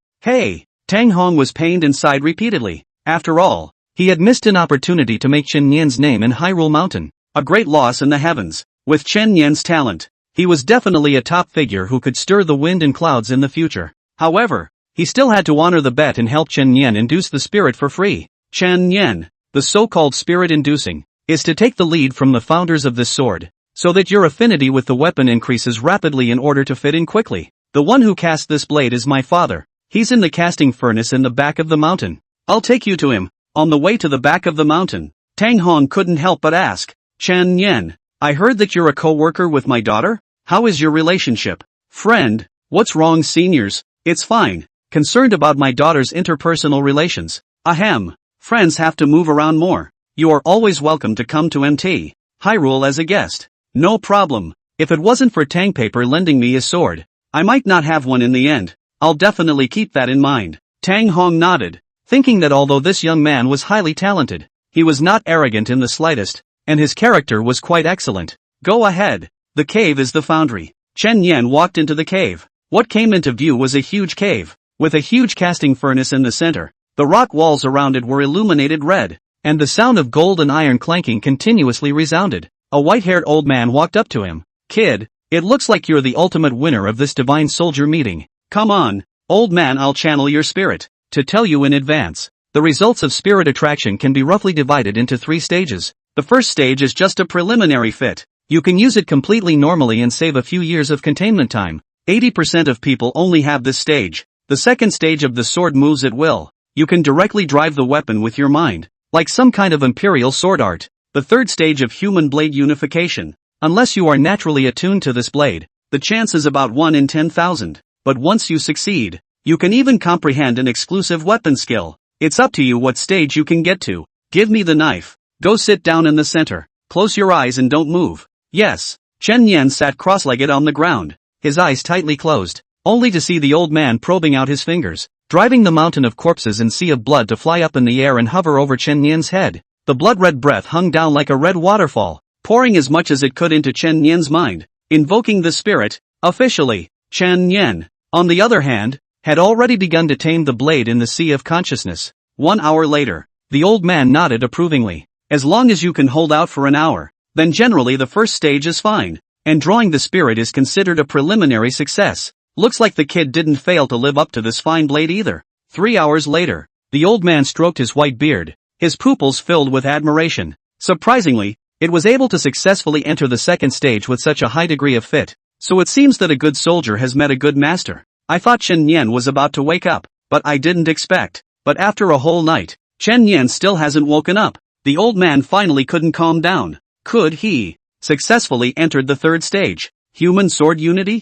Tang Hong was pained inside repeatedly. After all, he had missed an opportunity to make Chen Yan's name in Hyrule Mountain. A great loss in the heavens. With Chen Yan's talent, he was definitely a top figure who could stir the wind and clouds in the future. However, he still had to honor the bet and help Chen Yan induce the spirit for free. Chen Yan, the so-called spirit inducing, is to take the lead from the founders of this sword, so that your affinity with the weapon increases rapidly in order to fit in quickly. The one who cast this blade is my father. He's in the casting furnace in the back of the mountain. I'll take you to him. On the way to the back of the mountain, Tang Hong couldn't help but ask, Chen Yan, I heard that you're a co-worker with my daughter? How is your relationship? Friend, what's wrong seniors? It's fine. Concerned about my daughter's interpersonal relations. Ahem. Friends have to move around more. You are always welcome to come to Mt. Hyrule as a guest. No problem. If it wasn't for Tang Paper lending me his sword, I might not have one in the end. I'll definitely keep that in mind. Tang Hong nodded, thinking that although this young man was highly talented, he was not arrogant in the slightest, and his character was quite excellent. Go ahead. The cave is the foundry. Chen Yan walked into the cave. What came into view was a huge cave, with a huge casting furnace in the center. The rock walls around it were illuminated red, and the sound of gold and iron clanking continuously resounded. A white-haired old man walked up to him. Kid, it looks like you're the ultimate winner of this divine soldier meeting. Come on, old man, I'll channel your spirit. To tell you in advance, the results of spirit attraction can be roughly divided into 3 stages. The first stage is just a preliminary fit. You can use it completely normally and save a few years of containment time. 80% of people only have this stage. The second stage of the sword moves at will. You can directly drive the weapon with your mind, like some kind of imperial sword art. The third stage of human blade unification. Unless you are naturally attuned to this blade, the chance is about 1 in 10,000. But once you succeed, you can even comprehend an exclusive weapon skill. It's up to you what stage you can get to. Give me the knife. Go sit down in the center. Close your eyes and don't move. Yes. Chen Yan sat cross-legged on the ground, his eyes tightly closed, only to see the old man probing out his fingers, driving the mountain of corpses and sea of blood to fly up in the air and hover over Chen Yan's head. The blood-red breath hung down like a red waterfall, pouring as much as it could into Chen Yan's mind, invoking the spirit. Officially, Chen Yan, on the other hand, had already begun to tame the blade in the sea of consciousness. 1 hour later, the old man nodded approvingly. As long as you can hold out for an hour, then generally the first stage is fine, and drawing the spirit is considered a preliminary success. Looks like the kid didn't fail to live up to this fine blade either. 3 hours later, the old man stroked his white beard, his pupils filled with admiration. Surprisingly, It was able to successfully enter the second stage with such a high degree of fit. So it seems that a good soldier has met a good master. I thought Chen Nian was about to wake up, but I didn't expect. But after a whole night, Chen Nian still hasn't woken up. The old man finally couldn't calm down. Could he successfully entered the third stage? Human sword unity?